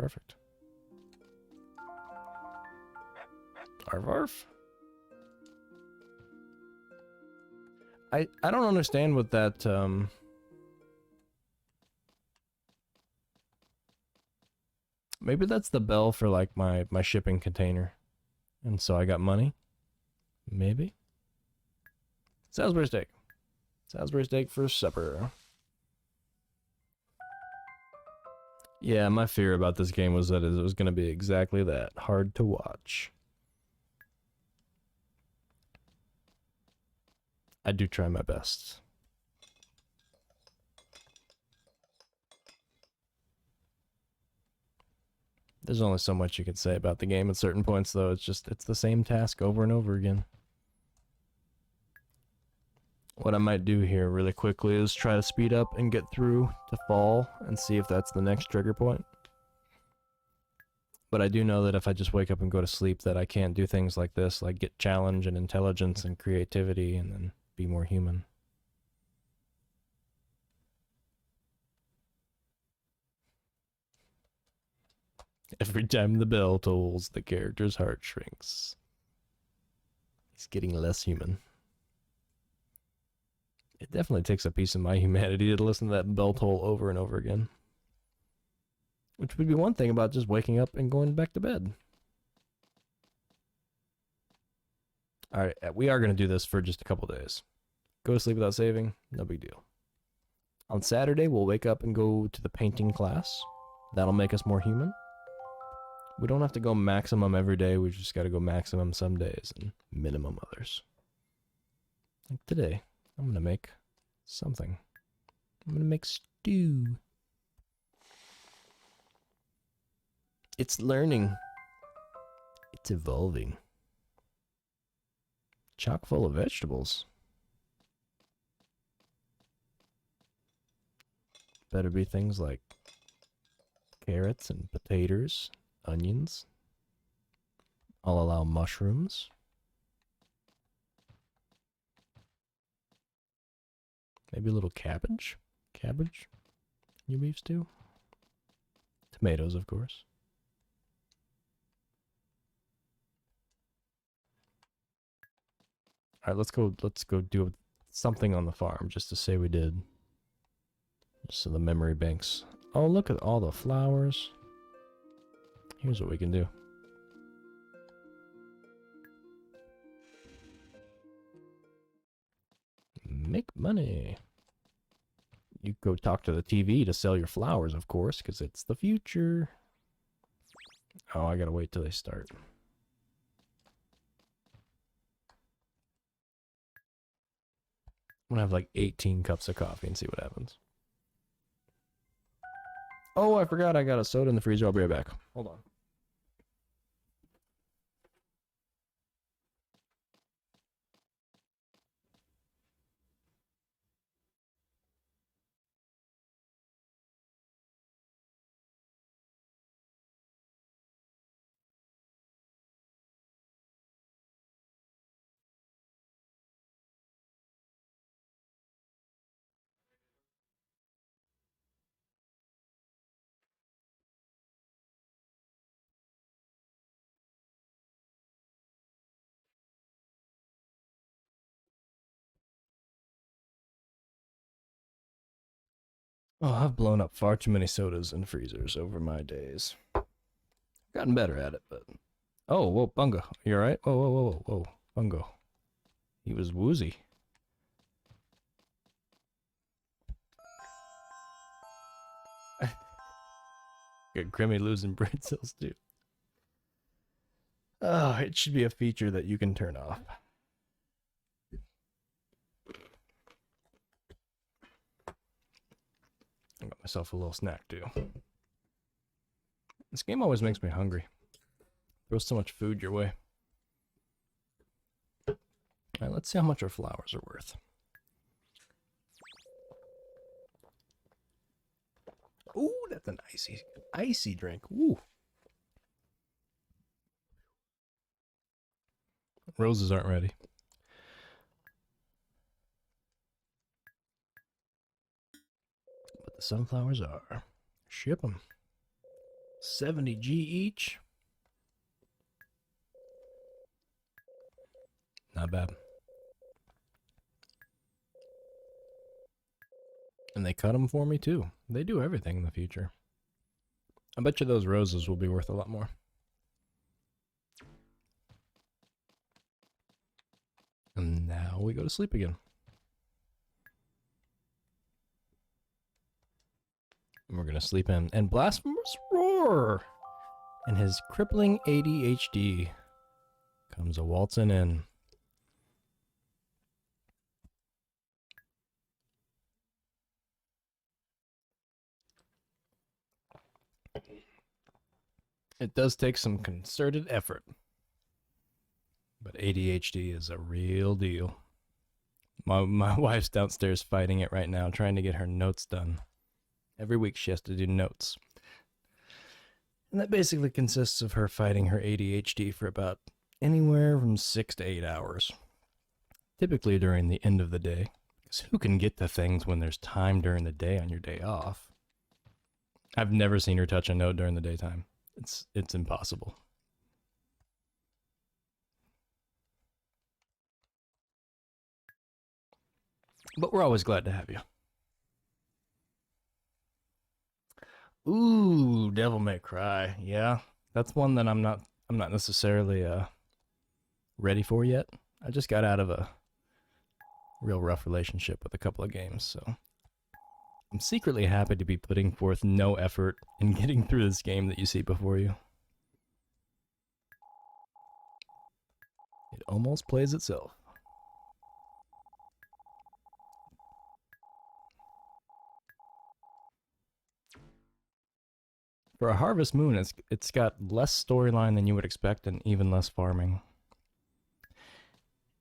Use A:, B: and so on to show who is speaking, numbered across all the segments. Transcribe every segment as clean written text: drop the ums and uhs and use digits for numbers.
A: Perfect. Arf arf. I don't understand what that maybe that's the bell for like my shipping container. And so I got money. Maybe. Salisbury steak. Salisbury steak for supper. Yeah, my fear about this game was that it was going to be exactly that. Hard to watch. I do try my best. There's only so much you can say about the game at certain points, though. It's the same task over and over again. What I might do here really quickly is try to speed up and get through to fall and see if that's the next trigger point. But I do know that if I just wake up and go to sleep that I can't do things like this, like get challenge and intelligence and creativity and then be more human. Every time the bell tolls, the character's heart shrinks. He's getting less human. It definitely takes a piece of my humanity to listen to that bell toll over and over again. Which would be one thing about just waking up and going back to bed. Alright, we are going to do this for just a couple days. Go to sleep without saving, no big deal. On Saturday, we'll wake up and go to the painting class. That'll make us more human. We don't have to go maximum every day, we just gotta go maximum some days and minimum others. Like today, I'm gonna make something. I'm gonna make stew. It's learning. It's evolving. Chock full of vegetables. Better be things like carrots and potatoes, onions. I'll allow mushrooms. Maybe a little cabbage? Cabbage? Your beef stew? Tomatoes, of course. Alright, let's go do something on the farm just to say we did. Just so the memory banks. Oh, look at all the flowers. Here's what we can do. Make money. You go talk to the TV to sell your flowers, of course, because it's the future. Oh, I gotta wait till they start. I'm gonna have like 18 cups of coffee and see what happens. Oh, I forgot I got a soda in the freezer. I'll be right back. Hold on. Oh, I've blown up far too many sodas and freezers over my days. Gotten better at it, but... Oh, whoa, Bungo. You alright? Whoa, whoa, whoa, whoa, Bungo. He was woozy. Good Grimmy losing brain cells, too. Oh, it should be a feature that you can turn off. I got myself a little snack, too. This game always makes me hungry. Throws so much food your way. Alright, let's see how much our flowers are worth. Ooh, that's an icy drink. Ooh. Roses aren't ready. But the sunflowers are. Ship them. 70G each. Not bad. And they cut them for me too. They do everything in the future. I bet you those roses will be worth a lot more. And now we go to sleep again. And we're going to sleep in. And Blasphemous Roar! And his crippling ADHD comes a waltzing in. It does take some concerted effort. But ADHD is a real deal. My wife's downstairs fighting it right now, trying to get her notes done. Every week she has to do notes. And that basically consists of her fighting her ADHD for about anywhere from 6 to 8 hours. Typically during the end of the day. Because who can get to things when there's time during the day on your day off? I've never seen her touch a note during the daytime. It's impossible. But we're always glad to have you. Ooh, Devil May Cry. Yeah, that's one that I'm not necessarily ready for yet. I just got out of a real rough relationship with a couple of games, so I'm secretly happy to be putting forth no effort in getting through this game that you see before you. It almost plays itself. For a Harvest Moon, it's got less storyline than you would expect and even less farming.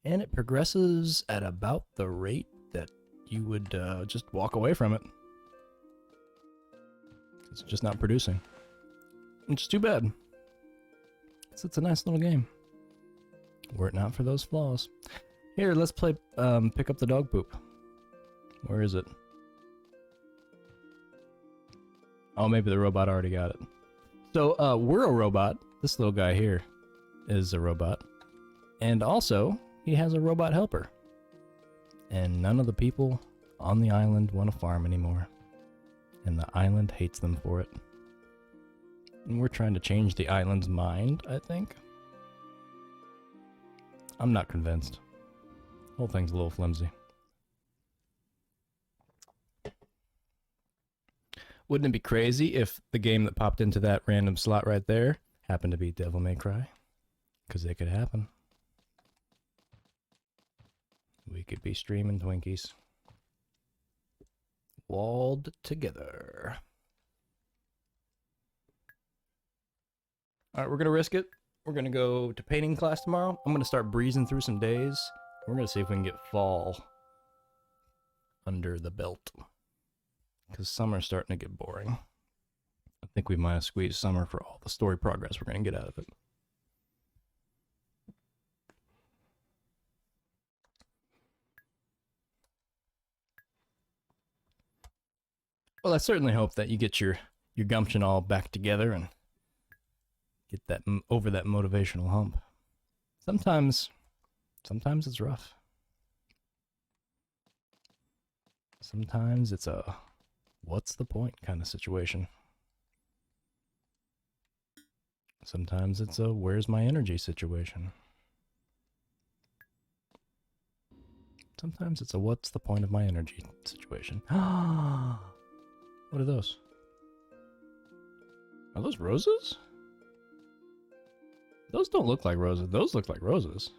A: And it progresses at about the rate that you would just walk away from it. It's just not producing. It's too bad. It's a nice little game. Were it not for those flaws. Here, let's play Pick Up the Dog Poop. Where is it? Oh, maybe the robot already got it. So, we're a robot. This little guy here is a robot. And also, he has a robot helper. And none of the people on the island want to farm anymore. And the island hates them for it. And we're trying to change the island's mind, I think. I'm not convinced. The whole thing's a little flimsy. Wouldn't it be crazy if the game that popped into that random slot right there happened to be Devil May Cry? Because it could happen. We could be streaming Twinkies. Walled together. Alright, we're going to risk it. We're going to go to painting class tomorrow. I'm going to start breezing through some days. We're going to see if we can get fall under the belt. Because summer's starting to get boring. I think we might have squeezed summer for all the story progress we're going to get out of it. Well, I certainly hope that you get your gumption all back together and get that over that motivational hump. Sometimes it's rough. Sometimes it's a what's the point kind of situation. Sometimes it's a where's my energy situation. Sometimes it's a what's the point of my energy situation. What are those? Are those roses? Those don't look like roses. Those look like roses.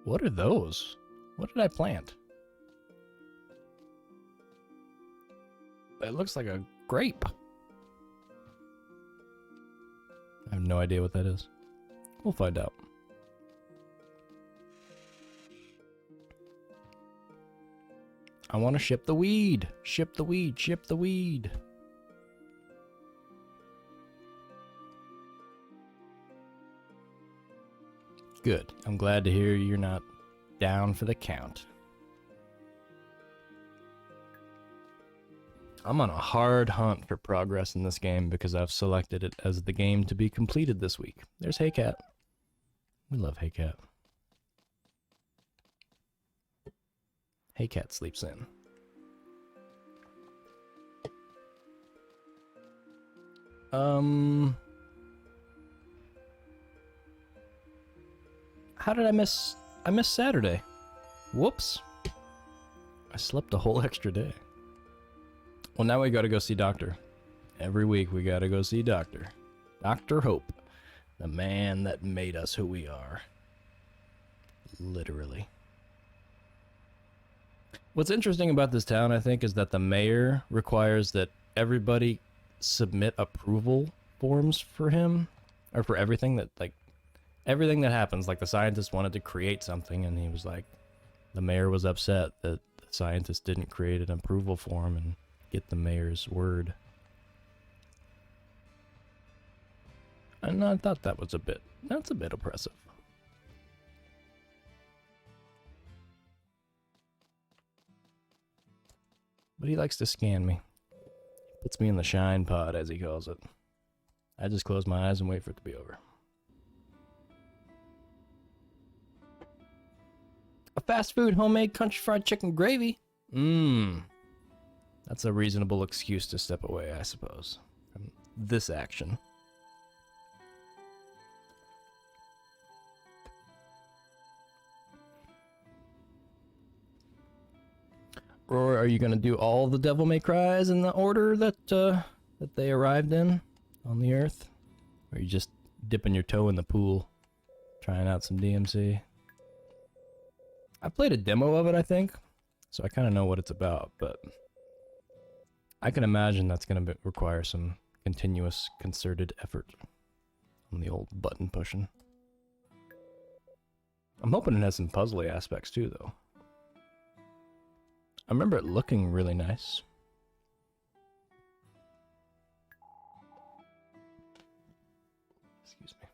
A: What are those? What did I plant? It looks like a grape. I have no idea what that is. We'll find out. I want to ship the weed. Ship the weed. Ship the weed. Good. I'm glad to hear you're not down for the count. I'm on a hard hunt for progress in this game because I've selected it as the game to be completed this week. There's Hey Cat. We love Hey Cat. Hey Cat sleeps in. How did I miss Saturday? Whoops. I slept a whole extra day. Well, now we gotta go see Doctor. Every week we gotta go see Doctor. Dr. Hope. The man that made us who we are. Literally. What's interesting about this town, I think, is that the mayor requires that everybody submit approval forms for him. Or for everything that, like, everything that happens. Like, the scientist wanted to create something, and he was like, the mayor was upset that the scientist didn't create an approval form and get the mayor's word. And I thought that was that's a bit oppressive. But he likes to scan me. Puts me in the shine pod, as he calls it. I just close my eyes and wait for it to be over. A fast food homemade country fried chicken gravy? Mmm. That's a reasonable excuse to step away, I suppose, from this action. Or are you gonna do all the Devil May Cries in the order that that they arrived in on the Earth? Or are you just dipping your toe in the pool, trying out some DMC? I played a demo of it, I think, so I kind of know what it's about, but I can imagine that's gonna require some continuous, concerted effort on the old button pushing. I'm hoping it has some puzzly aspects too, though. I remember it looking really nice. Excuse me.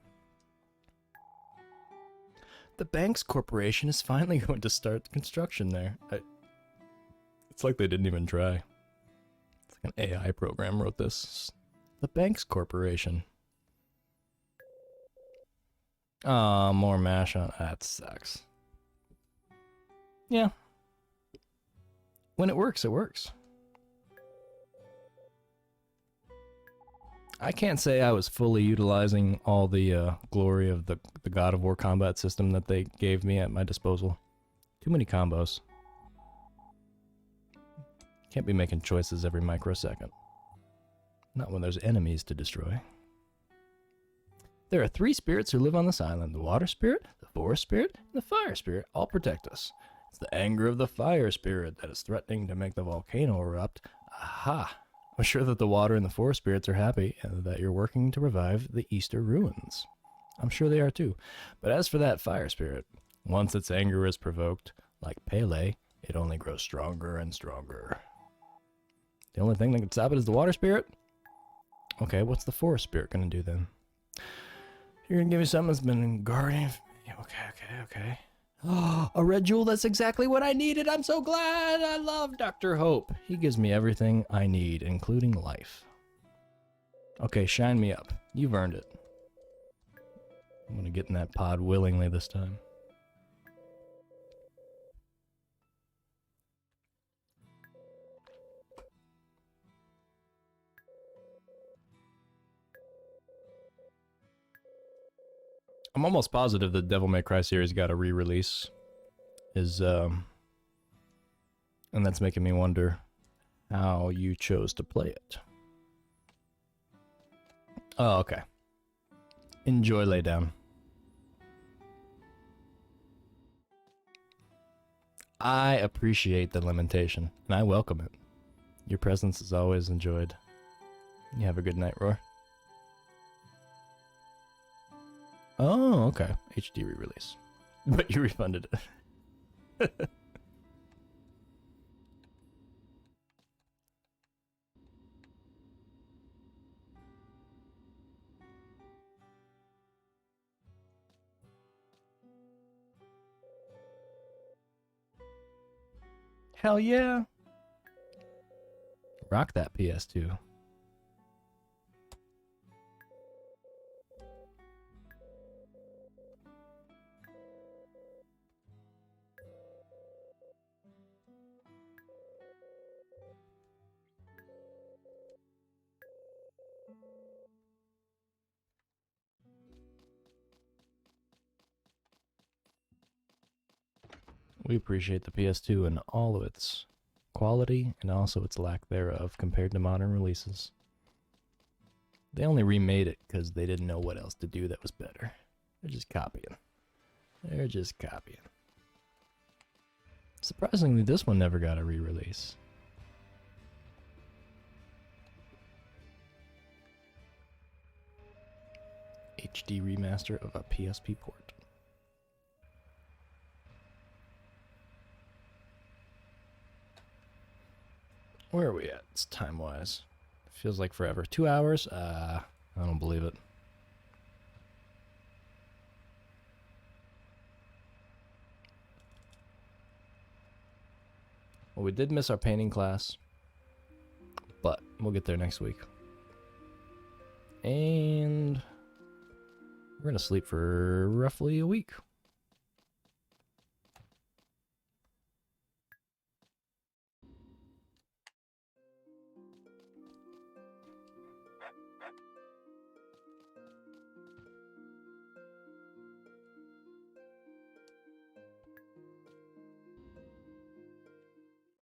A: The Banks Corporation is finally going to start construction there. It's like they didn't even try. It's like an AI program wrote this. The Banks Corporation. Oh, more mash on. That sucks. Yeah. When it works, it works. I can't say I was fully utilizing all the glory of the God of War combat system that they gave me at my disposal. Too many combos. Can't be making choices every microsecond. Not when there's enemies to destroy. There are 3 spirits who live on this island. The water spirit, the forest spirit, and the fire spirit all protect us. It's the anger of the fire spirit that is threatening to make the volcano erupt. Aha! I'm sure that the water and the forest spirits are happy and that you're working to revive the Easter ruins. I'm sure they are too. But as for that fire spirit, once its anger is provoked, like Pele, it only grows stronger and stronger. The only thing that can stop it is the water spirit? Okay, what's the forest spirit gonna do then? You're gonna give me something that's been guarding. Okay. Oh, a red jewel, that's exactly what I needed. I'm so glad. I love Dr. Hope. He gives me everything I need, including life. Okay, shine me up. You've earned it. I'm gonna get in that pod willingly this time. I'm almost positive the Devil May Cry series got a re-release. And that's making me wonder how you chose to play it. Oh, okay. Enjoy Laydown. I appreciate the lamentation, and I welcome it. Your presence is always enjoyed. You have a good night, Roar. Oh, okay. HD re-release. But you refunded it. Hell yeah. Rock that PS2. We appreciate the PS2 and all of its quality and also its lack thereof compared to modern releases. They only remade it because they didn't know what else to do that was better. They're just copying. They're just copying. Surprisingly, this one never got a re-release. HD remaster of a PSP port. Where are we at? It's time-wise. Feels like forever. 2 hours? I don't believe it. Well, we did miss our painting class, but we'll get there next week. And we're gonna sleep for roughly a week.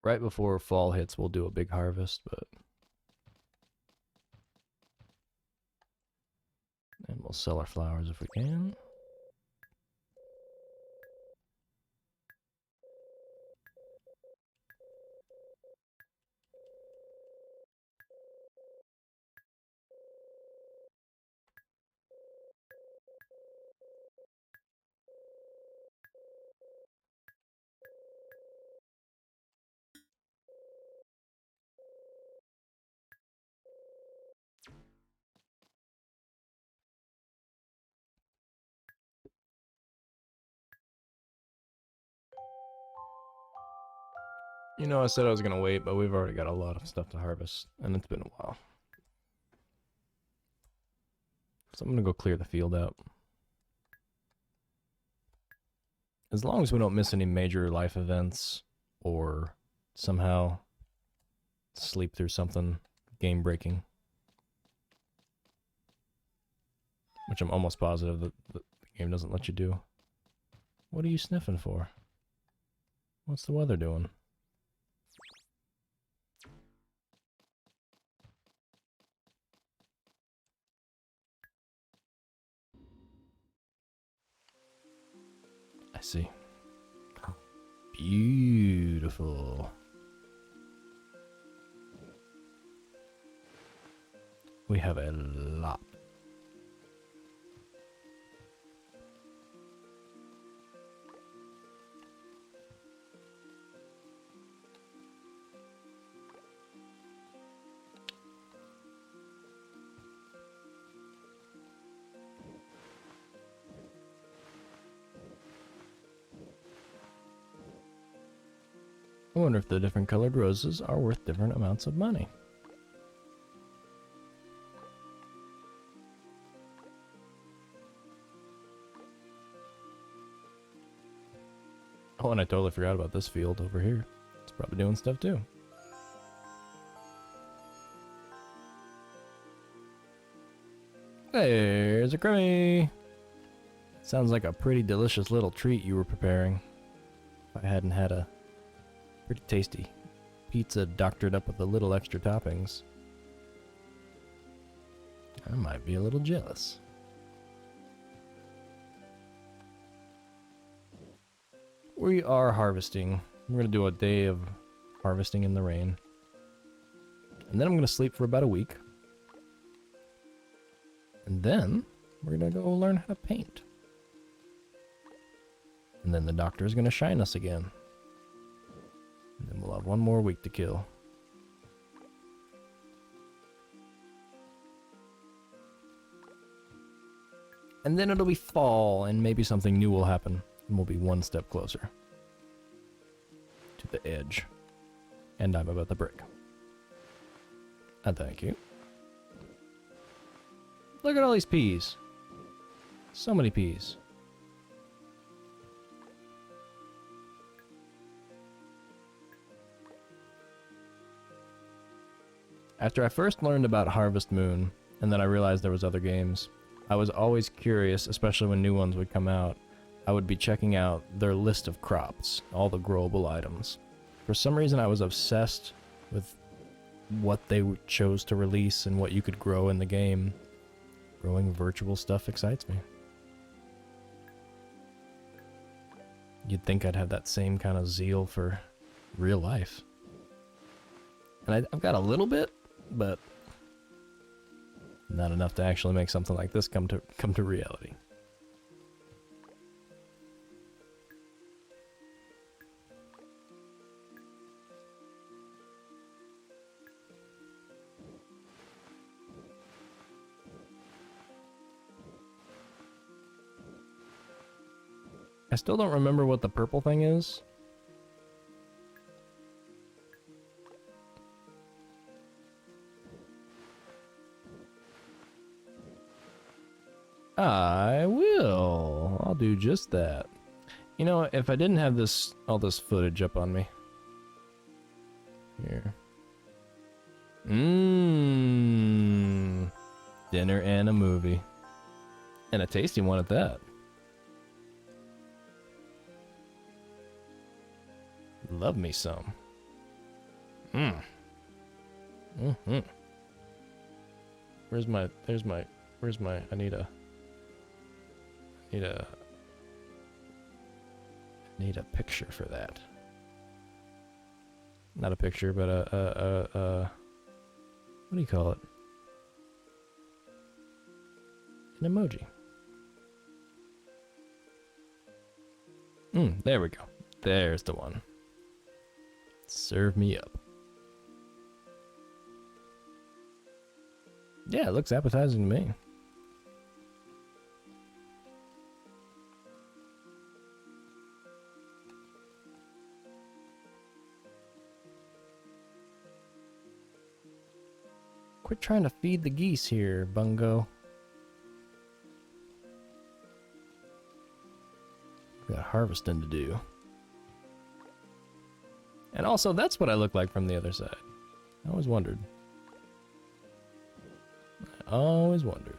A: Right before fall hits, we'll do a big harvest, but... And we'll sell our flowers if we can. You know, I said I was gonna wait, but we've already got a lot of stuff to harvest, and it's been a while. So I'm gonna go clear the field out. As long as we don't miss any major life events, or somehow sleep through something game-breaking. Which I'm almost positive that the game doesn't let you do. What are you sniffing for? What's the weather doing? I see. Beautiful. We have a lot. I wonder if the different colored roses are worth different amounts of money. Oh, and I totally forgot about this field over here. It's probably doing stuff too. There's a crummy! Sounds like a pretty delicious little treat you were preparing. If I hadn't had a pretty tasty pizza doctored up with a little extra toppings, I might be a little jealous. We are harvesting. We're going to do a day of harvesting in the rain. And then I'm going to sleep for about a week. And then we're going to go learn how to paint. And then the doctor is going to shine us again. And then we'll have one more week to kill. And then it'll be fall, and maybe something new will happen. And we'll be one step closer to the edge. And I'm about to break. Thank you. Look at all these peas. So many peas. After I first learned about Harvest Moon, and then I realized there was other games, I was always curious, especially when new ones would come out. I would be checking out their list of crops, all the growable items. For some reason, I was obsessed with what they chose to release and what you could grow in the game. Growing virtual stuff excites me. You'd think I'd have that same kind of zeal for real life. And I've got a little bit, but not enough to actually make something like this come to reality. I still don't remember what the purple thing is. I will. I'll do just that. You know, if I didn't have all this footage up on me. Here. Dinner and a movie. And a tasty one at that. Love me some. Where's my I need a picture for that. Not a picture, but what do you call it? An emoji. There we go. There's the one. Serve me up. Yeah, it looks appetizing to me. Quit trying to feed the geese here, Bungo. Got harvesting to do. And also, that's what I look like from the other side. I always wondered. I always wondered.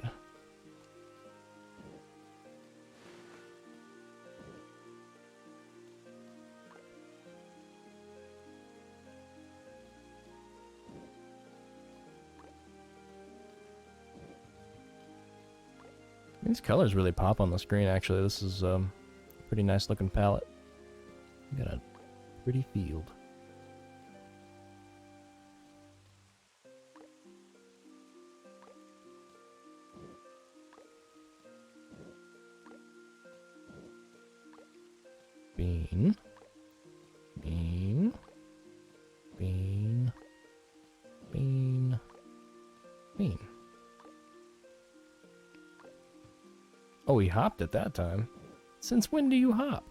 A: These colors really pop on the screen, actually. This is a pretty nice looking palette. Got a pretty field. Bean. Bean. Bean. Bean. Bean. Oh, he hopped at that time. Since when do you hop?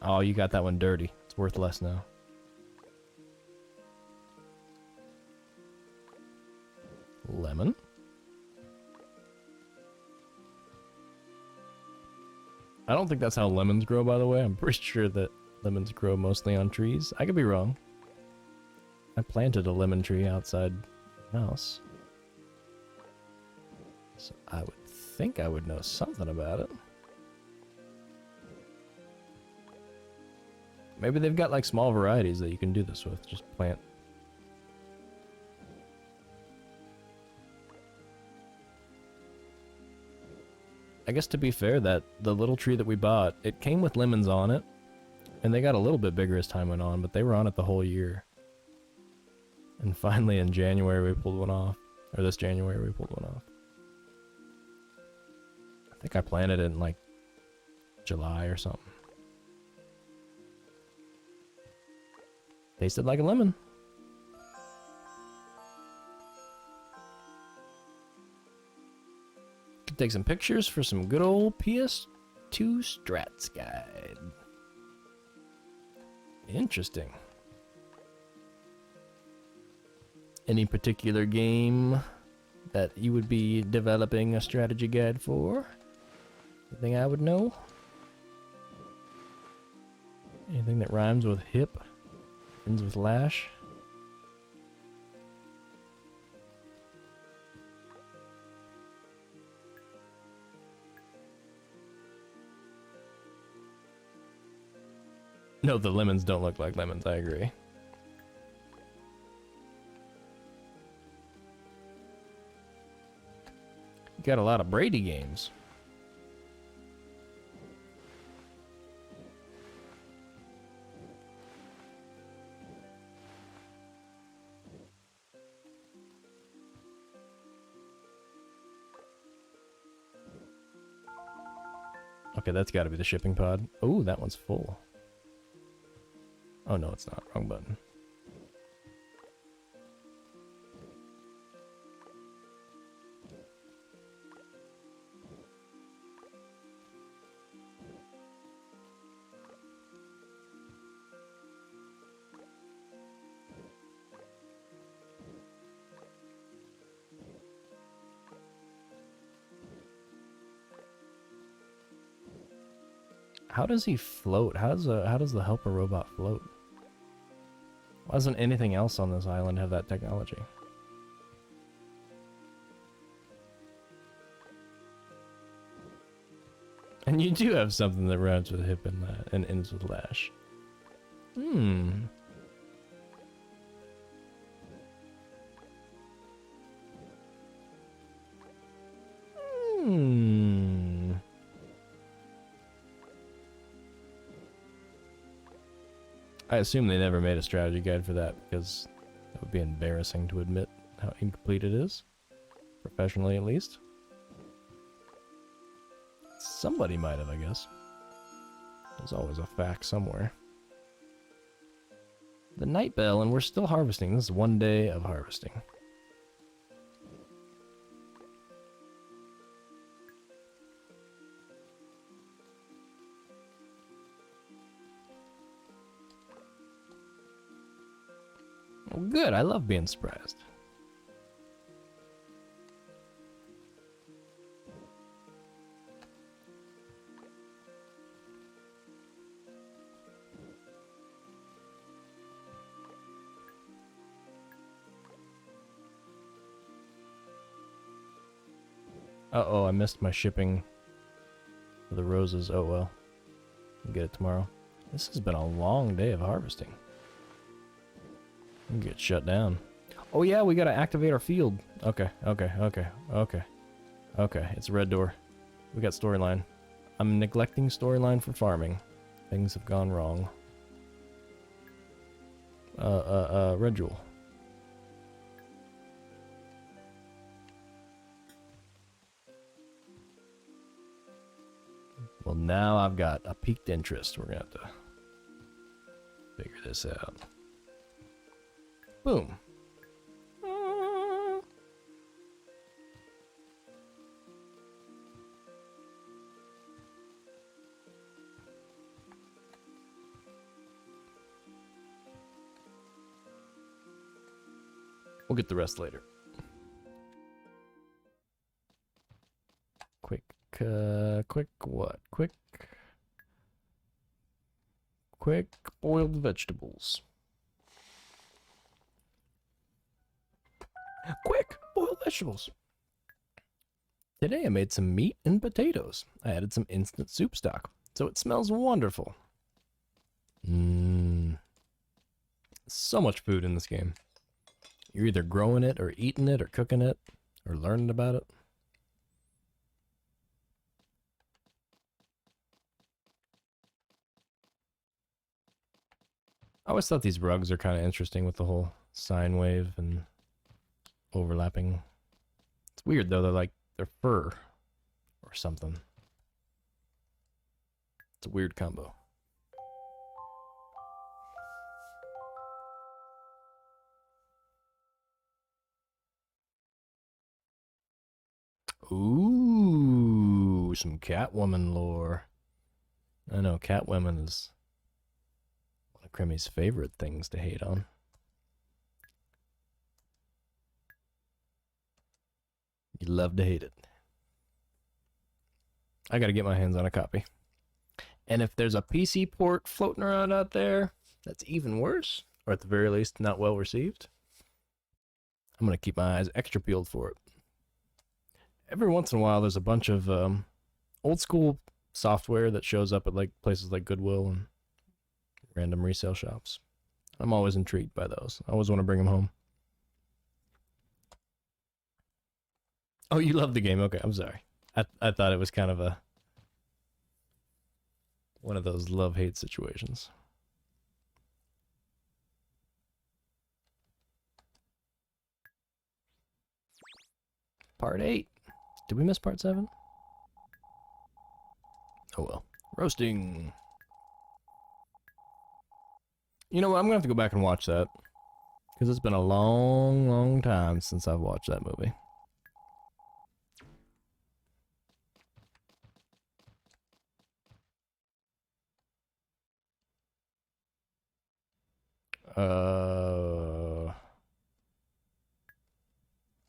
A: Oh, you got that one dirty. It's worth less now. Lemon. I don't think that's how lemons grow, by the way. I'm pretty sure that lemons grow mostly on trees. I could be wrong. I planted a lemon tree outside the house. So I would think I would know something about it. Maybe they've got like small varieties that you can do this with. Just plant. I guess to be fair, that the little tree that we bought, it came with lemons on it. And they got a little bit bigger as time went on, but they were on it the whole year. And finally in January we pulled one off. Or this January we pulled one off. I think I planted it in like July or something. Tasted like a lemon. Could take some pictures for some good old PS2 Strats guide. Interesting. Any particular game that you would be developing a strategy guide for? Anything I would know? Anything that rhymes with hip, ends with lash? No, the lemons don't look like lemons, I agree. You got a lot of Brady games. Okay, that's got to be the shipping pod. Oh, that one's full. Oh, no, it's not. Wrong button. How does he float? How does the helper robot float? Why doesn't anything else on this island have that technology? And you do have something that rhymes with hip and ends with lash. Hmm. Hmm. I assume they never made a strategy guide for that because it would be embarrassing to admit how incomplete it is. Professionally, at least. Somebody might have, I guess. There's always a fact somewhere. The night bell, and we're still harvesting. This is one day of harvesting. Well, good. I love being surprised. Uh-oh, I missed my shipping for the roses. Oh well. I'll get it tomorrow. This has been a long day of harvesting. We can get shut down. Oh yeah, we gotta activate our field. Okay. It's a red door. We got storyline. I'm neglecting storyline for farming. Things have gone wrong. Red jewel. Well, now I've got a piqued interest. We're gonna have to figure this out. Boom. We'll get the rest later. Quick what? Quick boiled vegetables. Quick boiled vegetables. Today I made some meat and potatoes. I added some instant soup stock, so it smells wonderful. So much food in this game. You're either growing it or eating it or cooking it or learning about it. I always thought these rugs are kind of interesting with the whole sine wave and overlapping. It's weird though, they're fur or something. It's a weird combo. Ooh, some Catwoman lore. I know Catwoman is one of Cremmy's favorite things to hate on. You love to hate it. I gotta get my hands on a copy. And if there's a PC port floating around out there that's even worse, or at the very least not well received, I'm gonna keep my eyes extra peeled for it. Every once in a while, there's a bunch of old school software that shows up at like places like Goodwill and random resale shops. I'm always intrigued by those. I always want to bring them home. Oh, you love the game? Okay, I'm sorry. I thought it was kind of a one of those love-hate situations. Part 8. Did we miss part 7? Oh well. Roasting. You know what? I'm gonna have to go back and watch that. Because it's been a long, long time since I've watched that movie.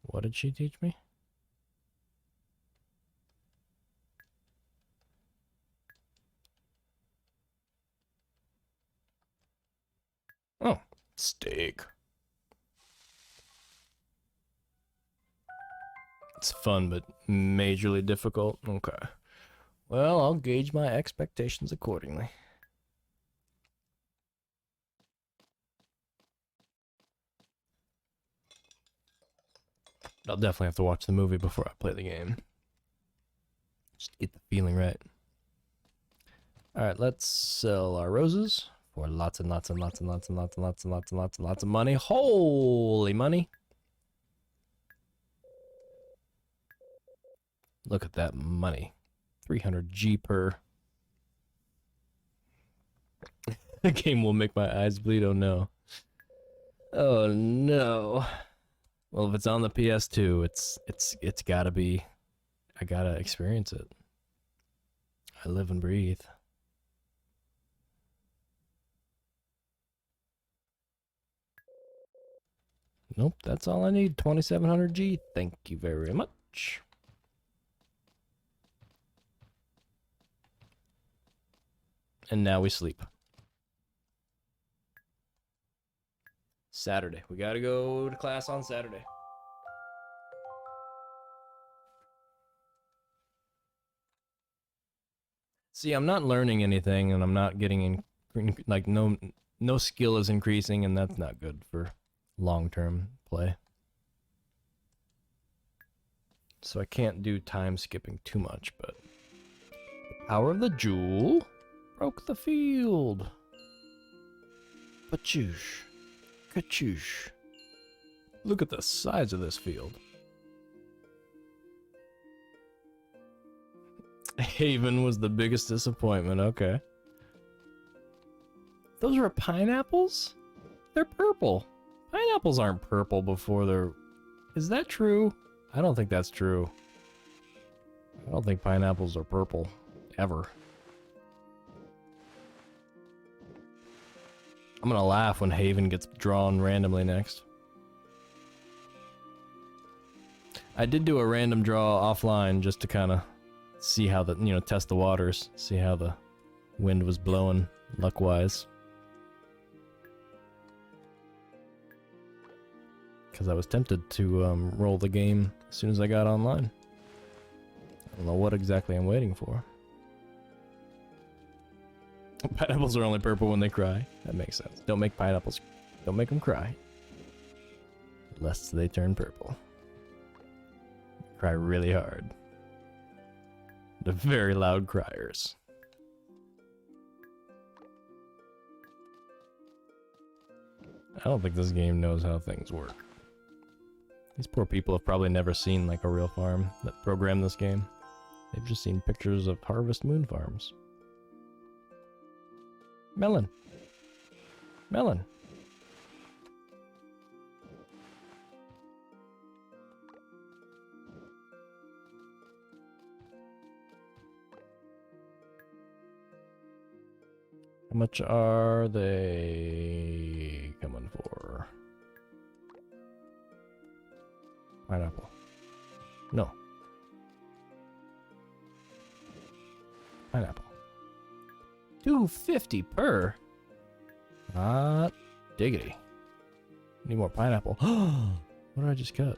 A: What did she teach me? Oh, steak. It's fun, but majorly difficult. Okay. Well, I'll gauge my expectations accordingly. I'll definitely have to watch the movie before I play the game. Just get the feeling right. Alright, let's sell our roses for lots and lots and lots and lots and lots and lots and lots and lots and lots of money. Holy money! Look at that money. 300G per. The game will make my eyes bleed, oh no. Oh no. Well, if it's on the PS2, it's gotta be. I gotta experience it. I live and breathe. Nope, that's all I need. 2700G. Thank you very much. And now we sleep. Saturday. We gotta go to class on Saturday. See, I'm not learning anything, and I'm not getting in, like no skill is increasing, and that's not good for long-term play. So I can't do time skipping too much, but the power of the jewel broke the field. Pachoosh. Kachoosh. Look at the size of this field. Haven was the biggest disappointment. Okay. Those are pineapples? They're purple. Pineapples aren't purple before they're... Is that true? I don't think that's true. I don't think pineapples are purple. Ever. I'm gonna laugh when Haven gets drawn randomly next. I did do a random draw offline just to kind of see how the, test the waters, see how the wind was blowing luck-wise. Because I was tempted to roll the game as soon as I got online. I don't know what exactly I'm waiting for. Pineapples are only purple when they cry. That makes sense. Don't make pineapples... Don't make them cry. Lest they turn purple. Cry really hard. The very loud criers. I don't think this game knows how things work. These poor people have probably never seen like a real farm that programmed this game. They've just seen pictures of Harvest Moon farms. Melon. Melon. How much are they coming for? Pineapple. No. Pineapple. $2.50 per. Not diggity. Need more pineapple. What did I just cut?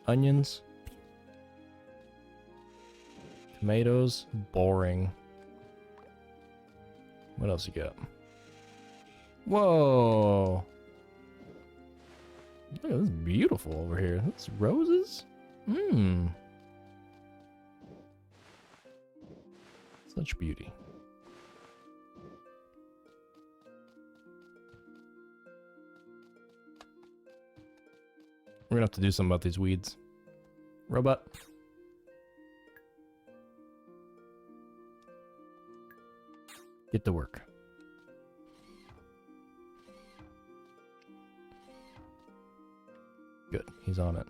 A: Onions. Tomatoes. Boring. What else you got? Whoa. Look, this is beautiful over here. That's roses? Mmm. Such beauty. We're gonna have to do something about these weeds. Robot. Get to work. Good, he's on it.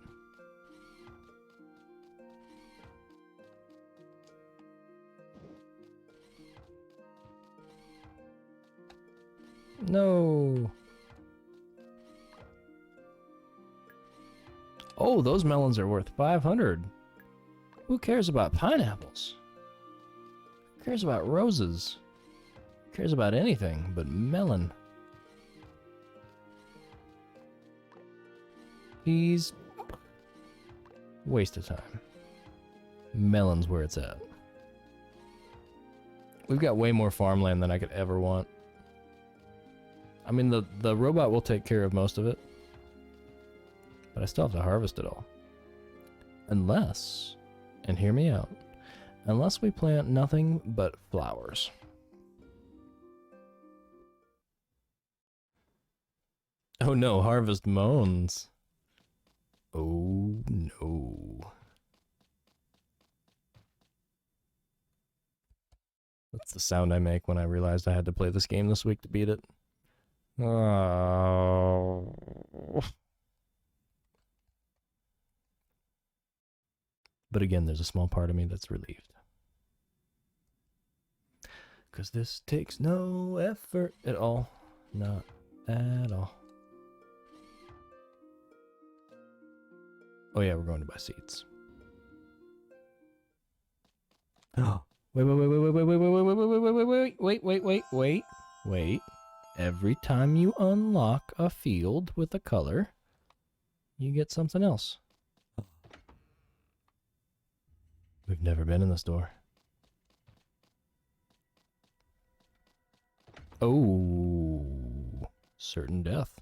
A: No. Oh, those melons are worth 500. Who cares about pineapples? Who cares about roses? Who cares about anything but melon? He's waste of time. Melon's where it's at. We've got way more farmland than I could ever want. I mean, the robot will take care of most of it. But I still have to harvest it all. Unless, and hear me out, unless we plant nothing but flowers. Oh no, harvest moans. Oh no. That's the sound I make when I realized I had to play this game this week to beat it. Oh. But again, there's a small part of me that's relieved. Because this takes no effort at all. Not at all. Oh yeah, we're going to buy seats. Oh, wait. Every time you unlock a field with a color, you get something else. We've never been in the store. Oh, certain death.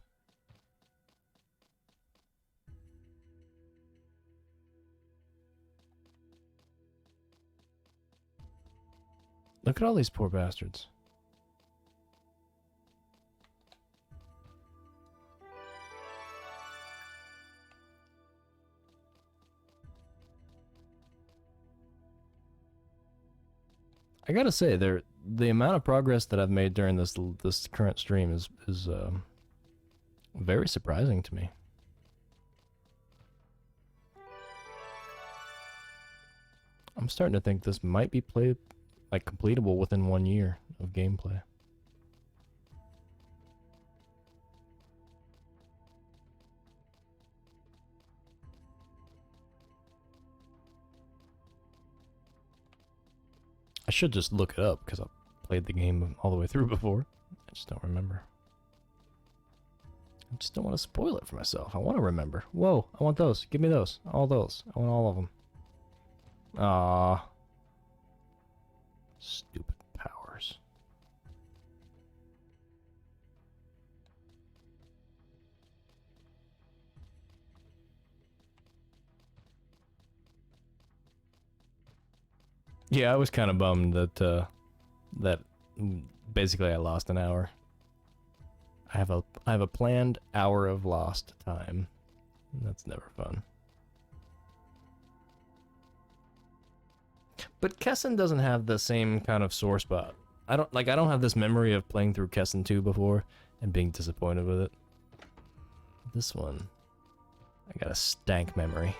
A: Look at all these poor bastards. I gotta say, the amount of progress that I've made during this current stream is very surprising to me. I'm starting to think this might be completable within 1 year of gameplay. I should just look it up because I've played the game all the way through before. I just don't remember. I just don't want to spoil it for myself. I want to remember. Whoa, I want those. Give me those. All those. I want all of them. Ah, stupid powers. Yeah, I was kind of bummed that that basically I lost an hour. I have a planned hour of lost time. That's never fun. But Kessen doesn't have the same kind of sore spot. I don't have this memory of playing through Kessen 2 before and being disappointed with it. This one, I got a stank memory.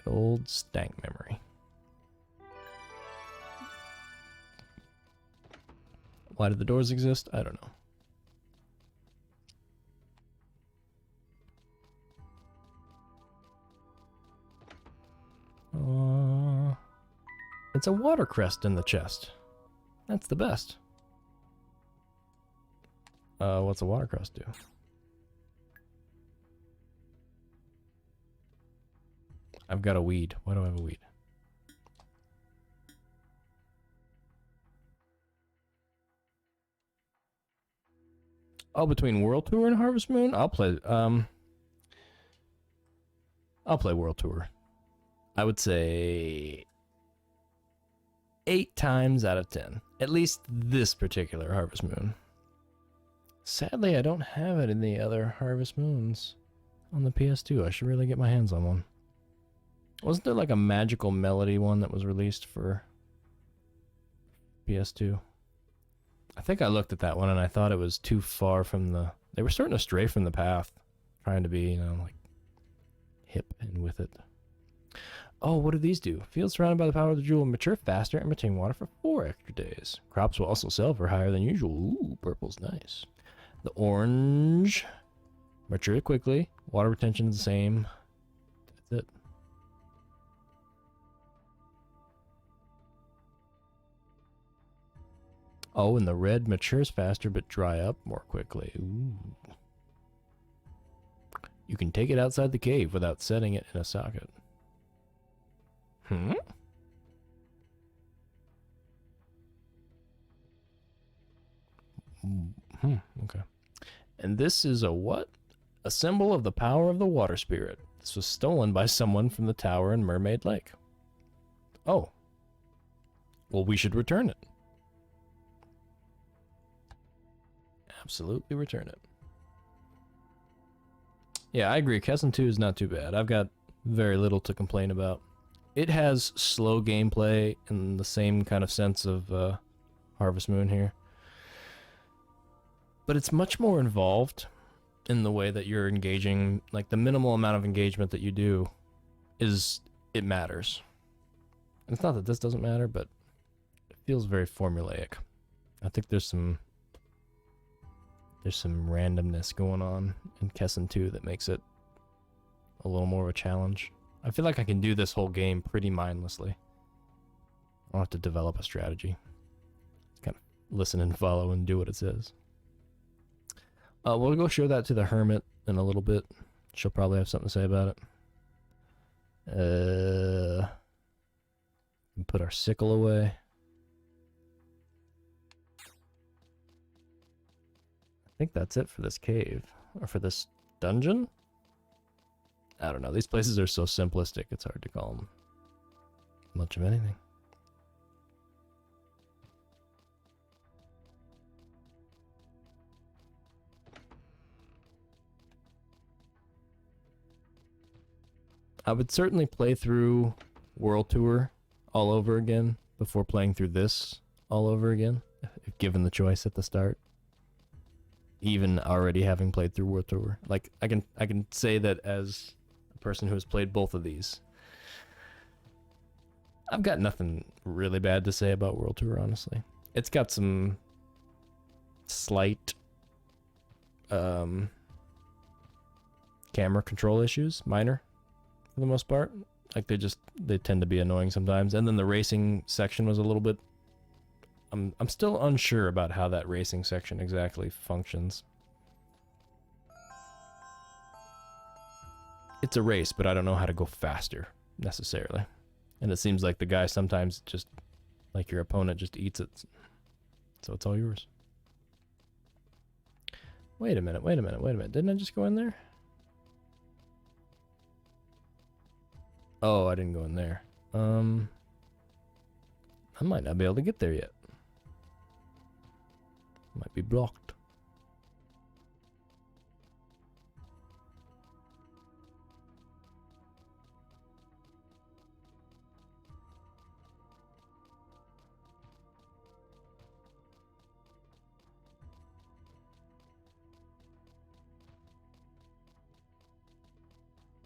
A: Good old stank memory. Why did the doors exist? I don't know. It's a water crest in the chest. That's the best. What's a water crest do? I've got a weed. Why do I have a weed? Oh, between World Tour and Harvest Moon? I'll play World Tour. I would say 8 times out of 10. At least this particular Harvest Moon. Sadly, I don't have it in the other Harvest Moons on the PS2. I should really get my hands on one. Wasn't there like a magical melody one that was released for PS2? I think I looked at that one and I thought it was too far from the... They were starting to stray from the path. Trying to be, you know, like hip and with it. Oh, what do these do? Fields surrounded by the power of the jewel mature faster and retain water for 4 extra days. Crops will also sell for higher than usual. Ooh, purple's nice. The orange mature quickly. Water retention is the same. That's it. Oh, and the red matures faster but dry up more quickly. Ooh. You can take it outside the cave without setting it in a socket. Okay. And this is a what? A symbol of the power of the water spirit. This was stolen by someone from the tower in Mermaid Lake. Oh. Well, we should return it. Absolutely return it. Yeah, I agree. Kessin 2 is not too bad. I've got very little to complain about. It has slow gameplay in the same kind of sense of Harvest Moon here. But it's much more involved in the way that you're engaging. Like, the minimal amount of engagement that you do is... it matters. And it's not that this doesn't matter, but it feels very formulaic. I think there's some randomness going on in Kessin 2 that makes it a little more of a challenge. I feel like I can do this whole game pretty mindlessly. I don't have to develop a strategy. Kind of listen and follow and do what it says. We'll go show that to the hermit in a little bit. She'll probably have something to say about it. Put our sickle away. I think that's it for this cave. Or for this dungeon? I don't know. These places are so simplistic, it's hard to call them much of anything. I would certainly play through World Tour all over again before playing through this all over again, if given the choice at the start. Even already having played through World Tour. Like, I can say that as a person who has played both of these. I've got nothing really bad to say about World Tour, honestly. It's got some slight camera control issues, minor for the most part. Like, they tend to be annoying sometimes. And then the racing section was a little bit... I'm still unsure about how that racing section exactly functions. It's a race, but I don't know how to go faster, necessarily. And it seems like the guy sometimes just, like your opponent, just eats it. So it's all yours. Wait a minute. Didn't I just go in there? Oh, I didn't go in there. I might not be able to get there yet. Might be blocked.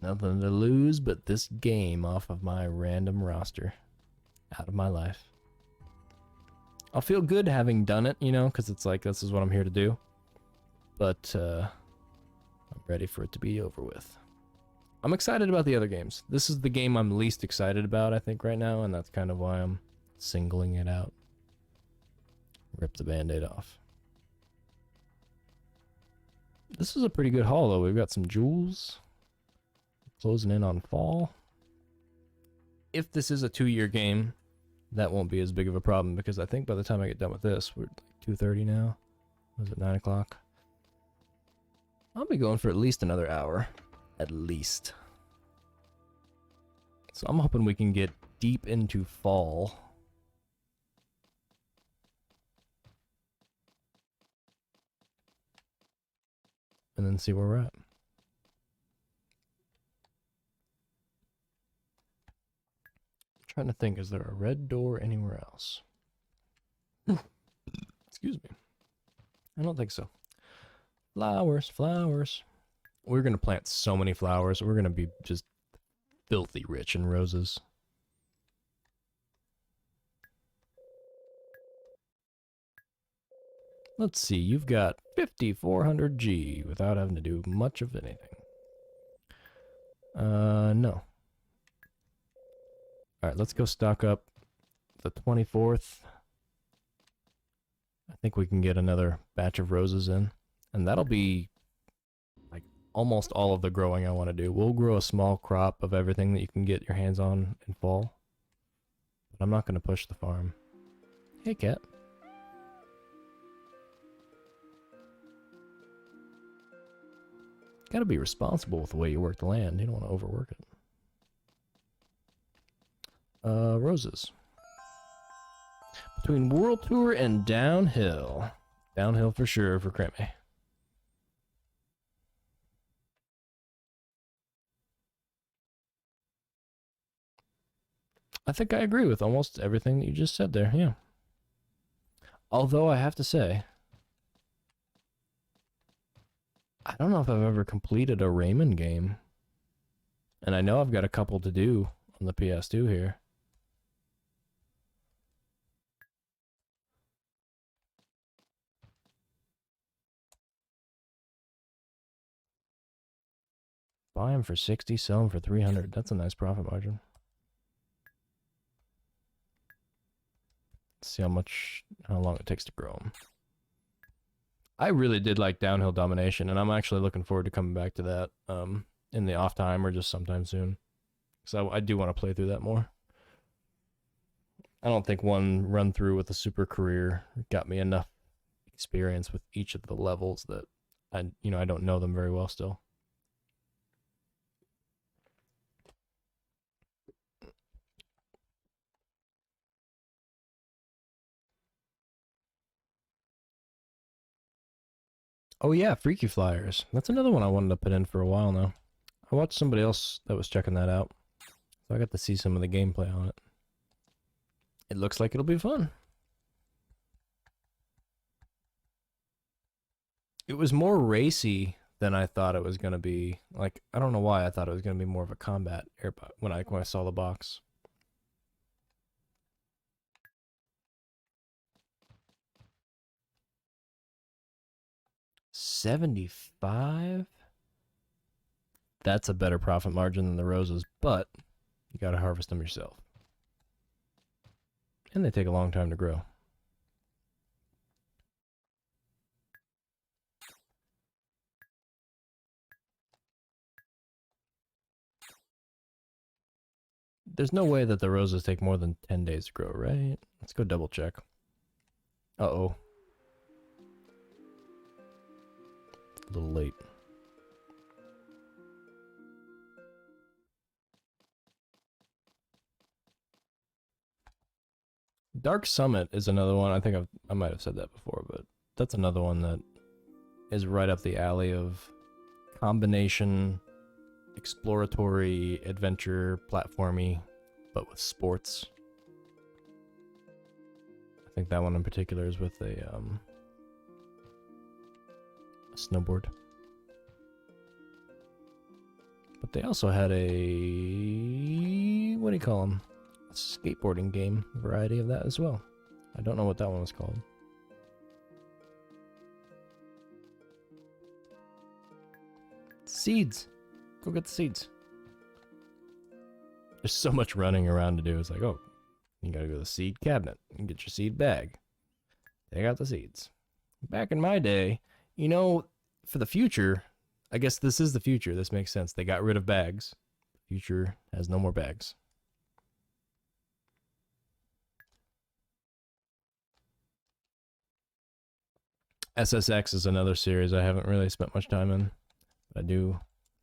A: Nothing to lose but this game off of my random roster. Out of my life. I'll feel good having done it, you know, because it's like, this is what I'm here to do. But I'm ready for it to be over with. I'm excited about the other games. This is the game I'm least excited about, I think, right now, and that's kind of why I'm singling it out. Rip the band-aid off. This is a pretty good haul, though. We've got some jewels. Closing in on fall. If this is a 2-year game, that won't be as big of a problem, because I think by the time I get done with this, we're like 2:30 now. Was it 9 o'clock? I'll be going for at least another hour. At least. So I'm hoping we can get deep into fall. And then see where we're at. I'm trying to think, is there a red door anywhere else? Excuse me. I don't think so. Flowers, flowers. We're going to plant so many flowers. We're going to be just filthy rich in roses. Let's see, you've got 5,400 without having to do much of anything. No. Alright, let's go stock up the 24th. I think we can get another batch of roses in. And that'll be like almost all of the growing I want to do. We'll grow a small crop of everything that you can get your hands on in fall. But I'm not going to push the farm. Hey, cat. Gotta be responsible with the way you work the land. You don't want to overwork it. Roses. Between World Tour and Downhill. Downhill for sure for Creme. I think I agree with almost everything that you just said there, yeah. Although I have to say, I don't know if I've ever completed a Rayman game. And I know I've got a couple to do on the PS2 here. Buy them for 60, sell them for 300. That's a nice profit margin. Let's see how long it takes to grow them. I really did like Downhill Domination, and I'm actually looking forward to coming back to that in the off time or just sometime soon. So I do want to play through that more. I don't think one run through with a super career got me enough experience with each of the levels that I don't know them very well still. Oh yeah, Freaky Flyers. That's another one I wanted to put in for a while now. I watched somebody else that was checking that out, so I got to see some of the gameplay on it. It looks like it'll be fun. It was more racy than I thought it was going to be. Like, I don't know why I thought it was going to be more of a combat airpod when I saw the box. $75? That's a better profit margin than the roses, but you gotta harvest them yourself. And they take a long time to grow. There's no way that the roses take more than 10 days to grow, right? Let's go double check. Uh-oh. A little late. Dark Summit is another one. I think I might have said that before, but that's another one that is right up the alley of combination exploratory adventure platformy, but with sports. I think that one in particular is with a snowboard. But they also had a, what do you call them? A skateboarding game variety of that as well. I don't know what that one was called. Seeds. Go get the seeds. There's so much running around to do. It's like, oh, you gotta go to the seed cabinet and get your seed bag. Take out the seeds. Back in my day, you know, for the future, I guess this is the future. This makes sense. They got rid of bags. The future has no more bags. SSX is another series I haven't really spent much time in, but I do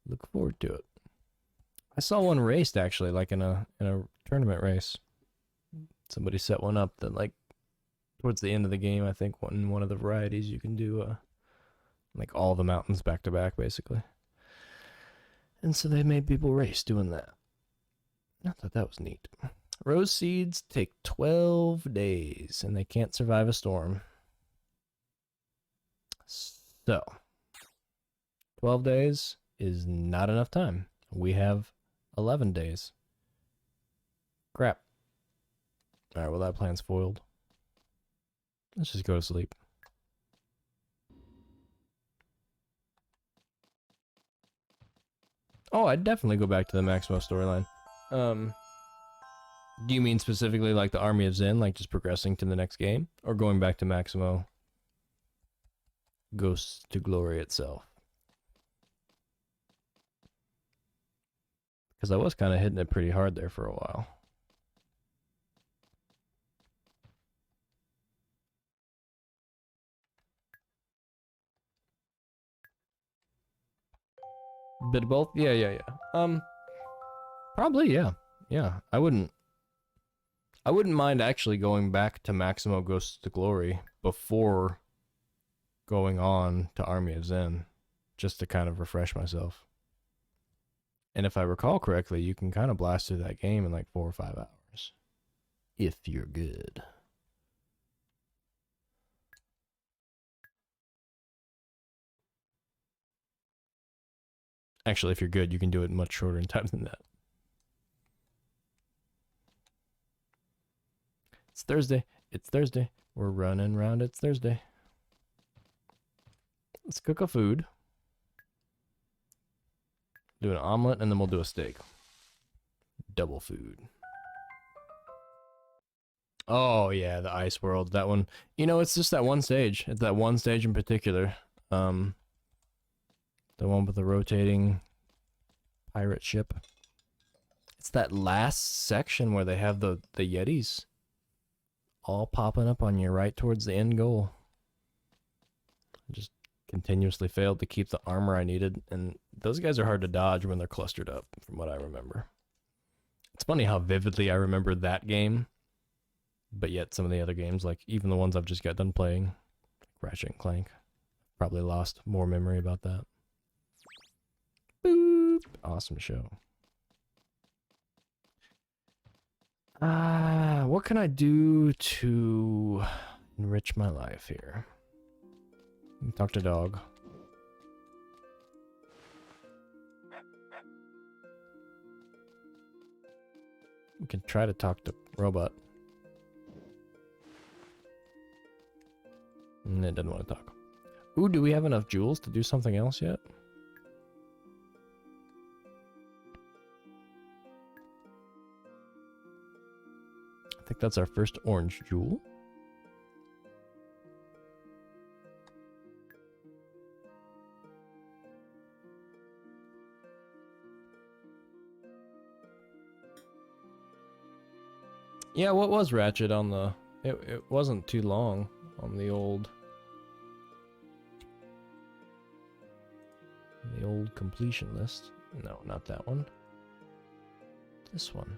A: look forward to it. I saw one raced actually, like in a tournament race. Somebody set one up that, like, towards the end of the game, I think one of the varieties you can do like all the mountains back to back basically. And so they made people race doing that. I thought that was neat. Rose seeds take 12 days and they can't survive a storm. So 12 days is not enough time. We have 11 days. Crap. Alright, well that plan's foiled. Let's just go to sleep. Oh, I'd definitely go back to the Maximo storyline. Do you mean specifically like the Army of Zen, like just progressing to the next game? Or going back to Maximo Ghosts to Glory itself? Because I was kind of hitting it pretty hard there for a while. Bit of both? Yeah. Probably, yeah. Yeah, I wouldn't mind actually going back to Maximo Ghosts to Glory before going on to Army of Zen, just to kind of refresh myself. And if I recall correctly, you can kind of blast through that game in like 4 or 5 hours. If you're good. Actually, if you're good, you can do it much shorter in time than that. It's Thursday. It's Thursday. We're running around. It's Thursday. Let's cook a food. Do an omelet, and then we'll do a steak. Double food. Oh, yeah, the ice world. That one. You know, it's just that one stage. It's that one stage in particular. The one with the rotating pirate ship. It's that last section where they have the Yetis all popping up on you right towards the end goal. I just continuously failed to keep the armor I needed, and those guys are hard to dodge when they're clustered up, from what I remember. It's funny how vividly I remember that game, but yet some of the other games, like even the ones I've just got done playing, like Ratchet and Clank, probably lost more memory about that. Boop! Awesome show. What can I do to enrich my life here? Talk to dog. We can try to talk to robot. And it doesn't want to talk. Ooh, do we have enough jewels to do something else yet? I think that's our first orange jewel. Yeah, what was Ratchet on the... It wasn't too long on the old completion list. No, not that one. This one.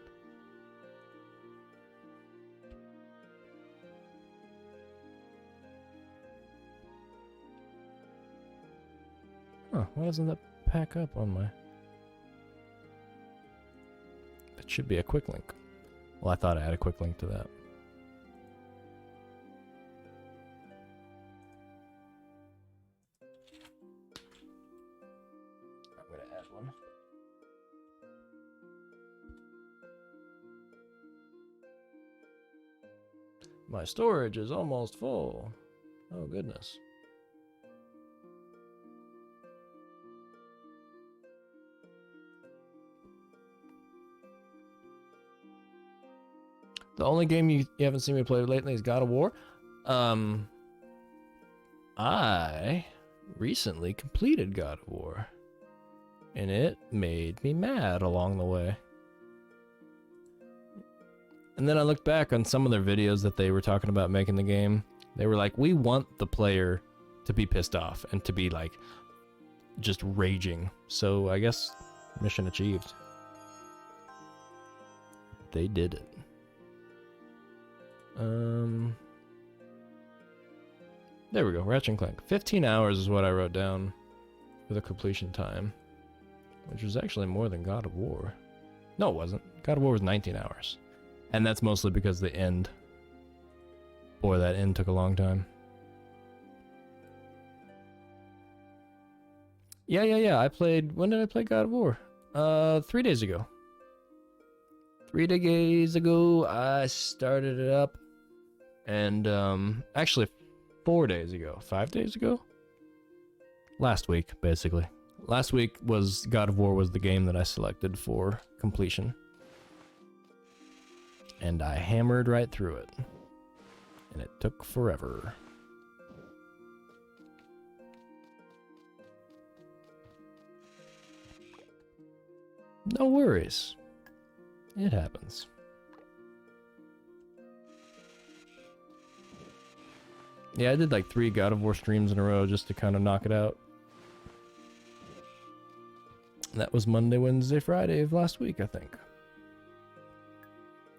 A: Huh, why doesn't that pack up on my... That should be a quick link. Well, I thought I had a quick link to that. I'm going to add one. My storage is almost full. Oh, goodness. The only game you haven't seen me play lately is God of War. I recently completed God of War, and it made me mad along the way. And then I looked back on some of their videos that they were talking about making the game. They were like, we want the player to be pissed off and to be like just raging. So I guess mission achieved. They did it. There we go, Ratchet and Clank. 15 hours is what I wrote down for the completion time, which was actually more than God of War. No, it wasn't. God of War was 19 hours. And that's mostly because the end. Boy, that end took a long time. Yeah. I played... When did I play God of War? 3 days ago. 3 days ago, I started it up. And, actually, 4 days ago. 5 days ago? Last week, basically. Last week was... God of War was the game that I selected for completion. And I hammered right through it. And it took forever. No worries. It happens. Yeah, I did like 3 God of War streams in a row just to kind of knock it out. And that was Monday, Wednesday, Friday of last week, I think.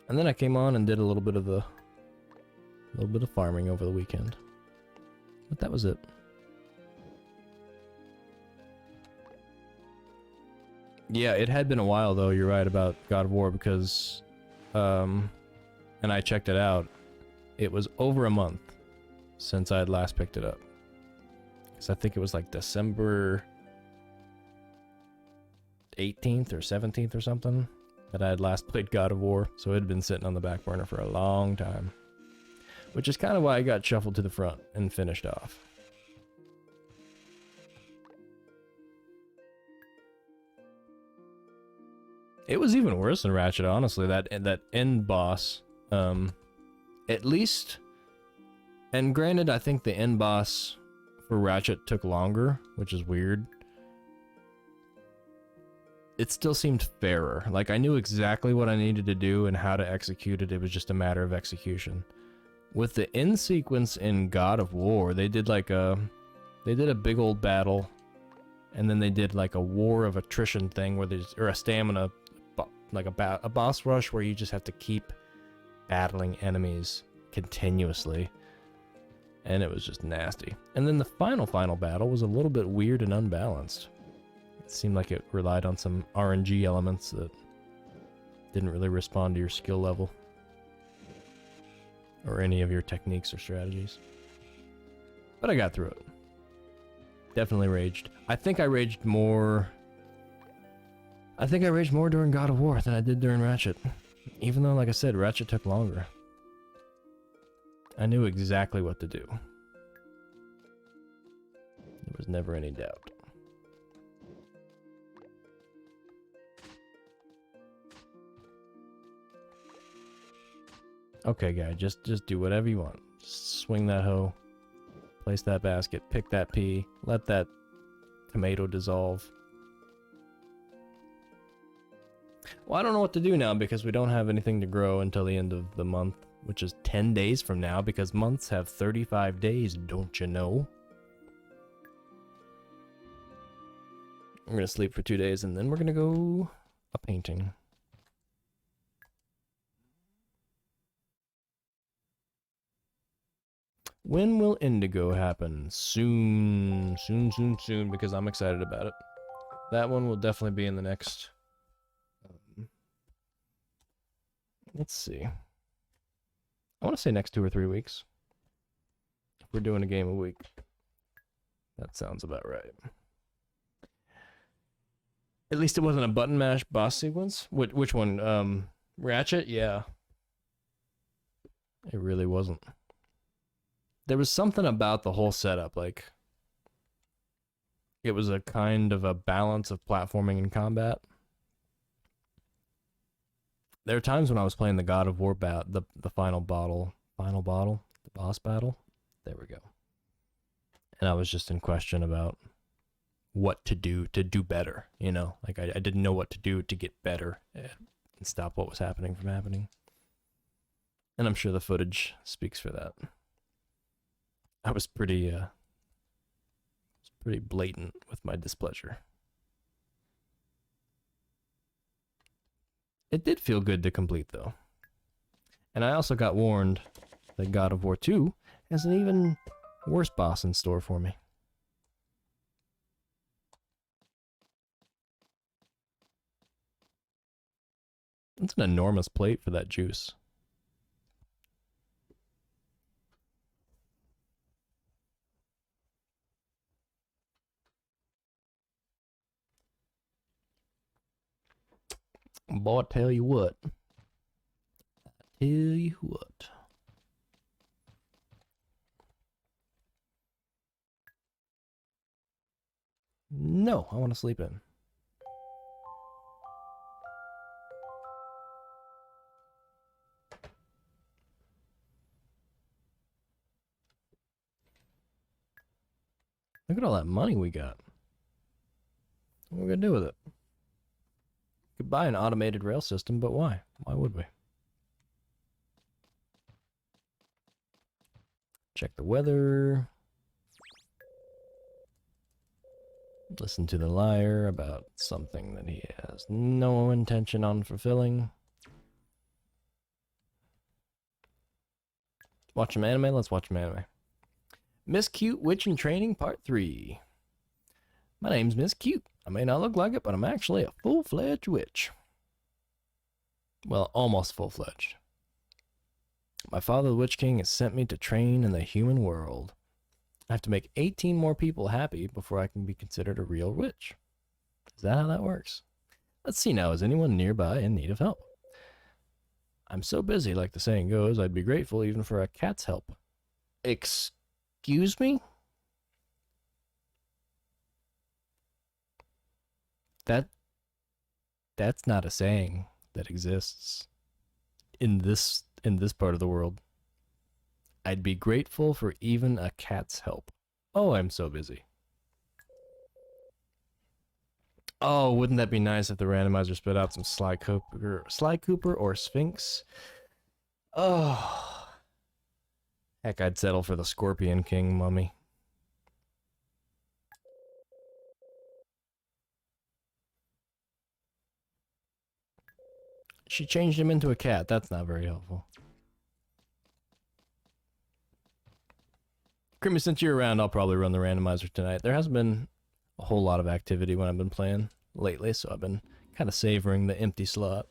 A: And then I came on and did a little bit of farming over the weekend. But that was it. Yeah, it had been a while though, you're right about God of War, because and I checked it out. It was over a month since I had last picked it up. Because I think it was like December 18th or 17th or something that I had last played God of War, so it had been sitting on the back burner for a long time. Which is kind of why I got shuffled to the front and finished off. It was even worse than Ratchet, honestly. That end boss, at least, and granted, I think the end boss for Ratchet took longer, which is weird. It still seemed fairer. Like, I knew exactly what I needed to do and how to execute it. It was just a matter of execution. With the end sequence in God of War, they did like a big old battle, and then they did like a war of attrition thing where there's, or a stamina, like a boss rush where you just have to keep battling enemies continuously. And it was just nasty. And then the final battle was a little bit weird and unbalanced. It seemed like it relied on some RNG elements that didn't really respond to your skill level. Or any of your techniques or strategies. But I got through it. Definitely raged. I think I raged more during God of War than I did during Ratchet. Even though, like I said, Ratchet took longer. I knew exactly what to do. There was never any doubt. Okay, guy, just do whatever you want. Just swing that hoe, place that basket, pick that pea, let that tomato dissolve. Well, I don't know what to do now because we don't have anything to grow until the end of the month, which is 10 days from now, because months have 35 days, don't you know? I'm gonna sleep for 2 days and then we're gonna go a painting. When will Indigo happen? Soon, because I'm excited about it. That one will definitely be in the next... let's see. I want to say next 2 or 3 weeks. If we're doing a game a week. That sounds about right. At least it wasn't a button mash boss sequence. Which one? Ratchet? Yeah. It really wasn't. There was something about the whole setup, like it was a kind of a balance of platforming and combat. There are times when I was playing the God of War the final bottle, the boss battle. There we go. And I was just in question about what to do better, you know? Like I didn't know what to do to get better and stop what was happening from happening. And I'm sure the footage speaks for that. I was pretty blatant with my displeasure. It did feel good to complete, though. And I also got warned that God of War 2 has an even worse boss in store for me. It's an enormous plate for that juice. Boy, I tell you what. No, I want to sleep in. Look at all that money we got. What are we gonna do with it? Could buy an automated rail system, but why? Why would we? Check the weather. Listen to the liar about something that he has no intention on fulfilling. Watch some anime? Let's watch some anime. Miss Cute Witch in Training Part 3. My name's Miss Cute. I may not look like it, but I'm actually a full-fledged witch. Well, almost full-fledged. My father, the Witch King, has sent me to train in the human world. I have to make 18 more people happy before I can be considered a real witch. Is that how that works? Let's see now, is anyone nearby in need of help? I'm so busy, like the saying goes, I'd be grateful even for a cat's help. Excuse me? That's not a saying that exists in this part of the world. I'd be grateful for even a cat's help. Oh, I'm so busy. Oh, wouldn't that be nice if the randomizer spit out some Sly Cooper or Sphinx? Oh. Heck, I'd settle for the Scorpion King mummy. She changed him into a cat. That's not very helpful. Creamy, since you're around, I'll probably run the randomizer tonight. There hasn't been a whole lot of activity when I've been playing lately, so I've been kind of savoring the empty slot.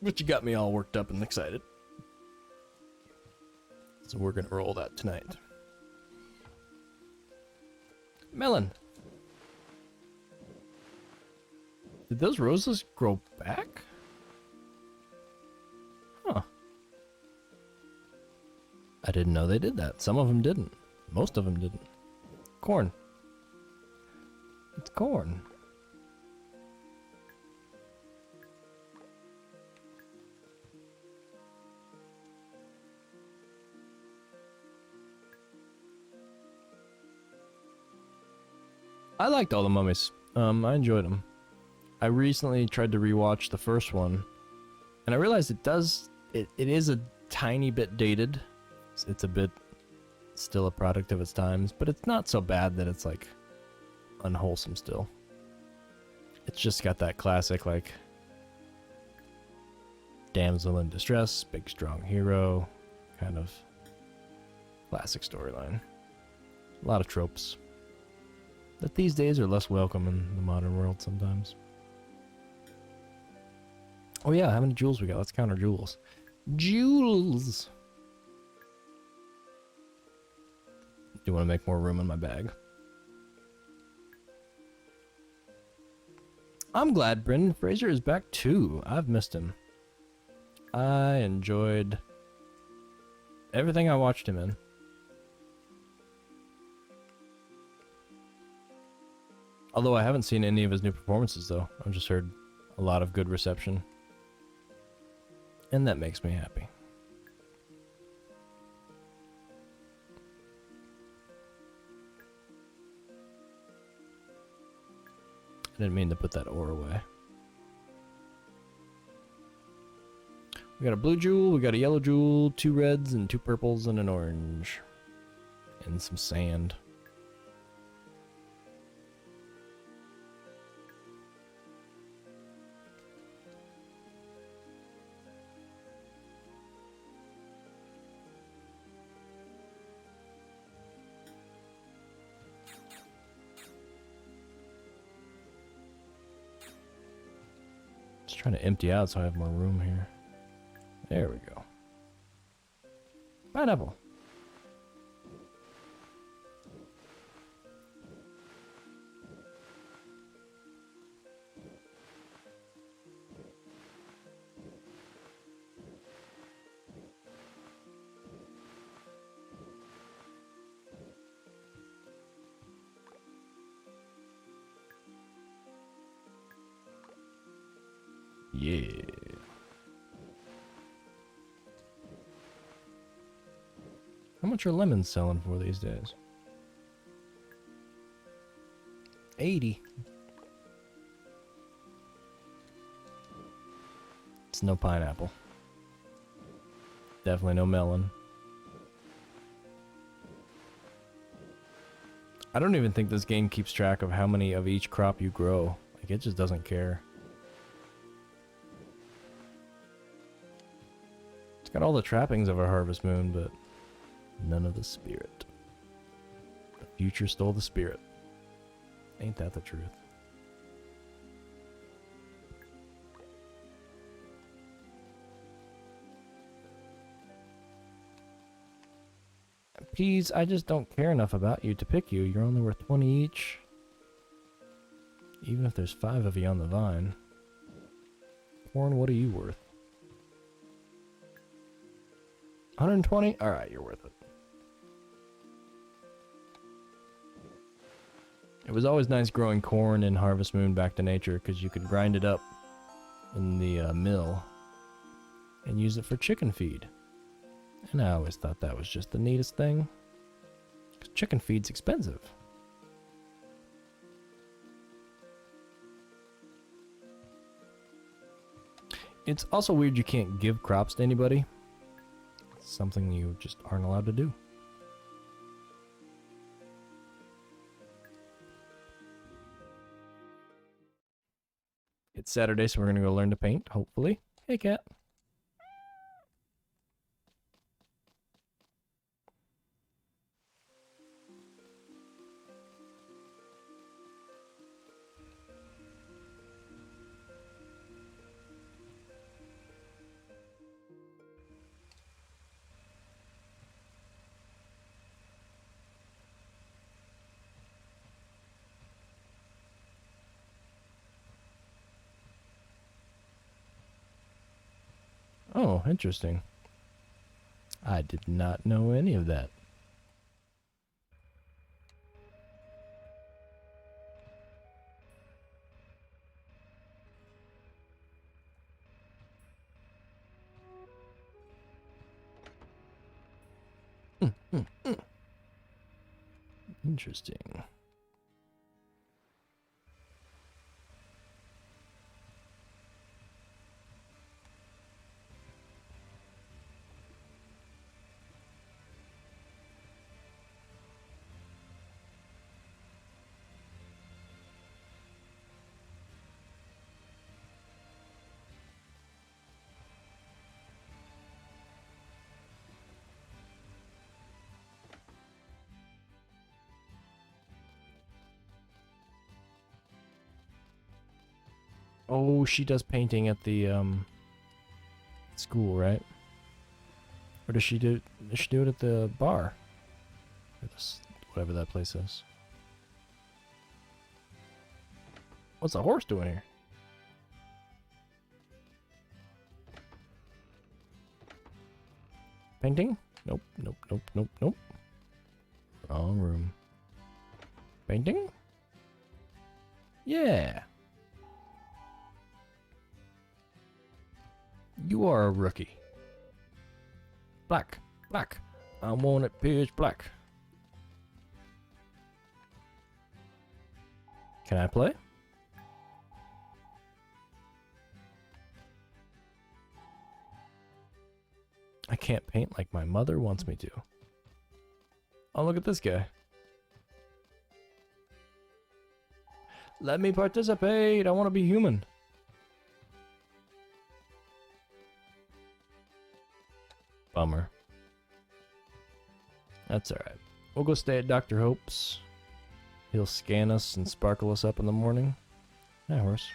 A: But you got me all worked up and excited. So we're gonna roll that tonight. Melon! Did those roses grow back? Huh. I didn't know they did that. Some of them didn't. Most of them didn't. Corn. It's corn. I liked all the mummies. I enjoyed them. I recently tried to rewatch the first one, and I realized it is a tiny bit dated. It's a bit still a product of its times, but it's not so bad that it's like unwholesome still. It's just got that classic like damsel in distress, big strong hero kind of classic storyline. A lot of tropes that these days are less welcome in the modern world sometimes. Oh yeah, how many jewels we got? Let's count our jewels. Jewels! Do you want to make more room in my bag? I'm glad Brendan Fraser is back too. I've missed him. I enjoyed Everything I watched him in. Although I haven't seen any of his new performances, though. I've just heard a lot of good reception. And that makes me happy. I didn't mean to put that ore away. We got a blue jewel, we got a yellow jewel, 2 reds and 2 purples and an orange. And some sand. Just trying to empty out so I have more room here. There we go. Pineapple. Yeah. How much are lemons selling for these days? 80. It's no pineapple. Definitely no melon. I don't even think this game keeps track of how many of each crop you grow. Like, it just doesn't care. It's got all the trappings of a harvest moon, but none of the spirit. The future stole the spirit. Ain't that the truth? Peas, I just don't care enough about you to pick you. You're only worth 20 each. Even if there's 5 of you on the vine. Corn, what are you worth? 120? Alright, you're worth it. It was always nice growing corn in Harvest Moon back to nature because you could grind it up in the mill and use it for chicken feed. And I always thought that was just the neatest thing. Because chicken feed's expensive. It's also weird you can't give crops to anybody. It's something you just aren't allowed to do. It's Saturday, so we're gonna go learn to paint, hopefully. Hey, cat. Oh, interesting. I did not know any of that. Interesting. Oh, she does painting at the school, right? Or does she do it at the bar? Or this, whatever that place is. What's a horse doing here? Painting? Nope, nope, nope, nope, nope. Wrong room. Painting? Yeah. You are a rookie. Black, black. I want it pitch black. Can I play? I can't paint like my mother wants me to. Oh, look at this guy. Let me participate. I want to be human. Bummer. That's alright. We'll go stay at Dr. Hope's. He'll scan us and sparkle us up in the morning. Hi, horse.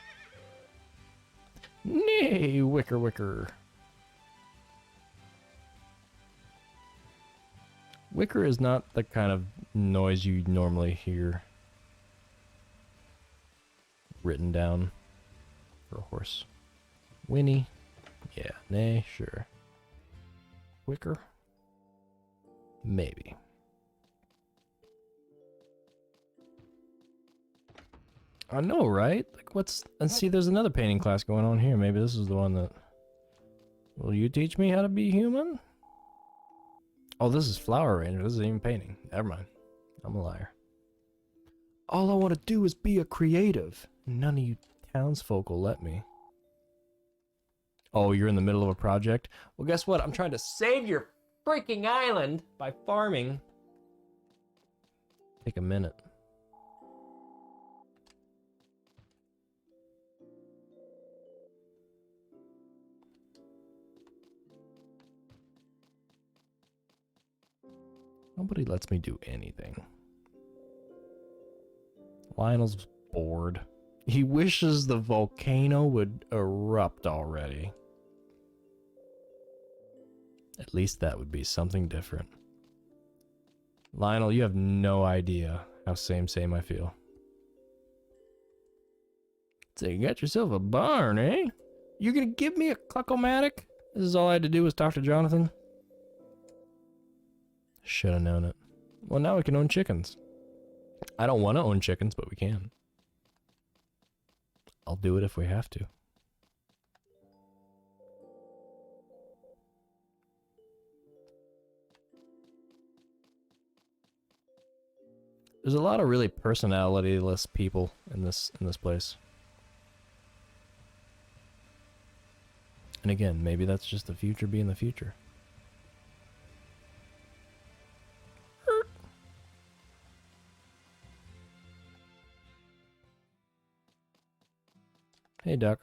A: Nay, wicker wicker. Wicker is not the kind of noise you normally hear written down for a horse. Whinny. Yeah, nay, sure. Wicker? Maybe. I know, right? Like, what's... And see, there's another painting class going on here. Maybe this is the one that... Will you teach me how to be human? Oh, this is flower arrangement. This isn't even painting. Never mind. I'm a liar. All I want to do is be a creative. None of you townsfolk will let me. Oh, you're in the middle of a project? Well, guess what? I'm trying to save your freaking island by farming. Take a minute. Nobody lets me do anything. Lionel's bored. He wishes the volcano would erupt already. At least that would be something different. Lionel, you have no idea how same I feel. So you got yourself a barn, eh? You gonna give me a cluckomatic? This is all I had to do was talk to Jonathan. Should have known it. Well, now we can own chickens. I don't want to own chickens, but we can. I'll do it if we have to. There's a lot of really personality-less people in this place. And again, maybe that's just the future being the future. Hey, Duck.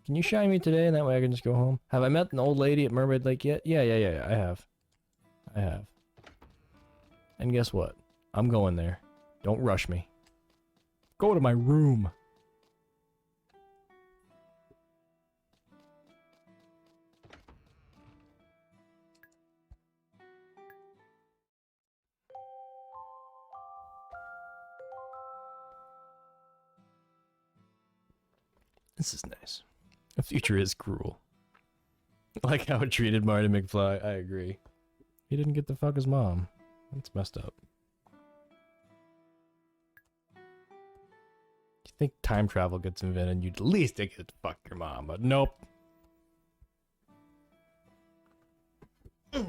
A: Can you shine me today, and that way I can just go home? Have I met an old lady at Mermaid Lake yet? Yeah, I have. I have. And guess what? I'm going there. Don't rush me. Go to my room. This is nice. The future is cruel. I like how it treated Marty McFly. I agree. He didn't get to fuck his mom. That's messed up. You think time travel gets invented, you'd at least get to fuck your mom, but nope. I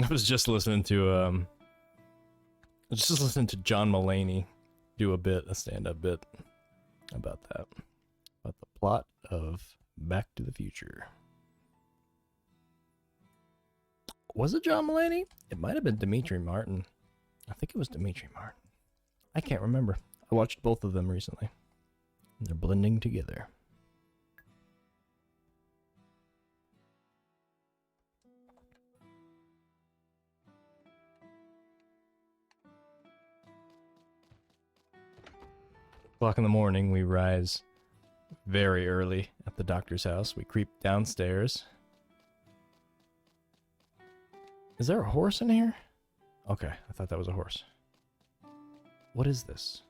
A: was just listening to John Mulaney do a stand-up bit about that. About the plot of Back to the Future. Was it John Mulaney? It might have been Dimitri Martin. I think it was Dimitri Martin. I can't remember. I watched both of them recently. They're blending together. O'clock in the morning, we rise very early at the doctor's house. We creep downstairs. Is there a horse in here? Okay, I thought that was a horse. What is this?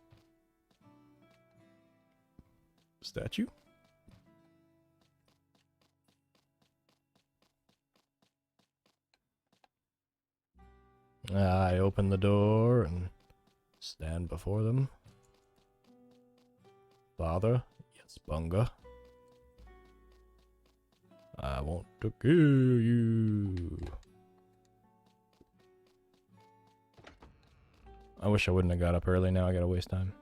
A: Statue? I open the door and stand before them. Father, yes, Bunga. I want to kill you. I wish I wouldn't have got up early. Now I gotta waste time.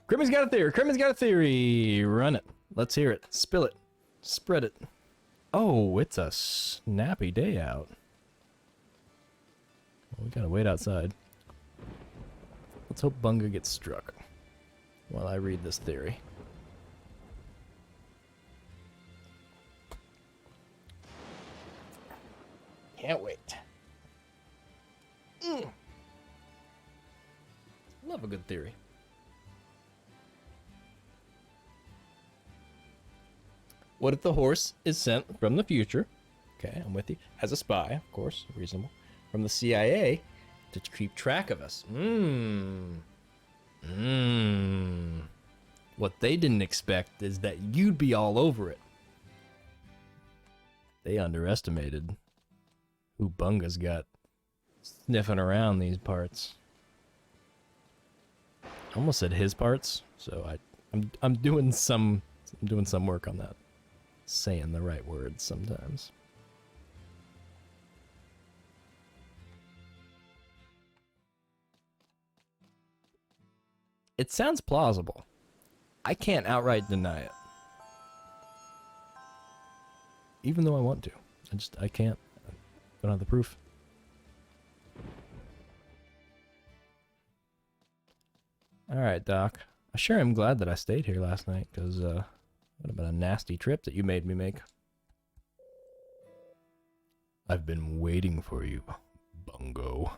A: Crimmy's got a theory. Crimmy's got a theory. Run it. Let's hear it. Spill it. Spread it. Oh, it's a snappy day out. Well, we gotta wait outside. Let's hope Bunga gets struck while I read this theory. Can't wait. Love a good theory. What if the horse is sent from the future? Okay, I'm with you. As a spy, of course, reasonable. From the CIA to keep track of us. What they didn't expect is that you'd be all over it. They underestimated who Bunga's got sniffing around these parts. I almost said his parts, so I'm doing some work on that. Saying the right words sometimes. It sounds plausible. I can't outright deny it. Even though I want to. I can't. I don't have the proof. Alright, Doc. I sure am glad that I stayed here last night, because, would have been a nasty trip that you made me make. I've been waiting for you, Bungo.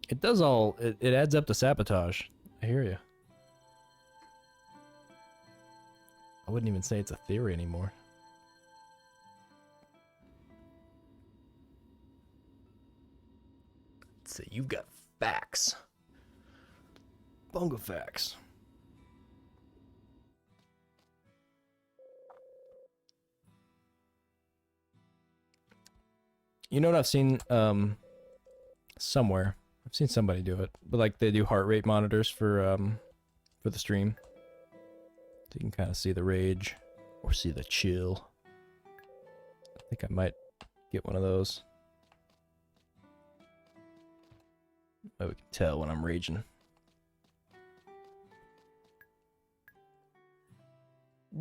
A: It does all... It adds up to sabotage. I hear you. I wouldn't even say it's a theory anymore. Let's see, you've got facts. Bunga facts. You know what I've seen somewhere? I've seen somebody do it, but like they do heart rate monitors for the stream. So you can kind of see the rage or see the chill. I think I might get one of those. Oh, we can tell when I'm raging.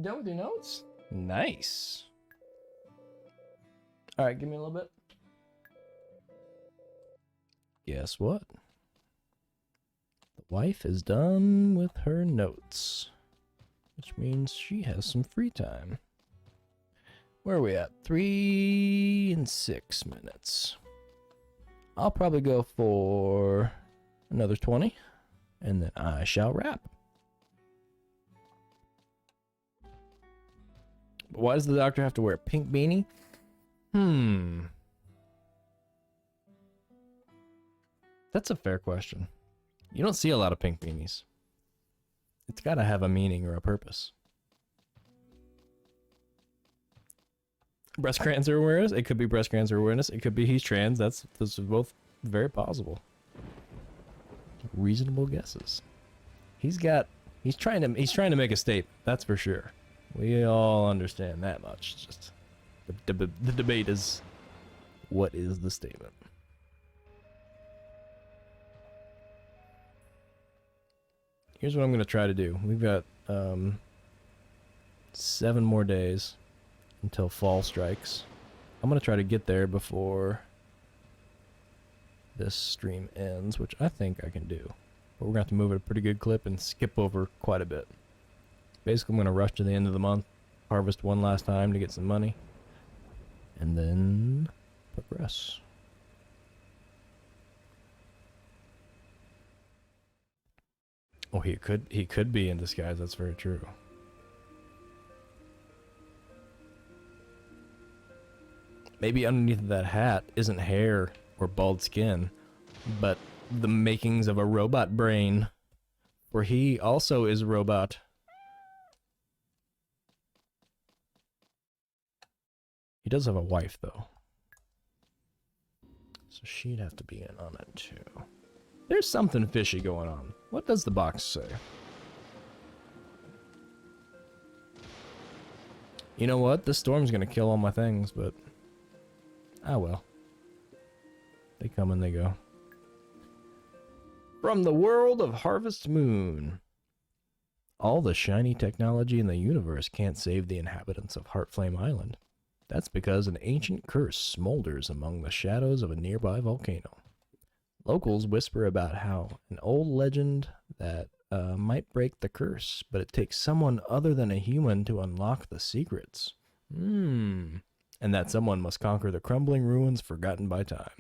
A: Done with your notes? Nice. Alright, give me a little bit. Guess what? The wife is done with her notes. Which means she has some free time. Where are we at? 3 and 6 minutes. I'll probably go for another 20, and then I shall wrap. But why does the doctor have to wear a pink beanie? That's a fair question. You don't see a lot of pink beanies. It's got to have a meaning or a purpose. Breast cancer awareness? It could be breast cancer awareness. It could be he's trans. Those are both very possible. Reasonable guesses. He's trying to make a statement. That's for sure. We all understand that much. It's just the debate is, what is the statement? Here's what I'm gonna try to do. We've got 7 more days until fall strikes. I'm gonna try to get there before this stream ends, which I think I can do. But we're gonna have to move at a pretty good clip and skip over quite a bit. Basically, I'm gonna rush to the end of the month, harvest one last time to get some money, and then progress. Oh, he could be in disguise. That's very true. Maybe underneath that hat isn't hair or bald skin, but the makings of a robot brain, for he also is a robot. He does have a wife, though. So she'd have to be in on it, too. There's something fishy going on. What does the box say? You know what? This storm's gonna kill all my things, but... ah, well. They come and they go. From the world of Harvest Moon. All the shiny technology in the universe can't save the inhabitants of Heartflame Island. That's because an ancient curse smolders among the shadows of a nearby volcano. Locals whisper about how an old legend that might break the curse, but it takes someone other than a human to unlock the secrets. And that someone must conquer the crumbling ruins forgotten by time.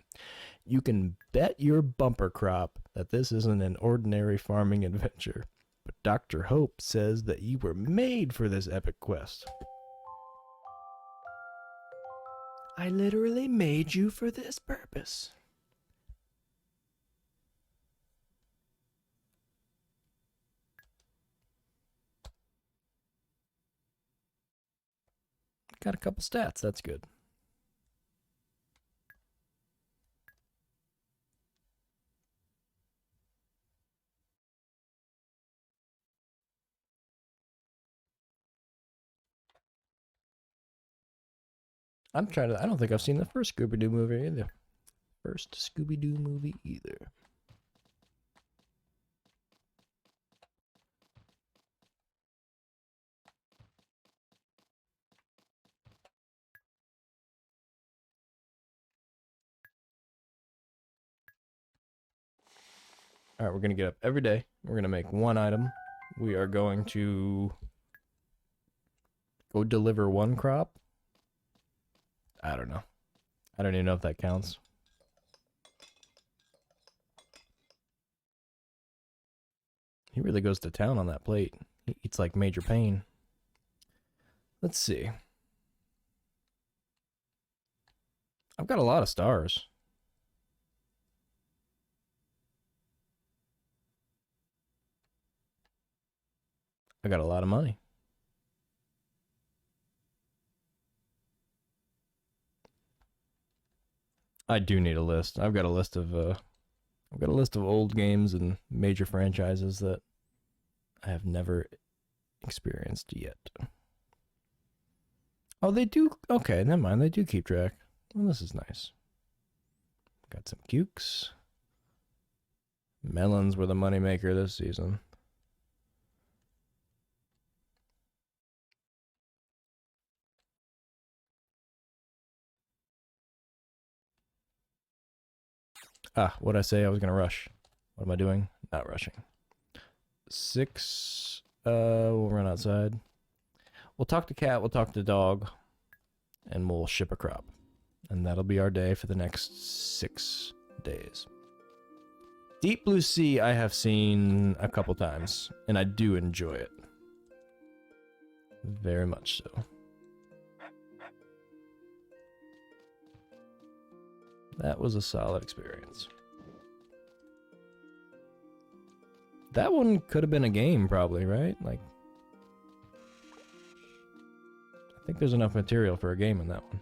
A: You can bet your bumper crop that this isn't an ordinary farming adventure, but Dr. Hope says that you were made for this epic quest. I literally made you for this purpose. Got a couple stats, that's good. I don't think I've seen the first Scooby-Doo movie either. Alright, we're going to get up every day. We're going to make one item. We are going to go deliver one crop. I don't know. I don't even know if that counts. He really goes to town on that plate. He eats like Major Pain. Let's see. I've got a lot of stars. I got a lot of money. I do need a list. I've got a list of old games and major franchises that I have never experienced yet. Oh, they do. Okay, never mind. They do keep track. Well, this is nice. Got some cukes. Melons were the moneymaker this season. Ah, what'd I say? I was gonna rush. What am I doing? Not rushing. 6. We'll run outside. We'll talk to cat, we'll talk to dog, and we'll ship a crop. And that'll be our day for the next 6 days. Deep Blue Sea I have seen a couple times, and I do enjoy it. Very much so. That was a solid experience. That one could have been a game, probably, right? Like, I think there's enough material for a game in that one.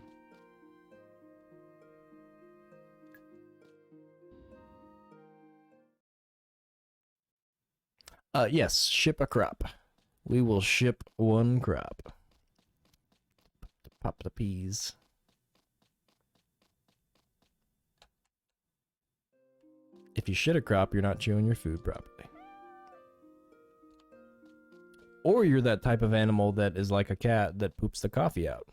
A: Yes, ship a crop. We will ship one crop. Pop the peas. If you shit a crop, you're not chewing your food properly. Or you're that type of animal that is like a cat that poops the coffee out.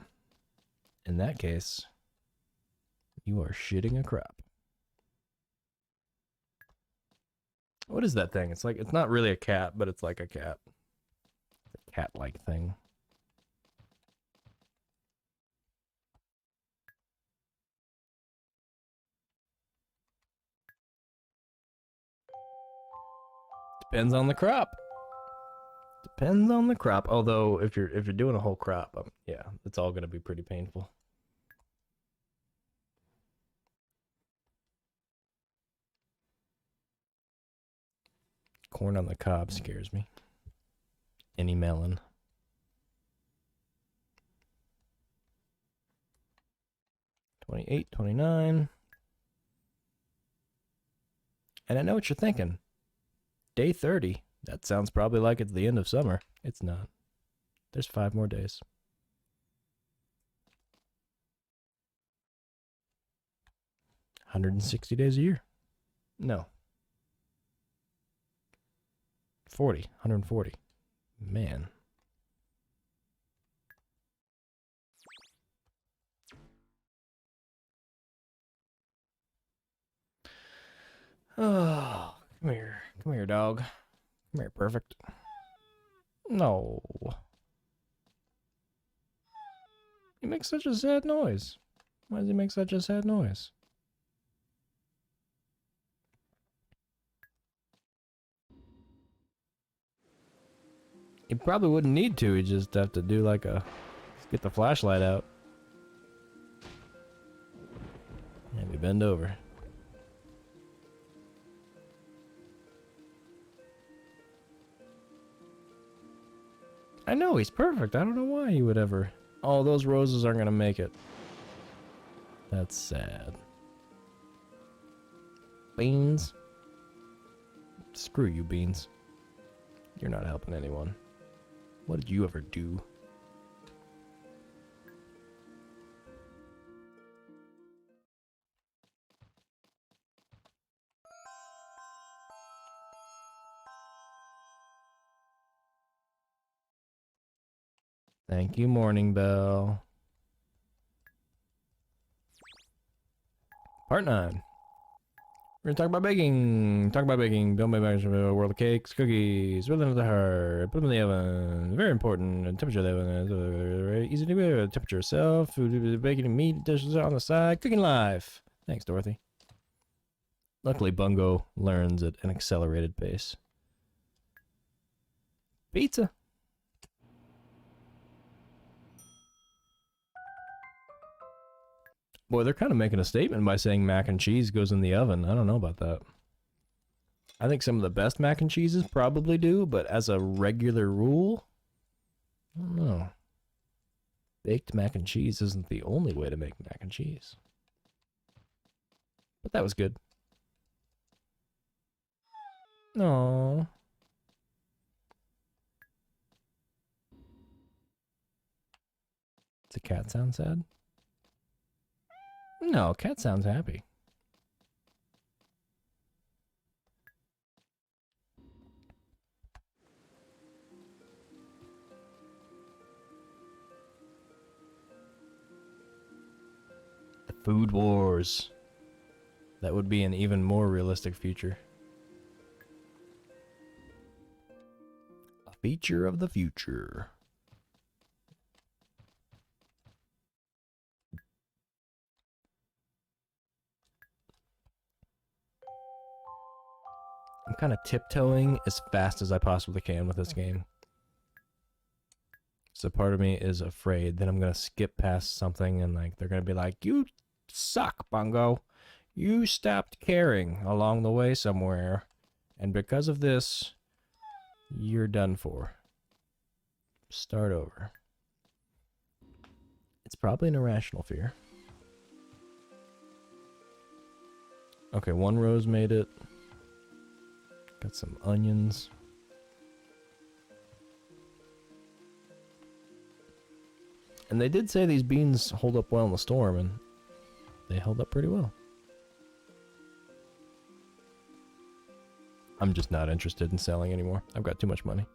A: In that case, you are shitting a crop. What is that thing? It's like, it's not really a cat, but it's like a cat. A cat-like thing. Depends on the crop. Depends on the crop. Although if you're doing a whole crop, yeah, it's all gonna be pretty painful. Corn on the cob scares me. Any melon. $28, $29. And I know what you're thinking. Day 30. That sounds probably like it's the end of summer. It's not. There's 5 more days. $160 days a year. No. 140. Man. Oh, come here. Come here, dog. Come here, perfect. No. He makes such a sad noise. Why does he make such a sad noise? He probably wouldn't need to. He'd just have to do like a... get the flashlight out. Maybe bend over. I know, he's perfect. I don't know why he would ever... Oh, those roses aren't gonna make it. That's sad. Beans. Screw you, Beans. You're not helping anyone. What did you ever do? Thank you, Morning Bell. Part 9. We're gonna talk about baking. Talk about baking. Don't make a world of cakes, cookies. Roll them into the heart. Put them in the oven. Very important. The temperature of the oven is very easy to do. The temperature itself. Food, baking, meat dishes on the side. Cooking live. Thanks, Dorothy. Luckily, Bungo learns at an accelerated pace. Pizza. Boy, they're kind of making a statement by saying mac and cheese goes in the oven. I don't know about that. I think some of the best mac and cheeses probably do, but as a regular rule, I don't know. Baked mac and cheese isn't the only way to make mac and cheese. But that was good. No. Does a cat sound sad? No, cat sounds happy. The Food Wars. That would be an even more realistic future. A feature of the future. I'm kind of tiptoeing as fast as I possibly can with this game. So part of me is afraid that I'm going to skip past something and like they're going to be like, "You suck, Bungo. You stopped caring along the way somewhere. And because of this, you're done for. Start over." It's probably an irrational fear. Okay, 1 rose made it. Got some onions. And they did say these beans hold up well in the storm, and they held up pretty well. I'm just not interested in selling anymore. I've got too much money.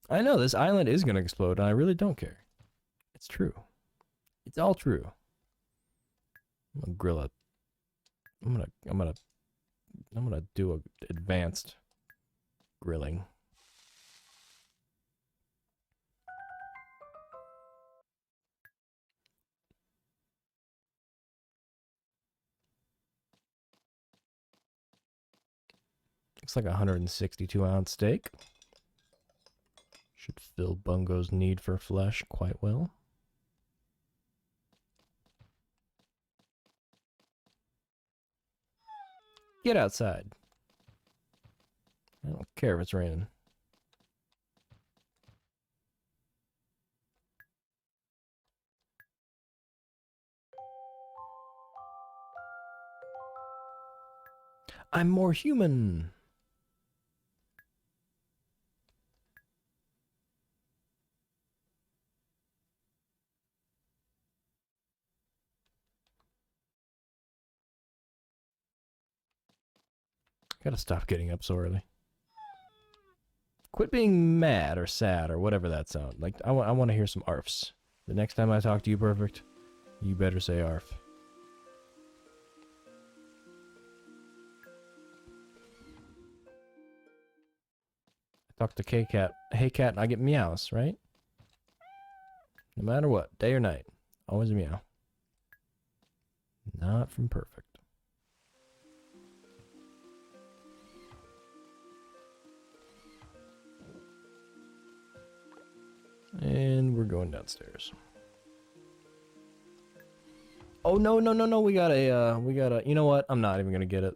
A: I know, this island is gonna explode, and I really don't care. It's true. It's all true. I'm gonna grill it. I'm gonna do a advanced grilling. Looks like a 162-ounce steak. Should fill Bungo's need for flesh quite well. Get outside. care if it's raining. I'm more human. Gotta stop getting up so early. Quit being mad or sad or whatever that sounds like. I want to hear some arfs. The next time I talk to you, Perfect, you better say arf. I talk to K-Cat. Hey, Cat, and I get meows, right? No matter what, day or night. Always a meow. Not from Perfect. And we're going downstairs. Oh, no, no, no, no. We got a, you know what? I'm not even gonna get it.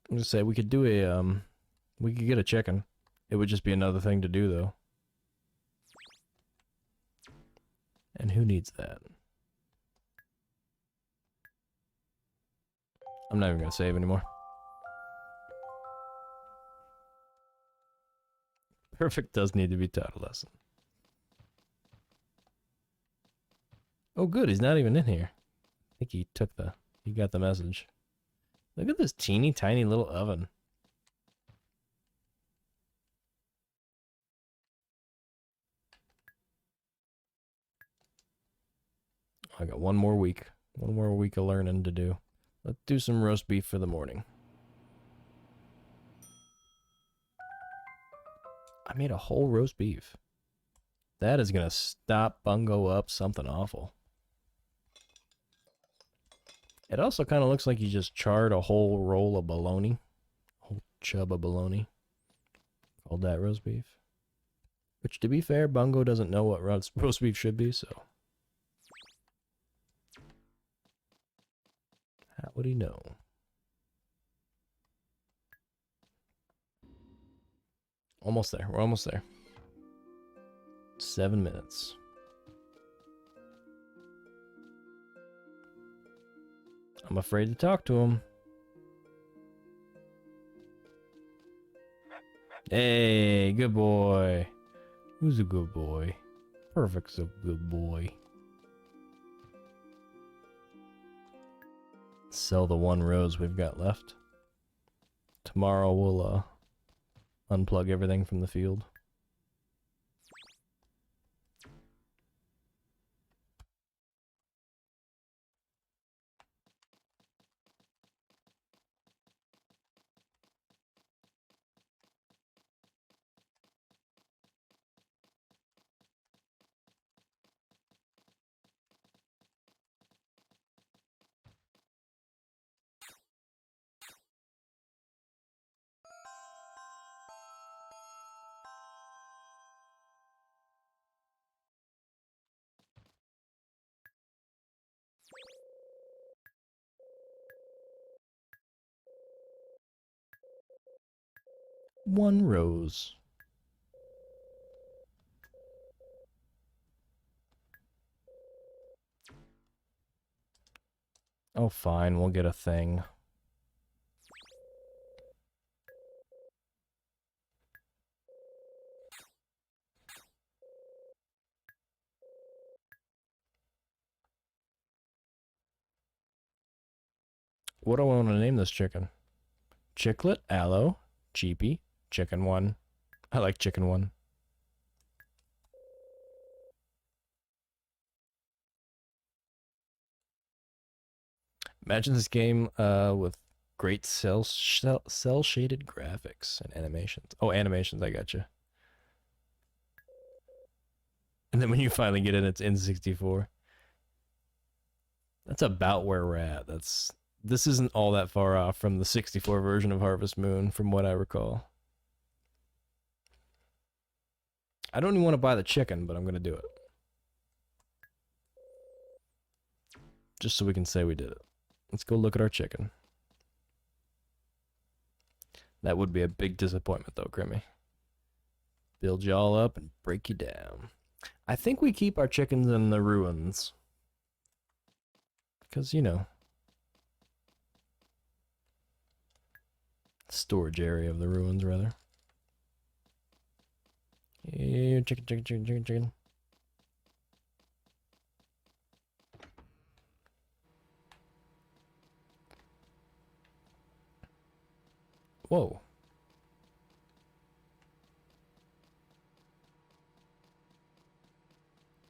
A: I'm gonna say we could do a, we could get a chicken. It would just be another thing to do, though. And who needs that? I'm not even gonna save anymore. Perfect does need to be taught a lesson. Oh, good. He's not even in here. I think he got the message. Look at this teeny tiny little oven. I got one more week. One more week of learning to do. Let's do some roast beef for the morning. I made a whole roast beef. That is gonna stop Bungo up something awful. It also kind of looks like you just charred a whole roll of bologna. A whole chub of bologna. Called that roast beef. Which, to be fair, Bungo doesn't know what roast beef should be, so. How would he know? Almost there. We're almost there. 7 minutes. I'm afraid to talk to him. Hey, good boy. Who's a good boy? Perfect's a good boy. Sell the one rose we've got left. Tomorrow we'll unplug everything from the field. One rose. Oh, fine, we'll get a thing. What do I want to name this chicken? Chicklet, aloe, cheapy, chicken one. I like chicken one. Imagine this game with great cell shaded graphics and animations. Oh, animations, I gotcha. And then when you finally get in, it's N64. That's about where we're at. This isn't all that far off from the 64 version of Harvest Moon, from what I recall. I don't even want to buy the chicken, but I'm gonna do it. Just so we can say we did it. Let's go look at our chicken. That would be a big disappointment, though, Grimmy. Build you all up and break you down. I think we keep our chickens in the ruins. Because, you know, storage area of the ruins, rather. Here, chicken, chicken, chicken, chicken, chicken. Whoa.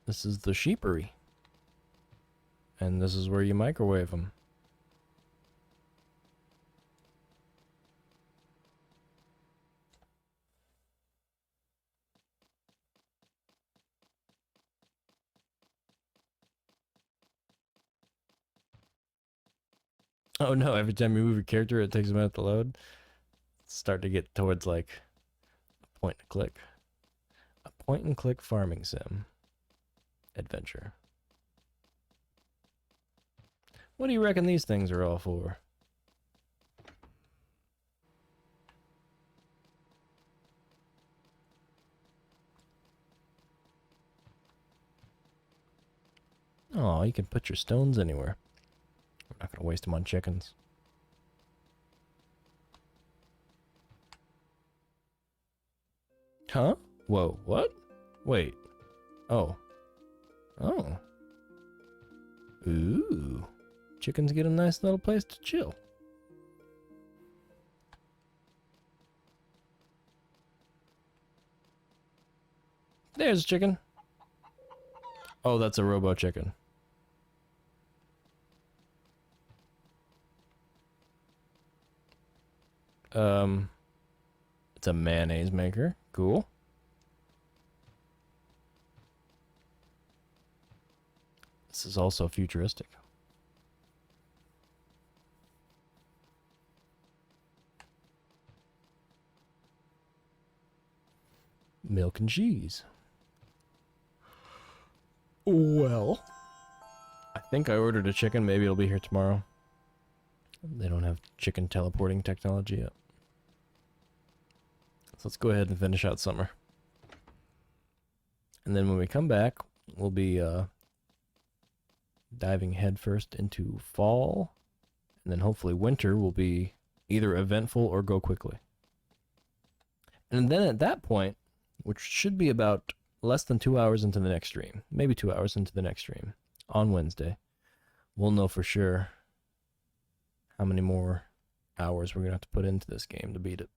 A: This is the sheepery. And this is where you microwave them. Oh no, every time you move your character, it takes a minute to load. Start to get towards like a point and click. A point and click farming sim. Adventure. What do you reckon these things are all for? Oh, you can put your stones anywhere. I'm not going to waste them on chickens. Huh? Whoa, what? Wait. Oh. Oh. Ooh. Chickens get a nice little place to chill. There's a chicken. Oh, that's a robo chicken. It's a mayonnaise maker. Cool. This is also futuristic. Milk and cheese. Well, I think I ordered a chicken. Maybe it'll be here tomorrow. They don't have chicken teleporting technology yet. So let's go ahead and finish out summer. And then when we come back, we'll be diving headfirst into fall. And then hopefully winter will be either eventful or go quickly. And then at that point, which should be about less than 2 hours into the next stream, maybe 2 hours into the next stream, on Wednesday, we'll know for sure how many more hours we're going to have to put into this game to beat it.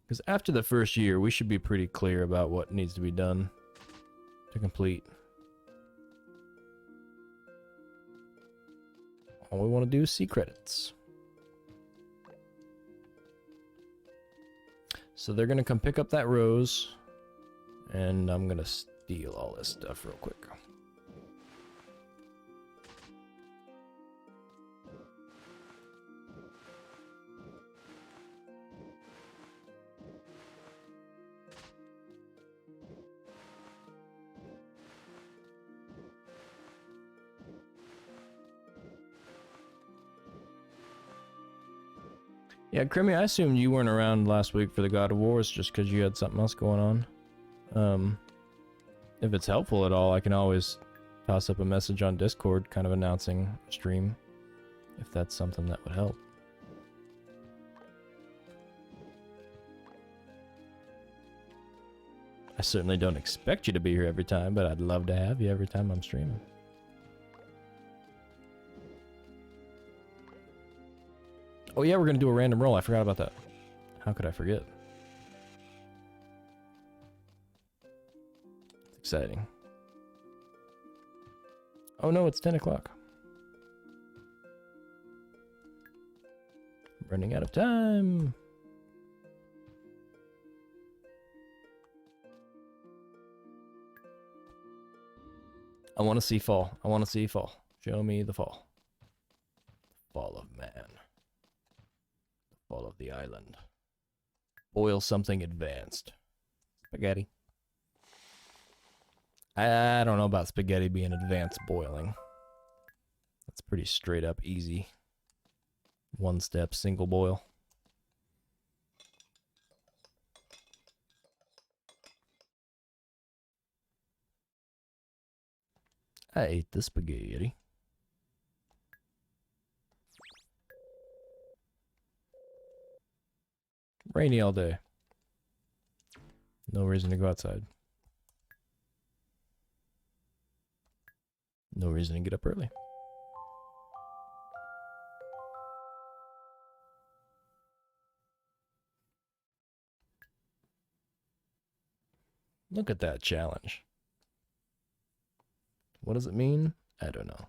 A: Because after the first year, we should be pretty clear about what needs to be done to complete. All we want to do is see credits. So they're going to come pick up that rose, and I'm going to steal all this stuff real quick. Yeah, Crimmy, I assumed you weren't around last week for the God of Wars just because you had something else going on. If it's helpful at all, I can always toss up a message on Discord kind of announcing a stream, if that's something that would help. I certainly don't expect you to be here every time, but I'd love to have you every time I'm streaming. Oh yeah, we're gonna do a random roll. I forgot about that. How could I forget? It's exciting. Oh no, it's 10 o'clock. Running out of time. I want to see fall. I want to see fall. Show me the fall. Fall of man. Fall of the island. Boil something advanced. Spaghetti. I don't know about spaghetti being advanced boiling. That's pretty straight up easy. One step single boil. I ate the spaghetti. Rainy all day. No reason to go outside. No reason to get up early. Look at that challenge. What does it mean? I don't know.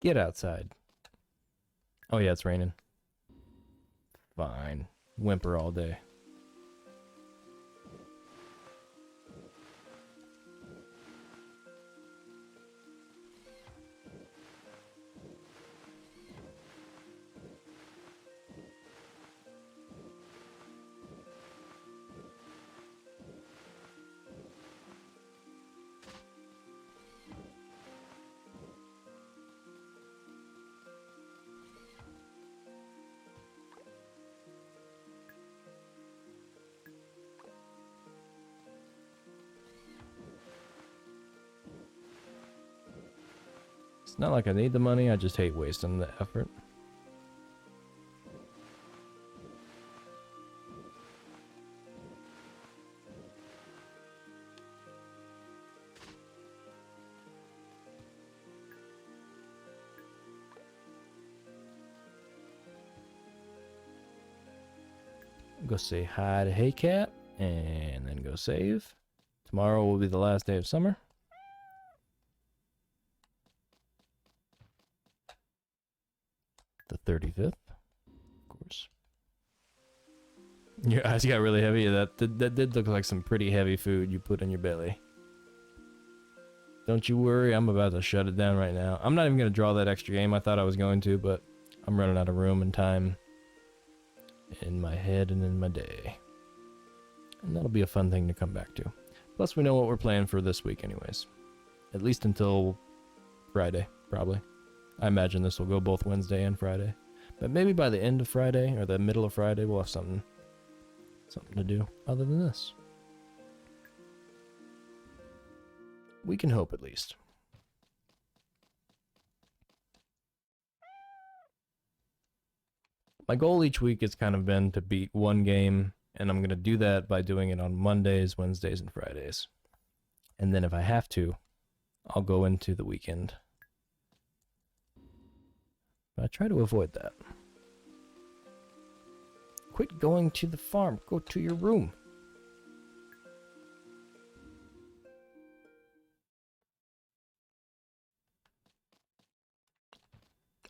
A: Get outside. Oh yeah, it's raining. Fine. Whimper all day. It's not like I need the money, I just hate wasting the effort. Go say hi to Hey Cat, and then go save. Tomorrow will be the last day of summer. The 35th, of course. Your eyes got really heavy. That did look like some pretty heavy food you put in your belly. Don't you worry, I'm about to shut it down right now. I'm not even going to draw that extra game. I thought I was going to, but I'm running out of room and time in my head and in my day. And that'll be a fun thing to come back to. Plus, we know what we're playing for this week anyways. At least until Friday, probably. I imagine this will go both Wednesday and Friday. But maybe by the end of Friday, or the middle of Friday, we'll have something to do other than this. We can hope, at least. My goal each week has kind of been to beat one game, and I'm going to do that by doing it on Mondays, Wednesdays, and Fridays. And then if I have to, I'll go into the weekend. But I try to avoid that. Quit going to the farm. Go to your room.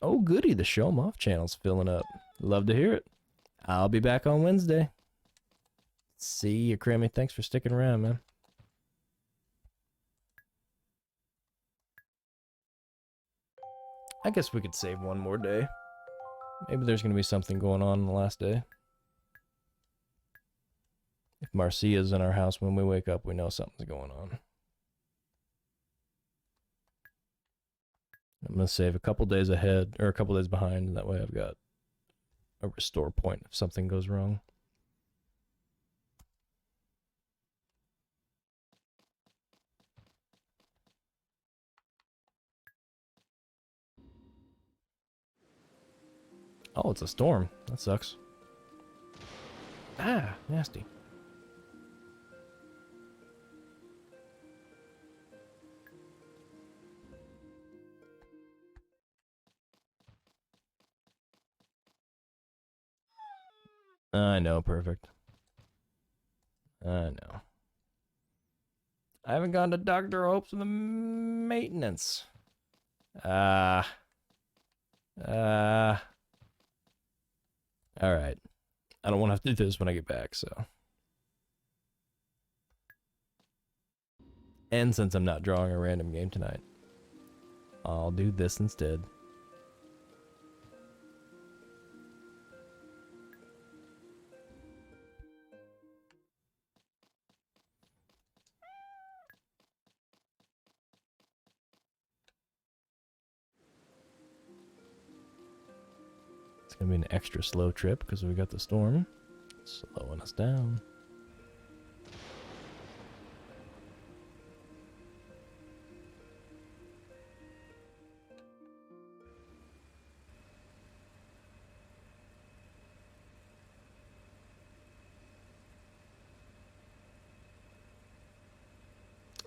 A: Oh, goody. The Show 'em Off channel's filling up. Love to hear it. I'll be back on Wednesday. See you, Crammy. Thanks for sticking around, man. I guess we could save one more day. Maybe there's going to be something going on the last day. If Marcia's in our house when we wake up, we know something's going on. I'm going to save a couple days ahead, or a couple days behind, and that way I've got a restore point if something goes wrong. Oh, it's a storm. That sucks. Ah, nasty. I know, perfect. I know. I haven't gone to Dr. Hope's for the maintenance. Alright. I don't want to have to do this when I get back, so. And since I'm not drawing a random game tonight, I'll do this instead. It's gonna be an extra slow trip because we got the storm slowing us down.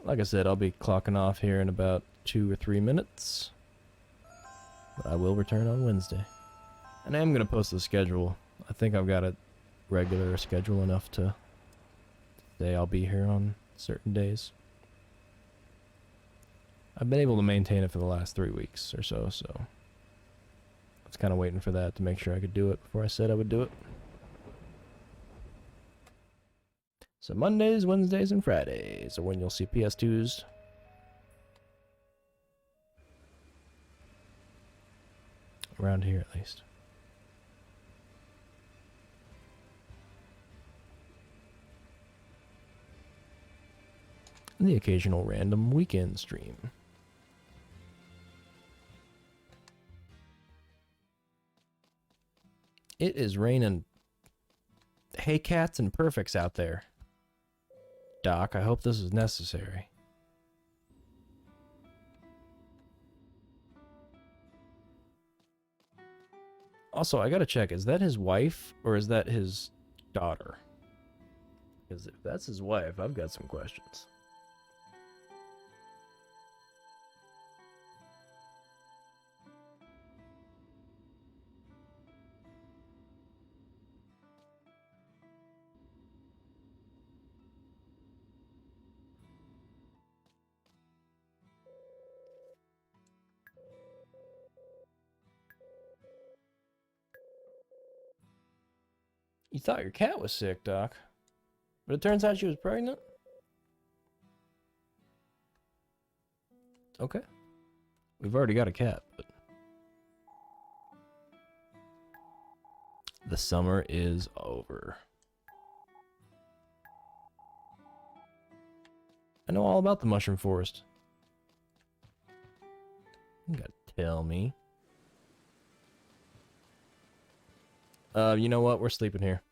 A: Like I said, I'll be clocking off here in about 2 or 3 minutes. But I will return on Wednesday. And I am going to post the schedule. I think I've got a regular schedule enough to say I'll be here on certain days. I've been able to maintain it for the last 3 weeks or so, so I was kind of waiting for that to make sure I could do it before I said I would do it. So Mondays, Wednesdays, and Fridays are when you'll see PS2s. Around here, at least. And the occasional random weekend stream. It is raining hay cats and perfects out there. Doc, I hope this is necessary. Also, I gotta check, is that his wife or is that his daughter? Because if that's his wife, I've got some questions. You thought your cat was sick, Doc. But it turns out she was pregnant? Okay. We've already got a cat, but... The summer is over. I know all about the mushroom forest. You gotta tell me. You know what? We're sleeping here.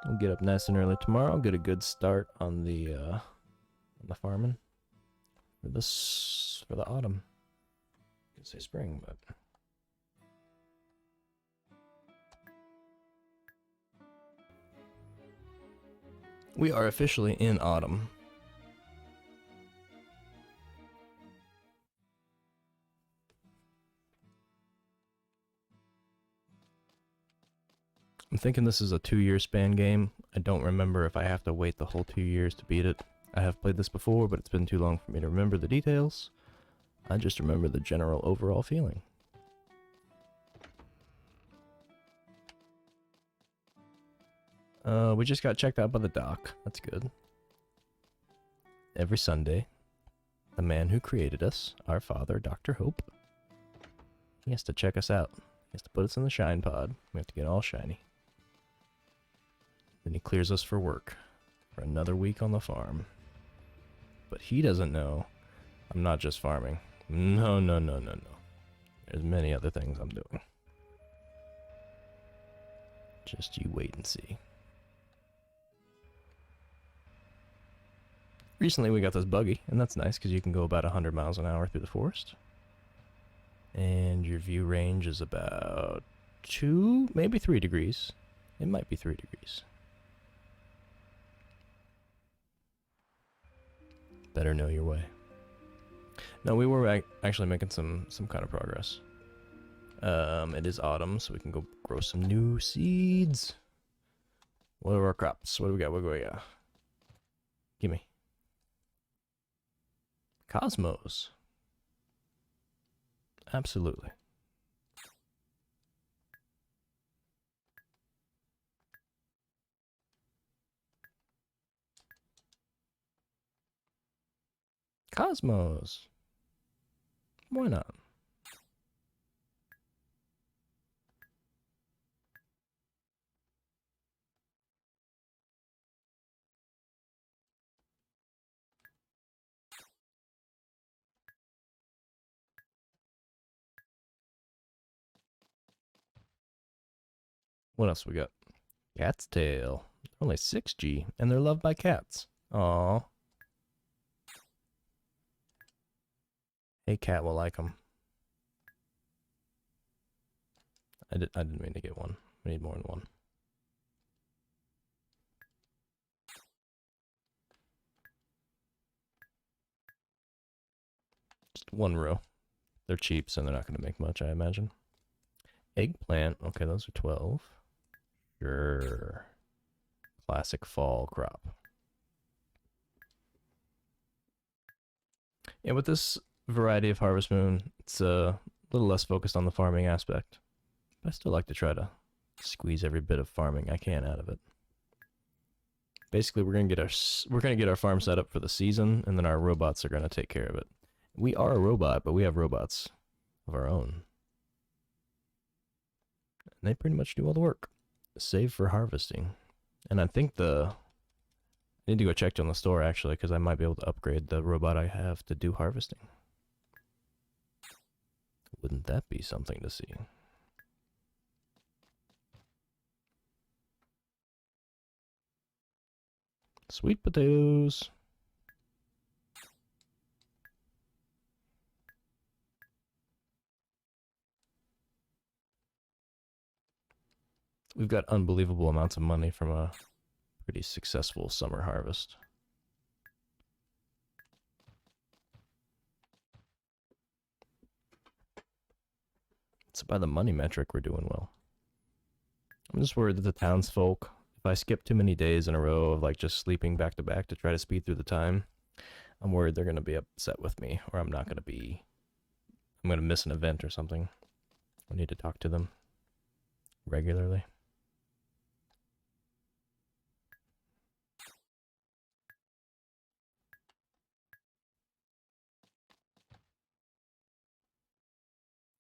A: We'll get up nice and early tomorrow. Get a good start on the farming for the autumn. I could say spring, but we are officially in autumn. I'm thinking this is a 2-year span game. I don't remember if I have to wait the whole 2 years to beat it. I have played this before, but it's been too long for me to remember the details. I just remember the general overall feeling. We just got checked out by the doc. That's good. Every Sunday, the man who created us, our father, Dr. Hope, he has to check us out. He has to put us in the shine pod. We have to get all shiny. Then he clears us for work for another week on the farm. But he doesn't know I'm not just farming. No. There's many other things I'm doing. Just you wait and see. Recently we got this buggy, and that's nice because you can go about 100 miles an hour through the forest. And your view range is about 2, maybe 3 degrees. It might be 3 degrees. Better know your way. No, we were actually making some kind of progress. It is autumn, so we can go grow some new seeds. What are our crops? What do we got? What do we got? Gimme. Cosmos. Absolutely. Cosmos. Why not? What else we got? Cat's tail. Only 6G, and they're loved by cats. Aww. Hey, cat will like them. I didn't mean to get one. We need more than one. Just one row. They're cheap, so they're not going to make much, I imagine. Eggplant. Okay, those are 12. Sure. Classic fall crop. And with this variety of Harvest Moon, it's a little less focused on the farming aspect. But I still like to try to squeeze every bit of farming I can out of it. Basically, we're gonna get our farm set up for the season, and then our robots are gonna take care of it. We are a robot, but we have robots of our own. And they pretty much do all the work, save for harvesting. And I think I need to go check on the store actually, because I might be able to upgrade the robot I have to do harvesting. Wouldn't that be something to see? Sweet potatoes. We've got unbelievable amounts of money from a pretty successful summer harvest. It's by the money metric we're doing well. I'm just worried that the townsfolk, if I skip too many days in a row of like just sleeping back to back to try to speed through the time, I'm worried they're going to be upset with me, or I'm going to miss an event or something. I need to talk to them regularly.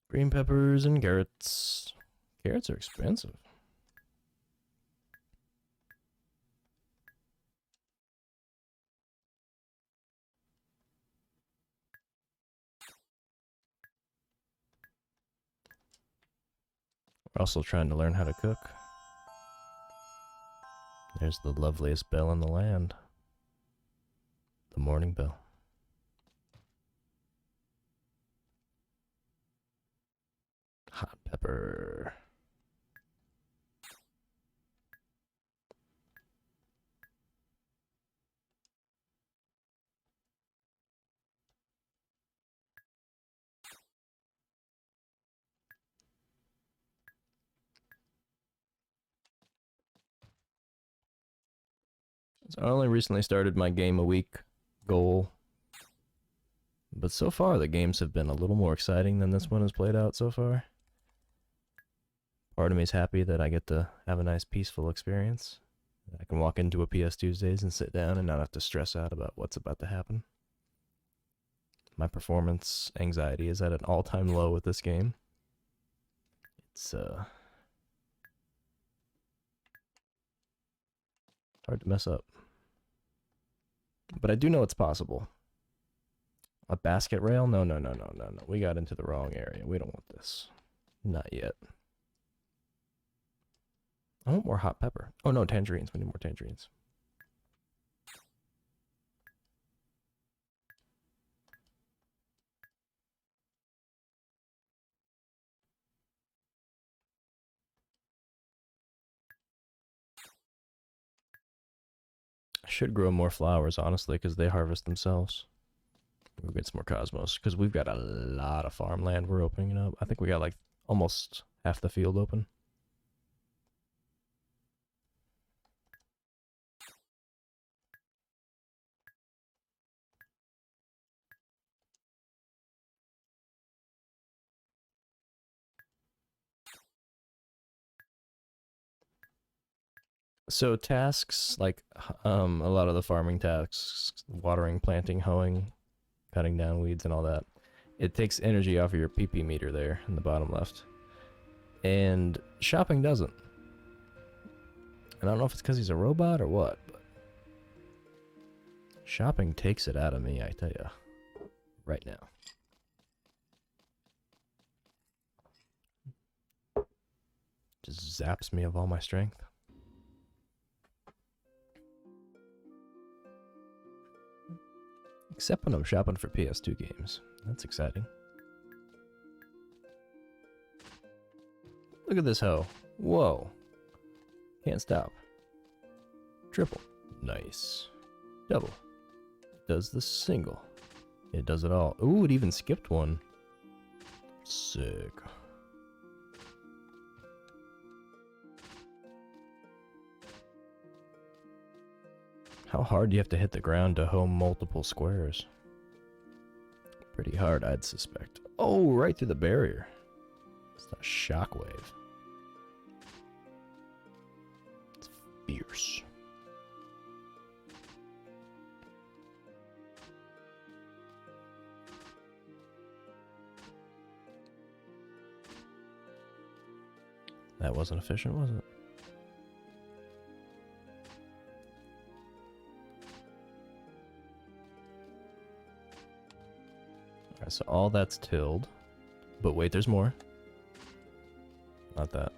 A: Green peppers and carrots. Carrots are expensive. We're also trying to learn how to cook. There's the loveliest bell in the land. The morning bell. Hot pepper. So I only recently started my game a week goal, but so far the games have been a little more exciting than this one has played out so far. Part of me is happy that I get to have a nice peaceful experience. I can walk into a PS2uesdays and sit down and not have to stress out about what's about to happen. My performance anxiety is at an all-time low with this game. It's hard to mess up. But I do know it's possible. A basket rail? No. We got into the wrong area. We don't want this. Not yet. I want more hot pepper. Oh no, tangerines. We need more tangerines. I should grow more flowers, honestly, because they harvest themselves. We'll get some more cosmos, because we've got a lot of farmland we're opening up. I think we got like almost half the field open. So tasks, like a lot of the farming tasks, watering, planting, hoeing, cutting down weeds and all that, it takes energy off of your PP meter there in the bottom left. And shopping doesn't. And I don't know if it's because he's a robot or what, but shopping takes it out of me, I tell ya, right now. Just zaps me of all my strength. Except when I'm shopping for PS2 games. That's exciting. Look at this hoe. Whoa. Can't stop. Triple. Nice. Double. Does the single. It does it all. Ooh, it even skipped one. Sick. How hard do you have to hit the ground to home multiple squares? Pretty hard, I'd suspect. Oh, right through the barrier. It's a shockwave. It's fierce. That wasn't efficient, was it? Alright, so all that's tilled. But wait, there's more. Not that.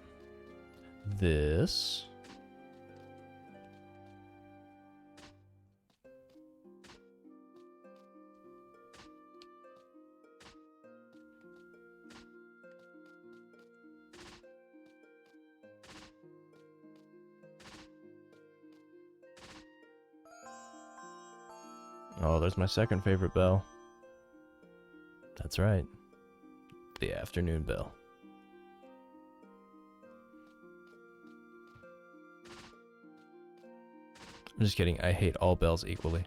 A: This. Oh, there's my second favorite bell. That's right. The afternoon bell. I'm just kidding. I hate all bells equally.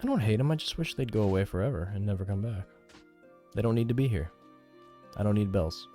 A: I don't hate them. I just wish they'd go away forever and never come back. They don't need to be here. I don't need bells.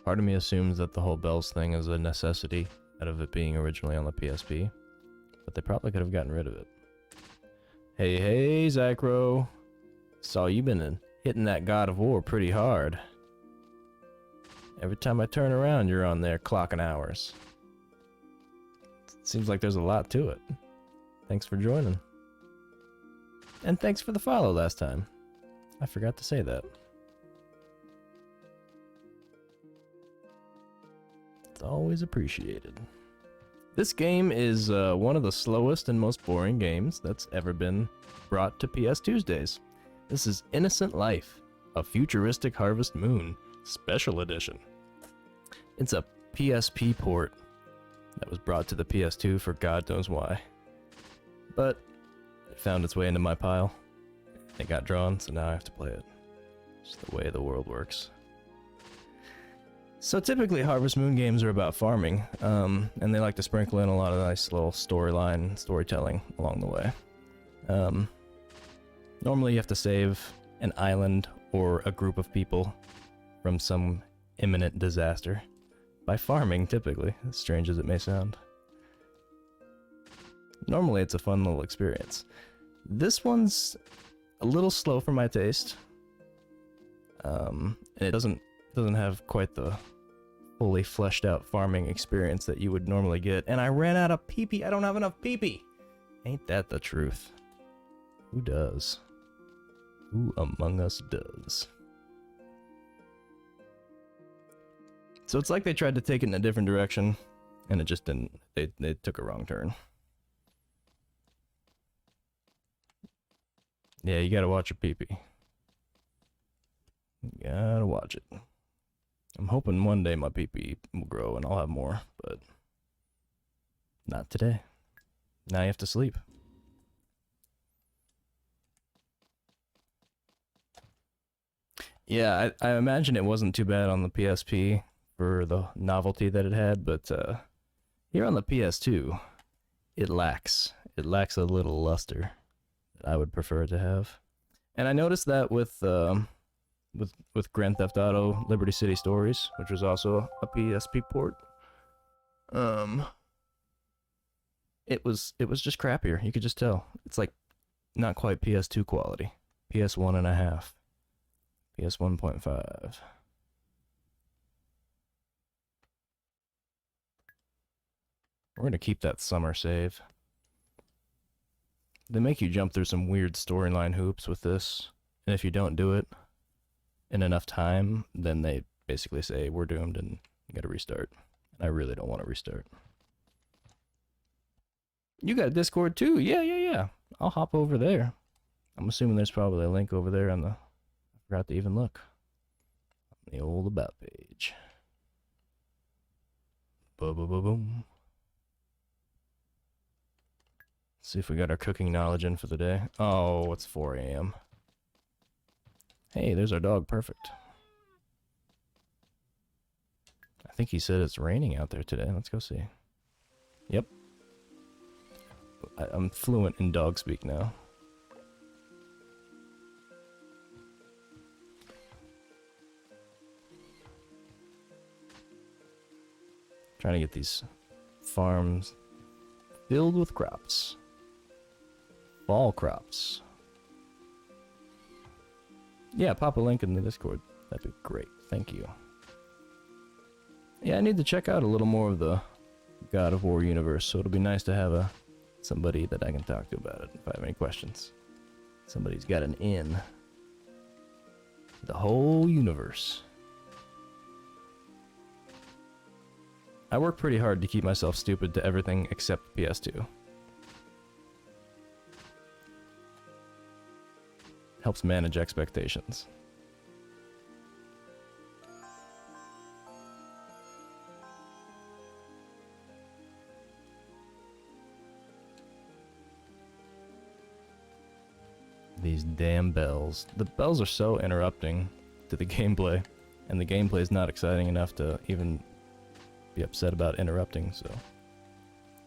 A: Part of me assumes that the whole bells thing is a necessity out of it being originally on the PSP, but they probably could have gotten rid of it. Hey, hey, Zycro. Saw you been hitting that God of War pretty hard. Every time I turn around, you're on there clocking hours. Seems like there's a lot to it. Thanks for joining. And thanks for the follow last time. I forgot to say that. Always appreciated. This game is one of the slowest and most boring games that's ever been brought to PS2uesdays. This is Innocent Life, a Futuristic Harvest Moon Special Edition. It's a PSP port that was brought to the PS2 for God knows why. But it found its way into my pile. It got drawn, so now I have to play it. Just the way the world works. So typically Harvest Moon games are about farming, and they like to sprinkle in a lot of nice little storytelling along the way. Normally you have to save an island or a group of people from some imminent disaster. By farming, typically, as strange as it may sound. Normally it's a fun little experience. This one's a little slow for my taste. And it doesn't have quite the fully fleshed out farming experience that you would normally get. And I ran out of PP. I don't have enough PP. Ain't that the truth? Who does? Who among us does? So it's like they tried to take it in a different direction, and it just didn't. They took a wrong turn. Yeah, you gotta watch your PP. You gotta watch it. I'm hoping one day my PP will grow and I'll have more, but not today. Now you have to sleep. Yeah, I imagine it wasn't too bad on the PSP for the novelty that it had, but here on the PS2, It lacks a little luster that I would prefer to have. And I noticed that with Grand Theft Auto Liberty City Stories, which was also a PSP port. It was just crappier. You could just tell. It's like not quite PS2 quality. PS1 and a half. PS 1.5. We're gonna keep that summer save. They make you jump through some weird storyline hoops with this, and if you don't do it in enough time, then they basically say we're doomed and you gotta restart. And I really don't want to restart. You got a Discord too? Yeah. I'll hop over there. I'm assuming there's probably a link over there on the... I forgot to even look. On the old about page. Boom. See if we got our cooking knowledge in for the day. Oh, it's 4 a.m. Hey, there's our dog. Perfect. I think he said it's raining out there today. Let's go see. Yep. I'm fluent in dog speak now. Trying to get these farms filled with crops. Fall crops. Yeah, pop a link in the Discord. That'd be great. Thank you. Yeah, I need to check out a little more of the God of War universe, so it'll be nice to have somebody that I can talk to about it if I have any questions. Somebody's got an in. The whole universe. I work pretty hard to keep myself stupid to everything except PS2. Helps manage expectations. These damn bells. The bells are so interrupting to the gameplay, and the gameplay is not exciting enough to even be upset about interrupting, so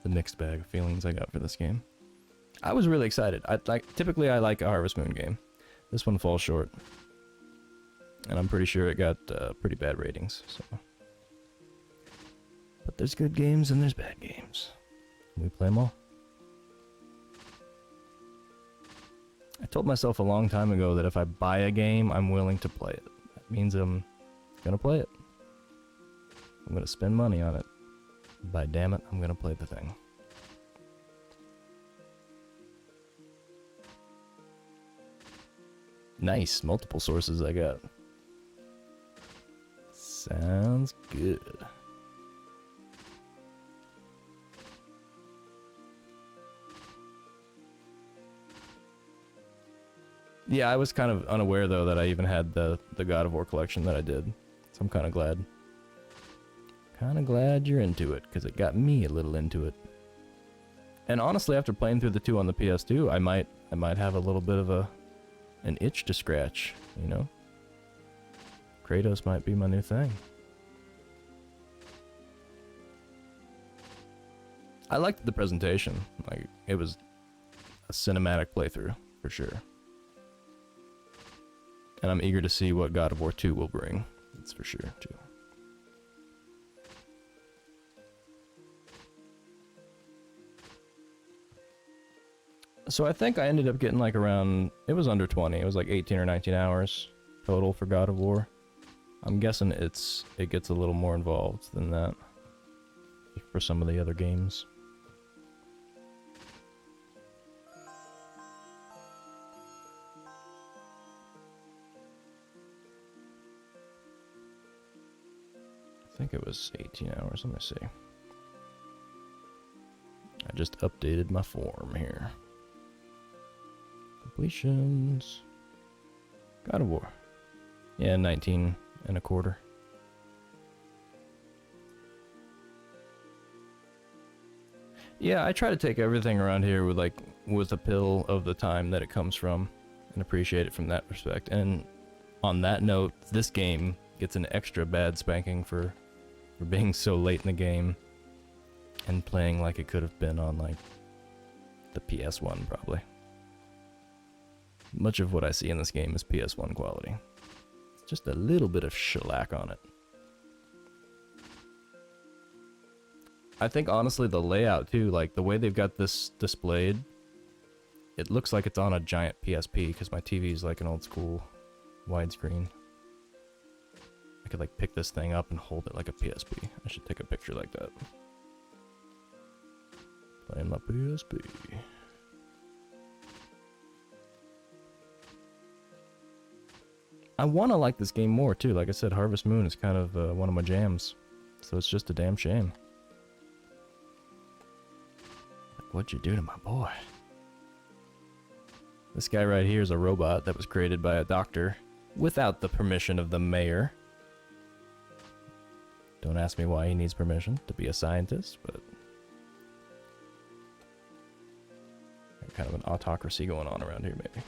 A: the mixed bag of feelings I got for this game. I was really excited. Typically I like a Harvest Moon game. This one falls short, and I'm pretty sure it got pretty bad ratings. So, but there's good games and there's bad games. We play them all. I told myself a long time ago that if I buy a game, I'm willing to play it. That means I'm gonna play it. I'm gonna spend money on it. By damn it, I'm gonna play the thing. Nice, multiple sources I got. Sounds good. Yeah, I was kind of unaware though that I even had the God of War collection that I did. So I'm kind of glad. Kind of glad you're into it, because it got me a little into it. And honestly, after playing through the 2 on the PS2, I might have a little bit of an itch to scratch, you know? Kratos might be my new thing. I liked the presentation. Like, it was a cinematic playthrough, for sure. And I'm eager to see what God of War 2 will bring. That's for sure, too. So I think I ended up getting like around, it was under 20, it was like 18 or 19 hours total for God of War. I'm guessing it gets a little more involved than that for some of the other games. I think it was 18 hours, let me see. I just updated my form here. Completions. God of War. Yeah, 19 and a quarter. Yeah, I try to take everything around here with a pill of the time that it comes from and appreciate it from that respect. And on that note, this game gets an extra bad spanking for being so late in the game. and playing like it could have been on like the PS1 probably. Much of what I see in this game is PS1 quality. It's just a little bit of shellac on it. I think honestly the layout too, like the way they've got this displayed, it looks like it's on a giant PSP because my TV is like an old school widescreen. I could like pick this thing up and hold it like a PSP. I should take a picture like that. Playing my PSP. I want to like this game more too. Like I said, Harvest Moon is kind of one of my jams. So it's just a damn shame. Like, what'd you do to my boy? This guy right here is a robot that was created by a doctor without the permission of the mayor. Don't ask me why he needs permission to be a scientist, but kind of an autocracy going on around here, maybe.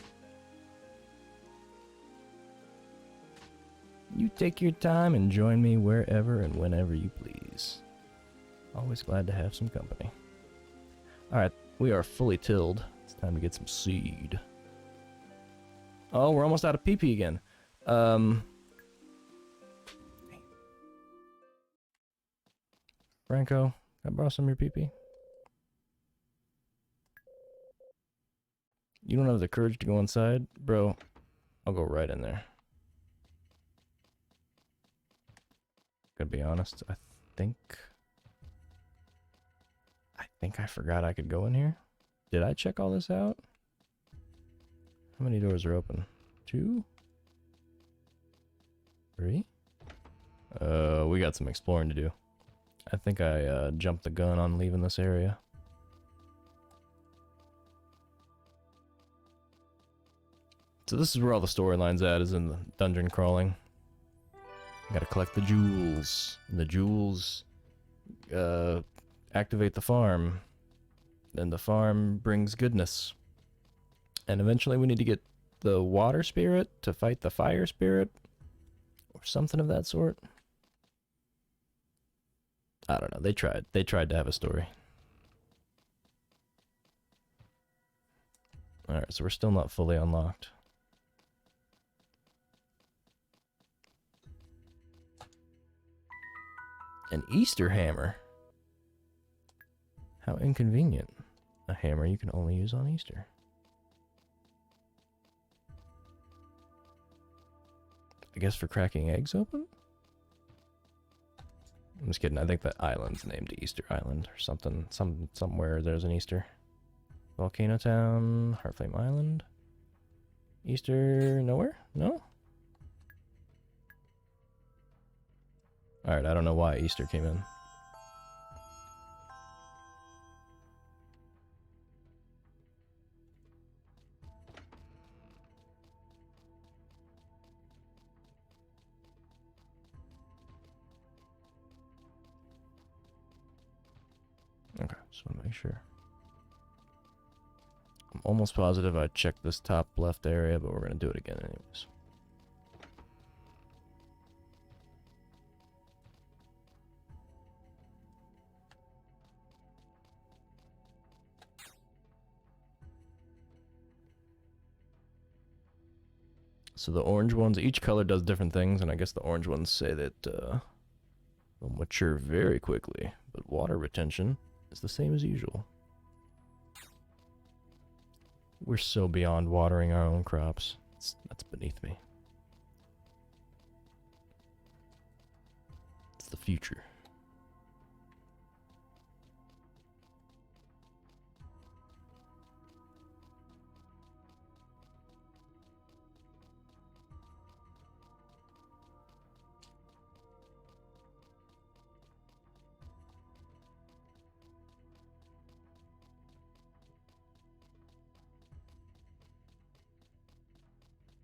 A: You take your time and join me wherever and whenever you please. Always glad to have some company. Alright, we are fully tilled. It's time to get some seed. Oh, we're almost out of PP again. Franco, can I borrow some of your PP? You don't have the courage to go inside? Bro, I'll go right in there. Gonna be honest, I think I forgot I could go in here. Did I check all this out? How many doors are open? 2? 3? We got some exploring to do. I think I jumped the gun on leaving this area. So this is where all the storyline's at, is in the dungeon crawling. Gotta collect the jewels. And the jewels activate the farm. Then the farm brings goodness. And eventually we need to get the water spirit to fight the fire spirit. Or something of that sort. I don't know. They tried to have a story. Alright, so we're still not fully unlocked. An Easter hammer. How inconvenient. A hammer you can only use on Easter. I guess for cracking eggs open? I'm just kidding. I think that island's named Easter Island or something. Somewhere there's an Easter. Volcano Town, Heartflame Island. Easter nowhere? No? Alright, I don't know why Easter came in. Okay, just want to make sure. I'm almost positive I checked this top left area, but we're going to do it again anyways. So the orange ones, each color does different things, and I guess the orange ones say that they'll mature very quickly, but water retention is the same as usual. We're so beyond watering our own crops. That's beneath me. It's the future.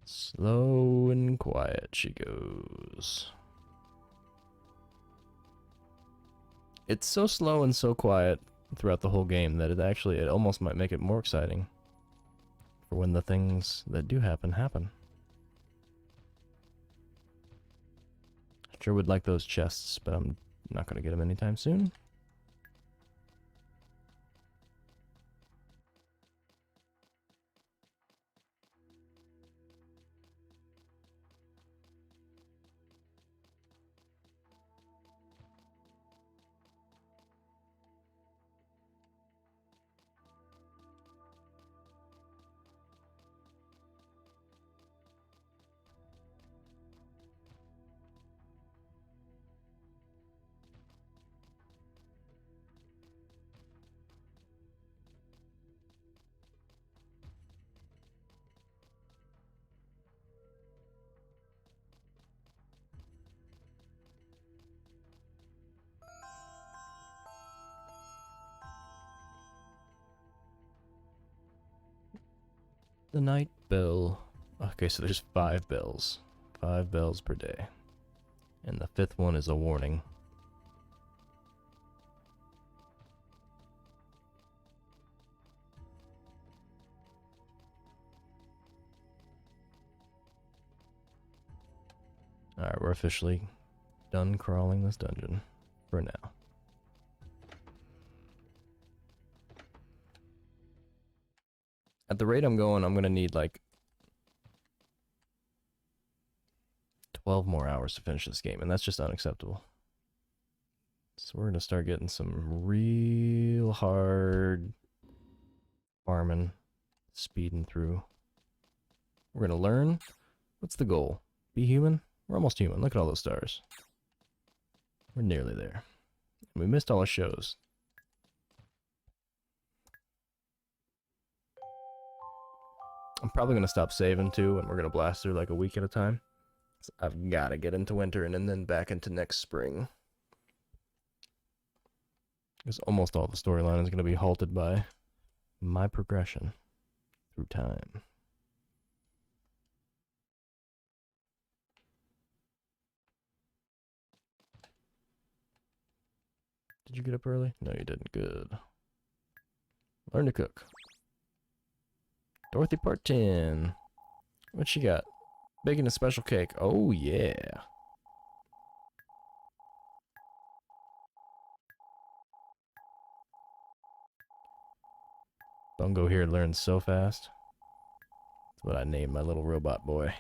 A: Slow and quiet she goes. It's so slow and so quiet throughout the whole game that it almost might make it more exciting for when the things that do happen happen. Sure would like those chests, but I'm not going to get them anytime soon. The night bell. Okay, so there's 5 bells. 5 bells per day. And the 5th one is a warning. Alright, we're officially done crawling this dungeon. For now. At the rate I'm going, I'm gonna need like 12 more hours to finish this game, and that's just unacceptable. So we're gonna start getting some real hard farming, speeding through. We're gonna learn. What's the goal? Be human? We're almost human. Look at all those stars. We're nearly there. We missed all our shows. I'm probably gonna stop saving too, and we're gonna blast through like a week at a time. So I've gotta get into winter and then back into next spring. Because almost all the storyline is gonna be halted by my progression through time. Did you get up early? No, you didn't. Good. Learn to cook. Dorothy part 10. What she got? Baking a special cake. Oh, yeah. Bungo here learns so fast. That's what I named my little robot boy.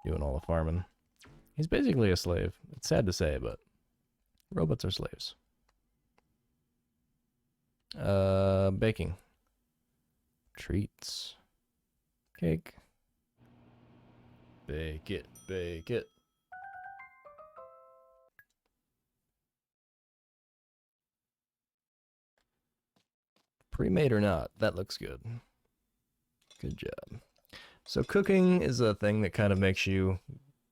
A: Doing all the farming. He's basically a slave. It's sad to say, but robots are slaves. Baking. Treats. Cake. Bake it, bake it. Pre-made or not, that looks good. Good job. So cooking is a thing that kind of makes you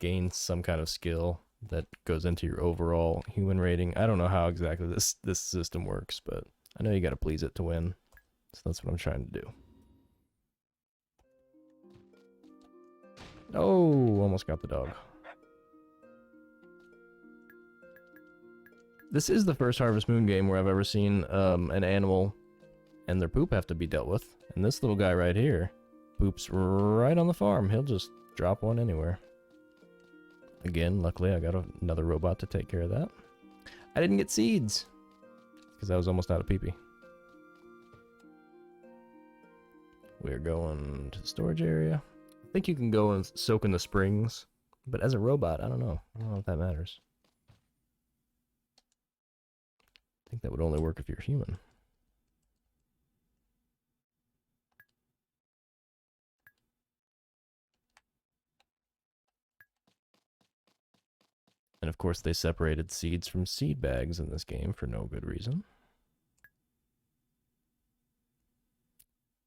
A: gain some kind of skill that goes into your overall human rating. I don't know how exactly this system works, but I know you gotta please it to win. So that's what I'm trying to do. Oh, almost got the dog. This is the first Harvest Moon game where I've ever seen an animal and their poop have to be dealt with. And this little guy right here poops right on the farm. He'll just drop one anywhere. Again, luckily I got another robot to take care of that. I didn't get seeds because I was almost out of pee-pee. We're going to the storage area. I think you can go and soak in the springs, but as a robot, I don't know. I don't know if that matters. I think that would only work if you're human. And of course, they separated seeds from seed bags in this game for no good reason.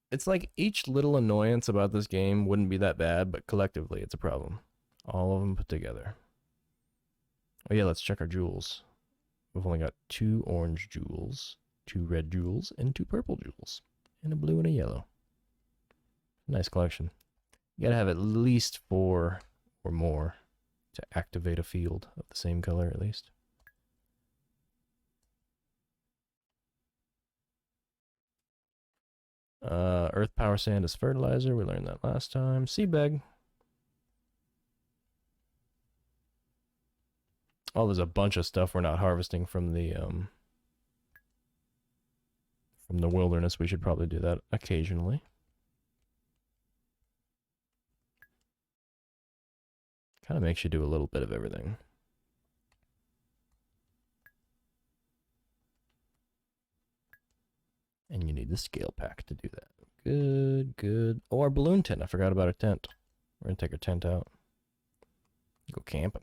A: It's like each little annoyance about this game wouldn't be that bad, but collectively it's a problem. All of them put together. Oh yeah, let's check our jewels. We've only got 2 orange jewels, 2 red jewels, and 2 purple jewels. And a blue and a yellow. Nice collection. You gotta have at least 4 or more to activate a field of the same color at least. Earth power sand is fertilizer. We learned that last time. Seed bag. Oh, there's a bunch of stuff we're not harvesting from the wilderness. We should probably do that occasionally. Kind of makes you do a little bit of everything. And you need the scale pack to do that. Good, good. Oh, our balloon tent. I forgot about our tent. We're gonna take our tent out. Go camping.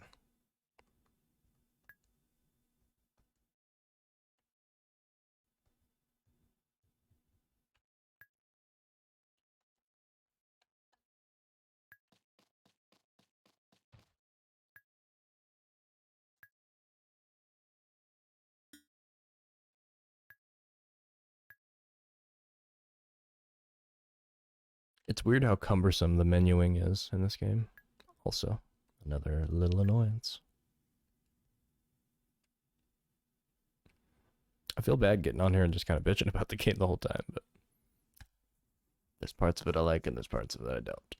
A: It's weird how cumbersome the menuing is in this game. Also, another little annoyance. I feel bad getting on here and just kind of bitching about the game the whole time, but there's parts of it I like and there's parts of it I don't.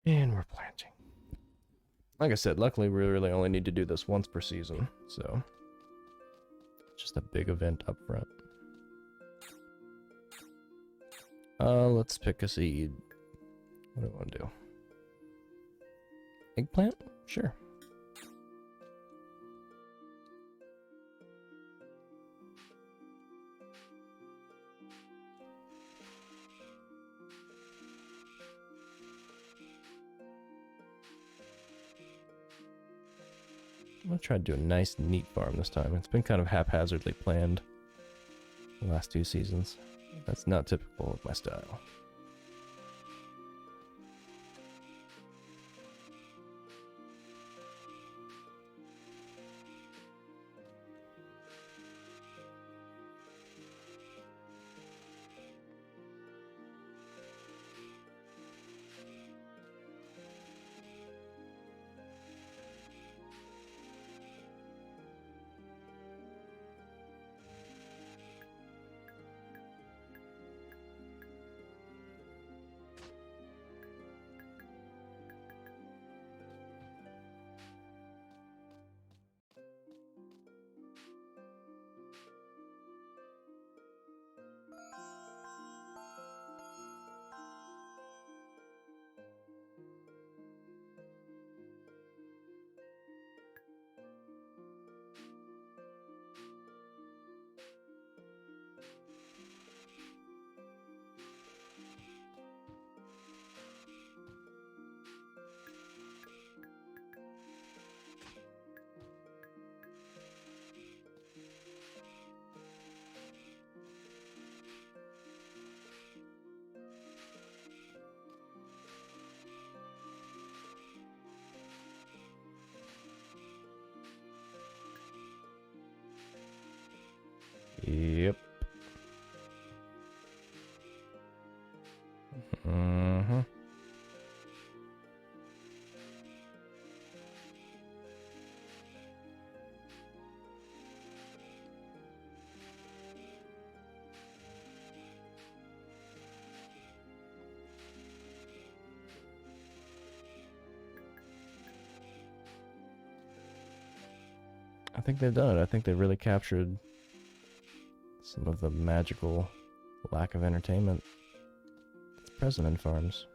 A: And we're planting. Like I said, luckily we really only need to do this once per season, so just a big event up front. Let's pick a seed. What do I want to do? Eggplant? Sure. I'm gonna try to do a nice, neat farm this time. It's been kind of haphazardly planned the last 2 seasons. That's not typical of my style. Yep. Mm-hmm. I think they've done it. I think they really captured some of the magical lack of entertainment that's present in farms.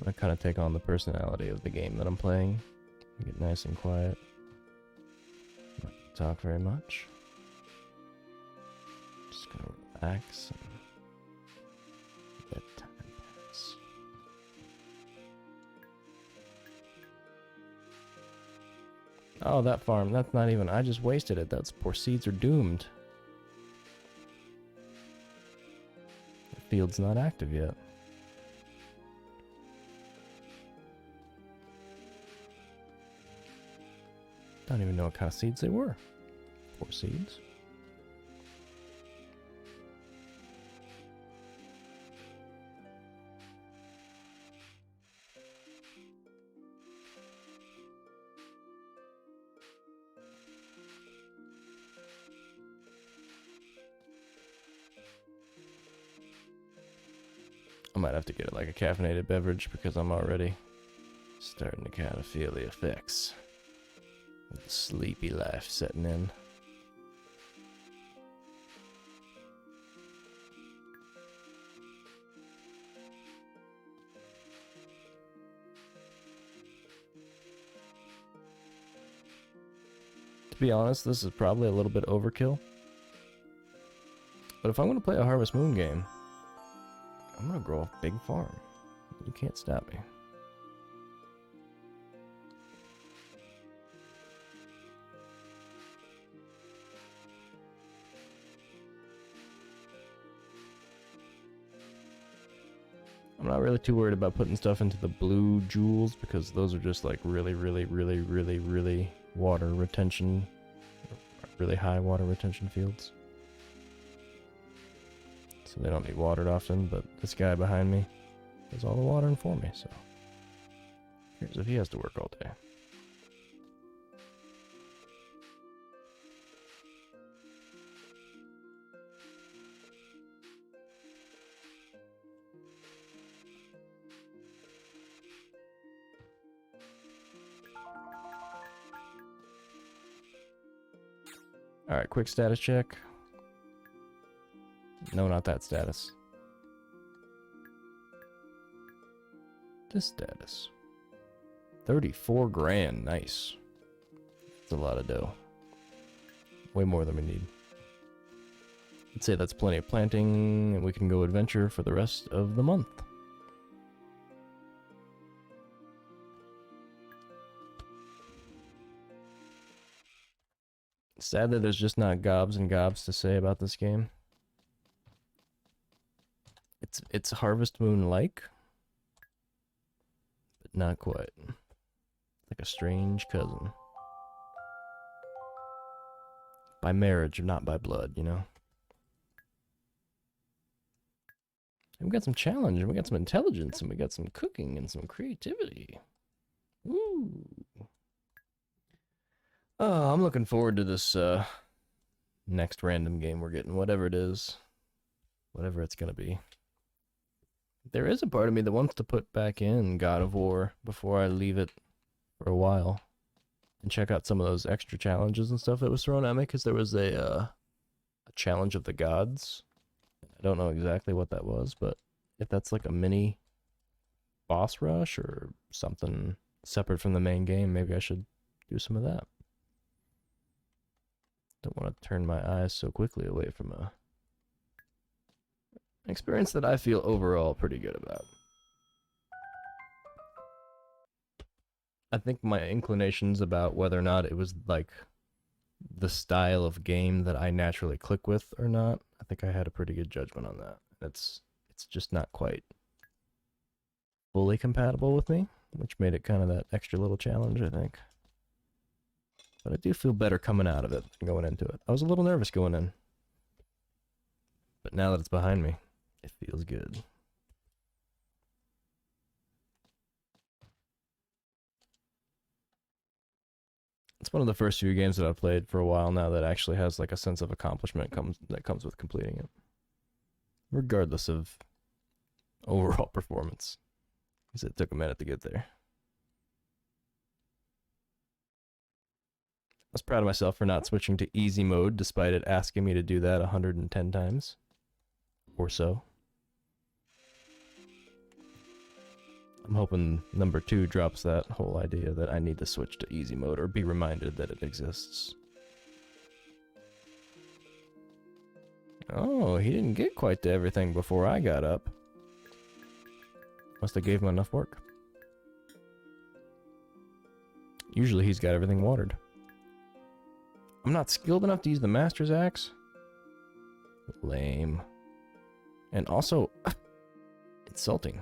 A: I kind of take on the personality of the game that I'm playing. I get nice and quiet. Not talk very much. Just gonna relax and let time pass. Oh, that farm. That's not even... I just wasted it. Those poor seeds are doomed. The field's not active yet. Don't even know what kind of seeds they were. Poor seeds. might have to get it like a caffeinated beverage because I'm already starting to kind of feel the effects of the sleepy life setting in. To be honest, this is probably a little bit overkill. But if I'm going to play a Harvest Moon game, I'm going to grow a big farm. You can't stop me. I'm not really too worried about putting stuff into the blue jewels because those are just like really water retention, really high water retention fields. So they don't need watered often, but this guy behind me does all the watering for me, so here's if he has to work all day. Alright, quick status check. No, not that status. This status. 34 grand, nice. That's a lot of dough. Way more than we need. I'd say that's plenty of planting, and we can go adventure for the rest of the month. Sad that there's just not gobs and gobs to say about this game. It's Harvest Moon-like, but not quite. Like a strange cousin. By marriage, not by blood, you know? And we got some challenge, and we got some intelligence, and we got some cooking, and some creativity. Woo! Oh, I'm looking forward to this next random game we're getting, whatever it is. Whatever it's gonna be. There is a part of me that wants to put back in God of War before I leave it for a while. And check out some of those extra challenges and stuff that was thrown at me, because there was a challenge of the gods. I don't know exactly what that was, but if that's like a mini boss rush or something separate from the main game, maybe I should do some of that. Don't want to turn my eyes so quickly away from an experience that I feel overall pretty good about. I think my inclinations about whether or not it was like the style of game that I naturally click with or not, I think I had a pretty good judgment on that. It's just not quite fully compatible with me, which made it kind of that extra little challenge, I think. But I do feel better coming out of it than going into it. I was a little nervous going in. But now that it's behind me, it feels good. It's one of the first few games that I've played for a while now that actually has like a sense of accomplishment that comes with completing it. Regardless of overall performance. Because it took a minute to get there. I was proud of myself for not switching to easy mode despite it asking me to do that 110 times. Or so. I'm hoping number 2 drops that whole idea that I need to switch to easy mode or be reminded that it exists. Oh, he didn't get quite to everything before I got up. Must have gave him enough work. Usually he's got everything watered. I'm not skilled enough to use the Master's Axe? Lame. And also, insulting.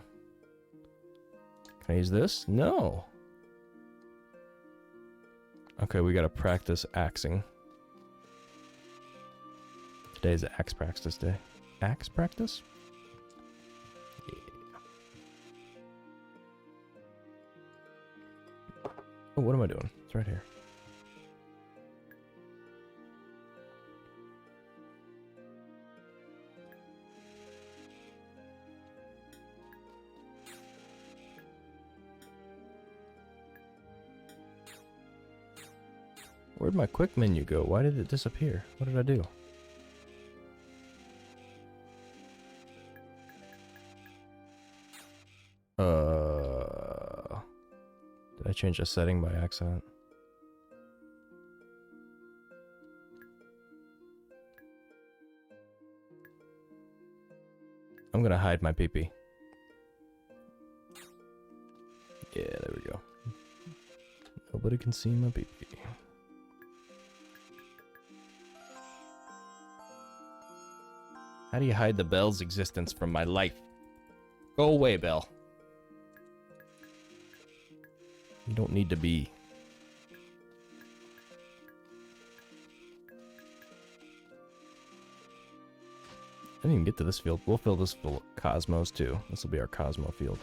A: Can I use this? No. Okay, we gotta practice axing. Today's axe practice day. Axe practice? Yeah. Oh, what am I doing? It's right here. Where'd my quick menu go? Why did it disappear? What did I do? Did I change a setting by accident? I'm gonna hide my pee-pee. Yeah, there we go. Nobody can see my pee-pee. How do you hide the bell's existence from my life? Go away, Bell. You don't need to be. I didn't even get to this field. We'll fill this full of Cosmos too. This will be our Cosmo field.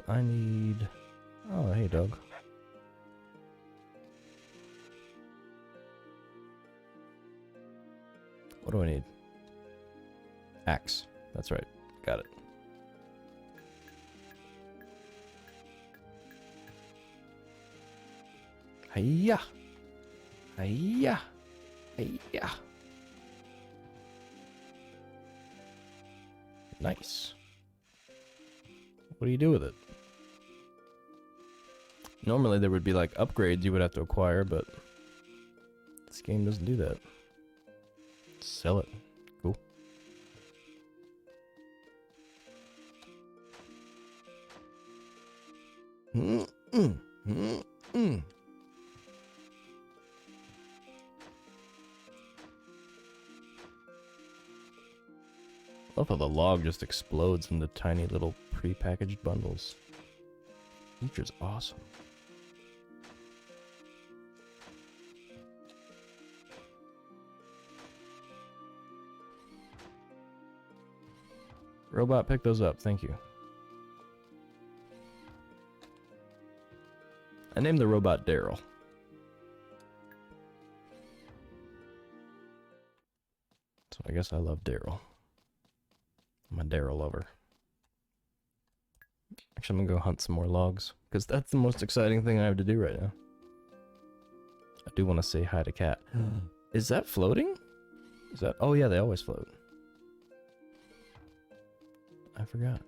A: I need... Oh, hey, Doug. What do I need? Axe. That's right. Got it. Hiya! Hiya! Hiya! Nice. What do you do with it? Normally there would be like upgrades you would have to acquire, but this game doesn't do that. Sell it. Cool. Love how the log just explodes into tiny little pre-packaged bundles. Feature's awesome. Robot, pick those up. Thank you. I named the robot Daryl. So I guess I love Daryl. I'm a Daryl lover. Actually, I'm gonna go hunt some more logs, because that's the most exciting thing I have to do right now. I do want to say hi to Cat. Is that floating? Is that... Oh yeah, they always float. I forgot.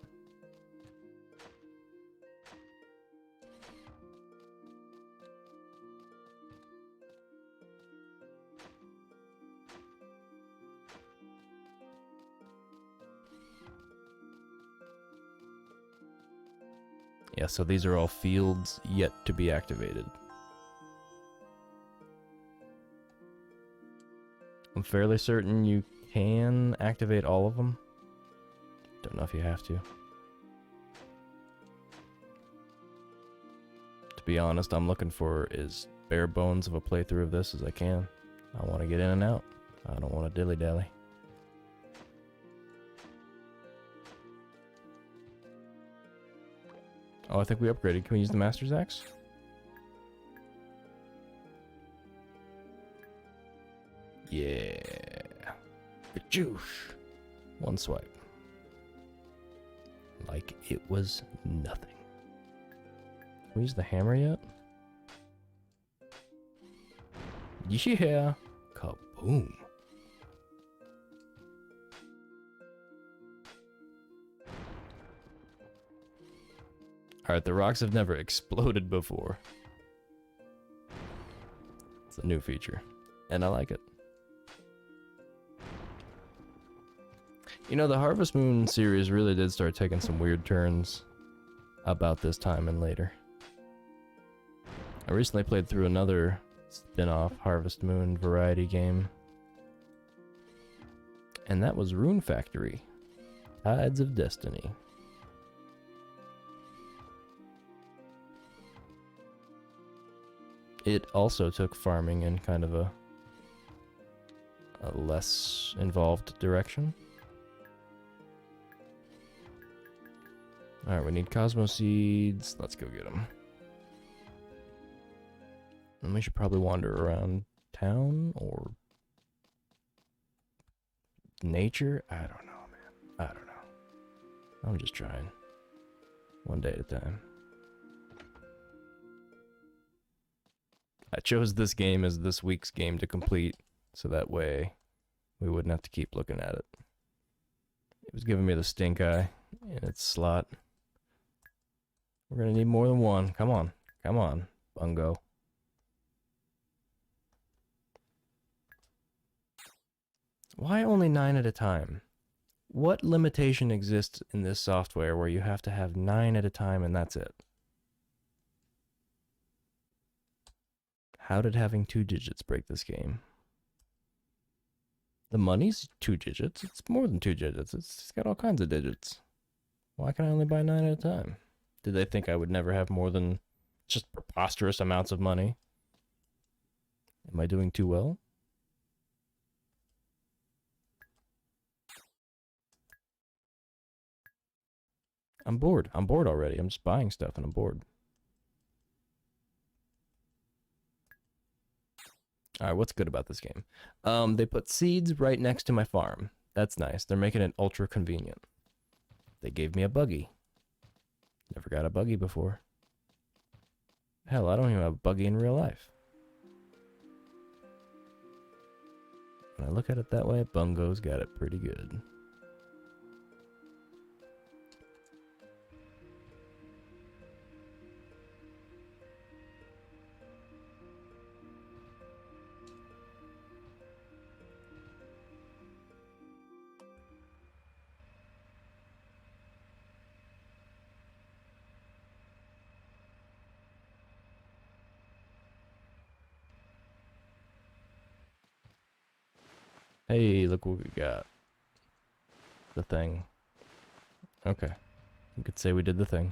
A: Yeah, so these are all fields yet to be activated. I'm fairly certain you can activate all of them. Don't know if you have to. To be honest, I'm looking for as bare bones of a playthrough of this as I can. I want to get in and out. I don't want to dilly-dally. Oh, I think we upgraded. Can we use the Master's Axe? Yeah. Juice. One swipe. Like it was nothing. Can we use the hammer yet? Yeah. Kaboom. Alright, the rocks have never exploded before. It's a new feature, and I like it. You know, the Harvest Moon series really did start taking some weird turns about this time and later. I recently played through another spin-off Harvest Moon variety game, and that was Rune Factory: Tides of Destiny. It also took farming in kind of a less involved direction. Alright, we need Cosmo Seeds. Let's go get them. And we should probably wander around town or nature. I don't know, man. I don't know. I'm just trying. One day at a time. I chose this game as this week's game to complete, so that way we wouldn't have to keep looking at it. It was giving me the stink eye in its slot. We're gonna need more than one. Come on. Come on, Bungo. Why only 9 at a time? What limitation exists in this software where you have to have 9 at a time and that's it? How did having 2 digits break this game? The money's 2 digits. It's more than 2 digits. It's got all kinds of digits. Why can I only buy 9 at a time? Did they think I would never have more than just preposterous amounts of money? Am I doing too well? I'm bored. I'm bored already. I'm just buying stuff and I'm bored. Alright, what's good about this game? They put seeds right next to my farm. That's nice. They're making it ultra convenient. They gave me a buggy. Never got a buggy before. Hell, I don't even have a buggy in real life. When I look at it that way, Bungo's got it pretty good. Hey, look what we got. The thing. Okay. You could say we did the thing.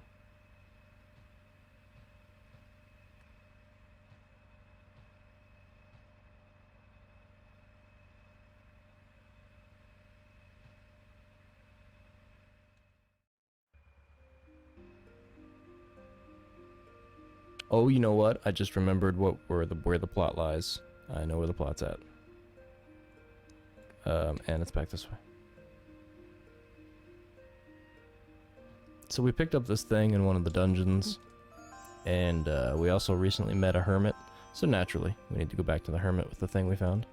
A: Oh, you know what? I just remembered where the plot lies. I know where the plot's at. And it's back this way. So we picked up this thing in one of the dungeons, and we also recently met a hermit. So naturally, we need to go back to the hermit with the thing we found,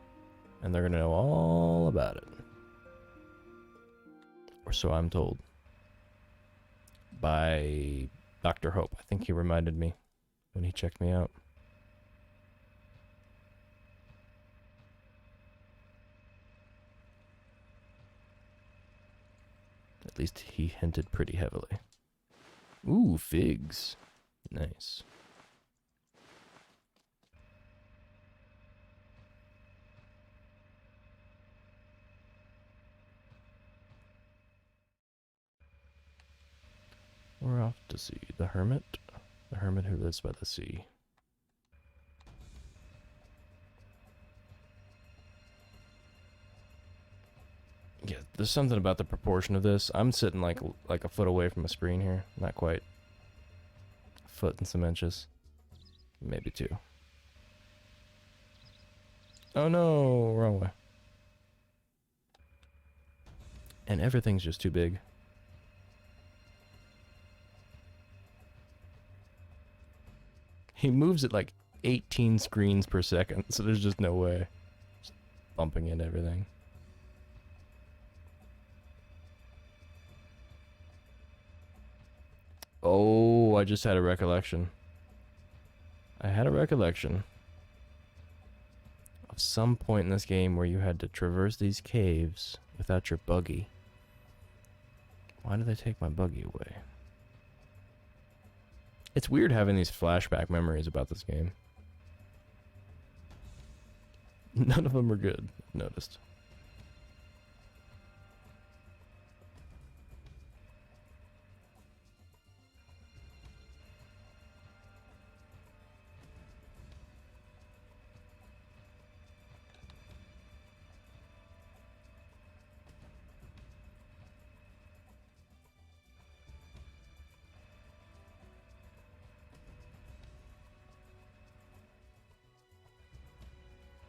A: and they're gonna know all about it. Or so I'm told. By Dr. Hope. I think he reminded me when he checked me out. At least he hinted pretty heavily. Ooh, figs. Nice. We're off to see the hermit. The hermit who lives by the sea. Yeah, there's something about the proportion of this. I'm sitting like a foot away from a screen here. Not quite. A foot and some inches. Maybe 2. Oh no, wrong way. And everything's just too big. He moves at like 18 screens per second, so there's just no way. Just bumping into everything. Oh, I just had a recollection. I had a recollection of some point in this game where you had to traverse these caves without your buggy. Why did they take my buggy away? It's weird having these flashback memories about this game. None of them are good, I've noticed.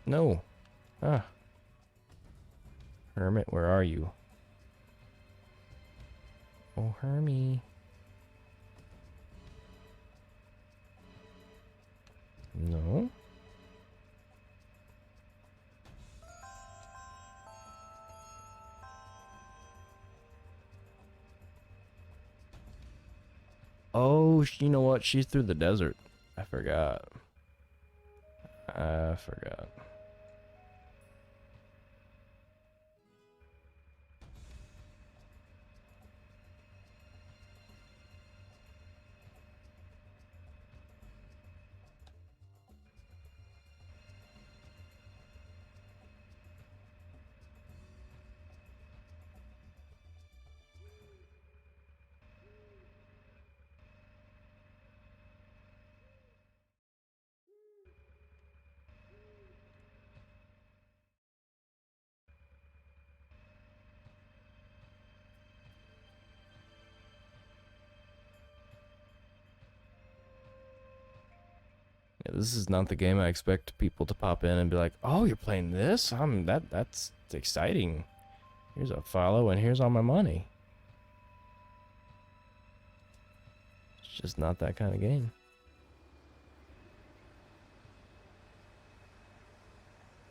A: No. Ah. Hermit, where are you? Oh, Hermie. No. Oh, you know what? She's through the desert. I forgot. I forgot. Yeah, this is not the game I expect people to pop in and be like, "Oh, you're playing this? That's exciting. Here's a follow and here's all my money." It's just not that kind of game.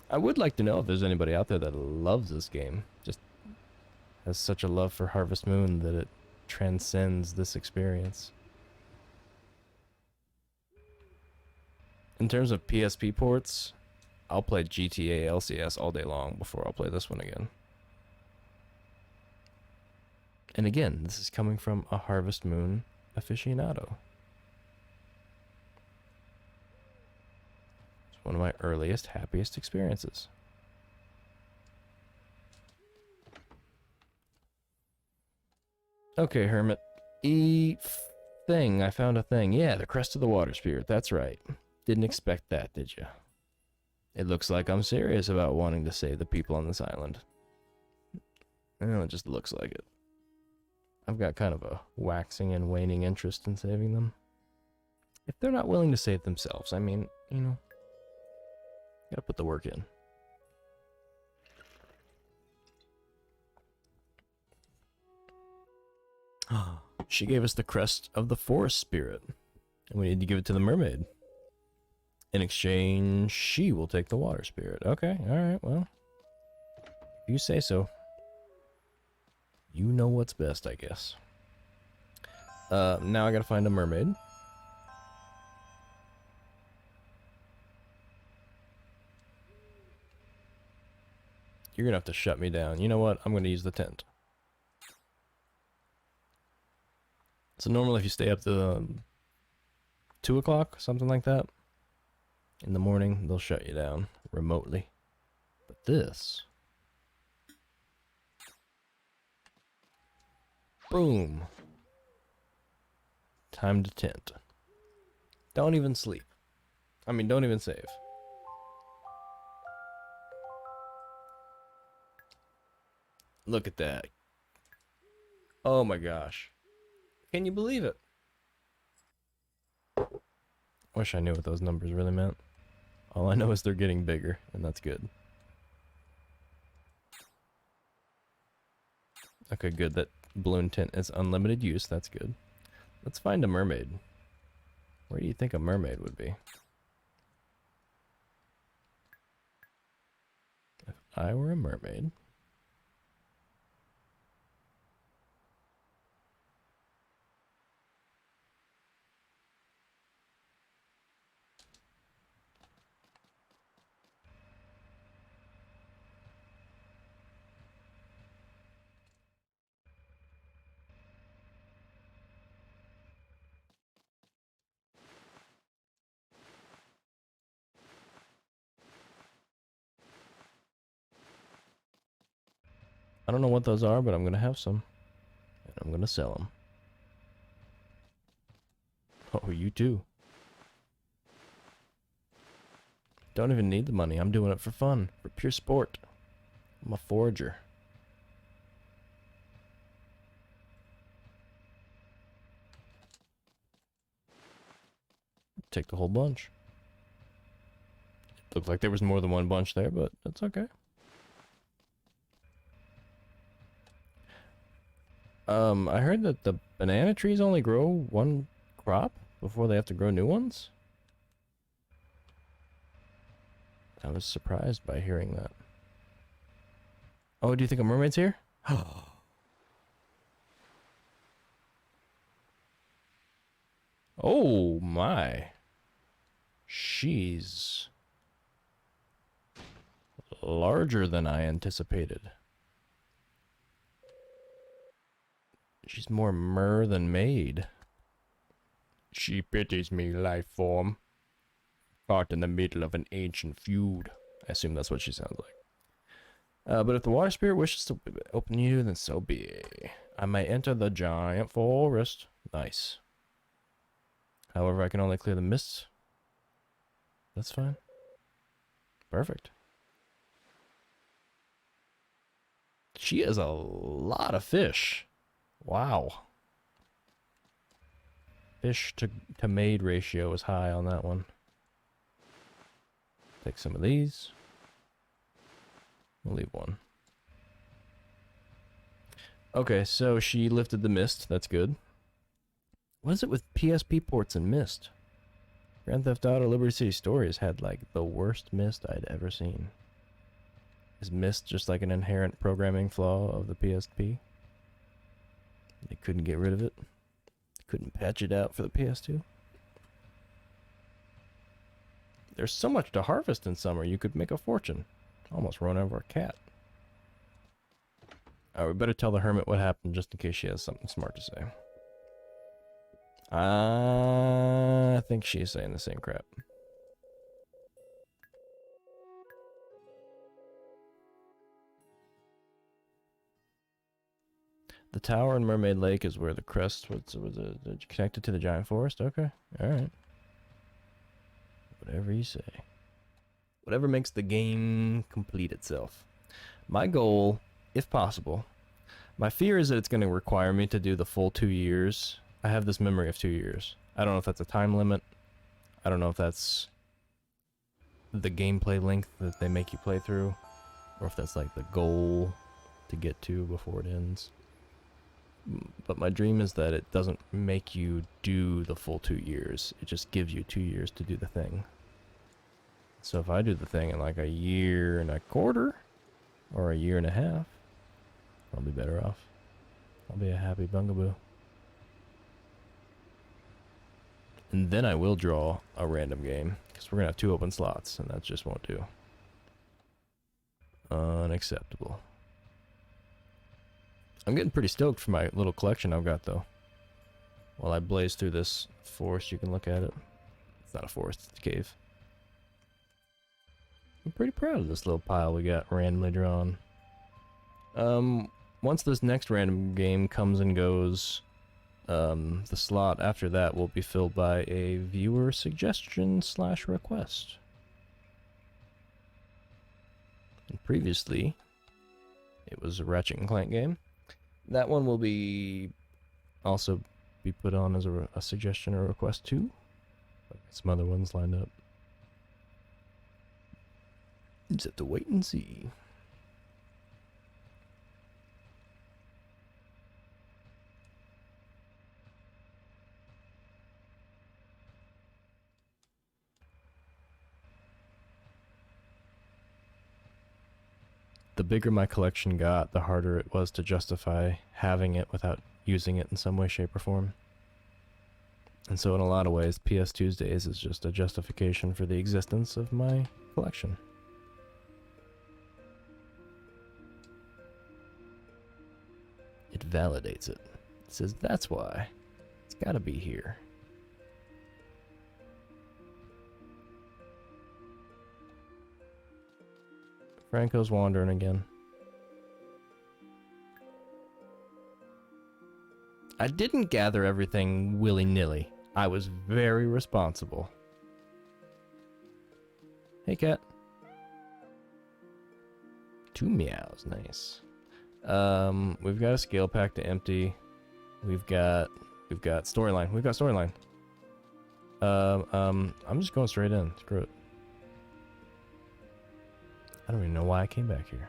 A: I would like to know if there's anybody out there that loves this game. Just has such a love for Harvest Moon that it transcends this experience. In terms of PSP ports, I'll play GTA LCS all day long before I'll play this one again. And again, this is coming from a Harvest Moon aficionado. It's one of my earliest, happiest experiences. Okay, Hermit. Thing. I found a thing. Yeah, the crest of the water spirit. That's right. Didn't expect that, did you? It looks like I'm serious about wanting to save the people on this island. Well, it just looks like it. I've got kind of a waxing and waning interest in saving them. If they're not willing to save themselves, I mean, you know, gotta put the work in. She gave us the crest of the forest spirit, and we need to give it to the mermaid. In exchange, she will take the water spirit. Okay, alright, well, if you say so. You know what's best, I guess. Now I gotta find a mermaid. You're gonna have to shut me down. You know what? I'm gonna use the tent. So normally if you stay up to 2 o'clock, something like that, in the morning, they'll shut you down remotely. But this... Boom. Time to tent. Don't even sleep. I mean, don't even save. Look at that. Oh my gosh. Can you believe it? Wish I knew what those numbers really meant. All I know is they're getting bigger, and that's good. Okay, good. That balloon tent is unlimited use. That's good. Let's find a mermaid. Where do you think a mermaid would be? If I were a mermaid... I don't know what those are, but I'm gonna have some. And I'm gonna sell them. Oh, you too. Don't even need the money. I'm doing it for fun. For pure sport. I'm a forager. Take the whole bunch. It looked like there was more than one bunch there, but that's okay. I heard that the banana trees only grow one crop before they have to grow new ones. I was surprised by hearing that. Oh, do you think a mermaid's here? Oh my. She's larger than I anticipated. She's more mer than maid. She pities me, life form. Caught in the middle of an ancient feud. I assume that's what she sounds like. But if the water spirit wishes to open you, then so be it. I may enter the giant forest. Nice. However, I can only clear the mists. That's fine. Perfect. She has a lot of fish. Wow. Fish to maid ratio is high on that one. Take some of these. We'll leave one. Okay, so she lifted the mist. That's good. What is it with PSP ports and mist? Grand Theft Auto Liberty City Stories had like the worst mist I'd ever seen. Is mist just like an inherent programming flaw of the PSP? They couldn't get rid of it. They couldn't patch it out for the PS2. There's so much to harvest in summer, you could make a fortune. Almost run over a cat. Alright, we better tell the hermit what happened just in case she has something smart to say. I think she's saying the same crap. The tower in Mermaid Lake is where the crest was connected to the giant forest? Okay, alright. Whatever you say. Whatever makes the game complete itself. My goal, if possible, my fear is that it's going to require me to do the full 2 years. I have this memory of 2 years. I don't know if that's a time limit. I don't know if that's the gameplay length that they make you play through, or if that's like the goal to get to before it ends. But my dream is that it doesn't make you do the full 2 years. It just gives you 2 years to do the thing. So if I do the thing in like a year and a quarter, or a year and a half, I'll be better off. I'll be a happy bungaboo. And then I will draw a random game, because we're going to have 2 open slots, and that just won't do. Unacceptable. I'm getting pretty stoked for my little collection I've got, though. While I blaze through this forest, you can look at it. It's not a forest, it's a cave. I'm pretty proud of this little pile we got randomly drawn. Once this next random game comes and goes, the slot after that will be filled by a viewer suggestion / request. And previously, it was a Ratchet & Clank game. That one will be also be put on as a suggestion or request too. I've got some other ones lined up. Just have to wait and see. The bigger my collection got, the harder it was to justify having it without using it in some way, shape, or form. And so in a lot of ways, PS2uesdays is just a justification for the existence of my collection. It validates it. It says, that's why. It's gotta be here. Franco's wandering again. I didn't gather everything willy-nilly. I was very responsible. Hey, cat. 2 meows, nice. We've got a scale pack to empty. We've got storyline. We've got storyline. I'm just going straight in. Screw it. I don't even know why I came back here.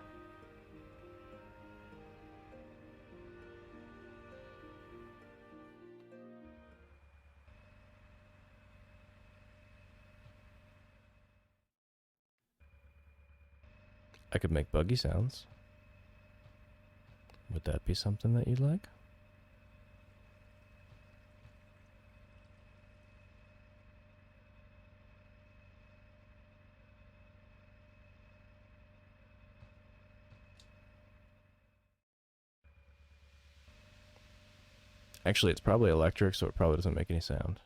A: I could make buggy sounds. Would that be something that you'd like? Actually, it's probably electric, so it probably doesn't make any sound.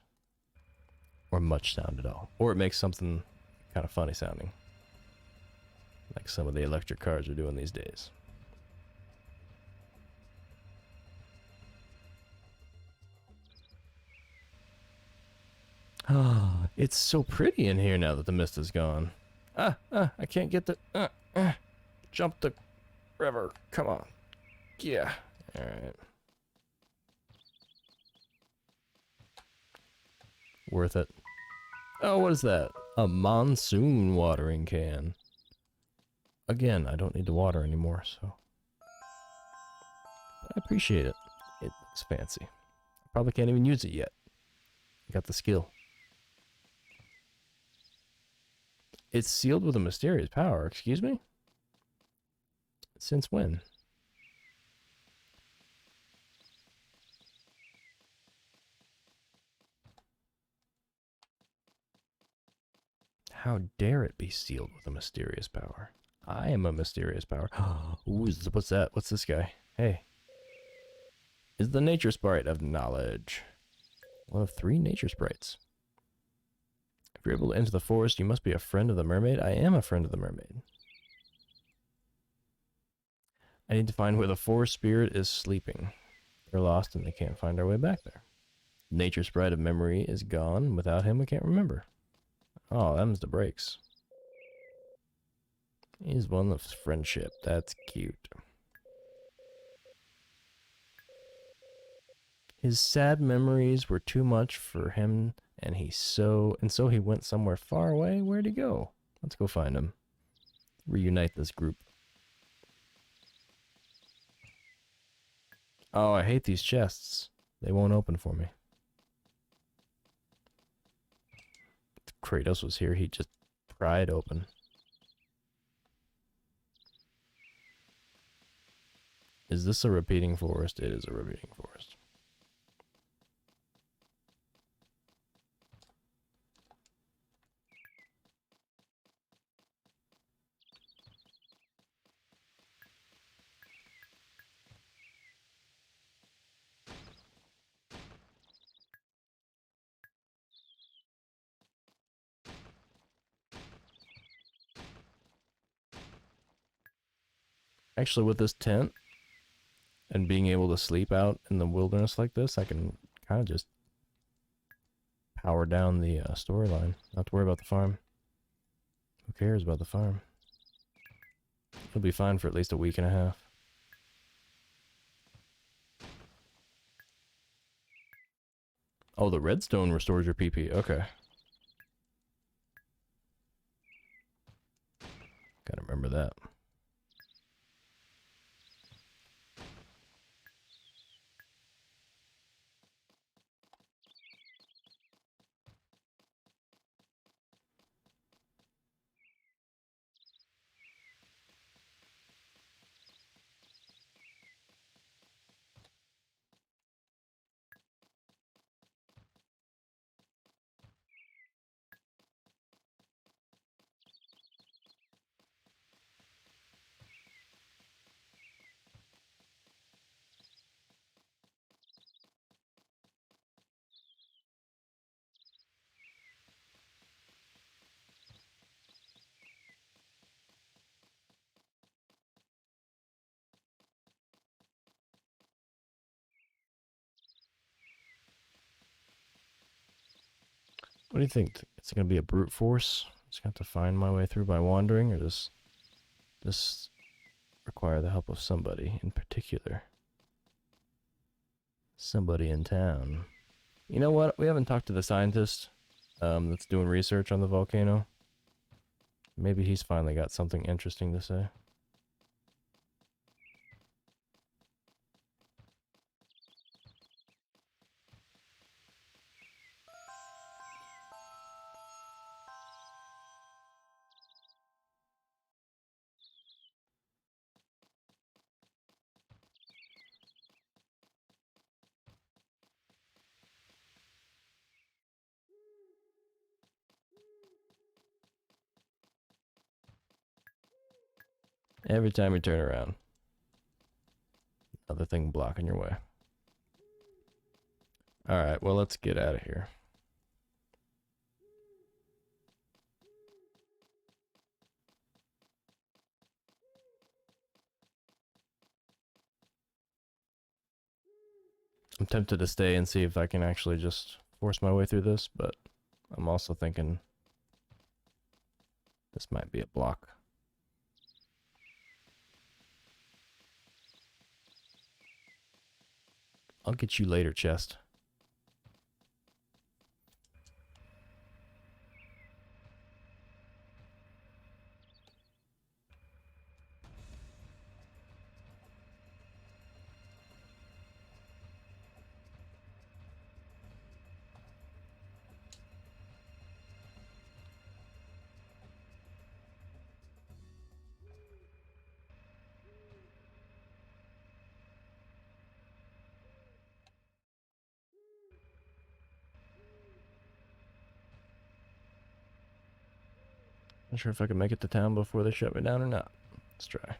A: Or much sound at all. Or it makes something kind of funny sounding. Like some of the electric cars are doing these days. Ah, it's so pretty in here now that the mist is gone. I can't get the... jump the river. Come on. Yeah. Alright. Worth it. Oh, what is that? A monsoon watering can. Again, I don't need to water anymore, so... But I appreciate it. It looks fancy. I probably can't even use it yet. I got the skill. It's sealed with a mysterious power. Excuse me? Since when? How dare it be sealed with a mysterious power? I am a mysterious power. Ooh, what's that? What's this guy? Hey. Is the nature sprite of knowledge. One of 3 nature sprites. If you're able to enter the forest, you must be a friend of the mermaid. I am a friend of the mermaid. I need to find where the forest spirit is sleeping. They're lost and they can't find our way back there. Nature sprite of memory is gone. Without him, we can't remember. Oh, them's the breaks. He's one of friendship. That's cute. His sad memories were too much for him, and so he went somewhere far away. Where'd he go? Let's go find him. Reunite this group. Oh, I hate these chests. They won't open for me. If Kratos was here, he'd just pry it open. Is this a repeating forest? It is a repeating forest. Actually, with this tent and being able to sleep out in the wilderness like this, I can kind of just power down the storyline. Not to worry about the farm. Who cares about the farm? It'll be fine for at least a week and a half. Oh, the redstone restores your PP. Okay. Gotta remember that. What do you think? It's gonna be a brute force? Just gonna have to find my way through by wandering, or does this require the help of somebody in particular? Somebody in town. You know what? We haven't talked to the scientist that's doing research on the volcano. Maybe he's finally got something interesting to say. Every time you turn around, another thing blocking your way. Alright, well, let's get out of here. I'm tempted to stay and see if I can actually just force my way through this, but I'm also thinking this might be a block. I'll get you later, chest. Not sure if I can make it to town before they shut me down or not. Let's try.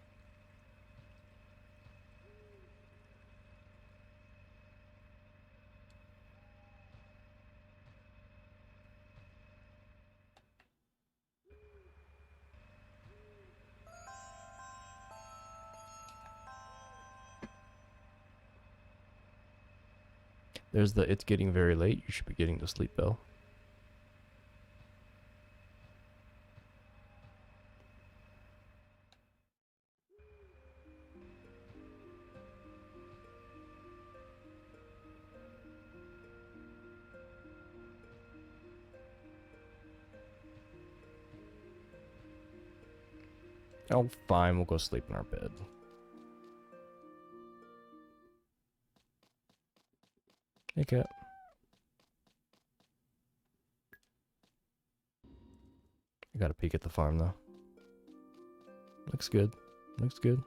A: There's the "it's getting very late, you should be getting to sleep" bell. Oh, fine, we'll go sleep in our bed. Hey, cat. I got a peek at the farm, though. Looks good. Looks good.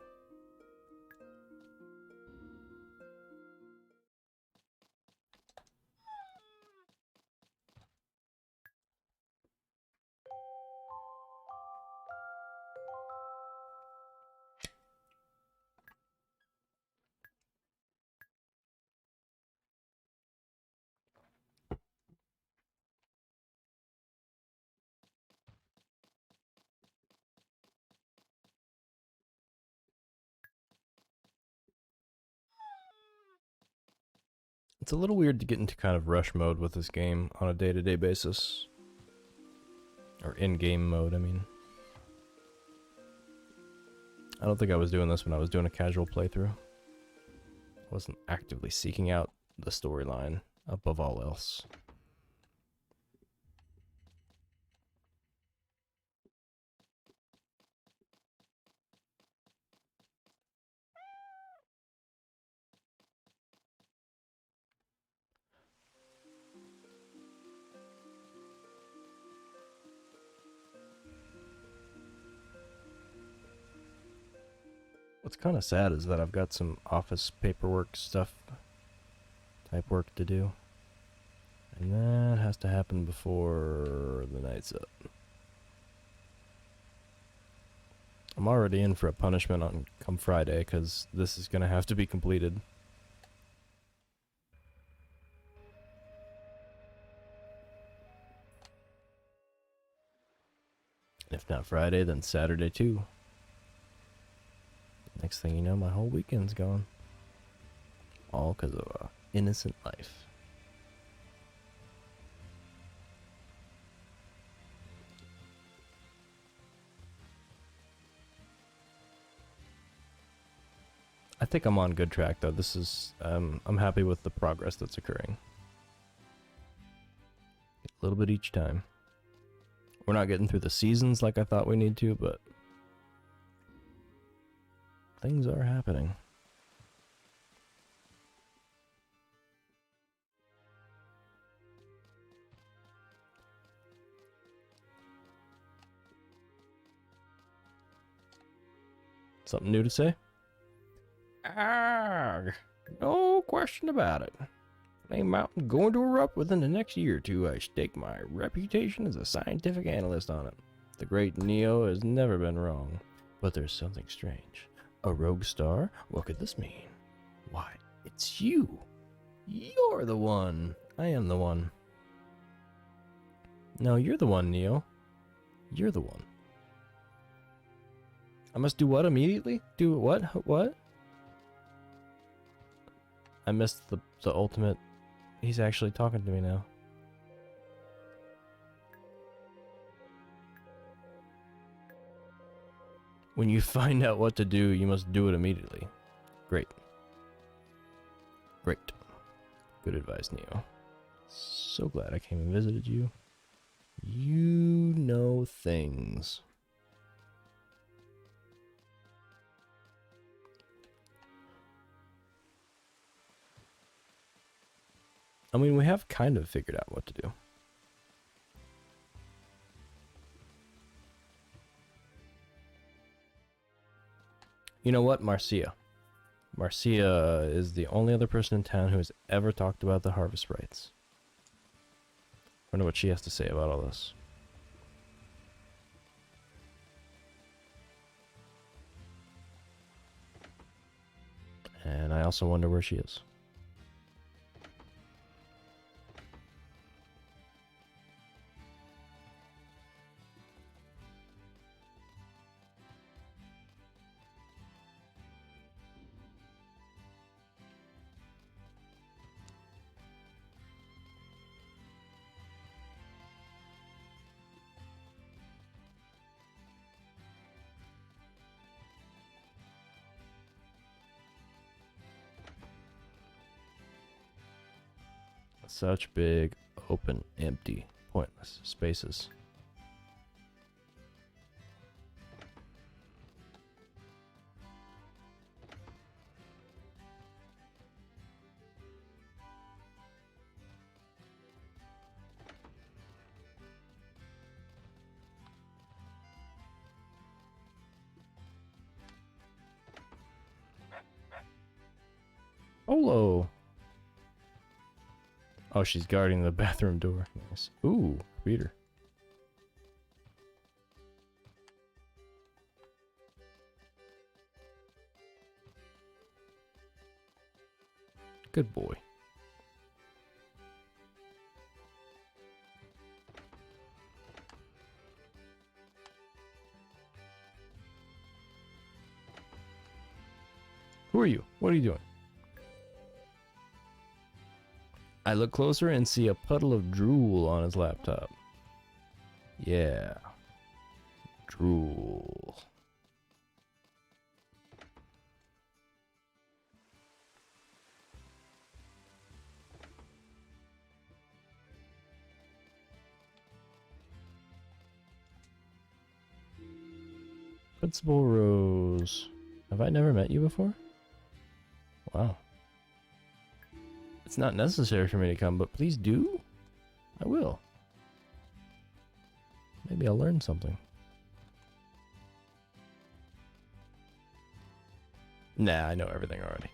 A: It's a little weird to get into kind of rush mode with this game on a day-to-day basis. Or in-game mode, I mean. I don't think I was doing this when I was doing a casual playthrough. I wasn't actively seeking out the storyline above all else. What's kind of sad is that I've got some office paperwork stuff, type work to do. And that has to happen before the night's up. I'm already in for a punishment on come Friday, because this is going to have to be completed. If not Friday, then Saturday too. Next thing you know, my whole weekend's gone. All because of an innocent life. I think I'm on good track though. This is, I'm happy with the progress that's occurring. A little bit each time. We're not getting through the seasons like I thought we need to, but things are happening. Something new to say? Arrgh, no question about it. Flame Mountain going to erupt within the next year or two. I stake my reputation as a scientific analyst on it. The great Neo has never been wrong. But there's something strange. A rogue star? What could this mean? Why, it's you. You're the one. I am the one. No, you're the one, Neo. You're the one. I must do what immediately? Do what? What? I missed the ultimate. He's actually talking to me now. When you find out what to do, you must do it immediately. Great. Great. Good advice, Neo. So glad I came and visited you. You know things. I mean, we have kind of figured out what to do. You know what? Marcia. Marcia is the only other person in town who has ever talked about the harvest rights. Wonder what she has to say about all this. And I also wonder where she is. Such big, open, empty, pointless spaces. Olo! Oh, she's guarding the bathroom door. Nice. Ooh, reader. Good boy. Who are you? What are you doing? I look closer and see a puddle of drool on his laptop. Yeah. Drool. Principal Rose. Have I never met you before? Wow. It's not necessary for me to come, but please do. I will. Maybe I'll learn something. Nah, I know everything already.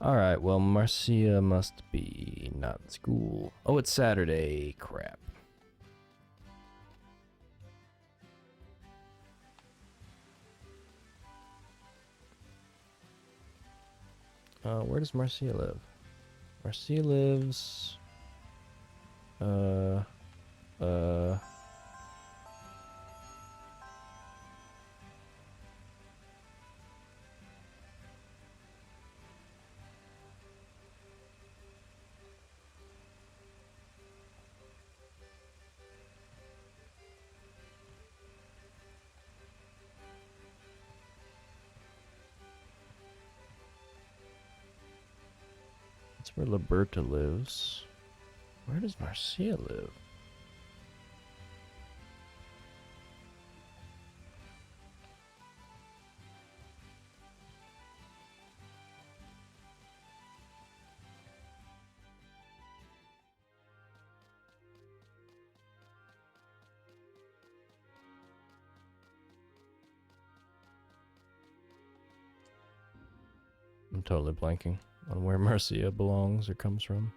A: Alright, well, Marcia must be not in school. Oh, it's Saturday. Crap. Where does Marcia live? Marcia lives... That's where Liberta lives. Where does Marcia live? I'm totally blanking. on where Mercia belongs or comes from.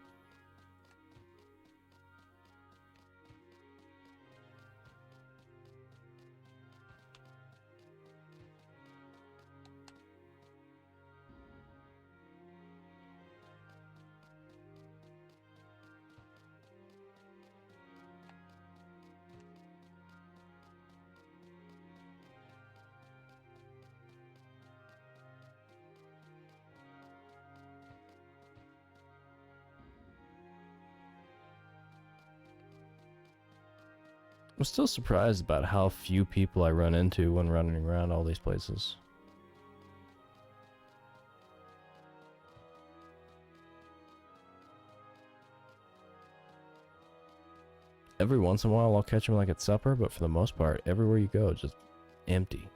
A: I'm still surprised about how few people I run into when running around all these places. Every once in a while I'll catch them like at supper, but for the most part, everywhere you go, just empty.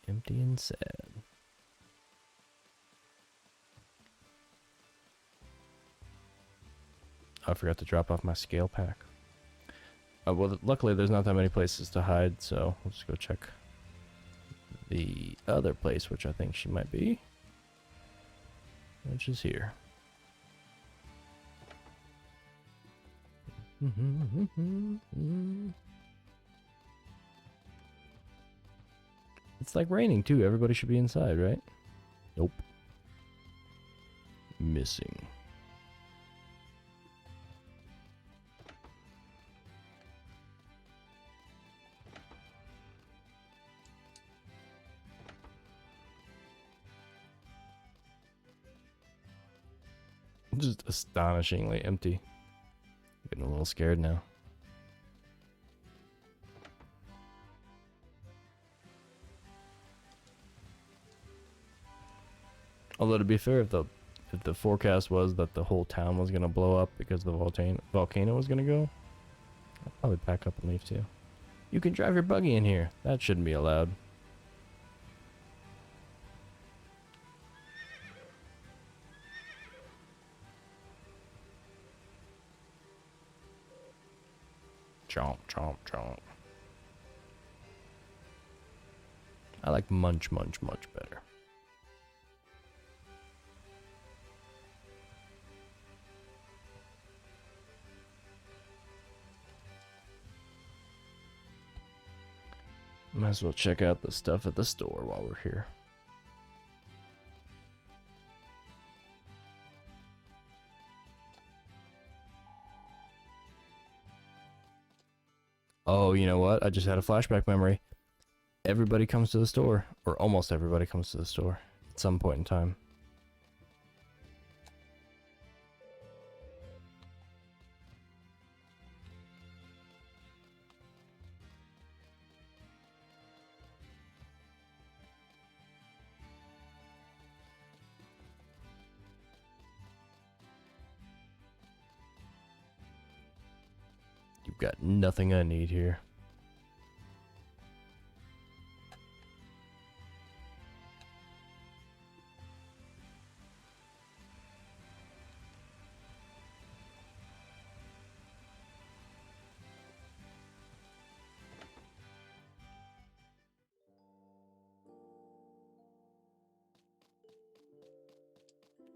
A: Empty and sad. I forgot to drop off my scale pack. Well, luckily there's not that many places to hide, so we'll just go check the other place, which I think she might be, which is here. It's like raining too. Everybody should be inside, right? Nope. Missing. Just astonishingly empty. Getting a little scared now. Although to be fair, if the forecast was that the whole town was gonna blow up because the volcano was gonna go, I'd probably pack up and leave too. You can drive your buggy in here. That shouldn't be allowed. Chomp, chomp, chomp. I like munch, munch, much better. Might as well check out the stuff at the store while we're here. Oh, you know what? I just had a flashback memory. Everybody comes to the store, or almost everybody comes to the store at some point in time. You've got nothing I need here.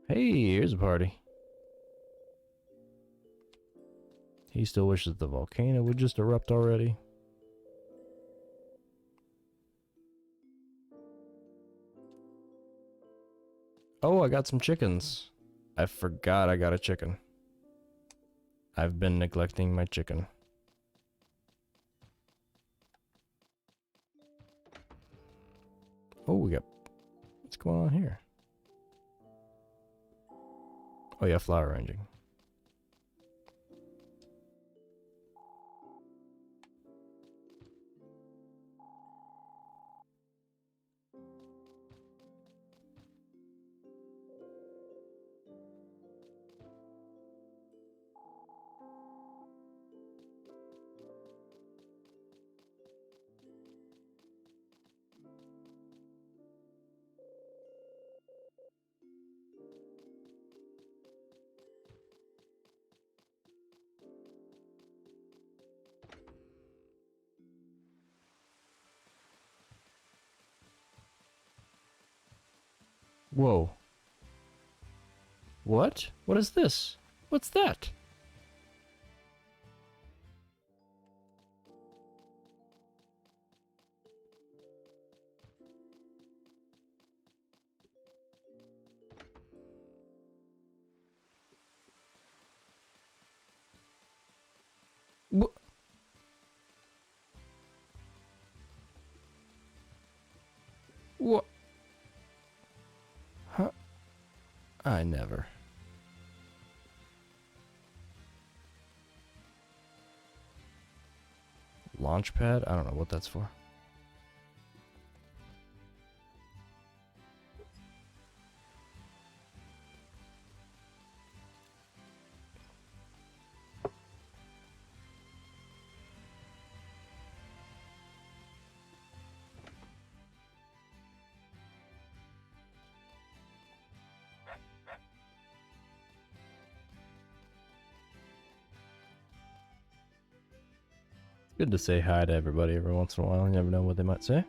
A: Hey, here's a party. He still wishes the volcano would just erupt already. Oh, I got some chickens. I forgot I got a chicken. I've been neglecting my chicken. Oh, we got... What's going on here? Oh yeah, flower arranging. Whoa. What? What is this? What's that? What? What? Huh? I never. Launchpad? I don't know what that's for. Good to say hi to everybody every once in a while. You never know what they might say.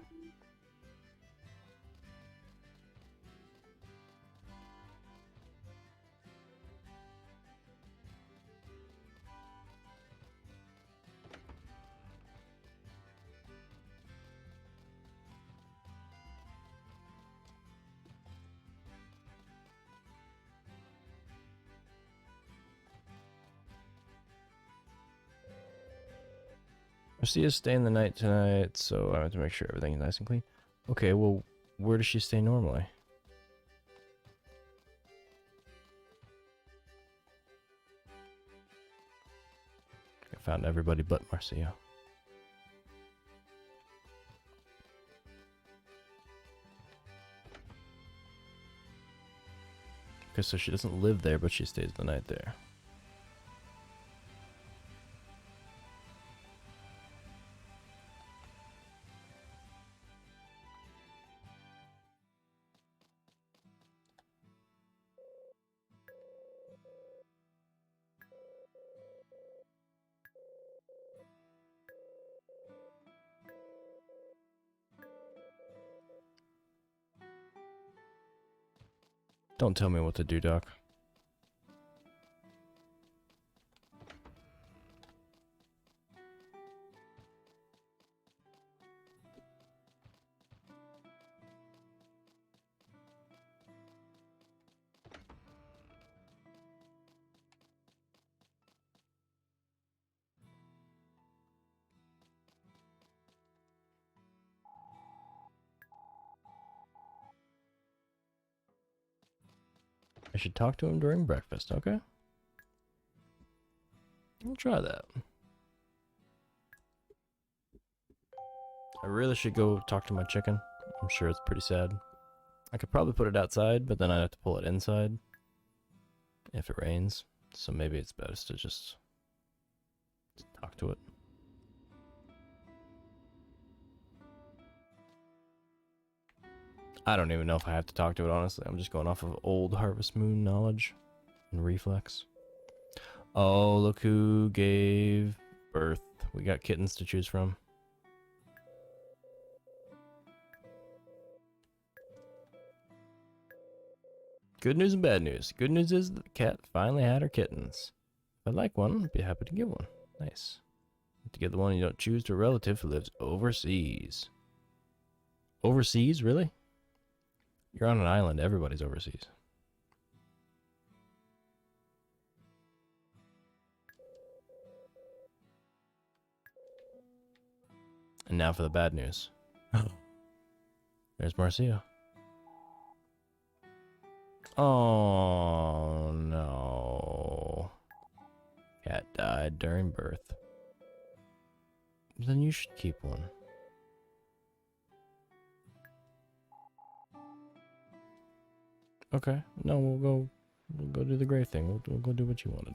A: Marcia's staying the night tonight, so I have to make sure everything's nice and clean. Okay, well, where does she stay normally? I found everybody but Marcia. Okay, so she doesn't live there, but she stays the night there. Don't tell me what to do, Doc. I should talk to him during breakfast, okay? I'll try that. I really should go talk to my chicken. I'm sure it's pretty sad. I could probably put it outside, but then I'd have to pull it inside if it rains. So maybe it's best to just talk to it. I don't even know if I have to talk to it, honestly. I'm just going off of old Harvest Moon knowledge and reflex. Oh, look who gave birth. We got kittens to choose from. Good news and bad news. Good news is the cat finally had her kittens. If I'd like one, I'd be happy to give one. Nice. To get the one you don't choose to a relative who lives overseas. Overseas? Really? You're on an island. Everybody's overseas. And now for the bad news. There's Marcia. Oh, no. Cat died during birth. Then you should keep one. Okay. No, we'll go do the great thing. We'll go do what you wanted.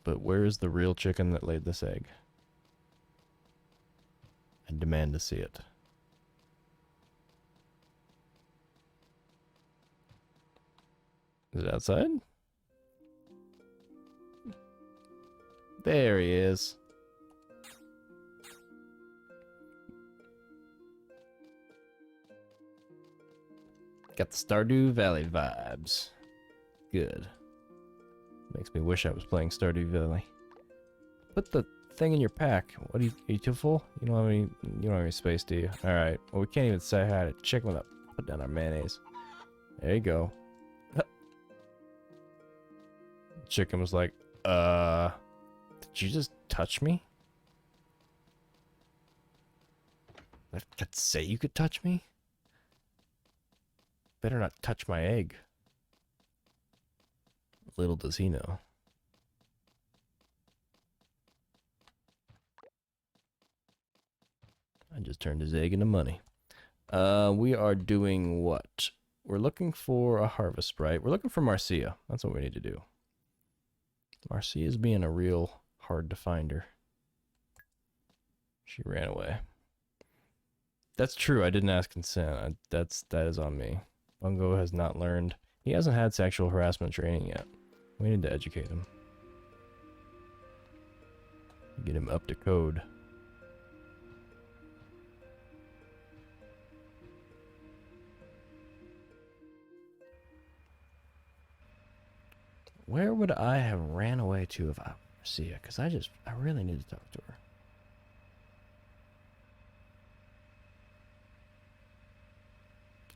A: But where is the real chicken that laid this egg? I demand to see it. Is it outside? There he is. Got the Stardew Valley vibes. Good. Makes me wish I was playing Stardew Valley. Put the thing in your pack. What are you too full? You don't have any space, do you? Alright. Well, we can't even say hi to chicken without put down our mayonnaise. There you go. Chicken was like, did you just touch me? I could say you could touch me? Better not touch my egg. Little does he know. I just turned his egg into money. We are doing what? We're looking for a harvest sprite. We're looking for Marcia. That's what we need to do. Marcia is being a real hard to find her. She ran away. That's true. I didn't ask consent. That is on me. Bungo has not learned. He hasn't had sexual harassment training yet. We need to educate him. Get him up to code. Where would I have ran away to if I were Marcia? Because I really need to talk to her.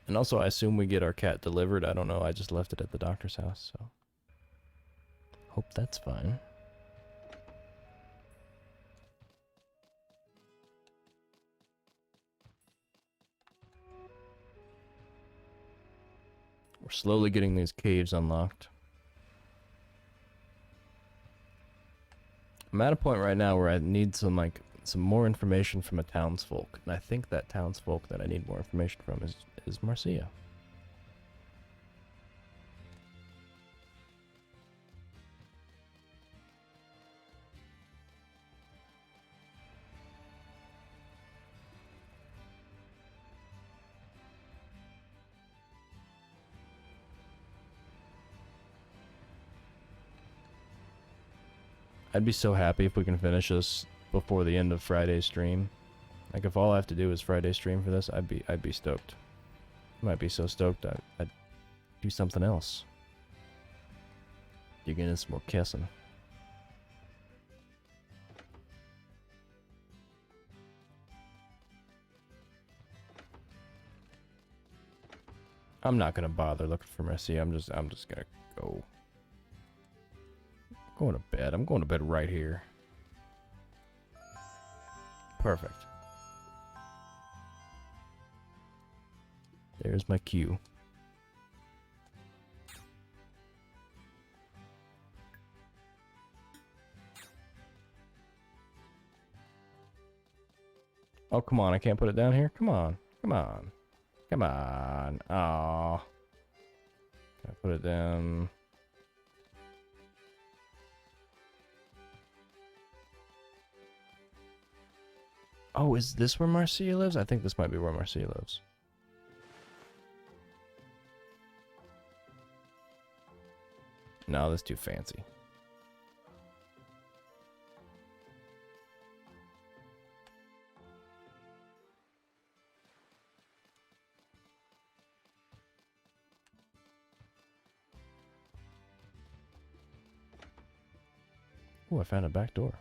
A: And also, I assume we get our cat delivered. I don't know. I just left it at the doctor's house, so. Hope that's fine. We're slowly getting these caves unlocked. I'm at a point right now where I need some more information from a townsfolk, and I think that townsfolk that I need more information from is Marcia. I'd be so happy if we can finish this before the end of Friday's stream. Like, if all I have to do is Friday stream for this, I'd be stoked. I might be so stoked I'd do something else. Dig into some more kissing. I'm not gonna bother looking for Mercy. I'm just gonna go. Going to bed. I'm going to bed right here. Perfect. There's my cue. Oh, come on. I can't put it down here? Come on. Come on. Come on. Aw. Can I put it down? Oh, is this where Marcia lives? I think this might be where Marcia lives. No, that's too fancy. Oh, I found a back door.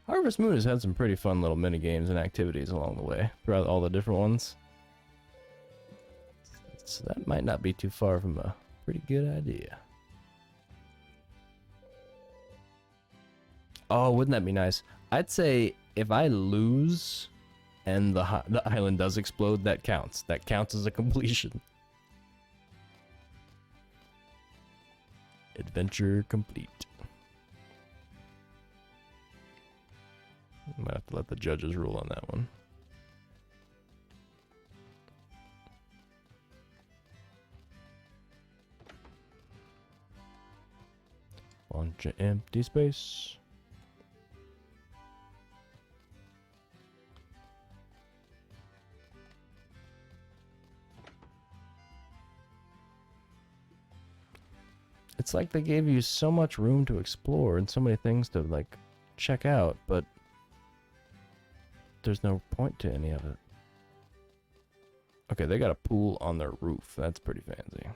A: Harvest Moon has had some pretty fun little mini games and activities along the way throughout all the different ones. So that might not be too far from a pretty good idea. Oh, wouldn't that be nice? I'd say if I lose and the island does explode, that counts. That counts as a completion. Adventure complete. I might have to let the judges rule on that one. Bunch of empty space. It's like they gave you so much room to explore and so many things to, like, check out, but there's no point to any of it. Okay, they got a pool on their roof. That's pretty fancy.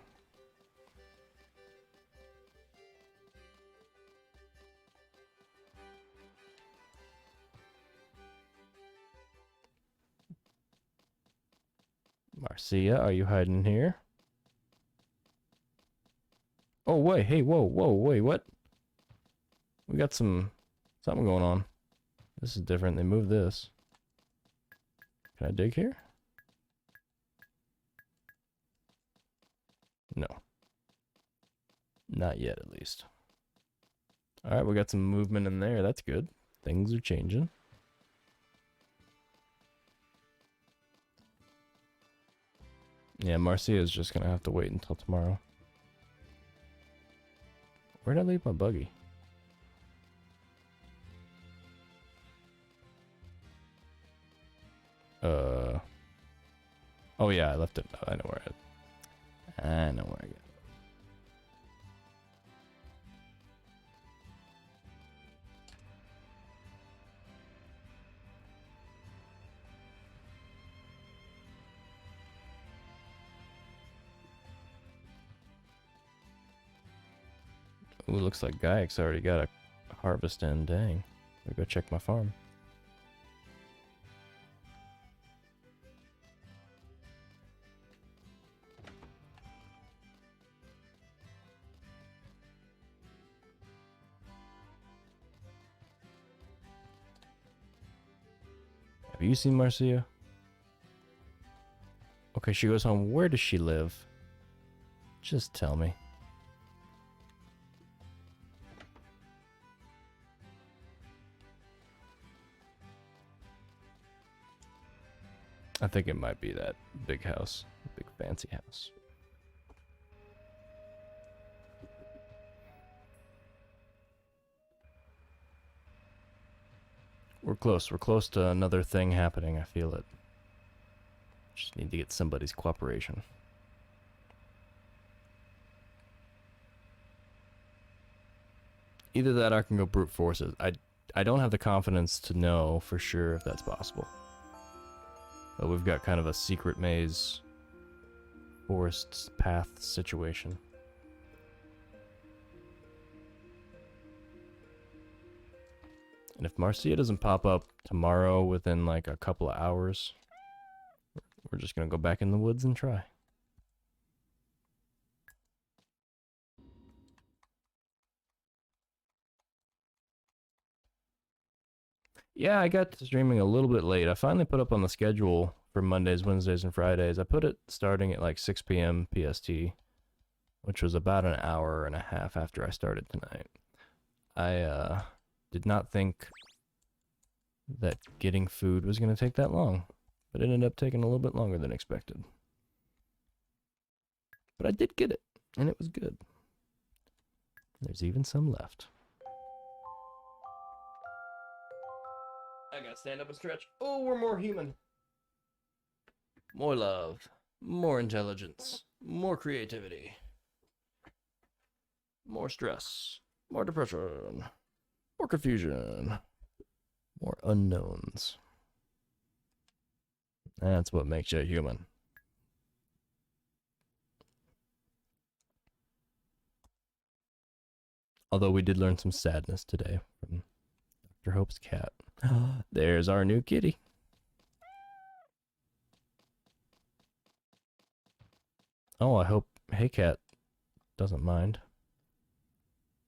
A: Marcia, are you hiding here? Oh, wait, hey, whoa, wait, what? We got something going on. This is different. They moved this. Can I dig here? No. Not yet, at least. Alright, we got some movement in there. That's good. Things are changing. Yeah, Marcia is just gonna have to wait until tomorrow. Where'd I leave my buggy? Oh yeah, I left it. I know where I know where I got it. Ooh, looks like Gaiac's already got a harvest in. Dang. Let me go check my farm. Have you seen Marcia? Okay, she goes home. Where does she live? Just tell me. I think it might be that big house. Big fancy house. We're close. We're close to another thing happening. I feel it. Just need to get somebody's cooperation. Either that or I can go brute force it. I don't have the confidence to know for sure if that's possible. But we've got kind of a secret maze forest path situation. And if Marcia doesn't pop up tomorrow within like a couple of hours, we're just gonna go back in the woods and try. Yeah, I got to streaming a little bit late. I finally put up on the schedule for Mondays, Wednesdays, and Fridays. I put it starting at like 6 p.m. PST, which was about an hour and a half after I started tonight. I did not think that getting food was going to take that long, but it ended up taking a little bit longer than expected. But I did get it, and it was good. There's even some left. I gotta stand up and stretch. Oh, we're more human. More love. More intelligence. More creativity. More stress. More depression. More confusion. More unknowns. That's what makes you human. Although we did learn some sadness today from Dr. Hope's cat. There's our new kitty. Oh, I hope Hey Cat doesn't mind.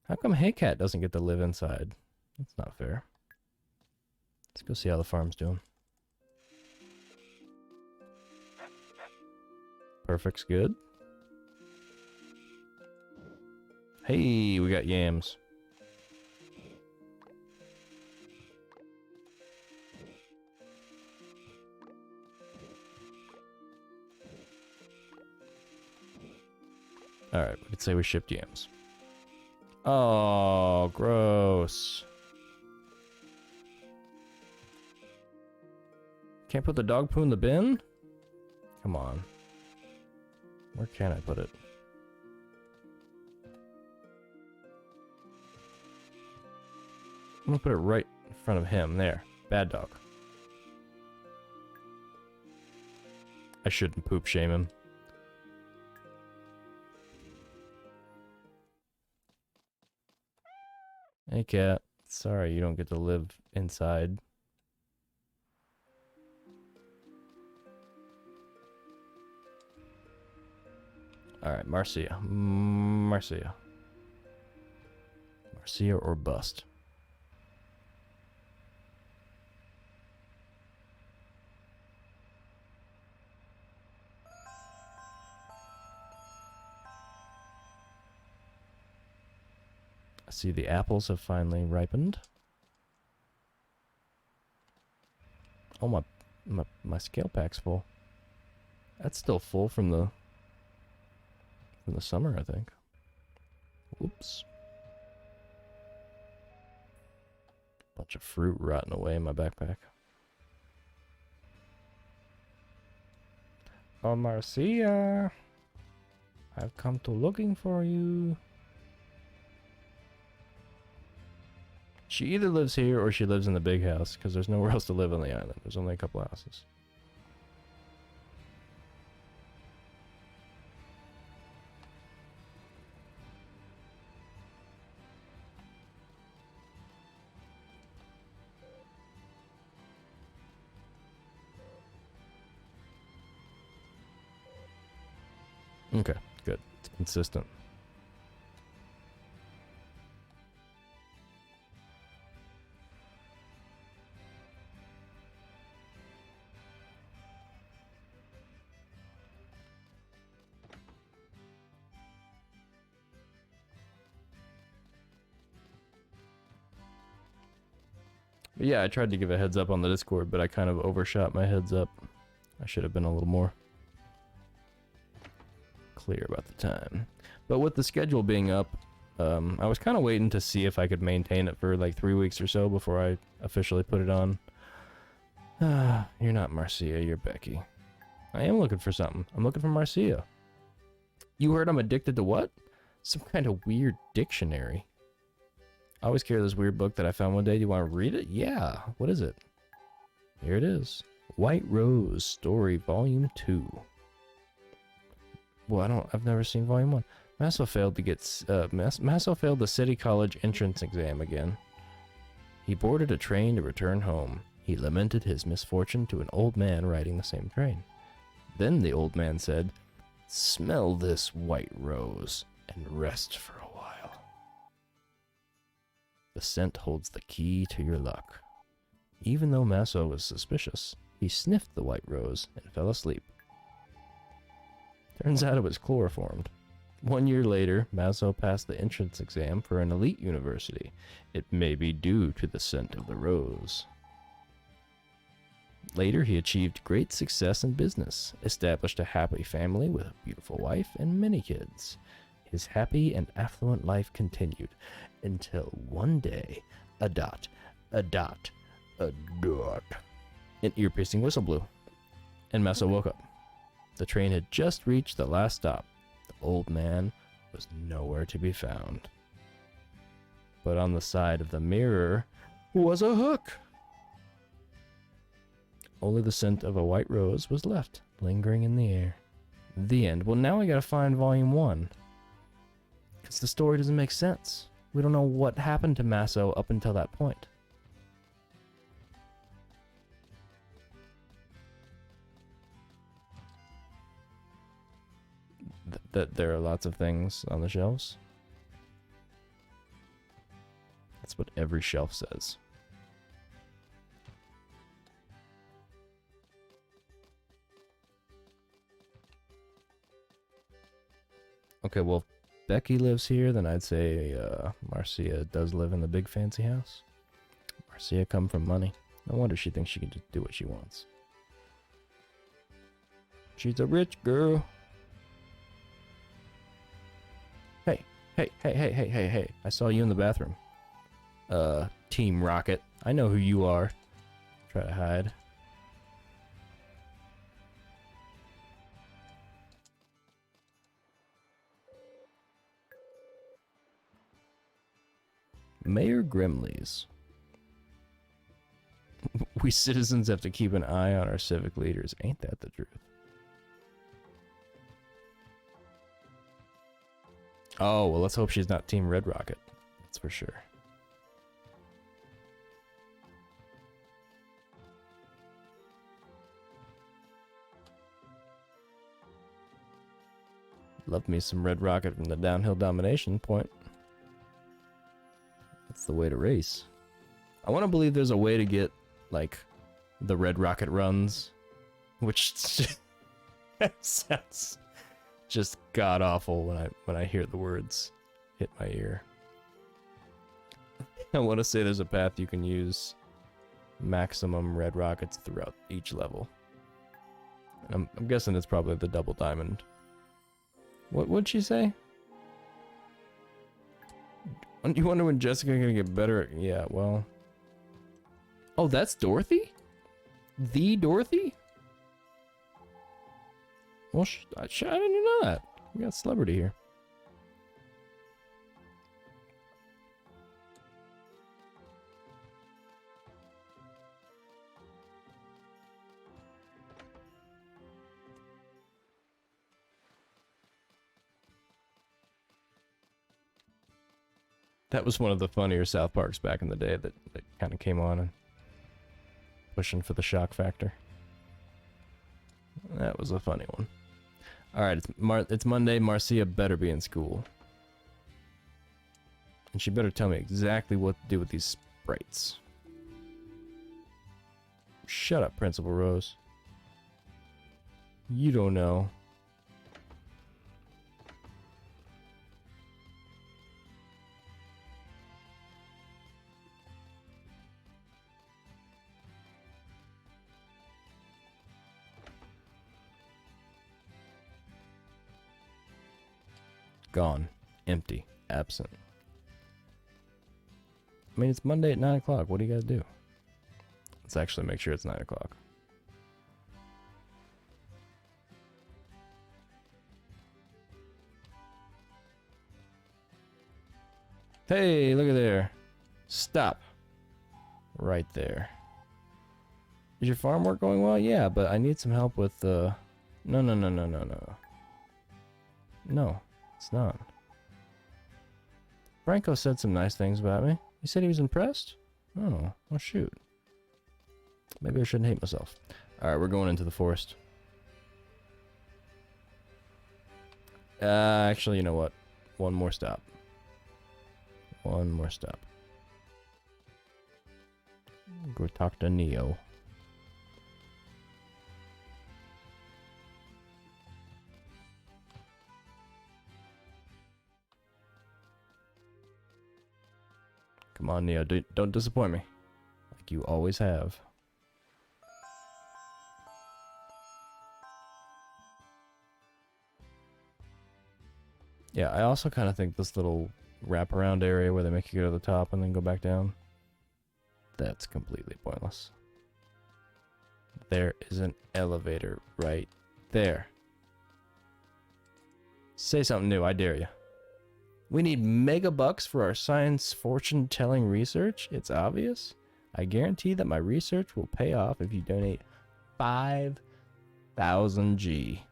A: How come Hey Cat doesn't get to live inside? That's not fair. Let's go see how the farm's doing. Perfect's good. Hey, we got yams. Alright, we could say we shipped yams. Oh, gross. Can't put the dog poo in the bin? Come on. Where can I put it? I'm gonna put it right in front of him. There. Bad dog. I shouldn't poop shame him. Hey, cat. Sorry you don't get to live inside. Alright, Marcia. Marcia. Marcia or bust. I see the apples have finally ripened. Oh, my scale pack's full. That's still full from the summer, I think. Whoops. Bunch of fruit rotting away in my backpack. Oh, Marcia, I've come to looking for you. She either lives here or she lives in the big house, because there's nowhere else to live on the island. There's only a couple houses. Okay, good. It's consistent. But yeah, I tried to give a heads up on the Discord, but I kind of overshot my heads up. I should have been a little more clear about the time. But with the schedule being up, I was kind of waiting to see if I could maintain it for like 3 weeks or so before I officially put it on. You're not Marcia, you're Becky. I am looking for something. I'm looking for Marcia. You heard I'm addicted to what? Some kind of weird dictionary. I always carry this weird book that I found one day. Do you want to read it? Yeah. What is it? Here it is. White Rose Story Volume 2. Well, I've never seen Volume 1. Masso failed the City College entrance exam again. He boarded a train to return home. He lamented his misfortune to an old man riding the same train. Then the old man said, "Smell this white rose and rest for a while. The scent holds the key to your luck." Even though Masso was suspicious, he sniffed the white rose and fell asleep. Turns out it was chloroformed. 1 year later, Masso passed the entrance exam for an elite university. It may be due to the scent of the rose. Later, he achieved great success in business, established a happy family with a beautiful wife and many kids. His happy and affluent life continued until one day, an ear-piercing whistle blew, and Masso woke up. The train had just reached the last stop. The old man was nowhere to be found. But on the side of the mirror was a hook. Only the scent of a white rose was left, lingering in the air. The end. Well, now we gotta find Volume 1. Because the story doesn't make sense. We don't know what happened to Masso up until that point. That there are lots of things on the shelves. That's what every shelf says. Okay, well, if Becky lives here, then I'd say Marcia does live in the big fancy house. Marcia come from money. No wonder she thinks she can just do what she wants. She's a rich girl. Hey, Hey, hey, hey, hey, hey, hey. I saw you in the bathroom. Team Rocket. I know who you are. Try to hide. Mayor Grimley's. We citizens have to keep an eye on our civic leaders. Ain't that the truth? Oh, well, let's hope she's not Team Red Rocket. That's for sure. Love me some Red Rocket from the downhill domination point. That's the way to race. I want to believe there's a way to get, like, the Red Rocket runs, which sounds just god awful when I hear the words hit my ear. I want to say there's a path you can use maximum Red Rockets throughout each level. I'm guessing it's probably the double diamond. What would she say? You wonder when Jessica's gonna get better? Yeah, well. Oh, that's Dorothy? The Dorothy? Well, I didn't know that. We got celebrity here. That was one of the funnier South Parks back in the day that kind of came on and pushing for the shock factor. That was a funny one. Alright, it's Monday. Marcia better be in school. And she better tell me exactly what to do with these sprites. Shut up, Principal Rose. You don't know. Gone. Empty. Absent. I mean, it's Monday at 9 o'clock. What do you gotta do? Let's actually make sure it's 9 o'clock. Hey, look at there. Stop. Right there. Is your farm work going well? Yeah, but I need some help with the... No. No, it's not. Franco said some nice things about me. He said he was impressed? Oh, well shoot. Maybe I shouldn't hate myself. Alright, we're going into the forest. Actually, you know what? One more stop. One more stop. Go talk to Neo. Come on, Neo. Don't disappoint me. Like you always have. Yeah, I also kind of think this little wraparound area where they make you go to the top and then go back down, that's completely pointless. There is an elevator right there. Say something new, I dare you. We need mega bucks for our science fortune telling research. It's obvious. I guarantee that my research will pay off if you donate 5,000 G.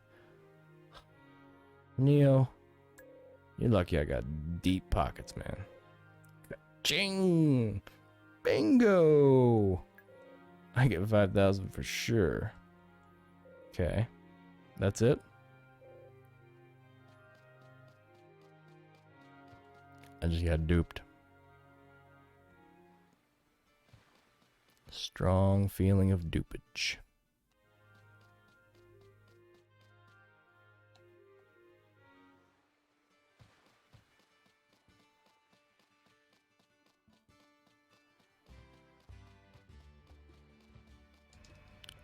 A: Neo, you're lucky I got deep pockets, man. Ching! Bingo! I get 5,000 for sure. Okay. That's it? I just got duped. Strong feeling of dupage.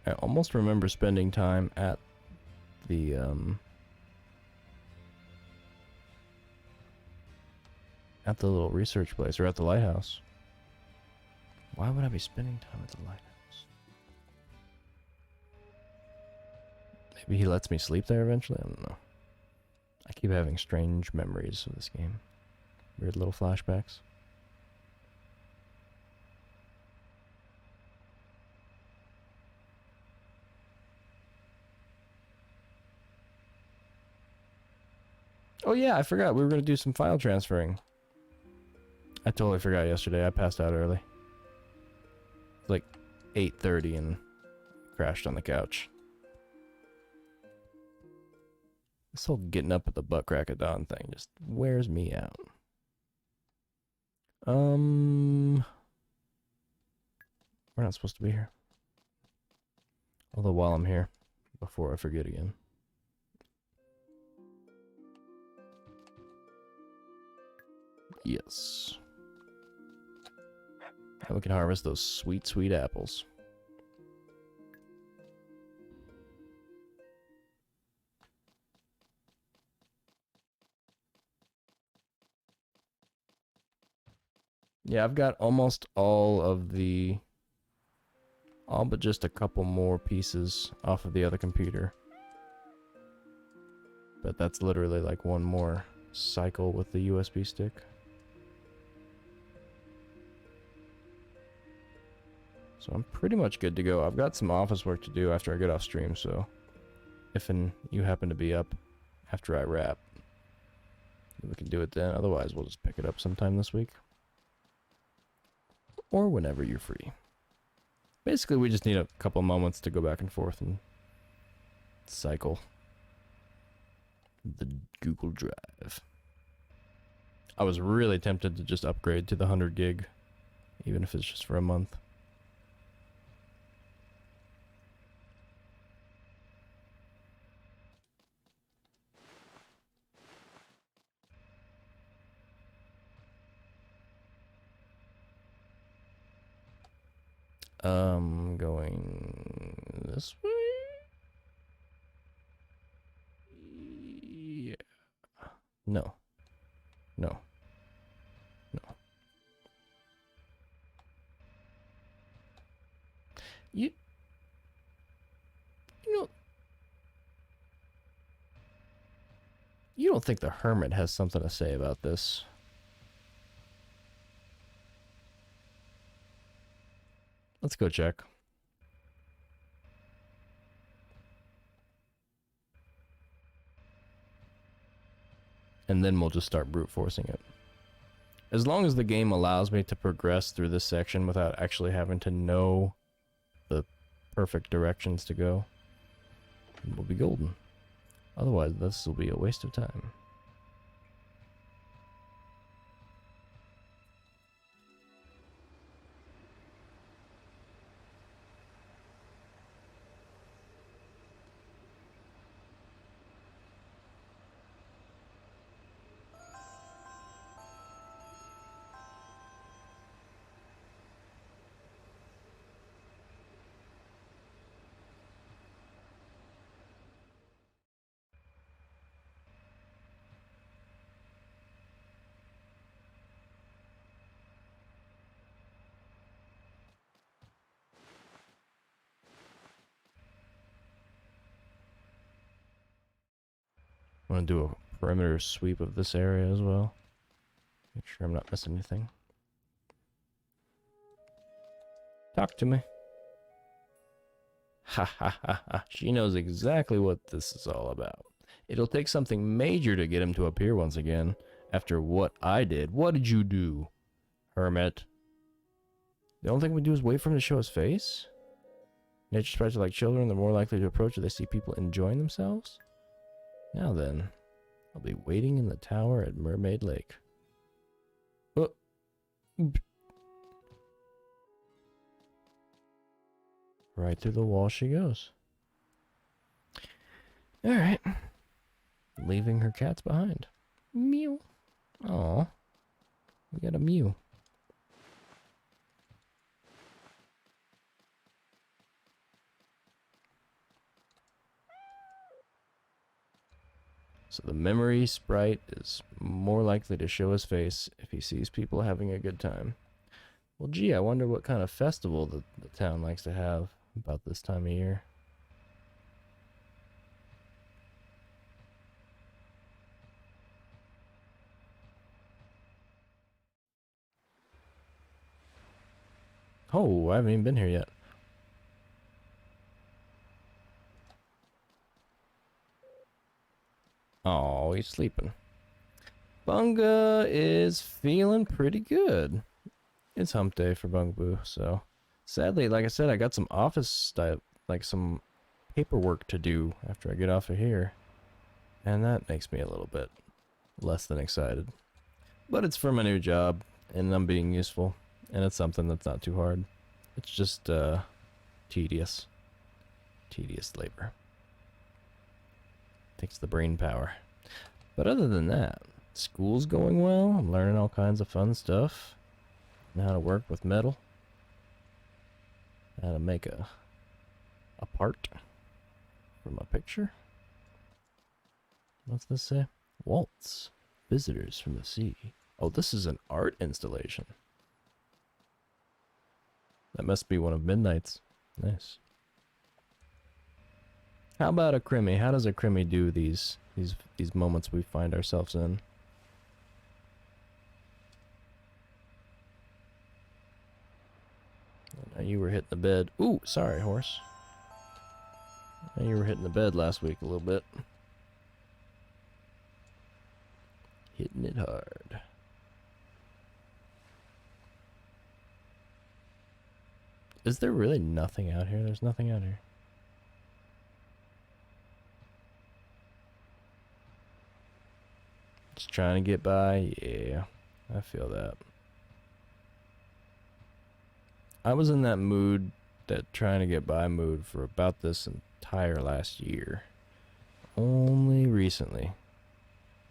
A: I almost remember spending time at the at the little research place or at the lighthouse. Why would I be spending time at the lighthouse? Maybe he lets me sleep there eventually? I don't know. I keep having strange memories of this game. Weird little flashbacks. Oh yeah, I forgot. We were going to do some file transferring. I totally forgot yesterday. I passed out early. It's like 8:30 and crashed on the couch. This whole getting up at the butt crack of dawn thing just wears me out. We're not supposed to be here. Although while I'm here, before I forget again. Yes. Now we can harvest those sweet, sweet apples. Yeah, I've got almost all of the... all but just a couple more pieces off of the other computer. But that's literally like one more cycle with the USB stick. So I'm pretty much good to go. I've got some office work to do after I get off stream, so if you happen to be up after I wrap, we can do it then. Otherwise, we'll just pick it up sometime this week. Or whenever you're free. Basically, we just need a couple moments to go back and forth and cycle the Google Drive. I was really tempted to just upgrade to the 100 gig, even if it's just for a month. Going this way? Yeah. No. No. No. You know, you don't think the hermit has something to say about this? Let's go check. And then we'll just start brute forcing it. As long as the game allows me to progress through this section without actually having to know the perfect directions to go, we'll be golden. Otherwise, this will be a waste of time. I'm gonna do a perimeter sweep of this area as well. Make sure I'm not missing anything. Talk to me. Ha ha ha ha. She knows exactly what this is all about. It'll take something major to get him to appear once again. After what I did. What did you do, hermit? The only thing we do is wait for him to show his face? Nature sprites are like children. They're more likely to approach if they see people enjoying themselves. Now then, I'll be waiting in the tower at Mermaid Lake. Oh. Right through the wall she goes. Alright. Leaving her cats behind. Mew. Aw. We got a Mew. So the memory sprite is more likely to show his face if he sees people having a good time. Well, gee, I wonder what kind of festival the town likes to have about this time of year. Oh, I haven't even been here yet. Oh, he's sleeping. Bunga is feeling pretty good. It's hump day for Bungaboo, so sadly, like I said, I got some office stuff, like some paperwork to do after I get off of here, and that makes me a little bit less than excited. But it's for my new job, and I'm being useful, and it's something that's not too hard. It's just tedious labor. Takes the brain power. But other than that, school's going well. I'm learning all kinds of fun stuff. And how to work with metal. How to make a part from a picture. What's this say? Waltz. Visitors from the sea. Oh, this is an art installation. That must be one of Midnight's. Nice. How about a crimmy? How does a crimmy do these moments we find ourselves in? Now you were hitting the bed. Ooh, sorry, horse. Now you were hitting the bed last week a little bit. Hitting it hard. Is there really nothing out here? There's nothing out here. Just trying to get by. Yeah, I feel that. I was in that mood, that trying to get by mood, for about this entire last year. Only recently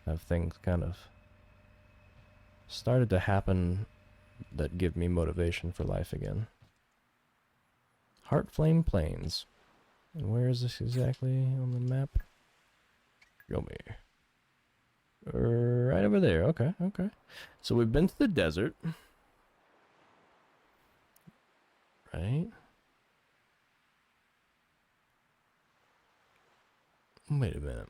A: have things kind of started to happen that give me motivation for life again. Heartflame Plains. And where is this exactly on the map? Show me. Right over there. Okay, okay. So we've been to the desert. Right? Wait a minute.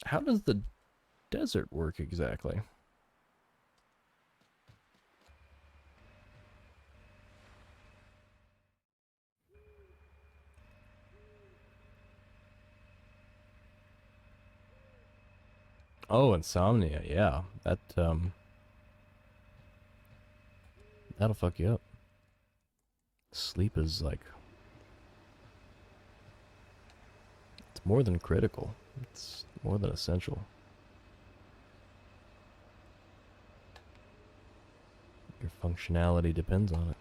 A: How does the desert work exactly? Oh, insomnia. Yeah, that that'll fuck you up. Sleep is like, it's more than critical. It's more than essential. Your functionality depends on it.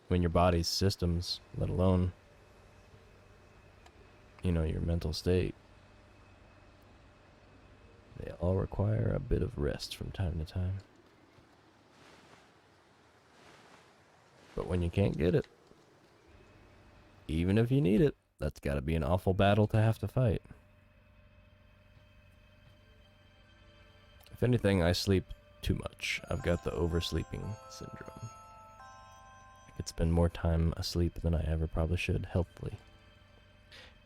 A: When your body's systems, let alone, you know, your mental state, they all require a bit of rest from time to time. But when you can't get it, even if you need it, that's gotta be an awful battle to have to fight. If anything, I sleep too much. I've got the oversleeping syndrome. I could spend more time asleep than I ever probably should, healthily.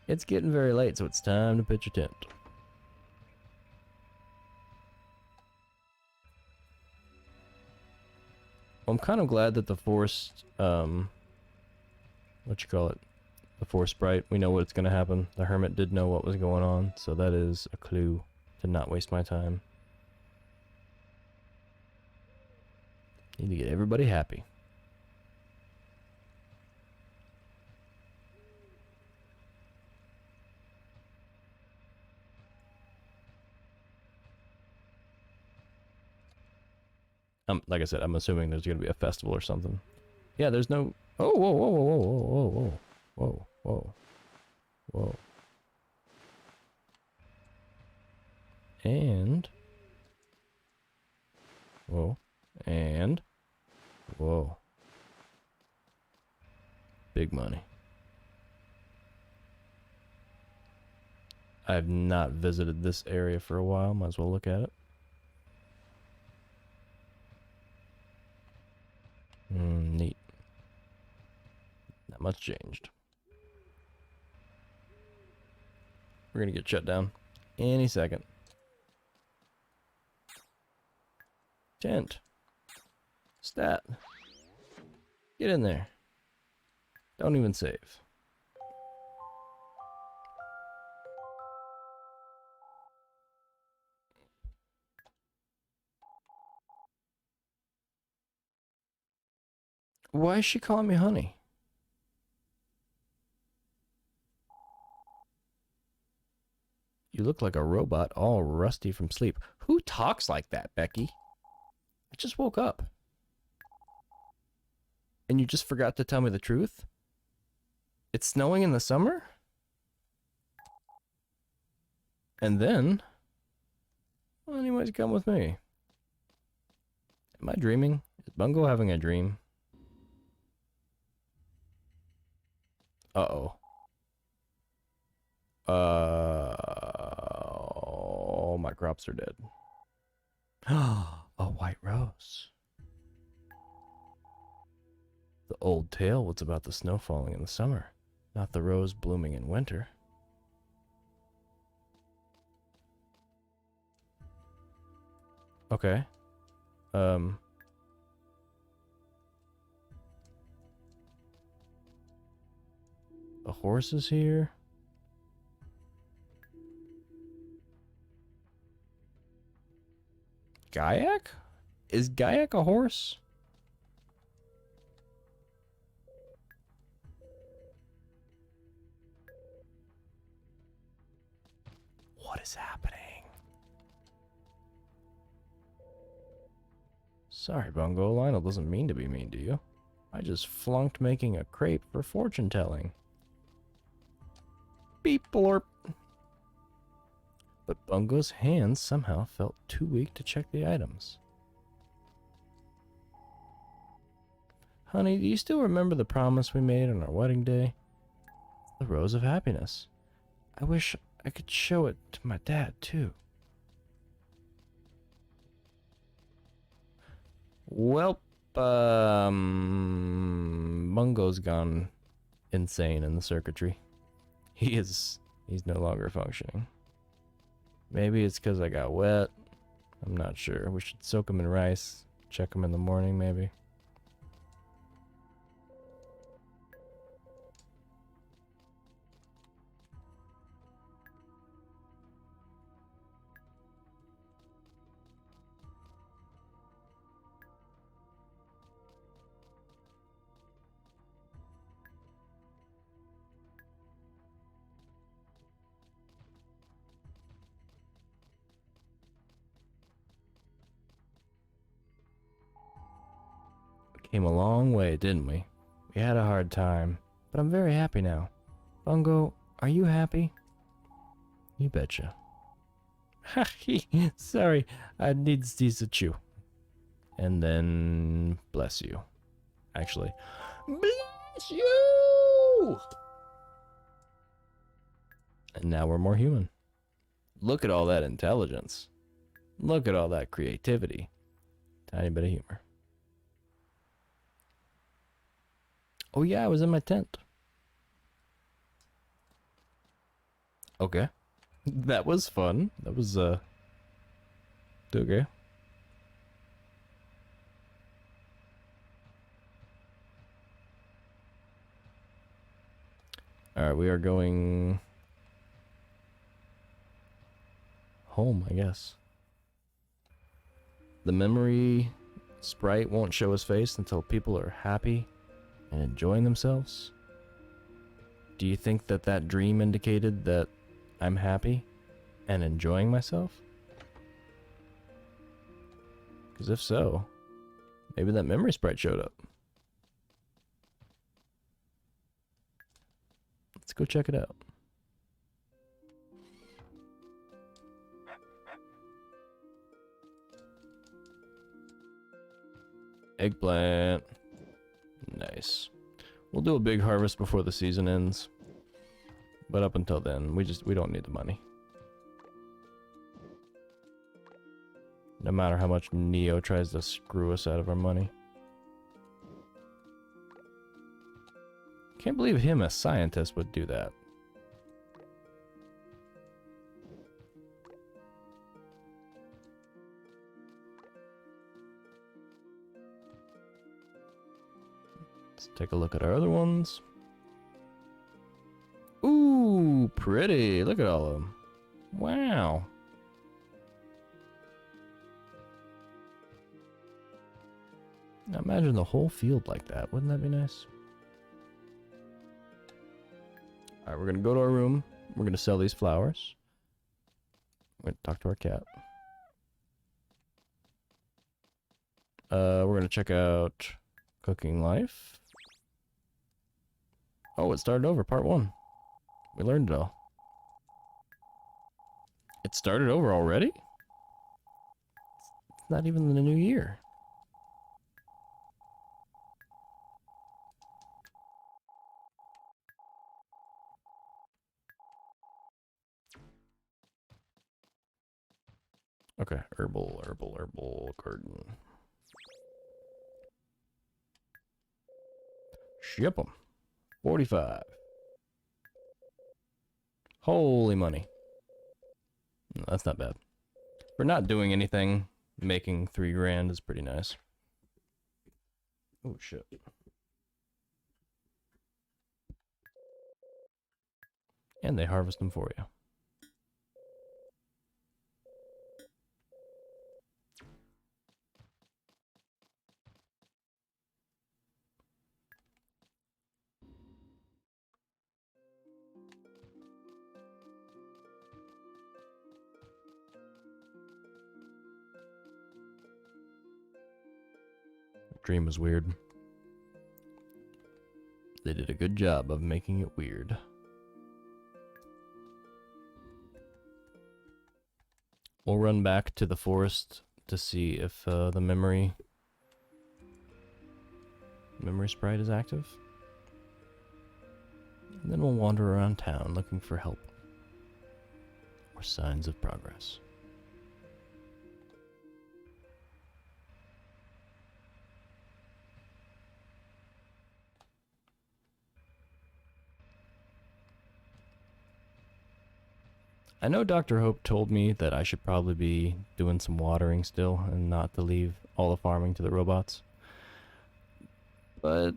A: It's getting very late, so it's time to pitch a tent. I'm kind of glad that the forest, the forest sprite, we know what's going to happen. The hermit did know what was going on, so that is a clue to not waste my time. Need to get everybody happy. Like I said, I'm assuming there's going to be a festival or something. Yeah, there's no... Oh, whoa, whoa, whoa, whoa, whoa, whoa, whoa, whoa, whoa. And... Whoa. And... Whoa. Big money. I've not visited this area for a while. Might as well look at it. Neat. Not much changed. We're gonna get shut down any second. Tent. Stat. Get in there. Don't even save. Why is she calling me honey? You look like a robot, all rusty from sleep. Who talks like that, Becky? I just woke up. And you just forgot to tell me the truth? It's snowing in the summer? And then... Well, anyways, come with me. Am I dreaming? Is Bungo having a dream? Uh-oh. Oh, my crops are dead. A white rose. The old tale was about the snow falling in the summer, not the rose blooming in winter. Okay. The horse is here. Gaiac? Is Gaiac a horse? What is happening? Sorry, Bungo. Lionel doesn't mean to be mean to you. I just flunked making a crepe for fortune telling. Beep blorp. But Bungo's hands somehow felt too weak to check the items. Honey, do you still remember the promise we made on our wedding day? The rose of happiness. I wish I could show it to my dad, too. Well, Bungo's gone insane in the circuitry. He's no longer functioning. Maybe it's because I got wet. I'm not sure. We should soak him in rice. Check him in the morning, maybe. Came a long way, didn't we? We had a hard time, but I'm very happy now. Bungo, are you happy? You betcha. Sorry, I need to chew. And then, bless you. Actually, bless you! And now we're more human. Look at all that intelligence. Look at all that creativity. Tiny bit of humor. Oh yeah, I was in my tent. Okay. That was fun. That was, okay. Alright, we are going... home, I guess. The memory sprite won't show his face until people are happy and enjoying themselves? Do you think that that dream indicated that I'm happy and enjoying myself? Because if so, maybe that memory sprite showed up. Let's go check it out. Eggplant. Nice. We'll do a big harvest before the season ends. But up until then, we don't need the money. No matter how much Neo tries to screw us out of our money. Can't believe him, a scientist, would do that. Let's take a look at our other ones. Ooh, pretty. Look at all of them. Wow. Now imagine the whole field like that. Wouldn't that be nice? Alright, we're gonna go to our room. We're gonna sell these flowers. We're gonna talk to our cat. We're gonna check out Cooking Life. Oh, it started over, part 1. We learned it all. It started over already? It's not even the new year. Okay, herbal garden. Ship them. 45. Holy money. No, that's not bad. For not doing anything, making 3 grand is pretty nice. Oh shit. And they harvest them for you. Dream was weird. They did a good job of making it weird. We'll run back to the forest to see if the memory sprite is active. And then we'll wander around town looking for help or signs of progress. I know Dr. Hope told me that I should probably be doing some watering still and not to leave all the farming to the robots. But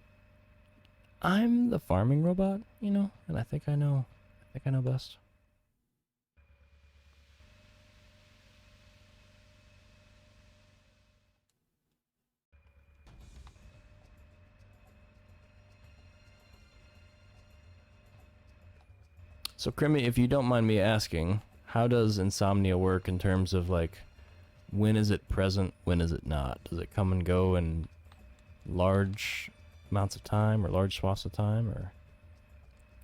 A: I'm the farming robot, you know, and I think I know best. So, Crimmy, if you don't mind me asking, how does insomnia work in terms of, like, when is it present, when is it not? Does it come and go in large amounts of time or large swaths of time, or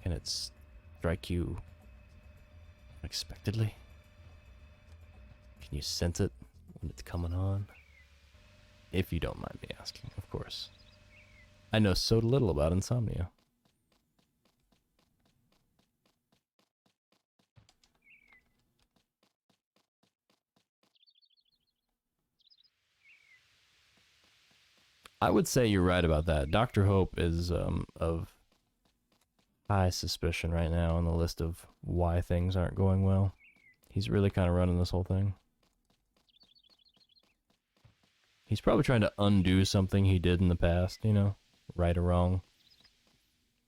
A: can it strike you unexpectedly? Can you sense it when it's coming on? If you don't mind me asking, of course. I know so little about insomnia. I would say you're right about that. Dr. Hope is of high suspicion right now on the list of why things aren't going well. He's really kind of running this whole thing. He's probably trying to undo something he did in the past, you know? Right or wrong.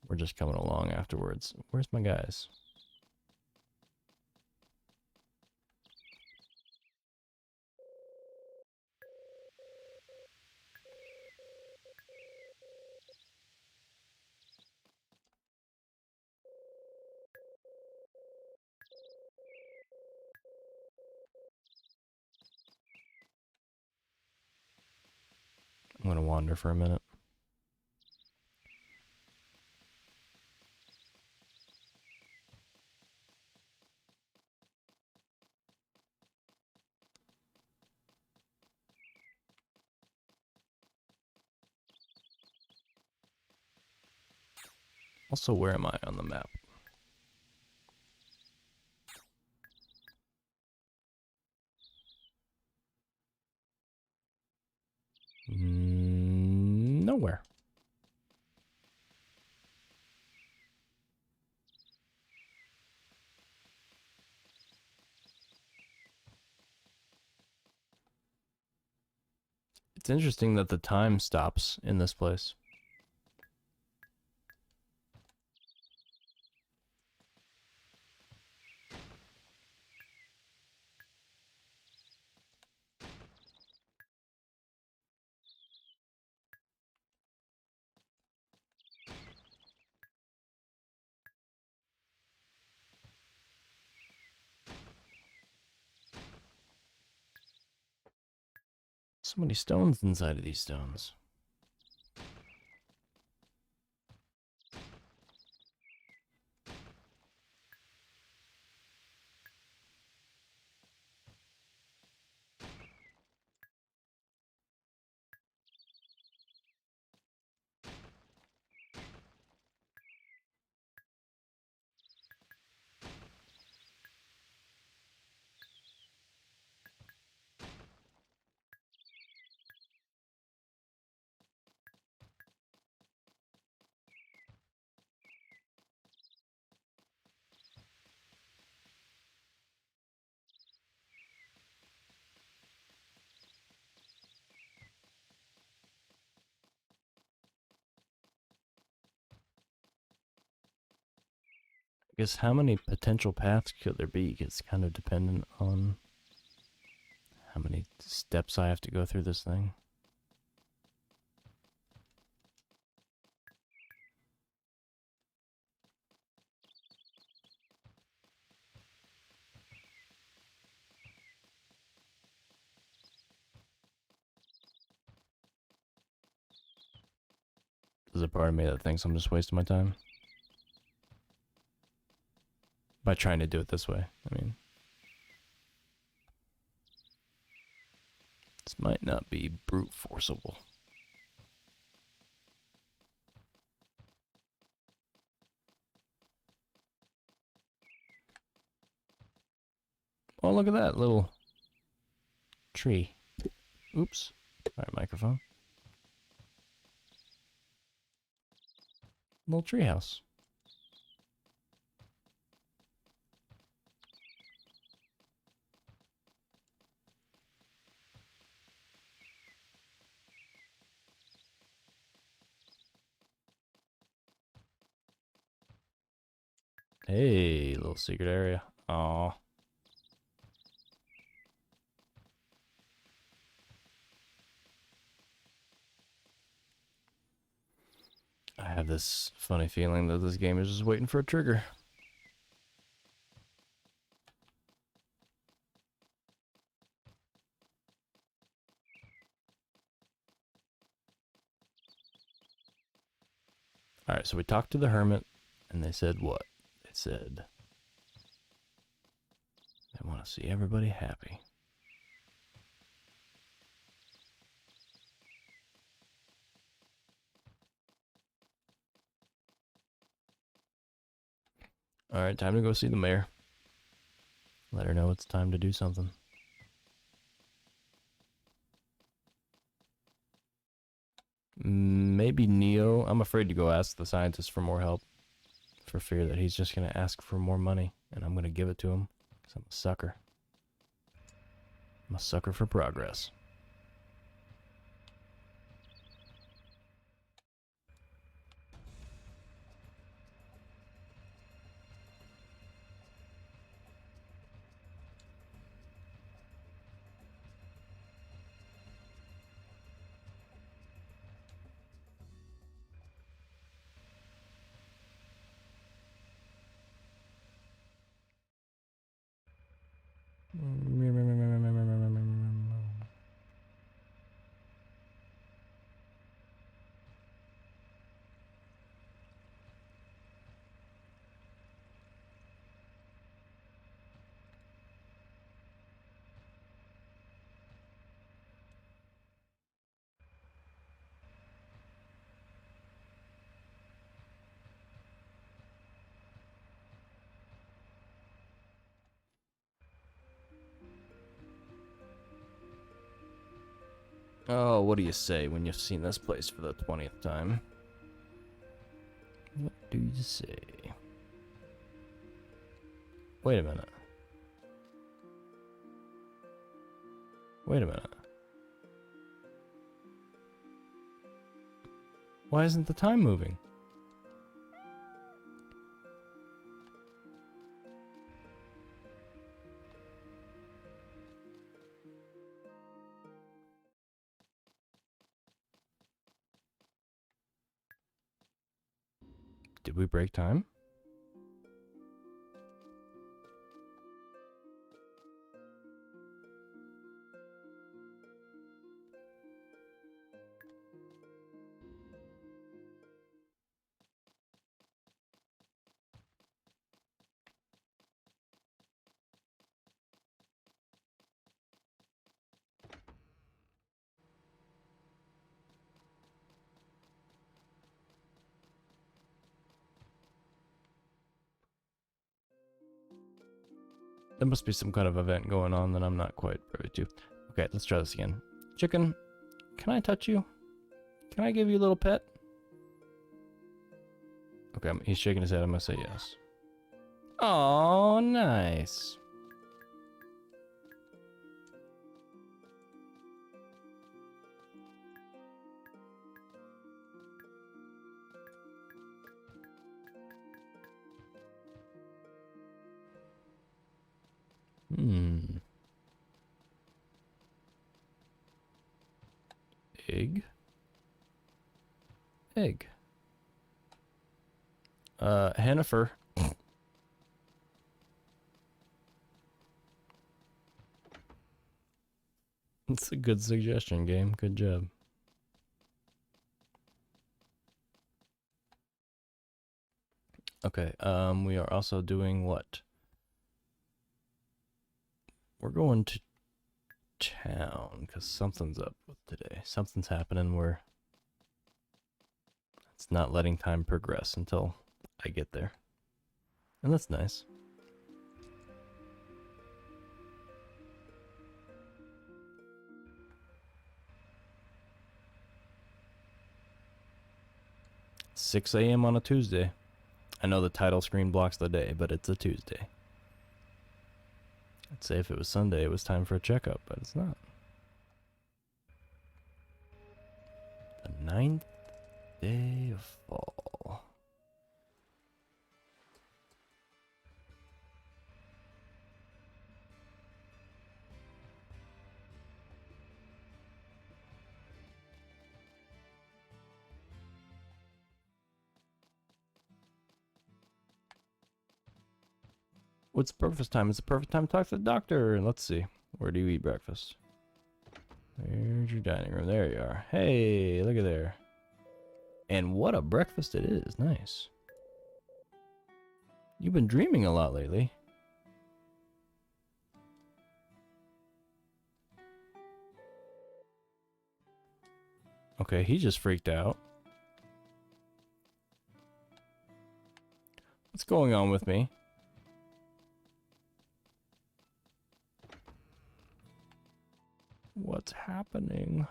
A: We're just coming along afterwards. Where's my guys? I'm gonna wander for a minute. Also, where am I on the map? Nowhere. It's interesting that the time stops in this place. So many stones inside of these stones. I guess how many potential paths could there be? It's kind of dependent on how many steps I have to go through this thing. There's a part of me that thinks I'm just wasting my time by trying to do it this way. I mean, this might not be brute forceable. Oh, look at that little tree. Oops. All right, microphone. Little tree house. Hey, little secret area. Aw. I have this funny feeling that this game is just waiting for a trigger. Alright, so we talked to the hermit, and they said what? They said they want to see everybody happy. Alright, time to go see the mayor. Let her know it's time to do something. Maybe Neo. I'm afraid to go ask the scientist for more help, for fear that he's just going to ask for more money, and I'm going to give it to him, because I'm a sucker. I'm a sucker for progress. Oh, what do you say when you've seen this place for the 20th time? What do you say? Wait a minute. Wait a minute. Why isn't the time moving? Did we break time? There must be some kind of event going on that I'm not quite privy to. Okay, let's try this again. Chicken, can I touch you? Can I give you a little pet? Okay, he's shaking his head. I'm gonna say yes. Oh, nice. Egg. Egg. Hennifer. That's a good suggestion, game. Good job. Okay, we are also doing what? We're going to town because something's up with today. Something's happening where it's not letting time progress until I get there. And that's nice. It's 6 a.m. on a Tuesday. I know the title screen blocks the day, but it's a Tuesday. I'd say if it was Sunday, it was time for a checkup, but it's not. The 9th day of fall. What's breakfast time? It's the perfect time to talk to the doctor. Let's see. Where do you eat breakfast? There's your dining room. There you are. Hey, look at there. And what a breakfast it is. Nice. You've been dreaming a lot lately. Okay, he just freaked out. What's going on with me? What's happening?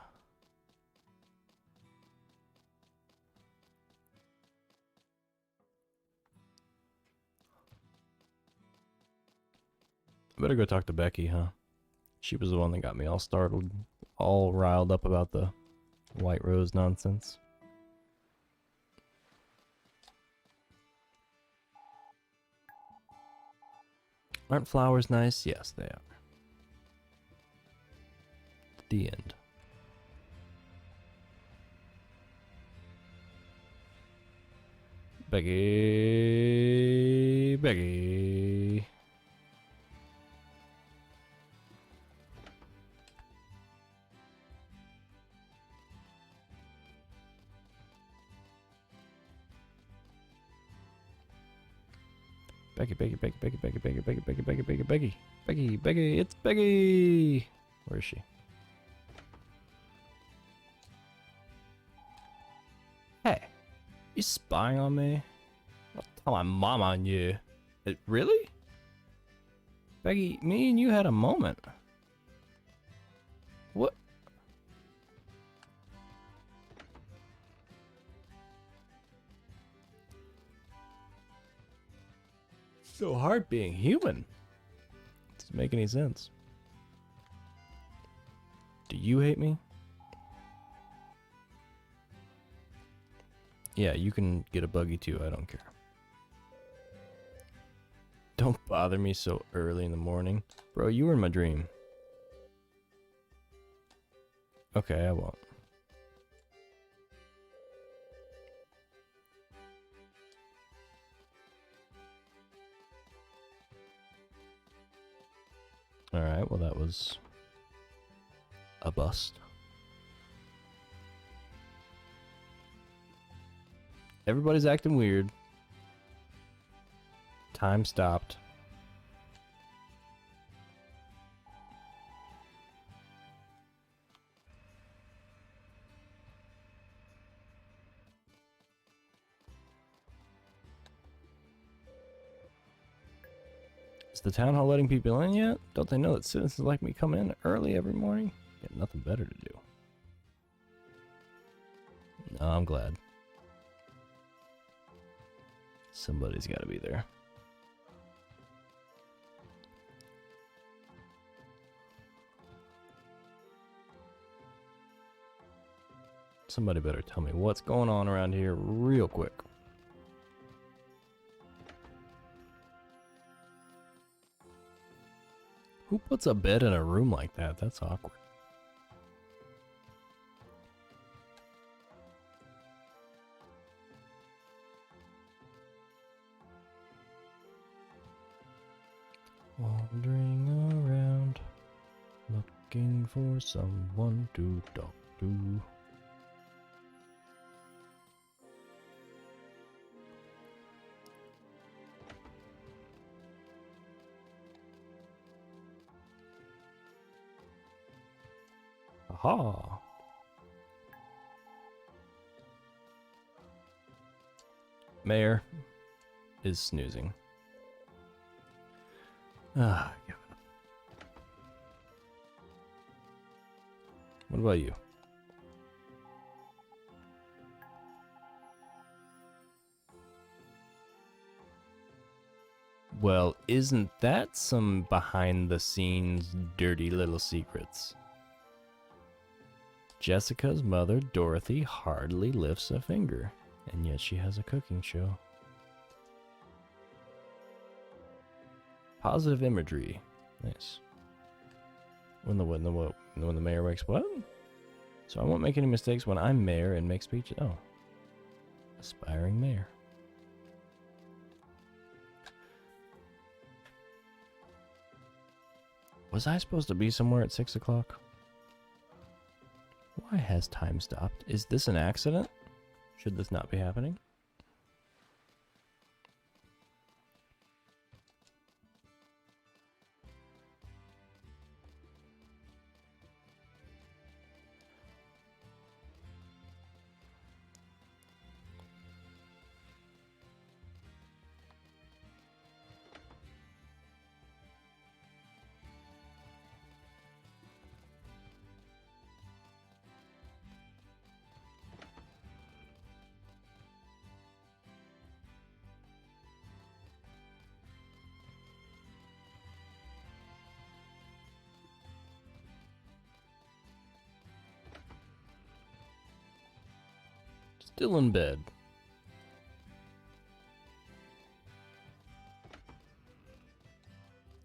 A: I better go talk to Becky, huh? She was the one that got me all startled, all riled up about the White Rose nonsense. Aren't flowers nice? Yes, they are. The end. Becky. Becky. Becky, Becky, Becky, Becky, Becky, Becky, Becky, Becky, Becky, Becky, Becky, Becky, Becky, it's Becky. Where is she? Hey, you spying on me? I'll tell my mom on you. Really? Becky, me and you had a moment. What? So hard being human. Doesn't make any sense. Do you hate me? Yeah, you can get a buggy too, I don't care. Don't bother me so early in the morning. Bro, you were in my dream. Okay, I won't. Alright, well that was a bust. Everybody's acting weird. Time stopped. Is the town hall letting people in yet? Don't they know that citizens like me come in early every morning? Got nothing better to do. No, I'm glad. Somebody's got to be there. Somebody better tell me what's going on around here real quick. Who puts a bed in a room like that? That's awkward. Wandering around, looking for someone to talk to. Aha! Mayor is snoozing. Ah, give it up. What about you? Well, isn't that some behind-the-scenes dirty little secrets? Jessica's mother, Dorothy, hardly lifts a finger, and yet she has a cooking show. Positive imagery. Nice. When the mayor wakes what? So I won't make any mistakes when I'm mayor and make speeches. Oh. Aspiring mayor. Was I supposed to be somewhere at 6 o'clock? Why has time stopped? Is this an accident? Should this not be happening? Still in bed.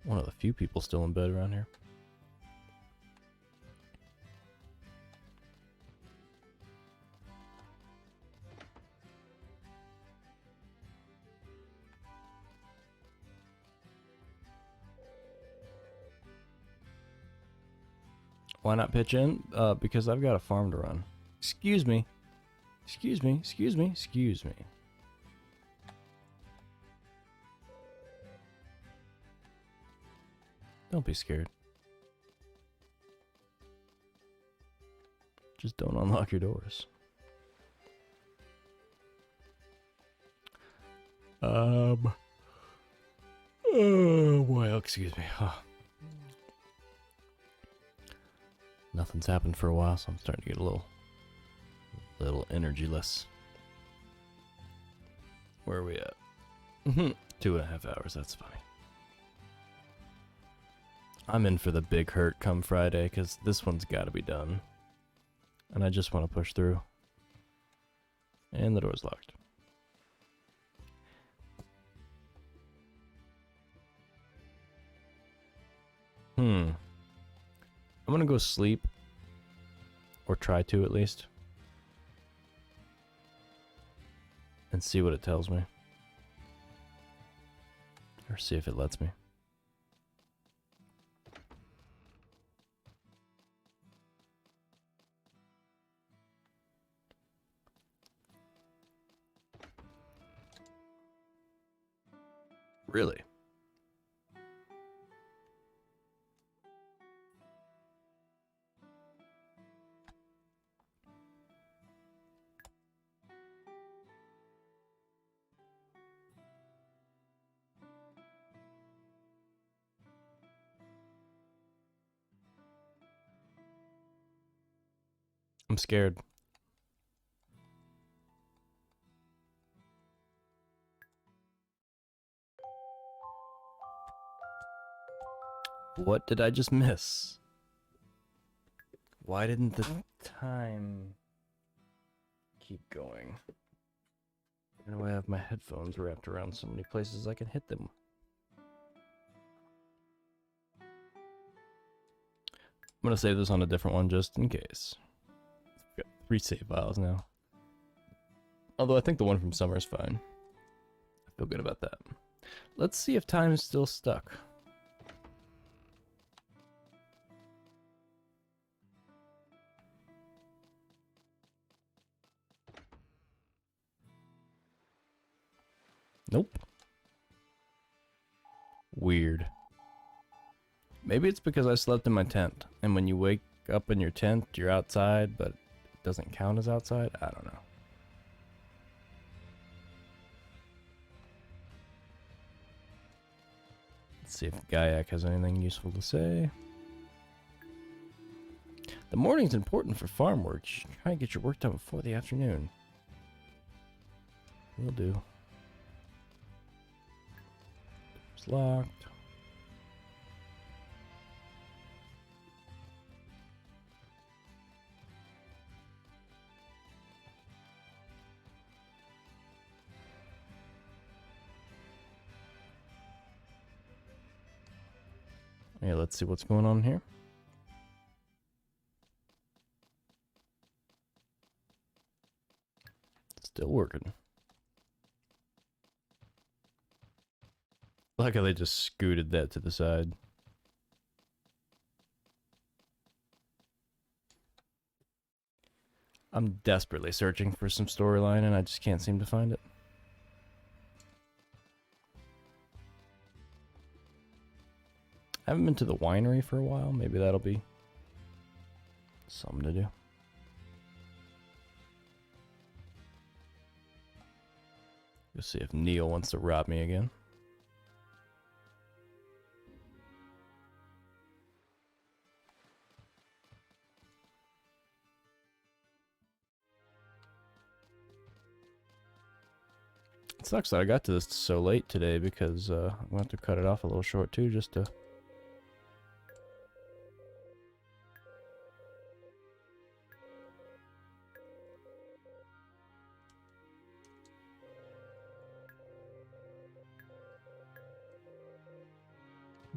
A: One of the few people still in bed around here. Why not pitch in? Because I've got a farm to run. Excuse me. Excuse me, excuse me, excuse me. Don't be scared. Just don't unlock your doors. Oh boy, excuse me. Oh. Nothing's happened for a while, so I'm starting to get a little energyless. Where are we at? 2.5 hours, that's funny. I'm in for the big hurt come Friday, because this one's got to be done. And I just want to push through. And the door's locked. I'm gonna go sleep. Or try to, at least. And see what it tells me. Or see if it lets me. Really? I'm scared. What did I just miss? Why didn't the time keep going? Why do I have my headphones wrapped around so many places I can hit them? I'm gonna save this on a different one just in case. I've got 3 save files now. Although I think the one from summer is fine. I feel good about that. Let's see if time is still stuck. Nope. Weird. Maybe it's because I slept in my tent, and when you wake up in your tent, you're outside, but it doesn't count as outside? I don't know. Let's see if Gaiac has anything useful to say. The morning's important for farm work. You should try and get your work done before the afternoon. Will do. It's locked. Okay, let's see what's going on here. Still working. Like how they just scooted that to the side. I'm desperately searching for some storyline and I just can't seem to find it. I haven't been to the winery for a while. Maybe that'll be something to do. Let's see if Neil wants to rob me again. It sucks that I got to this so late today because I'm going to have to cut it off a little short too just to...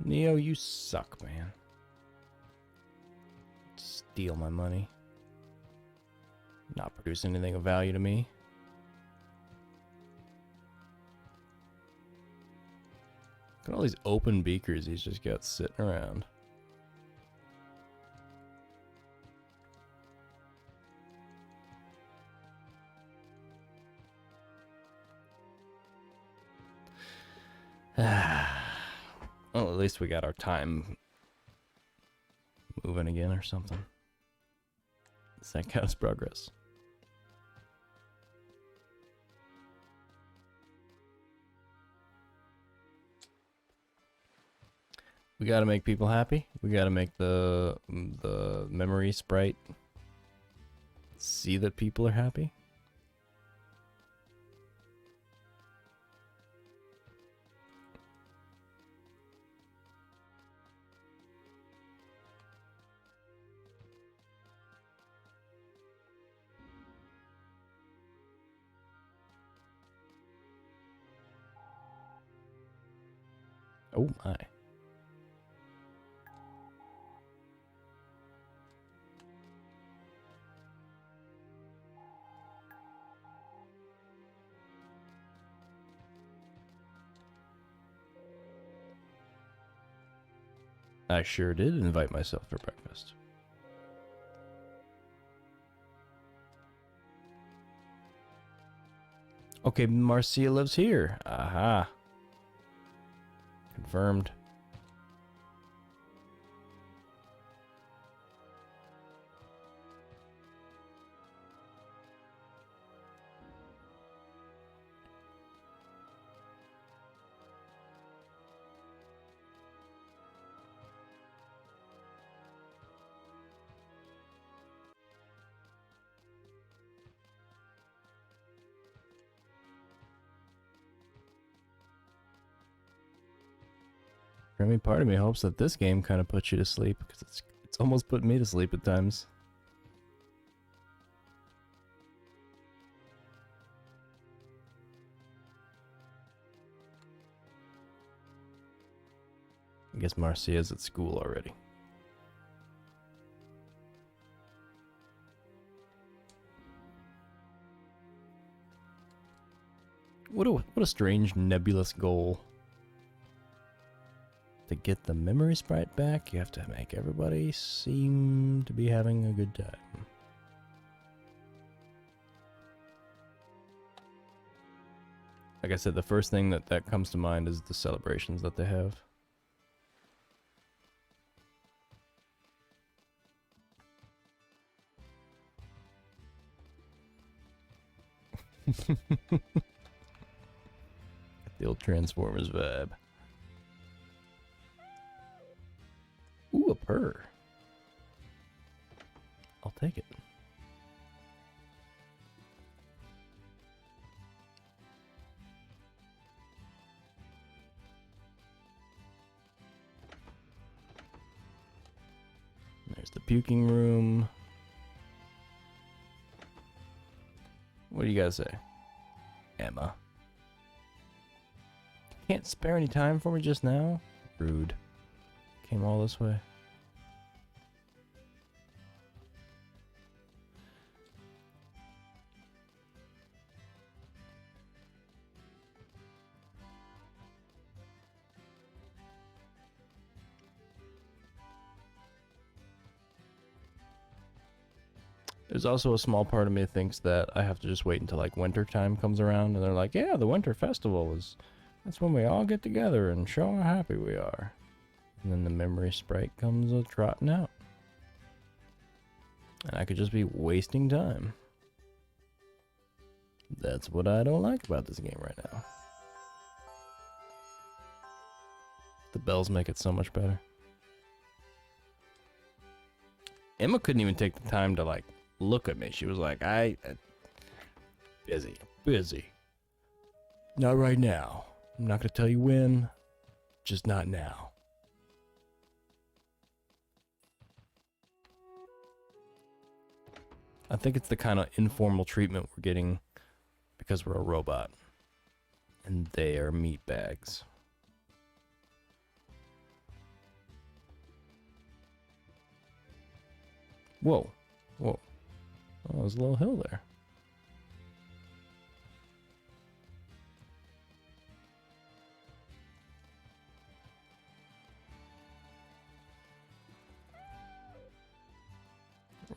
A: Neo, you suck, man. Steal my money. Not produce anything of value to me. Look at all these open beakers he's just got sitting around. Well, at least we got our time moving again or something. Does that count as progress? We gotta make people happy. We gotta make the memory sprite see that people are happy. Oh my. I sure did invite myself for breakfast. Okay, Marcia lives here. Aha. Confirmed. I mean, part of me hopes that this game kind of puts you to sleep, because it's almost put me to sleep at times. I guess Marcia's at school already. What a strange nebulous goal. To get the memory sprite back, you have to make everybody seem to be having a good time. Like I said, the first thing that comes to mind is the celebrations that they have. The old Transformers vibe. Ooh, a purr. I'll take it. There's the puking room. What do you guys say? Emma. Can't spare any time for me just now? Rude. Came all this way. There's also a small part of me that thinks that I have to just wait until like winter time comes around and they're like, yeah, the winter festival that's when we all get together and show how happy we are. And then the memory sprite comes trotting out. And I could just be wasting time. That's what I don't like about this game right now. The bells make it so much better. Emma couldn't even take the time to like look at me. She was like, busy. Not right now. I'm not gonna tell you when, just not now. I think it's the kind of informal treatment we're getting because we're a robot. And they are meat bags. Whoa. Whoa. Oh, there's a little hill there.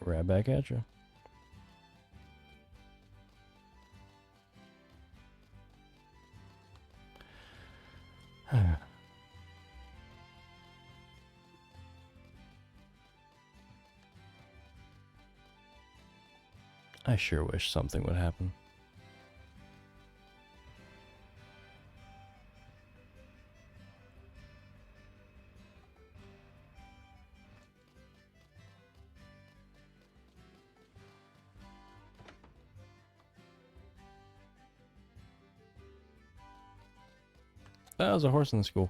A: Right back at you. I sure wish something would happen. That was a horse in the school.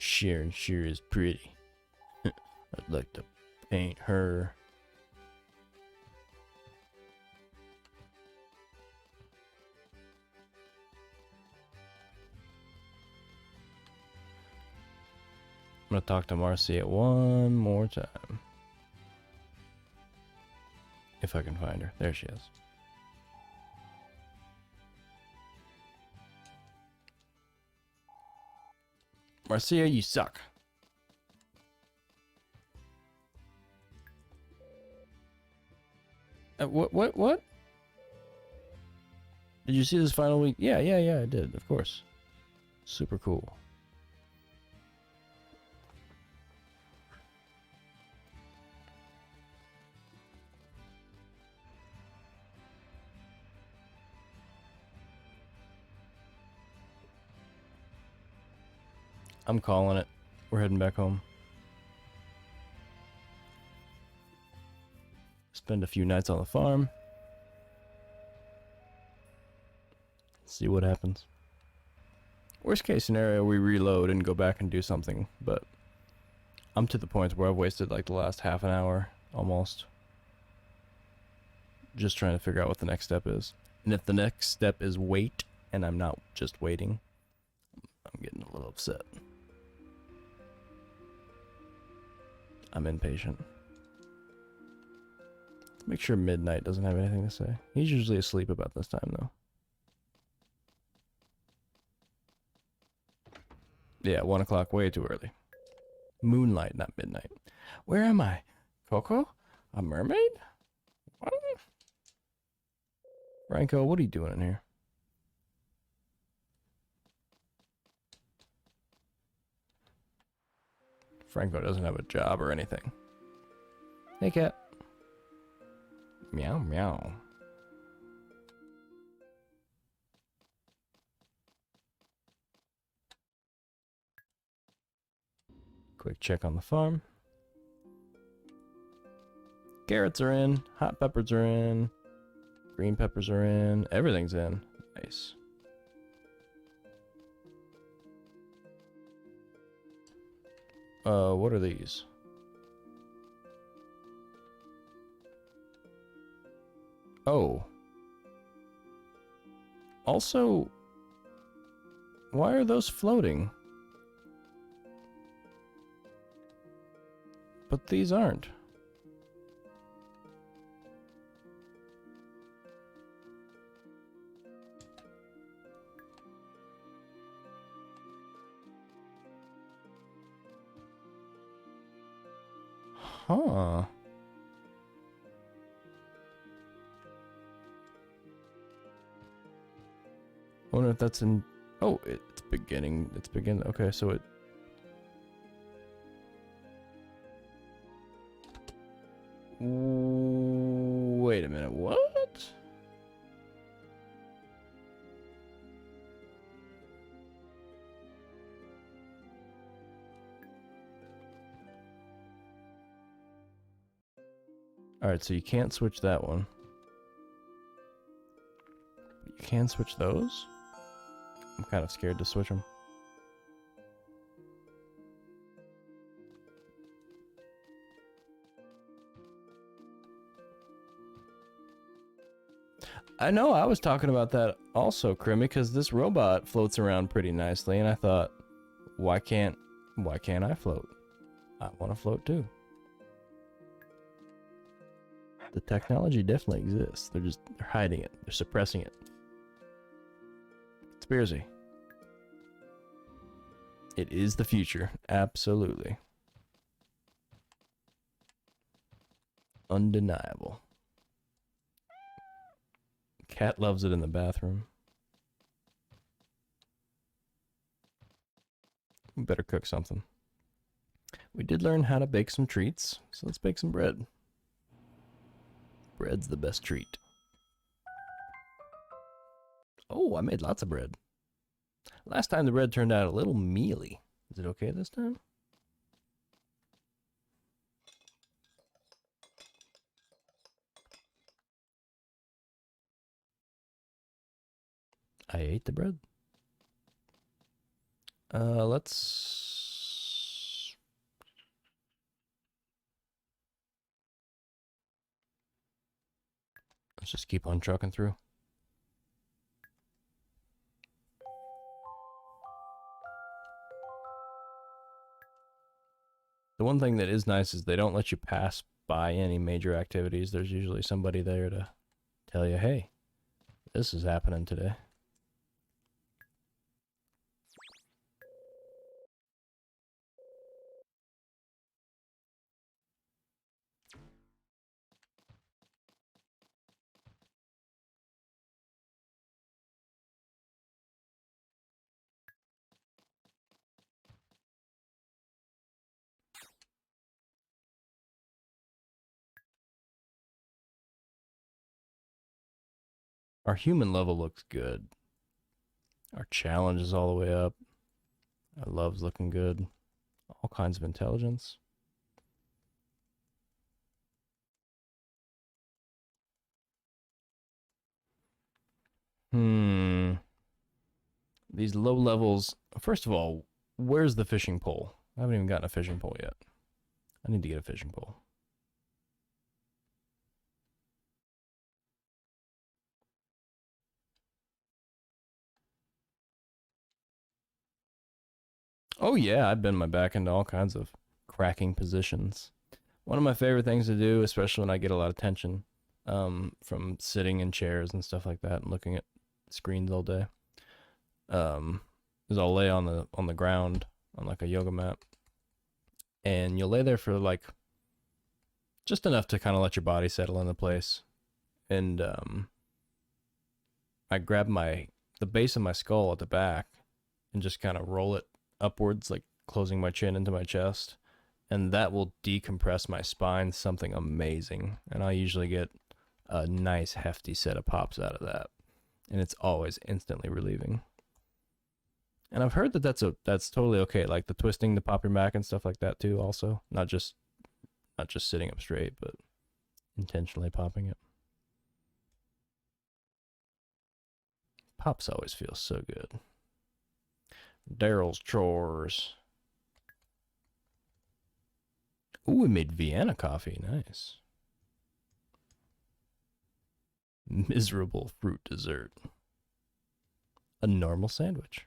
A: Sharon sure is pretty. I'd like to paint her. I'm gonna talk to Marcia one more time. If I can find her. There she is. Marcia, you suck. What? Did you see this final week? Yeah, I did, of course. Super cool. I'm calling it. We're heading back home. Spend a few nights on the farm. See what happens. Worst case scenario, we reload and go back and do something, but I'm to the point where I've wasted like the last half an hour, almost. Just trying to figure out what the next step is. And if the next step is wait, and I'm not just waiting, I'm getting a little upset. I'm impatient. Let's make sure Midnight doesn't have anything to say. He's usually asleep about this time, though. Yeah, 1 o'clock, way too early. Moonlight, not midnight. Where am I? Coco? A mermaid? What? Franco, what are you doing in here? Franco doesn't have a job or anything. Hey, cat. Meow, meow. Quick check on the farm. Carrots are in. Hot peppers are in. Green peppers are in. Everything's in. Nice. What are these? Oh. Also, why are those floating? But these aren't. Huh. Wonder if that's in... Oh, it's beginning. It's beginning. Okay, so it... Wait a minute, what? Alright, so you can't switch that one. You can switch those? I'm kind of scared to switch them. I know, I was talking about that also, Crimmy, because this robot floats around pretty nicely, and I thought, why can't I float? I want to float too. The technology definitely exists. They're hiding it. They're suppressing it. Conspiracy. It is the future. Absolutely. Undeniable. Cat loves it in the bathroom. We better cook something. We did learn how to bake some treats, so let's bake some bread. Bread's the best treat. Oh, I made lots of bread. Last time the bread turned out a little mealy. Is it okay this time? I ate the bread. Let's Let's just keep on trucking through. The one thing that is nice is they don't let you pass by any major activities. There's usually somebody there to tell you, hey, this is happening today. Our human level looks good. Our challenge is all the way up. Our love's looking good. All kinds of intelligence. These low levels. First of all, where's the fishing pole? I haven't even gotten a fishing pole yet. I need to get a fishing pole. Oh yeah, I've been my back into all kinds of cracking positions. One of my favorite things to do, especially when I get a lot of tension from sitting in chairs and stuff like that and looking at screens all day, is I'll lay on the ground on like a yoga mat, and you'll lay there for like just enough to kind of let your body settle into place. And I grab the base of my skull at the back and just kind of roll it upwards, like closing my chin into my chest, and that will decompress my spine something amazing. And I usually get a nice hefty set of pops out of that, and it's always instantly relieving. And I've heard that that's totally okay, like the twisting to pop your back and stuff like that too. Also, not just sitting up straight, but intentionally popping it. Pops always feel so good. Daryl's chores. Ooh, we made Vienna coffee. Nice. Miserable fruit dessert. A normal sandwich.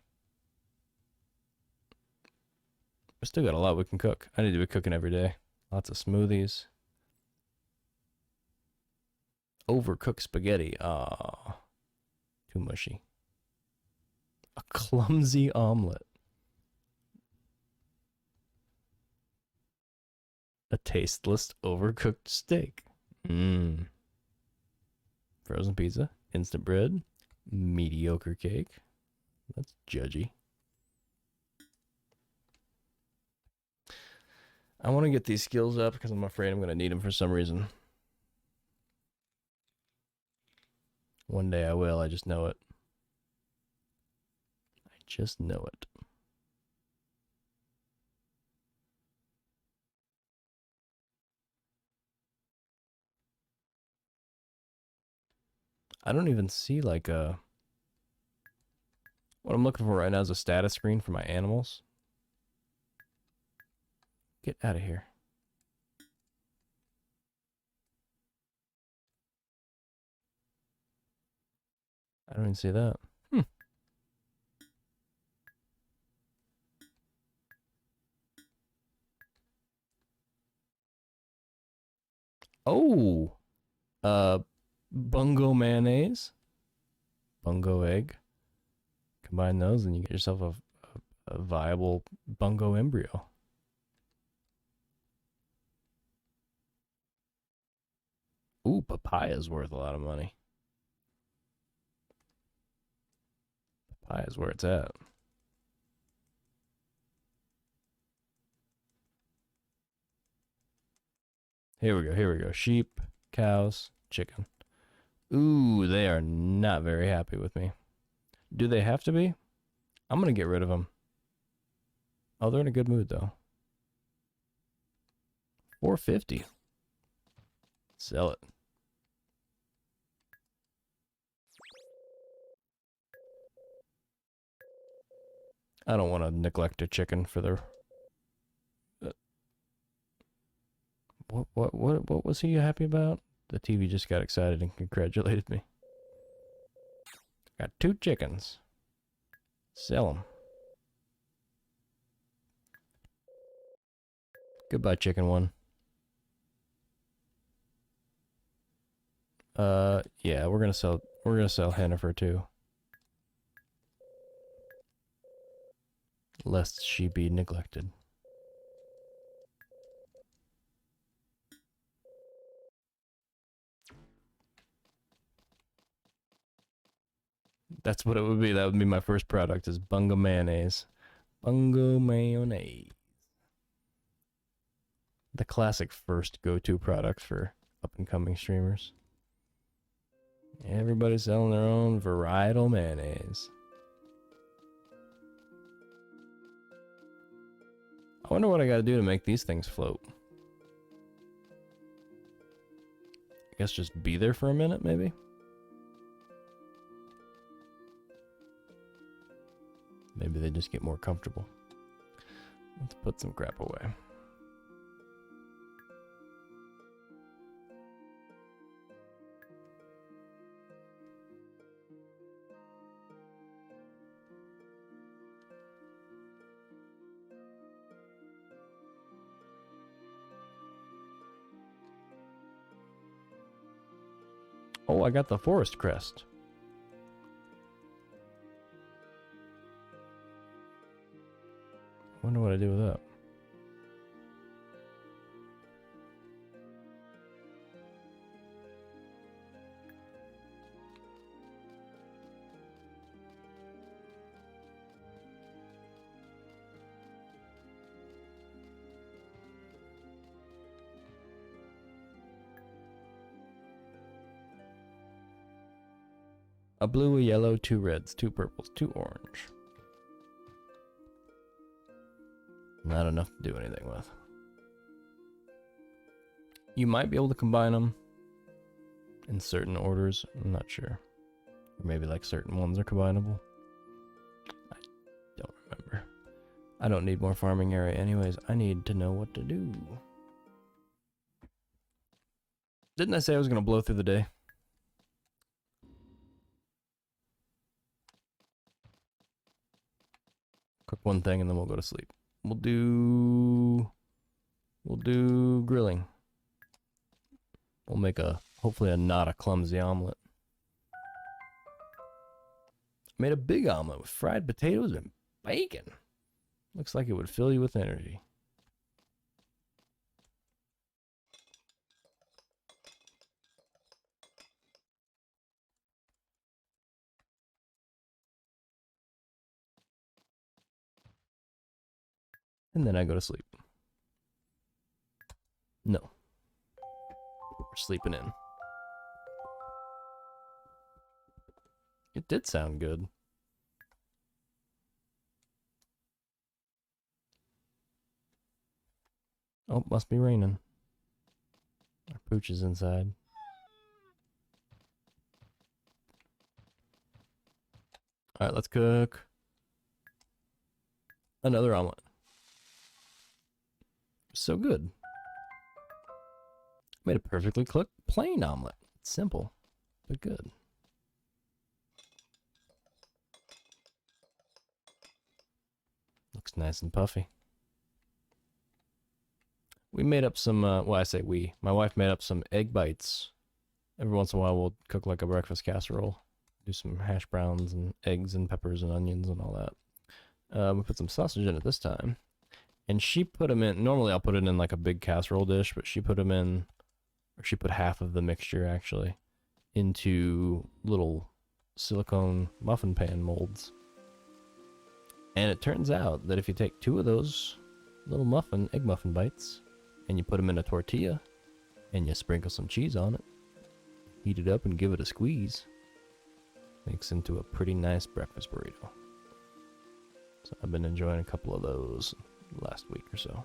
A: We still got a lot we can cook. I need to be cooking every day. Lots of smoothies. Overcooked spaghetti. Ah, too mushy. A clumsy omelet. A tasteless overcooked steak. Mmm. Frozen pizza. Instant bread. Mediocre cake. That's judgy. I want to get these skills up because I'm afraid I'm going to need them for some reason. One day I will. I just know it. I just know it. I don't even see like a... What I'm looking for right now is a status screen for my animals. Get out of here. I don't even see that. Oh! Bungo mayonnaise. Bungo egg. Combine those and you get yourself a viable bungo embryo. Ooh, papaya's worth a lot of money. Papaya's where it's at. Here we go, here we go. Sheep, cows, chicken. Ooh, they are not very happy with me. Do they have to be? I'm gonna get rid of them. Oh, they're in a good mood though. 450. Sell it. I don't want to neglect a chicken for their... What was he happy about? The TV just got excited and congratulated me. Got 2 chickens. Sell them. Goodbye, chicken one. Yeah, we're gonna sell Hennifer too. Lest she be neglected. That's what it would be. That would be my first product, is Bungo Mayonnaise. Bungo Mayonnaise. The classic first go-to product for up-and-coming streamers. Everybody's selling their own varietal mayonnaise. I wonder what I gotta do to make these things float. I guess just be there for a minute, maybe? Maybe they just get more comfortable. Let's put some crap away. Oh, I got the forest crest. Wonder what I do with that. A blue, a yellow, 2 reds, 2 purples, 2 orange. Not enough to do anything with. You might be able to combine them in certain orders. I'm not sure. Or maybe like certain ones are combinable. I don't remember. I don't need more farming area anyways. I need to know what to do. Didn't I say I was going to blow through the day? Cook one thing and then we'll go to sleep. We'll do grilling. We'll make hopefully not a clumsy omelet. Made a big omelet with fried potatoes and bacon. Looks like it would fill you with energy. And then I go to sleep. No. We're sleeping in. It did sound good. Oh, must be raining. Our pooch is inside. Alright, let's cook another omelet. So good. Made a perfectly cooked plain omelet. It's simple, but good. Looks nice and puffy. We made up some, well, I say we. My wife made up some egg bites. Every once in a while, we'll cook like a breakfast casserole. Do some hash browns and eggs and peppers and onions and all that. We put some sausage in it this time. And she put them in, normally I'll put it in like a big casserole dish, but she put them in, or she put half of the mixture actually, into little silicone muffin pan molds. And it turns out that if you take 2 of those little egg muffin bites, and you put them in a tortilla, and you sprinkle some cheese on it, heat it up and give it a squeeze, makes into a pretty nice breakfast burrito. So I've been enjoying a couple of those last week or so.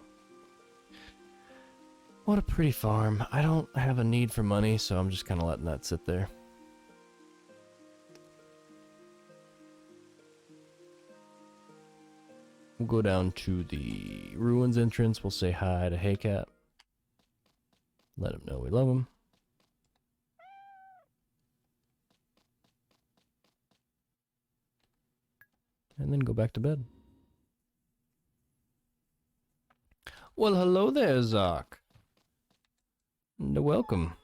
A: What a pretty farm. I don't have a need for money, so I'm just kind of letting that sit there. We'll go down to the ruins entrance. We'll say hi to Hey Cat. Let him know we love him. and then go back to bed. Well, hello there, Zark. Welcome.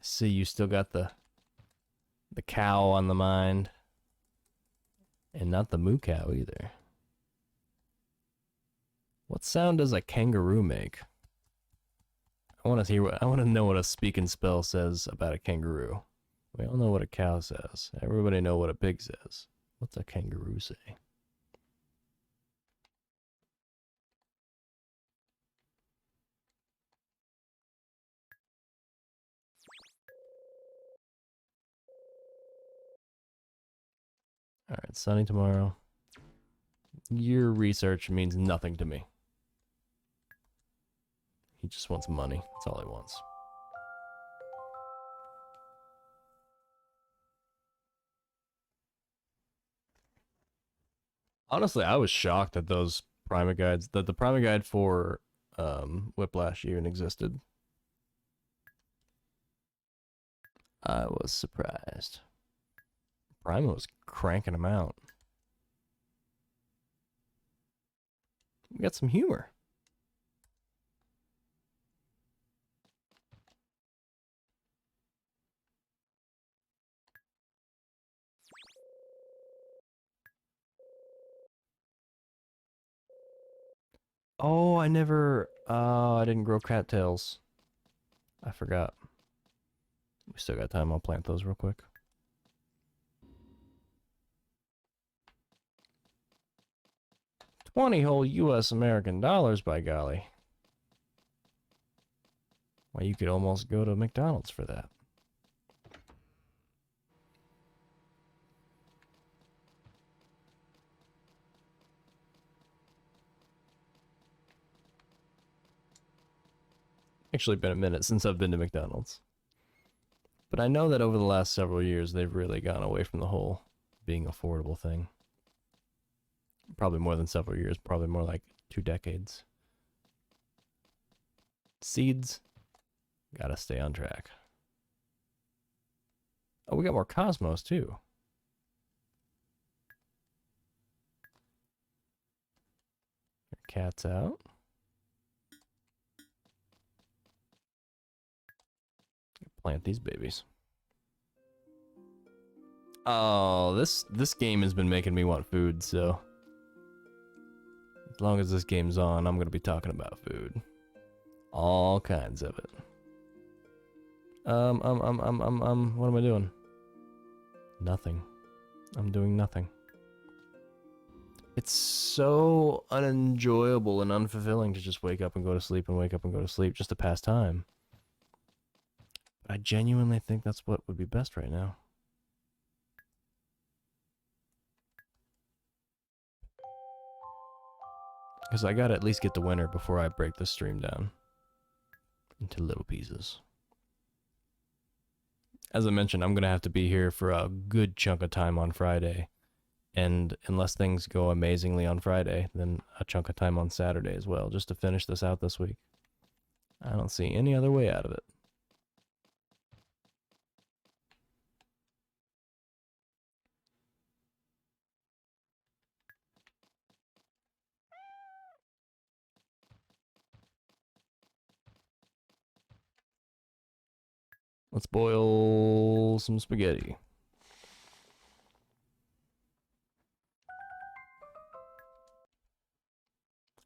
A: See, you still got the cow on the mind. And not the moo cow either. What sound does a kangaroo make? I want to know what a speak and spell says about a kangaroo. We all know what a cow says. Everybody know what a pig says. What's a kangaroo say? Alright, sunny tomorrow. Your research means nothing to me. He just wants money. That's all he wants. Honestly, I was shocked that those Prima guides, that the Prima guide for Whiplash even existed. I was surprised. Prima was cranking them out. We got some humor. Oh, I didn't grow cattails. I forgot. We still got time. I'll plant those real quick. $20 whole US American dollars, by golly. Well, you could almost go to McDonald's for that. Actually been a minute since I've been to McDonald's. But I know that over the last several years, they've really gone away from the whole being affordable thing. Probably more than several years, probably more like 2 decades. Seeds, gotta stay on track. Oh, we got more Cosmos too. Cat's out. Plant these babies. Oh, this game has been making me want food, so as long as this game's on, I'm gonna be talking about food. All kinds of it. What am I doing? Nothing. I'm doing nothing. It's so unenjoyable and unfulfilling to just wake up and go to sleep and wake up and go to sleep just to pass time. But I genuinely think that's what would be best right now. Because I gotta at least get the winner before I break the stream down into little pieces. As I mentioned, I'm gonna have to be here for a good chunk of time on Friday. And unless things go amazingly on Friday, then a chunk of time on Saturday as well, just to finish this out this week. I don't see any other way out of it. Let's boil some spaghetti.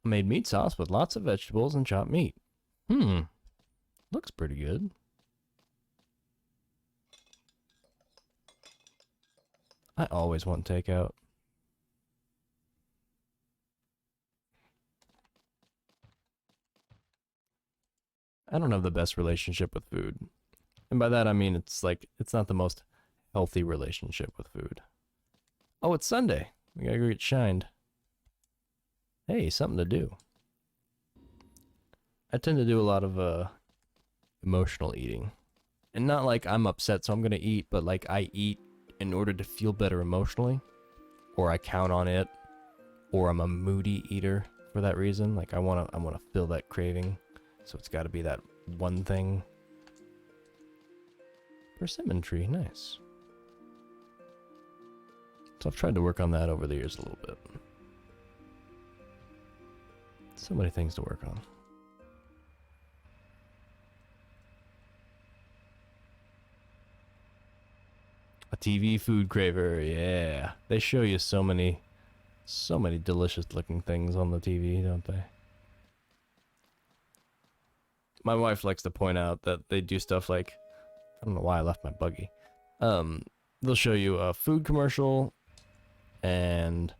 A: I made meat sauce with lots of vegetables and chopped meat. Looks pretty good. I always want takeout. I don't have the best relationship with food. And by that I mean it's not the most healthy relationship with food. Oh, it's Sunday. We gotta go get shined. Hey, something to do. I tend to do a lot of emotional eating. And not like I'm upset so I'm gonna eat, but like I eat in order to feel better emotionally. Or I count on it. Or I'm a moody eater for that reason. Like I wanna feel that craving. So it's gotta be that one thing. Persimmon tree, nice. So I've tried to work on that over the years a little bit. So many things to work on. A TV food craver, yeah. They show you so many delicious looking things on the TV, don't they? My wife likes to point out that they do stuff like, I don't know why I left my buggy. They'll show you a food commercial, and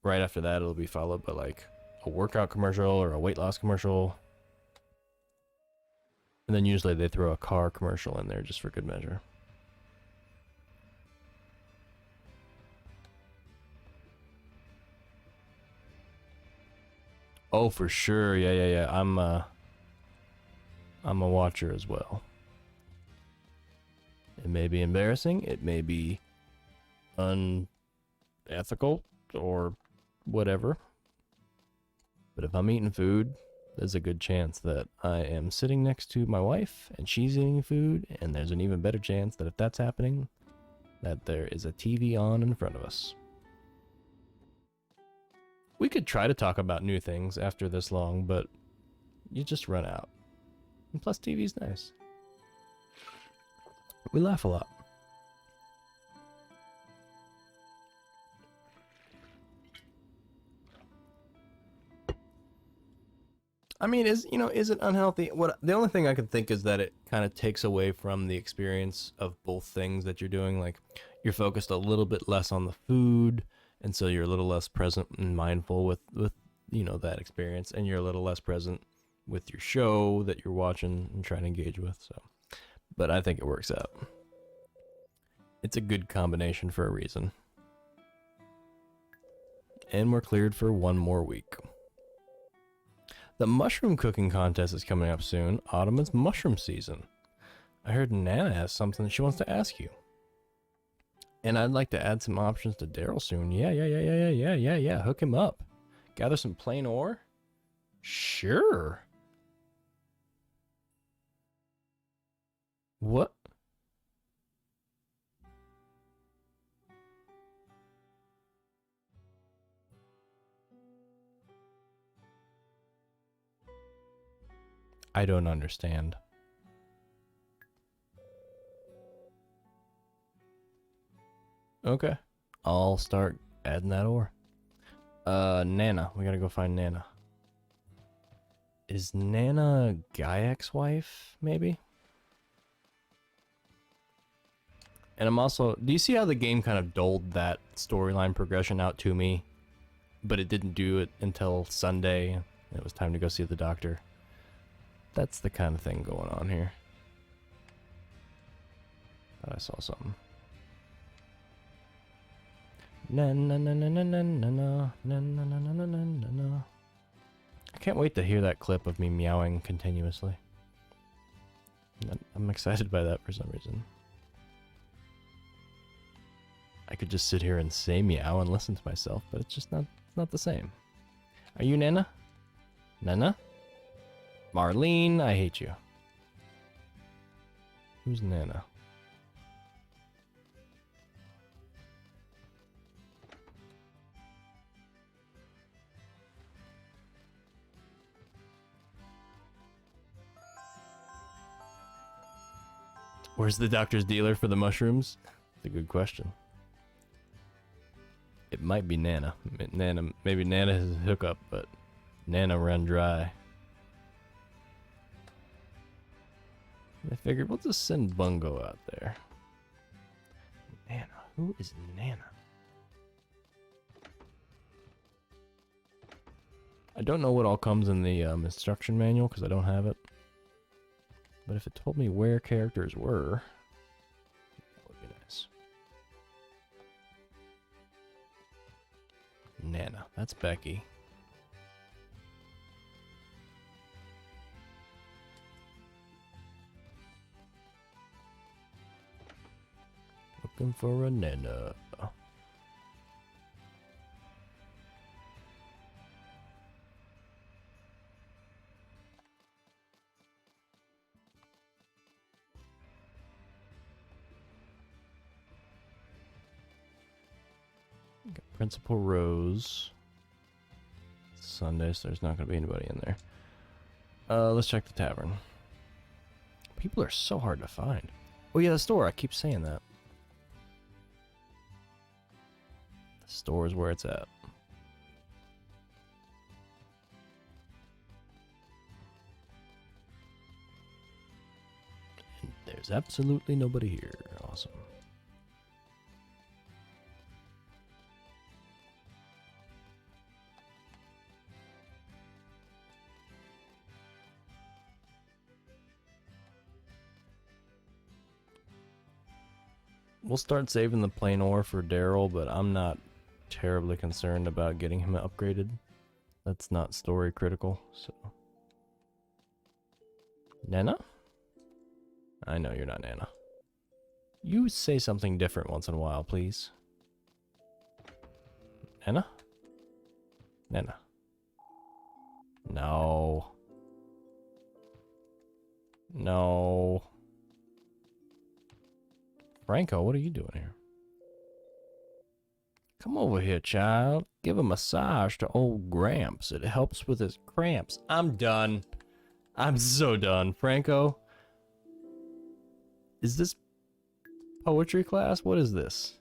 A: right after that it'll be followed by like a workout commercial or a weight loss commercial. And then usually they throw a car commercial in there just for good measure. Oh, for sure. Yeah. I'm a watcher as well. It may be embarrassing, it may be unethical or whatever. But if I'm eating food, there's a good chance that I am sitting next to my wife and she's eating food, and there's an even better chance that if that's happening, that there is a TV on in front of us. We could try to talk about new things after this long, but you just run out. And plus, TV's nice. We laugh a lot. I mean, is it unhealthy? What the only thing I can think is that it kind of takes away from the experience of both things that you're doing. Like, you're focused a little bit less on the food, and so you're a little less present and mindful with that experience, and you're a little less present with your show that you're watching and trying to engage with. So, but I think it works out. It's a good combination for a reason. And we're cleared for one more week. The mushroom cooking contest is coming up soon. Autumn is mushroom season. I heard Nana has something she wants to ask you. And I'd like to add some options to Daryl soon. Yeah. Hook him up. Gather some plain ore? Sure. What? I don't understand. Okay. I'll start adding that ore. Nana. We gotta go find Nana. Is Nana Gayak's wife, maybe? And I'm also... Do you see how the game kind of doled that storyline progression out to me? But it didn't do it until Sunday. It was time to go see the doctor. That's the kind of thing going on here. Thought I saw something. Na na na na na na na na na na na na na na. I can't wait to hear that clip of me meowing continuously. I'm excited by that for some reason. I could just sit here and say meow and listen to myself, but it's just not the same. Are you Nana? Nana? Marlene, I hate you. Who's Nana? Where's the doctor's dealer for the mushrooms? That's a good question. It might be Nana. Maybe Nana has a hookup, but Nana ran dry. I figured we'll just send Bungo out there. Nana. Who is Nana? I don't know what all comes in the instruction manual because I don't have it. But if it told me where characters were, that would be nice. Nana. That's Becky. Looking for a Nana. Got Principal Rose. Sunday, so there's not going to be anybody in there. Let's check the tavern. People are so hard to find. Oh yeah, the store. I keep saying that. The store is where it's at. And there's absolutely nobody here. Awesome. We'll start saving the plain ore for Daryl, but I'm not terribly concerned about getting him upgraded. That's not story critical, so. Nana? I know you're not Nana. You say something different once in a while, please. Nana? Nana. No. No. Franco, what are you doing here? Come over here, child. Give a massage to old Gramps. It helps with his cramps. I'm done. I'm so done. Franco? Is this poetry class? What is this?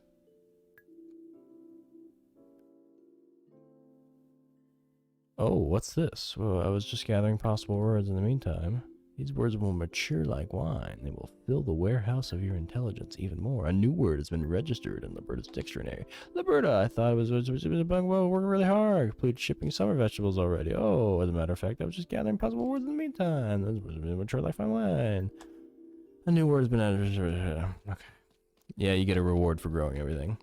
A: Oh, what's this? Well, I was just gathering possible words in the meantime. These words will mature like wine. They will fill the warehouse of your intelligence even more. A new word has been registered in Liberta's dictionary. Liberta, I thought it was a bungalow working really hard. Completed shipping summer vegetables already. Oh, as a matter of fact, I was just gathering possible words in the meantime. Those words have been mature like fine wine. A new word has been added. Okay. Yeah, you get a reward for growing everything.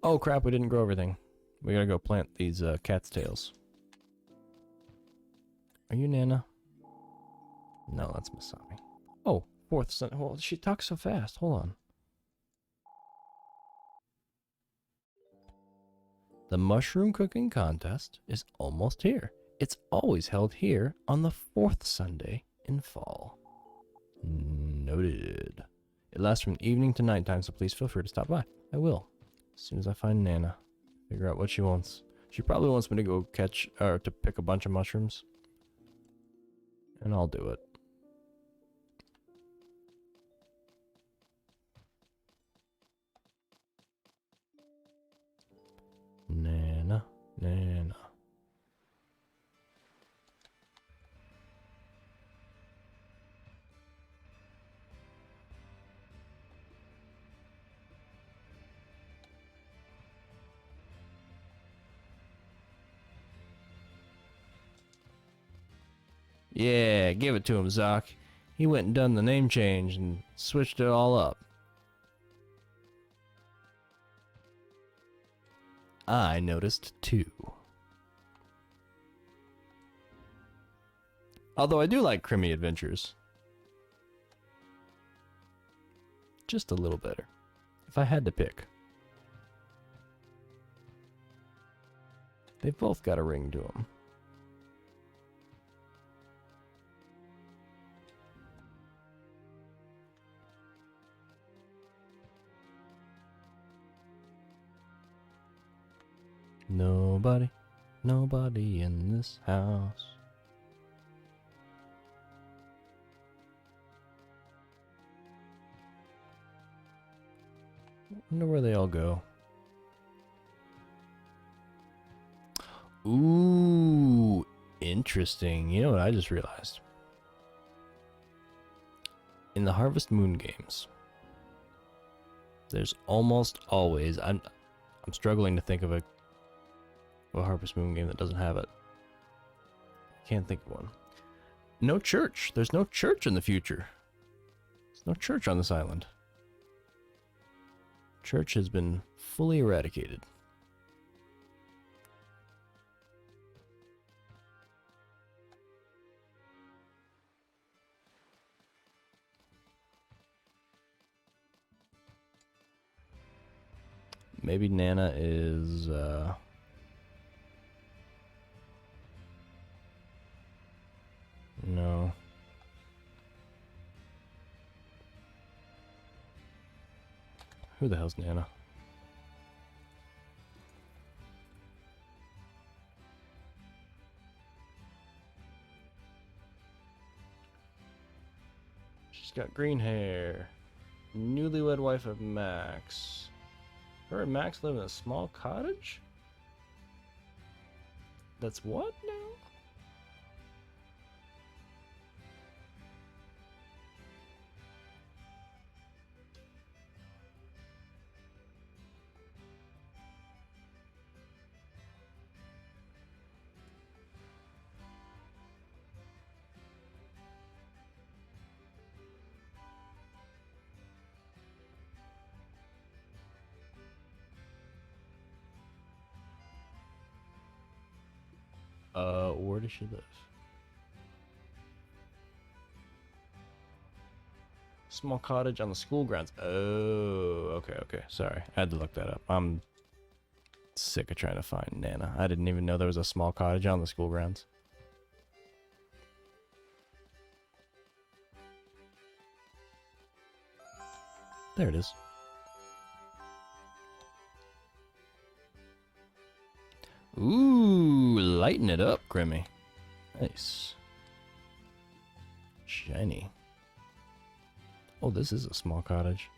A: Oh crap, we didn't grow everything. We gotta go plant these cat's tails. Are you Nana? No, that's Masami. Oh, fourth son. Well, she talks so fast. Hold on. The mushroom cooking contest is almost here. It's always held here on the fourth Sunday in fall. Noted. It lasts from evening to nighttime, so please feel free to stop by. I will. As soon as I find Nana. Figure out what she wants. She probably wants me to go catch, or to pick a bunch of mushrooms. And I'll do it. Nana, Nana. Yeah, give it to him, Zoc. He went and done the name change and switched it all up. I noticed too. Although I do like Crimmy Adventures. Just a little better. If I had to pick. They've both got a ring to them. Nobody in this house. Wonder where they all go. Ooh, interesting. You know what I just realized? In the Harvest Moon games, there's almost always I'm struggling to think of a Harvest Moon game that doesn't have it. I can't think of one. No church. There's no church in the future. There's no church on this island. Church has been fully eradicated. Maybe Nana is no. Who the hell's Nana? She's got green hair. Newlywed wife of Max. Her and Max live in a small cottage? That's what now? Where does she live? Small cottage on the school grounds. Oh, okay. Sorry, I had to look that up. I'm sick of trying to find Nana. I didn't even know there was a small cottage on the school grounds. There it is. Ooh, lighten it up, Grimmy. Nice. Shiny. Oh, this is a small cottage.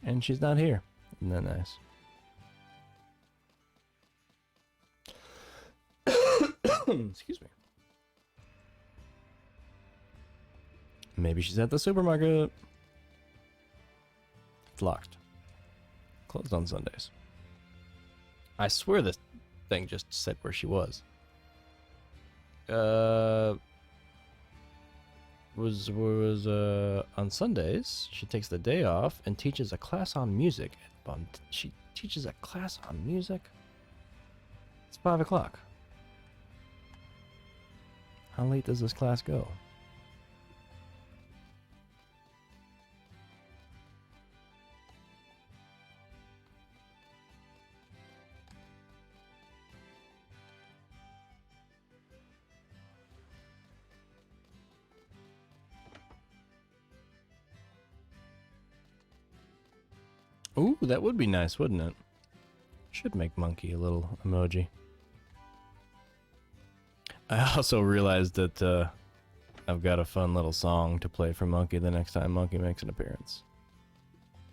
A: And she's not here. Isn't that nice? Excuse me. Maybe she's at the supermarket. It's locked. Closed on Sundays. I swear this thing just said where she was. Was on Sundays, she takes the day off and teaches a class on music. She teaches a class on music? It's 5 o'clock. How late does this class go? Ooh, that would be nice, wouldn't it? Should make Monkey a little emoji. I also realized that I've got a fun little song to play for Monkey the next time Monkey makes an appearance.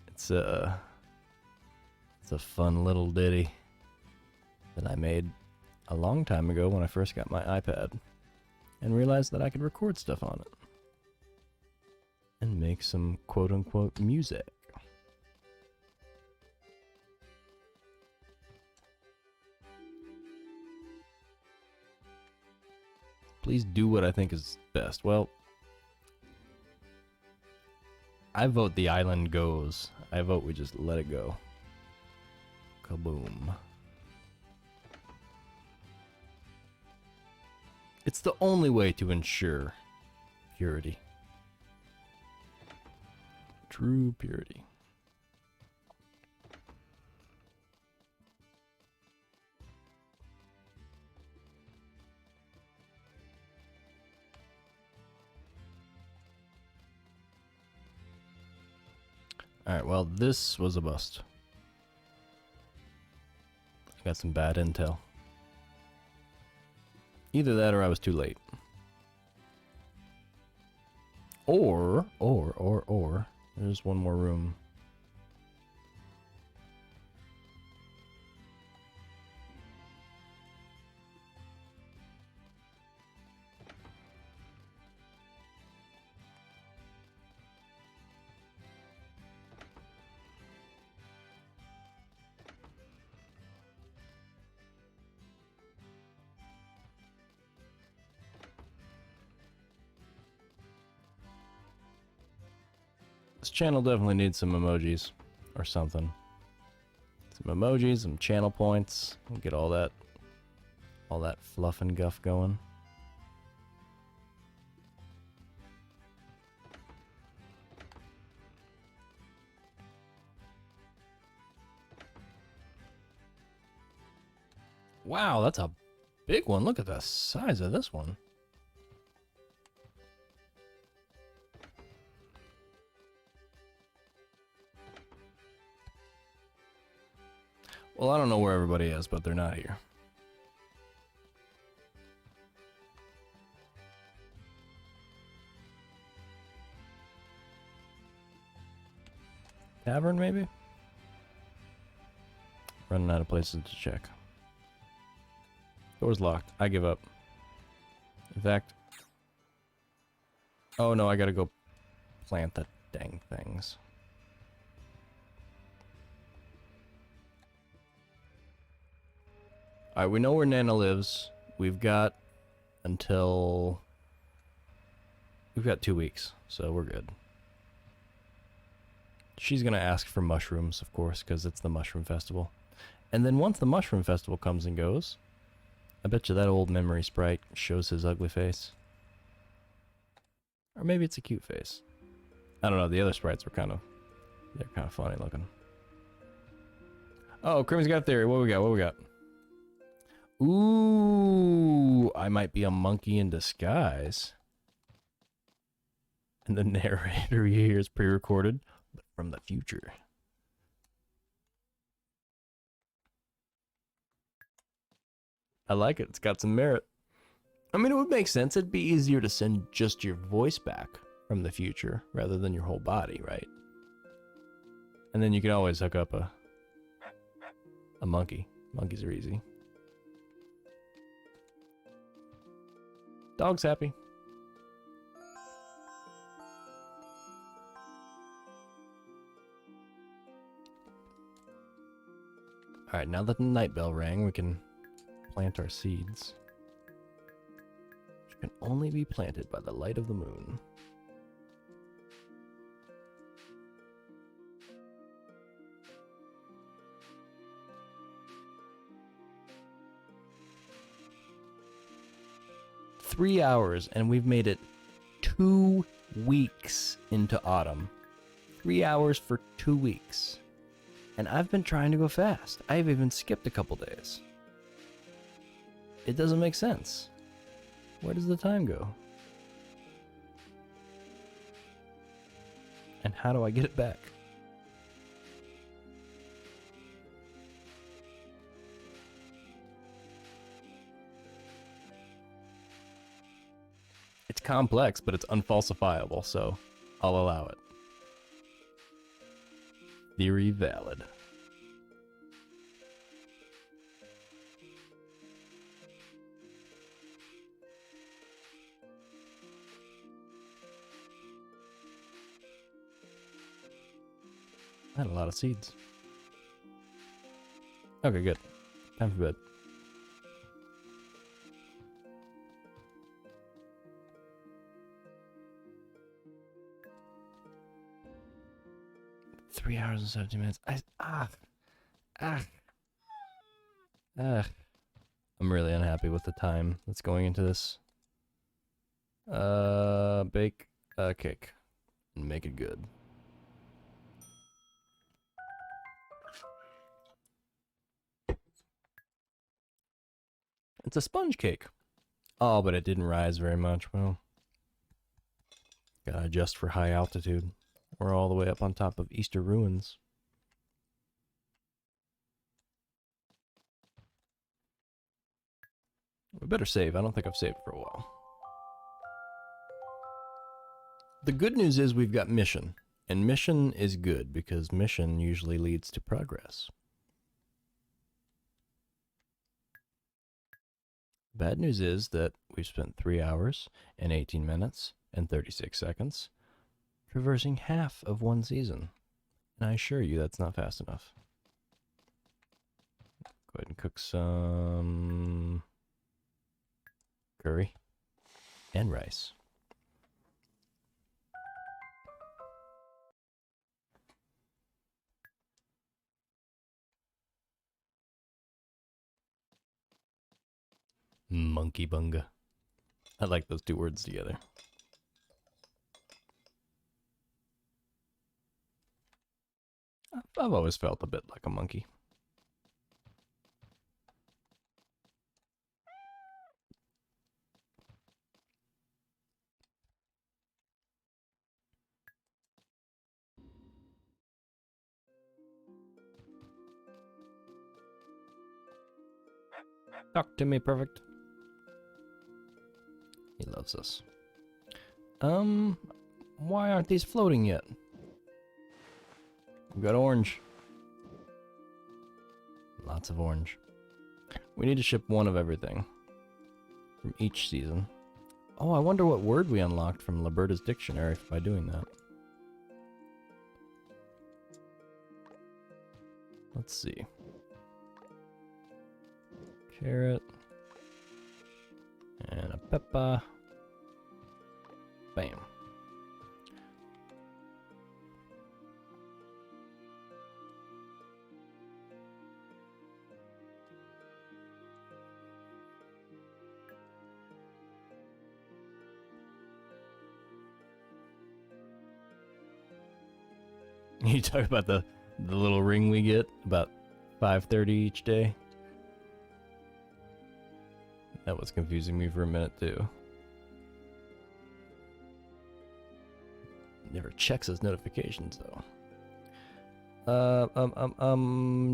A: It's a fun little ditty that I made a long time ago when I first got my iPad and realized that I could record stuff on it and make some quote-unquote music. Please do what I think is best. Well, I vote the island goes. I vote we just let it go. Kaboom. It's the only way to ensure purity. True purity. Alright, well, this was a bust. I got some bad intel. Either that or I was too late. Or, there's one more room. This channel definitely needs some emojis or something. Some emojis, some channel points, and get all that fluff and guff going. Wow, that's a big one. Look at the size of this one. Well, I don't know where everybody is, but they're not here. Tavern, maybe? Running out of places to check. Door's locked. I give up. In fact... Oh no, I gotta go plant the dang things. Alright, we know where Nana lives. We've got until... We've got 2 weeks, so we're good. She's gonna ask for mushrooms, of course, because it's the Mushroom Festival. And then once the Mushroom Festival comes and goes, I bet you that old memory sprite shows his ugly face. Or maybe it's a cute face. I don't know, the other sprites were they're kind of funny looking. Oh, Crim's got a theory. What we got? What we got? Ooh, I might be a monkey in disguise. And the narrator you hear is pre-recorded, but from the future. I like it. It's got some merit. I mean, it would make sense. It'd be easier to send just your voice back from the future rather than your whole body, right? And then you can always hook up a monkey. Monkeys are easy. Dog's happy. Alright, now that the night bell rang, we can plant our seeds. Which can only be planted by the light of the moon. Three hours, and we've made it 2 weeks into autumn. 3 hours for 2 weeks. And I've been trying to go fast. I've even skipped a couple days. It doesn't make sense. Where does the time go? And how do I get it back? It's complex, but it's unfalsifiable, so I'll allow it. Theory valid. I had a lot of seeds. Okay, good. Time for bed. Three hours and 17 minutes. I'm really unhappy with the time that's going into this. Bake a cake and make it good. It's a sponge cake. Oh, but it didn't rise very much. Well, gotta adjust for high altitude. We're all the way up on top of Easter ruins. We better save. I don't think I've saved for a while. The good news is we've got mission. And mission is good because mission usually leads to progress. Bad news is that we've spent 3 hours and 18 minutes and 36 seconds traversing half of one season. And I assure you that's not fast enough. Go ahead and cook some curry and rice. Monkey bunga. I like those two words together. I've always felt a bit like a monkey. Talk to me, perfect. He loves us. Why aren't these floating yet? We got orange. Lots of orange. We need to ship one of everything from each season. Oh, I wonder what word we unlocked from Liberta's dictionary by doing that. Let's see. Carrot. And a pepper. Bam. You talk about the little ring we get about 5:30 each day. That was confusing me for a minute too. Never checks his notifications though.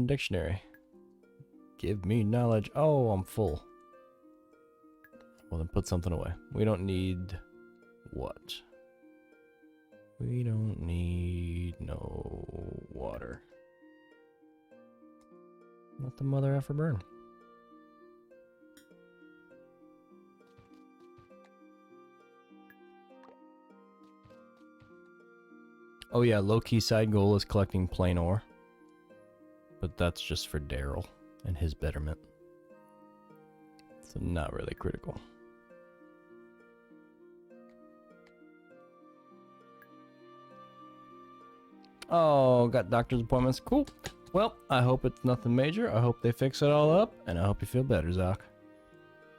A: Dictionary. Give me knowledge. Oh, I'm full. Well, then put something away. We don't need what? We don't need no water. Let the mother effer burn. Oh yeah, low-key side goal is collecting plain ore. But that's just for Daryl and his betterment. So not really critical. Oh, got doctor's appointments. Cool. Well, I hope it's nothing major. I hope they fix it all up, and I hope you feel better, Zoc.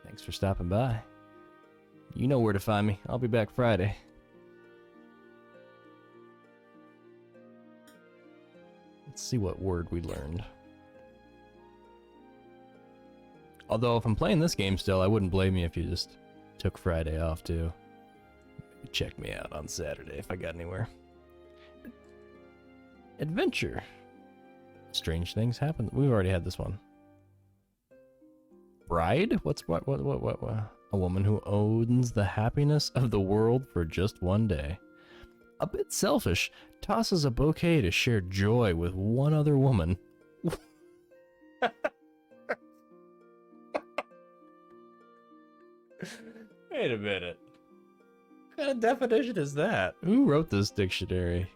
A: Thanks for stopping by. You know where to find me. I'll be back Friday. Let's see what word we learned. Although, if I'm playing this game still, I wouldn't blame you if you just took Friday off, too. Maybe check me out on Saturday if I got anywhere. Adventure. Strange things happen. We've already had this one. Bride? What? A woman who owns the happiness of the world for just one day. A bit selfish, tosses a bouquet to share joy with one other woman. Wait a minute. What kind of definition is that? Who wrote this dictionary?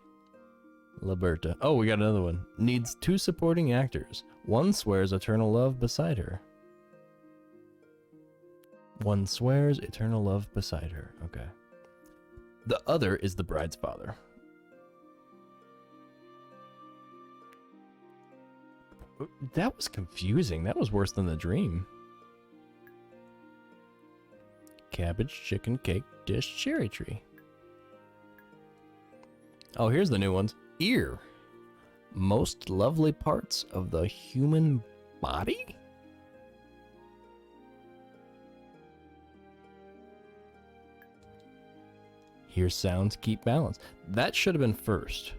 A: Liberta. Oh, we got another one. Needs 2 supporting actors. One swears eternal love beside her. One swears eternal love beside her. Okay. The other is the bride's father. That was confusing. That was worse than the dream. Cabbage, chicken, cake, dish, cherry tree. Oh, here's the new ones. Ear. Most lovely parts of the human body? Hear sounds, keep balance. That should have been first.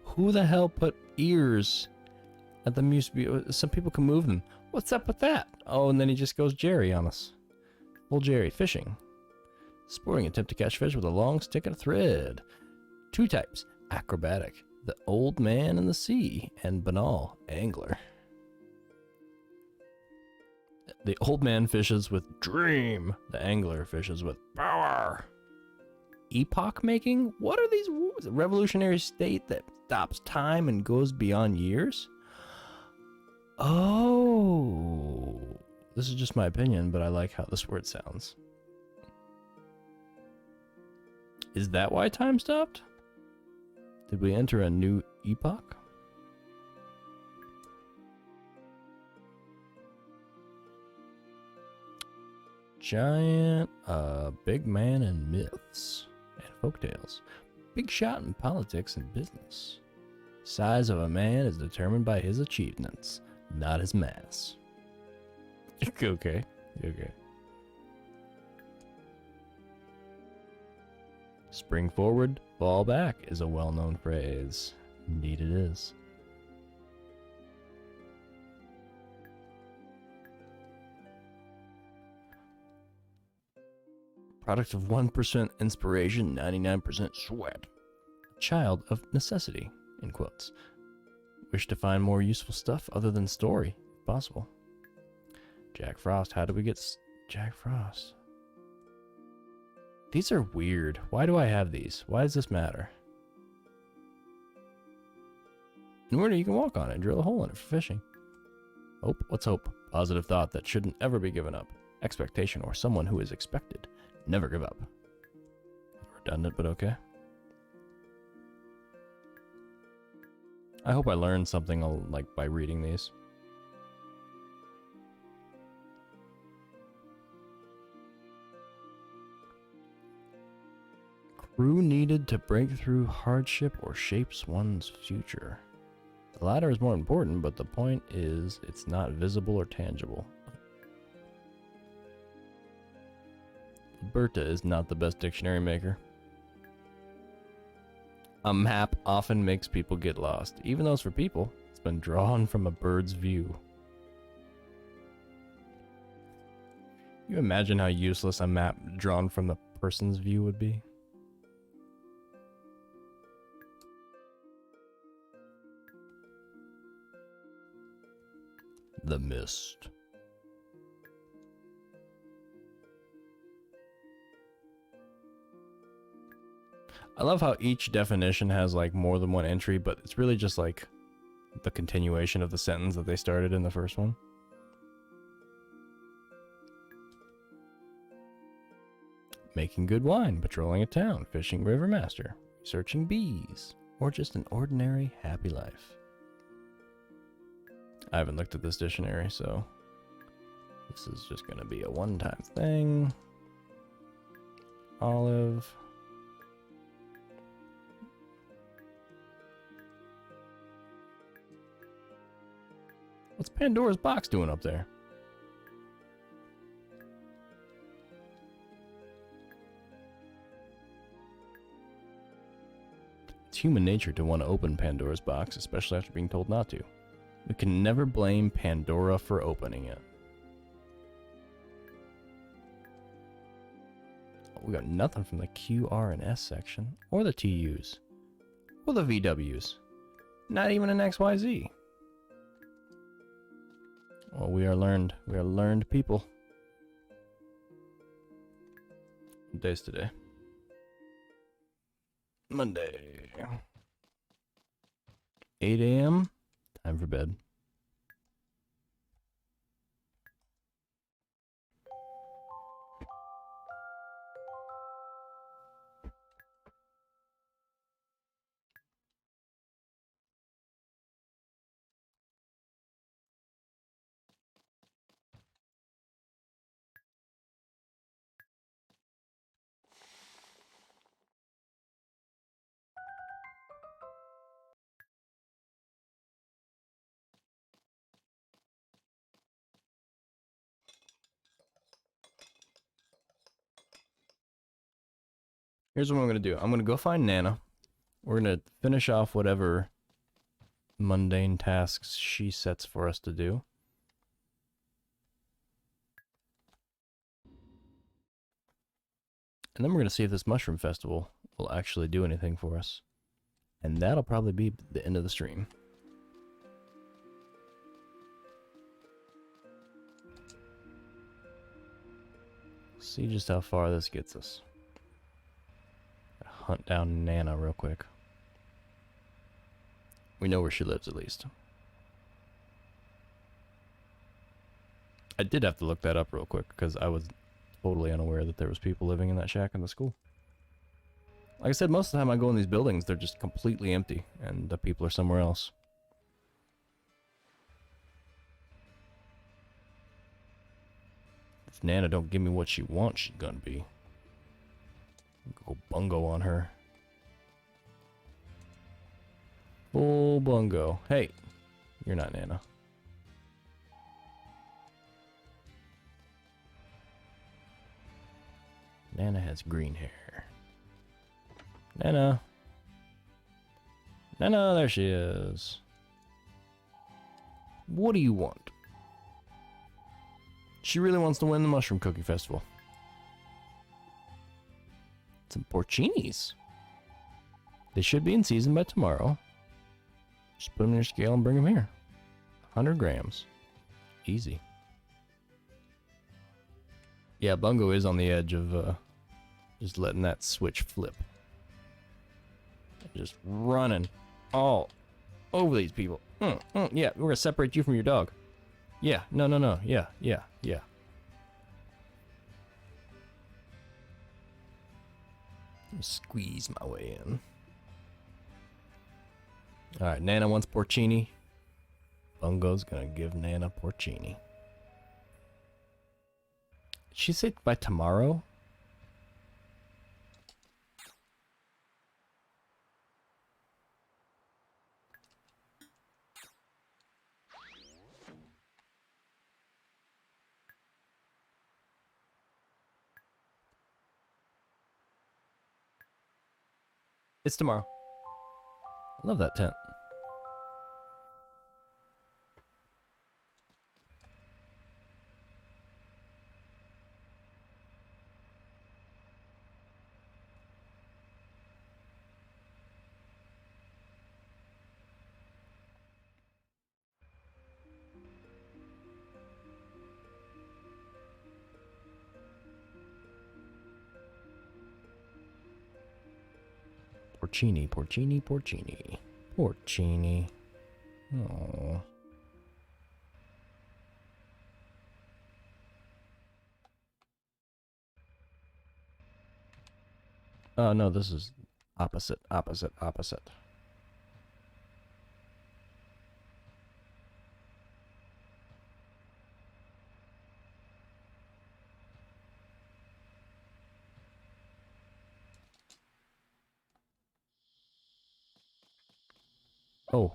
A: Who the hell put ears at the music? Some people can move them. What's up with that? Oh, and then he just goes Jerry on us. Full Jerry. Fishing. Sporting. Attempt to catch fish with a long stick and a thread. 2 types. Acrobatic. The old man in the sea. And banal. Angler. The old man fishes with dream. The angler fishes with power. Epoch making? What are these words? A revolutionary state that stops time and goes beyond years? Oh. This is just my opinion, but I like how this word sounds. Is that why time stopped? Did we enter a new epoch? Giant, big man in myths and folktales. Big shot in politics and business. Size of a man is determined by his achievements, not his mass. Okay. Spring forward, fall back is a well-known phrase. Indeed it is. Product of 1% inspiration, 99% sweat. A child of necessity. in quotes. Wish to find more useful stuff other than story, if possible. Jack Frost. How do we get Jack Frost? These are weird. Why do I have these? Why does this matter? In order you can walk on it and drill a hole in it for fishing. Hope. What's hope? Positive thought that shouldn't ever be given up. Expectation or someone who is expected. Never give up. Redundant, but okay. I hope I learned something like by reading these. Crew needed to break through hardship or shapes one's future. The latter is more important, but the point is it's not visible or tangible. Berta is not the best dictionary maker. A map often makes people get lost. Even though it's for people, it's been drawn from a bird's view. You imagine how useless a map drawn from the person's view would be? The mist. I love how each definition has like more than one entry, but it's really just like the continuation of the sentence that they started in the first one. Making good wine, patrolling a town, fishing river master, researching bees, or just an ordinary happy life. I haven't looked at this dictionary, so this is just gonna be a one-time thing. Olive. What's Pandora's box doing up there? It's human nature to want to open Pandora's box, especially after being told not to. We can never blame Pandora for opening it. We got nothing from the Q, R, and S section, or the TUs, or the VWs. Not even an XYZ. Well, we are learned people. What day's today? Monday. 8 a.m. Time for bed. Here's what I'm going to do. I'm going to go find Nana. We're going to finish off whatever mundane tasks she sets for us to do. And then we're going to see if this mushroom festival will actually do anything for us. And that'll probably be the end of the stream. See just how far this gets us. Hunt down Nana real quick. We know where she lives at least. I did have to look that up real quick because I was totally unaware that there was people living in that shack in the school. Like I said, most of the time I go in these buildings, they're just completely empty and the people are somewhere else. If Nana don't give me what she wants, she's gonna be. Go bungo on her. Full bungo. Hey, you're not Nana. Nana has green hair. Nana. Nana, there she is. What do you want? She really wants to win the Mushroom Cookie Festival. Some porcinis. They should be in season by tomorrow. Just put them in your scale and bring them here. 100 grams. Easy. Yeah, Bungo is on the edge of just letting that switch flip. Just running all over these people. Yeah, we're gonna separate you from your dog. Yeah, no. Yeah. Squeeze my way in. Alright, Nana wants porcini. Bungo's gonna give Nana porcini. Did she say by tomorrow? It's tomorrow. I love that tent. Porcini. Porcini. Oh. Oh no, this is opposite. Oh.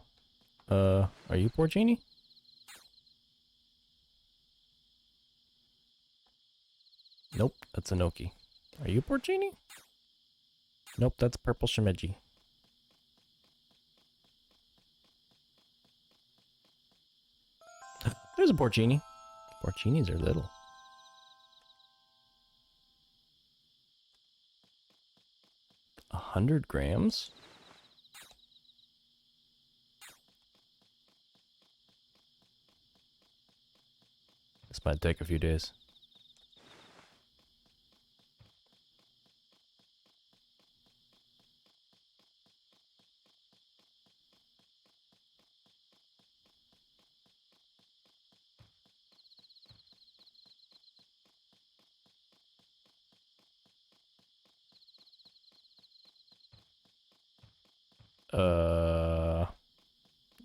A: Are you porcini? Nope, that's Enoki. Are you porcini? Nope, that's purple shimeji. There's a porcini. Porcinis are little. A 100 grams? This might take a few days.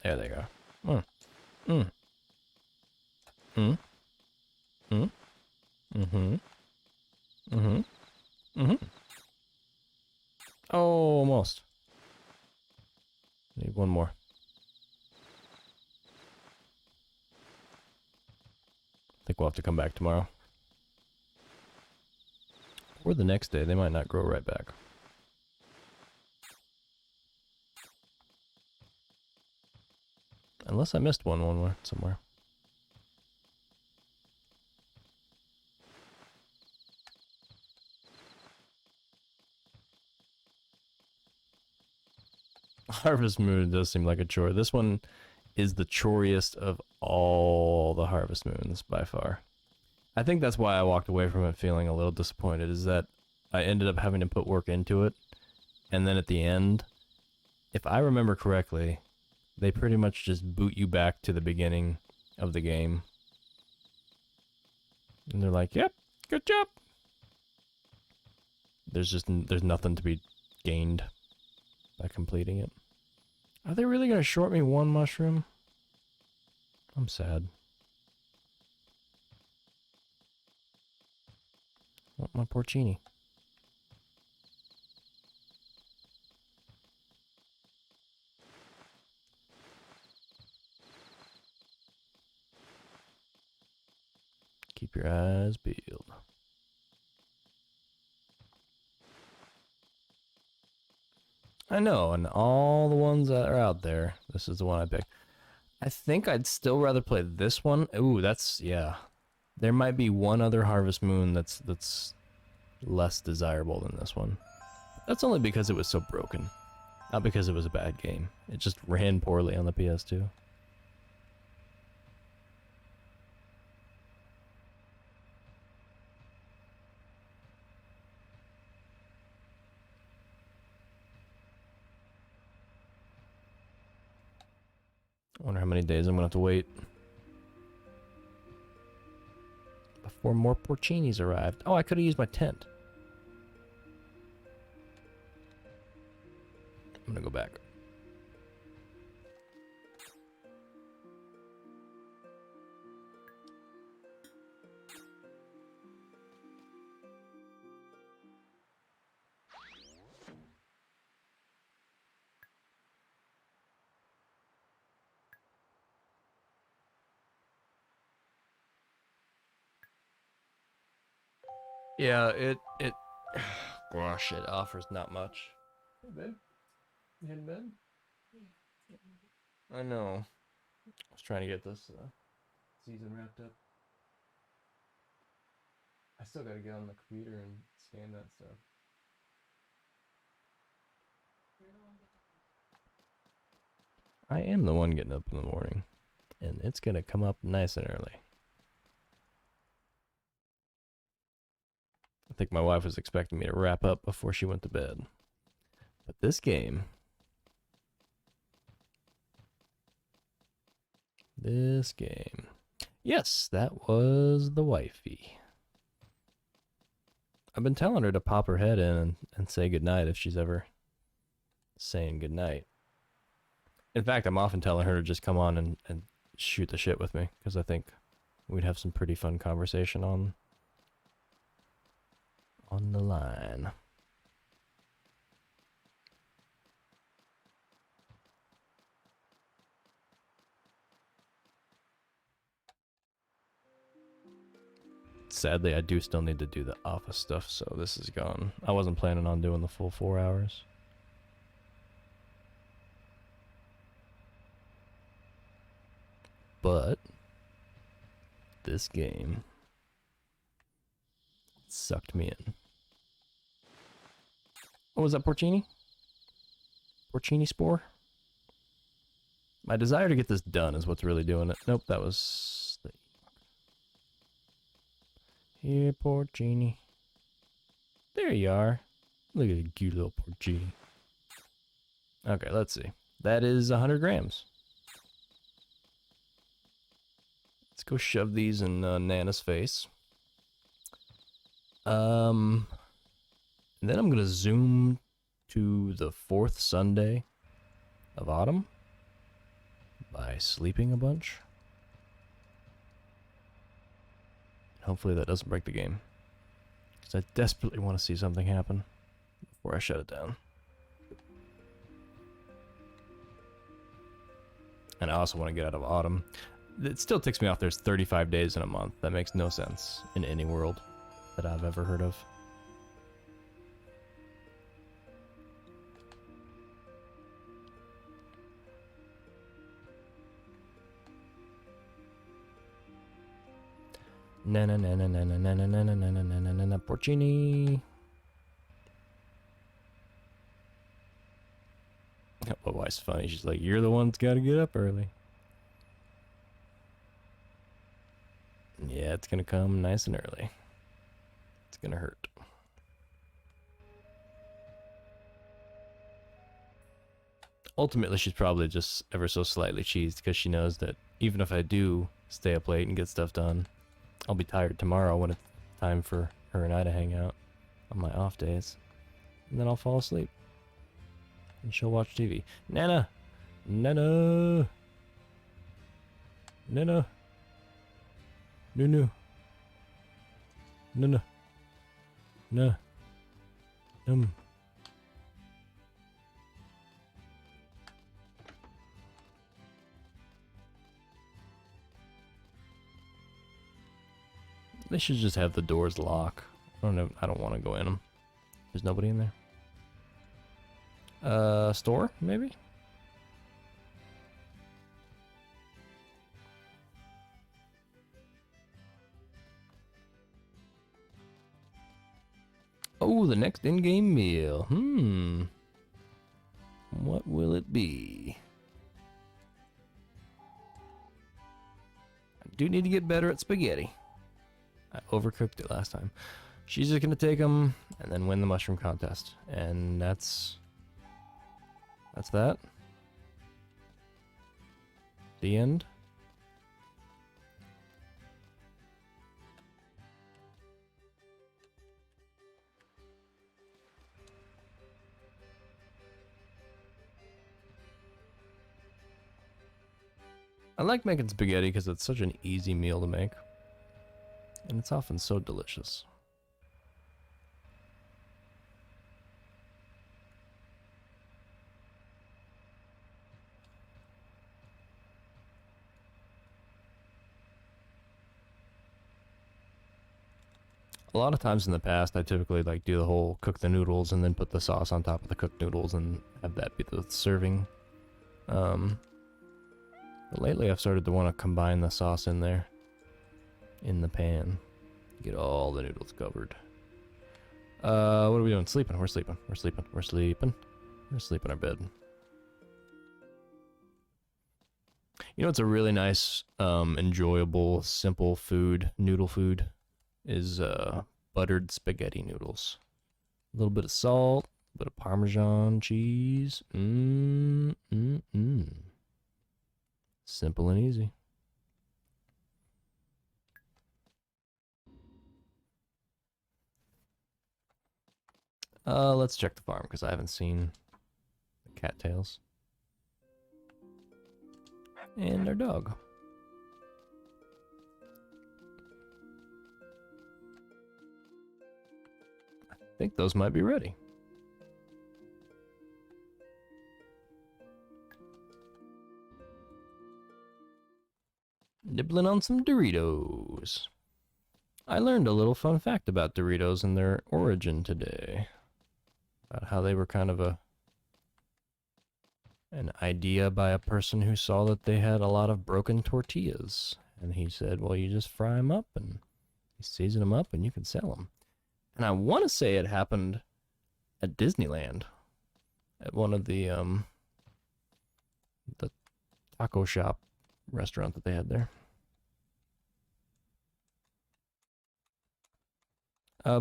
A: There they go. Oh, almost. Need one more. I think we'll have to come back tomorrow. Or the next day. They might not grow right back. Unless I missed one somewhere. Harvest Moon does seem like a chore. This one is the choriest of all the Harvest Moons by far. I think that's why I walked away from it feeling a little disappointed, is that I ended up having to put work into it. And then at the end, if I remember correctly, they pretty much just boot you back to the beginning of the game. And they're like, yep, good job. There's nothing to be gained by completing it. Are they really going to short me one mushroom? I'm sad. I want my porcini. Keep your eyes peeled. I know, and all the ones that are out there, this is the one I picked. I think I'd still rather play this one. Ooh, that's, yeah. There might be one other Harvest Moon that's less desirable than this one. That's only because it was so broken. Not because it was a bad game. It just ran poorly on the PS2. I wonder how many days I'm gonna have to wait before more porcinis arrived. Oh, I could have used my tent. I'm gonna go back. Yeah, gosh, it offers not much. Hey, babe. You heading to bed? I know. I was trying to get this season wrapped up. I still gotta get on the computer and scan that stuff. I am the one getting up in the morning, and it's gonna come up nice and early. I think my wife was expecting me to wrap up before she went to bed. But this game... Yes, that was the wifey. I've been telling her to pop her head in and say goodnight if she's ever saying goodnight. In fact, I'm often telling her to just come on and shoot the shit with me, because I think we'd have some pretty fun conversation on the line. Sadly, I do still need to do the office stuff, so this is gone. I wasn't planning on doing the full 4 hours. But this game sucked me in. What was that, porcini? Porcini spore? My desire to get this done is what's really doing it. Nope, that was... Here, porcini. There you are. Look at a cute little porcini. Okay, let's see. That is 100 grams. Let's go shove these in Nana's face. And then I'm gonna zoom to the 4th Sunday of autumn by sleeping a bunch. Hopefully that doesn't break the game, because I desperately want to see something happen before I shut it down. And I also want to get out of autumn. It still ticks me off there's 35 days in a month. That makes no sense in any world that I've ever heard of. Na na na na na na na na na na na na na na na porcini. My wife's funny. She's like, "You're the one that's got to get up early." Yeah, it's gonna come nice and early. It's gonna hurt. Ultimately, she's probably just ever so slightly cheesed because she knows that even if I do stay up late and get stuff done, I'll be tired tomorrow when it's time for her and I to hang out on my off days. And then I'll fall asleep. And she'll watch TV. Nana! Nana! Nana! Nunu! Nana! Na! They should just have the doors lock. I don't know. I don't want to go in them. There's nobody in there. Store maybe. Oh, the next in-game meal. What will it be? I do need to get better at spaghetti. I overcooked it last time. She's just gonna take them and then win the mushroom contest. And that's that. The end. I like making spaghetti because it's such an easy meal to make. And it's often so delicious. A lot of times in the past, I typically like do the whole cook the noodles and then put the sauce on top of the cooked noodles and have that be the serving. But lately I've started to want to combine the sauce in there, in the pan, get all the noodles covered. What are we doing? Sleeping. We're sleeping. We're sleeping. We're sleeping. We're asleep in our bed. You know, it's a really nice, enjoyable, simple food, noodle food, is buttered spaghetti noodles. A little bit of salt, a bit of Parmesan cheese. Simple and easy. Let's check the farm because I haven't seen the cattails. And our dog. I think those might be ready. Nibbling on some Doritos. I learned a little fun fact about Doritos and their origin today. About how they were kind of an idea by a person who saw that they had a lot of broken tortillas. And he said, well, you just fry them up and you season them up and you can sell them. And I want to say it happened at Disneyland. At one of the taco shop restaurant that they had there. We're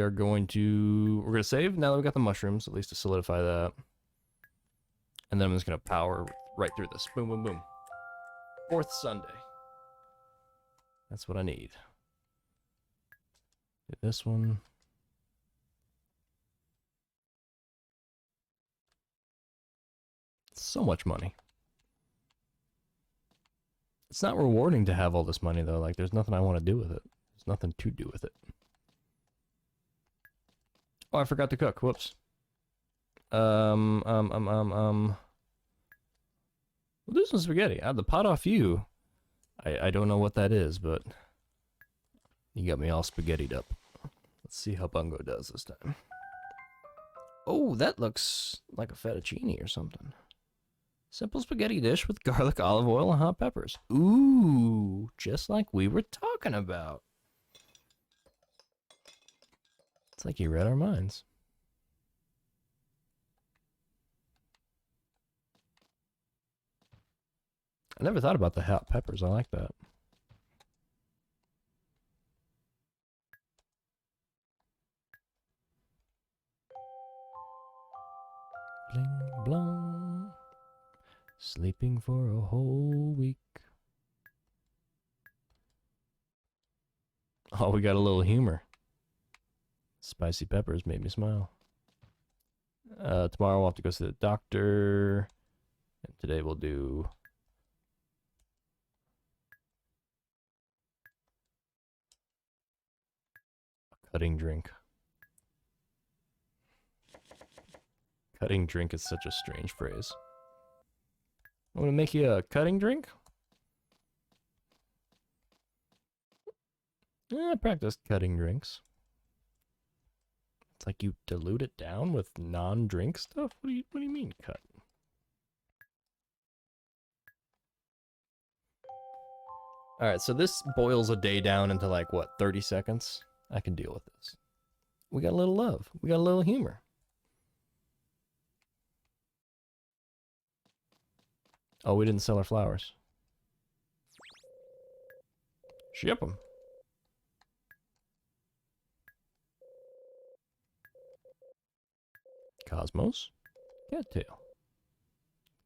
A: gonna save now that we got the mushrooms, at least to solidify that. And then I'm just gonna power right through this. Boom, boom, boom. Fourth Sunday. That's what I need. Get this one. So much money. It's not rewarding to have all this money though. Like, there's nothing I want to do with it. There's nothing to do with it. Oh, I forgot to cook. Whoops. We'll do some spaghetti. I had the pot off you. I don't know what that is, but you got me all spaghettied up. Let's see how Bungo does this time. Oh, that looks like a fettuccine or something. Simple spaghetti dish with garlic, olive oil, and hot peppers. Ooh, just like we were talking about. It's like you read our minds. I never thought about the hot peppers. I like that. Bling blong. Sleeping for a whole week. Oh, we got a little humor. Spicy peppers made me smile. Tomorrow we'll have to go see the doctor. And today we'll do a cutting drink. Cutting drink is such a strange phrase. I'm gonna make you a cutting drink? I practiced cutting drinks. It's like you dilute it down with non-drink stuff? What do you mean cut? Alright, so this boils a day down into like, what, 30 seconds? I can deal with this. We got a little love. We got a little humor. Oh, we didn't sell our flowers. Ship them. Cosmos. Cattail.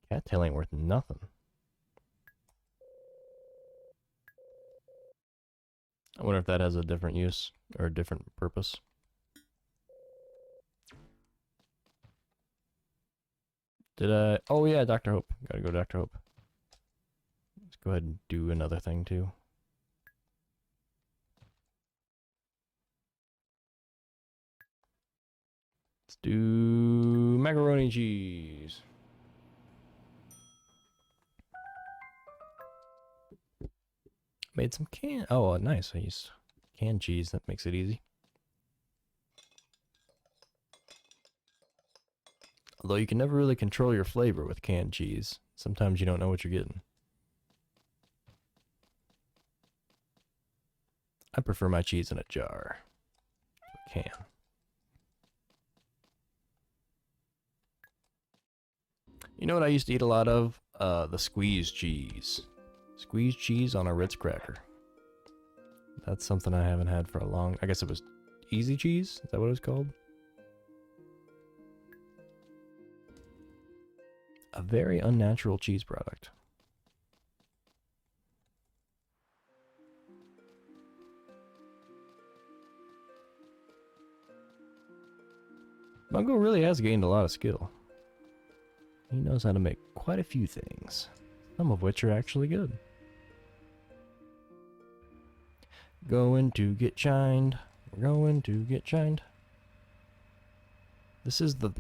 A: Cattail ain't worth nothing. I wonder if that has a different use or a different purpose. Did I? Oh yeah, Dr. Hope. Gotta go Dr. Hope. Let's go ahead and do another thing too. Let's do macaroni cheese. Made some oh, nice. I used canned cheese. That makes it easy. Although you can never really control your flavor with canned cheese. Sometimes you don't know what you're getting. I prefer my cheese in a jar. A can. You know what I used to eat a lot of? The squeezed cheese. Squeezed cheese on a Ritz cracker. That's something I haven't had for a long... I guess it was easy cheese? Is that what it was called? A very unnatural cheese product. Mungo really has gained a lot of skill. He knows how to make quite a few things, some of which are actually good. Going to get shined. We're going to get shined. This is the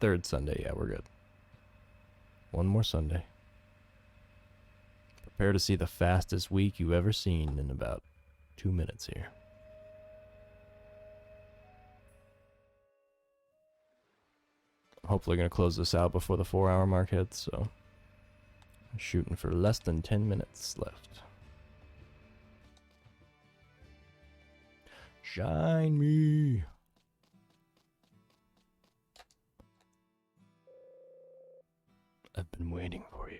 A: third Sunday. Yeah, we're good. One more Sunday. Prepare to see the fastest week you've ever seen in about 2 minutes here. Hopefully going to close this out before the 4-hour mark hits, so I'm shooting for less than 10 minutes left. Shine me. I've been waiting for you.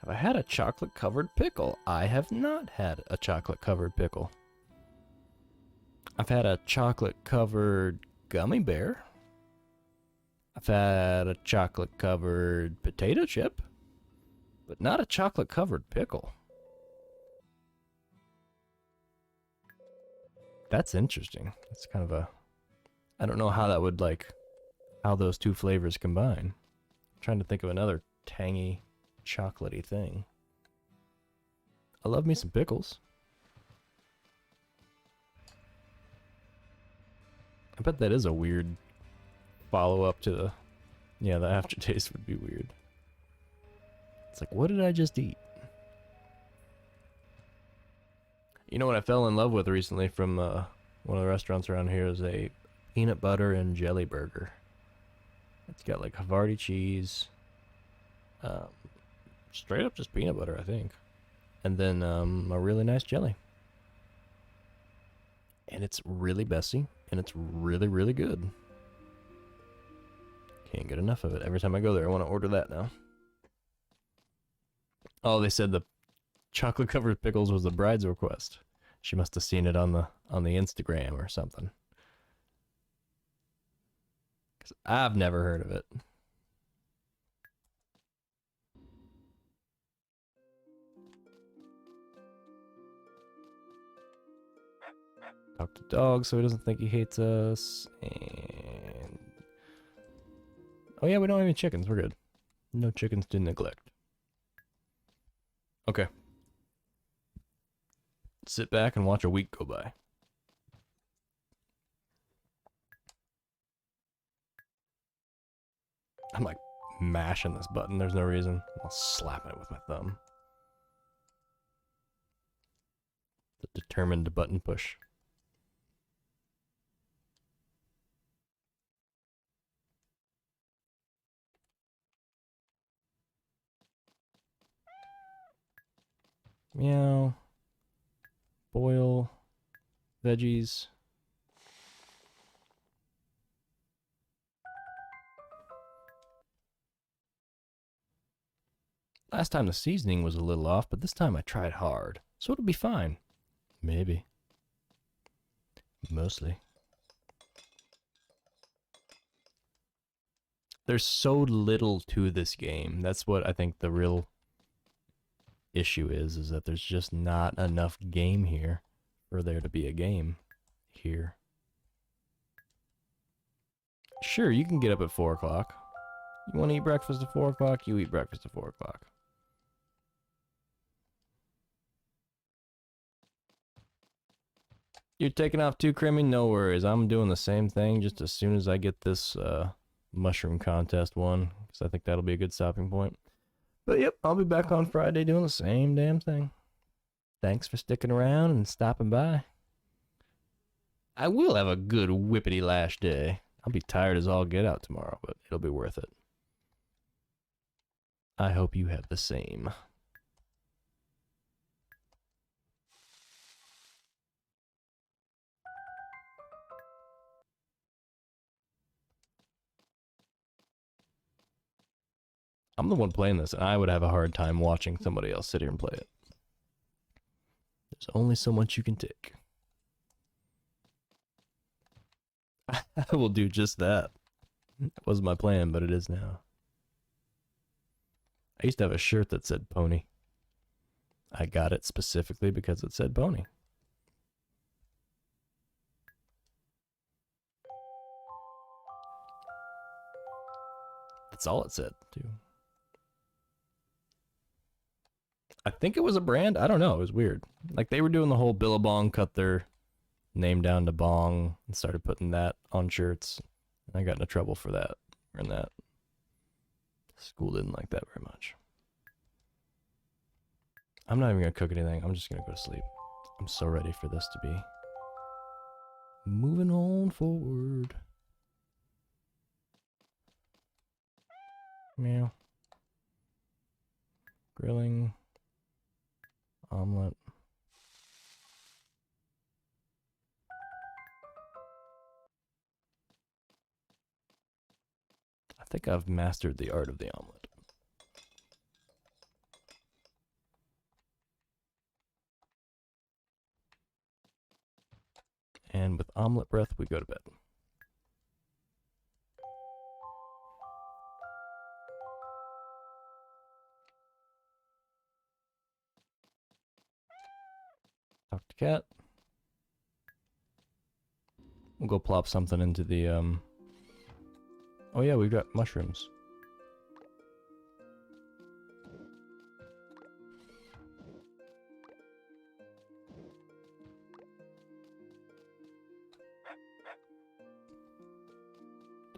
A: Have I had a chocolate covered pickle? I have not had a chocolate covered pickle. I've had a chocolate covered gummy bear. I've had a chocolate covered potato chip, but not a chocolate covered pickle. That's interesting. That's kind of a... I don't know how that would, like, how those two flavors combine. I'm trying to think of another tangy, chocolatey thing. I love me some pickles. I bet that is a weird follow-up to the... Yeah, the aftertaste would be weird. It's like, what did I just eat? You know what I fell in love with recently from one of the restaurants around here is a peanut butter and jelly burger. It's got like Havarti cheese, straight up just peanut butter, I think, and then a really nice jelly. And it's really messy, and it's really, really good. Can't get enough of it. Every time I go there, I want to order that now. Oh, they said the chocolate covered pickles was the bride's request. She must have seen it on the Instagram or something. 'Cause I've never heard of it. Talk to dog so he doesn't think he hates us. And oh yeah, we don't have any chickens. We're good. No chickens to neglect. Okay. Sit back and watch a week go by. I'm like mashing this button. There's no reason. I'll slap it with my thumb. The determined button push. Meow. Boil. Veggies. Last time the seasoning was a little off, but this time I tried hard. So it'll be fine. Maybe. Mostly. There's so little to this game. That's what I think the real issue is that there's just not enough game here for there to be a game here. Sure, you can get up at 4 o'clock. You want to eat breakfast at 4 o'clock? You eat breakfast at 4 o'clock. You're taking off too, Crimmy? No worries. I'm doing the same thing just as soon as I get this mushroom contest one, because I think that'll be a good stopping point. But yep, I'll be back on Friday doing the same damn thing. Thanks for sticking around and stopping by. I will have a good whippity lash day. I'll be tired as all get out tomorrow, but it'll be worth it. I hope you have the same. I'm the one playing this, and I would have a hard time watching somebody else sit here and play it. There's only so much you can take. I will do just that. That wasn't my plan, but it is now. I used to have a shirt that said pony. I got it specifically because it said pony. That's all it said, too. I think it was a brand. I don't know. It was weird. Like, they were doing the whole Billabong, cut their name down to Bong, and started putting that on shirts. I got into trouble for that. And that. School didn't like that very much. I'm not even going to cook anything. I'm just going to go to sleep. I'm so ready for this to be moving on forward. Meow. Grilling. Omelet. I think I've mastered the art of the omelet. And with omelet breath, we go to bed. Talk to cat. We'll go plop something into the, Oh yeah, we've got mushrooms.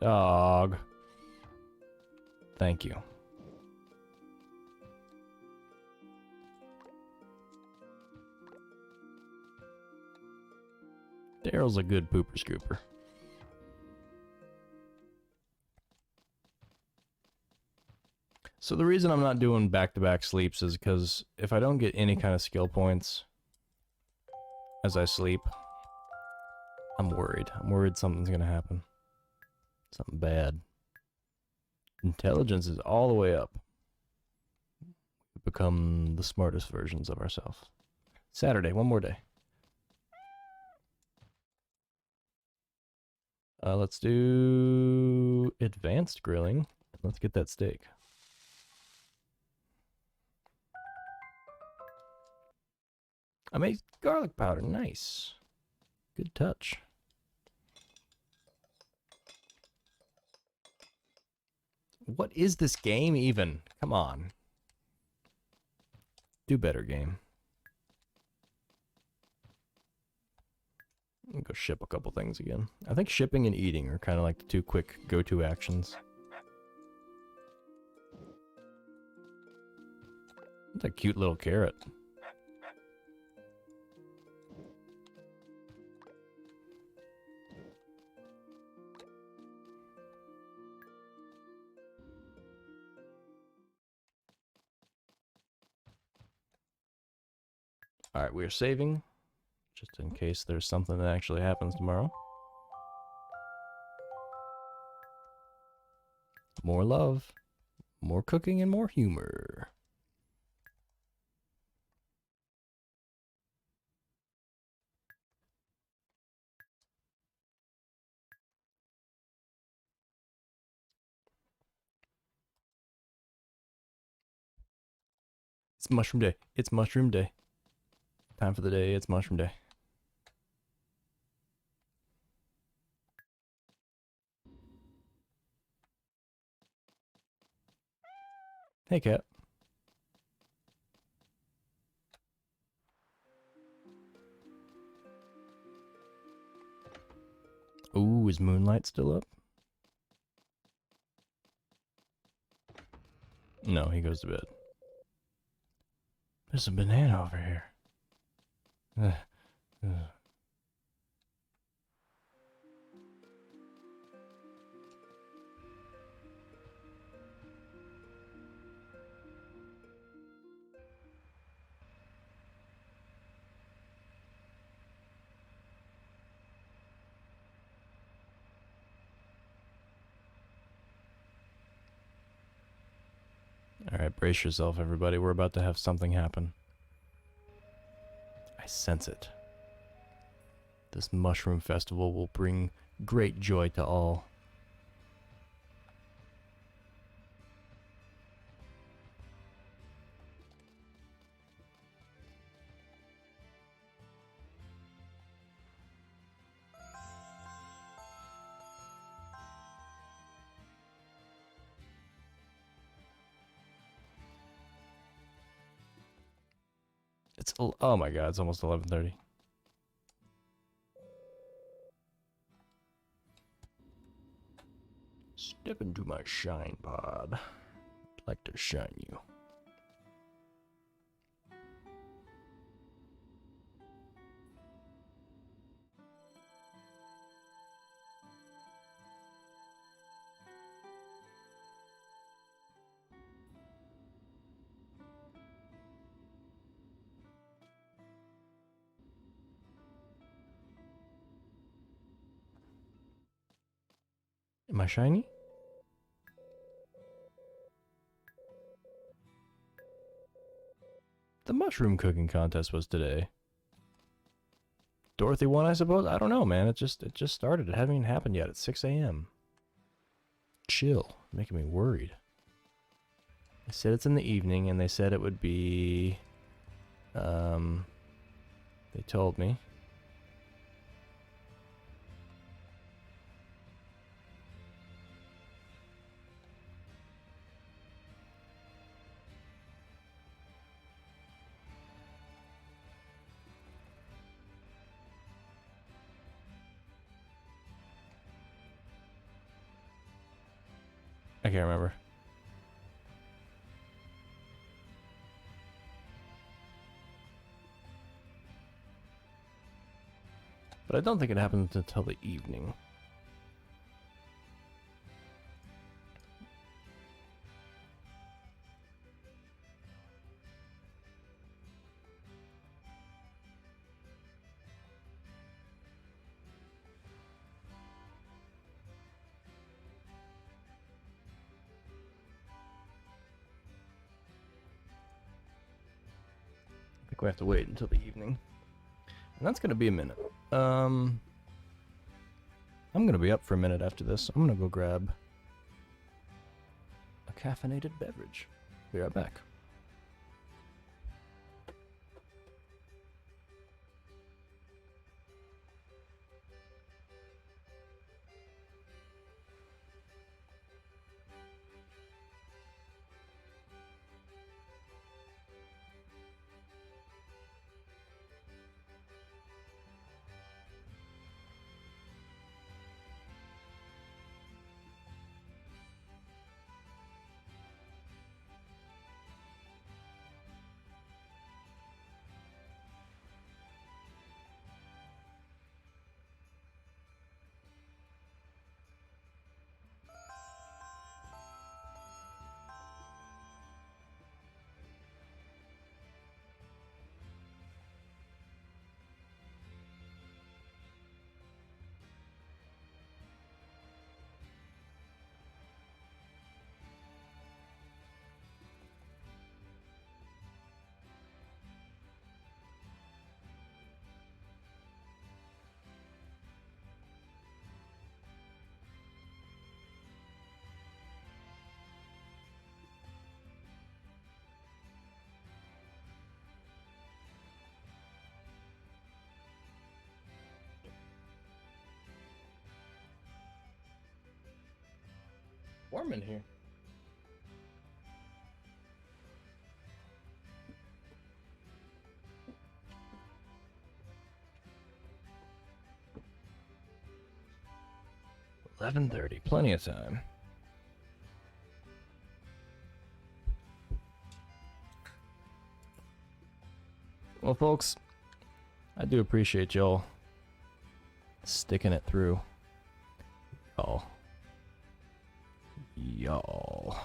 A: Dog. Thank you. Daryl's a good pooper scooper. So the reason I'm not doing back-to-back sleeps is because if I don't get any kind of skill points as I sleep, I'm worried. I'm worried something's gonna happen. Something bad. Intelligence is all the way up. We become the smartest versions of ourselves. Saturday, one more day. Let's do advanced grilling. Let's get that steak. I made garlic powder. Nice. Good touch. What is this game even? Come on. Do better, game. I'll go ship a couple things again. I think shipping and eating are kind of like the two quick go-to actions. That's a cute little carrot. Alright, we are saving, just in case there's something that actually happens tomorrow. More love, more cooking, and more humor. It's mushroom day. It's mushroom day. Time for the day. It's mushroom day. Hey, cat. Ooh, is Moonlight still up? No, he goes to bed. There's a banana over here. Alright, brace yourself, everybody. We're about to have something happen. I sense it. This mushroom festival will bring great joy to all. It's, oh my god, it's almost 11:30. Step into my shine pod. I'd like to shine you. Am I shiny? The mushroom cooking contest was today. Dorothy won, I suppose? I don't know, man. It just started. It hasn't even happened yet. It's 6 a.m. Chill. Making me worried. They said it's in the evening, and they said it would be... They told me. I can't remember. But I don't think it happens until the evening. I think we have to wait until the evening. And that's going to be a minute. I'm going to be up for a minute after this. I'm going to go grab a caffeinated beverage. Be right back. Warm in here. $11:30, plenty of time. Well, folks, I do appreciate y'all sticking it through. Y'all.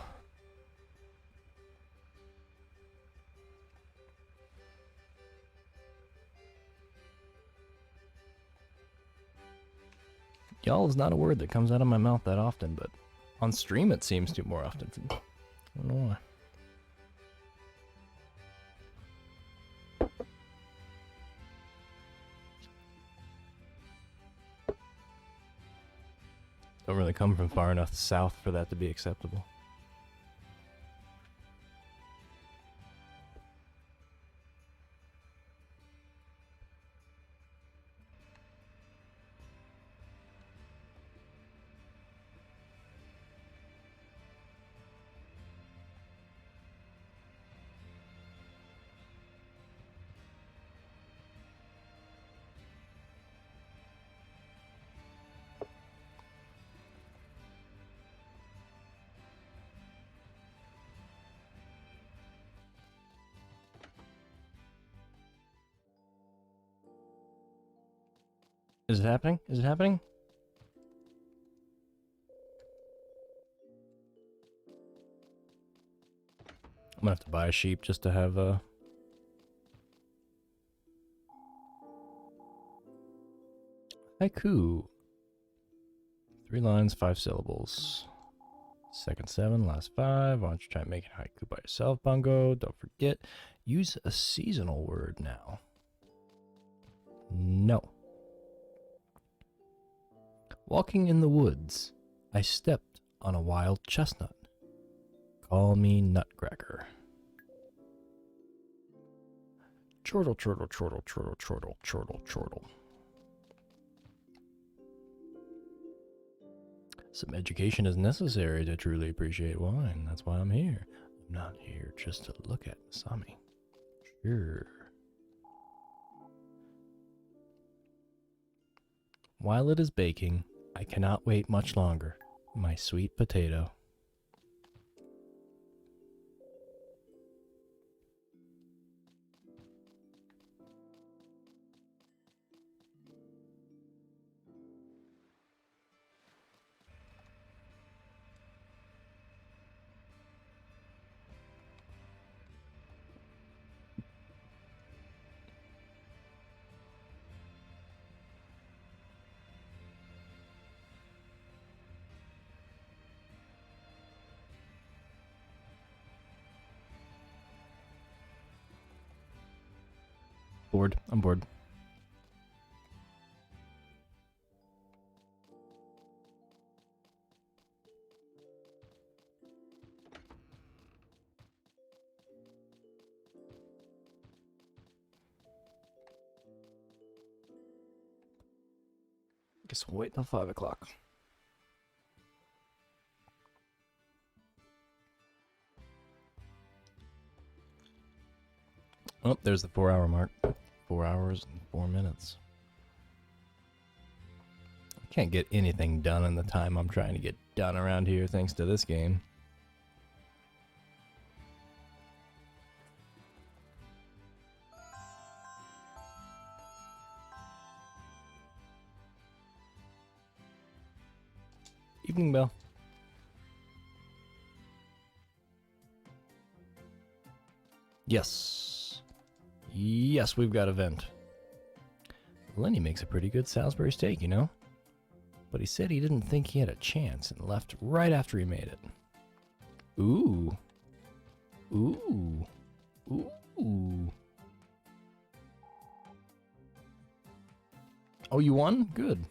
A: Y'all is not a word that comes out of my mouth that often, but on stream it seems to more often. I don't know why. Don't really come from far enough south for that to be acceptable. Is it happening? Is it happening? I'm gonna have to buy a sheep just to have a... haiku. 3 lines, 5 syllables. Second 7, last 5. Why don't you try and make it haiku by yourself, Bongo? Don't forget, use a seasonal word now. No. Walking in the woods, I stepped on a wild chestnut. Call me Nutcracker. Chortle, chortle, chortle, chortle, chortle, chortle, chortle. Some education is necessary to truly appreciate wine. That's why I'm here. I'm not here just to look at Masami. Sure. While it is baking, I cannot wait much longer. My sweet potato. Bored. I'm bored. Guess we'll wait till 5 o'clock. Oh, there's the 4-hour mark. 4 hours and 4 minutes. I can't get anything done in the time I'm trying to get done around here thanks to this game. Evening bell. Yes. Yes, we've got a vent. Lenny makes a pretty good Salisbury steak, you know? But he said he didn't think he had a chance and left right after he made it. Ooh. Ooh. Ooh. Oh, you won? Good.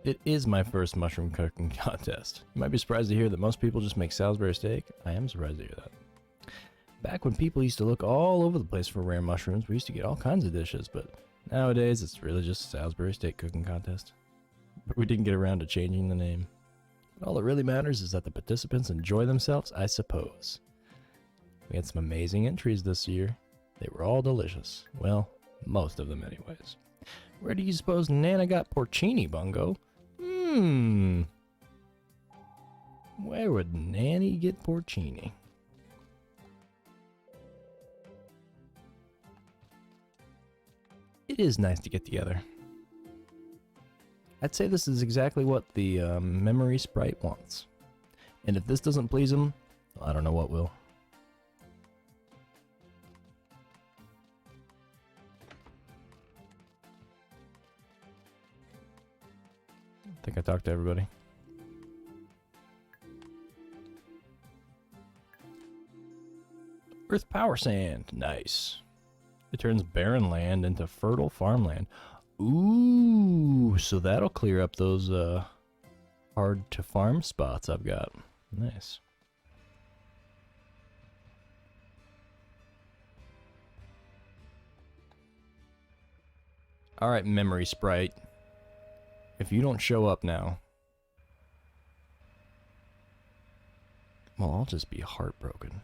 A: It is my first mushroom cooking contest. You might be surprised to hear that most people just make Salisbury steak. I am surprised to hear that. Back when people used to look all over the place for rare mushrooms, we used to get all kinds of dishes, but nowadays it's really just a Salisbury steak cooking contest. But we didn't get around to changing the name. But all that really matters is that the participants enjoy themselves, I suppose. We had some amazing entries this year. They were all delicious. Well, most of them anyways. Where do you suppose Nana got porcini, Bungo? Where would Nanny get porcini? It is nice to get together. I'd say this is exactly what the memory sprite wants. And if this doesn't please him, well, I don't know what will. I think I talked to everybody. Earth Power Sand. Nice. It turns barren land into fertile farmland. Ooh, so that'll clear up those hard to farm spots I've got. Nice. Alright, Memory Sprite. If you don't show up now, well, I'll just be heartbroken.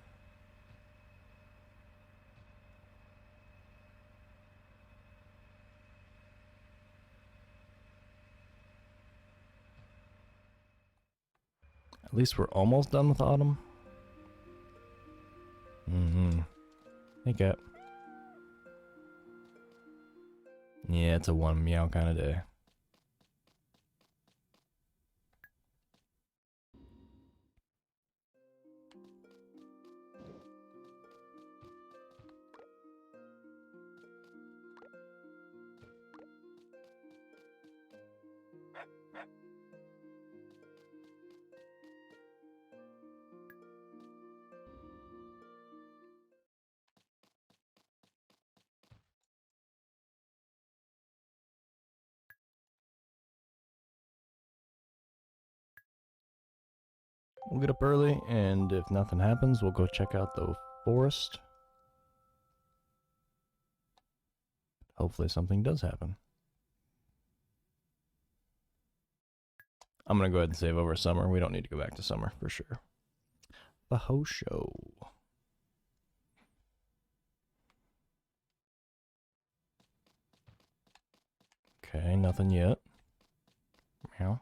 A: At least we're almost done with autumn. Hey, Cap. Yeah, it's a one meow kind of day. We'll get up early, and if nothing happens, we'll go check out the forest. Hopefully something does happen. I'm gonna go ahead and save over summer. We don't need to go back to summer, for sure. Baho show. Okay, nothing yet. Meow.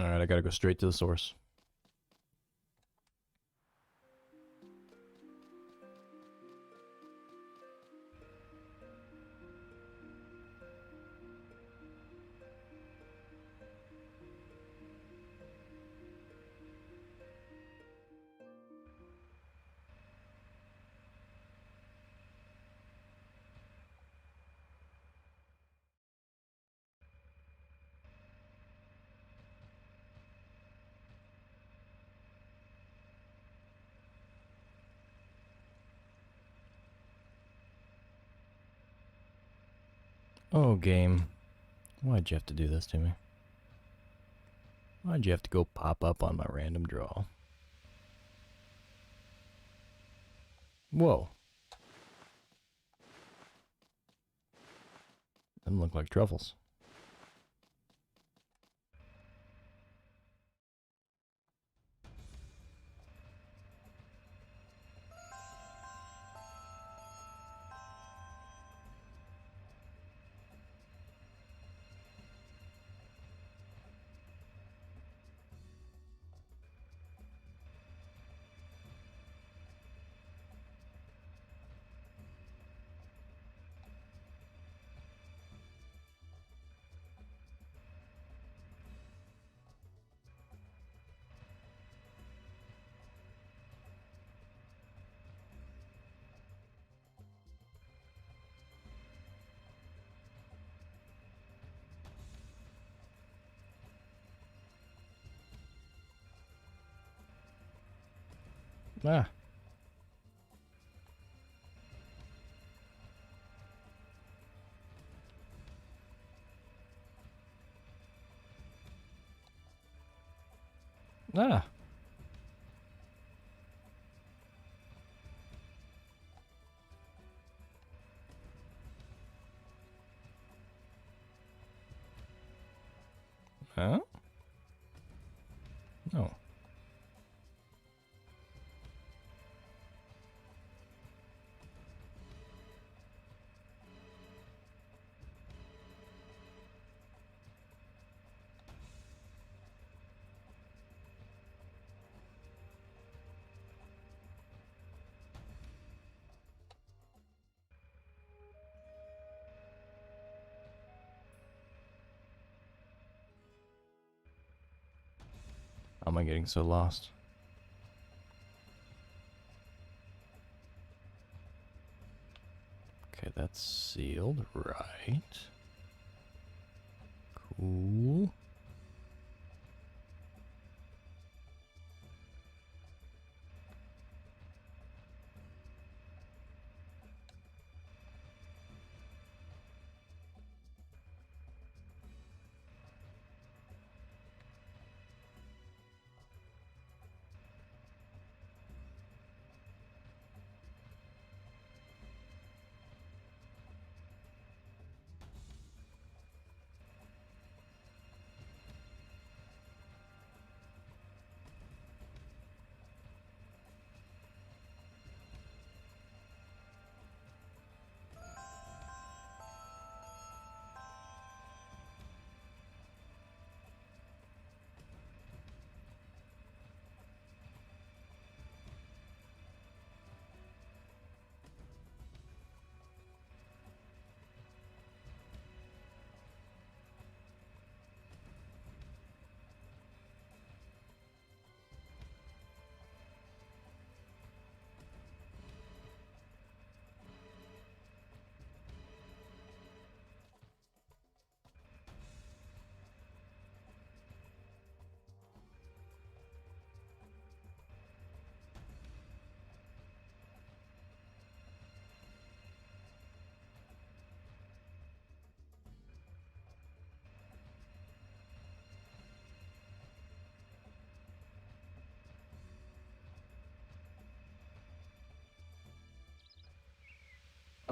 A: Alright, I gotta go straight to the source. Oh, game. Why'd you have to do this to me? Why'd you have to go pop up on my random draw? Whoa. Them look like truffles. Ah. Ah. Huh? No. How am I getting so lost? Okay, that's sealed, right? Cool.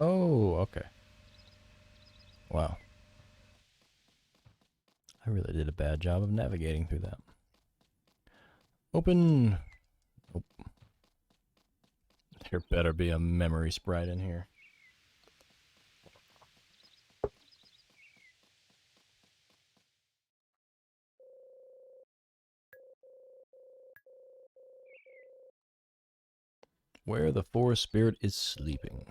A: Oh, okay. Wow. I really did a bad job of navigating through that. Open. Oh, there better be a memory sprite in here. Where the forest spirit is sleeping.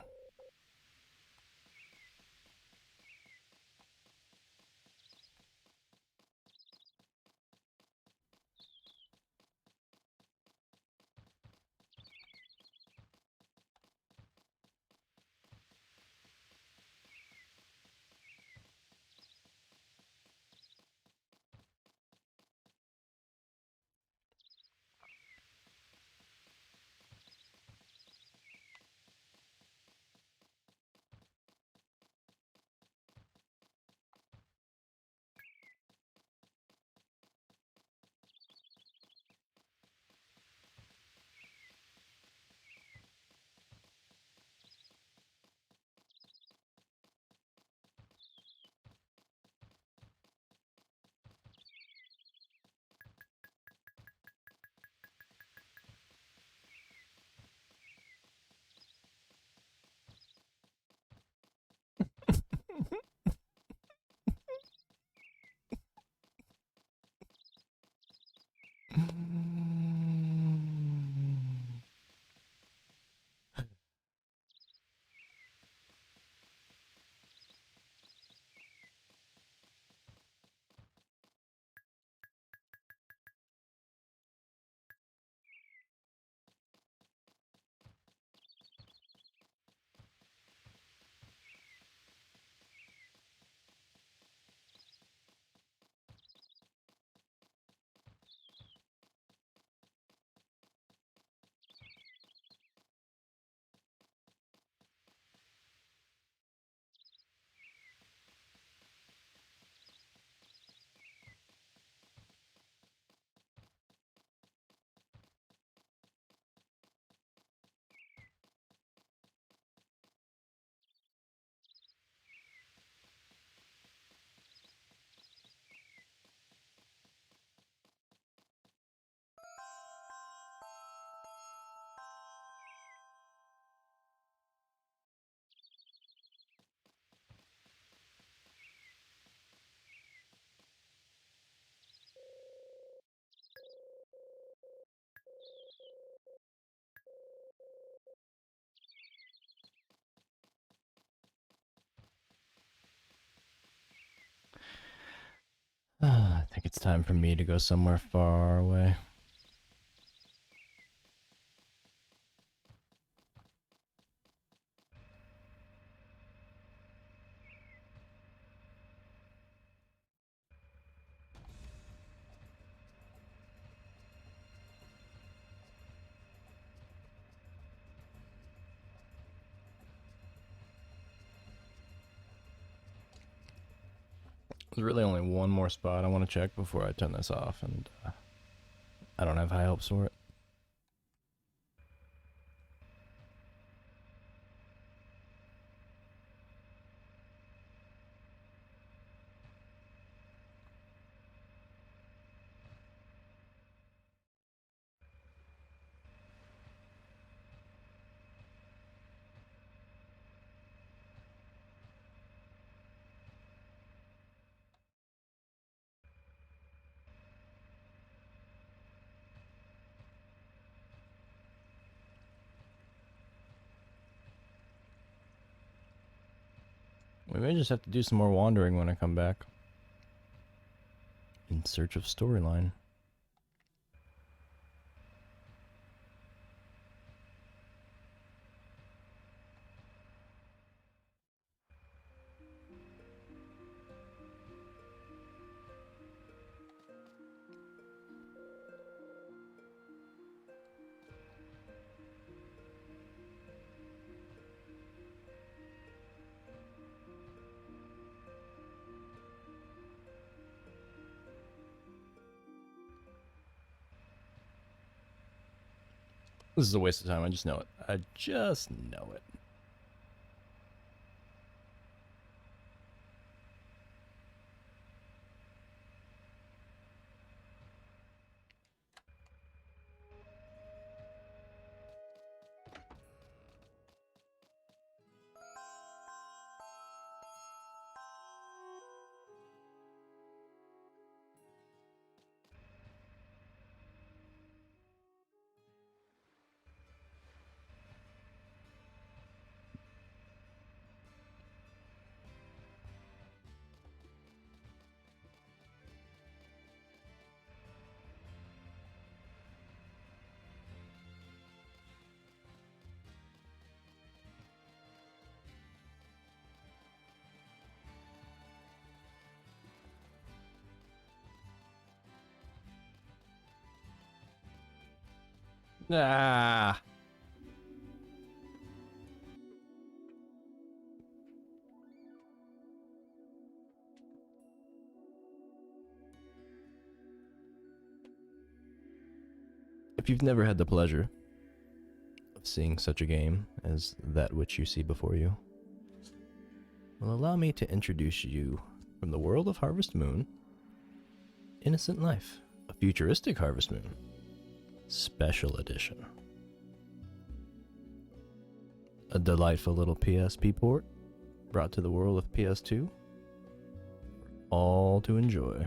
A: It's time for me to go somewhere far away. There's really only one more spot I want to check before I turn this off, and I don't have high hopes for it. We may just have to do some more wandering when I come back. In search of storyline. This is a waste of time, I just know it. I just know it. Ah. If you've never had the pleasure of seeing such a game as that which you see before you, well, allow me to introduce you from the world of Harvest Moon, Innocent Life, a futuristic Harvest Moon, Special Edition. A delightful little PSP port brought to the world of PS2, all to enjoy.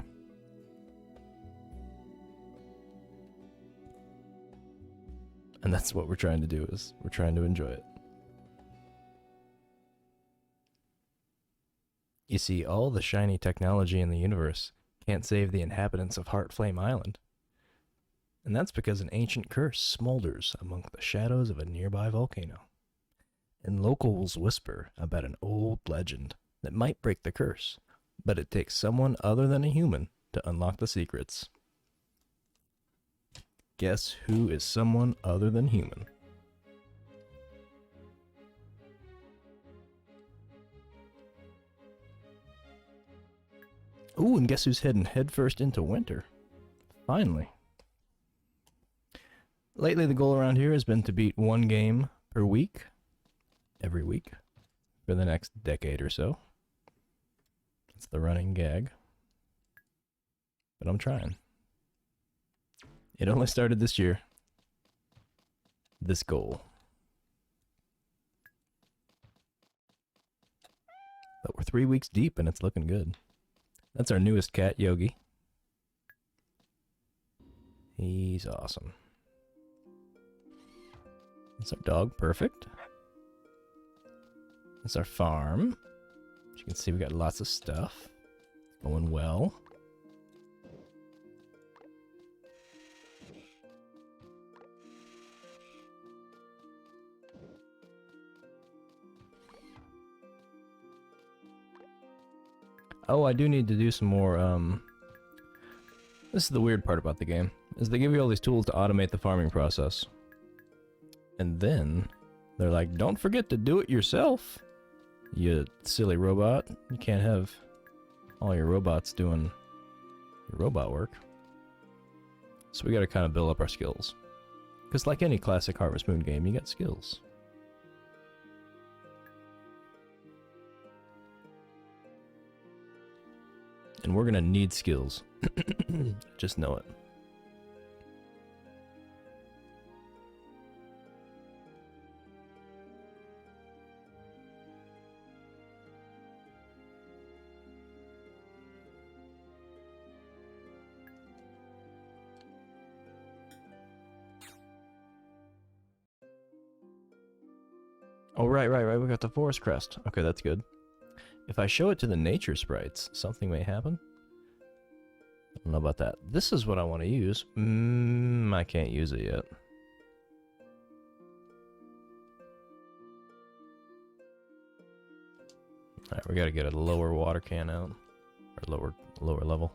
A: And that's what we're trying to do, is we're trying to enjoy it. You see, all the shiny technology in the universe can't save the inhabitants of Heartflame Island. And that's because an ancient curse smolders among the shadows of a nearby volcano. And locals whisper about an old legend that might break the curse, but it takes someone other than a human to unlock the secrets. Guess who is someone other than human? Ooh, and guess who's heading headfirst into winter? Finally. Lately, the goal around here has been to beat one game per week, every week, for the next decade or so. That's the running gag. But I'm trying. It only started this year. This goal. But we're 3 weeks deep and it's looking good. That's our newest cat, Yogi. He's awesome. That's our dog, Perfect. That's our farm. As you can see, we got lots of stuff. Going well. Oh, I do need to do some more, this is the weird part about the game, is they give you all these tools to automate the farming process. And then, they're like, don't forget to do it yourself, you silly robot. You can't have all your robots doing your robot work. So we gotta kind of build up our skills. Because like any classic Harvest Moon game, you got skills. And we're gonna need skills. Just know it. Oh, right, we got the forest crest. Okay, that's good. If I show it to the nature sprites, something may happen. I don't know about that. This is what I want to use. I can't use it yet. Alright, we gotta get a lower water can out. Or lower level.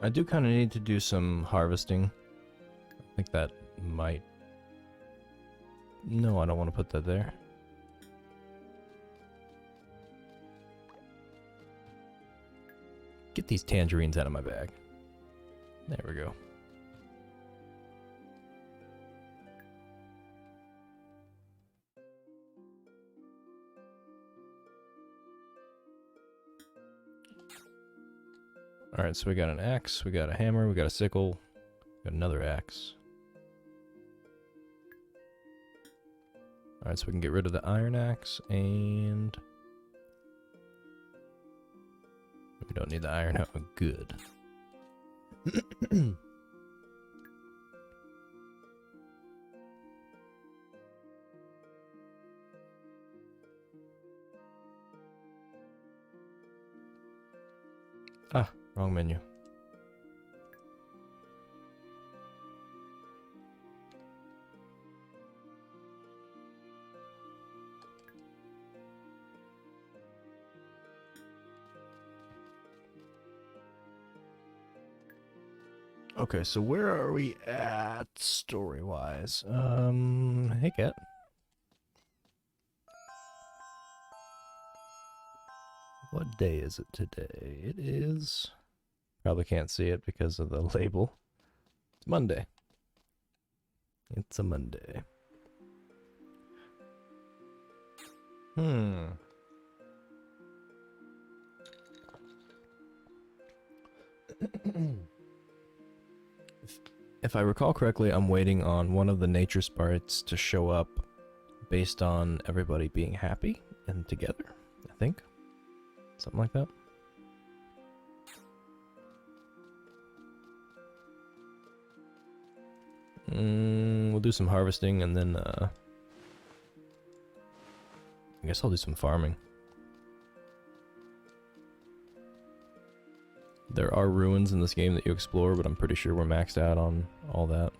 A: I do kind of need to do some harvesting. I think that might... No, I don't want to put that there. Get these tangerines out of my bag. There we go. Alright, so we got an axe, we got a hammer, we got a sickle, we got another axe. Alright, so we can get rid of the iron axe, and... we don't need the iron out. Good. Ah, wrong menu. Okay, so where are we at story-wise? Hey, Cat. What day is it today? It is... Probably can't see it because of the label. It's Monday. It's a Monday. If I recall correctly, I'm waiting on one of the nature sprites to show up based on everybody being happy and together, I think. Something like that. We'll do some harvesting and then, I guess I'll do some farming. There are ruins in this game that you explore, but I'm pretty sure we're maxed out on all that.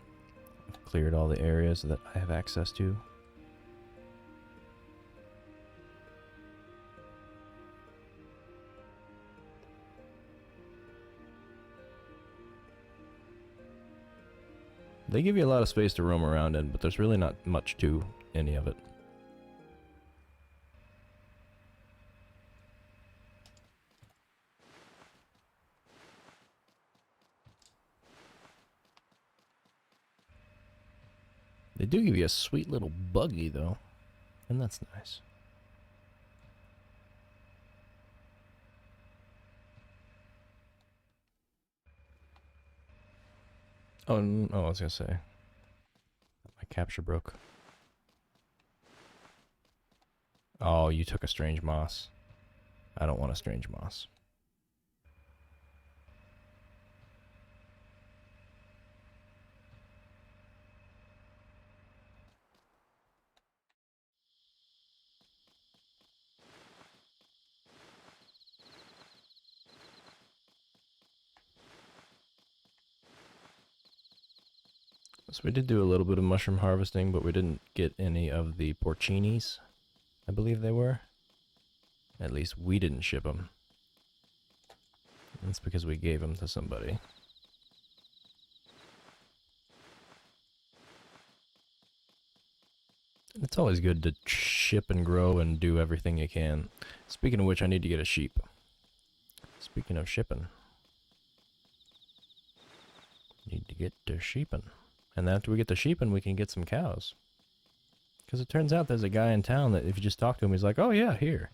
A: I've cleared all the areas that I have access to. They give you a lot of space to roam around in, but there's really not much to any of it. They do give you a sweet little buggy, though, and that's nice. Oh, I was gonna say, my capture broke. Oh, you took a strange moss. I don't want a strange moss. So we did do a little bit of mushroom harvesting, but we didn't get any of the porcinis, I believe they were. At least we didn't ship them. That's because we gave them to somebody. It's always good to ship and grow and do everything you can. Speaking of which, I need to get a sheep. Speaking of shipping. Need to get to sheeping. And after we get the sheeping, we can get some cows. Because it turns out there's a guy in town that if you just talk to him, he's like, oh yeah, here.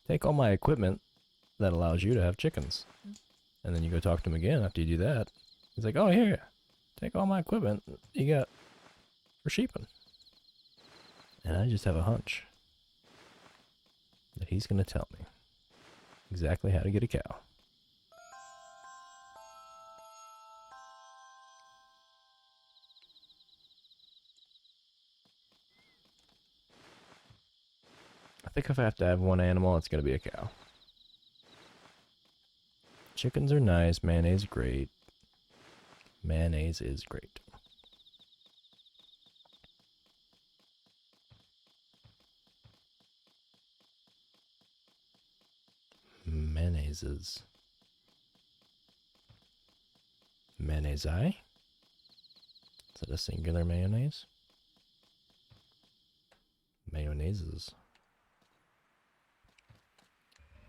A: Take all my equipment that allows you to have chickens. And then you go talk to him again after you do that. He's like, oh here. Take all my equipment you got for sheeping. And I just have a hunch that he's going to tell me exactly how to get a cow. I think if I have to have one animal, it's going to be a cow. Chickens are nice. Mayonnaise is great. Mayonnaise is great. Mayonnaises. Mayonnaise. Is that a singular mayonnaise? Mayonnaises.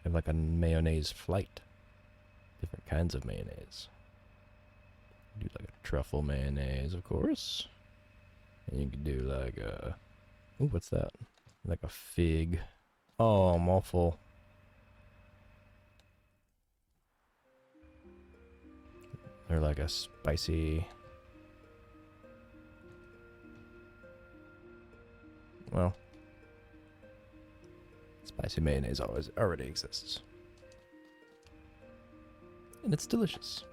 A: I have like a mayonnaise flight. Different kinds of mayonnaise. Do like a truffle mayonnaise, of course. And you can do like a... Ooh, what's that? Like a fig. Oh, I'm all full. Or like a spicy... Well... Spicy mayonnaise already exists. And it's delicious.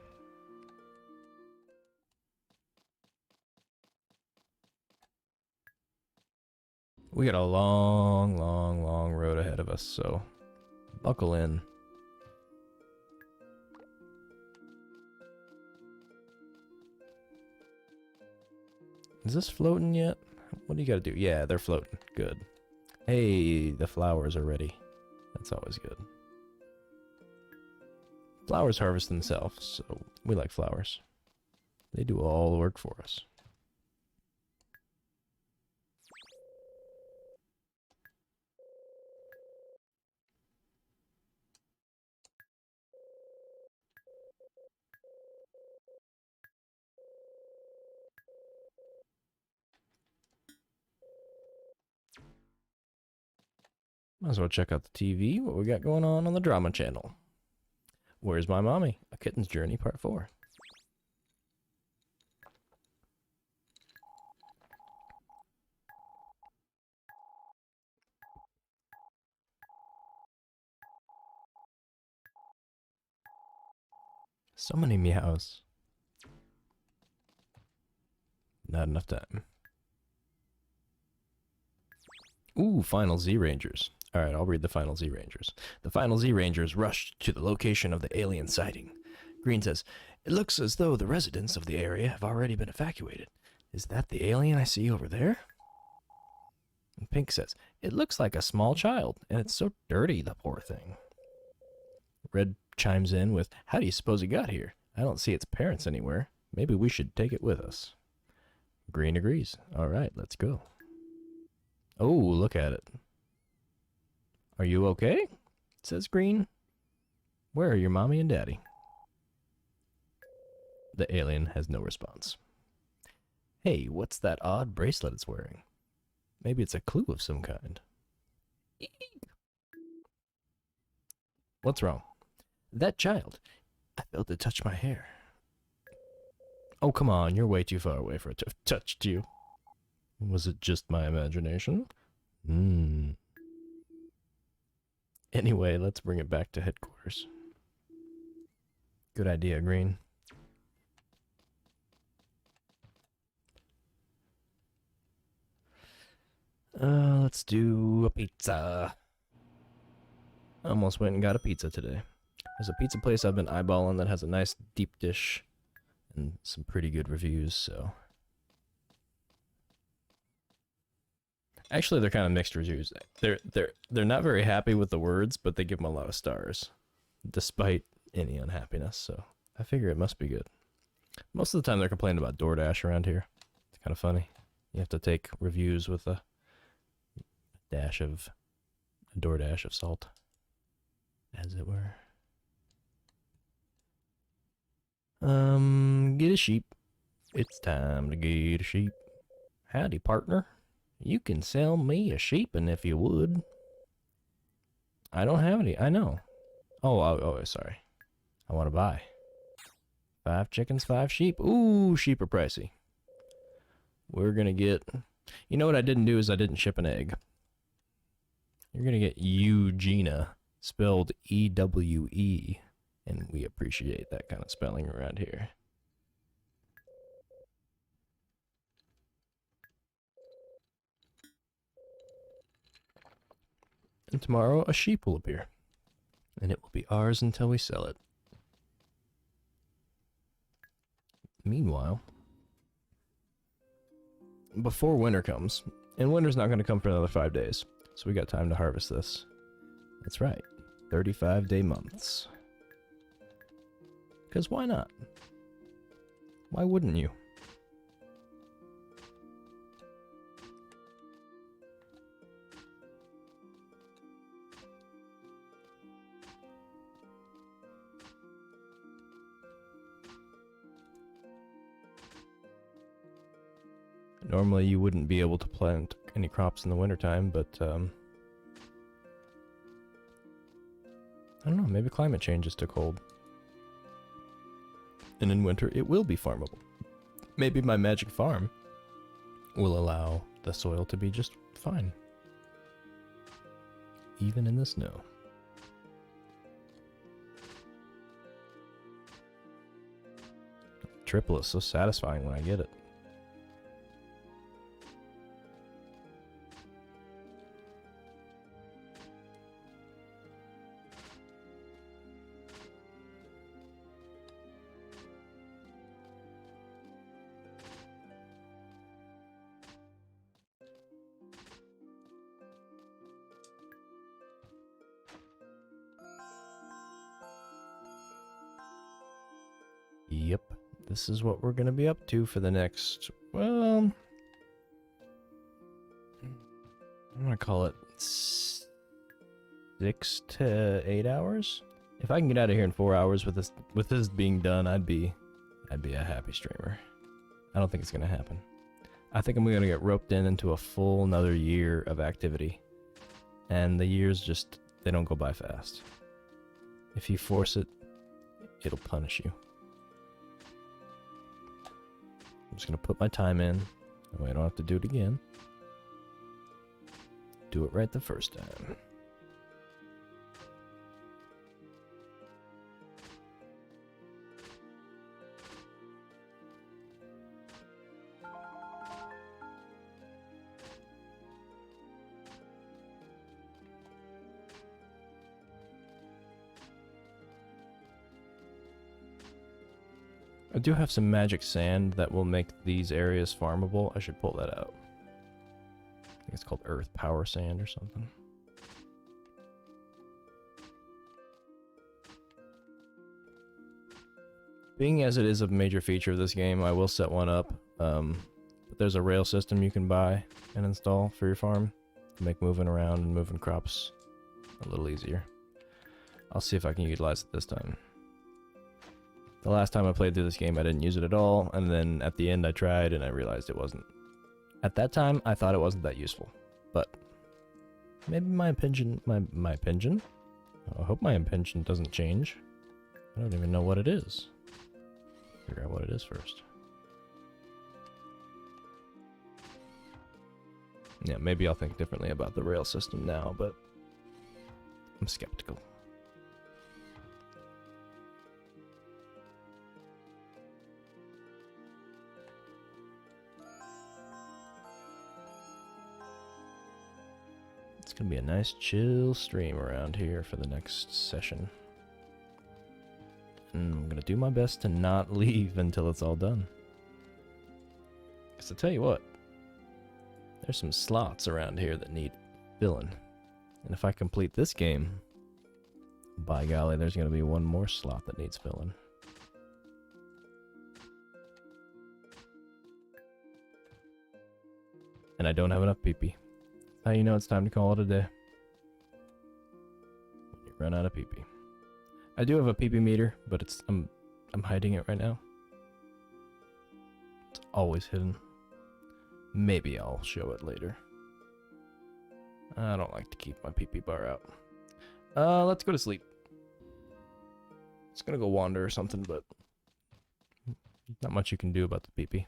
A: We got a long, long, long road ahead of us, so buckle in. Is this floating yet? What do you gotta do? Yeah, they're floating. Good. Hey, the flowers are ready. That's always good. Flowers harvest themselves, so we like flowers. They do all the work for us. Might as well check out the TV, what we got going on the drama channel. Where's My Mommy? A Kitten's Journey, Part 4. So many meows. Not enough time. Ooh, Final Z Rangers. Alright, I'll read the Final Z Rangers. The Final Z Rangers rushed to the location of the alien sighting. Green says, it looks as though the residents of the area have already been evacuated. Is that the alien I see over there? And Pink says, it looks like a small child, and it's so dirty, the poor thing. Red chimes in with, how do you suppose it got here? I don't see its parents anywhere. Maybe we should take it with us. Green agrees. Alright, let's go. Oh, look at it. Are you okay? Says Green. Where are your mommy and daddy? The alien has no response. Hey, what's that odd bracelet it's wearing? Maybe it's a clue of some kind. What's wrong? That child. I felt it touch my hair. Oh, come on, you're way too far away for it to have touched you. Was it just my imagination? Anyway, let's bring it back to headquarters. Good idea, Green. Let's do a pizza. I almost went and got a pizza today. There's a pizza place I've been eyeballing that has a nice deep dish and some pretty good reviews, so. Actually, they're kind of mixed reviews. They're not very happy with the words, but they give them a lot of stars, despite any unhappiness, so I figure it must be good. Most of the time they're complaining about DoorDash around here. It's kind of funny. You have to take reviews with a DoorDash of salt, as it were. Get a sheep. It's time to get a sheep. Howdy, partner. You can sell me a sheepin' if you would. I don't have any. I know. Oh, sorry. I want to buy 5 chickens, 5 sheep. Ooh, sheep are pricey. We're gonna get. You know what I didn't do is I didn't ship an egg. You're gonna get Eugenia, spelled E-W-E, and we appreciate that kind of spelling around here. And tomorrow a sheep will appear, and it will be ours until we sell it. Meanwhile, before winter comes, and winter's not going to come for another 5 days, so we got time to harvest this. That's right, 35-day months. Because why not? Why wouldn't you? Normally you wouldn't be able to plant any crops in the wintertime, but I don't know, maybe climate change is too cold. And in winter it will be farmable. Maybe my magic farm will allow the soil to be just fine. Even in the snow. Triple is so satisfying when I get it. Yep, this is what we're gonna be up to for the next, well, I'm gonna call it 6 to 8 hours. If I can get out of here in 4 hours with this being done, I'd be a happy streamer. I don't think it's gonna happen. I think I'm gonna get roped into a full another year of activity, and the years just, they don't go by fast. If you force it, it'll punish you. I'm just gonna put my time in, that way I don't have to do it again. Do it right the first time. I do have some magic sand that will make these areas farmable. I should pull that out. I think it's called earth power sand or something. Being as it is a major feature of this game, I will set one up. But there's a rail system you can buy and install for your farm to make moving around and moving crops a little easier. I'll see if I can utilize it this time. The last time I played through this game, I didn't use it at all, and then at the end I tried and I realized it wasn't. At that time, I thought it wasn't that useful, but maybe my opinion, my opinion? I hope my opinion doesn't change. I don't even know what it is. Figure out what it is first. Yeah, maybe I'll think differently about the rail system now, but I'm skeptical. It's gonna be a nice chill stream around here for the next session. And I'm gonna do my best to not leave until it's all done. Because I tell you what, there's some slots around here that need filling. And if I complete this game, by golly, there's gonna be one more slot that needs filling. And I don't have enough PP. How you know it's time to call it a day? When you run out of PP. I do have a PP meter, but it's I'm hiding it right now. It's always hidden. Maybe I'll show it later. I don't like to keep my PP bar out. Let's go to sleep. It's gonna go wander or something, but not much you can do about the PP.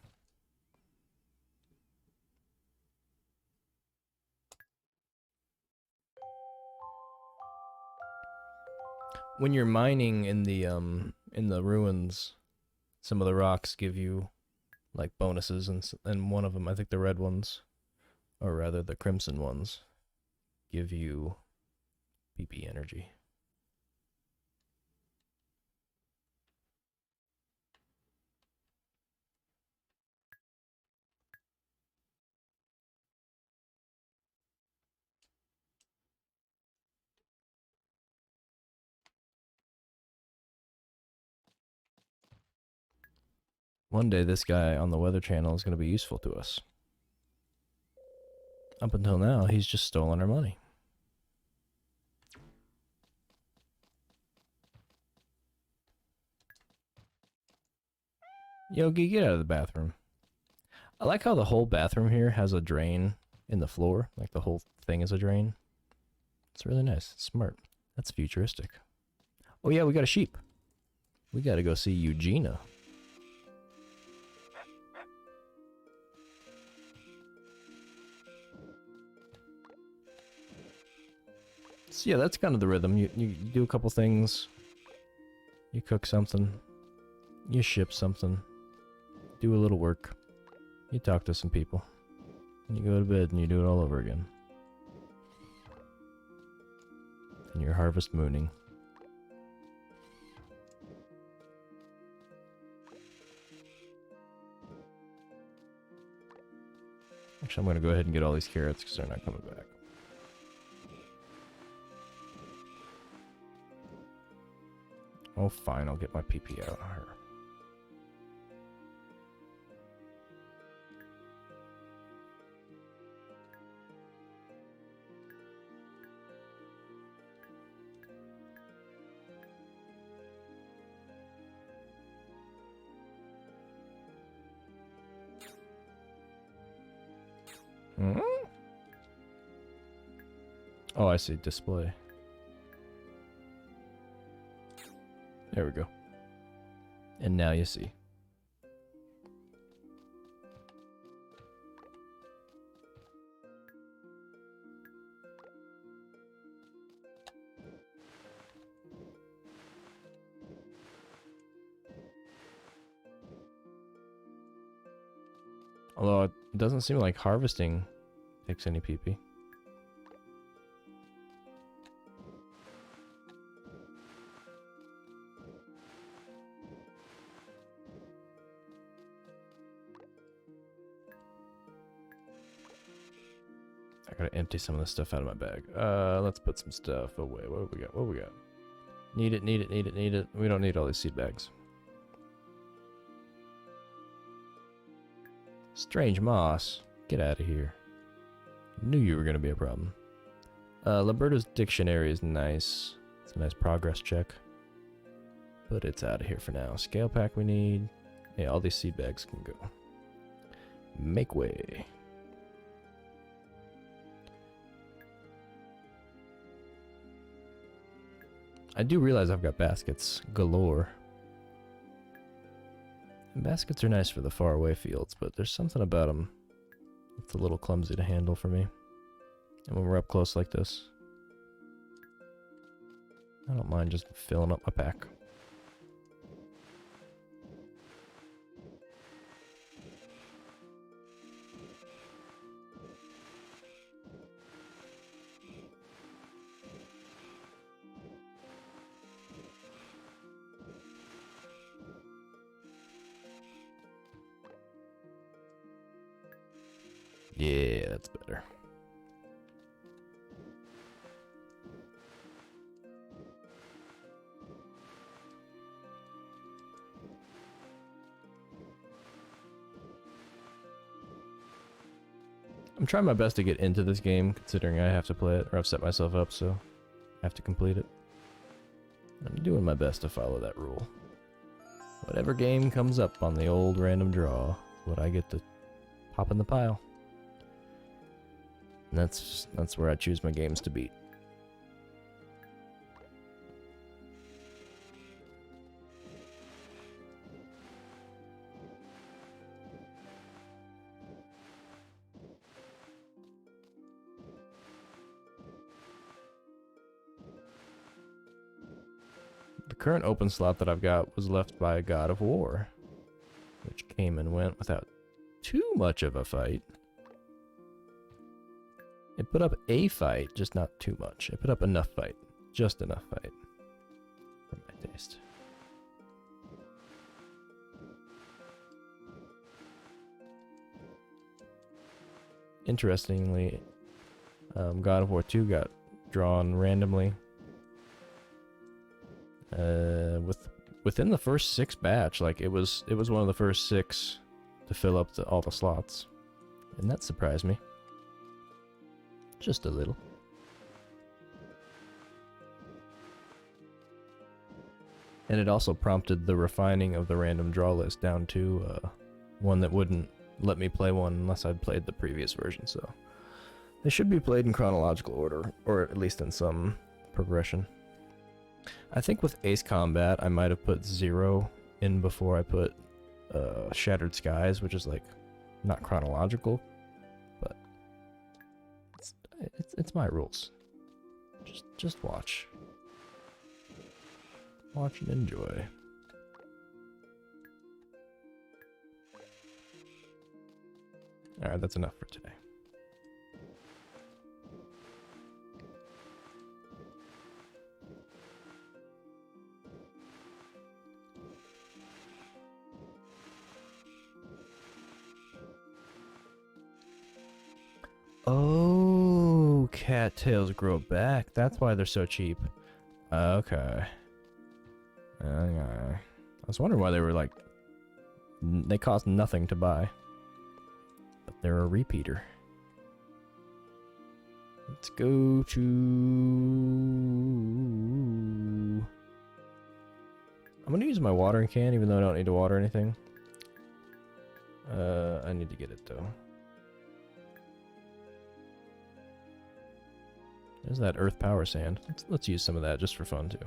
A: When you're mining in the ruins, some of the rocks give you like bonuses, and one of them, I think the red ones, or rather the crimson ones, give you PP energy. One day this guy on the Weather Channel is going to be useful to us. Up until now, he's just stolen our money. Yogi, get out of the bathroom. I like how the whole bathroom here has a drain in the floor. Like the whole thing is a drain. It's really nice. It's smart. That's futuristic. Oh yeah, we got a sheep. We got to go see Eugenia. So yeah, that's kind of the rhythm. You do a couple things. You cook something. You ship something. Do a little work. You talk to some people. And you go to bed and you do it all over again. And you're harvest mooning. Actually, I'm going to go ahead and get all these carrots because they're not coming back. Oh, fine, I'll get my PP out of her. Hmm? Oh, I see, display. There we go. And now you see. Although it doesn't seem like harvesting takes any PP. I gotta empty some of this stuff out of my bag. Let's put some stuff away. What do we got? What do we got? Need it, need it, need it, need it. We don't need all these seed bags. Strange moss. Get out of here. Knew you were gonna be a problem. Liberta's dictionary is nice. It's a nice progress check. But it's out of here for now. Scale pack we need. Yeah, all these seed bags can go. Make way. I do realize I've got baskets galore. And baskets are nice for the faraway fields, but there's something about them that's a little clumsy to handle for me. And when we're up close like this. I don't mind just filling up my pack. Yeah, that's better. I'm trying my best to get into this game, considering I have to play it, or I've set myself up, so I have to complete it. I'm doing my best to follow that rule. Whatever game comes up on the old random draw, what I get to pop in the pile. And that's where I choose my games to beat. The current open slot that I've got was left by a God of War, which came and went without too much of a fight. It put up a fight, just not too much. It put up enough fight. Just enough fight. For my taste. Interestingly, God of War 2 got drawn randomly. Within the first 6 batch, like it was one of the first 6 to fill up all the slots. And that surprised me. Just a little. And it also prompted the refining of the random draw list down to one that wouldn't let me play one unless I'd played the previous version, so they should be played in chronological order, or at least in some progression. I think with Ace Combat, I might have put 0 in before I put Shattered Skies, which is like not chronological, but it's my rules. Just watch. Watch and enjoy. Alright, that's enough for today. Oh, cattails grow back. That's why they're so cheap. Okay. I was wondering why they were like... They cost nothing to buy. But they're a repeater. Let's go to... I'm gonna use my watering can, even though I don't need to water anything. I need to get it, though. There's that earth power sand. Let's use some of that just for fun, too.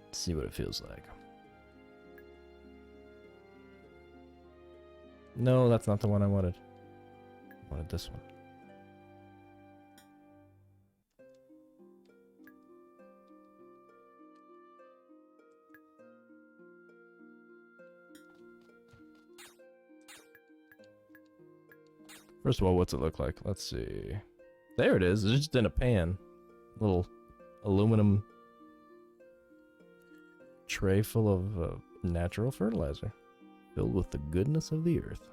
A: Let's see what it feels like. No, that's not the one I wanted. I wanted this one. First of all, what's it look like? Let's see. There it is. It's just in a pan. Little aluminum tray full of natural fertilizer, filled with the goodness of the earth.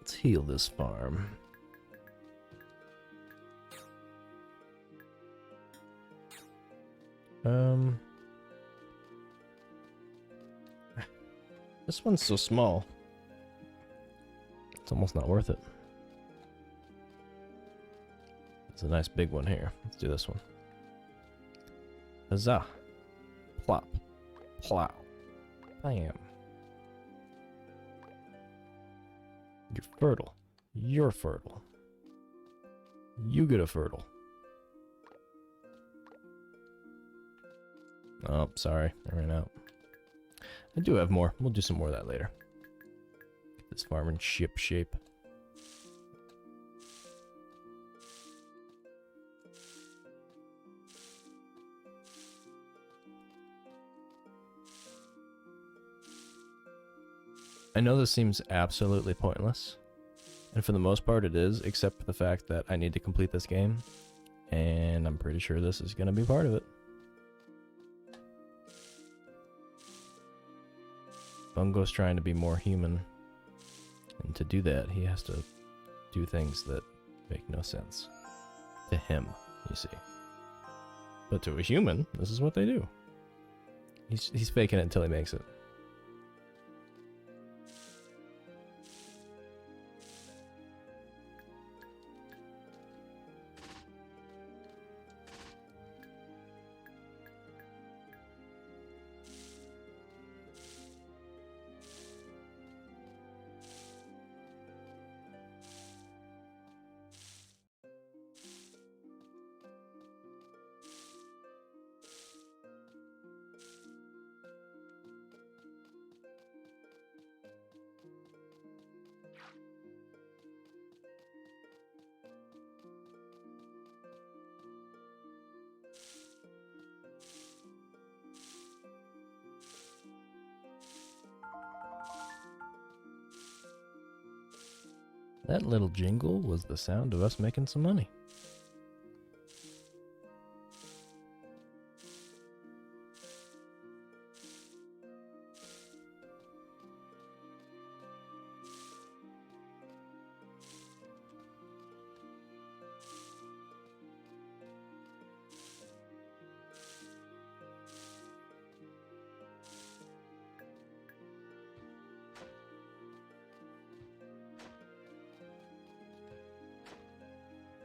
A: Let's heal this farm. This one's so small. It's almost not worth it. It's a nice big one here. Let's do this one. Huzzah. Plop. Plow. Bam. You're fertile. You're fertile. You get a fertile. Oh, sorry. I ran out. I do have more. We'll do some more of that later. Get this farm in ship shape. I know this seems absolutely pointless, and for the most part it is, except for the fact that I need to complete this game, and I'm pretty sure this is going to be part of it. Bungo's trying to be more human, and to do that he has to do things that make no sense. To him, you see. But to a human, this is what they do. He's faking it until he makes it. That little jingle was the sound of us making some money.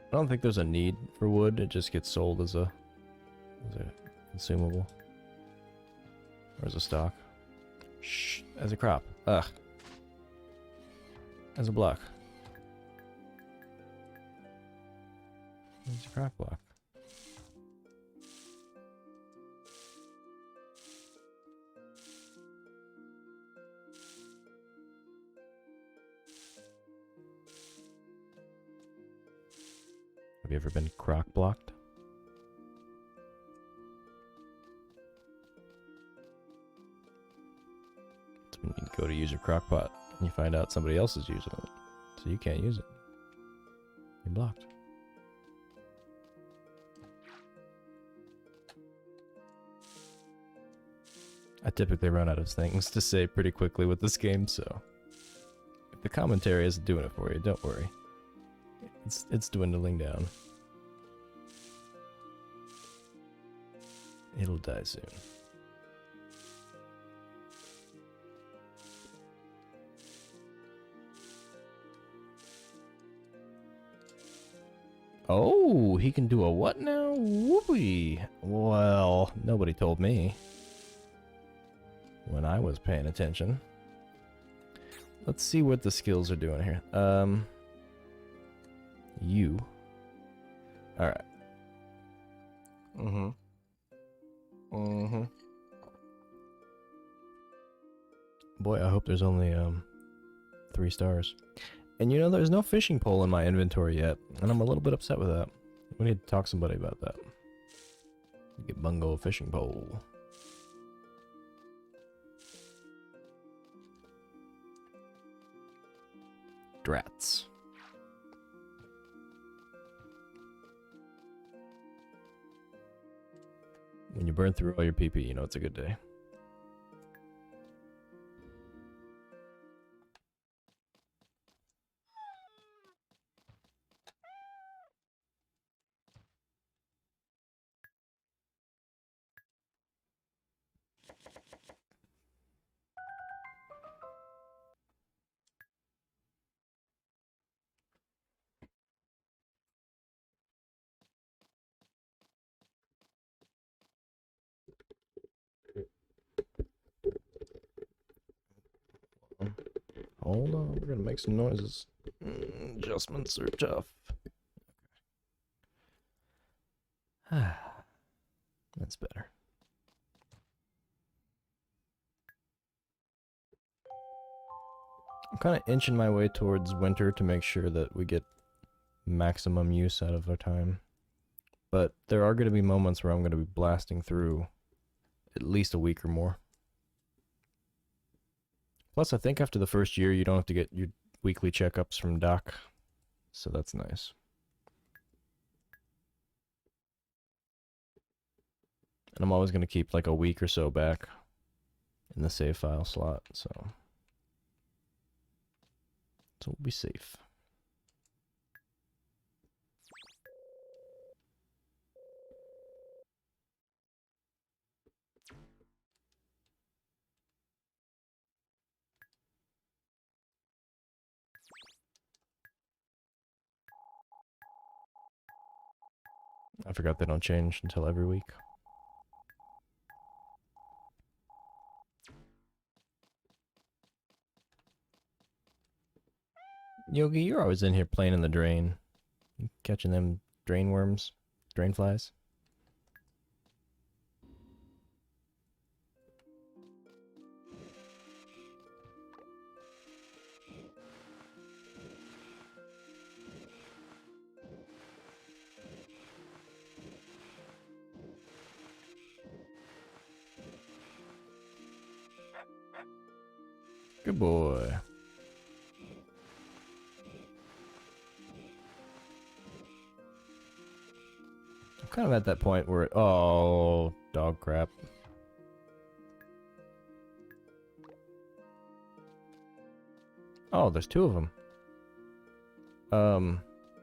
A: I don't think there's a need for wood, it just gets sold as a consumable. Or as a stock. Shh, as a crop. Ugh. As a block. As a crop block. Have you ever been crock blocked? It's when you go to use your crock pot and you find out somebody else is using it. So you can't use it. You're blocked. I typically run out of things to say pretty quickly with this game, so if the commentary isn't doing it for you, don't worry. It's dwindling down. It'll die soon. Oh, he can do a what now? Whoopee. Well, nobody told me when I was paying attention. Let's see what the skills are doing here. You. Alright. Boy, I hope there's only 3 stars. And you know, there's no fishing pole in my inventory yet, and I'm a little bit upset with that. We need to talk to somebody about that. Get Bungo a fishing pole. Drats. When you burn through all your PP, you know it's a good day. Hold on, we're gonna make some noises. adjustments are tough. That's better. I'm kind of inching my way towards winter to make sure that we get maximum use out of our time. But there are going to be moments where I'm going to be blasting through at least a week or more. Plus, I think after the first year, you don't have to get your weekly checkups from Doc. So that's nice. And I'm always going to keep like a week or so back in the save file slot, so we'll be safe. I forgot they don't change until every week. Yogi, you're always in here playing in the drain. Catching them drain worms, drain flies. Good boy. I'm kind of at that point where oh, dog crap. Oh, there's two of them.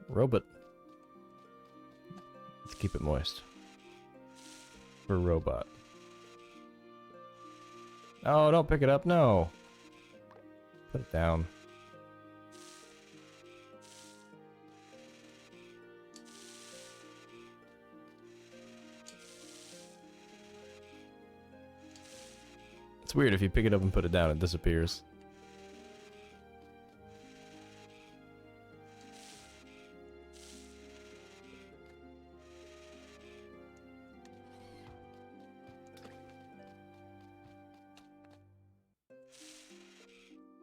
A: Robot. Let's keep it moist. For robot. Oh, don't pick it up, no. Put it down. It's weird, if you pick it up and put it down, it disappears.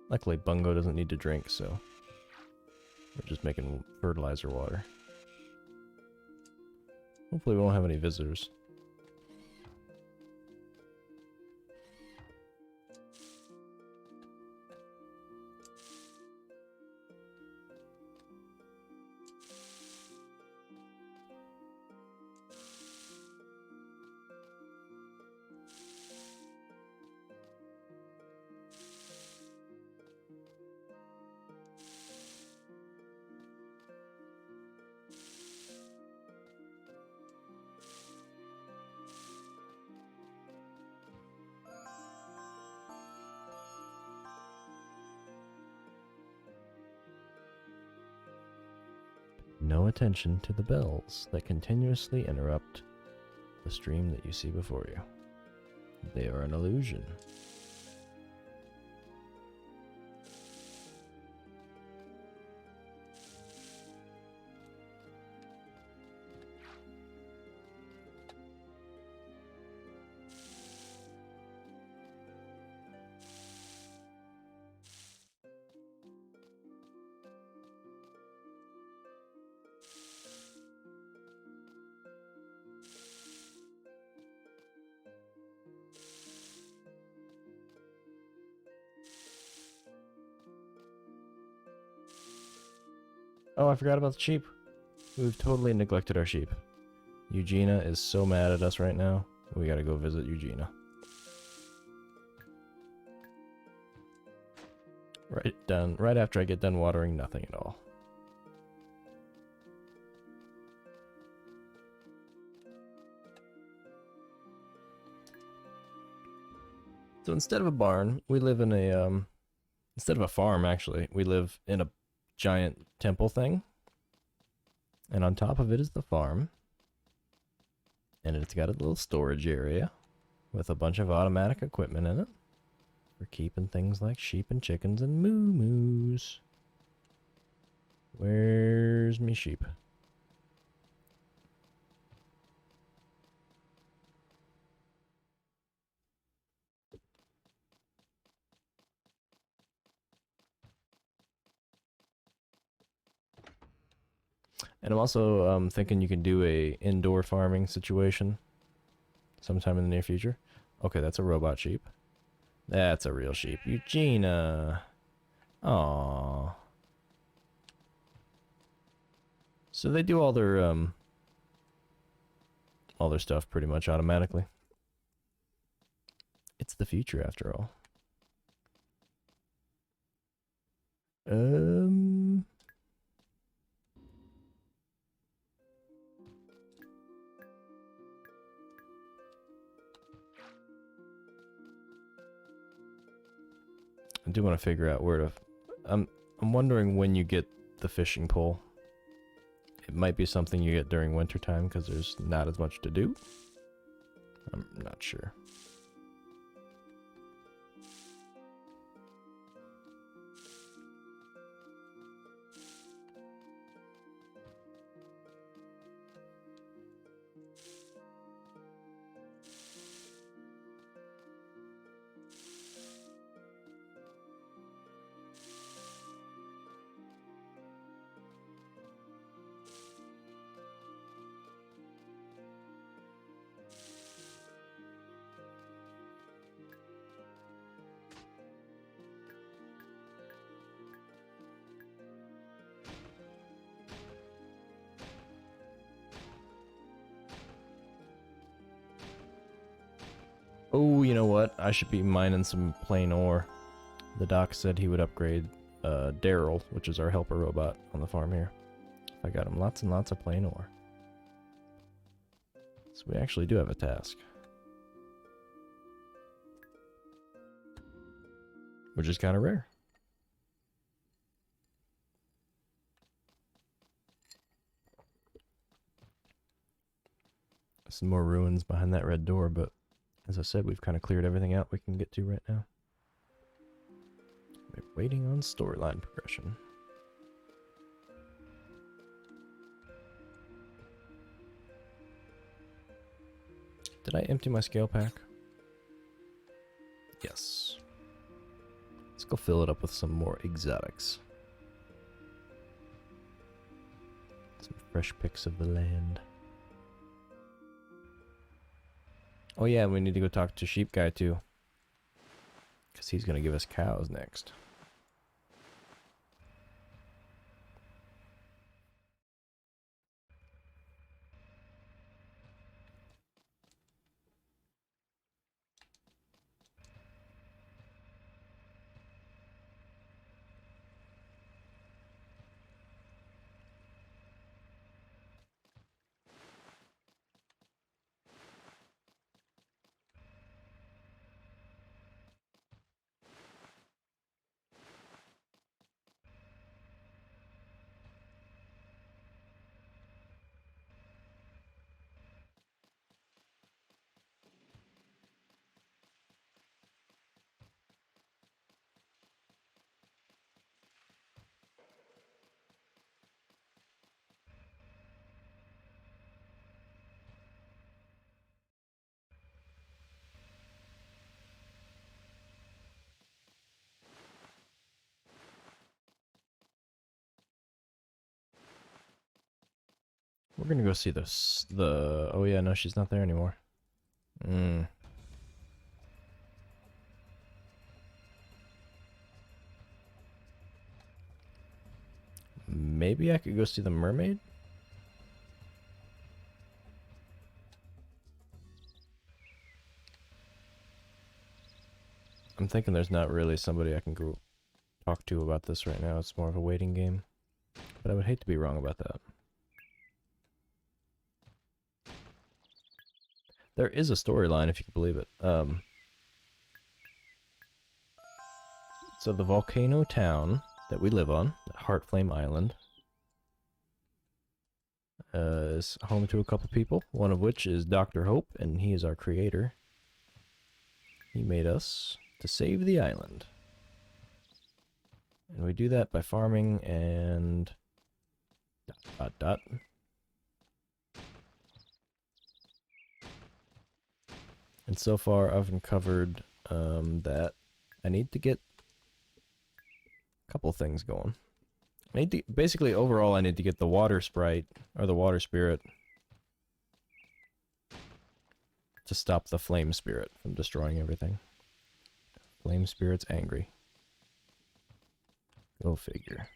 A: Luckily, Bungo doesn't need to drink, so we're just making fertilizer water. Hopefully we won't have any visitors. No attention to the bells that continuously interrupt the stream that you see before you. They are an illusion. Oh, I forgot about the sheep. We've totally neglected our sheep. Eugenia is so mad at us right now. We gotta go visit Eugenia. Right after I get done watering nothing at all. So instead of a barn, we live in a instead of a farm actually, we live in a giant temple thing. And on top of it is the farm. And it's got a little storage area with a bunch of automatic equipment in it for keeping things like sheep and chickens and moo-moos. Where's me sheep? And I'm also thinking you can do a indoor farming situation sometime in the near future. Okay, that's a robot sheep. That's a real sheep. Eugenia. Aww. So they do all their stuff pretty much automatically. It's the future after all. I do want to figure out where to. I'm wondering when you get the fishing pole. It might be something you get during wintertime because there's not as much to do. I'm not sure. Oh, you know what? I should be mining some plain ore. The doc said he would upgrade Daryl, which is our helper robot on the farm here. I got him lots and lots of plain ore. So we actually do have a task. Which is kind of rare. Some more ruins behind that red door, but as I said, we've kind of cleared everything out we can get to right now. We're waiting on storyline progression. Did I empty my scale pack? Yes. Let's go fill it up with some more exotics. Some fresh picks of the land. Oh yeah, we need to go talk to Sheep Guy too. Because he's going to give us cows next. We're gonna go see the... Oh yeah, no, she's not there anymore. Maybe I could go see the mermaid? I'm thinking there's not really somebody I can go talk to about this right now. It's more of a waiting game. But I would hate to be wrong about that. There is a storyline, if you can believe it. So the volcano town that we live on, Heartflame Island, is home to a couple people, one of which is Dr. Hope, and he is our creator. He made us to save the island. And we do that by farming and Dot dot. And so far I've uncovered that I need to get a couple things going. I need to, basically overall I need to get the water sprite, or the water spirit, to stop the flame spirit from destroying everything. Flame spirit's angry. Go figure.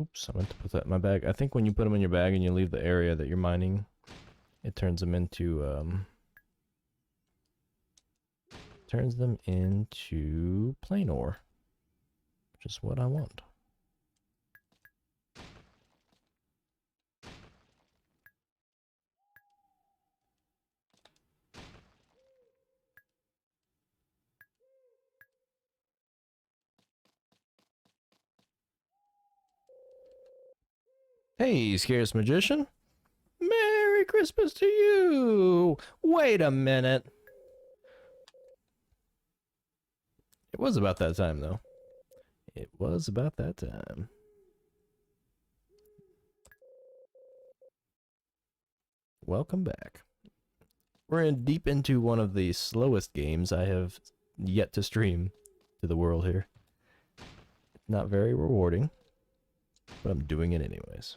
A: Oops, I meant to put that in my bag. I think when you put them in your bag and you leave the area that you're mining, it turns them into plain ore, which is what I want. Hey, Scarce Magician. Merry Christmas to you! Wait a minute. It was about that time, though. It was about that time. Welcome back. We're deep into one of the slowest games I have yet to stream to the world here. Not very rewarding, but I'm doing it anyways.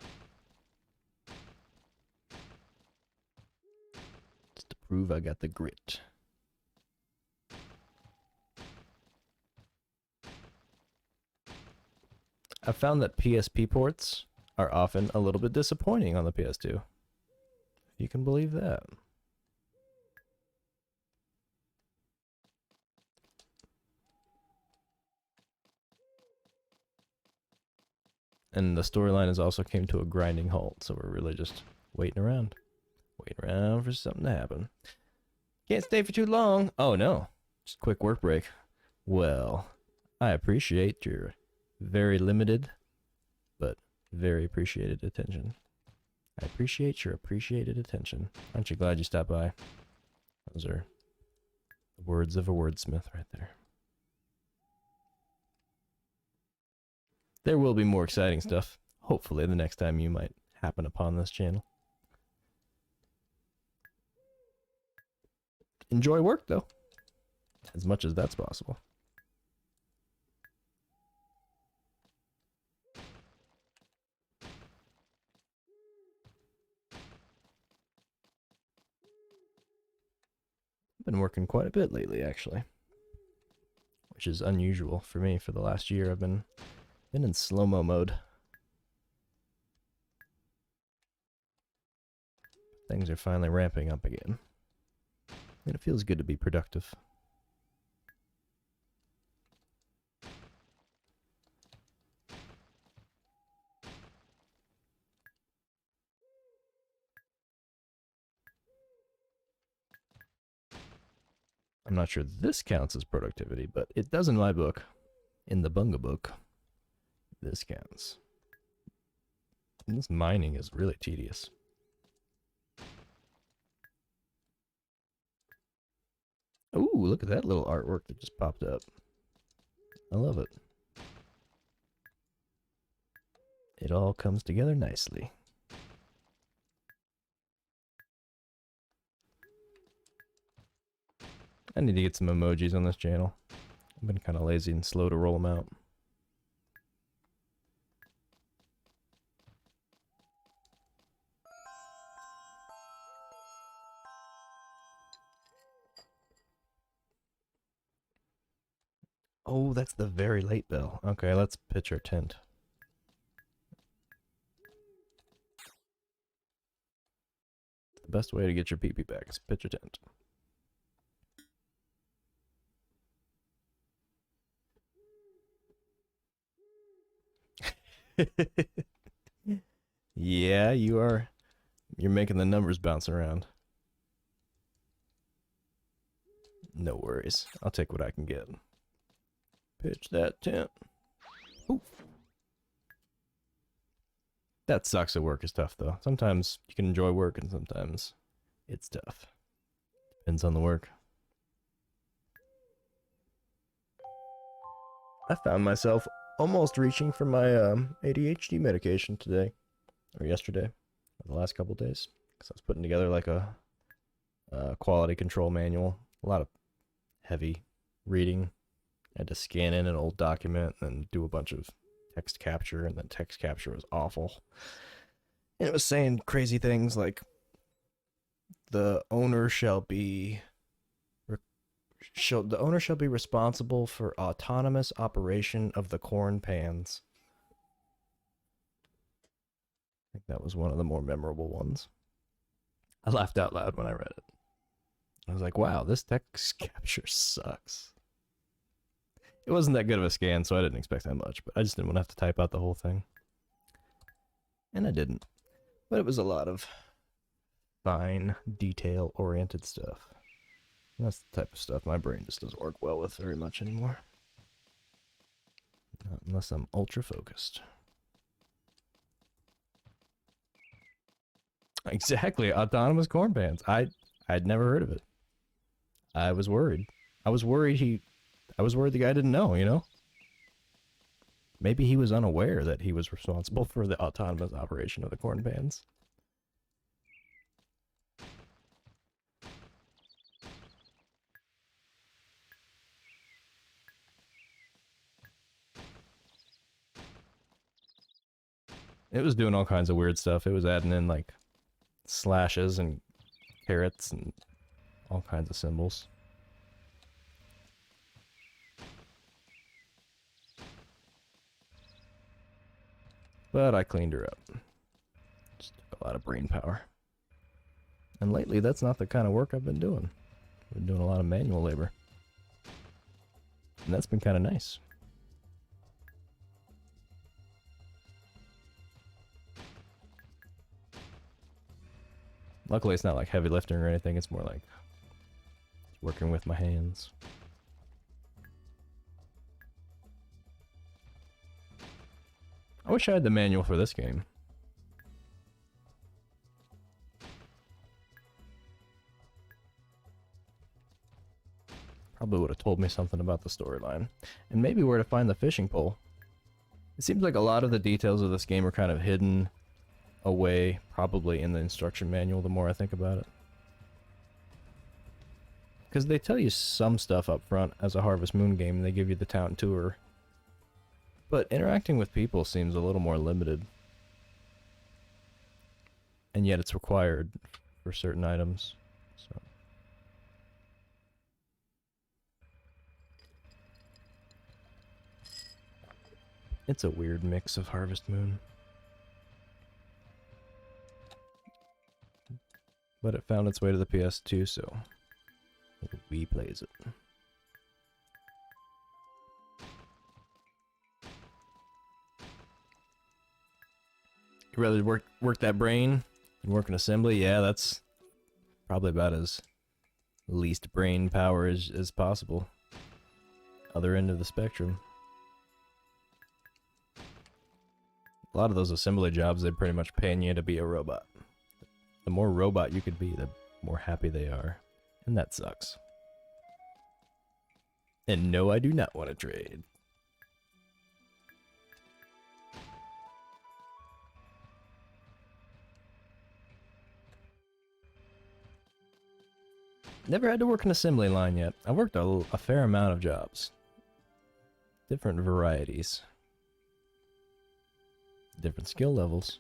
A: Just to prove I got the grit. I found that PSP ports are often a little bit disappointing on the PS2. You can believe that. And the storyline has also came to a grinding halt, so we're really just waiting around. Waiting around for something to happen. Can't stay for too long. Oh no, just a quick work break. Well, I appreciate your very limited, but very appreciated attention. I appreciate your appreciated attention. Aren't you glad you stopped by? Those are the words of a wordsmith right there. There will be more exciting stuff, hopefully, the next time you might happen upon this channel. Enjoy work, though, as much as that's possible. I've been working quite a bit lately, actually, which is unusual for me. For the last year, I've been in slow-mo mode. Things are finally ramping up again, and it feels good to be productive. I'm not sure this counts as productivity, but it does in my book. In the Bunga book, this counts. And this mining is really tedious. Ooh, look at that little artwork that just popped up. I love it. It all comes together nicely. I need to get some emojis on this channel. I've been kind of lazy and slow to roll them out. Oh, that's the very late bell. Okay, let's pitch our tent. The best way to get your pee-pee back is pitch a tent. Yeah, you are. You're making the numbers bounce around. No worries. I'll take what I can get. Pitch that tent. Ooh. That sucks at work is tough, though. Sometimes you can enjoy work, and sometimes it's tough. Depends on the work. I found myself almost reaching for my ADHD medication today, or yesterday, or the last couple days, because I was putting together like a quality control manual. A lot of heavy reading. I had to scan in an old document and do a bunch of text capture, and then text capture was awful. And it was saying crazy things like the owner shall be responsible for autonomous operation of the corn pans. I think that was one of the more memorable ones. I laughed out loud when I read it. I was like, wow, this text capture sucks. It wasn't that good of a scan, so I didn't expect that much, but I just didn't want to have to type out the whole thing. And I didn't. But it was a lot of fine, detail-oriented stuff. And that's the type of stuff my brain just doesn't work well with very much anymore. Not unless I'm ultra-focused. Exactly, autonomous corn pans. I'd never heard of it. I was worried. I was worried the guy didn't know, you know? Maybe he was unaware that he was responsible for the autonomous operation of the corn pans. It was doing all kinds of weird stuff. It was adding in like slashes and carrots and all kinds of symbols. But I cleaned her up. Just took a lot of brain power. And lately, that's not the kind of work I've been doing. I've been doing a lot of manual labor. And that's been kind of nice. Luckily, it's not like heavy lifting or anything. It's more like working with my hands. I wish I had the manual for this game. Probably would have told me something about the storyline. And maybe where to find the fishing pole. It seems like a lot of the details of this game are kind of hidden away, probably in the instruction manual, the more I think about it. Because they tell you some stuff up front as a Harvest Moon game, and they give you the town tour. But interacting with people seems a little more limited. And yet it's required for certain items. So it's a weird mix of Harvest Moon. But it found its way to the PS2, so Wii plays it. You rather work that brain and work an assembly? Yeah, that's probably about as least brain power as possible. Other end of the spectrum. A lot of those assembly jobs, they're pretty much paying you to be a robot. The more robot you could be, the more happy they are. And that sucks. And no, I do not want to trade. Never had to work an assembly line yet. I worked a fair amount of jobs. Different varieties. Different skill levels.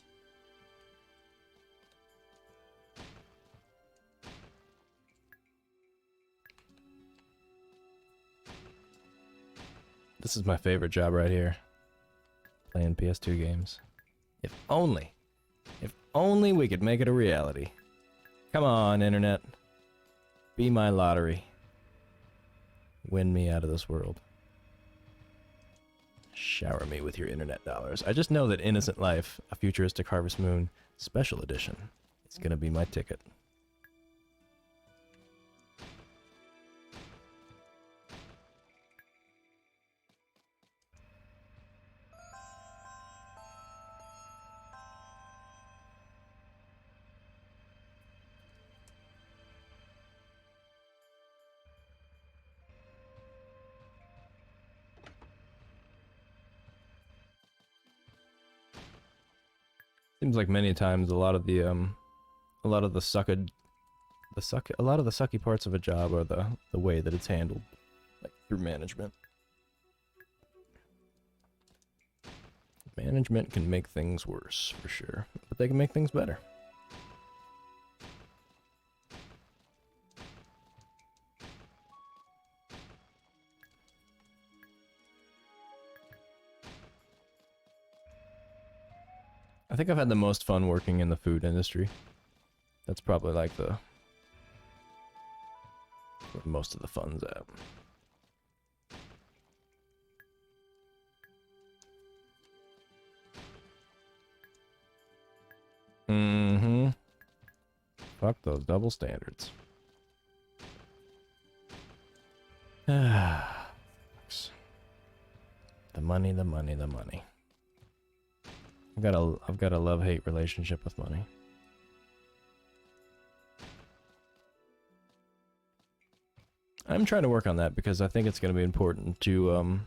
A: This is my favorite job right here. Playing PS2 games. If only we could make it a reality. Come on, internet. Be my lottery. Win me out of this world. Shower me with your internet dollars. I just know that Innocent Life, a Futuristic Harvest Moon special edition, is gonna be my ticket. Seems like many times a lot of the sucky parts of a job are the way that it's handled, like through management. Management can make things worse, for sure, but they can make things better. I think I've had the most fun working in the food industry. That's probably like where most of the fun's at. Mm-hmm. Fuck those double standards. Ah. The money, the money, the money. I've got a love-hate relationship with money. I'm trying to work on that because I think it's going to be important to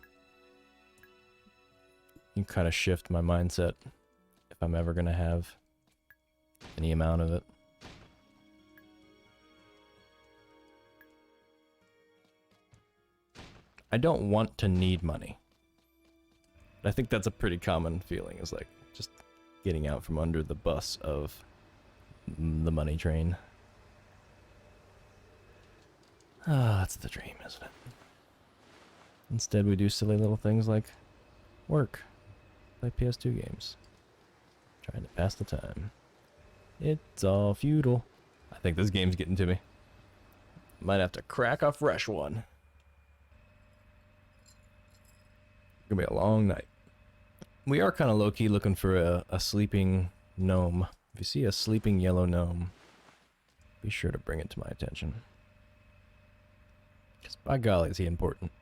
A: kind of shift my mindset if I'm ever going to have any amount of it. I don't want to need money. I think that's a pretty common feeling, is like just getting out from under the bus of the money train. Ah, that's the dream, isn't it? Instead, we do silly little things like work, play PS2 games, trying to pass the time. It's all futile. I think this game's getting to me. Might have to crack a fresh one. Gonna be a long night. We are kind of low-key looking for a sleeping gnome. If you see a sleeping yellow gnome, be sure to bring it to my attention. Because by golly, is he important.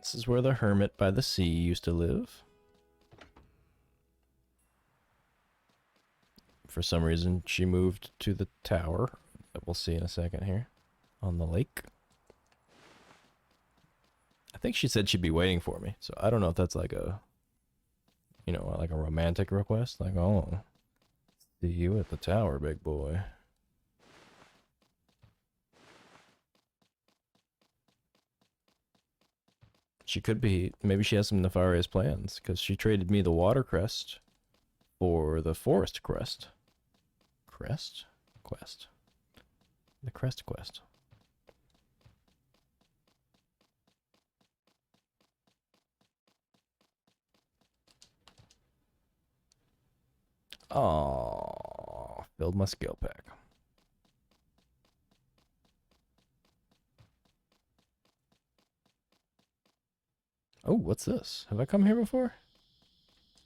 A: This is where the hermit by the sea used to live. For some reason, she moved to the tower that we'll see in a second here on the lake. I think she said she'd be waiting for me, so I don't know if that's like a, you know, like a romantic request. Like, oh, see you at the tower, big boy. She could be, maybe she has some nefarious plans, because she traded me the water crest for the forest crest. Crest? Quest. The crest quest. Oh, filled my skill pack. Oh, what's this? Have I come here before?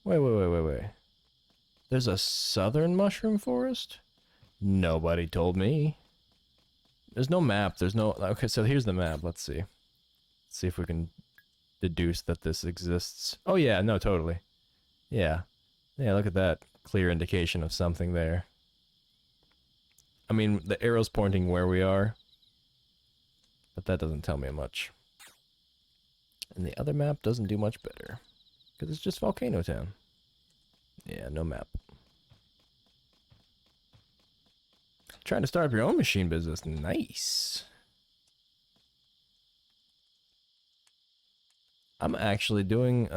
A: Wait. There's a southern mushroom forest? Nobody told me. There's no map. There's no... Okay, so here's the map. Let's see. Let's see if we can deduce that this exists. Oh, yeah. No, totally. Yeah. Yeah, look at that. Clear indication of something there. I mean, the arrow's pointing where we are. But that doesn't tell me much. And the other map doesn't do much better. Because it's just Volcano Town. Yeah, no map. Trying to start up your own machine business. Nice. I'm actually doing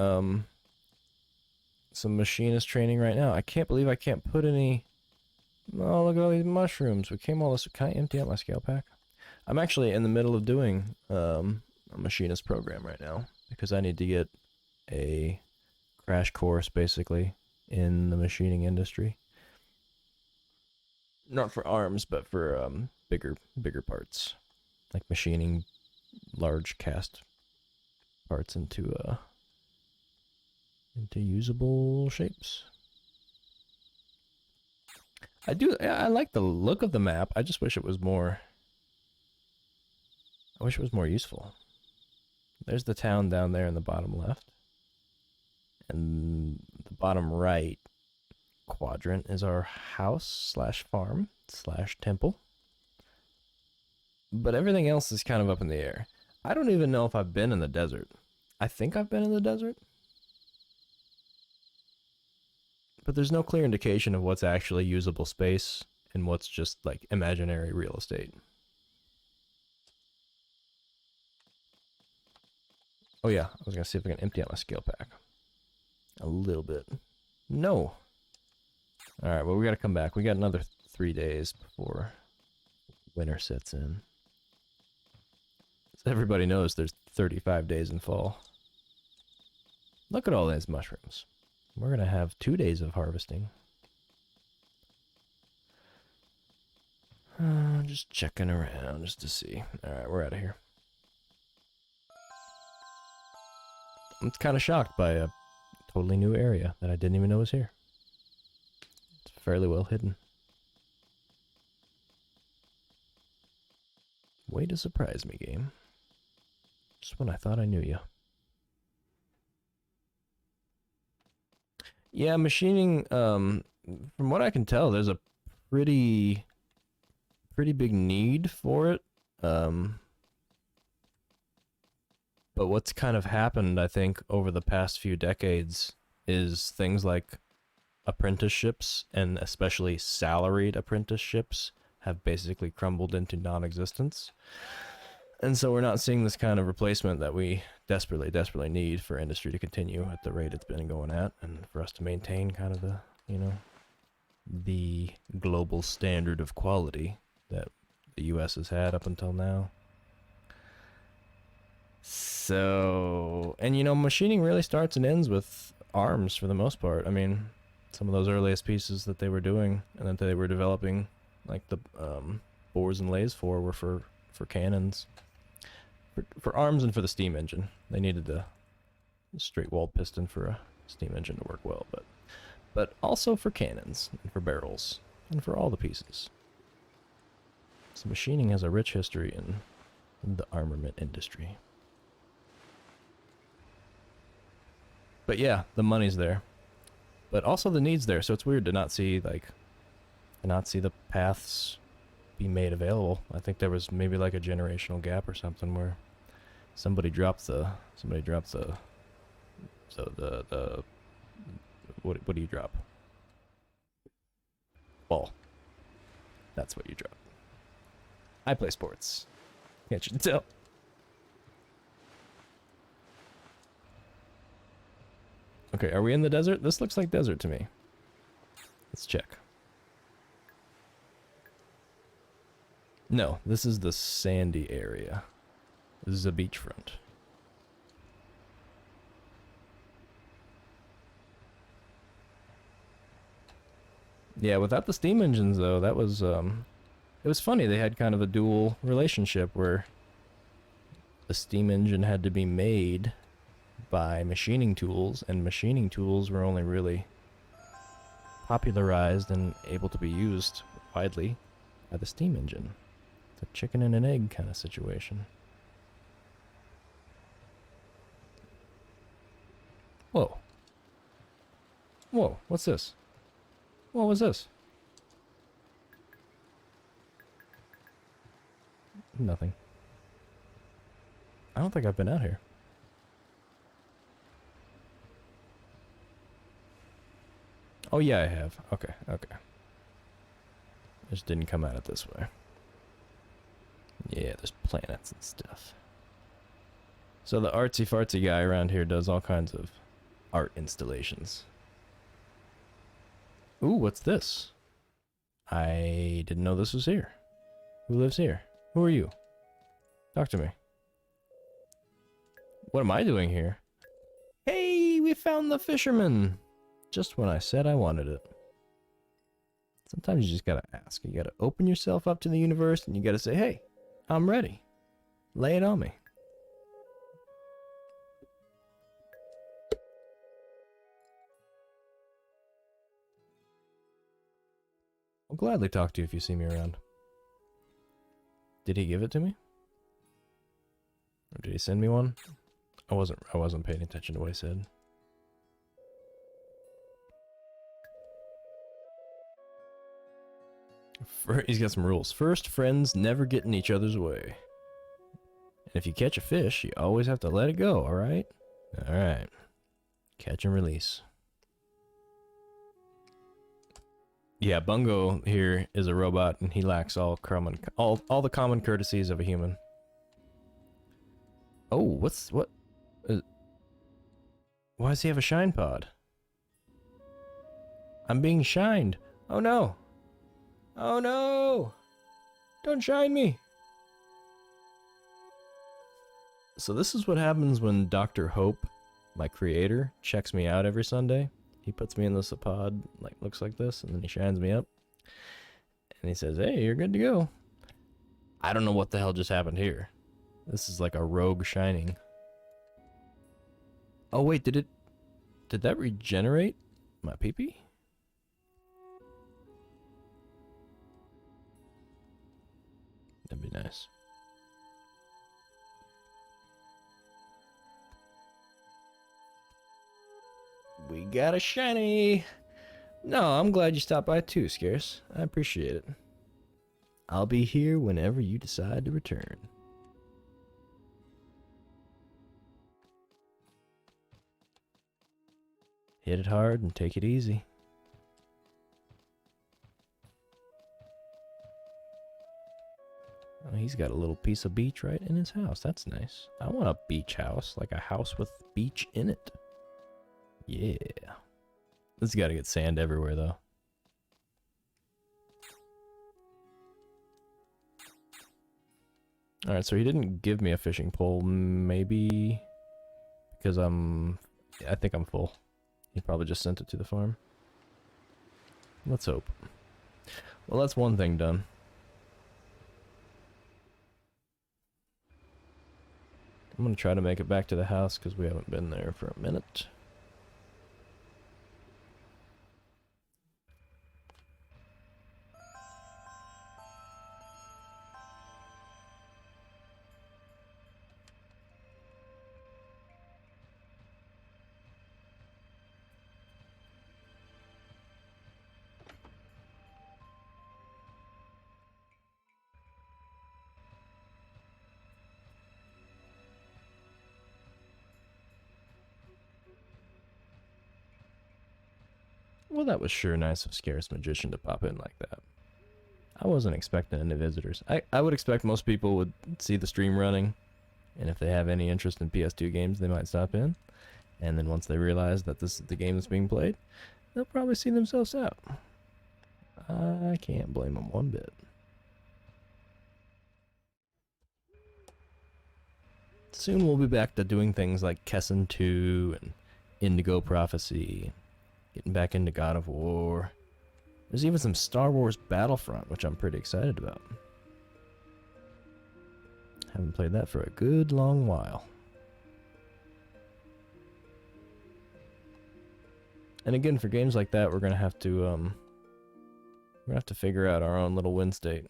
A: some machinist training right now. I can't believe I can't put any... Oh, look at all these mushrooms. We came all this... Can I empty out my scale pack? I'm actually in the middle of doing a machinist program right now because I need to get a crash course, basically, in the machining industry. Not for arms, but for bigger parts, like machining large cast parts into usable shapes. I like the look of the map. I just wish it was more. I wish it was more useful. There's the town down there in the bottom left, and the bottom right quadrant is our house / farm / temple. But everything else is kind of up in the air. I don't even know if I've been in the desert. I think I've been in the desert. But there's no clear indication of what's actually usable space and what's just like imaginary real estate. Oh yeah, I was gonna see if I can empty out my scale pack. A little bit. No. Alright, well we gotta come back. We got another 3 days before winter sets in. As everybody knows, there's 35 days in fall. Look at all these mushrooms. We're gonna have 2 days of harvesting. Just checking around just to see. Alright, we're out of here. I'm kind of shocked by a totally new area that I didn't even know was here. It's fairly well hidden. Way to surprise me, game. Just when I thought I knew you. Yeah, machining, from what I can tell, there's a pretty big need for it. But what's kind of happened, I think, over the past few decades is things like apprenticeships, and especially salaried apprenticeships, have basically crumbled into non-existence. And so we're not seeing this kind of replacement that we desperately need for industry to continue at the rate it's been going at, and for us to maintain kind of the, you know, the global standard of quality that the US has had up until now. So, and you know, machining really starts and ends with arms for the most part. I mean, some of those earliest pieces that they were doing and that they were developing, like the bores and lathes for, were for cannons. For arms and for the steam engine. They needed the straight walled piston for a steam engine to work well, but also for cannons and for barrels and for all the pieces. So machining has a rich history in the armament industry. But yeah, the money's there, but also the need's there. So it's weird to not see the paths be made available. I think there was maybe like a generational gap or something where somebody dropped the what do you drop? Ball. That's what you drop. I play sports. Can't you tell? Okay, are we in the desert? This looks like desert to me. Let's check. No, this is the sandy area. This is a beachfront. Yeah, without the steam engines though, that was it was funny. They had kind of a dual relationship where the steam engine had to be made by machining tools, and machining tools were only really popularized and able to be used widely by the steam engine. It's a chicken and an egg kind of situation. Whoa. Whoa, what's this? What was this? Nothing. I don't think I've been out here. Oh yeah, I have. Okay, okay. Just didn't come at it this way. Yeah, there's planets and stuff. So the artsy-fartsy guy around here does all kinds of art installations. Ooh, what's this? I didn't know this was here. Who lives here? Who are you? Talk to me. What am I doing here? Hey, we found the fisherman! Just when I said I wanted it. Sometimes you just gotta ask. You gotta open yourself up to the universe and you gotta say, hey, I'm ready. Lay it on me. I'll gladly talk to you if you see me around. Did he give it to me? Or did he send me one? I wasn't paying attention to what he said. He's got some rules. First, friends never get in each other's way. And if you catch a fish, you always have to let it go, alright? Alright. Catch and release. Yeah, Bungo here is a robot, and he lacks all the common courtesies of a human. Oh, what? Why does he have a shine pod? I'm being shined. Oh no! Oh no! Don't shine me! So this is what happens when Dr. Hope, my creator, checks me out every Sunday. He puts me in this pod, like, looks like this, and then he shines me up. And he says, hey, you're good to go. I don't know what the hell just happened here. This is like a rogue shining. Oh wait, did that regenerate my pee-pee? That'd be nice. We got a shiny! No, I'm glad you stopped by too, Scarce. I appreciate it. I'll be here whenever you decide to return. Hit it hard and take it easy. Oh, he's got a little piece of beach right in his house. That's nice. I want a beach house, like a house with beach in it. Yeah. This has got to get sand everywhere, though. Alright, so he didn't give me a fishing pole. Maybe because I think I'm full. He probably just sent it to the farm. Let's hope. Well, that's one thing done. I'm gonna try to make it back to the house because we haven't been there for a minute. Well, that was sure nice of Scarce Magician to pop in like that. I wasn't expecting any visitors. I would expect most people would see the stream running, and if they have any interest in PS2 games, they might stop in. And then once they realize that this is the game that's being played, they'll probably see themselves out. I can't blame them one bit. Soon we'll be back to doing things like Kessen 2 and Indigo Prophecy, getting back into God of War. There's even some Star Wars Battlefront, which I'm pretty excited about. Haven't played that for a good long while. And again, for games like that, we're gonna have to figure out our own little win state.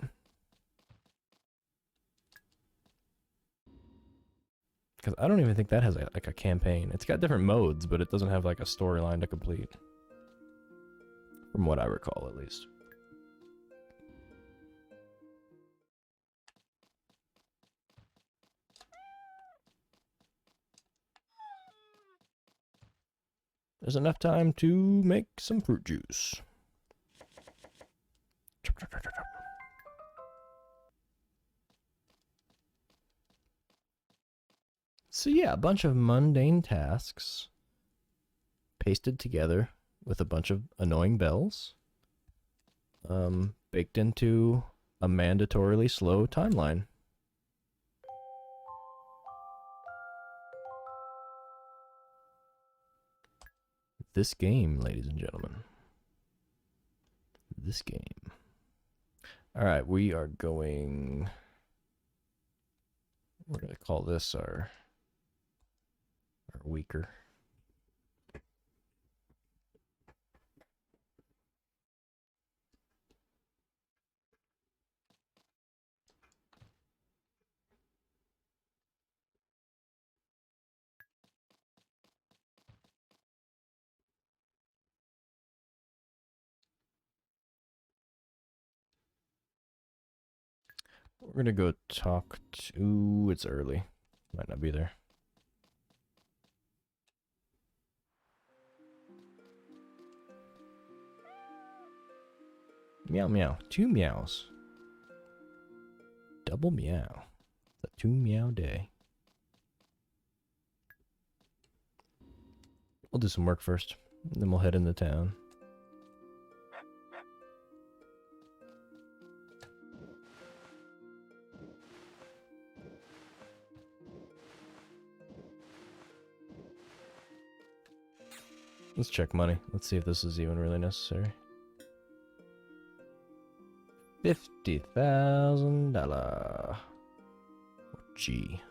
A: Because I don't even think that has like a campaign. It's got different modes, but it doesn't have like a storyline to complete. From what I recall, at least. There's enough time to make some fruit juice. So yeah, a bunch of mundane tasks pasted together with a bunch of annoying bells, baked into a mandatorily slow timeline. This game, ladies and gentlemen. This game. Alright, we are going... We're going to call this our weaker. We're gonna go talk to... It's early. Might not be there. Meow meow. 2 meows. Double meow. It's a 2 meow day. We'll do some work first, and then we'll head into town. Let's check money. Let's see if this is even really necessary. $50,000. Gee.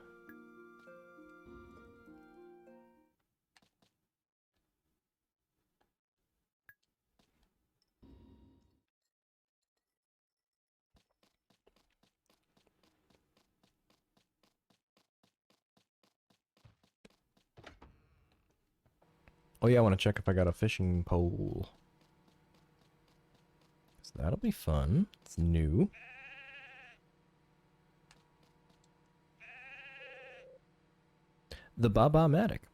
A: Oh yeah, I want to check if I got a fishing pole. So that'll be fun. It's new. The Baba-matic.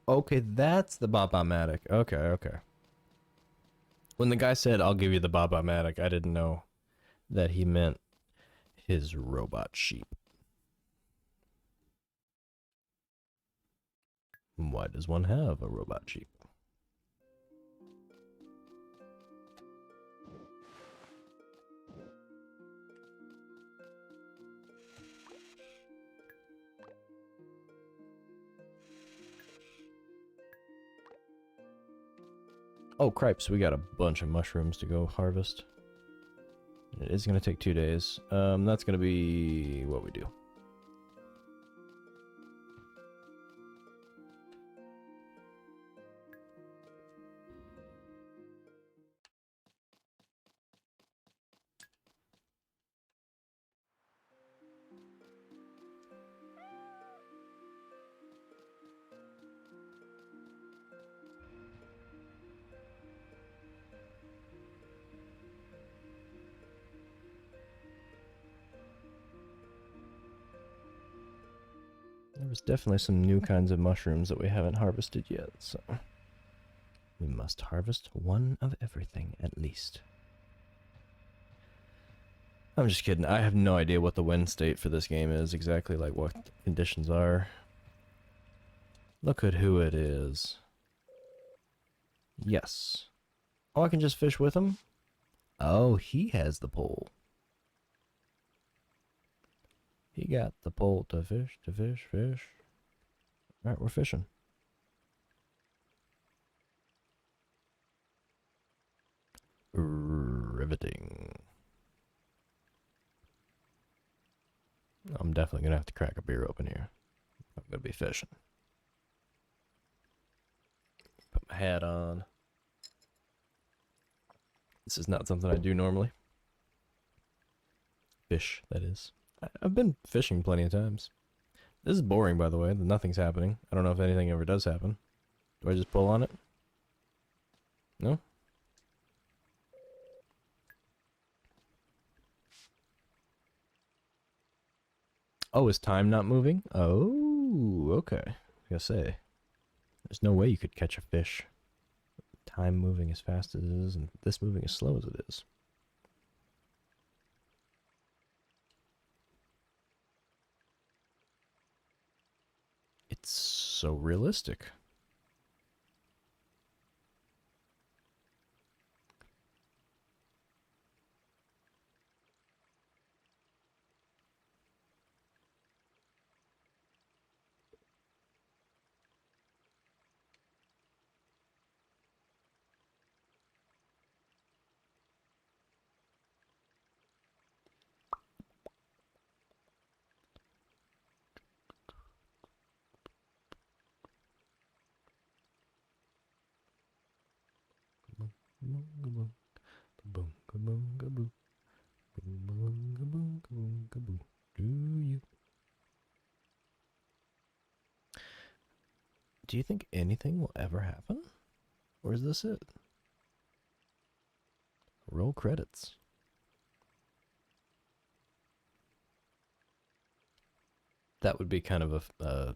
A: Okay, that's the Baba-matic. Okay, okay. When the guy said, I'll give you the Baba-matic, I didn't know that he meant his robot sheep. Why does one have a robot sheep? Oh, cripes, we got a bunch of mushrooms to go harvest. It is going to take 2 days. That's going to be what we do. There was definitely some new kinds of mushrooms that we haven't harvested yet, so... We must harvest one of everything, at least. I'm just kidding. I have no idea what the wind state for this game is, exactly like what the conditions are. Look at who it is. Yes. Oh, I can just fish with him? Oh, he has the pole. He got the pole to fish, fish. Alright, we're fishing. Riveting. I'm definitely gonna have to crack a beer open here. I'm gonna be fishing. Put my hat on. This is not something I do normally. Fish, that is. I've been fishing plenty of times. This is boring, by the way. Nothing's happening. I don't know if anything ever does happen. Do I just pull on it? No? Oh, is time not moving? Oh, okay. I was gonna say, there's no way you could catch a fish. Time moving as fast as it is, and this moving as slow as it is. It's so realistic. kaboom, kaboom, kaboom, kaboom, kaboom, kaboom, kaboom, kaboom. Do you think anything will ever happen? Or is this it? Roll credits. That would be kind of a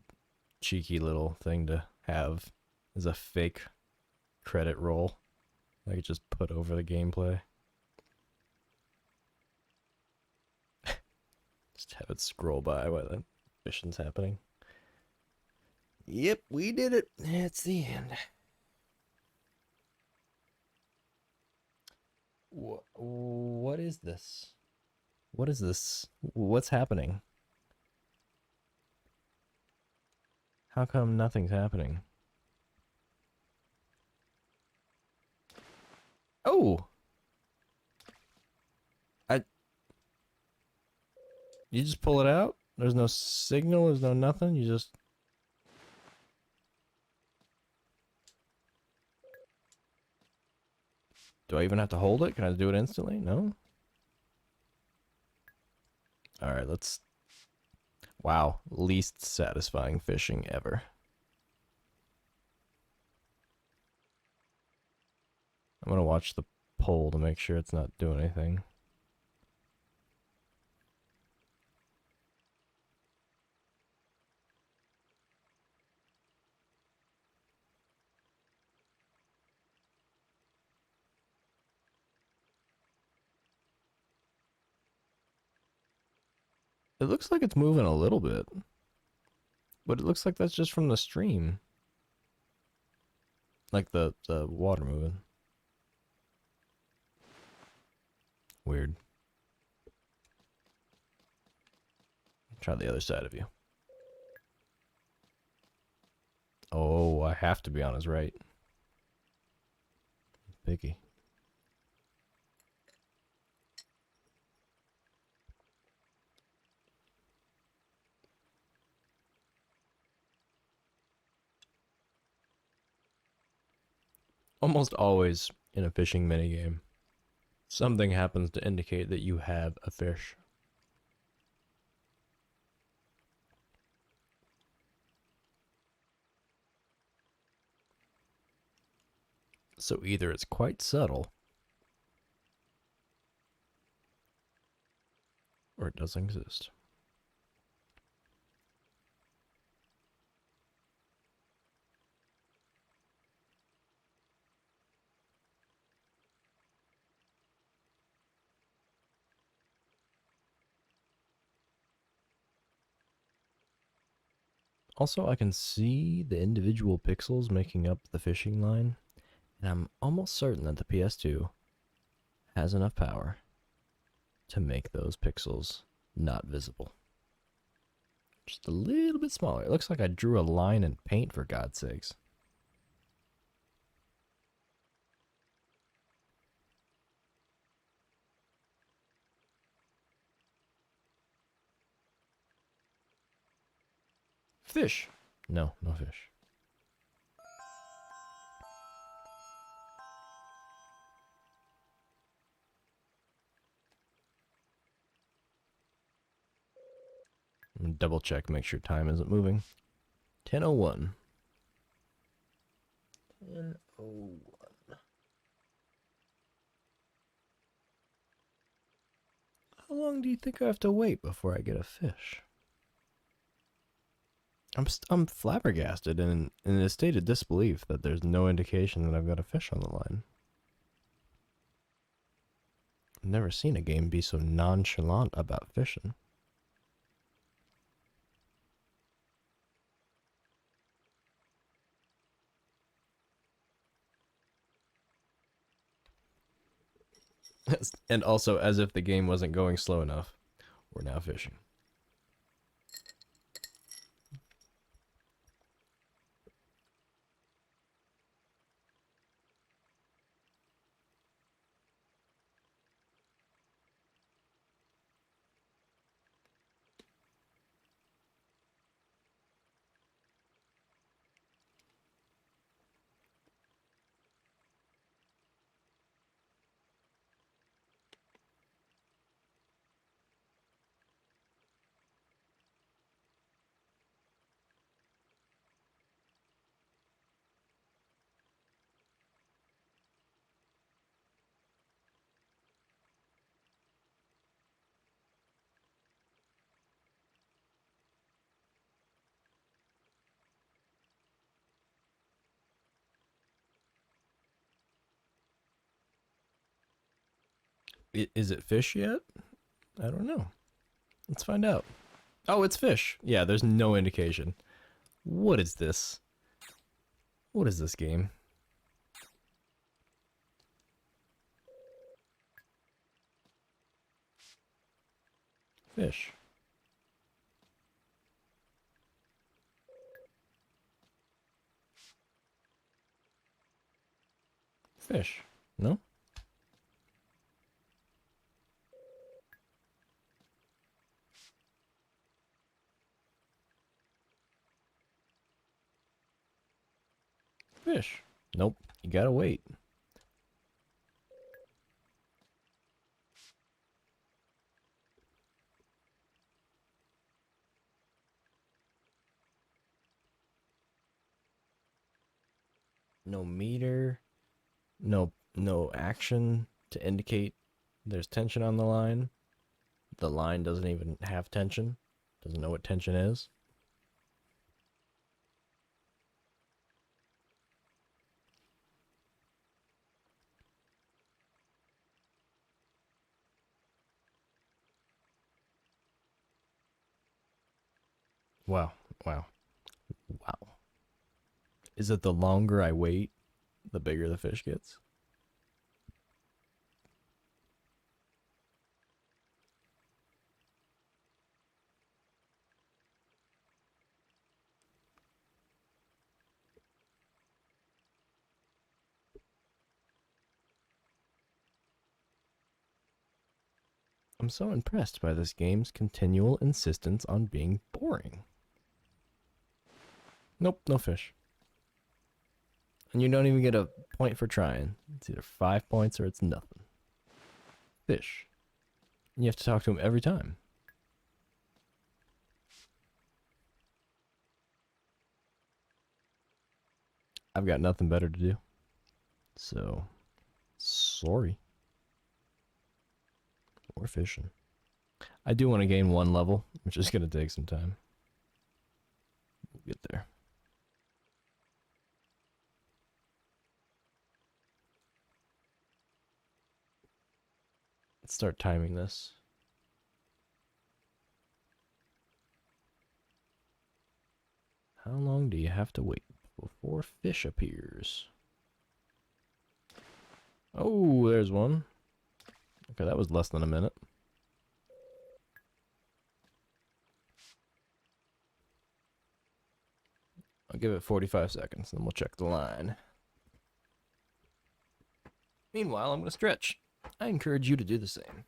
A: cheeky little thing to have as a fake credit roll. I could just put over the gameplay. Just have it scroll by while the mission's happening. Yep, we did it. It's the end. What is this? What is this? What's happening? How come nothing's happening? Oh! You just pull it out? There's no signal, there's no nothing, you just... Do I even have to hold it? Can I do it instantly? No? Alright, let's... Wow, least satisfying fishing ever. I'm gonna watch the pole to make sure it's not doing anything. It looks like it's moving a little bit. But it looks like that's just from the stream. Like the water moving. Weird. Try the other side of you. Oh, I have to be on his right. Picky. Almost always in a fishing minigame, something happens to indicate that you have a fish. So either it's quite subtle, or it doesn't exist. Also, I can see the individual pixels making up the fishing line, and I'm almost certain that the PS2 has enough power to make those pixels not visible. Just a little bit smaller. It looks like I drew a line in paint, for God's sakes. Fish. No, no fish. Double check, make sure time isn't moving. 10:01. 10:01. How long do you think I have to wait before I get a fish? I'm flabbergasted and in a state of disbelief that there's no indication that I've got a fish on the line. I've never seen a game be so nonchalant about fishing. And also, as if the game wasn't going slow enough, we're now fishing. Is it fish yet? I don't know. Let's find out. Oh, it's fish. Yeah, there's no indication. What is this? What is this game? Fish. Fish. No? Fish. Nope. You gotta wait. No meter. No action to indicate there's tension on the line. The line doesn't even have tension. Doesn't know what tension is. Wow. Wow. Wow. Is it the longer I wait, the bigger the fish gets? I'm so impressed by this game's continual insistence on being boring. Nope, no fish. And you don't even get a point for trying. It's either 5 points or it's nothing. Fish. And you have to talk to him every time. I've got nothing better to do. So, sorry. We're fishing. I do want to gain 1 level, which is going to take some time. We'll get there. Let's start timing this. How long do you have to wait before fish appears? Oh, there's one. Okay, that was less than a minute. I'll give it 45 seconds, then we'll check the line. Meanwhile, I'm going to stretch. I encourage you to do the same.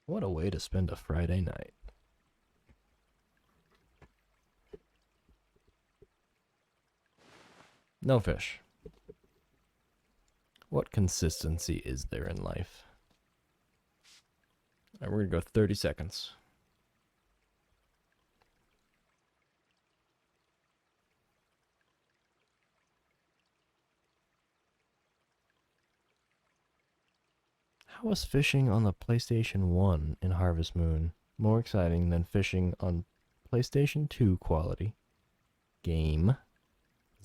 A: What a way to spend a Friday night. No fish. What consistency is there in life? All right, we're going to go 30 seconds. How was fishing on the PlayStation 1 in Harvest Moon more exciting than fishing on PlayStation 2 quality game?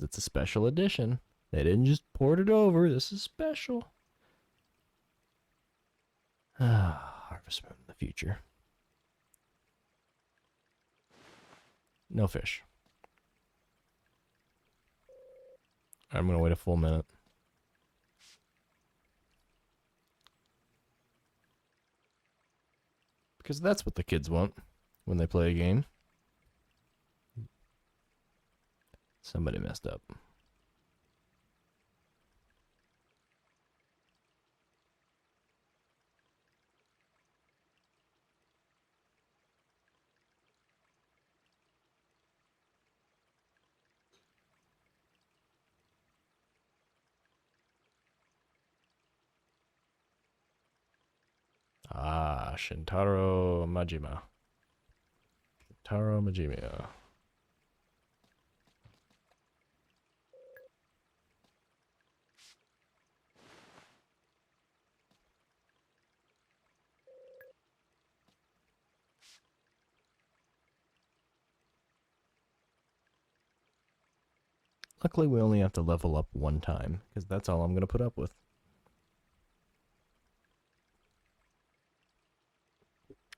A: It's a special edition. They didn't just port it over. This is special. Harvest Moon in the future. No fish. I'm going to wait a full minute. Because that's what the kids want when they play a game. Somebody messed up. Ah, Shintaro Majima. Shintaro Majima. Luckily, we only have to level up one time, because that's all I'm going to put up with.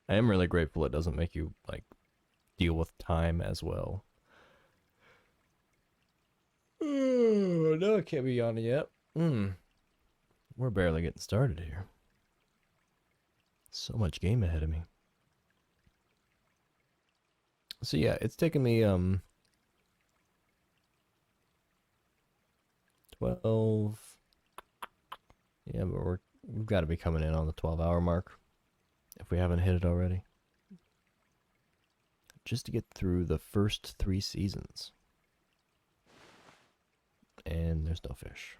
A: I am really grateful it doesn't make you, like, deal with time as well. No, it can't be on yet. We're barely getting started here. So much game ahead of me. So yeah, it's taken me 12. Yeah, but we've got to be coming in on the 12-hour mark if we haven't hit it already. Just to get through the first 3 seasons. And there's no fish.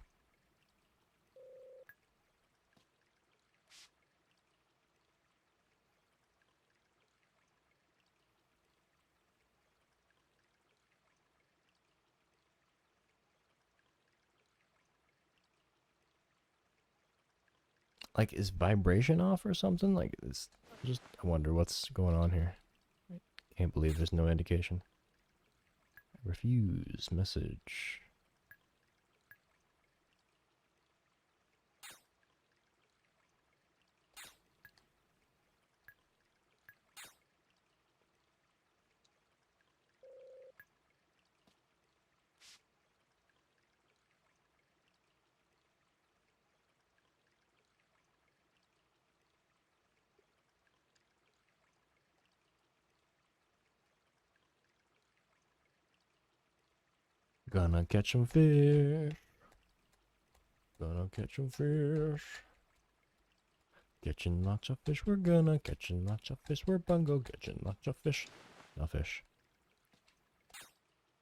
A: Like, is vibration off or something? Like, it's just, I wonder what's going on here. Can't believe there's no indication. Refuse message. Gonna catch 'em fish. Gonna catch 'em fish. Catching lots of fish, we're gonna catching lots of fish, we're bungo catching lots of fish. No fish.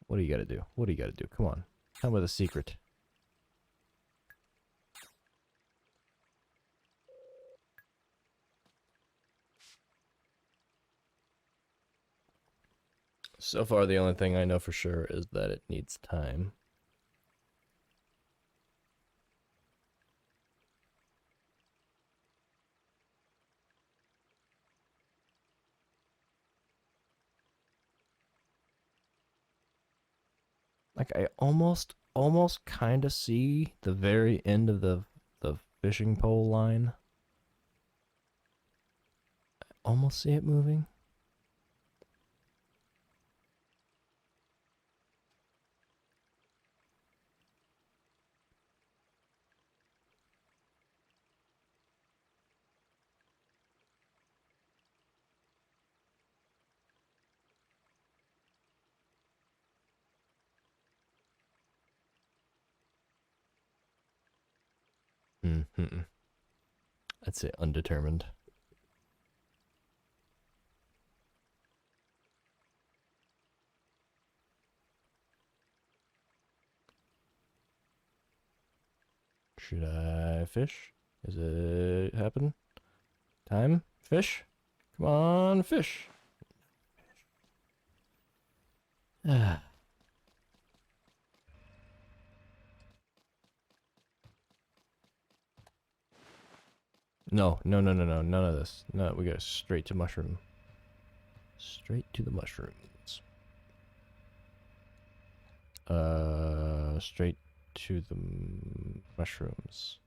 A: What do you gotta do? What do you gotta do? Come on. Tell me the secret. So far, the only thing I know for sure is that it needs time. Like, I almost kind of see the very end of the fishing pole line. I almost see it moving. Mm-hmm. I'd say undetermined. Should I fish? Is it happen? Time? Fish? Come on, fish. Ah. No, no, no, no, no, none of this. No, we go straight to mushroom. Straight to the mushrooms. Straight to the mushrooms.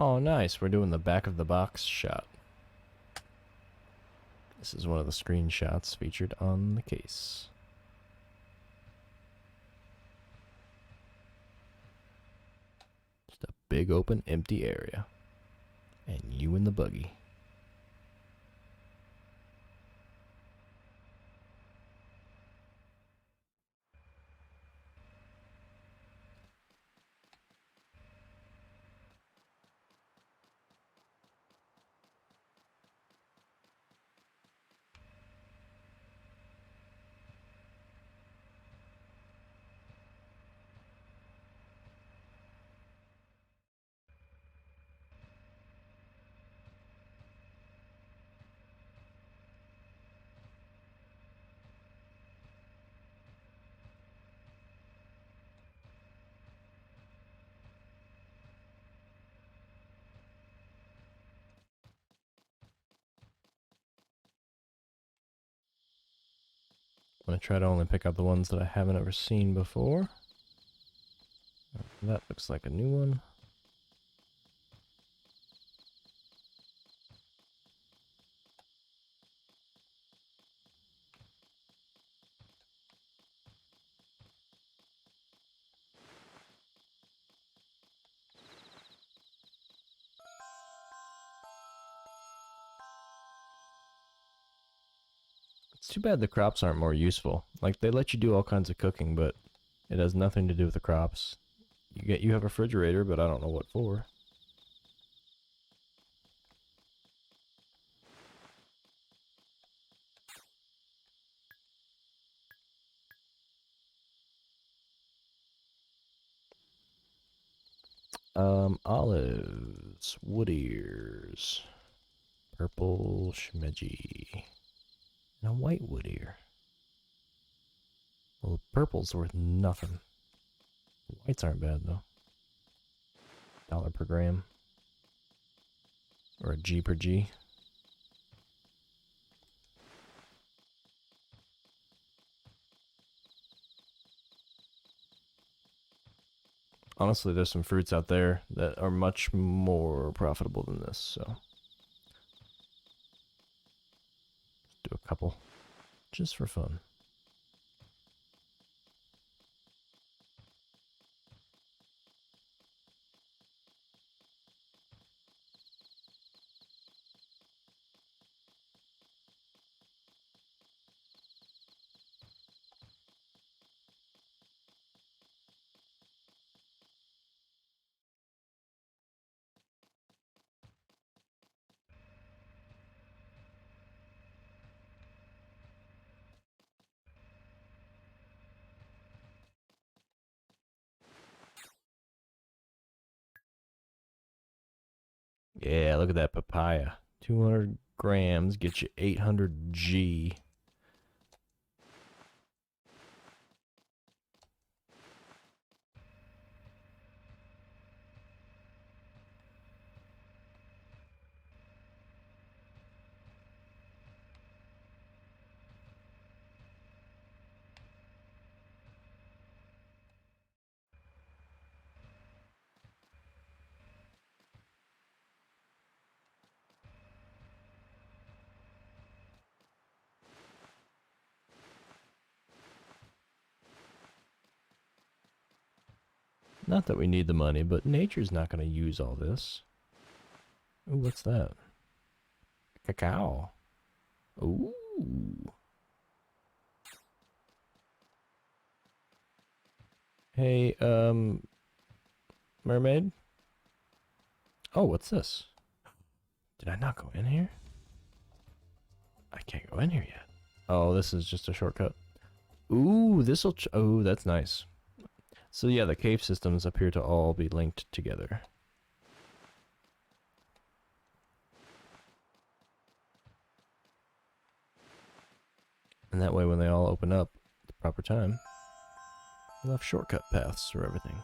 A: Oh, nice. We're doing the back of the box shot. This is one of the screenshots featured on the case. Just a big open empty area. And you in the buggy. I'm going to try to only pick up the ones that I haven't ever seen before. That looks like a new one. It's too bad the crops aren't more useful. Like, they let you do all kinds of cooking, but it has nothing to do with the crops. You have a refrigerator, but I don't know what for. Olives, wood ears, purple shmedgy, and a white wood ear. Well, purple's worth nothing. Whites aren't bad though. $1 per gram. Or a G per G. Honestly, there's some fruits out there that are much more profitable than this, so. Do a couple. Just for fun. Yeah, look at that papaya. 200 grams gets you 800 G. Not that we need the money, but nature's not going to use all this. Ooh, what's that? Cacao. Ooh. Hey, mermaid? Oh, what's this? Did I not go in here? I can't go in here yet. Oh, this is just a shortcut. Ooh, this'll... oh, that's nice. So yeah, the cave systems appear to all be linked together. And that way when they all open up at the proper time, you'll have shortcut paths for everything.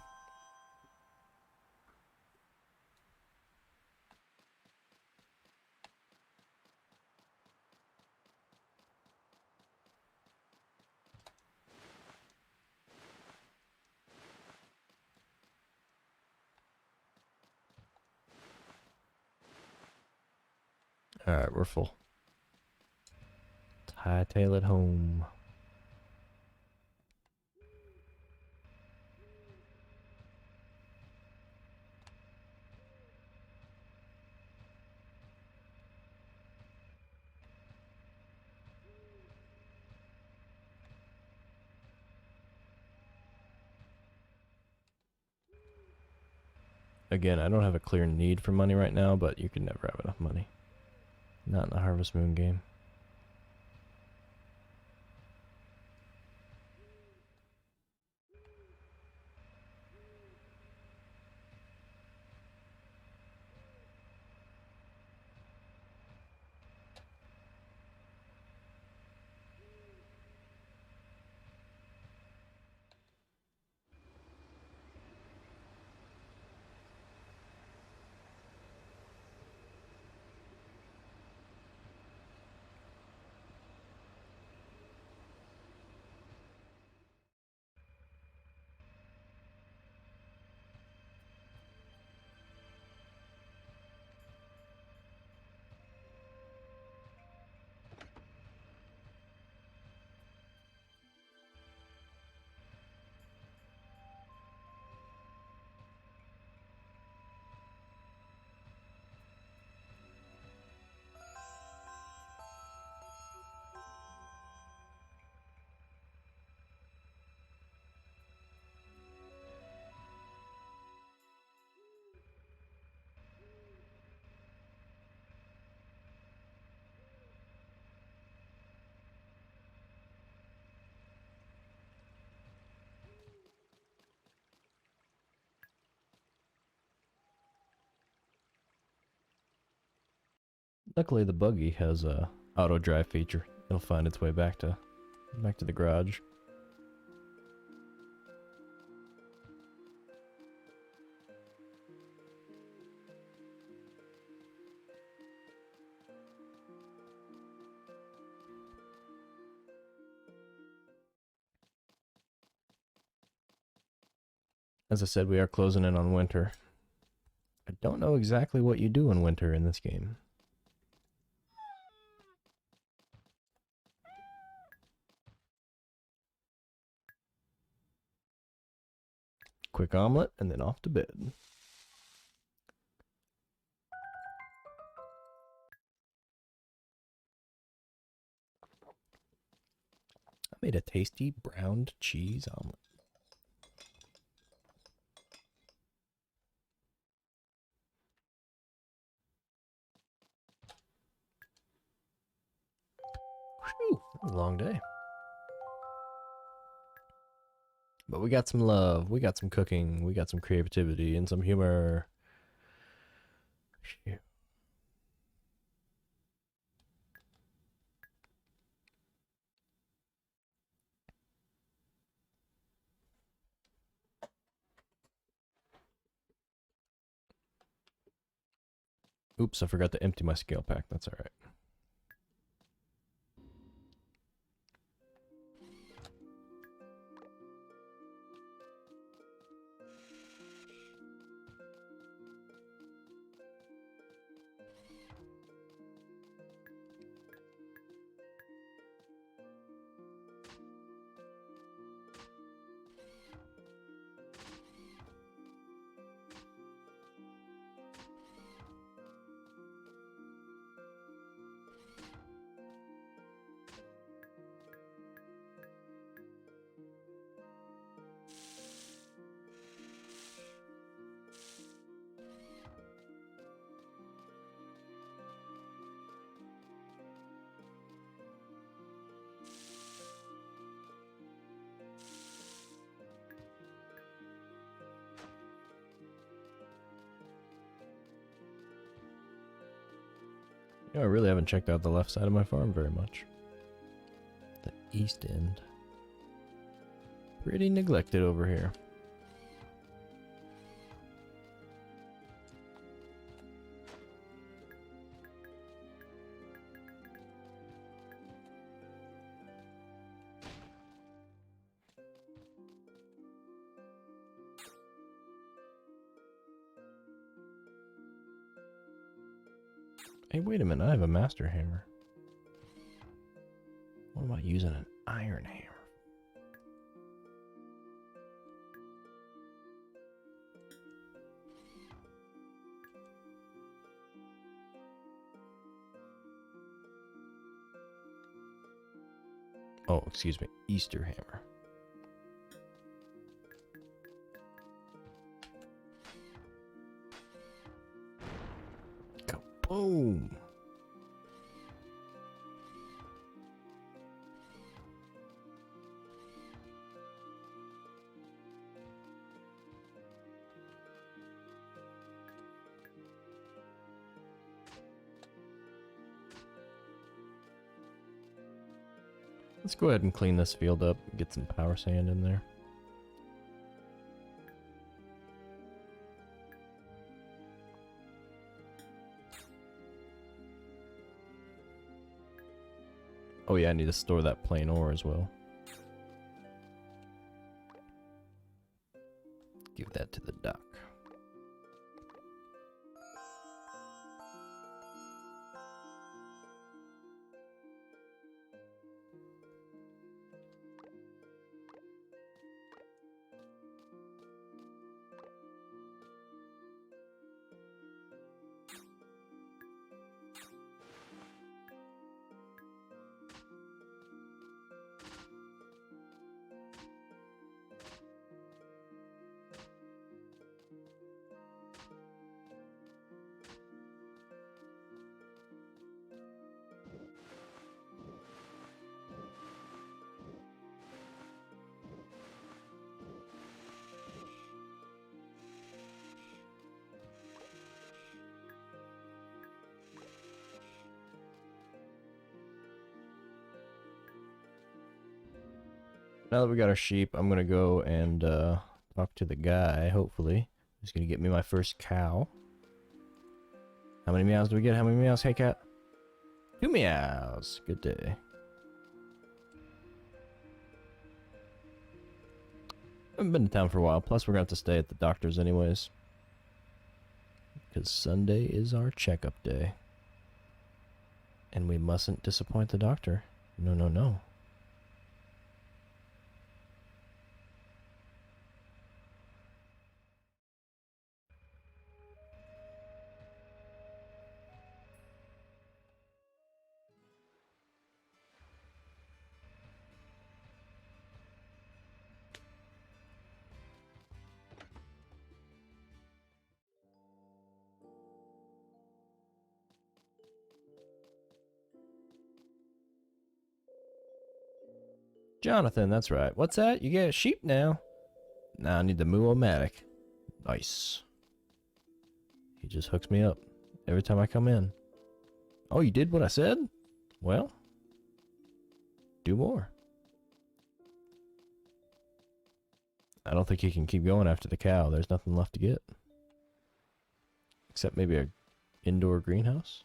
A: Alright, we're full. Hightail it home. Again, I don't have a clear need for money right now, but you can never have enough money. Not in a Harvest Moon game. Luckily, the buggy has a auto drive feature. It'll find its way back to the garage. As I said, we are closing in on winter. I don't know exactly what you do in winter in this game. Quick omelet and then off to bed. I made a tasty browned cheese omelet. Whew, that was a long day. But we got some love, we got some cooking, we got some creativity, and some humor. Shoot. Oops, I forgot to empty my scale pack. That's alright. You know, I really haven't checked out the left side of my farm very much. The east end. Pretty neglected over here. Hey, wait a minute, I have a master hammer. What am I using an iron hammer? Oh, excuse me, Easter hammer. Kaboom! Let's go ahead and clean this field up, get some power sand in there. Oh yeah, I need to store that plain ore as well. Give that to the dock. Now that we got our sheep, I'm gonna go and talk to the guy, hopefully. He's gonna get me my first cow. How many meows do we get? How many meows? Hey, cat. 2 meows. Good day. I haven't been to town for a while. Plus, we're gonna have to stay at the doctor's anyways. Because Sunday is our checkup day. And we mustn't disappoint the doctor. No, no, no. Jonathan, that's right. What's that? You get a sheep now? Nah, I need the Moo-O-Matic. Nice. He just hooks me up every time I come in. Oh, you did what I said? Well, do more. I don't think he can keep going after the cow. There's nothing left to get. Except maybe a indoor greenhouse?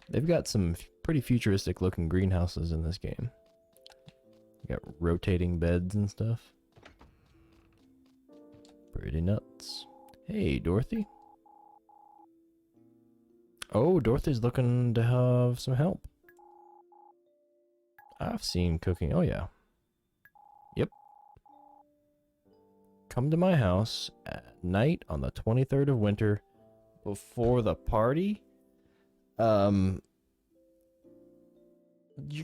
A: They've got some pretty futuristic looking greenhouses in this game. You got rotating beds and stuff. Pretty nuts. Hey, Dorothy. Oh, Dorothy's looking to have some help. I've seen cooking. Oh, yeah. Yep. Come to my house at night on the 23rd of winter before the party. You're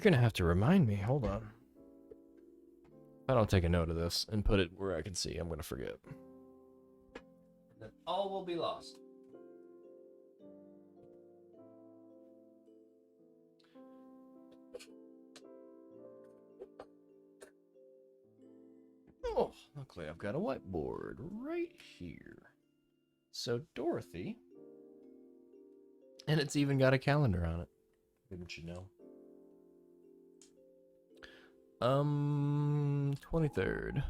A: gonna have to remind me. Hold on. If I don't take a note of this and put it where I can see, I'm gonna forget. Then all will be lost. Oh, luckily I've got a whiteboard right here. So Dorothy, and it's even got a calendar on it. Didn't you know? 23rd.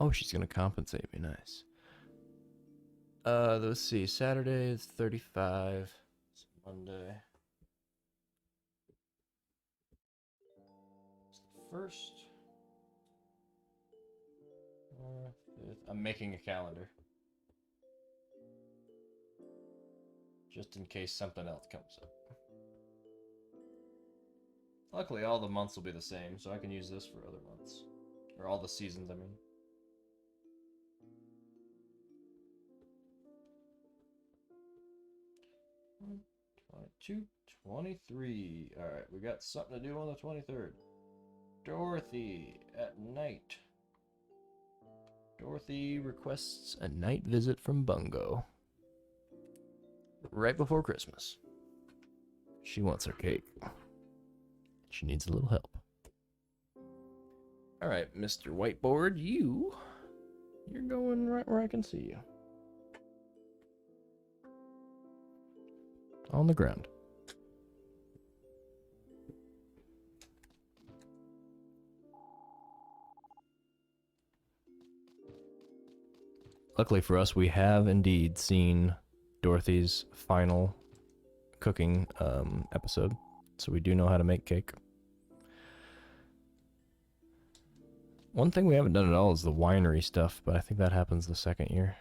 A: Oh, she's gonna compensate me. Nice. Let's see. Saturday is 35. It's Monday. It's the 1st. I'm making a calendar. Just in case something else comes up. Luckily, all the months will be the same, so I can use this for other months. Or all the seasons, I mean. 22, 23. Alright, we got something to do on the 23rd. Dorothy at night. Dorothy requests a night visit from Bungo. Right before Christmas. She wants her cake. She needs a little help. Alright, Mr. Whiteboard, you're going right where I can see you. On the ground. Luckily for us, we have indeed seen Dorothy's final cooking episode, so we do know how to make cake. One thing we haven't done at all is the winery stuff, but I think that happens the second year.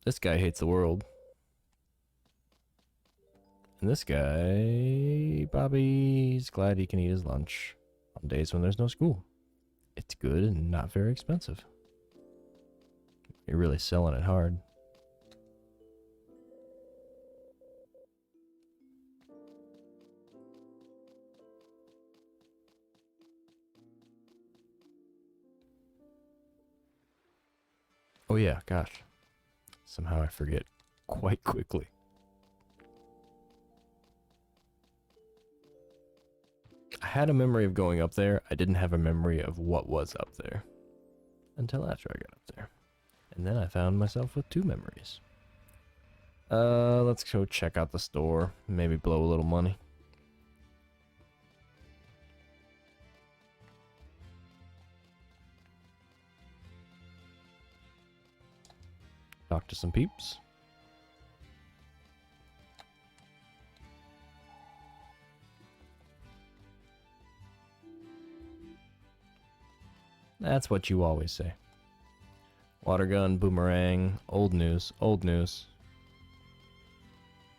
A: This guy hates the world. And this guy, Bobby's glad he can eat his lunch on days when there's no school. It's good and not very expensive. You're really selling it hard. Oh yeah, gosh. Somehow I forget quite quickly. I had a memory of going up there. I didn't have a memory of what was up there. Until after I got up there. And then I found myself with two memories. Let's go check out the store. Maybe blow a little money. Talk to some peeps. That's what you always say. Water gun, boomerang, old news, old news.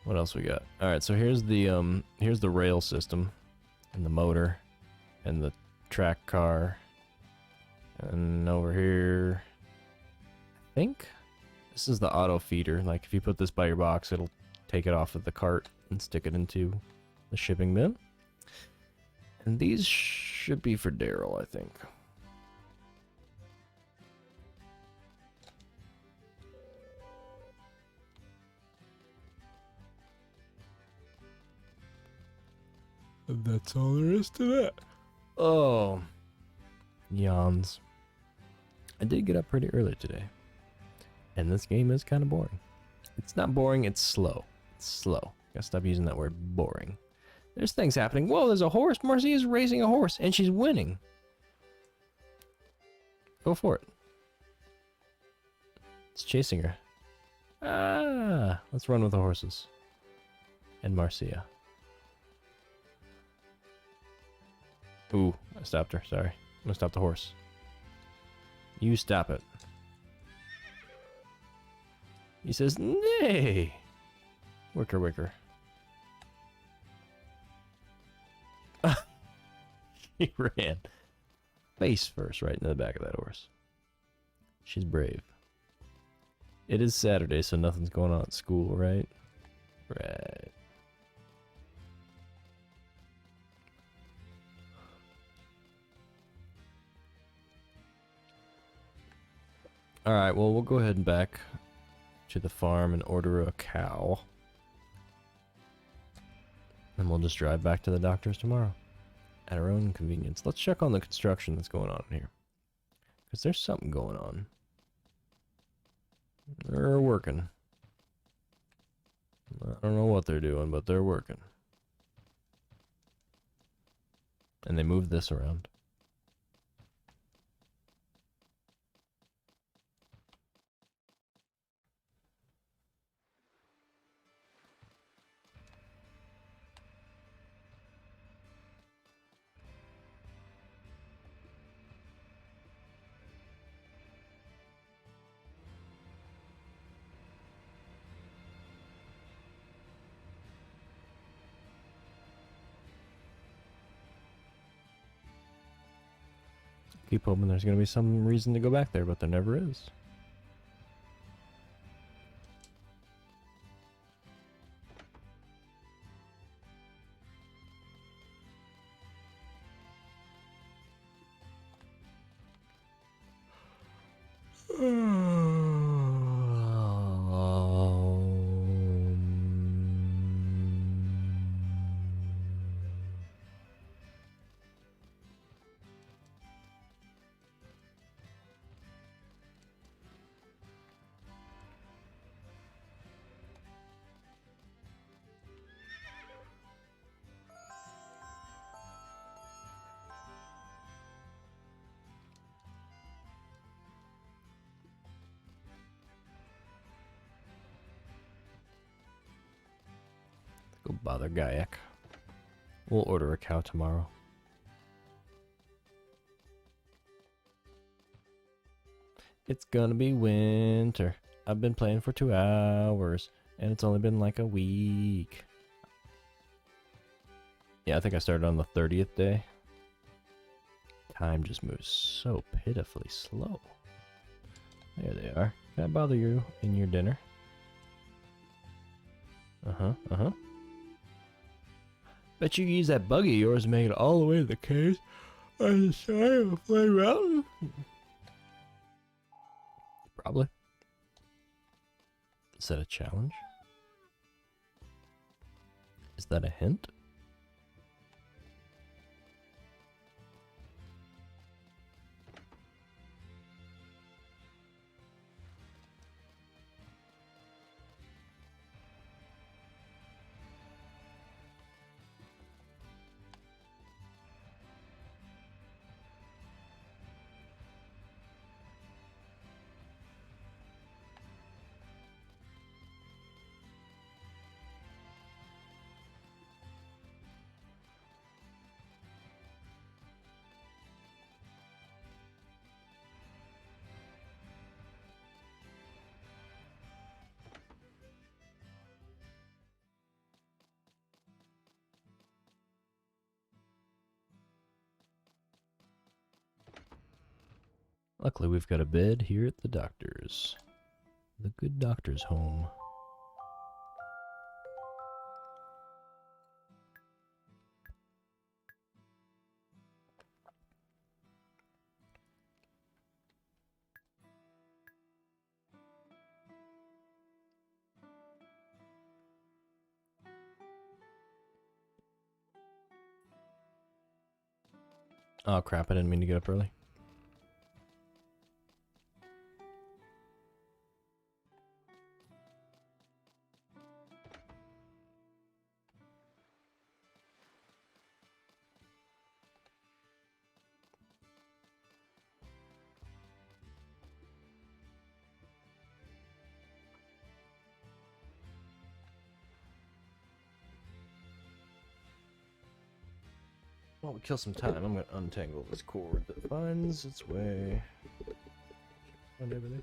A: What else we got? Alright, so here's the rail system, and the motor, and the track car. And over here, I think this is the auto feeder. Like, if you put this by your box, it'll take it off of the cart and stick it into the shipping bin. And these should be for Daryl, I think. And that's all there is to that. Oh, yawns. I did get up pretty early today. And this game is kind of boring. It's not boring, it's slow. It's slow. Gotta stop using that word boring. There's things happening. Whoa, there's a horse. Marcia's racing a horse, and she's winning. Go for it. It's chasing her. Ah, let's run with the horses. And Marcia. Ooh, I stopped her. Sorry. I'm gonna stop the horse. You stop it. He says, nay. Wicker, wicker. He ran face first right into the back of that horse. She's brave. It is Saturday, so nothing's going on at school, right? Right. Alright, well, we'll go ahead and back to the farm and order a cow. And we'll just drive back to the doctor's tomorrow. At our own convenience. Let's check on the construction that's going on here. Because there's something going on. They're working. I don't know what they're doing, but they're working. And they moved this around. Keep hoping there's gonna be some reason to go back there, but there never is. Go bother Gayak. We'll order a cow tomorrow. It's gonna be winter. I've been playing for 2 hours, and it's only been like a week. Yeah, I think I started on the 30th day. Time just moves so pitifully slow. There they are. Can I bother you in your dinner? Uh-huh. Bet you can use that buggy of yours to make it all the way to the cave on the side of a flat mountain. Probably. Is that a challenge? Is that a hint? Luckily, we've got a bed here at the doctor's. The good doctor's home. Oh crap, I didn't mean to get up early. While we kill some time, I'm going to untangle this cord that finds its way. Find everything.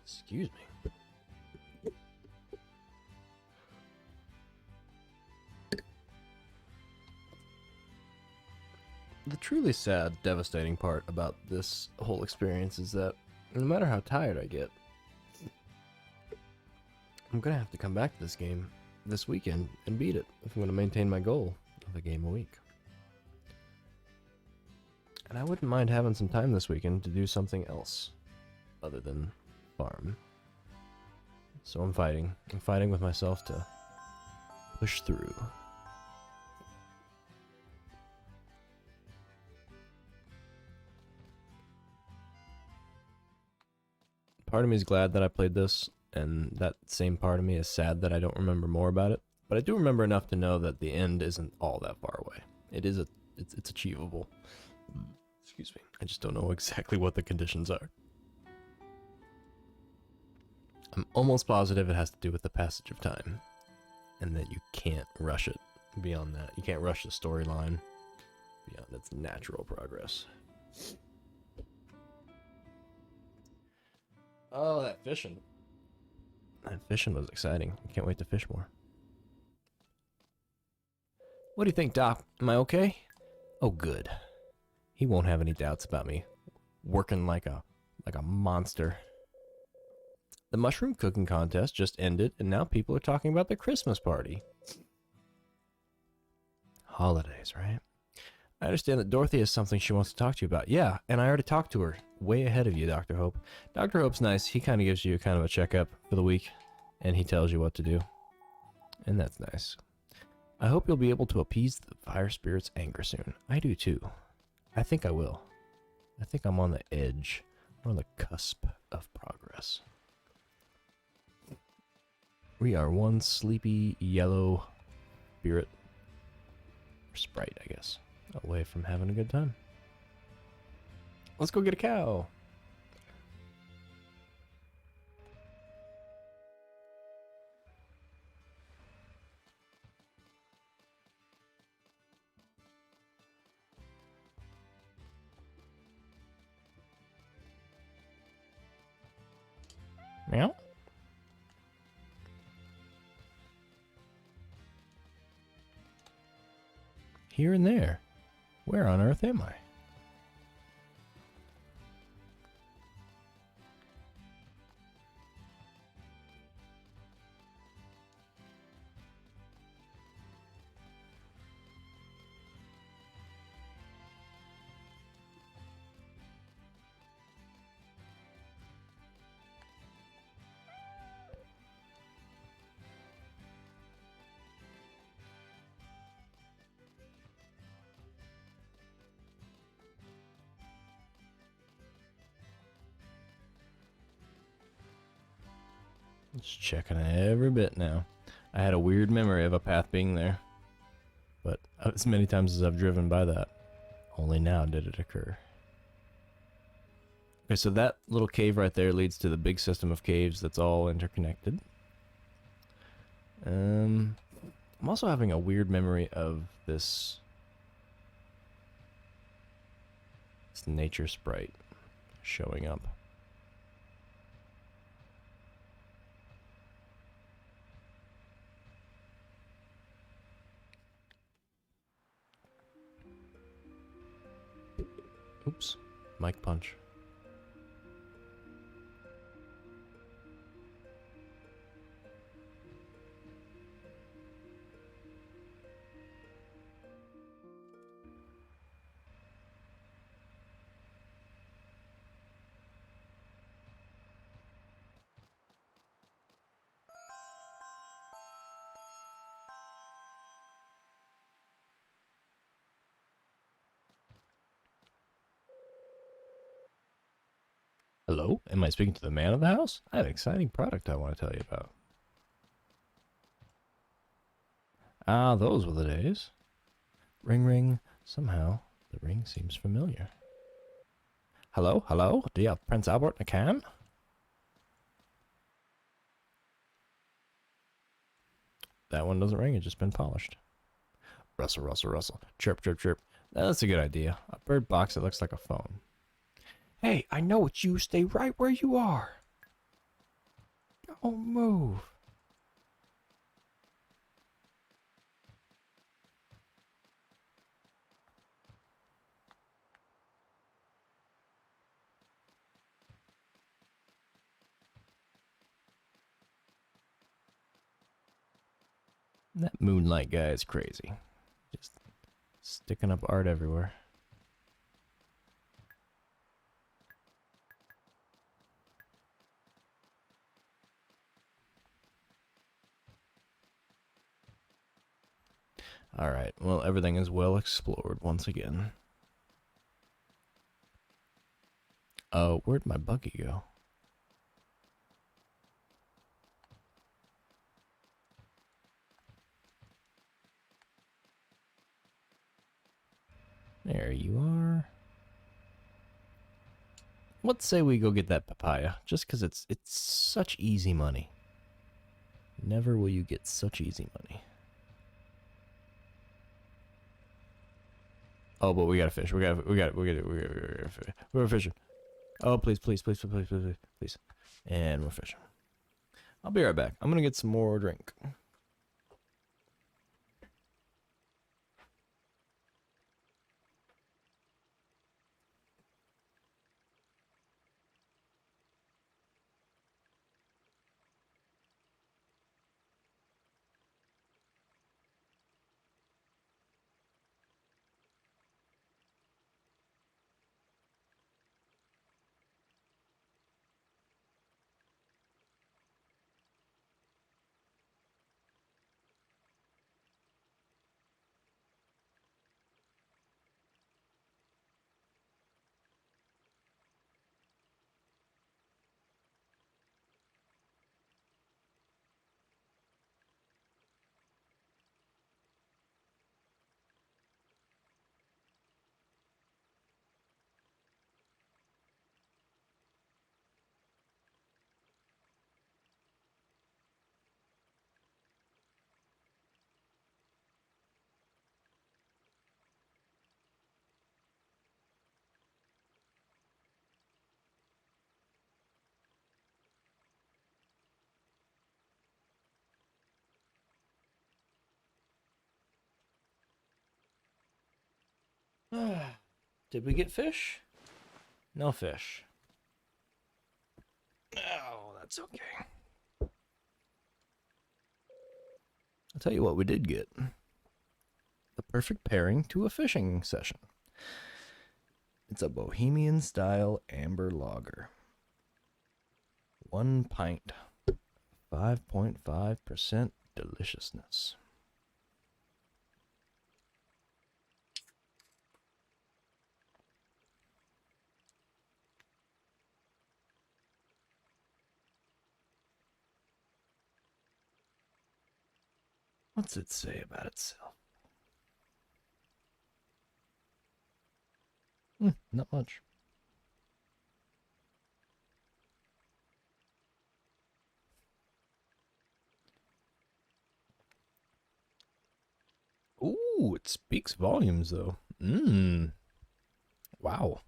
A: Excuse me. The truly sad, devastating part about this whole experience is that no matter how tired I get, I'm going to have to come back to this game this weekend and beat it if I'm going to maintain my goal of a game a week. And I wouldn't mind having some time this weekend to do something else other than farm. So I'm fighting. I'm fighting with myself to push through. Part of me is glad that I played this, and that same part of me is sad that I don't remember more about it. But I do remember enough to know that the end isn't all that far away. It's achievable. Excuse me. I just don't know exactly what the conditions are. I'm almost positive it has to do with the passage of time, and that you can't rush it beyond that. You can't rush the storyline beyond its natural progress. Oh, that fishing. That fishing was exciting. I can't wait to fish more. What do you think, Doc? Am I okay? Oh, good. He won't have any doubts about me working like a monster. The mushroom cooking contest just ended, and now people are talking about the Christmas party. Holidays, right? I understand that Dorothy has something she wants to talk to you about. Yeah, and I already talked to her. Way ahead of you, Dr. Hope. Dr. Hope's nice. He kind of gives you kind of a checkup for the week, and he tells you what to do. And that's nice. I hope you'll be able to appease the fire spirit's anger soon. I do too. I think I will. I think I'm on the edge. I'm on the cusp of progress. We are one sleepy yellow spirit, or sprite, I guess, away from having a good time. Let's go get a cow. Meow. Here and there. Where on earth am I? Just checking every bit now. I had a weird memory of a path being there, but as many times as I've driven by that, only now did it occur. Okay, so that little cave right there leads to the big system of caves that's all interconnected. I'm also having a weird memory of this nature sprite showing up. Oops, mic punch. Hello? Am I speaking to the man of the house? I have an exciting product I want to tell you about. Ah, those were the days. Ring ring. Somehow, the ring seems familiar. Hello? Hello? Do you have Prince Albert in a can? That one doesn't ring, it's just been polished. Rustle, rustle, rustle. Chirp, chirp, chirp. That's a good idea. A bird box that looks like a phone. Hey, I know it's you. Stay right where you are. Don't move. That Moonlight guy is crazy. Just sticking up art everywhere. Alright, well, everything is well explored once again. Where'd my buggy go? There you are. Let's say we go get that papaya, just because it's such easy money. Never will you get such easy money. Oh, but we gotta fish. We're fishing. Oh, please, please, please, please, please, please, please. And we're fishing. I'll be right back. I'm gonna get some more drink. Did we get fish? No fish. Oh, that's okay. I'll tell you what we did get. The perfect pairing to a fishing session. It's a bohemian style amber lager. 1 pint. 5.5% deliciousness. What's it say about itself? Not much. Ooh, it speaks volumes though. Wow.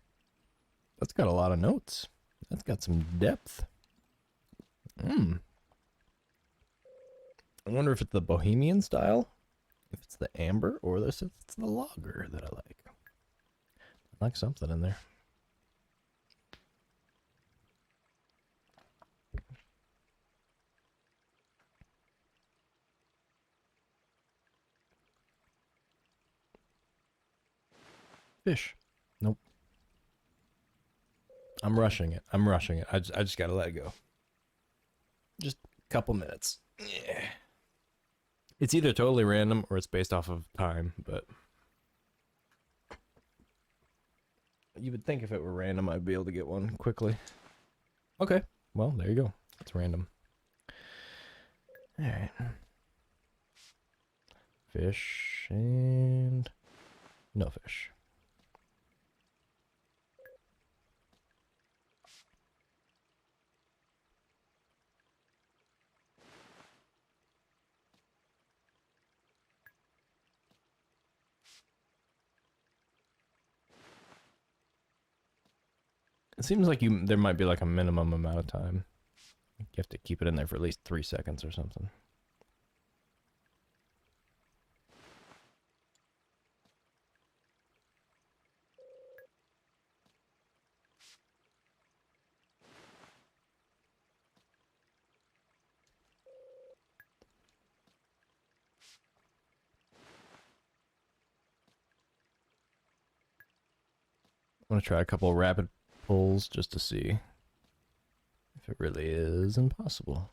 A: That's got a lot of notes. That's got some depth. I wonder if it's the bohemian style, if it's the amber, or if it's the lager that I like. I like something in there. Fish. Nope. I'm rushing it. I just gotta let it go. Just a couple minutes. Yeah. It's either totally random or it's based off of time, but you would think if it were random, I'd be able to get one quickly. Okay. Well, there you go. It's random. All right. Fish and no fish. It seems like there might be like a minimum amount of time. You have to keep it in there for at least 3 seconds or something. I'm gonna try a couple rapid pulls just to see if it really is impossible.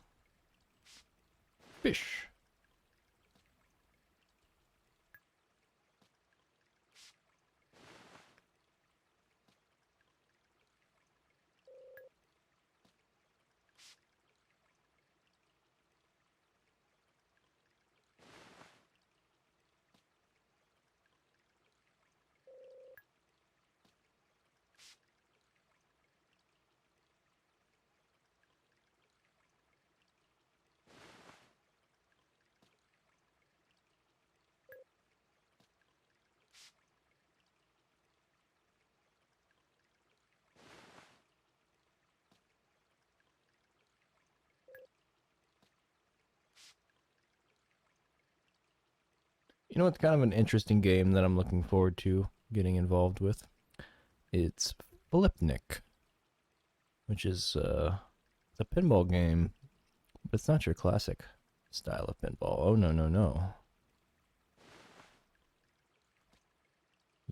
A: Fish. You know what's kind of an interesting game that I'm looking forward to getting involved with? It's Flipnik, which is it's a pinball game, but it's not your classic style of pinball. Oh no no no!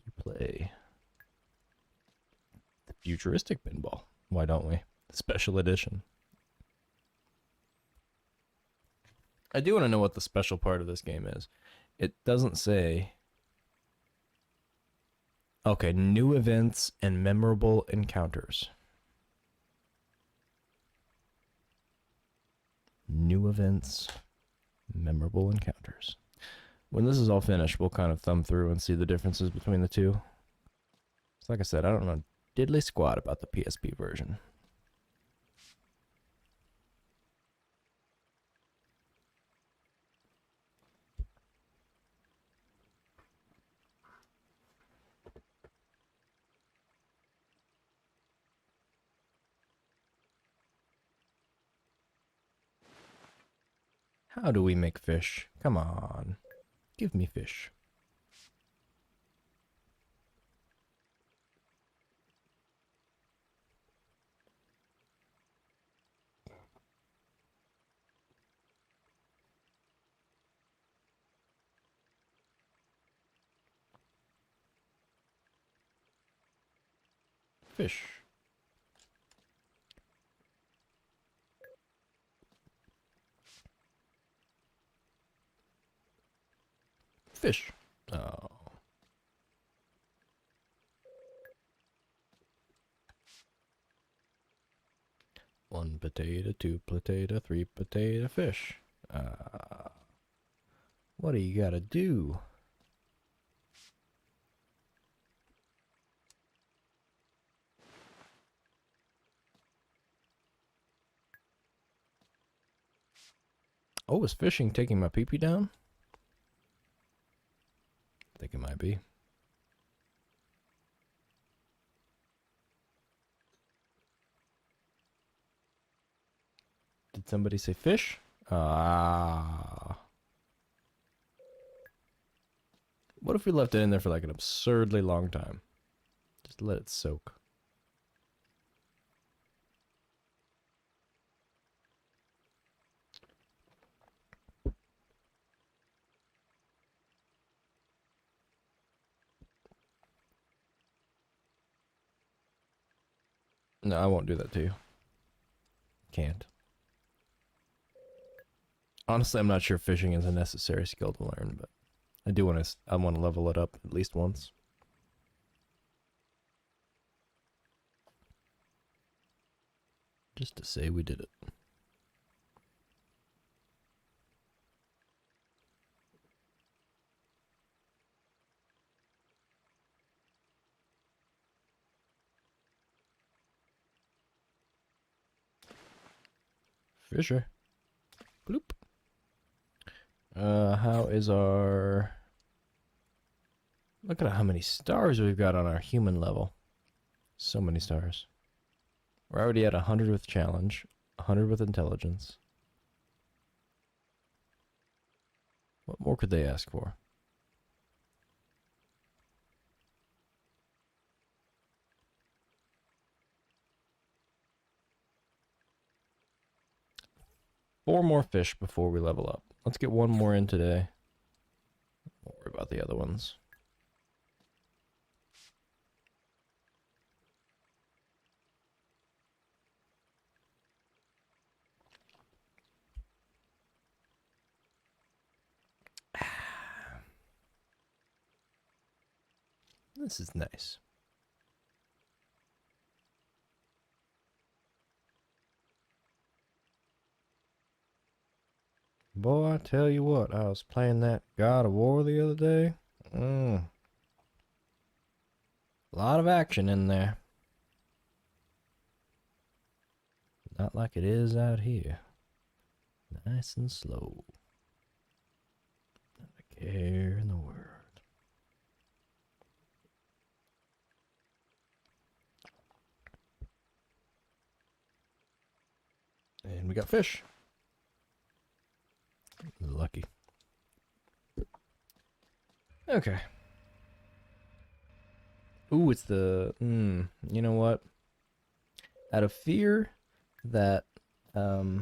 A: You play the futuristic pinball. Why don't we? Special edition. I do want to know what the special part of this game is. It doesn't say. Okay, new events and memorable encounters. New events, memorable encounters. When this is all finished, we'll kind of thumb through and see the differences between the two. So like I said, I don't know diddly squat about the PSP version. How do we make fish? Come on. Give me fish. Fish. Fish. Oh. One potato, two potato, three potato, fish. What do you gotta do? Oh, is fishing taking my pee-pee down? I think it might be. Did somebody say fish? Ah. What if we left it in there for like an absurdly long time? Just let it soak. No, I won't do that to you. Can't. Honestly, I'm not sure fishing is a necessary skill to learn, but I do want to. I want to level it up at least once. Just to say we did it. Fisher. Bloop. How is our... Look at how many stars we've got on our human level. So many stars. We're already at 100 with challenge, 100 with intelligence. What more could they ask for? Four more fish before we level up. Let's get one more in today. Don't worry about the other ones. This is nice. Boy, I tell you what, I was playing that God of War the other day. A lot of action in there. Not like it is out here. Nice and slow. Not a care in the world. And we got fish. Lucky. Okay. Ooh, it's the... you know what? Out of fear that... that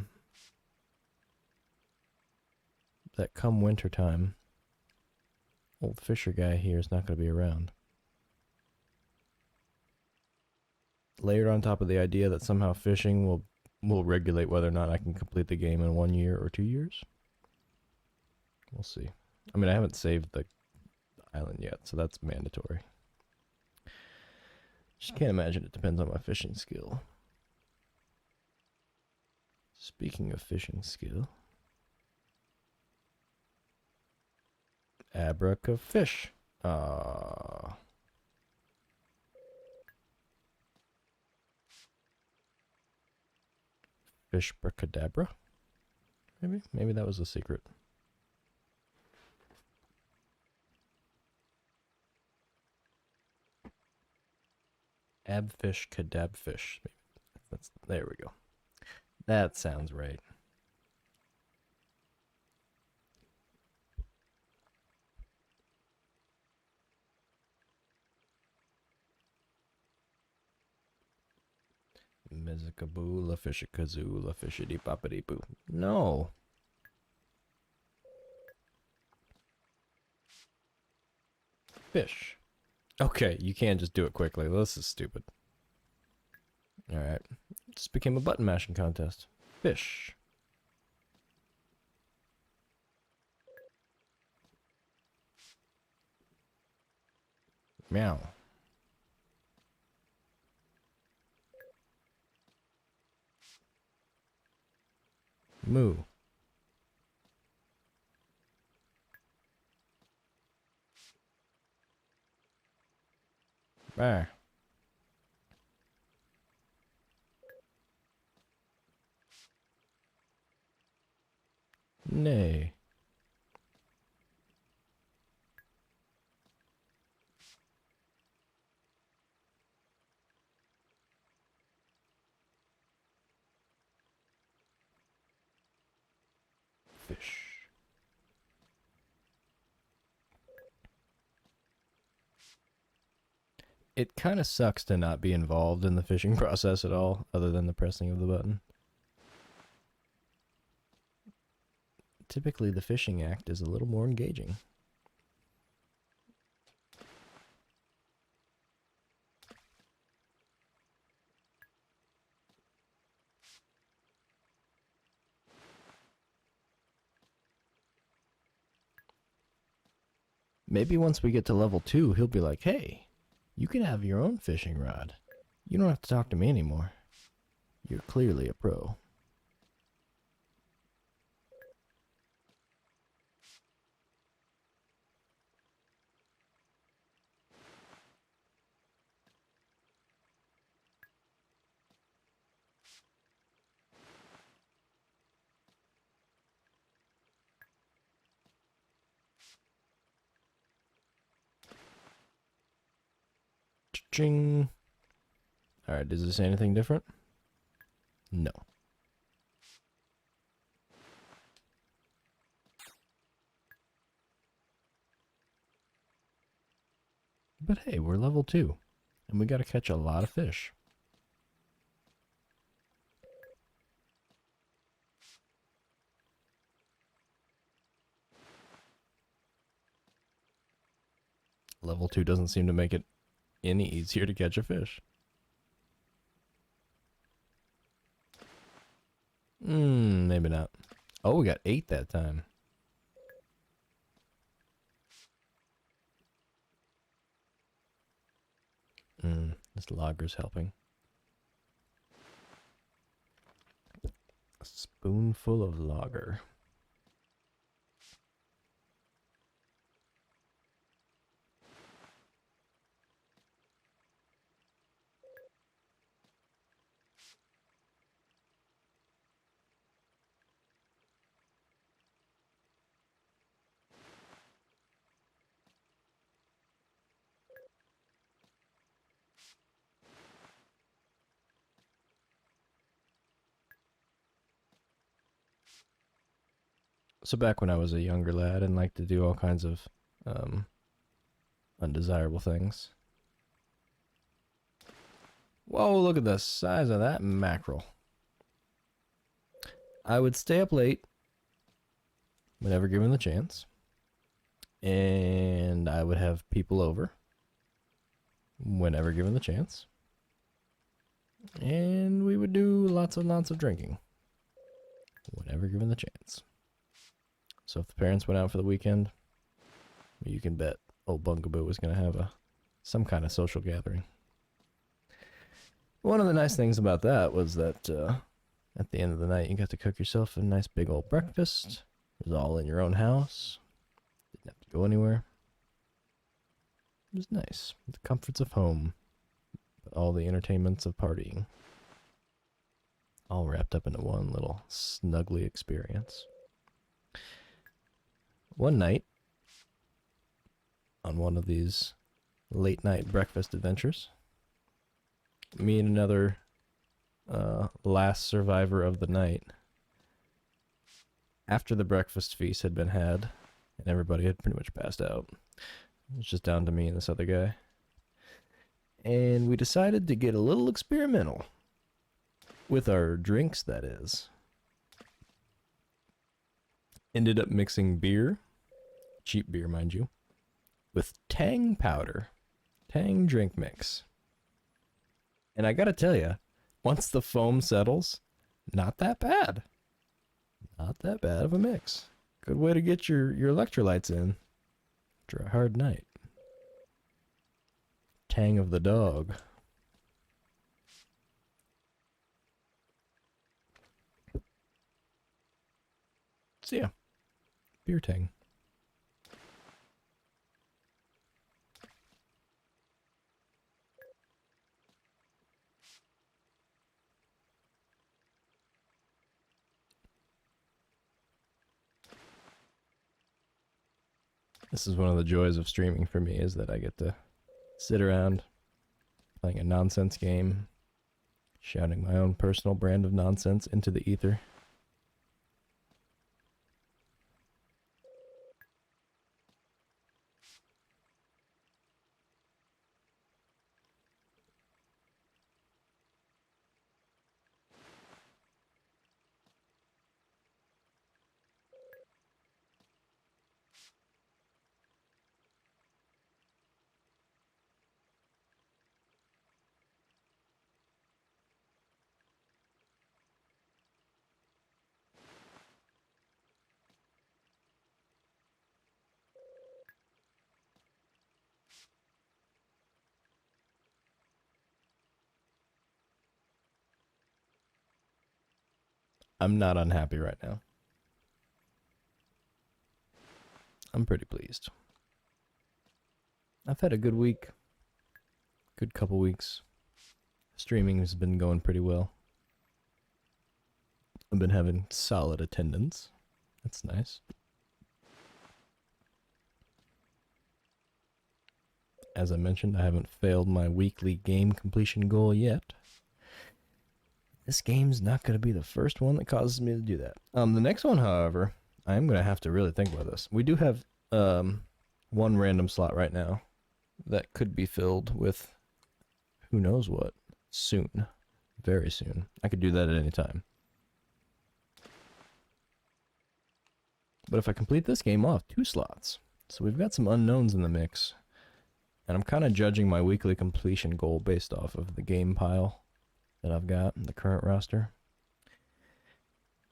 A: come wintertime, old Fisher guy here is not going to be around. Layered on top of the idea that somehow fishing will regulate whether or not I can complete the game in 1 year or 2 years. We'll see. I mean, I haven't saved the island yet, so that's mandatory. Just can't imagine it depends on my fishing skill. Speaking of fishing skill, Abracafish. Fishbracadabra? Maybe that was a secret. Abfish cadabfish. There we go. That sounds right. Mezzacaboola, fishakazoola, fishity poppity boo. No. Fish. Okay, you can't just do it quickly. This is stupid. Alright. This became a button mashing contest. Fish. Meow. Moo. Bah. Nay. Fish. It kind of sucks to not be involved in the fishing process at all, other than the pressing of the button. Typically, the fishing act is a little more engaging. Maybe once we get to level 2, he'll be like, hey, you can have your own fishing rod. You don't have to talk to me anymore. You're clearly a pro. Ching. Alright, does this say anything different? No. But hey, we're level 2. And we gotta catch a lot of fish. Level 2 doesn't seem to make it any easier to catch a fish. Maybe not. Oh, we got 8 that time. This lager's helping. A spoonful of lager. So back when I was a younger lad and liked to do all kinds of undesirable things. Whoa, look at the size of that mackerel. I would stay up late whenever given the chance. And I would have people over whenever given the chance. And we would do lots and lots of drinking whenever given the chance. So if the parents went out for the weekend, you can bet old Bungaboo was going to have some kind of social gathering. One of the nice things about that was that at the end of the night, you got to cook yourself a nice big old breakfast. It was all in your own house. Didn't have to go anywhere. It was nice. The comforts of home. But all the entertainments of partying. All wrapped up into one little snuggly experience. One night, on one of these late night breakfast adventures, me and another last survivor of the night, after the breakfast feast had been had, and everybody had pretty much passed out, it was just down to me and this other guy, and we decided to get a little experimental with our drinks, that is. Ended up mixing beer, cheap beer mind you, with Tang powder, Tang drink mix. And I gotta tell you, once the foam settles, not that bad. Not that bad of a mix. Good way to get your electrolytes in after a hard night. Tang of the dog. So yeah, beer tang. This is one of the joys of streaming for me, is that I get to sit around playing a nonsense game, shouting my own personal brand of nonsense into the ether. I'm not unhappy right now. I'm pretty pleased. I've had a good week. Good couple weeks. Streaming has been going pretty well. I've been having solid attendance. That's nice. As I mentioned, I haven't failed my weekly game completion goal yet. This game's not going to be the first one that causes me to do that. The next one, however, I am going to have to really think about this. We do have one random slot right now that could be filled with who knows what soon. Very soon. I could do that at any time. But if I complete this game, I'll have 2 slots. So we've got some unknowns in the mix. And I'm kind of judging my weekly completion goal based off of the game pile that I've got in the current roster.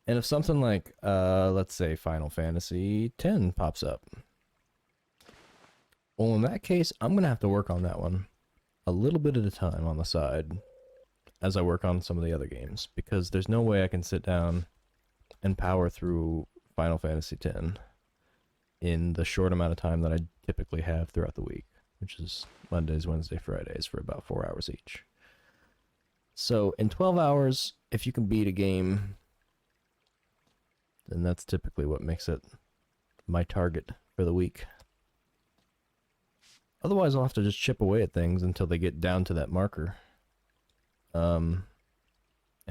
A: And if something like, let's say Final Fantasy X pops up, well, in that case, I'm going to have to work on that one a little bit at a time on the side as I work on some of the other games, because there's no way I can sit down and power through Final Fantasy X in the short amount of time that I typically have throughout the week, which is Mondays, Wednesdays, Fridays for about 4 hours each. So in 12 hours, if you can beat a game, then that's typically what makes it my target for the week. Otherwise, I'll have to just chip away at things until they get down to that marker. And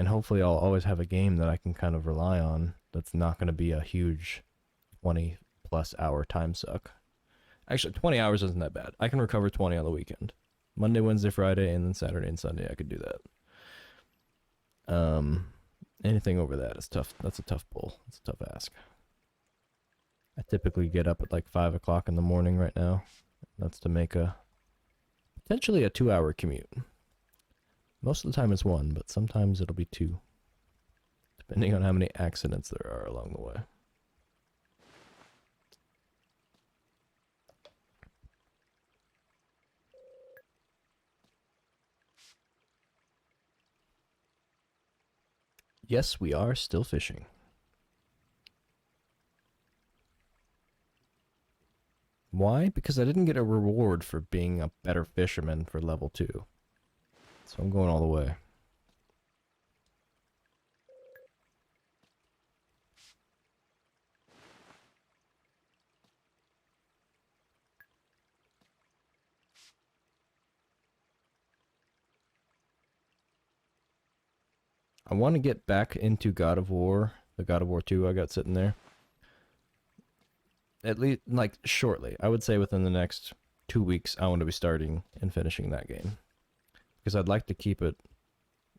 A: hopefully I'll always have a game that I can kind of rely on that's not going to be a huge 20-plus hour time suck. Actually, 20 hours isn't that bad. I can recover 20 on the weekend. Monday, Wednesday, Friday, and then Saturday and Sunday I could do that. Anything over that is tough. That's a tough pull. It's a tough ask. I typically get up at like 5 o'clock in the morning right now. That's to make potentially a 2-hour commute. Most of the time it's 1, but sometimes it'll be 2, depending on how many accidents there are along the way. Yes, we are still fishing. Why? Because I didn't get a reward for being a better fisherman for level 2. So I'm going all the way. I want to get back into God of War, the God of War 2 I got sitting there. At least, like, shortly. I would say within the next 2 weeks, I want to be starting and finishing that game. Because I'd like to keep it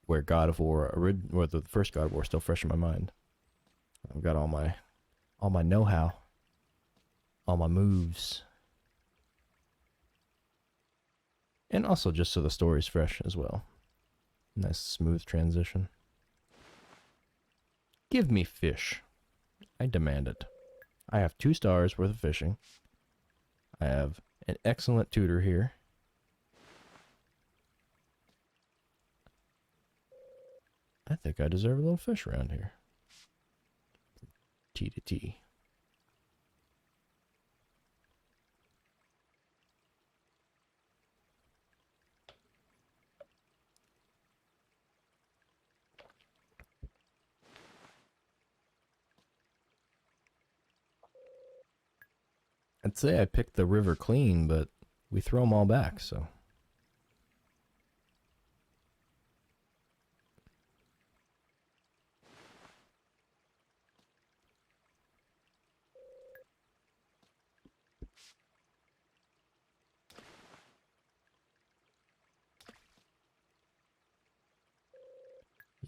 A: where God of War, or the first God of War, is still fresh in my mind. I've got all my know-how, all my moves. And also just so the story's fresh as well. Nice smooth transition. Give me fish. I demand it. I have 2 stars worth of fishing. I have an excellent tutor here. I think I deserve a little fish around here. T to T. I'd say I picked the river clean, but we throw them all back, so.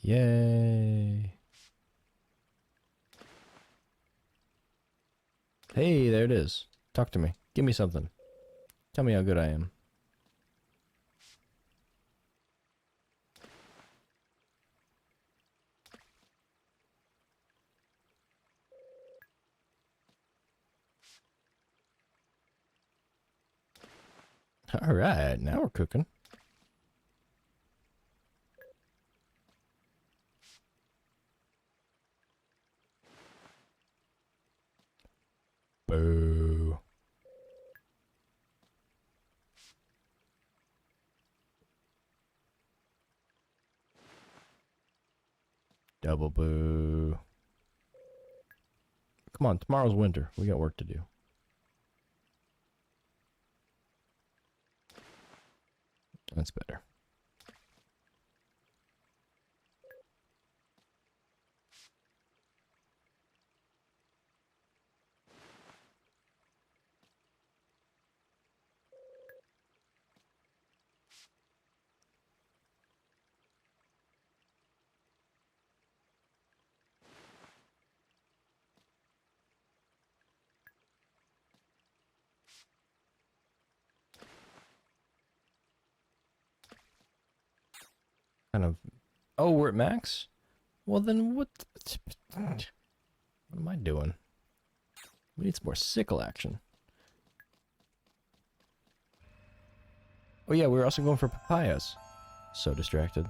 A: Yay. Hey, there it is. Talk to me. Give me something. Tell me how good I am. All right, now we're cooking. Boo. Double boo. Come on, tomorrow's winter. We got work to do. That's better. Kind of. Oh, we're at max? Well, then what am I doing? We need some more sickle action. Oh yeah, we're also going for papayas. So distracted.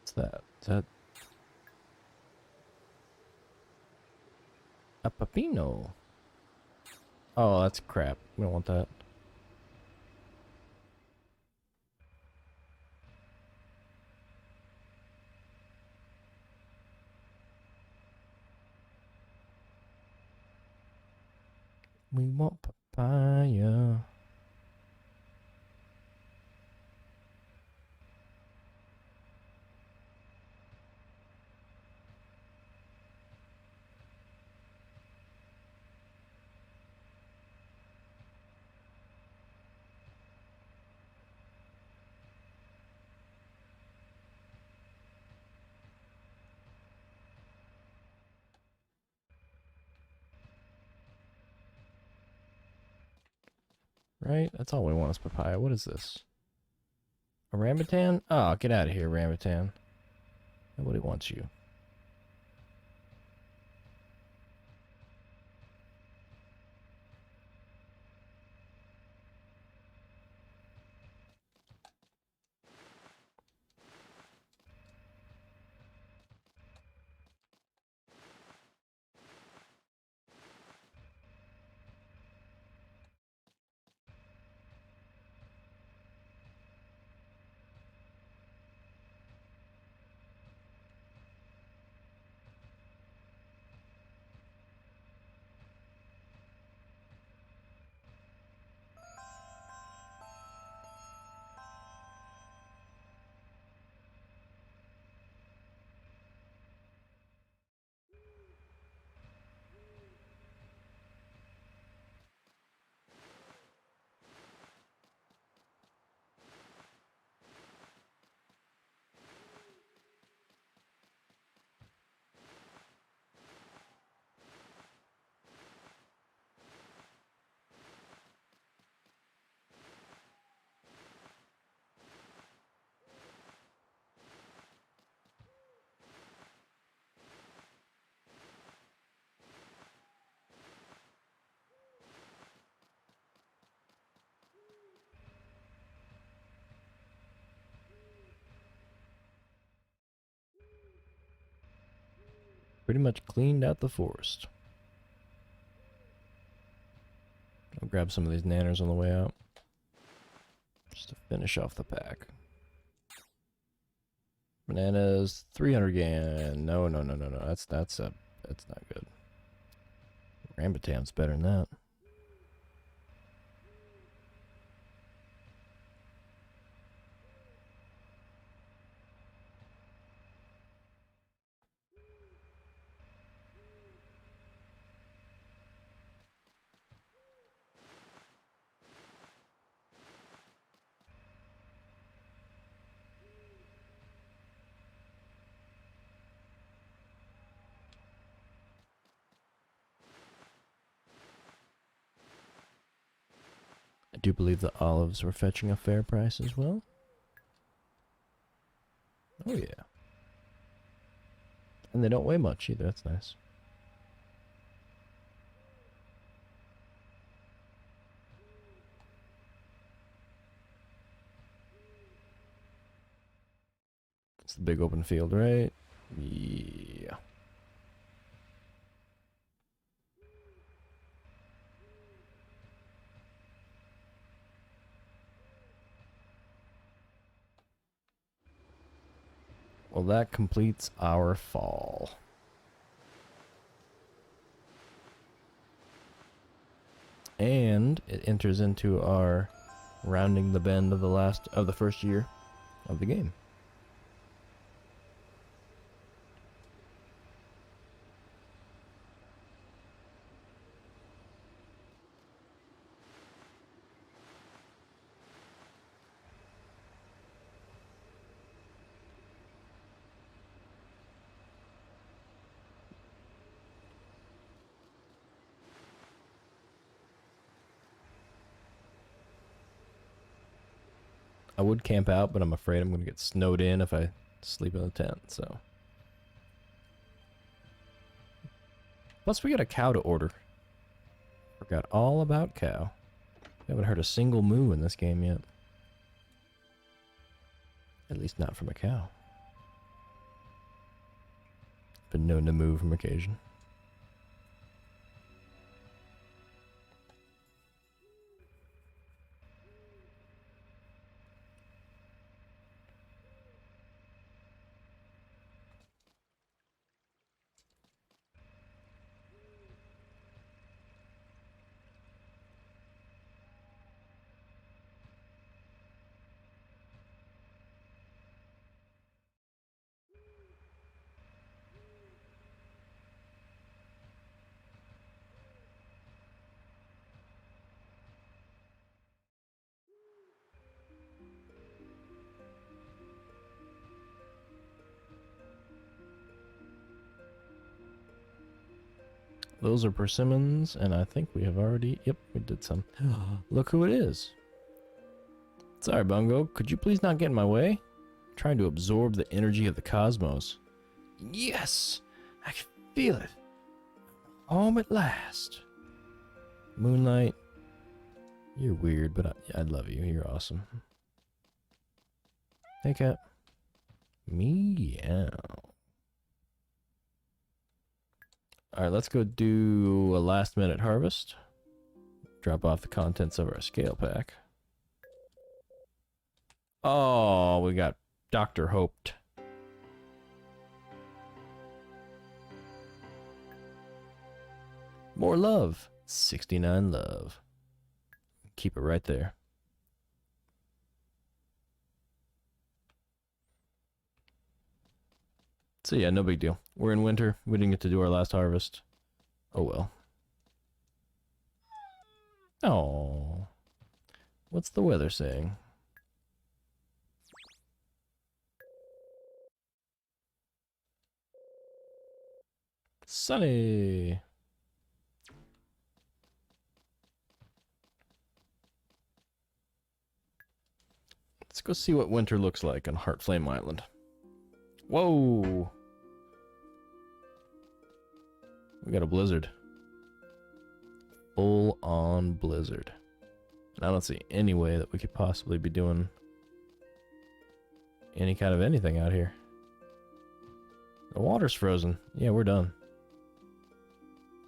A: What's that? Is that a pepino? Oh, that's crap. We don't want that. We want papaya. Right? That's all we want is papaya. What is this? A rambutan? Oh, get out of here, rambutan. Nobody wants you. Pretty much cleaned out the forest. I'll grab some of these nanners on the way out. Just to finish off the pack. Bananas, 300 gan. No. That's not good. Rambutan's better than that. I do believe the olives were fetching a fair price as well. Oh yeah. And they don't weigh much either, that's nice. It's the big open field, right? Yeah. Well, that completes our fall. And it enters into our rounding the bend of the first year of the game. I would camp out, but I'm afraid I'm going to get snowed in if I sleep in the tent, so. Plus, we got a cow to order. Forgot all about cow. Haven't heard a single moo in this game yet. At least not from a cow. Been known to moo from occasion. Those are persimmons, and I think we have already... Yep, we did some. Look who it is. Sorry, Bungo. Could you please not get in my way? I'm trying to absorb the energy of the cosmos. Yes! I can feel it. Home at last. Moonlight. You're weird, but I love you. You're awesome. Hey, cat. Meow. Alright, let's go do a last minute harvest. Drop off the contents of our scale pack. Oh, we got Dr. Hoped. More love. 69 love. Keep it right there. So yeah, no big deal. We're in winter. We didn't get to do our last harvest. Oh well. Oh. What's the weather saying? Sunny. Let's go see what winter looks like on Heartflame Island. Whoa! We got a blizzard. Full on blizzard. And I don't see any way that we could possibly be doing any kind of anything out here. The water's frozen. Yeah, we're done.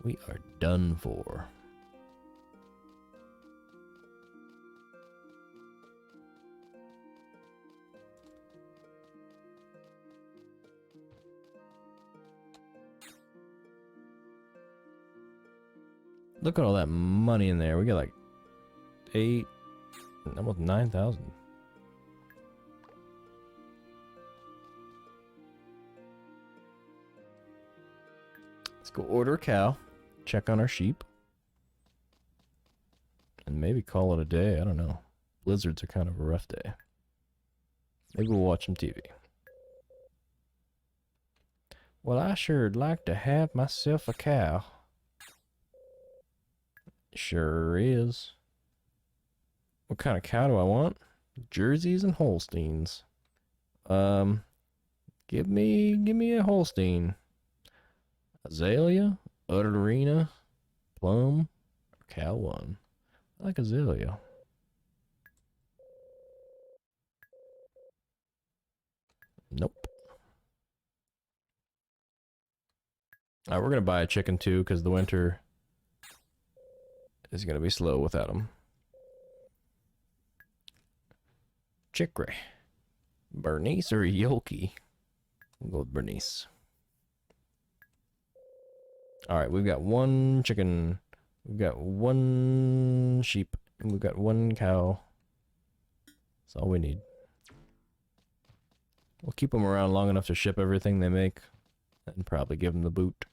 A: We are done for. Look at all that money in there. We got like 8, almost 9,000. Let's go order a cow, check on our sheep, and maybe call it a day. I don't know. Blizzards are kind of a rough day. Maybe we'll watch some TV. Well, I sure'd like to have myself a cow. Sure is. What kind of cow do I want? Jerseys and Holsteins. Give me a Holstein. Azalea, Utterina, Plum, or Cow 1. I like Azalea. Nope. Alright, we're gonna buy a chicken too, because the winter is gonna be slow without them. Chicory. Bernice or Yoki? We'll go with Bernice. Alright, we've got 1 chicken. We've got 1 sheep. And we've got 1 cow. That's all we need. We'll keep them around long enough to ship everything they make. And probably give them the boot.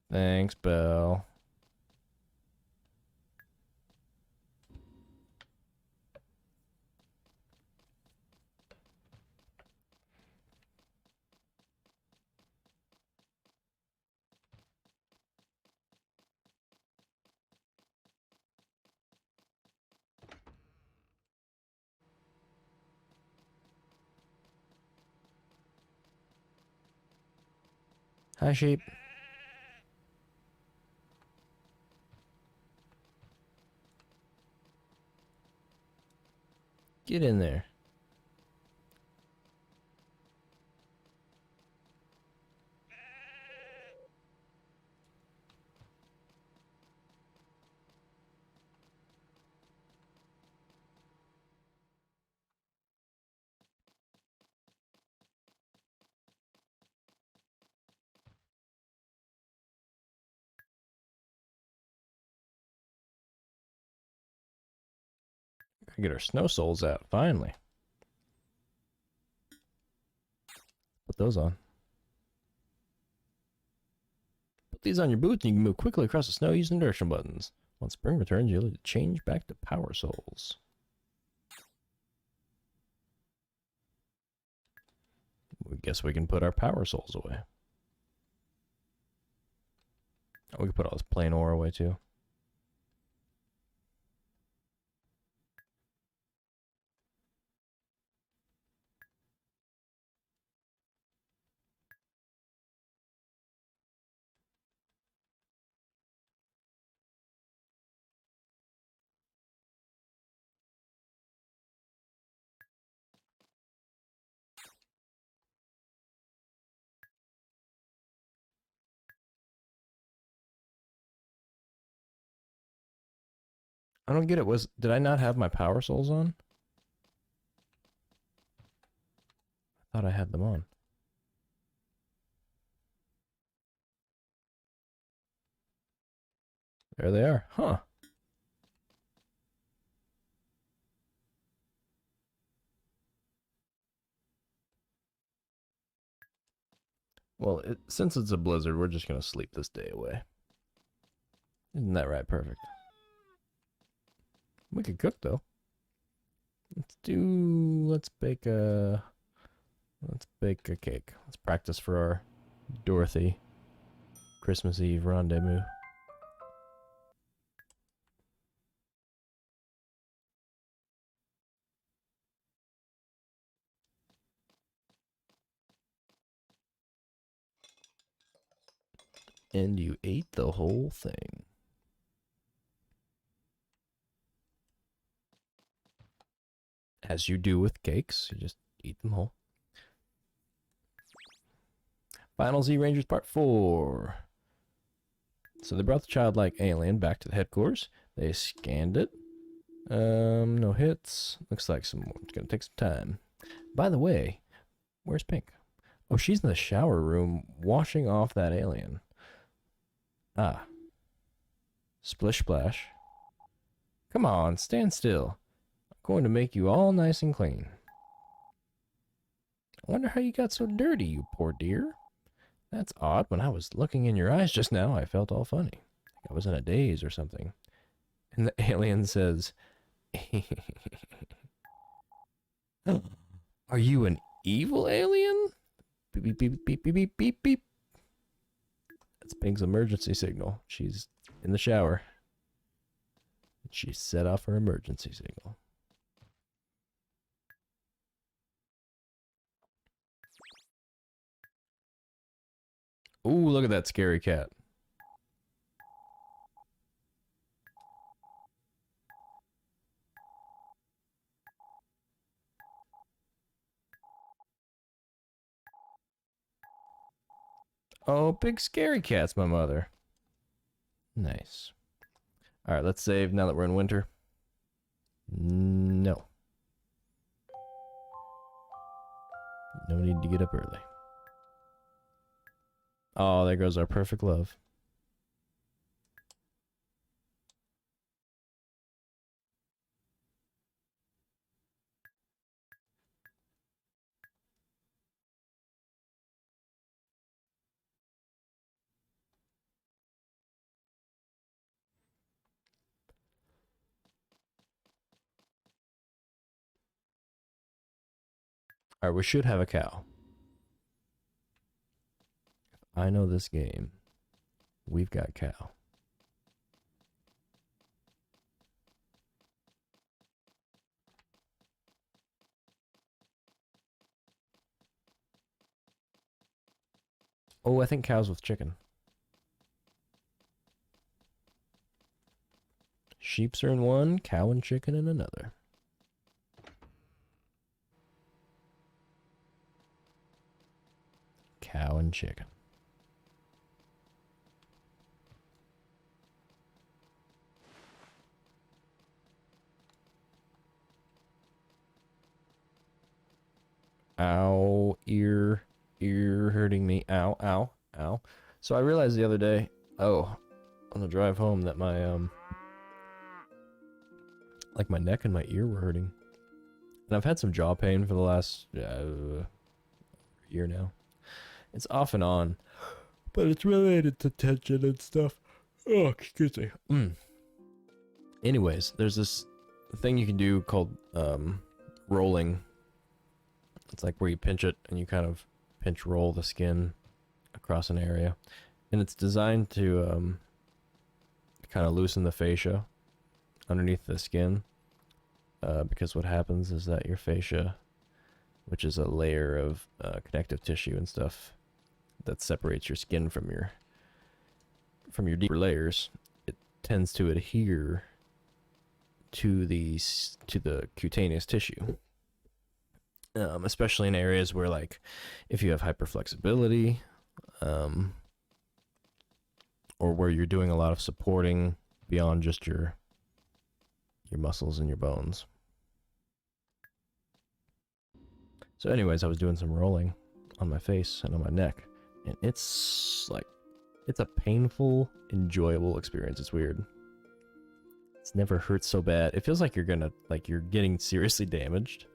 A: Thanks, Belle. Hi, sheep. Get in there. Gotta get our snow soles out, finally. Put those on. Put these on your boots and you can move quickly across the snow using direction buttons. Once spring returns, you'll need to change back to power soles. We guess we can put our power soles away. We can put all this plain ore away too. I don't get it. Did I not have my power soles on? I thought I had them on. There they are. Huh. Well, since it's a blizzard, we're just gonna sleep this day away. Isn't that right? Perfect. We could cook though. Let's bake a cake. Let's practice for our Dorothy Christmas Eve rendezvous. And you ate the whole thing. As you do with cakes, you just eat them whole. Final Z Rangers Part 4. So they brought the childlike alien back to the headquarters. They scanned it. No hits. Looks like it's gonna take some time. By the way, where's Pink? Oh, she's in the shower room washing off that alien. Ah. Splish splash. Come on, stand still. I'm going to make you all nice and clean. I wonder how you got so dirty, you poor dear. That's odd. When I was looking in your eyes just now, I felt all funny. Like I was in a daze or something. And the alien says, are you an evil alien? Beep, beep, beep, beep, beep, beep, beep, beep. That's Pink's emergency signal. She's in the shower. She set off her emergency signal. Ooh, look at that scary cat. Oh, big scary cat's my mother. Nice. Alright, let's save now that we're in winter. No. No need to get up early. Oh, there goes our perfect love. Alright, we should have a cow. I know this game. We've got cow. Oh, I think cows with chicken. Sheeps are in one, cow and chicken in another. Cow and chicken. Ow, ear hurting me. Ow, ow, ow. So I realized the other day, on the drive home that my, like my neck and my ear were hurting. And I've had some jaw pain for the last year now. It's off and on, but it's related to tension and stuff. Oh, excuse me. Anyways, there's this thing you can do called rolling. It's like where you pinch it and you kind of pinch roll the skin across an area. And it's designed to kind of loosen the fascia underneath the skin. Because what happens is that your fascia, which is a layer of connective tissue and stuff that separates your skin from your deeper layers, it tends to adhere to the cutaneous tissue. Especially in areas where, like, if you have hyperflexibility, or where you're doing a lot of supporting beyond just your muscles and your bones. So anyways, I was doing some rolling on my face and on my neck, and it's a painful, enjoyable experience. It's weird. It's never hurt so bad. It feels like you're getting seriously damaged.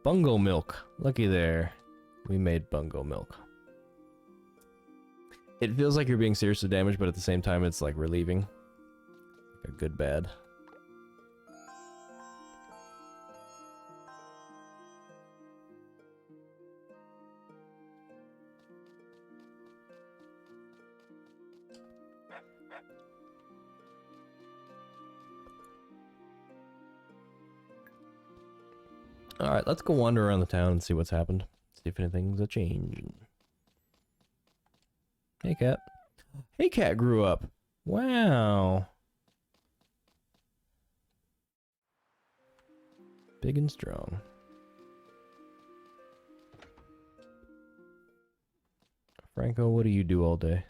A: Bungo milk. Looky there. We made bungo milk. It feels like you're being seriously damaged, but at the same time, it's like relieving. Like a good bad. Alright, let's go wander around the town and see what's happened. See if anything's a change. Hey, cat. Hey, cat grew up. Wow. Big and strong. Franco, what do you do all day?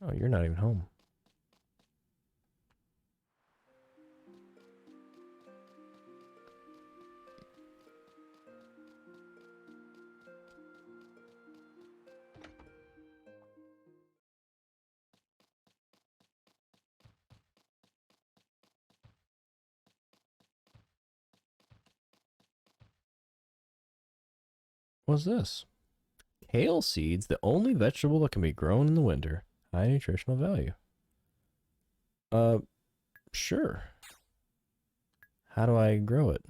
A: Oh, you're not even home. What's this? Kale seeds, the only vegetable that can be grown in the winter. High nutritional value. Uh, sure. How do I grow it?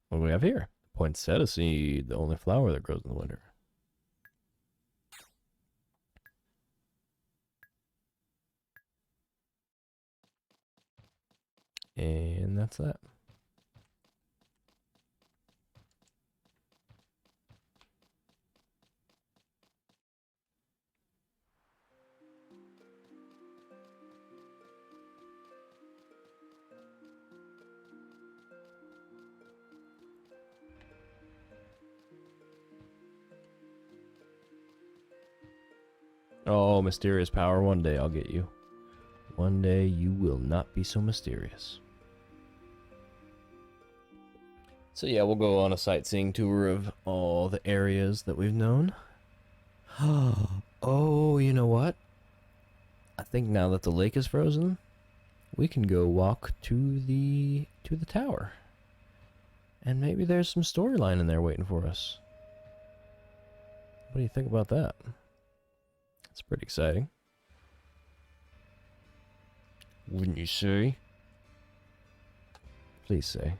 A: What do we have here? Poinsettia seed, the only flower that grows in the winter. And that's that. Oh, mysterious power. One day I'll get you. One day you will not be so mysterious. So yeah, we'll go on a sightseeing tour of all the areas that we've known. Oh, you know what? I think now that the lake is frozen, we can go walk to the tower. And maybe there's some storyline in there waiting for us. What do you think about that? It's pretty exciting. Wouldn't you say? Please say.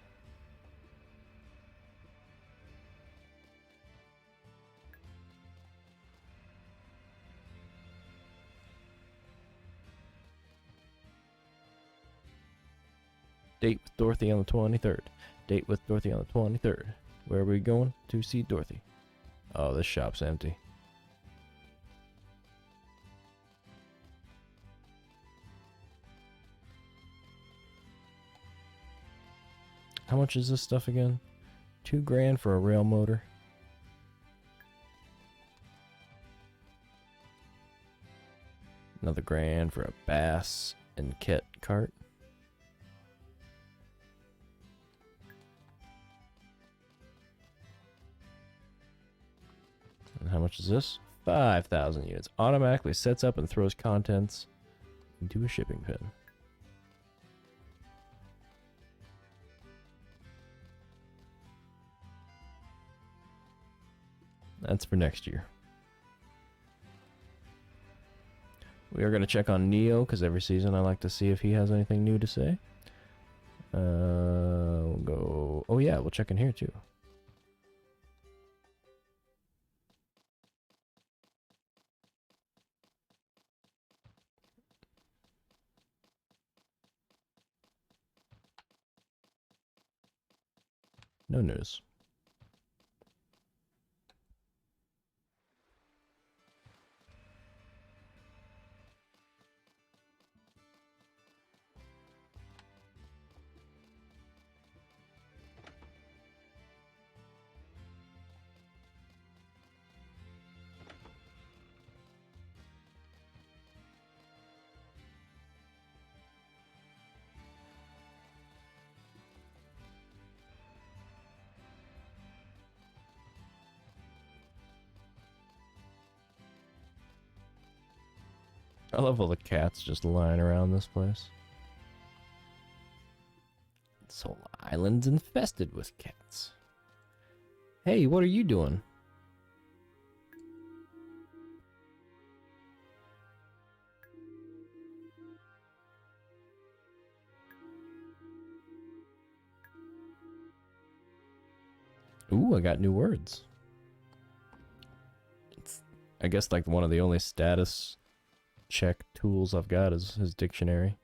A: Date with Dorothy on the 23rd. Date with Dorothy on the 23rd. Where are we going? To see Dorothy. Oh, this shop's empty. How much is this stuff again? $2,000 for a rail motor. Another $1,000 for a bass and kit cart. And how much is this? 5,000 units. Automatically sets up and throws contents into a shipping pin. That's for next year. We are going to check on Neo, because every season I like to see if he has anything new to say. We'll go... Oh yeah, we'll check in here too. No news. I love all the cats just lying around this place. This whole island's infested with cats. Hey, what are you doing? Ooh, I got new words. It's, I guess, like one of the only status check tools I've got is his dictionary.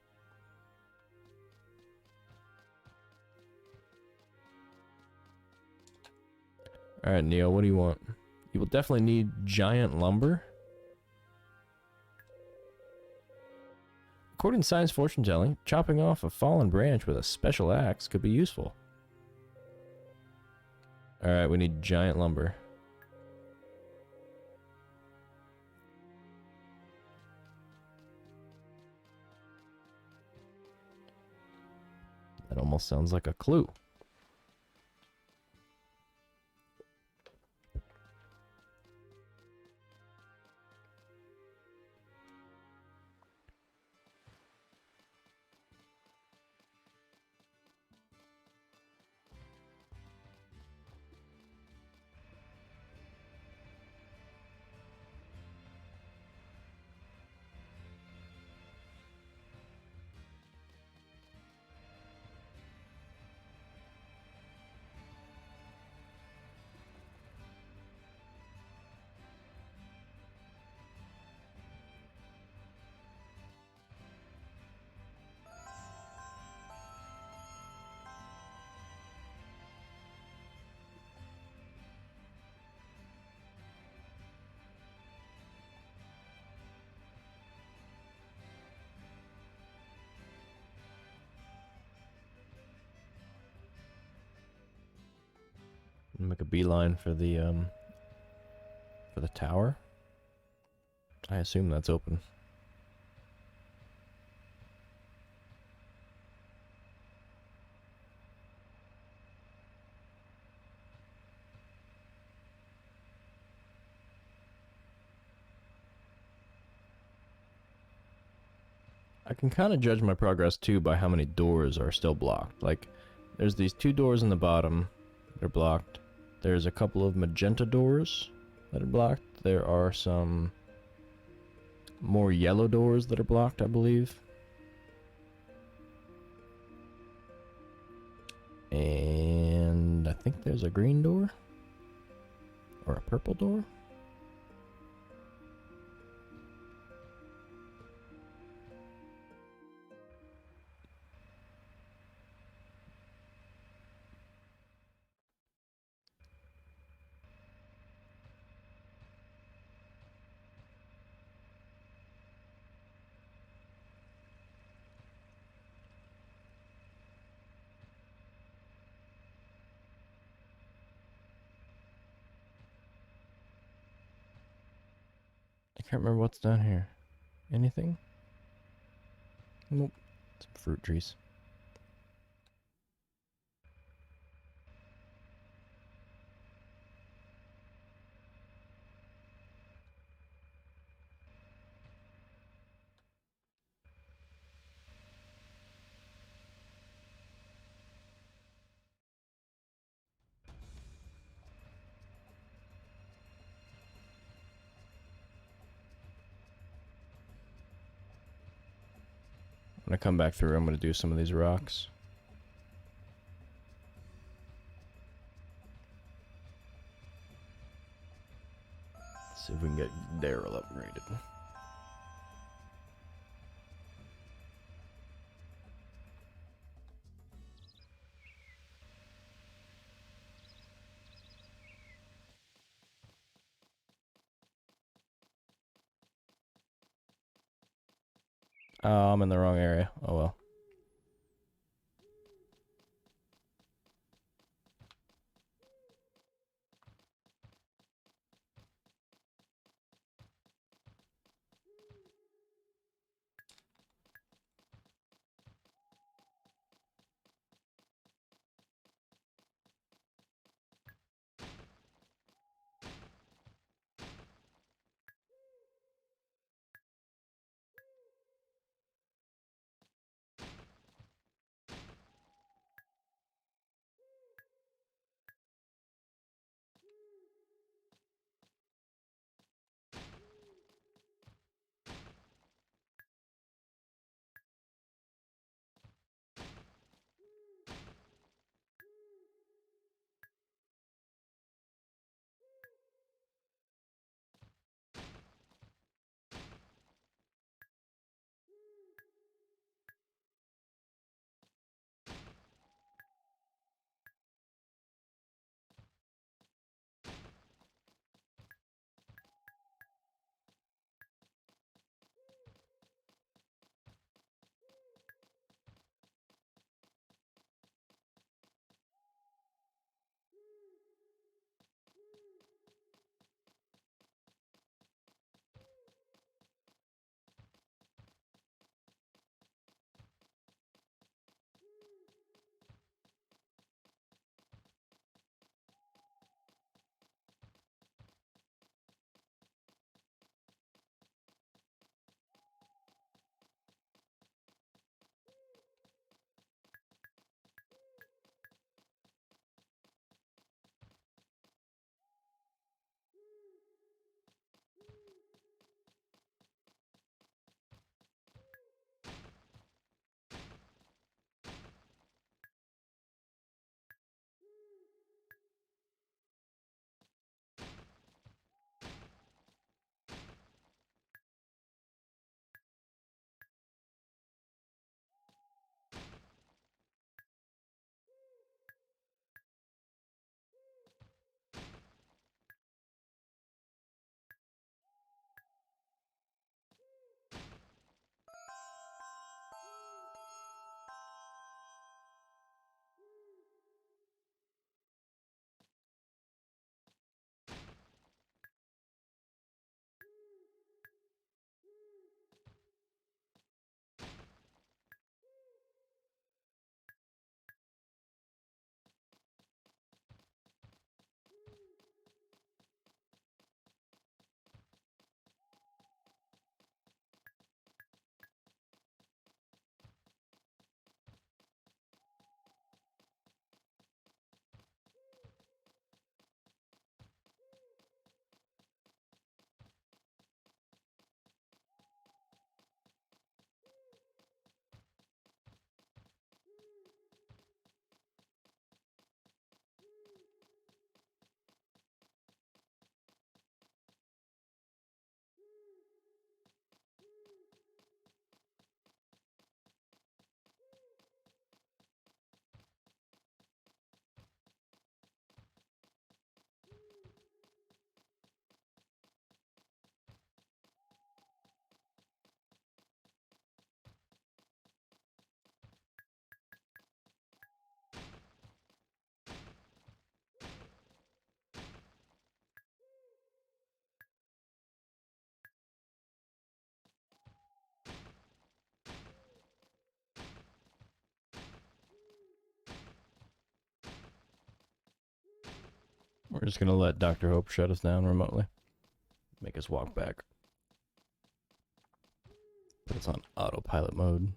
A: Alright, Neo, what do you want? You will definitely need giant lumber. According to science fortune telling, chopping off a fallen branch with a special axe could be useful. Alright, we need giant lumber. That almost sounds like a clue. Make a beeline for the tower. I assume that's open. I can kind of judge my progress too by how many doors are still blocked. Like, there's these 2 doors in the bottom that are blocked. There's a couple of magenta doors that are blocked. There are some more yellow doors that are blocked, I believe. And I think there's a green door. Or a purple door. I can't remember what's down here. Anything? Nope. Some fruit trees. When I come back through, I'm going to do some of these rocks. See if we can get Daryl upgraded. Oh, I'm in the wrong area. Oh well. We're just gonna let Dr. Hope shut us down remotely. Make us walk back. Put us on autopilot mode.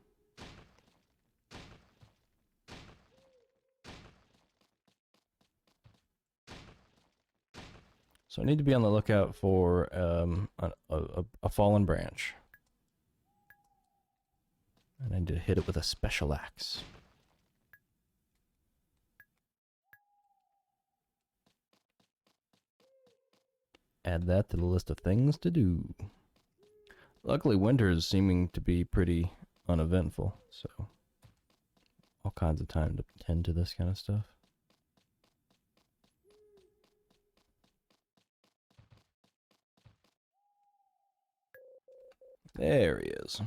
A: So I need to be on the lookout for a fallen branch. And I need to hit it with a special axe. Add that to the list of things to do. Luckily, winter is seeming to be pretty uneventful, so all kinds of time to tend to this kind of stuff. There he is.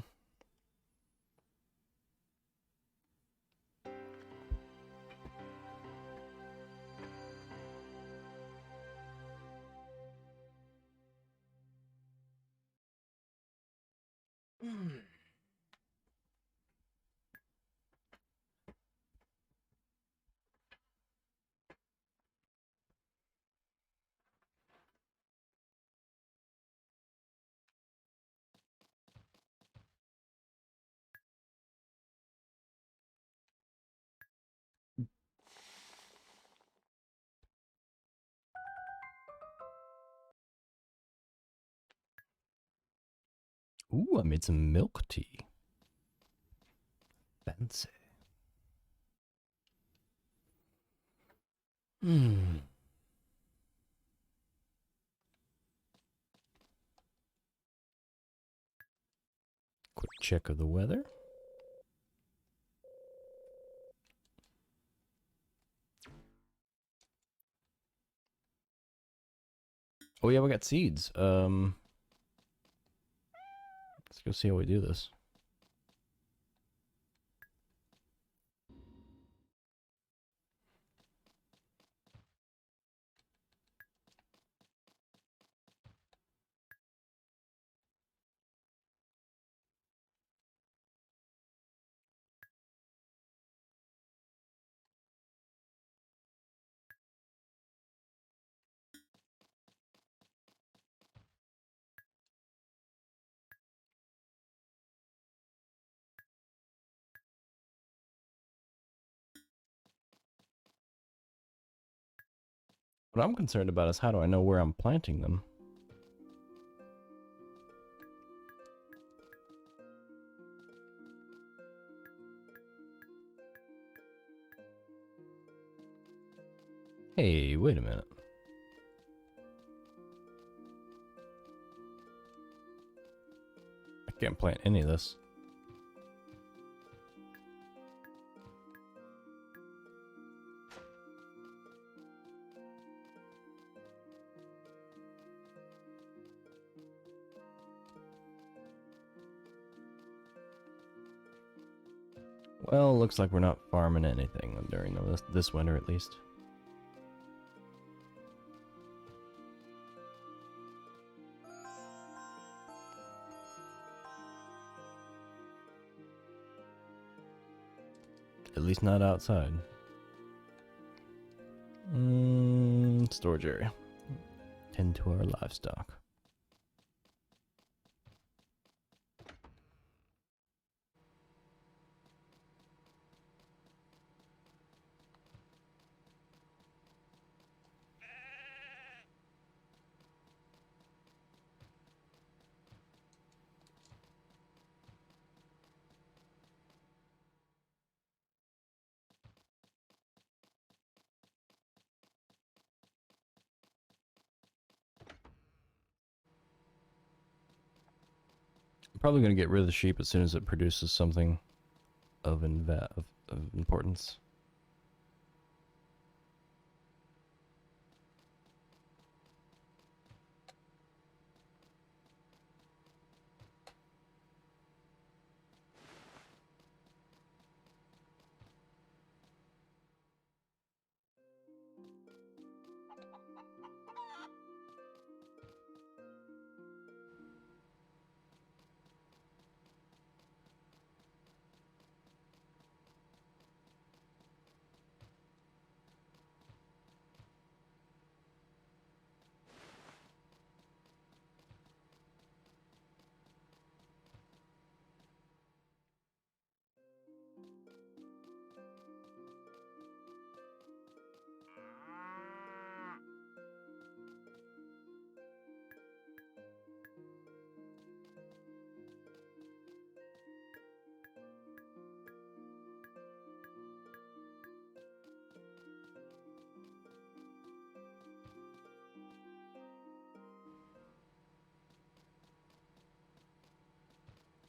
A: Ooh, I made some milk tea. Fancy. Quick check of the weather. Oh yeah, we got seeds. Let's go see how we do this. What I'm concerned about is how do I know where I'm planting them? Hey, wait a minute. I can't plant any of this. Well, looks like we're not farming anything during this winter at least. At least not outside. Storage area. Tend to our livestock. I'm probably going to get rid of the sheep as soon as it produces something of importance.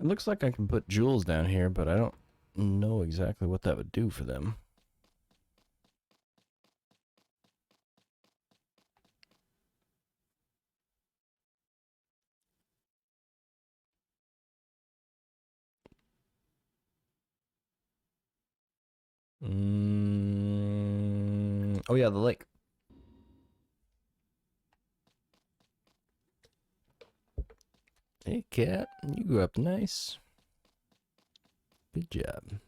A: It looks like I can put jewels down here, but I don't know exactly what that would do for them. Oh yeah, the lake. Hey cat, you grew up nice. Good job.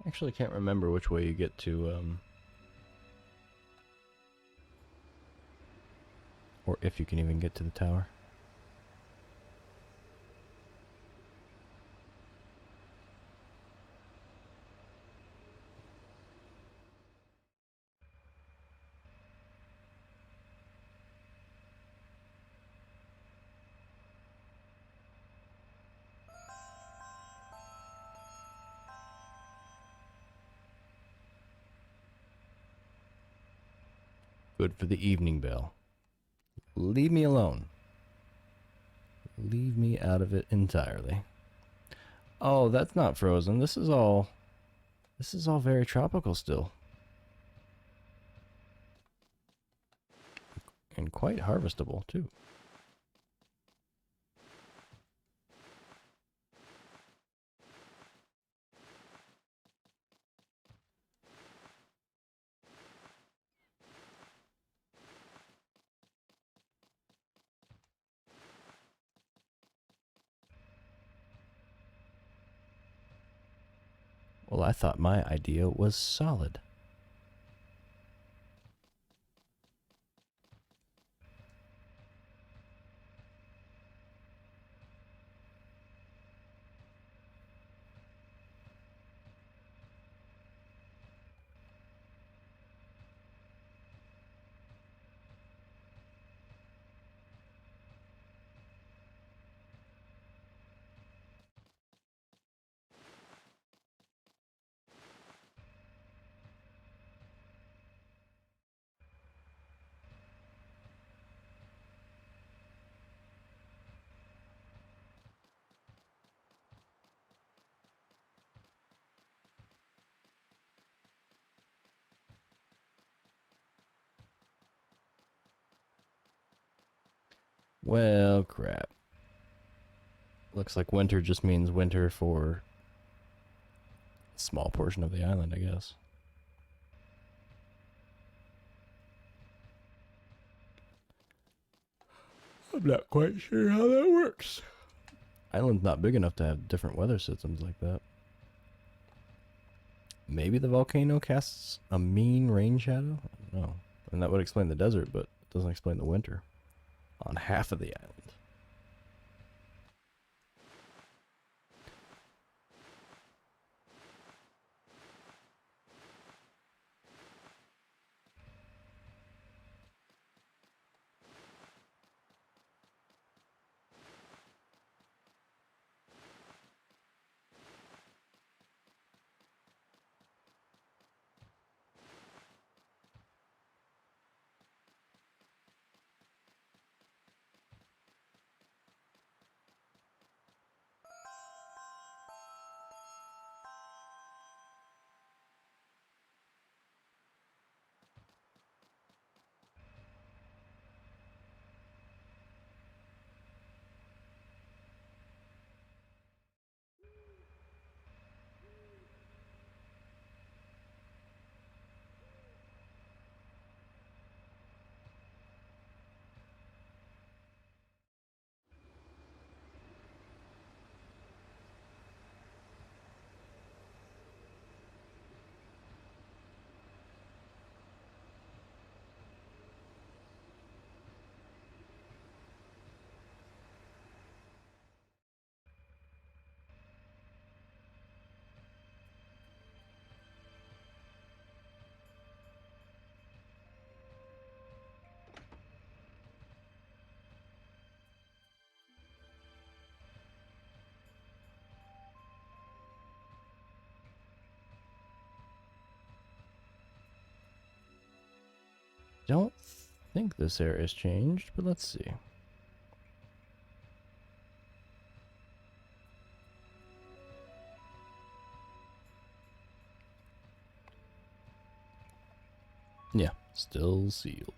A: Actually, can't remember which way you get to, or if you can even get to the tower. Good for the evening bell. Leave me alone. Leave me out of it entirely. Oh, that's not frozen. This is all very tropical still. And quite harvestable too. Well, I thought my idea was solid. Well, crap. Looks like winter just means winter for a small portion of the island, I guess. I'm not quite sure how that works. Island's not big enough to have different weather systems like that. Maybe the volcano casts a mean rain shadow? I don't know. And that would explain the desert, but it doesn't explain the winter on half of the island. don't think this area has changed, but let's see. Yeah, still sealed.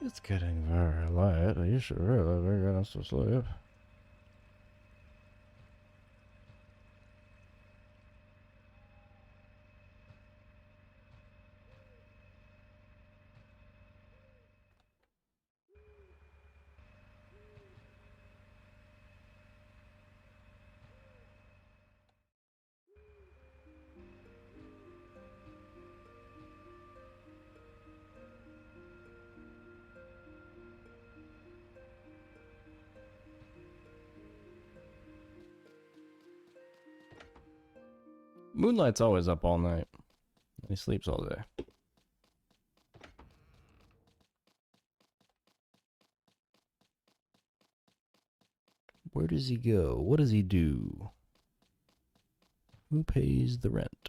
A: It's getting very late. You should really be getting some sleep. Moonlight's always up all night. He sleeps all day. Where does he go? What does he do? Who pays the rent?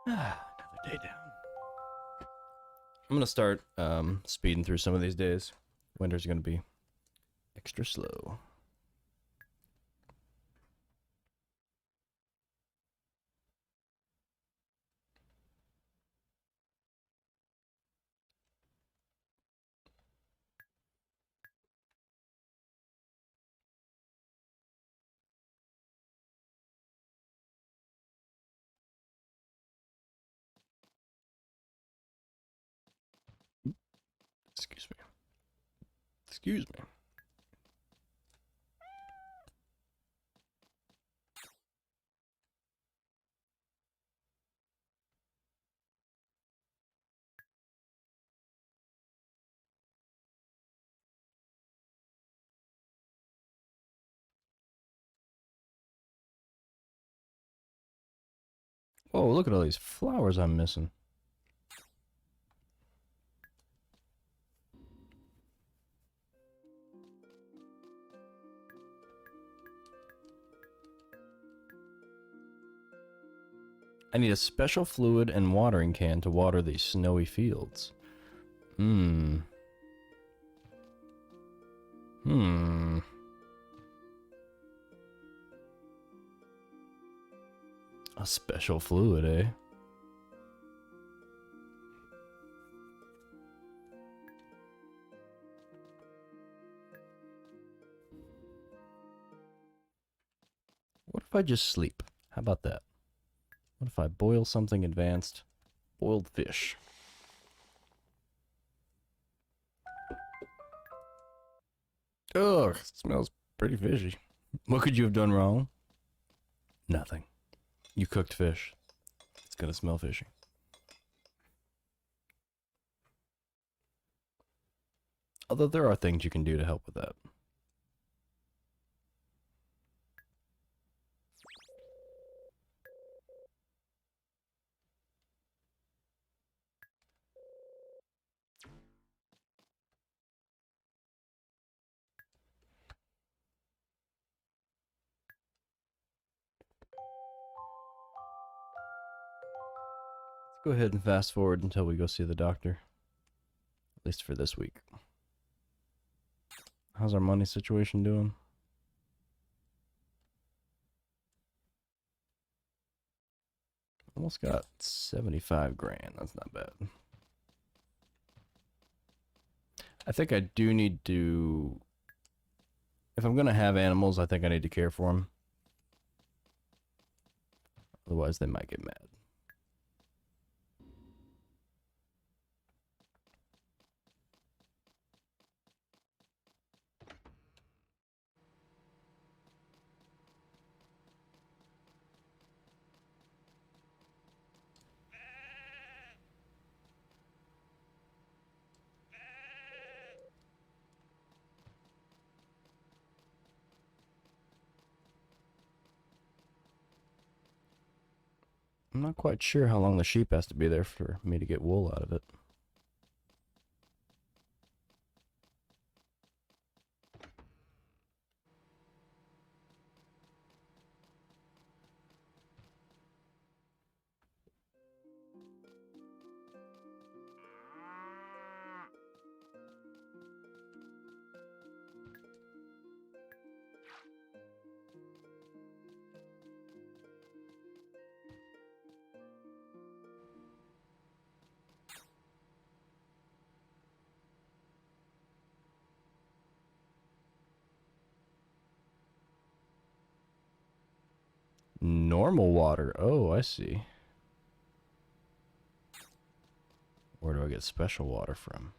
A: Another day down. I'm gonna start speeding through some of these days. Winter's gonna be extra slow. Excuse me. Excuse me. Oh, look at all these flowers I'm missing. I need a special fluid and watering can to water these snowy fields. Hmm. A special fluid, eh? What if I just sleep? How about that? What if I boil something advanced? Boiled fish. Ugh, smells pretty fishy. What could you have done wrong? Nothing. You cooked fish. It's gonna smell fishy. Although there are things you can do to help with that. Go ahead and fast forward until we go see the doctor. At least for this week. How's our money situation doing? Almost got 75 grand. That's not bad. I think I do need to... If I'm going to have animals, I think I need to care for them. Otherwise, they might get mad. I'm not quite sure how long the sheep has to be there for me to get wool out of it. Normal water. Oh, I see. Where do I get special water from?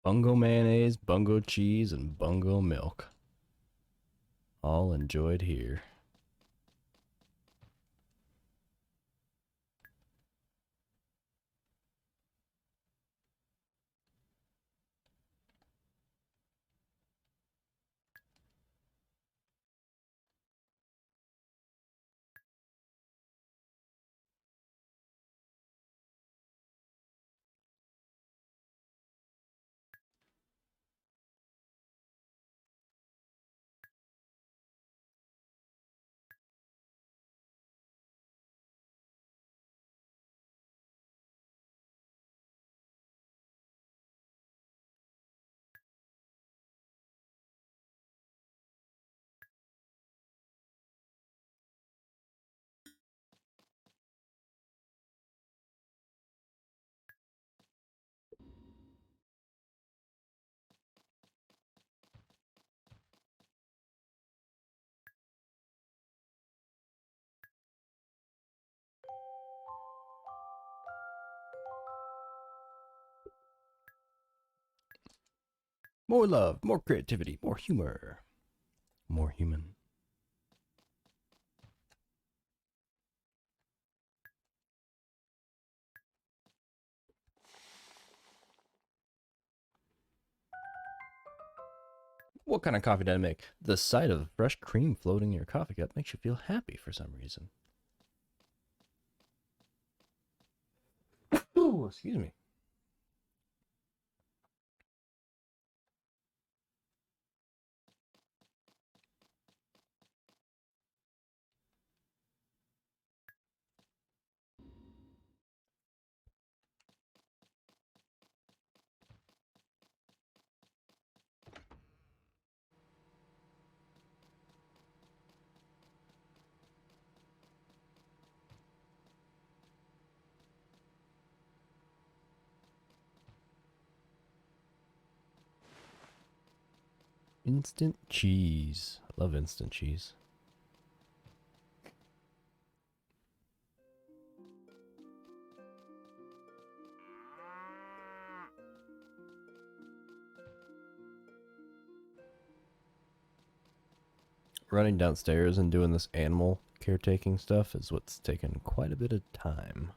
A: Bungo mayonnaise, bungo cheese, and bungo milk. All enjoyed here. More love, more creativity, more humor, more human. What kind of coffee did I make? The sight of fresh cream floating in your coffee cup makes you feel happy for some reason. Ooh, excuse me. Instant cheese. I love instant cheese. Running downstairs and doing this animal caretaking stuff is what's taken quite a bit of time.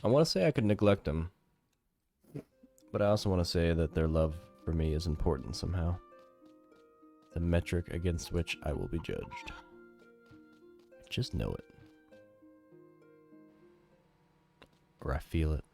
A: I want to say I could neglect them, but I also want to say that their love for me is important somehow. The metric against which I will be judged. I just know it. Or I feel it.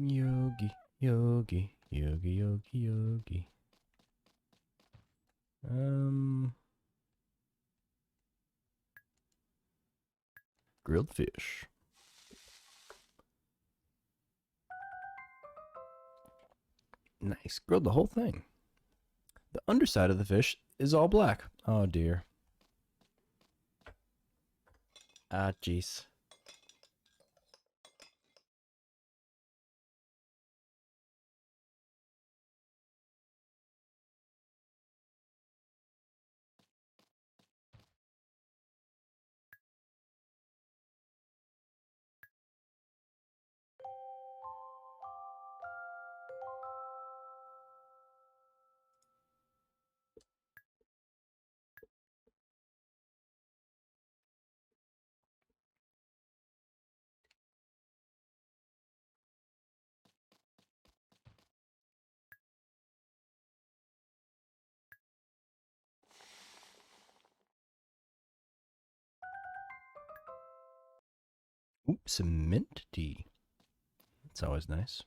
A: Yogi, yogi, yogi, yogi, yogi. Grilled fish. Nice. Grilled the whole thing. The underside of the fish is all black. Oh dear. Ah, jeez. Oops, some mint tea. It's always nice.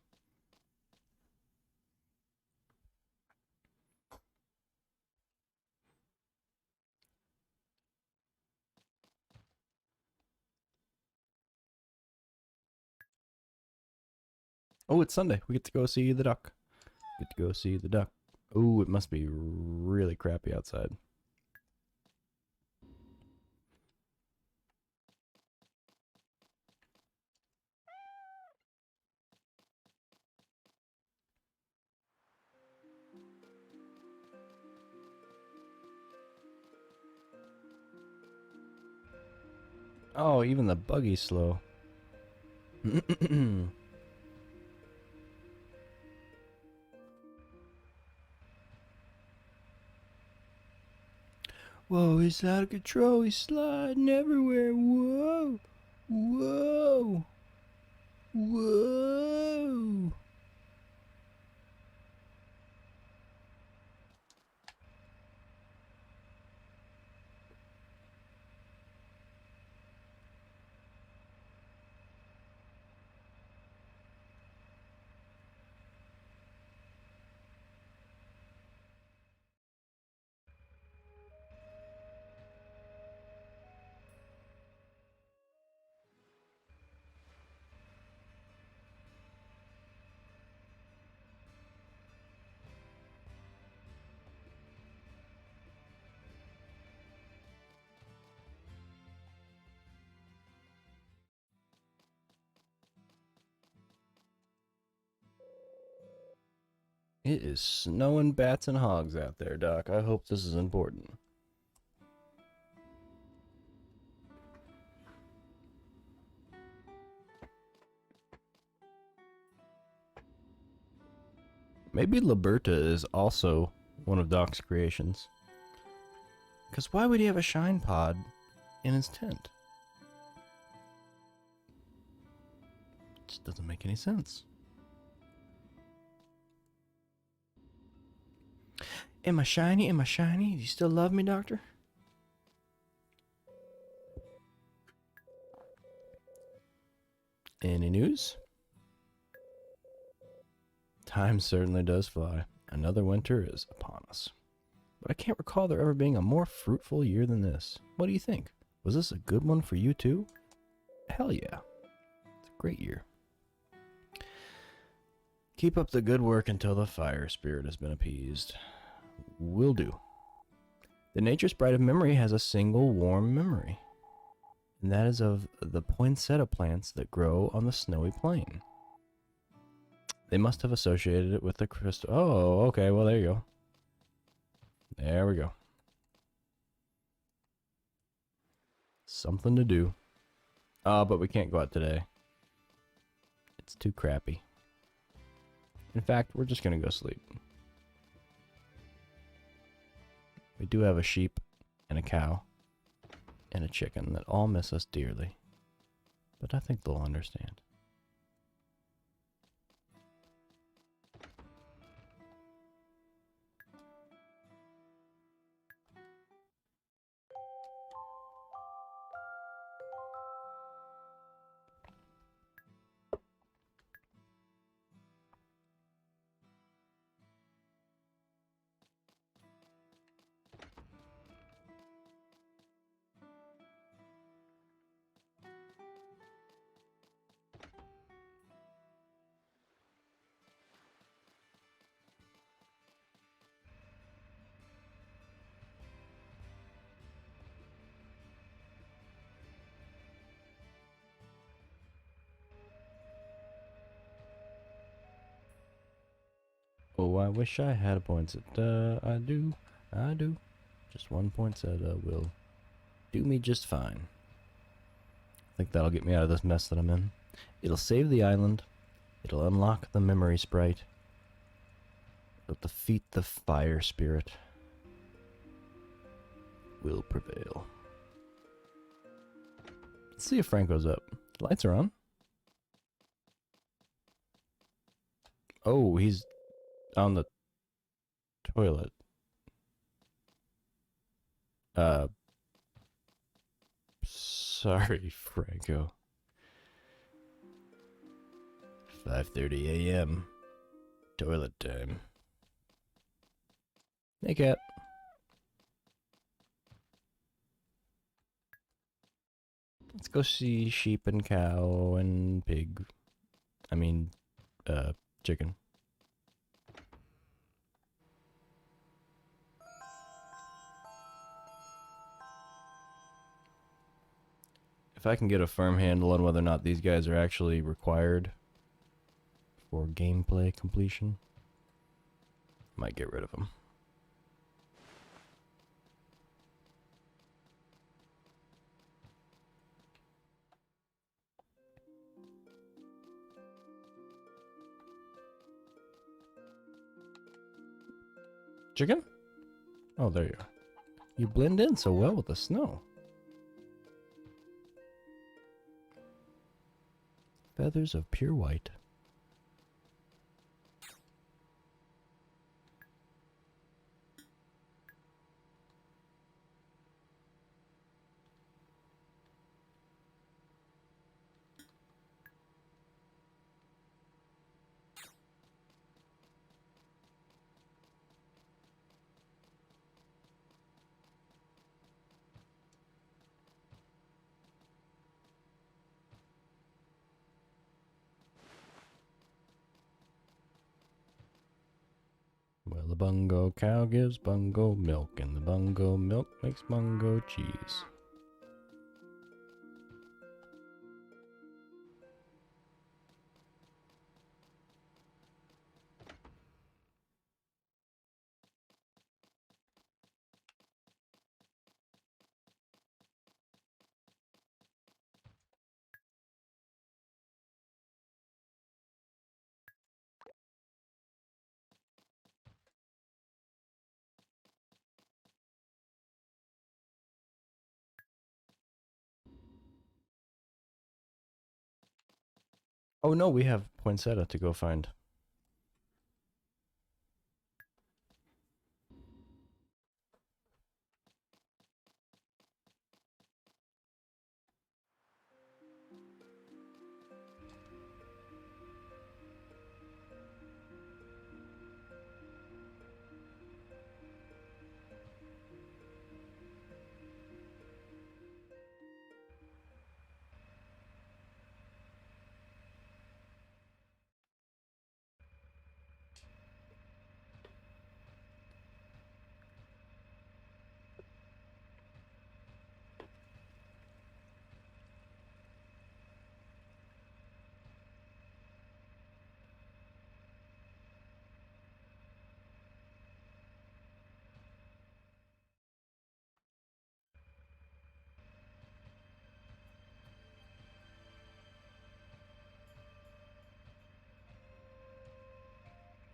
A: Oh, it's Sunday. We get to go see the duck. Get to go see the duck. Oh, it must be really crappy outside. Oh, even the buggy's slow. Whoa, he's out of control. He's sliding everywhere. Whoa. Whoa. Whoa. It is snowing bats and hogs out there, Doc. I hope this is important. Maybe Liberta is also one of Doc's creations. Because why would he have a shine pod in his tent? It just doesn't make any sense. Am I shiny? Am I shiny? Do you still love me, Doctor? Any news? Time certainly does fly. Another winter is upon us. But I can't recall there ever being a more fruitful year than this. What do you think? Was this a good one for you too? Hell yeah. It's a great year. Keep up the good work until the fire spirit has been appeased. Will do. The nature sprite of memory has a single warm memory, and that is of the poinsettia plants that grow on the snowy plain. They must have associated it with the crystal. Oh, okay, well, there you go. There we go. Something to do. But we can't go out today. It's too crappy. In fact, we're just gonna go sleep. We do have a sheep and a cow and a chicken that all miss us dearly. But I think they'll understand. Oh, I wish I had a poinsettia. I do. Just one poinsettia will do me just fine. I think that'll get me out of this mess that I'm in. It'll save the island. It'll unlock the memory sprite. It'll defeat the fire spirit. Will prevail. Let's see if Franco's up. Lights are on. Oh, he's on the toilet. Sorry, Franco. 5:30 a.m. Toilet time. Hey, cat. Let's go see sheep and cow and pig. I mean, chicken. If I can get a firm handle on whether or not these guys are actually required for gameplay completion, I might get rid of them. Chicken? Oh, there you are. You blend in so well with the snow. Feathers of pure white. Well, the bungo cow gives bungo milk, and the bungo milk makes bungo cheese. Oh no, we have poinsettia to go find.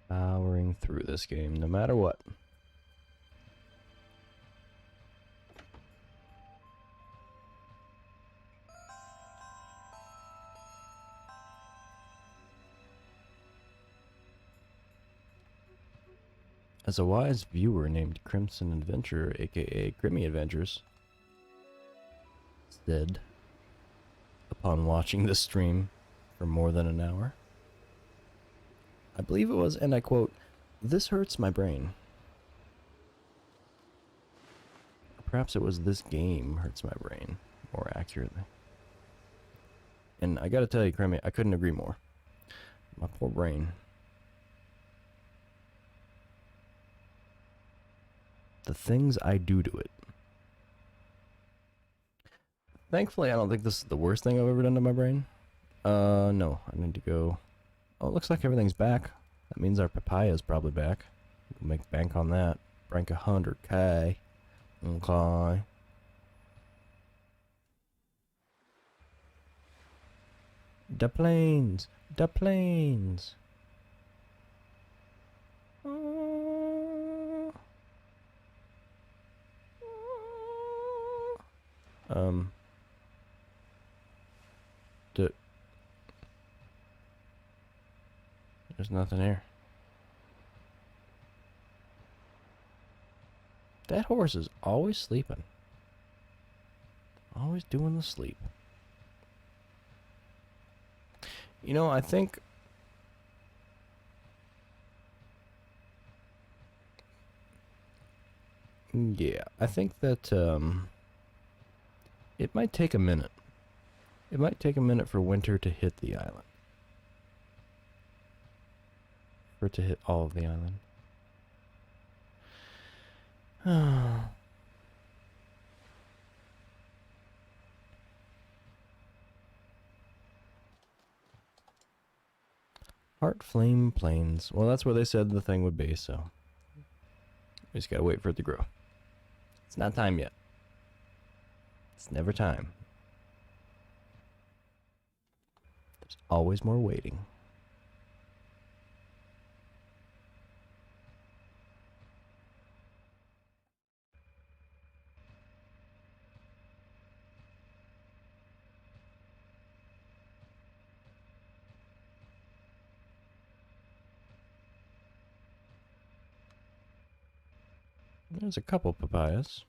A: Powering through this game, no matter what. As a wise viewer named Crimson Adventure, aka Grimmy Adventures, said, upon watching the stream for more than an hour, I believe it was, and I quote, "This hurts my brain." Or perhaps it was, "This game hurts my brain," more accurately. And I gotta tell you, Grimmy, I couldn't agree more. My poor brain. The things I do to it. Thankfully, I don't think this is the worst thing I've ever done to my brain. No. I need to go... Oh, it looks like everything's back. That means our papaya is probably back. We'll make bank on that. Rank 100k. Okay. The planes! The planes! There's nothing here. That horse is always sleeping. Always doing the sleep. You know, I think... Yeah, I think that, it might take a minute. It might take a minute for winter to hit the island. For it to hit all of the island. Heart Flame Plains. Well, that's where they said the thing would be, so... We just gotta wait for it to grow. It's not time yet. It's never time. There's always more waiting. There's a couple papayas.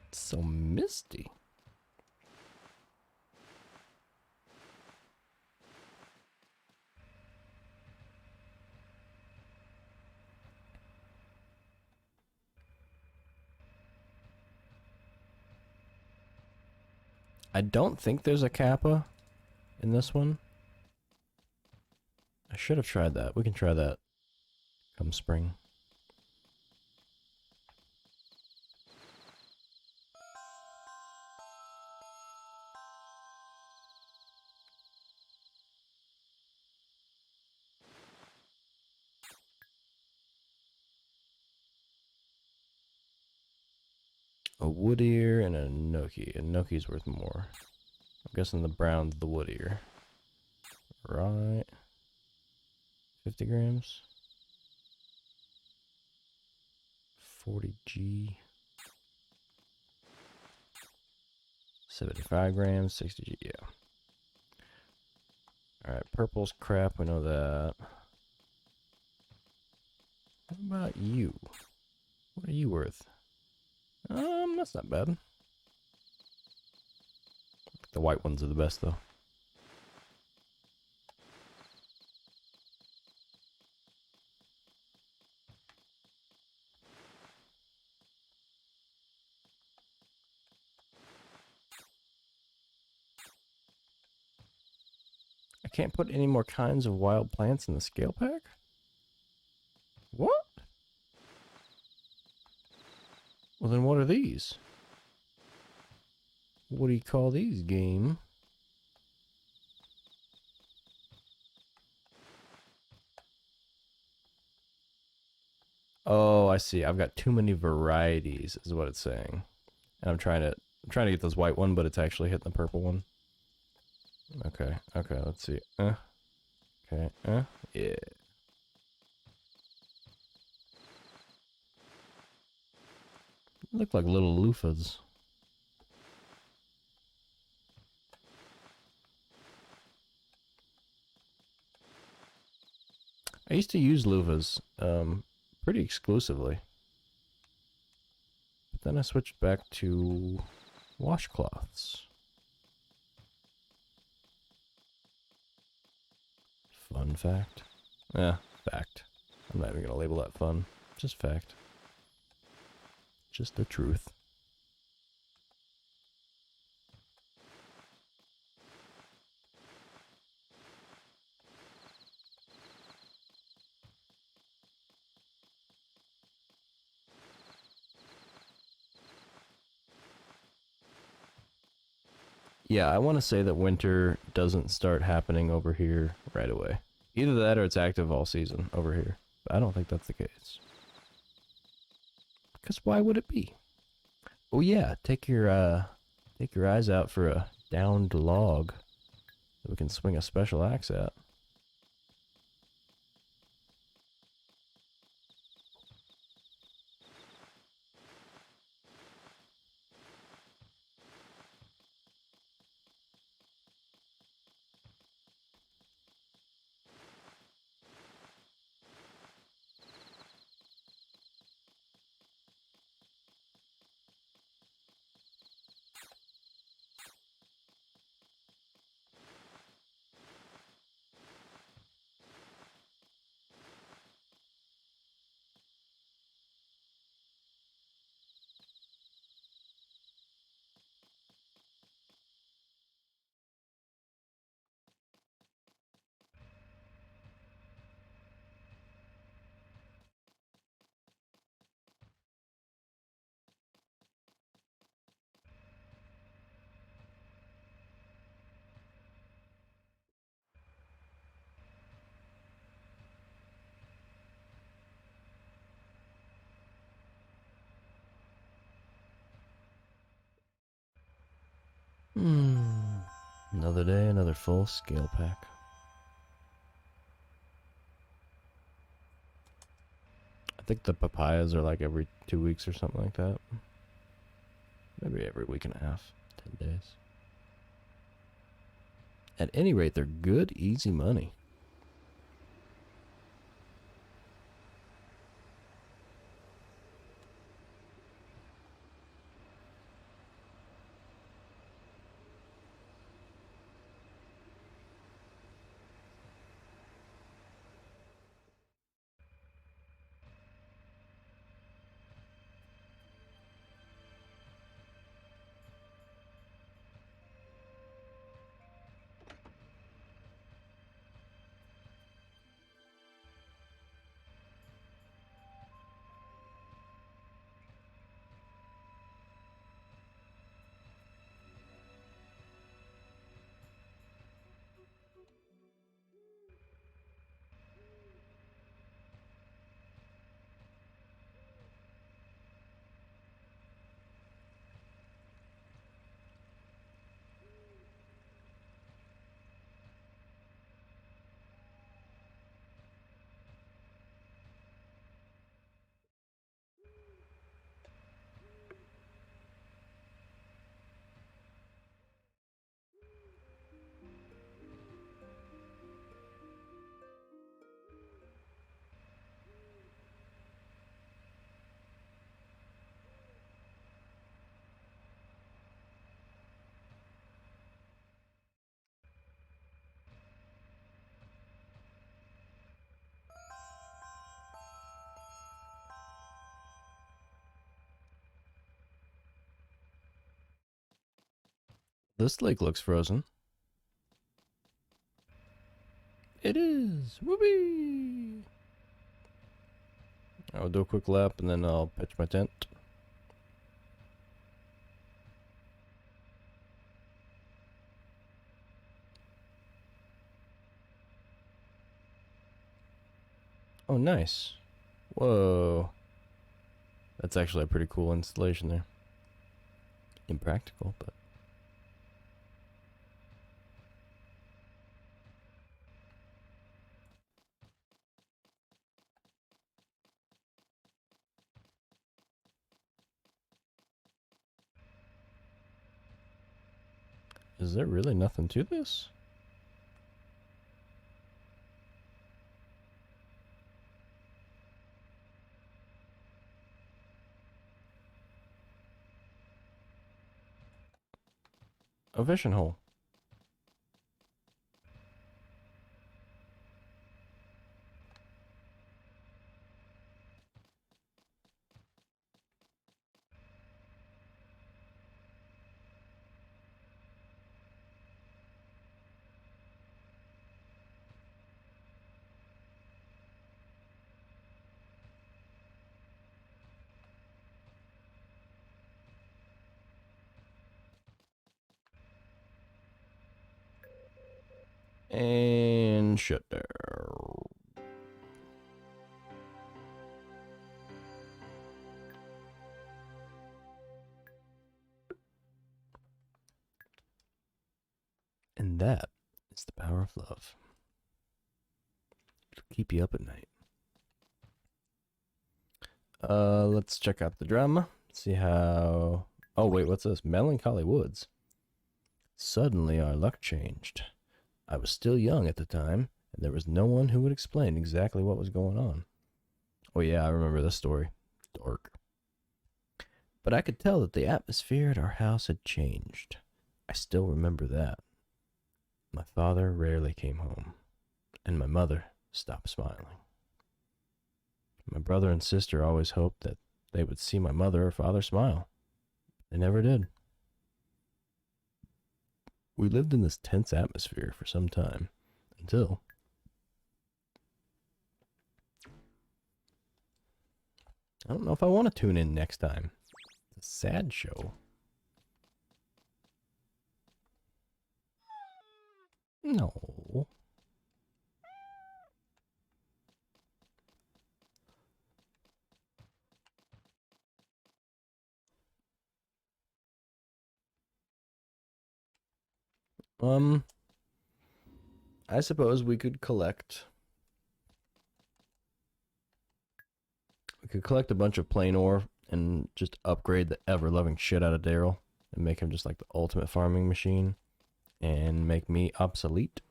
A: It's so misty. I don't think there's a kappa in this one. I should have tried that. We can try that come spring. A wood ear and a gnocchi. A gnocchi's worth more. I'm guessing the brown's the wood ear. Right. 50 grams. 40G. 75 grams. 60G. Yeah. Alright, purple's crap. We know that. What about you? What are you worth? That's not bad. The white ones are the best, though. I can't put any more kinds of wild plants in the scale pack? What? Well, then what are these? what do you call these, game? Oh, I see. I've got too many varieties, is what it's saying. And I'm trying to get this white one, but it's actually hitting the purple one. Okay, okay, let's see. Okay, yeah. Look like little loofahs. I used to use loofahs, pretty exclusively. But then I switched back to washcloths. Fun fact. Fact. I'm not even gonna label that fun. Just fact. Just the truth. Yeah, I want to say that winter doesn't start happening over here right away. Either that or it's active all season over here. But I don't think that's the case. Because why would it be? Oh yeah, take your eyes out for a downed log that we can swing a special axe at. Another day, another full scale pack. I think the papayas are like every 2 weeks or something like that. Maybe every week and a half, 10 days. At any rate, they're good, easy money. This lake looks frozen. It is! Whoopee! I'll do a quick lap and then I'll pitch my tent. Oh, nice. Whoa. That's actually a pretty cool installation there. Impractical, but... Is there really nothing to this? A fishing hole. And shut down. And that is the power of love. It'll keep you up at night. Let's check out the drama. See how... Oh, wait, what's this? Melancholy Woods. Suddenly our luck changed. I was still young at the time, and there was no one who would explain exactly what was going on. Oh yeah, I remember this story. Dark. But I could tell that the atmosphere at our house had changed. I still remember that. My father rarely came home, and my mother stopped smiling. My brother and sister always hoped that they would see my mother or father smile. They never did. We lived in this tense atmosphere for some time, until... I don't know if I want to tune in next time. It's a sad show. No. I suppose we could collect... We could collect a bunch of plain ore and just upgrade the ever-loving shit out of Daryl and make him just like the ultimate farming machine and make me obsolete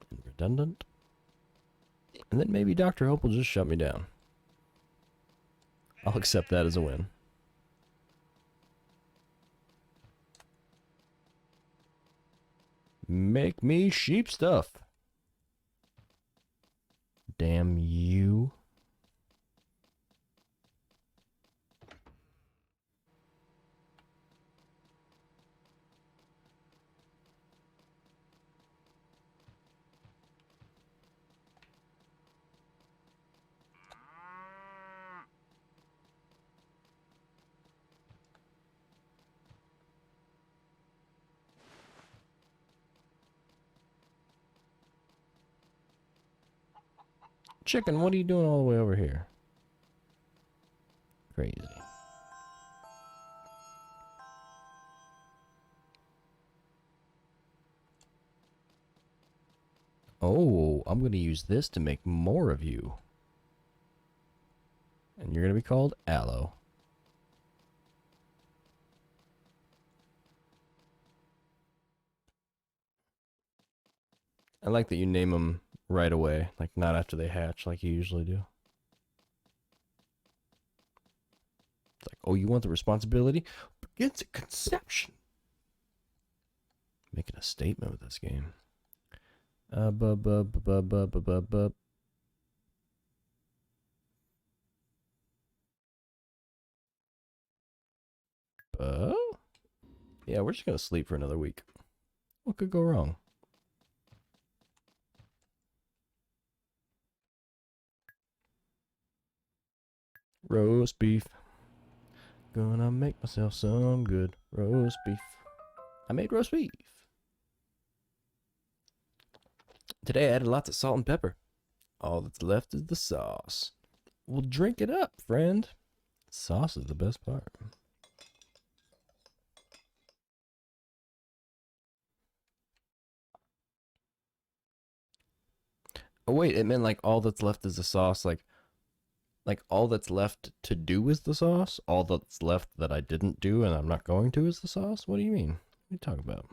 A: and redundant. And then maybe Dr. Hope will just shut me down. I'll accept that as a win. Make me sheep stuff. Damn you. Chicken, what are you doing all the way over here? Crazy. Oh, I'm going to use this to make more of you. And you're going to be called Aloe. I like that you name them right away, like not after they hatch like you usually do. It's like, oh, you want the responsibility? Begins at conception. Making a statement with this game. Yeah, we're just gonna sleep for another week. What could go wrong? Roast beef. Gonna make myself some good roast beef. I made roast beef. Today I added lots of salt and pepper. All that's left is the sauce. Well, drink it up, friend. Sauce is the best part. Oh wait, it meant like all that's left is the sauce, like all that's left to do is the sauce? All that's left that I didn't do and I'm not going to is the sauce? What do you mean? What are you talking about?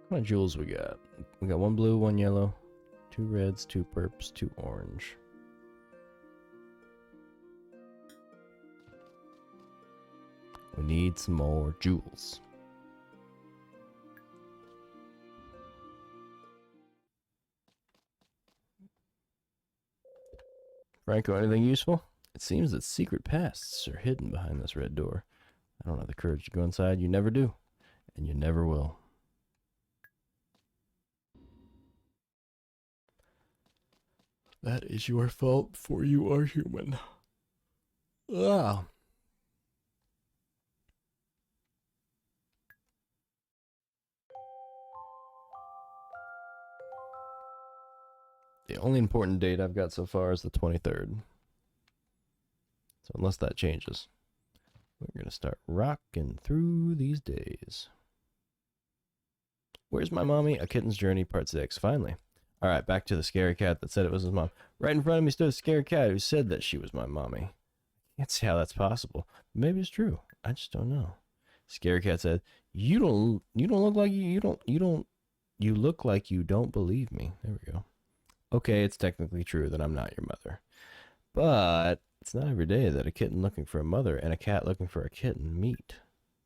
A: What kind of jewels we got? We got one blue, one yellow, two reds, two purps, two orange. We need some more jewels. Franco, anything useful? It seems that secret pasts are hidden behind this red door. I don't have the courage to go inside. You never do. And you never will. That is your fault, for you are human. Ah. The only important date I've got so far is the 23rd. So unless that changes, we're going to start rocking through these days. Where's my mommy? A Kitten's Journey, Part 6. Finally. All right, back to the scary cat that said it was his mom. Right in front of me stood a scary cat who said that she was my mommy. Can't see how that's possible. Maybe it's true. I just don't know. Scary cat said, "You don't look like you look like you don't believe me." There we go. Okay, it's technically true that I'm not your mother. But it's not every day that a kitten looking for a mother and a cat looking for a kitten meet.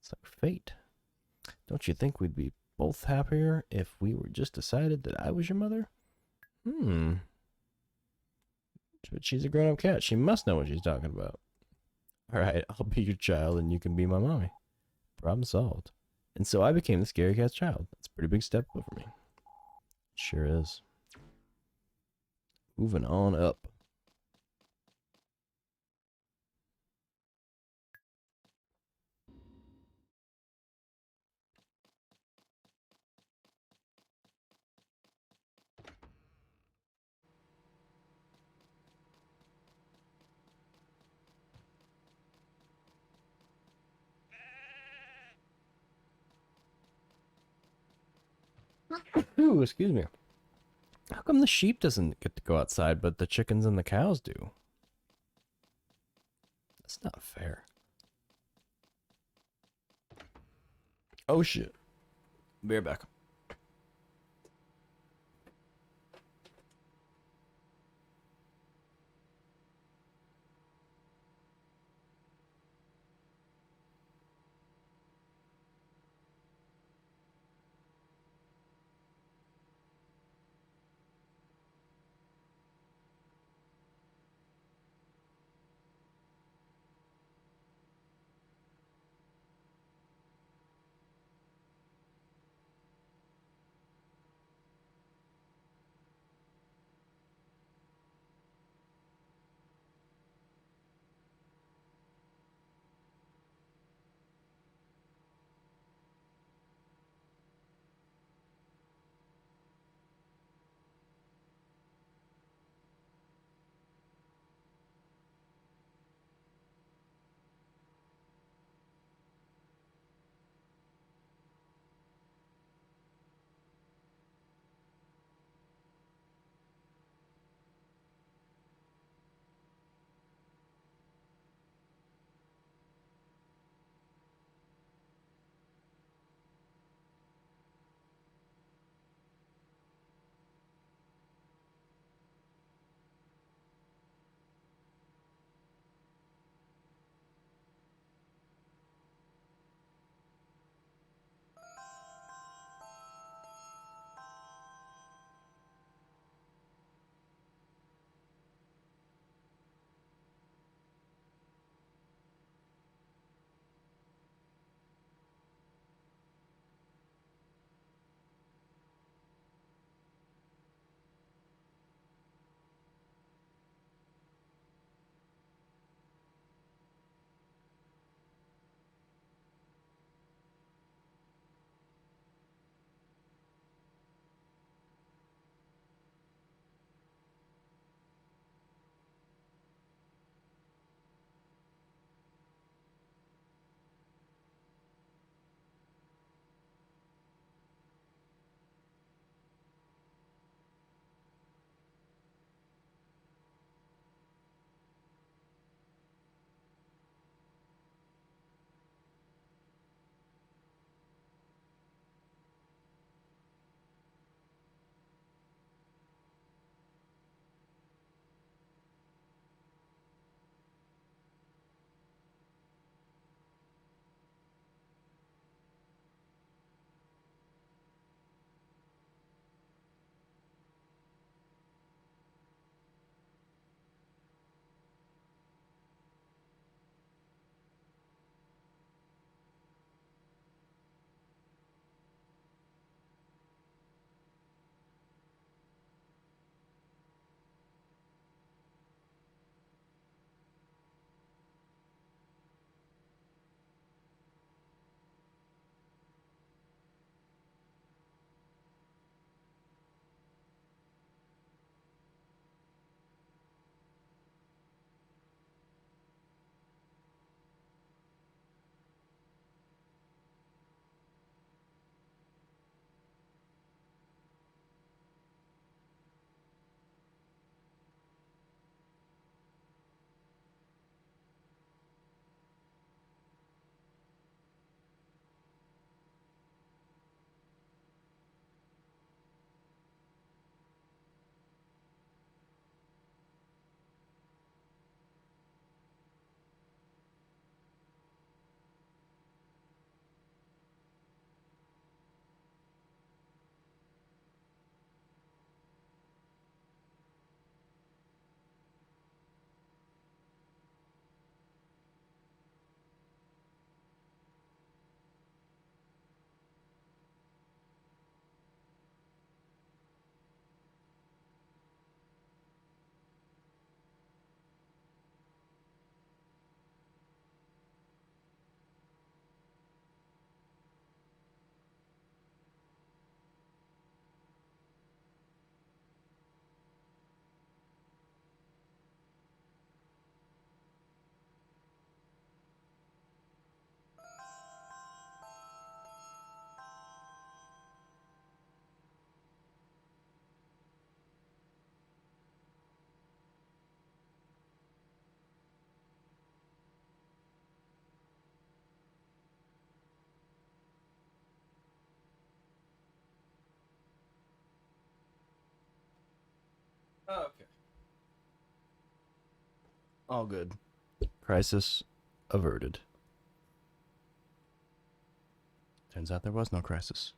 A: It's like fate. Don't you think we'd be both happier if we were just decided that I was your mother? But she's a grown-up cat. She must know what she's talking about. All right, I'll be your child and you can be my mommy. Problem solved. And so I became the scary cat's child. That's a pretty big step for me. Sure is. Moving on up. Ooh, excuse me. How come the sheep doesn't get to go outside, but the chickens and the cows do? That's not fair. Oh shit. Be right back. Oh, okay. All good. Crisis averted. Turns out there was no crisis.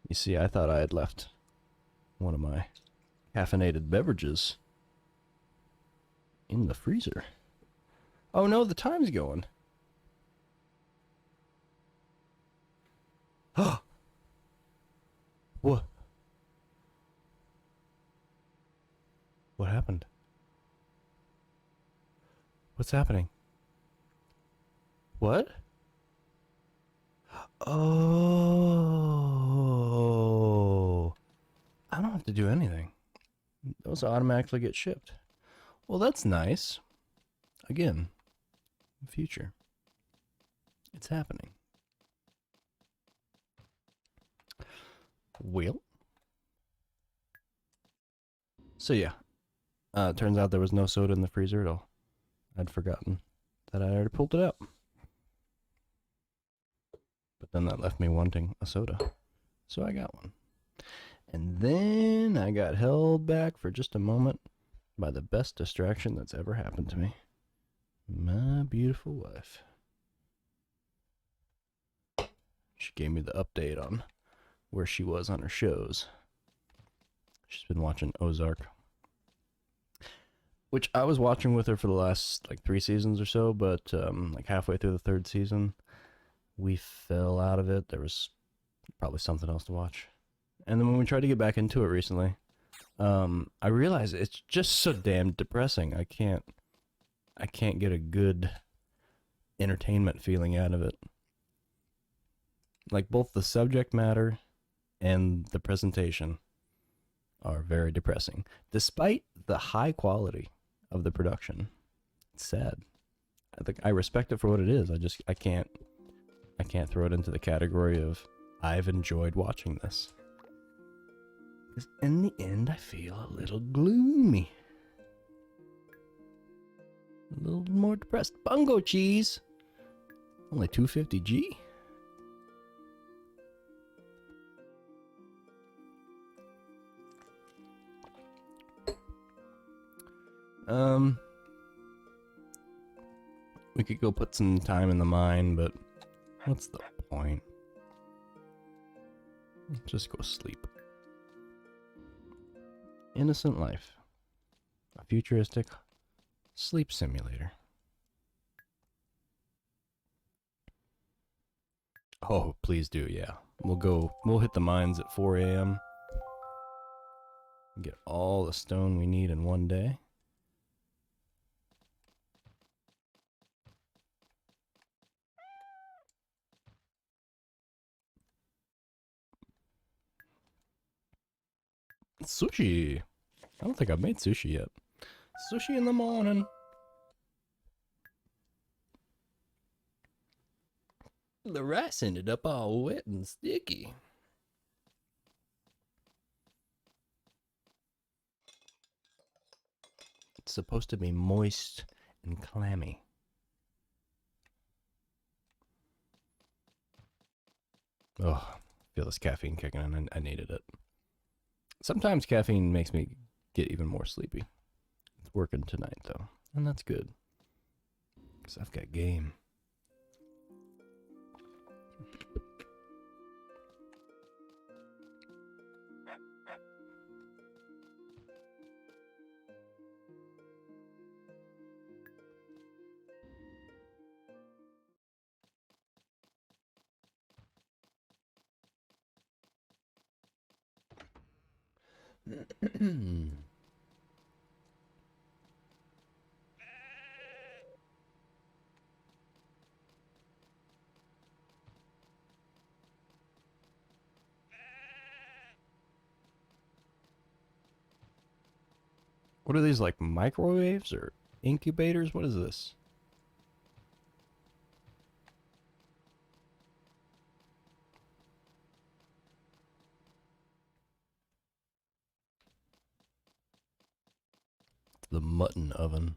A: You see, I thought I had left one of my caffeinated beverages in the freezer. Oh no, the time's going. What? What happened? What's happening? What? Oh. I don't have to do anything. Those automatically get shipped. Well, that's nice. Again, future. It's happening. Well. So yeah. Turns out there was no soda in the freezer at all. I'd forgotten that I already pulled it out. But then that left me wanting a soda. So I got one. And then I got held back for just a moment by the best distraction that's ever happened to me. My beautiful wife. She gave me the update on where she was on her shows. She's been watching Ozark, which I was watching with her for the last like 3 seasons or so, but like halfway through the 3rd season, we fell out of it. There was probably something else to watch. And then when we tried to get back into it recently, I realized it's just so damn depressing. I can't get a good entertainment feeling out of it. Like both the subject matter and the presentation are very depressing, despite the high quality of the production. It's sad. I respect it for what it is. I can't throw it into the category of I've enjoyed watching this. Because in the end, I feel a little gloomy. A little more depressed. Bungo cheese! Only 250G? We could go put some time in the mine, but what's the point? Just go sleep. Innocent Life. A futuristic sleep simulator. Oh, please do, yeah. We'll hit the mines at 4 a.m. Get all the stone we need in one day. Sushi. I don't think I've made sushi yet. Sushi in the morning. The rice ended up all wet and sticky. It's supposed to be moist and clammy. Oh, feel this caffeine kicking in. I needed it. Sometimes caffeine makes me get even more sleepy. It's working tonight, though, and that's good. Because I've got game. What are these, like microwaves or incubators? What is this? The mutton oven.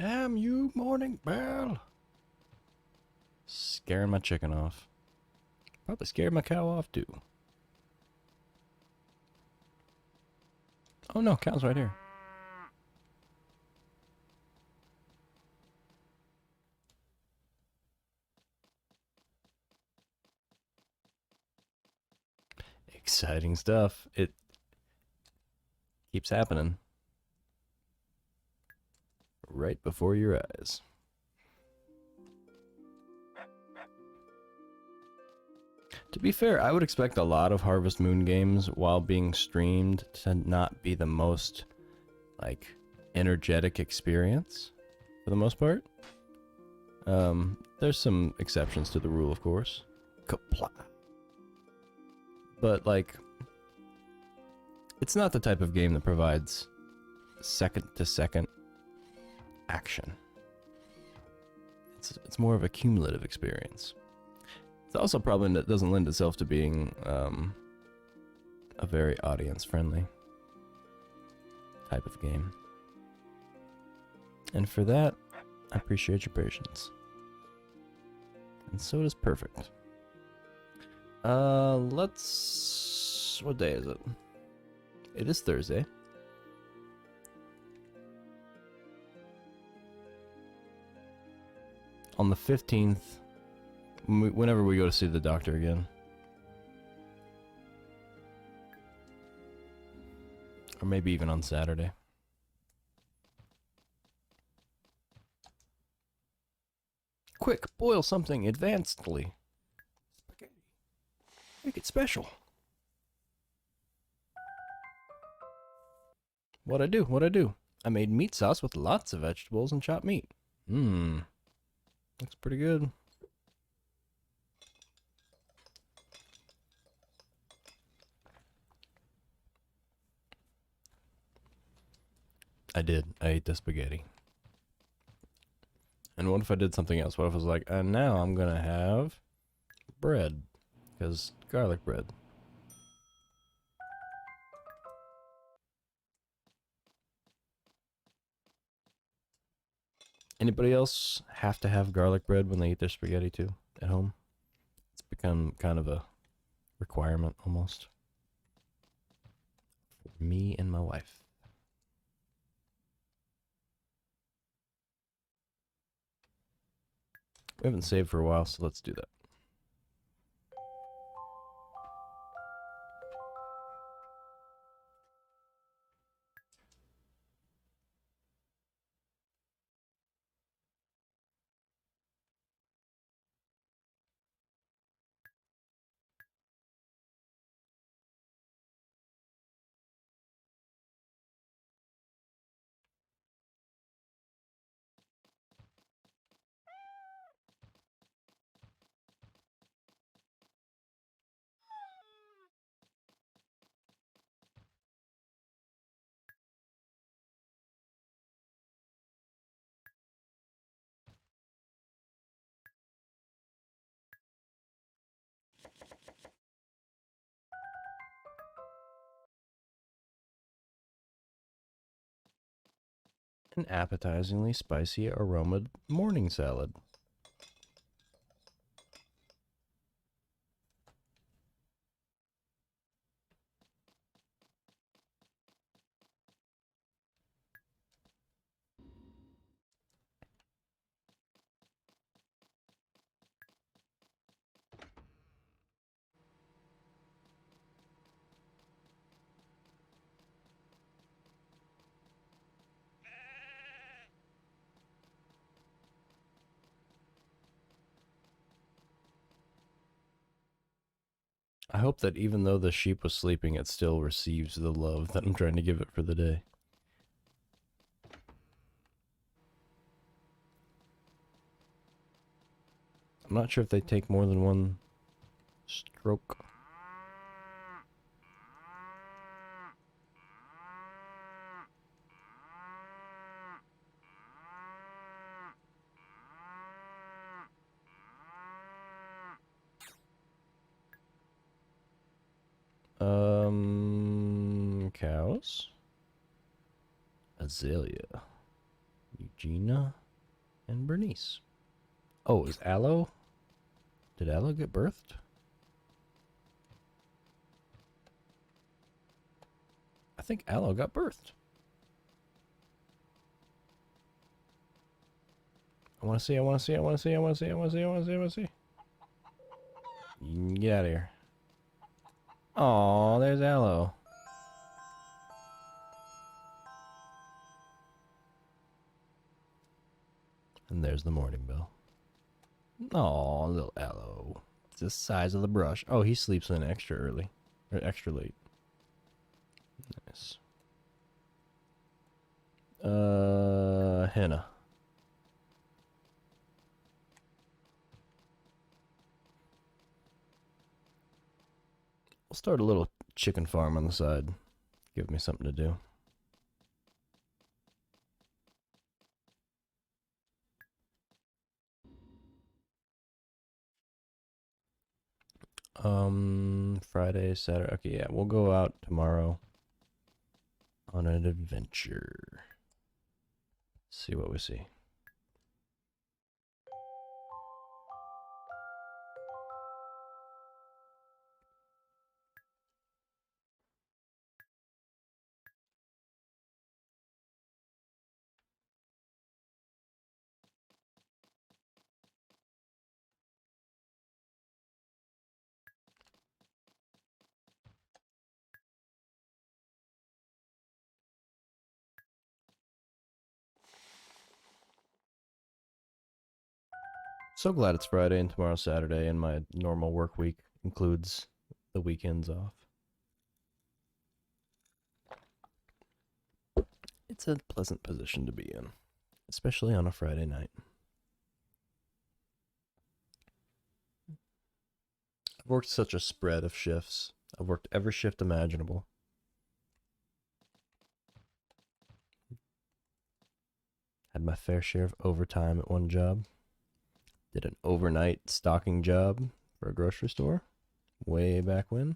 A: Damn you, morning bell. Scaring my chicken off. Probably scared my cow off too. Oh no, cow's right here. Exciting stuff. It keeps happening. Right before your eyes. To be fair, I would expect a lot of Harvest Moon games while being streamed to not be the most, like, energetic experience, for the most part. There's some exceptions to the rule, of course. Kapla. But, like, it's not the type of game that provides second-to-second action. It's more of a cumulative experience. It's also probably that doesn't lend itself to being a very audience-friendly type of game. And for that, I appreciate your patience. And so does Perfect. Let's... What day is it? It is Thursday. On the 15th, whenever we go to see the doctor again. Or maybe even on Saturday. Quick, boil something advancedly. Spaghetti. Make it special. What'd I do? I made meat sauce with lots of vegetables and chopped meat. Mmm. Looks pretty good. I did. I ate the spaghetti. And what if I did something else? What if I was like, and now I'm gonna have bread. Because garlic bread. Anybody else have to have garlic bread when they eat their spaghetti too at home? It's become kind of a requirement almost. For me and my wife. We haven't saved for a while, so let's do that. An appetizingly spicy aromaed morning salad. I hope that even though the sheep was sleeping, it still receives the love that I'm trying to give it for the day. I'm not sure if they take more than one stroke. Cows? Azalea. You Gina and Bernice. Oh, is Aloe? Did Aloe get birthed? I think Aloe got birthed. I want to see, I want to see, I want to see, I want to see, I want to see, I want to see, I want to see. You can get out of here. Aw, there's Aloe. And there's the morning bell. Aw, little Aloe. It's the size of the brush. Oh, he sleeps in extra early. Or extra late. Nice. Henna. We'll start a little chicken farm on the side. Give me something to do. Friday, Saturday. Okay, yeah, we'll go out tomorrow on an adventure. See what we see. So glad it's Friday and tomorrow's Saturday, and my normal work week includes the weekends off. It's a pleasant position to be in, especially on a Friday night. I've worked such a spread of shifts. I've worked every shift imaginable. Had my fair share of overtime at one job. Did an overnight stocking job for a grocery store way back when.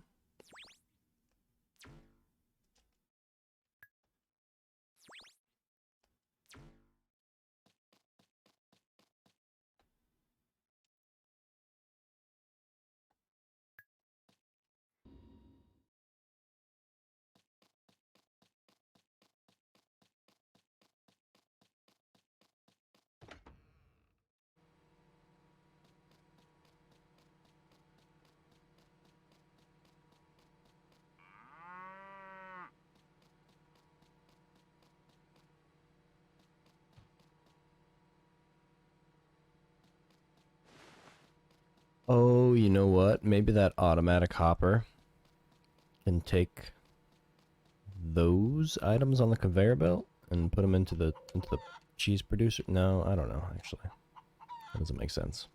A: Oh, you know what? Maybe that automatic hopper can take those items on the conveyor belt and put them into the cheese producer. No, I don't know, actually. That doesn't make sense.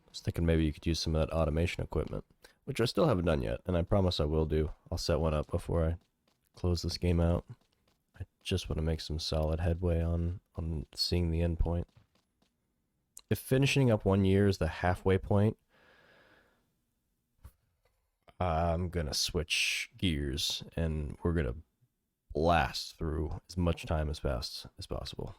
A: I was thinking maybe you could use some of that automation equipment, which I still haven't done yet, and I promise I will do. I'll set one up before I close this game out. I just want to make some solid headway on seeing the end point. If finishing up 1 year is the halfway point, I'm gonna switch gears and we're gonna blast through as much time as fast as possible.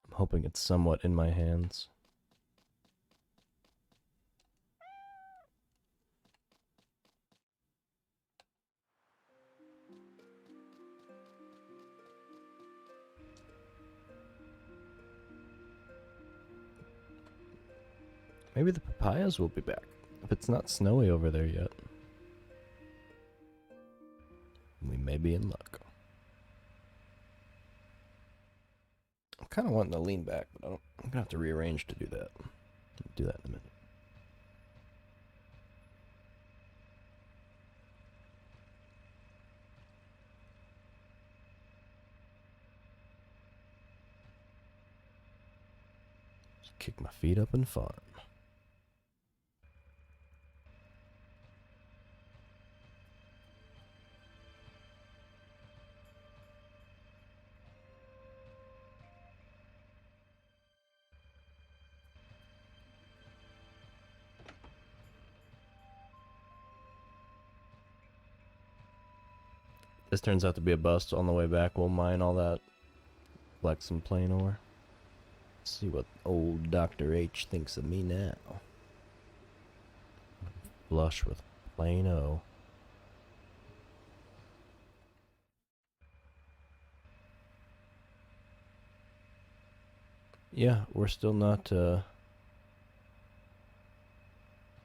A: I'm hoping it's somewhat in my hands. Maybe the papayas will be back, if it's not snowy over there yet. We may be in luck. I'm kind of wanting to lean back, but I'm gonna have to rearrange to do that. I'll do that in a minute. Just kick my feet up and farm. this turns out to be a bust on the way back, we'll mine all that flex and plain ore. See what old Dr. H thinks of me now. Flush with plain O. Yeah, we're still not, we're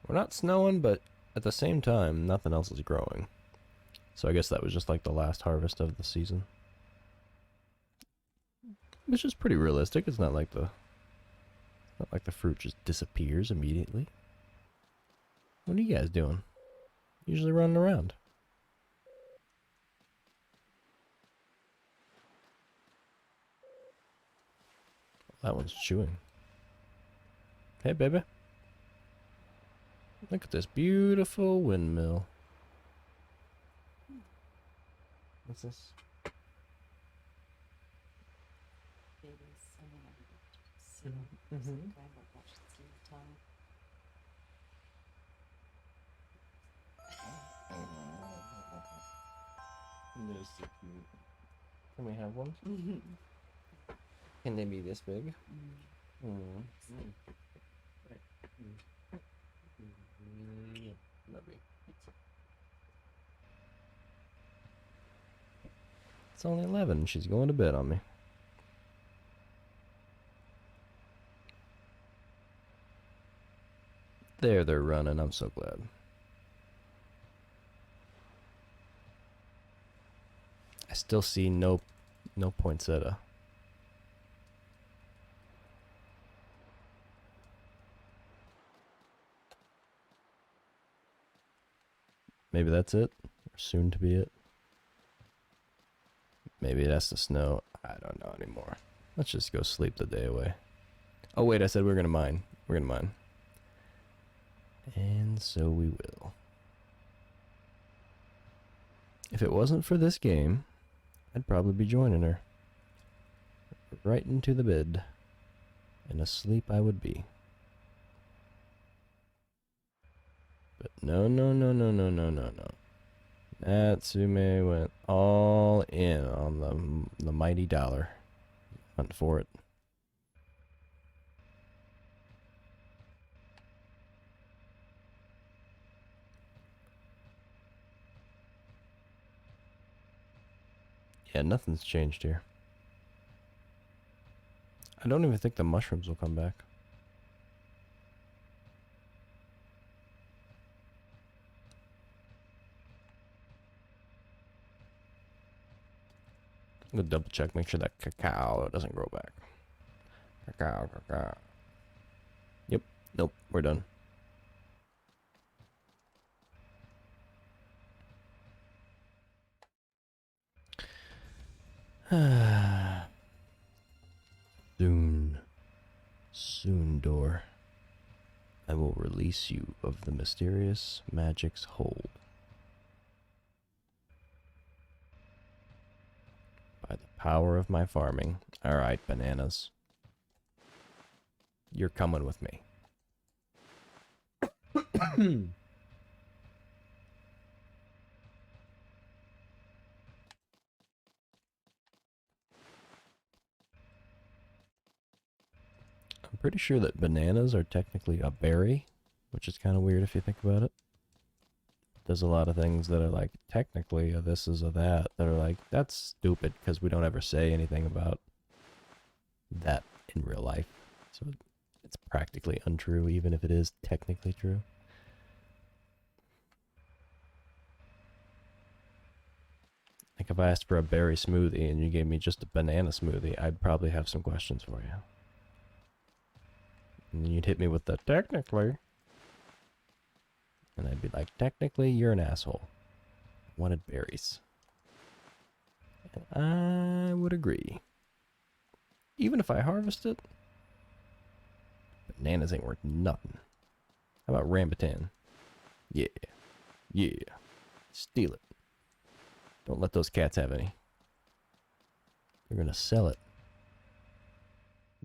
A: not snowing, but at the same time, nothing else is growing. So I guess that was just like the last harvest of the season. Which is pretty realistic. It's not like the fruit just disappears immediately. What are you guys doing? Usually running around. That one's chewing. Hey, baby. Look at this beautiful windmill. What's this? They're so cute. Can we have one? Can they be this big? It's only 11. She's going to bed on me. There, they're running. I'm so glad. I still see no poinsettia. Maybe that's it, or soon to be it. Maybe it has to snow. I don't know anymore. Let's just go sleep the day away. Oh wait, I said we're gonna mine. We're gonna mine. And so we will. If it wasn't for this game, I'd probably be joining her. Right into the bed. And asleep I would be. But no. Natsume went all in on the mighty dollar. Hunt for it. Yeah, nothing's changed here. I don't even think the mushrooms will come back. I'm gonna double check, make sure that cacao doesn't grow back. Cacao. Yep, nope, we're done. Soon, door. I will release you of the mysterious magic's hold. By the power of my farming. Alright, bananas. You're coming with me. I'm pretty sure that bananas are technically a berry, which is kind of weird if you think about it. There's a lot of things that are like, technically, a this is a that are like, that's stupid because we don't ever say anything about that in real life. So it's practically untrue, even if it is technically true. Like if I asked for a berry smoothie and you gave me just a banana smoothie, I'd probably have some questions for you. And then you'd hit me with the technically. And I'd be like, technically, you're an asshole. I wanted berries. And I would agree. Even if I harvest it, bananas ain't worth nothing. How about rambutan? Yeah. Steal it. Don't let those cats have any. They're gonna sell it.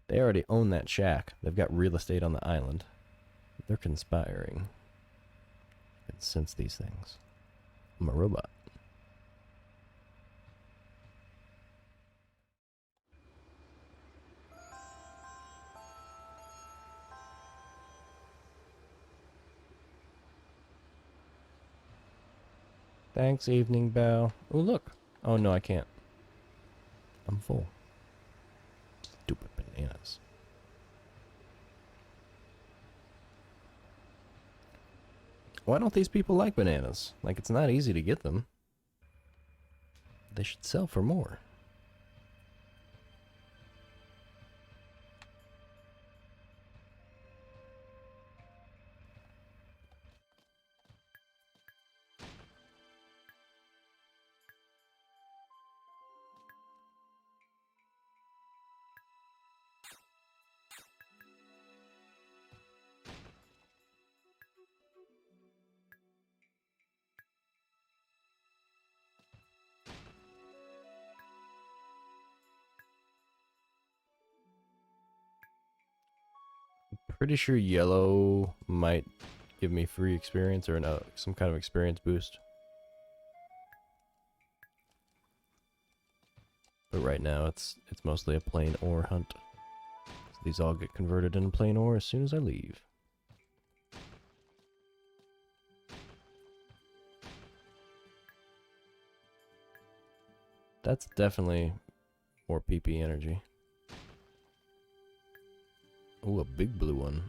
A: They already own that shack. They've got real estate on the island. They're conspiring. I can sense these things. I'm a robot. Thanks, evening bell. Oh, look. Oh, no, I can't. I'm full. Stupid bananas. Why don't these people like bananas? Like, it's not easy to get them. They should sell for more. Pretty sure yellow might give me free experience or no, some kind of experience boost. But right now it's mostly a plain ore hunt. So these all get converted into plain ore as soon as I leave. That's definitely more PP energy. Ooh, a big blue one.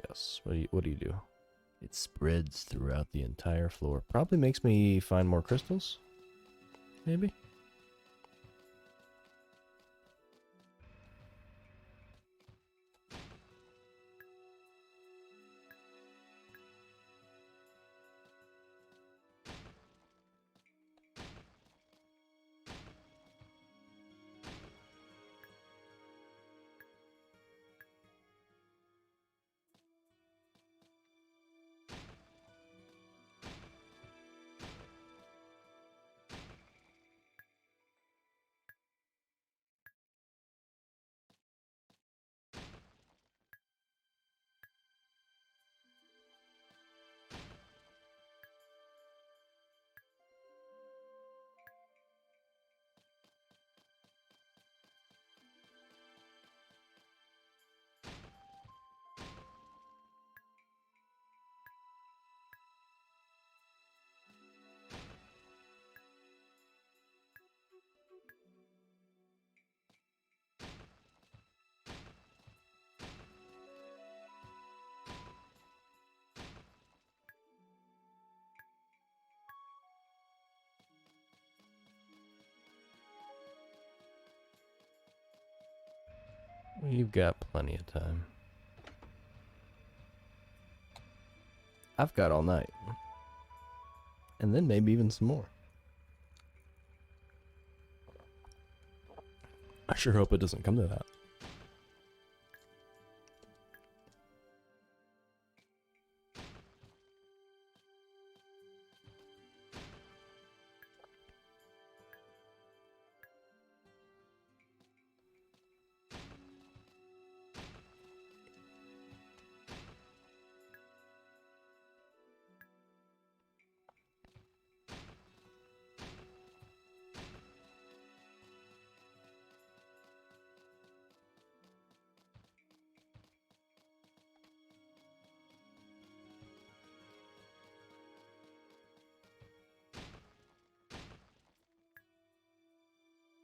A: Yes. What do you do? It spreads throughout the entire floor. Probably makes me find more crystals. Maybe. You've got plenty of time. I've got all night. And then maybe even some more. I sure hope it doesn't come to that.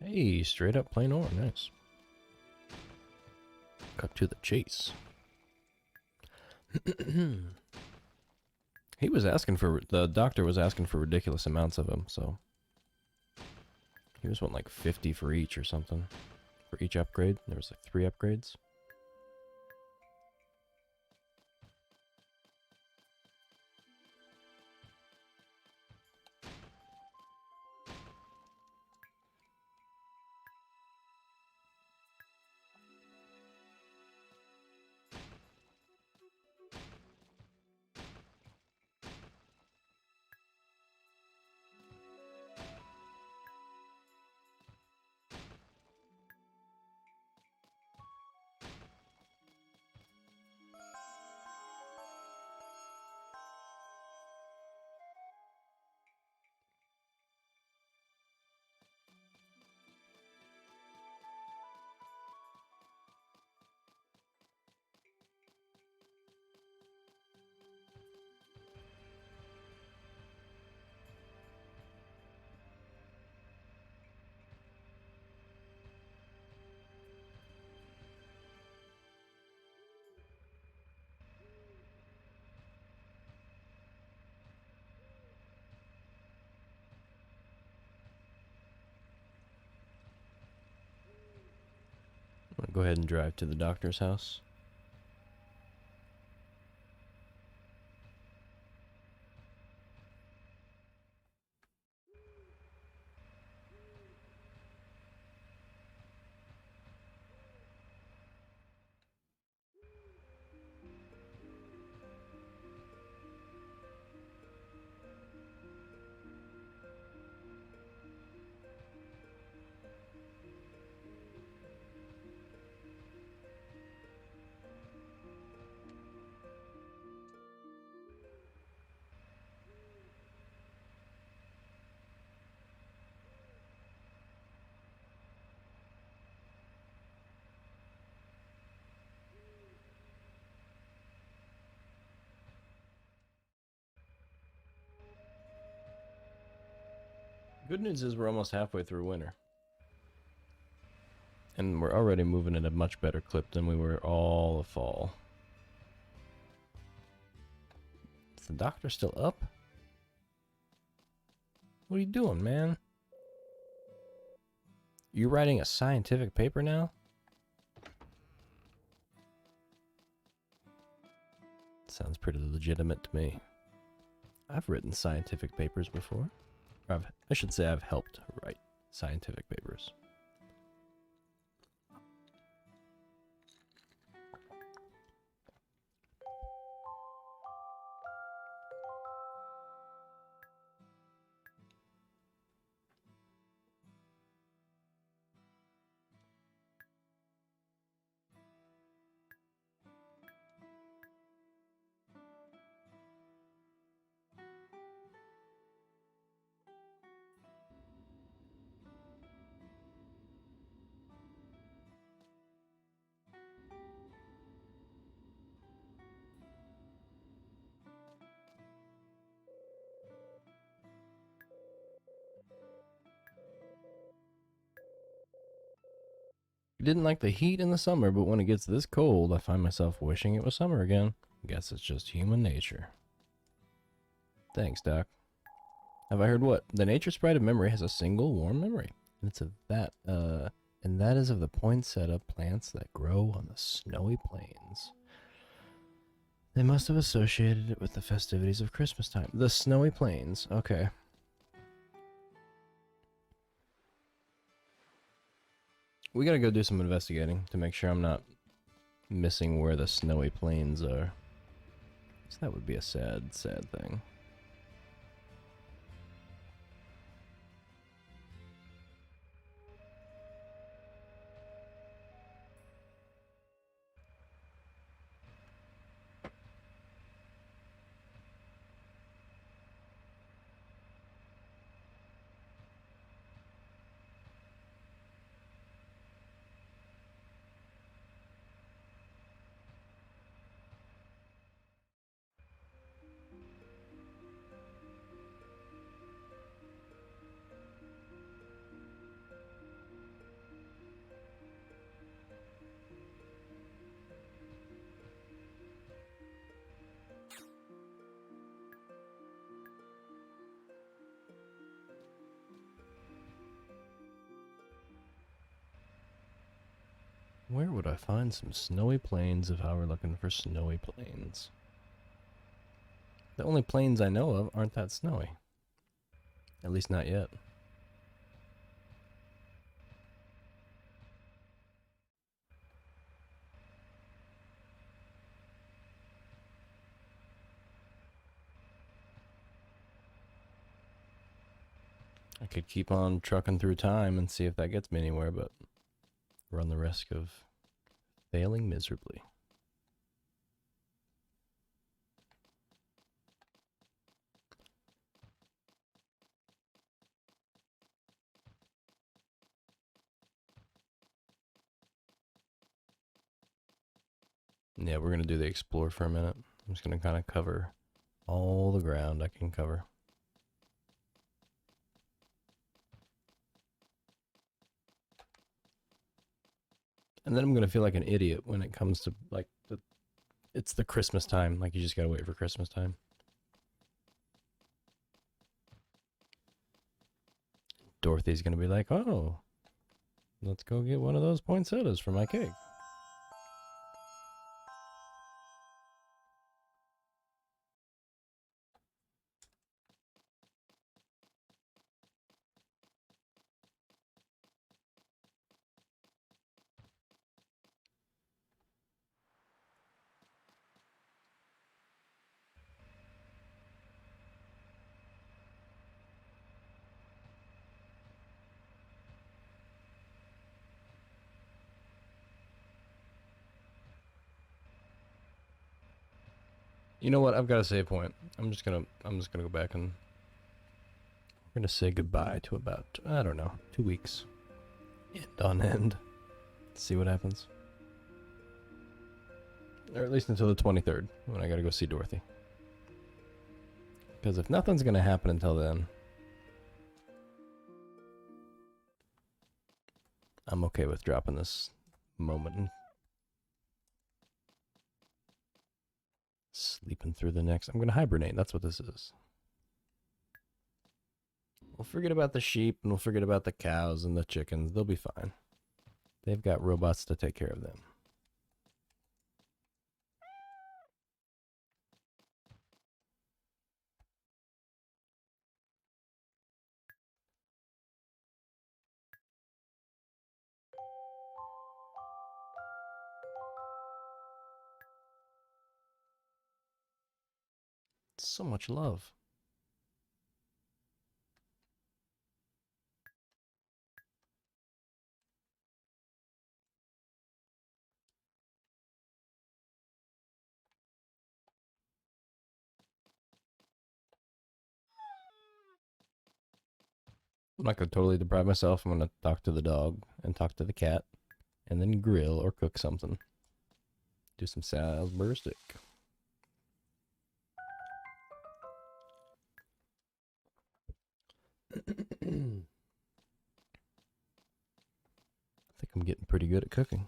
A: Hey, straight up plain ore, nice. Cut to the chase. He was asking for, the doctor was asking for ridiculous amounts of them, so. He was wanting like 50 for each or something. For each upgrade. There was like 3 upgrades. I'm gonna go ahead and drive to the doctor's house. Good news is we're almost halfway through winter. And we're already moving at a much better clip than we were all of fall. Is the doctor still up? What are you doing, man? You writing a scientific paper now? Sounds pretty legitimate to me. I've written scientific papers before. I should say I've helped write scientific papers. I didn't like the heat in the summer, but when it gets this cold, I find myself wishing it was summer again. Guess it's just human nature. Thanks, Doc. Have I heard what? The nature sprite of memory has a single warm memory. And it's of that, and that is of the poinsettia plants that grow on the snowy plains. They must have associated it with the festivities of Christmas time. The snowy plains, okay. We gotta go do some investigating to make sure I'm not missing where the snowy plains are. So that would be a sad, sad thing. Where would I find some snowy plains if I were looking for snowy plains? The only plains I know of aren't that snowy. At least not yet. I could keep on trucking through time and see if that gets me anywhere, but run the risk of failing miserably. Yeah, we're going to do the explore for a minute. I'm just going to kind of cover all the ground I can cover. And then I'm going to feel like an idiot when it comes to, like, it's the Christmas time. Like, you just got to wait for Christmas time. Dorothy's going to be like, oh, Let's go get one of those poinsettias for my cake. You know what? I've got a save point. I'm just gonna go back and we're gonna say goodbye to about, I don't know, 2 weeks. End on end. See what happens. Or at least until the 23rd, when I gotta go see Dorothy. Because if nothing's gonna happen until then, I'm okay with dropping this moment and sleeping through the next. I'm gonna hibernate. That's what this is. We'll forget about the sheep and we'll forget about the cows and the chickens. They'll be fine. They've got robots to take care of them. So much love. I'm not gonna totally deprive myself. I'm gonna talk to the dog and talk to the cat and then grill or cook something. Do some Futuristic. I think I'm getting pretty good at cooking.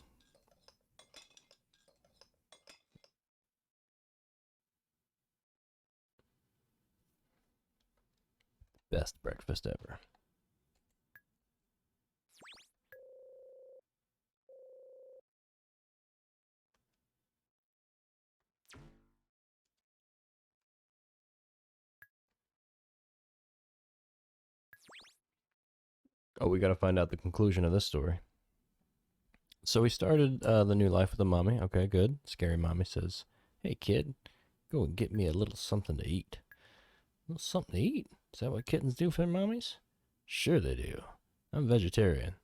A: Best breakfast ever. Oh, we gotta find out the conclusion of this story. So we started the new life with a mommy. Okay, good. Scary mommy says, "Hey kid, go and get me a little something to eat." A little something to eat? Is that what kittens do for their mommies? Sure they do. I'm vegetarian.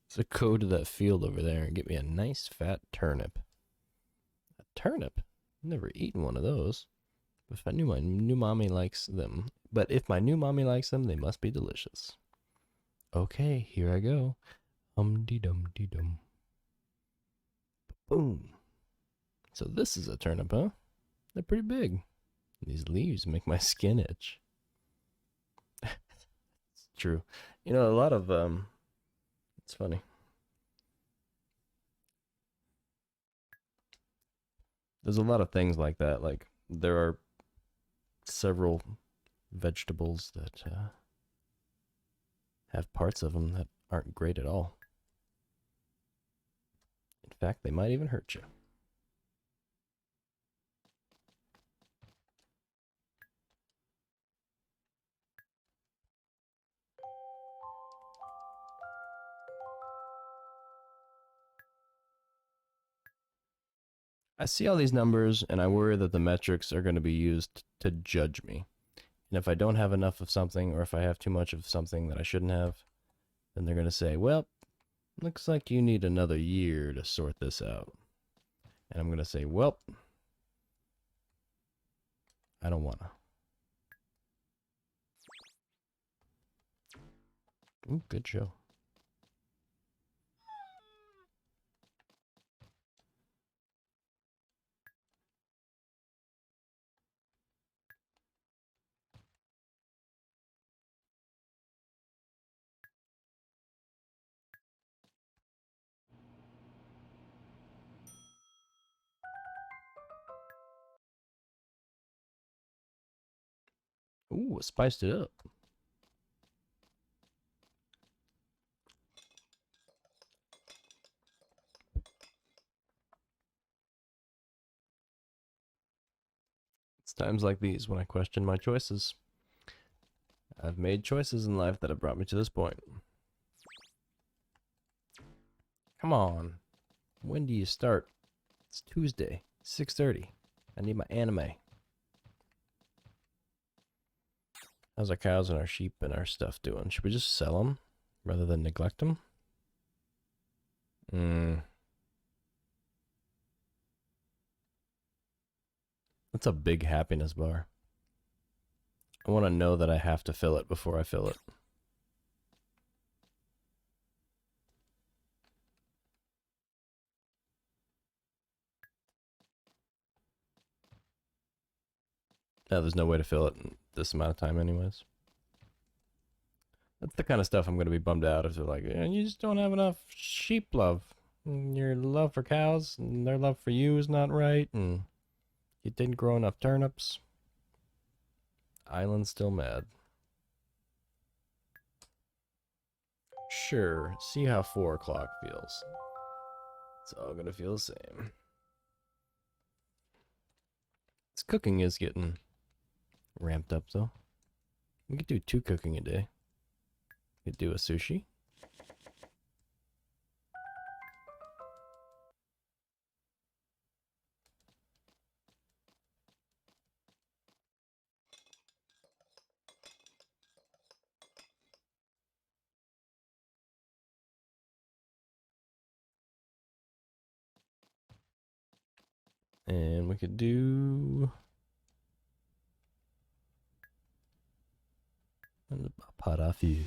A: So go to that field over there and get me a nice fat turnip. A turnip? Never eaten one of those. If I knew my new mommy likes them. But if my new mommy likes them, they must be delicious. Okay, here I go. Dum. Boom. So this is a turnip, huh? They're pretty big. These leaves make my skin itch. It's true. You know, a lot of it's funny. There's a lot of things like that. Like there are several vegetables that have parts of them that aren't great at all. In fact, they might even hurt you. I see all these numbers and I worry that the metrics are going to be used to judge me. And if I don't have enough of something or if I have too much of something that I shouldn't have, then they're going to say, well, looks like you need another year to sort this out. And I'm going to say, well, I don't want to. Ooh, good show. Ooh, it spiced it up. It's times like these when I question my choices. I've made choices in life that have brought me to this point. Come on. When do you start? It's Tuesday, 6:30. I need my anime. How's our cows and our sheep and our stuff doing? Should we just sell them rather than neglect them? That's a big happiness bar. I want to know that I have to fill it before I fill it. No, there's no way to fill it in this amount of time anyways. That's the kind of stuff I'm going to be bummed out if they're like, you just don't have enough sheep love. Your love for cows and their love for you is not right, and you didn't grow enough turnips. Island's still mad. Sure, see how 4 o'clock feels. It's all gonna feel the same. This cooking is getting ramped up though. We could do 2 cooking a day. We could do a sushi. And we could do a parafi.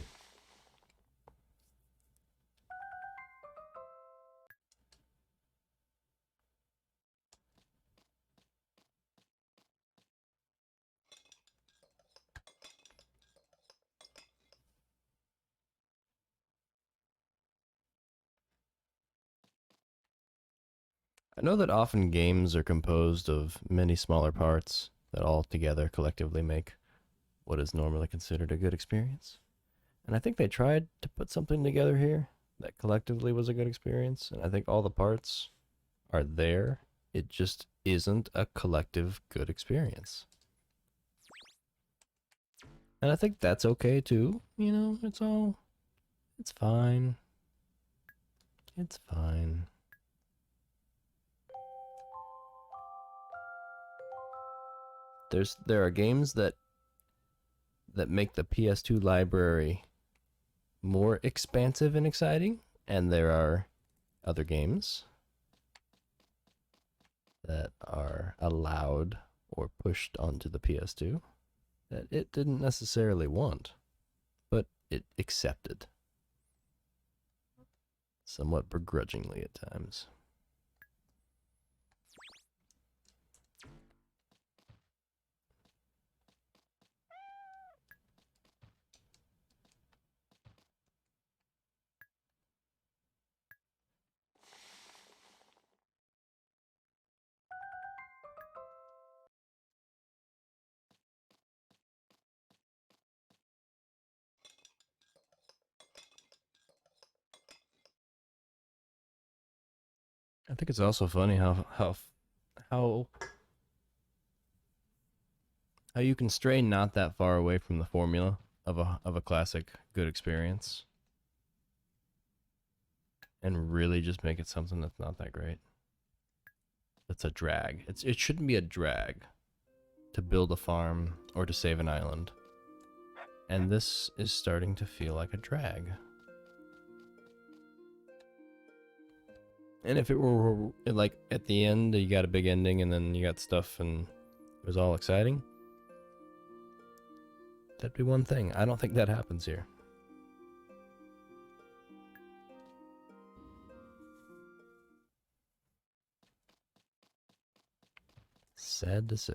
A: I know that often games are composed of many smaller parts that all together collectively make what is normally considered a good experience. And I think they tried to put something together here that collectively was a good experience. And I think all the parts are there. It just isn't a collective good experience. And I think that's okay too. You know, it's fine. It's fine. There are games that make the PS2 library more expansive and exciting, and there are other games that are allowed or pushed onto the PS2 that it didn't necessarily want, but it accepted. Somewhat begrudgingly at times. I think it's also funny how you can stray not that far away from the formula of a classic good experience and really just make it something that's not that great. It's a drag. It shouldn't be a drag to build a farm or to save an island. And this is starting to feel like a drag. And if it were like at the end, you got a big ending and then you got stuff and it was all exciting, that'd be one thing. I don't think that happens here. Sad to say.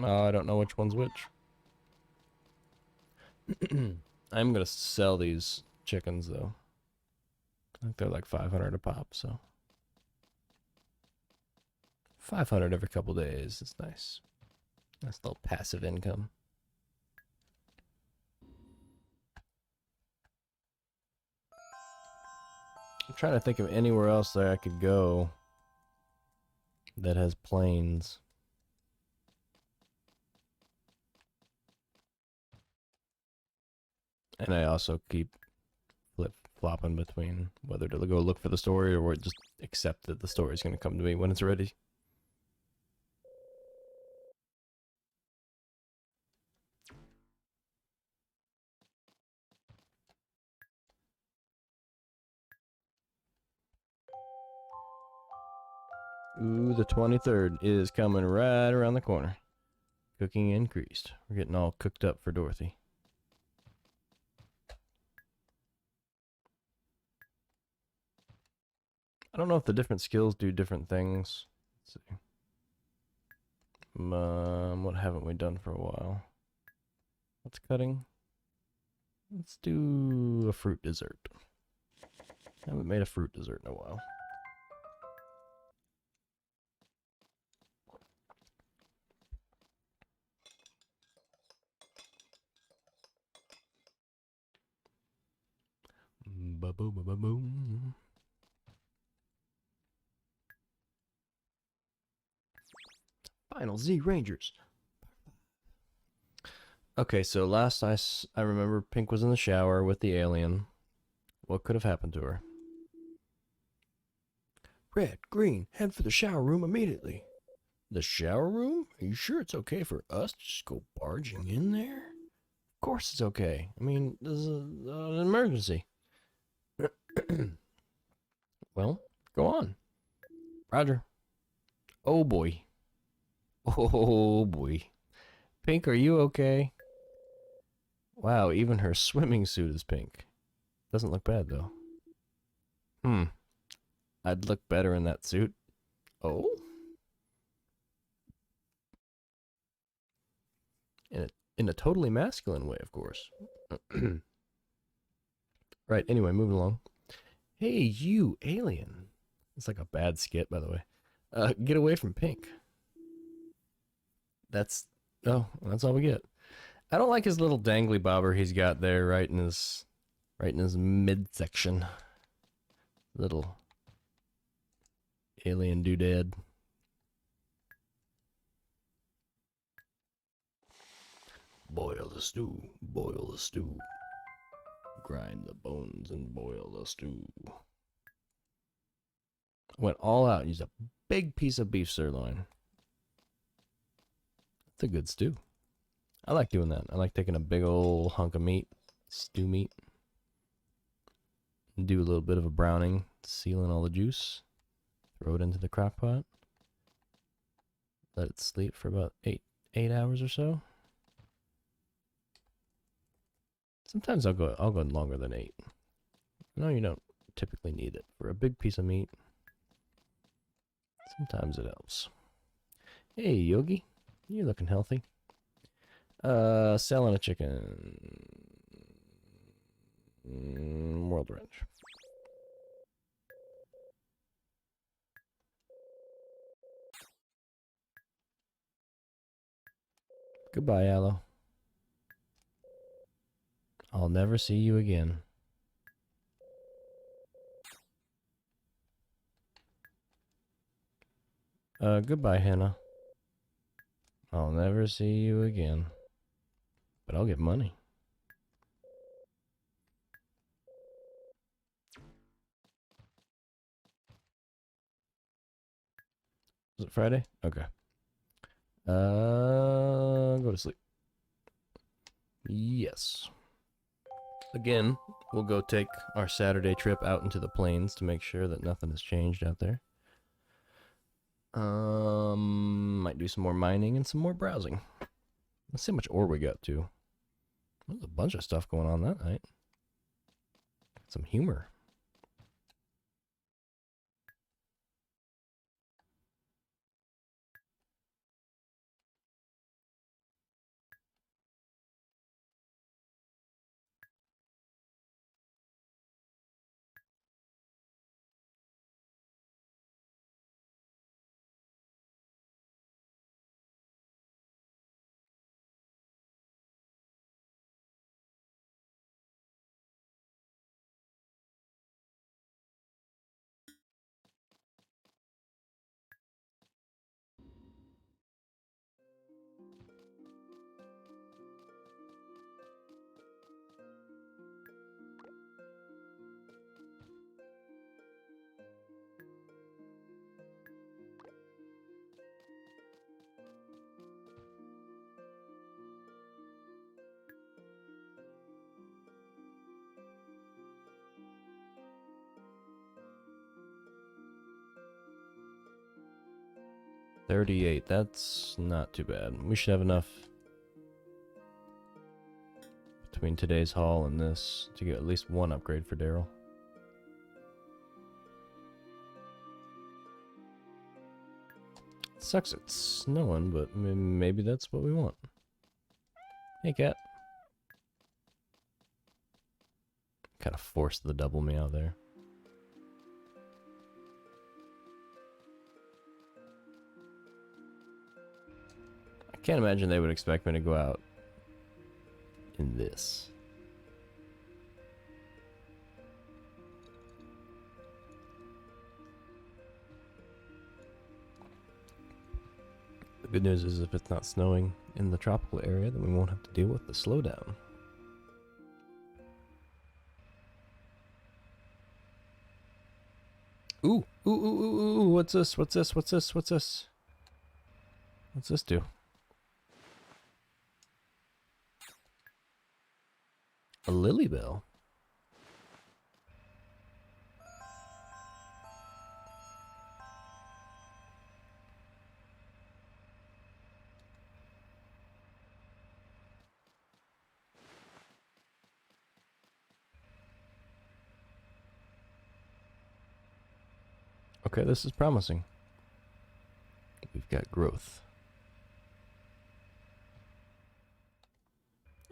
A: Oh, I don't know which one's which. I'm gonna sell these chickens though. I think they're like 500 a pop, so 500 every couple days is nice. Nice little passive income. I'm trying to think of anywhere else that I could go that has planes. And I also keep flip-flopping between whether to go look for the story or just accept that the story's going to come to me when it's ready. Ooh, the 23rd is coming right around the corner. Cooking increased. We're getting all cooked up for Dorothy. I don't know if the different skills do different things. Let's see. What haven't we done for a while? What's cutting? Let's do a fruit dessert. I haven't made a fruit dessert in a while. Ba-boom, ba-boom. Final Z Rangers. Okay, so last I remember Pink was in the shower with the alien. What could have happened to her? Red, green, head for the shower room immediately. The shower room? Are you sure it's okay for us to just go barging in there? Of course it's okay. I mean, this is an emergency. Well, go on. Roger. Oh boy. Oh boy. Pink, are you okay? Wow, even her swimming suit is pink. Doesn't look bad though. I'd look better in that suit. Oh? In a totally masculine way, of course. Right, anyway, moving along. Hey, you, alien. It's like a bad skit, by the way. Get away from Pink. That's all we get. I don't like his little dangly bobber he's got there right in his midsection. Little alien doodad. Boil the stew, boil the stew. Grind the bones and boil the stew. Went all out and used a big piece of beef sirloin. It's a good stew. I like doing that. I like taking a big old hunk of meat, stew meat, and do a little bit of a browning, sealing all the juice. Throw it into the crock pot. Let it sleep for about 8 hours or so. Sometimes I'll go longer than 8. No, you don't typically need it for a big piece of meat. Sometimes it helps. Hey, Yogi, you're looking healthy. Selling a chicken. World Ranch. Goodbye, Aloe. I'll never see you again. Goodbye, Hannah. I'll never see you again. But I'll get money. Is it Friday? Okay. Go to sleep. Yes. Again, we'll go take our Saturday trip out into the plains to make sure that nothing has changed out there. Might do some more mining and some more browsing. Let's see how much ore we got too. There's a bunch of stuff going on that night. Some humor. 38. That's not too bad. We should have enough between today's haul and this to get at least one upgrade for Daryl. Sucks it's snowing, but maybe that's what we want. Hey, cat. Kind of forced the double meow there. I can't imagine they would expect me to go out in this. The good news is if it's not snowing in the tropical area, then we won't have to deal with the slowdown. Ooh, ooh, ooh, ooh, ooh, what's this? What's this? What's this? What's this? What's this do? A lily bell. Okay, this is promising. We've got growth.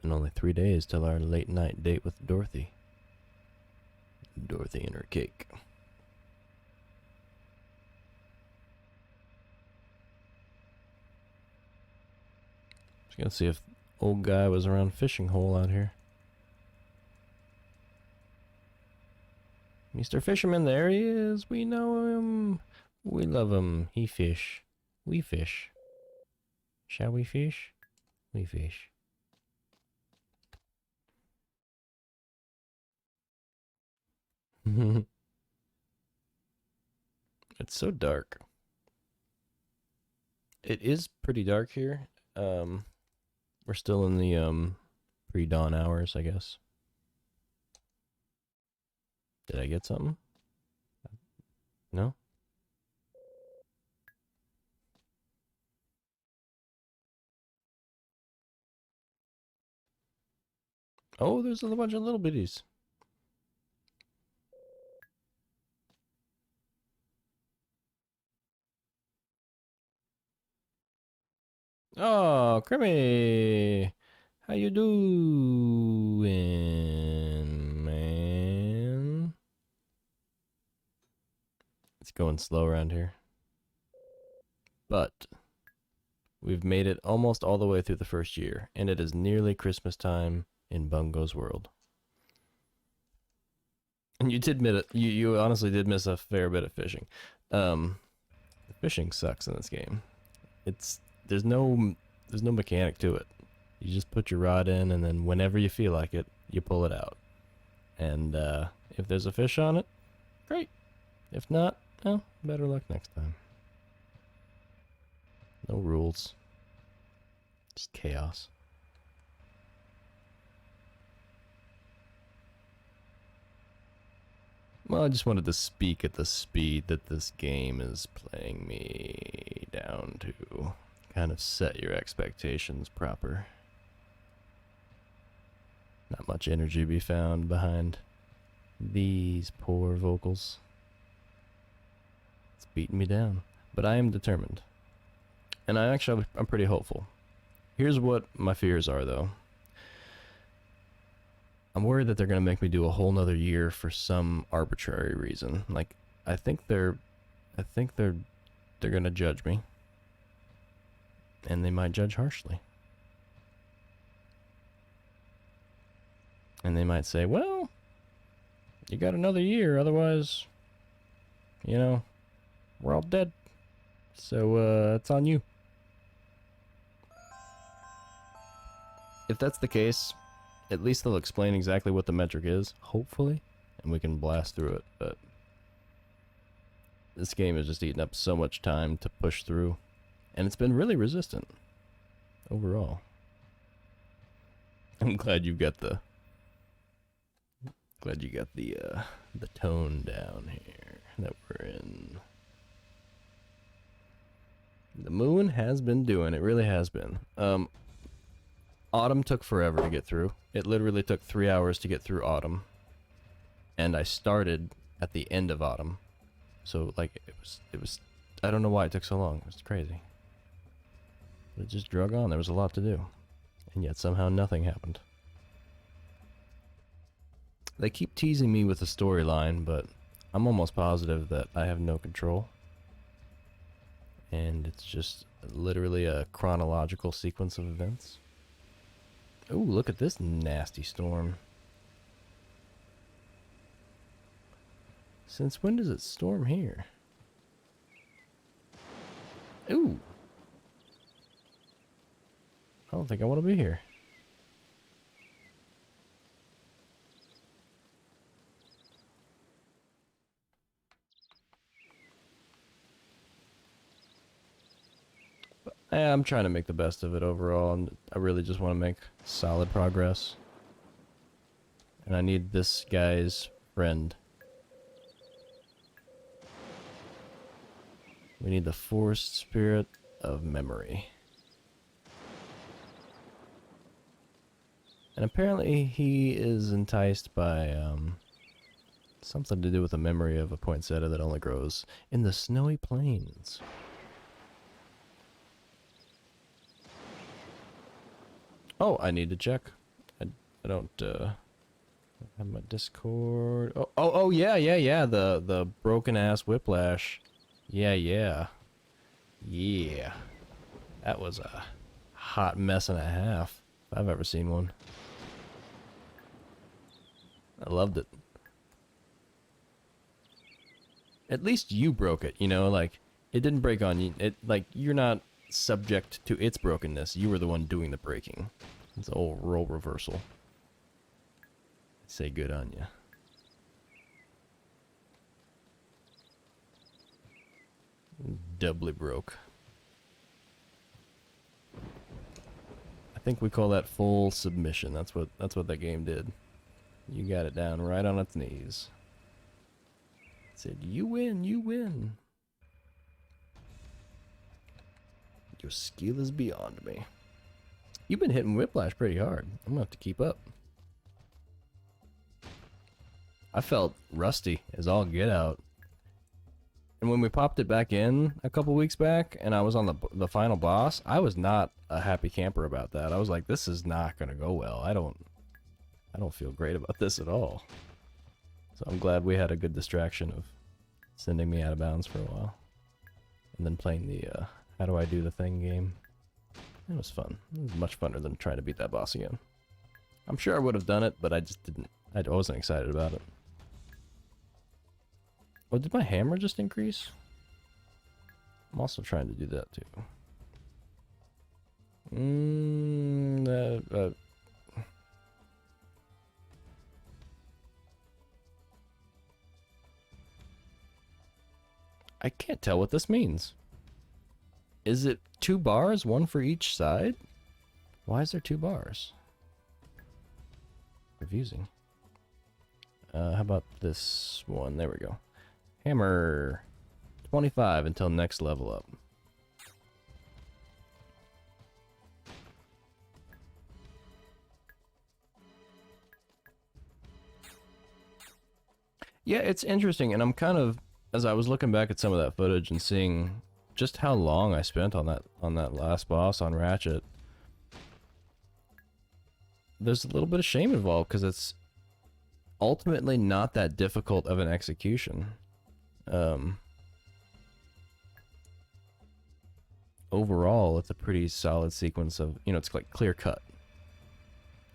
A: And only 3 days till our late night date with Dorothy. Dorothy and her cake. Just gonna see if old guy was around fishing hole out here. Mr. Fisherman, there he is. We know him. We love him. He fish. We fish. Shall we fish? We fish. It's so dark. It is pretty dark here. We're still in the pre-dawn hours, I guess. Did I get something? No? Oh, there's a bunch of little bitties. Oh, Crimmy! How you doing, man? It's going slow around here. But we've made it almost all the way through the first year, and it is nearly Christmas time in Bungo's world. And you did admit it. You honestly did miss a fair bit of fishing. The fishing sucks in this game. There's no mechanic to it. You just put your rod in, and then whenever you feel like it, you pull it out. And if there's a fish on it, great. If not, well, better luck next time. No rules. Just chaos. Well, I just wanted to speak at the speed that this game is playing me down to. Kind of set your expectations proper. Not much energy to be found behind these poor vocals. It's beating me down. But I am determined. And I'm pretty hopeful. Here's what my fears are, though. I'm worried that they're gonna make me do a whole nother year for some arbitrary reason. Like, I think they're gonna judge me. And they might judge harshly. And they might say, well, you got another year, otherwise, you know, we're all dead. So, it's on you. If that's the case, at least they'll explain exactly what the metric is, hopefully, and we can blast through it, but this game is just eating up so much time to push through, and it's been really resistant, overall. I'm glad you got the tone down here that we're in. The moon has been doing, it really has been. Autumn took forever to get through. It literally took 3 hours to get through autumn. And I started at the end of autumn. So, like, it was, I don't know why it took so long. It was crazy. It just drug on. There was a lot to do. And yet somehow nothing happened. They keep teasing me with the storyline, but I'm almost positive that I have no control. And it's just literally a chronological sequence of events. Ooh, look at this nasty storm. Since when does it storm here? Ooh. I don't think I want to be here. I'm trying to make the best of it overall, and I really just want to make solid progress. And I need this guy's friend. We need the forced spirit of memory. And apparently he is enticed by something to do with the memory of a poinsettia that only grows in the snowy plains. Oh, I need to check. I don't have my Discord. Oh yeah. The broken ass whiplash. Yeah. That was a hot mess and a half, if I've ever seen one. I loved it. At least you broke it, you know, like, it didn't break on you. It, like, you're not subject to its brokenness. You were the one doing the breaking. It's a whole role reversal. Say good on you. Doubly broke. I think we call that full submission. That's what that game did. You got it down right on its knees. It said, "You win, you win. Your skill is beyond me." You've been hitting whiplash pretty hard. I'm gonna have to keep up. I felt rusty as all get out. And when we popped it back in a couple weeks back, and I was on the final boss, I was not a happy camper about that. I was like, this is not gonna go well. I don't feel great about this at all. So I'm glad we had a good distraction of sending me out of bounds for a while. And then playing the how do I do the thing game. It was fun. It was much funner than trying to beat that boss again. I'm sure I would have done it, but I just didn't. I wasn't excited about it. Oh, did my hammer just increase? I'm also trying to do that too. I can't tell what this means. Is it 2 bars, 1 for each side? Why is there 2 bars? Confusing. How about this one? There we go. Hammer 25 until next level up. Yeah, it's interesting, and I'm kind of, as I was looking back at some of that footage and seeing just how long I spent on that last boss on Ratchet, there's a little bit of shame involved because it's ultimately not that difficult of an execution. Overall, it's a pretty solid sequence of, you know, it's like clear cut.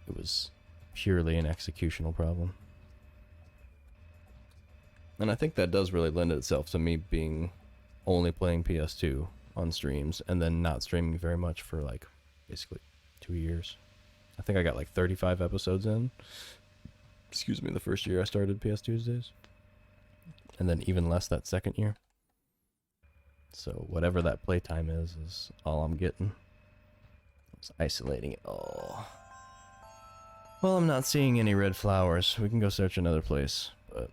A: It was purely an executional problem. And I think that does really lend itself to me being only playing PS2 on streams and then not streaming very much for like basically 2 years. I think I got like 35 episodes in. Excuse me, the first year I started PS2uesdays. And then even less that second year. So whatever that playtime is all I'm getting. I was isolating it all. Well, I'm not seeing any red flowers. We can go search another place, but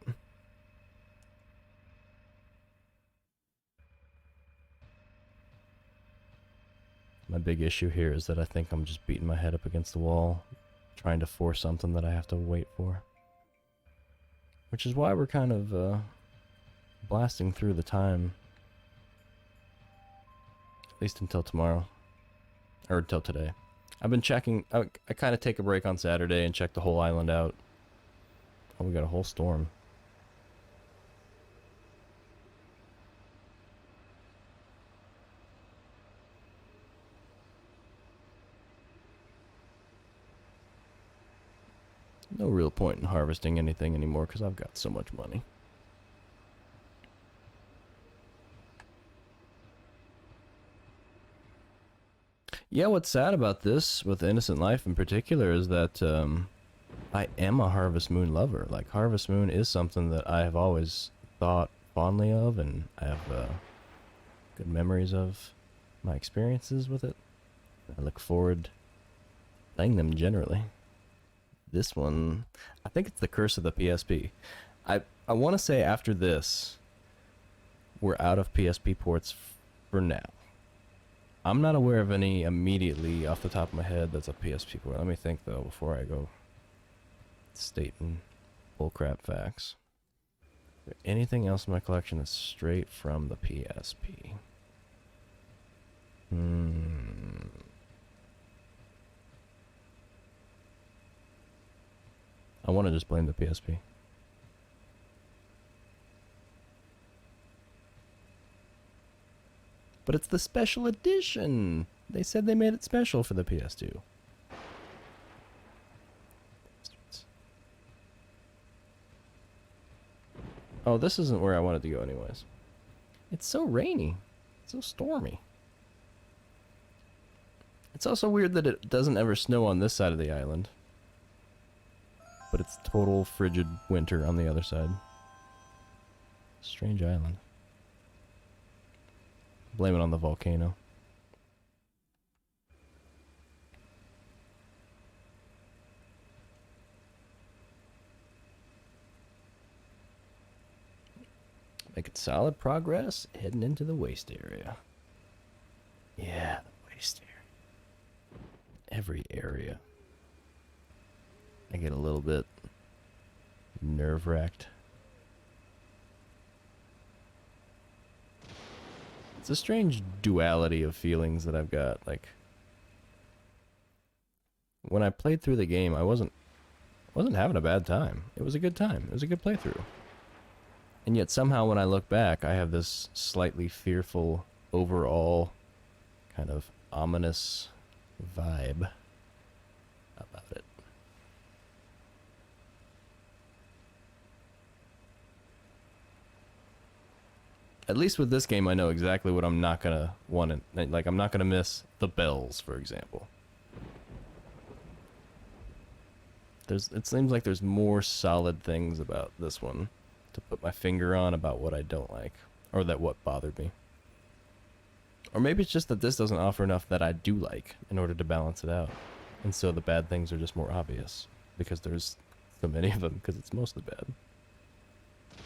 A: big issue here is that I think I'm just beating my head up against the wall, trying to force something that I have to wait for. Which is why we're kind of blasting through the time. At least until tomorrow. Or until today. I've been checking, I kind of take a break on Saturday and check the whole island out. Oh, we got a whole storm. No real point in harvesting anything anymore because I've got so much money. Yeah, what's sad about this, with Innocent Life in particular, is that I am a Harvest Moon lover. Like, Harvest Moon is something that I have always thought fondly of, and I have good memories of my experiences with it. I look forward to playing them generally. This one, I think it's the curse of the PSP. I want to say after this, we're out of PSP ports for now. I'm not aware of any immediately off the top of my head that's a PSP port. Let me think though before I go stating bullcrap facts. Is there anything else in my collection that's straight from the PSP? I want to just blame the PSP. But it's the special edition! They said they made it special for the PS2. Oh, this isn't where I wanted to go anyways. It's so rainy. It's so stormy. It's also weird that it doesn't ever snow on this side of the island. But it's total frigid winter on the other side. Strange island. Blame it on the volcano. Making solid progress, heading into the waste area. Yeah, the waste area. Every area. I get a little bit nerve-wracked. It's a strange duality of feelings that I've got. Like, when I played through the game, I wasn't having a bad time. It was a good time. It was a good playthrough. And yet somehow when I look back, I have this slightly fearful, overall, kind of ominous vibe about it. At least with this game, I know exactly what I'm not gonna want to, like, I'm not gonna miss the bells, for example. It seems like there's more solid things about this one to put my finger on about what I don't like, or that what bothered me. Or maybe it's just that this doesn't offer enough that I do like in order to balance it out. And so the bad things are just more obvious, because there's so many of them, because it's mostly bad.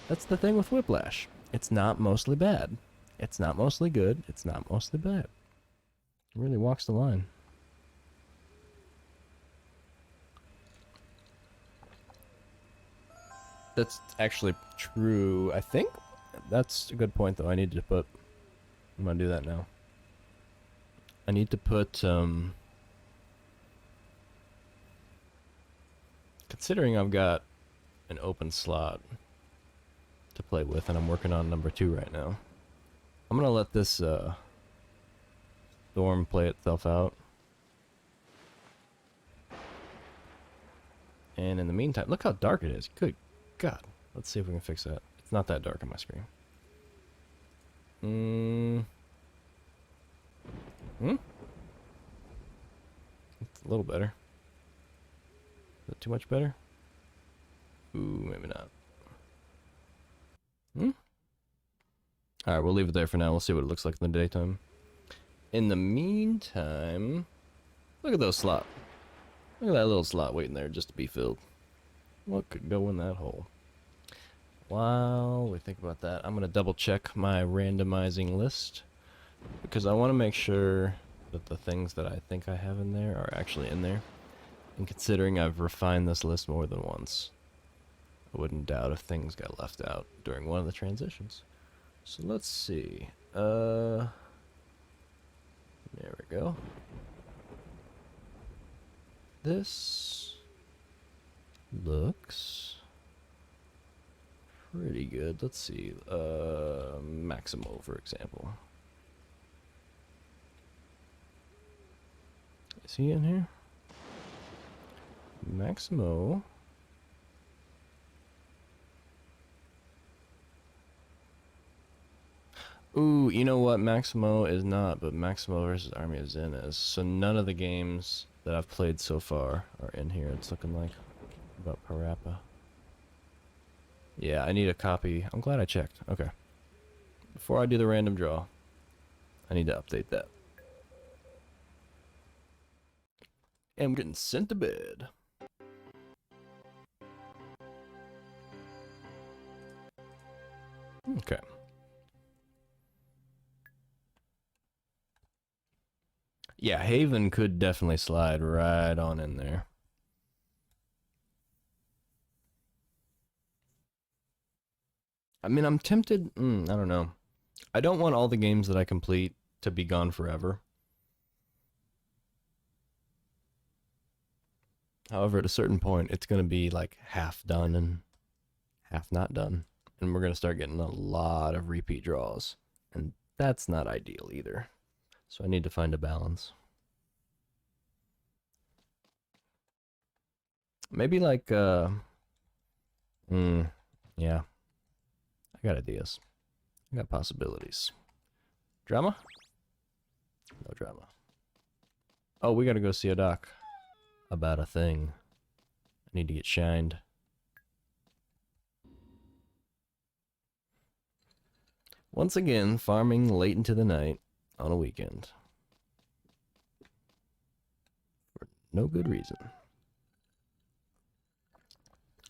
A: That's the thing with Whiplash. It's not mostly bad. It's not mostly good. It's not mostly bad. It really walks the line. That's actually true, I think. That's a good point, though. I need to put... I'm gonna do that now. I need to put, considering I've got an open slot to play with, and I'm working on number 2 right now, I'm gonna let this, storm play itself out. And in the meantime, look how dark it is. Good God. Let's see if we can fix that. It's not that dark on my screen. It's a little better. Is it too much better? Ooh, maybe not. Alright, we'll leave it there for now. We'll see what it looks like in the daytime. In the meantime, look at those slots. Look at that little slot waiting there just to be filled. What could go in that hole? While we think about that, I'm going to double check my randomizing list, because I want to make sure that the things that I think I have in there are actually in there. And considering I've refined this list more than once, I wouldn't doubt if things got left out during one of the transitions. So let's see. There we go. This looks pretty good. Let's see. Maximo, for example. Is he in here? Maximo. Ooh, you know what? Maximo is not, but Maximo versus Army of Zen is. So none of the games that I've played so far are in here. It's looking like about Parappa. Yeah, I need a copy. I'm glad I checked. Okay. Before I do the random draw, I need to update that. And I'm getting sent to bed. Okay. Yeah, Haven could definitely slide right on in there. I mean, I'm tempted. I don't know. I don't want all the games that I complete to be gone forever. However, at a certain point, it's going to be like half done and half not done. And we're going to start getting a lot of repeat draws. And that's not ideal either. So I need to find a balance. Maybe like, yeah. I got ideas. I got possibilities. Drama? No drama. Oh, we gotta go see a doc about a thing. I need to get shined. Once again, farming late into the night on a weekend. For no good reason.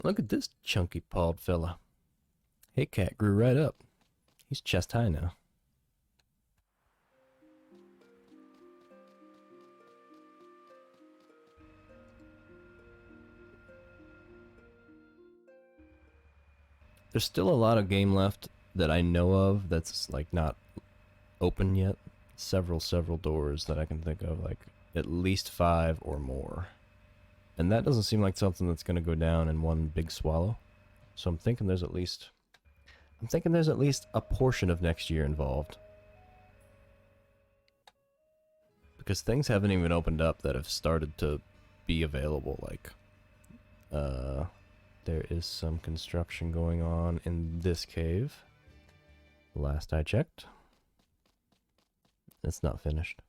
A: Look at this chunky pawed fella. Hey, cat grew right up. He's chest high now. There's still a lot of game left that I know of that's like not open yet. Several doors that I can think of, like at least 5 or more. And that doesn't seem like something that's going to go down in one big swallow. So I'm thinking there's at least a portion of next year involved. Because things haven't even opened up that have started to be available, like there is some construction going on in this cave. Last I checked. It's not finished.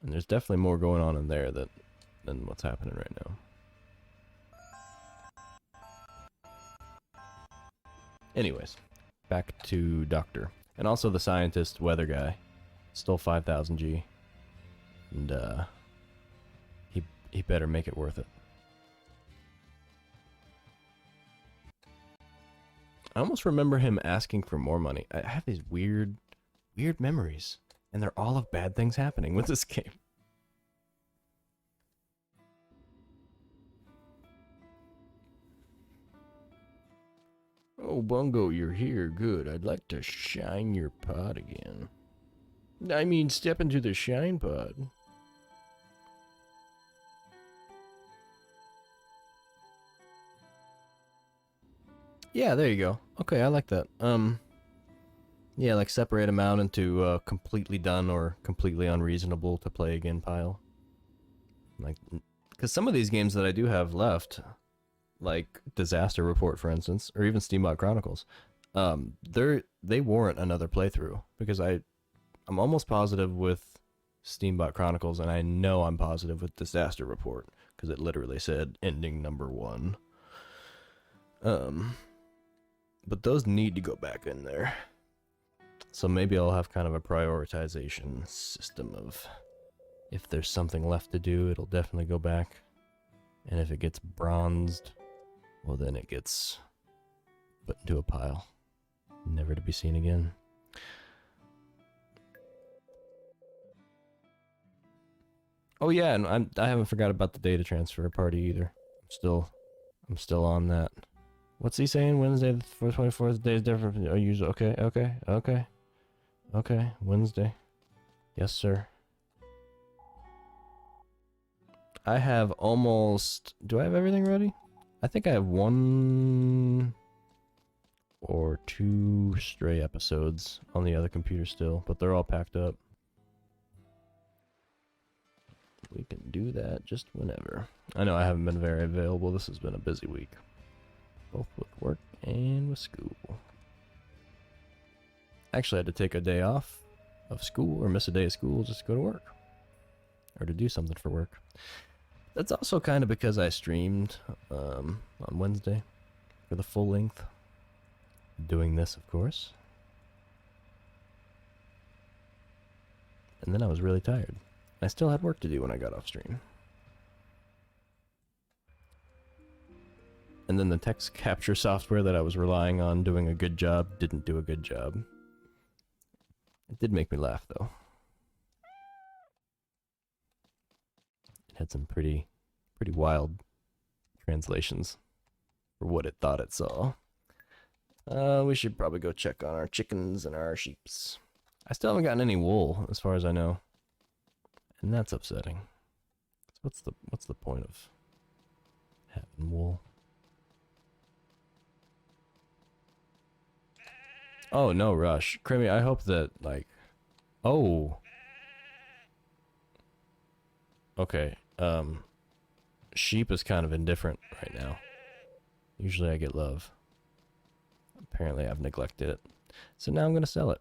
A: And there's definitely more going on in there than what's happening right now. Anyways, back to Doctor. And also the scientist weather guy. Stole 5,000 G. And he better make it worth it. I almost remember him asking for more money. I have these weird memories. And they're all of bad things happening with this game. Oh, Bungo, you're here. Good. I'd like to shine your pod again. I mean, step into the shine pod. Yeah, there you go. Okay, I like that. Yeah, like separate them out into completely done or completely unreasonable to play again pile. Like, because some of these games that I do have left, like Disaster Report, for instance, or even Steambot Chronicles, they warrant another playthrough because I'm almost positive with Steambot Chronicles, and I know I'm positive with Disaster Report because it literally said ending number 1. But those need to go back in there. So maybe I'll have kind of a prioritization system of if there's something left to do, it'll definitely go back. And if it gets bronzed, well then it gets put into a pile, never to be seen again. Oh yeah, and I haven't forgot about the data transfer party either. I'm still on that. What's he saying? Wednesday the 24th day is different from usual. Okay. Wednesday. Yes, sir. I have almost... Do I have everything ready? I think I have 1 or 2 stray episodes on the other computer still, but they're all packed up. We can do that just whenever. I know I haven't been very available. This has been a busy week, both with work and with school. Actually, I had to take a day off of school, or miss a day of school just to go to work, or to do something for work. That's also kind of because I streamed on Wednesday for the full length. Doing this, of course. And then I was really tired. I still had work to do when I got off stream. And then the text capture software that I was relying on doing a good job didn't do a good job. It did make me laugh, though. It had some pretty wild translations for what it thought it saw. We should probably go check on our chickens and our sheeps. I still haven't gotten any wool, as far as I know. And that's upsetting. So what's the point of having wool? Oh, no rush. Creamy, I hope that, like... Oh! Okay, sheep is kind of indifferent right now. Usually I get love. Apparently I've neglected it. So now I'm gonna sell it.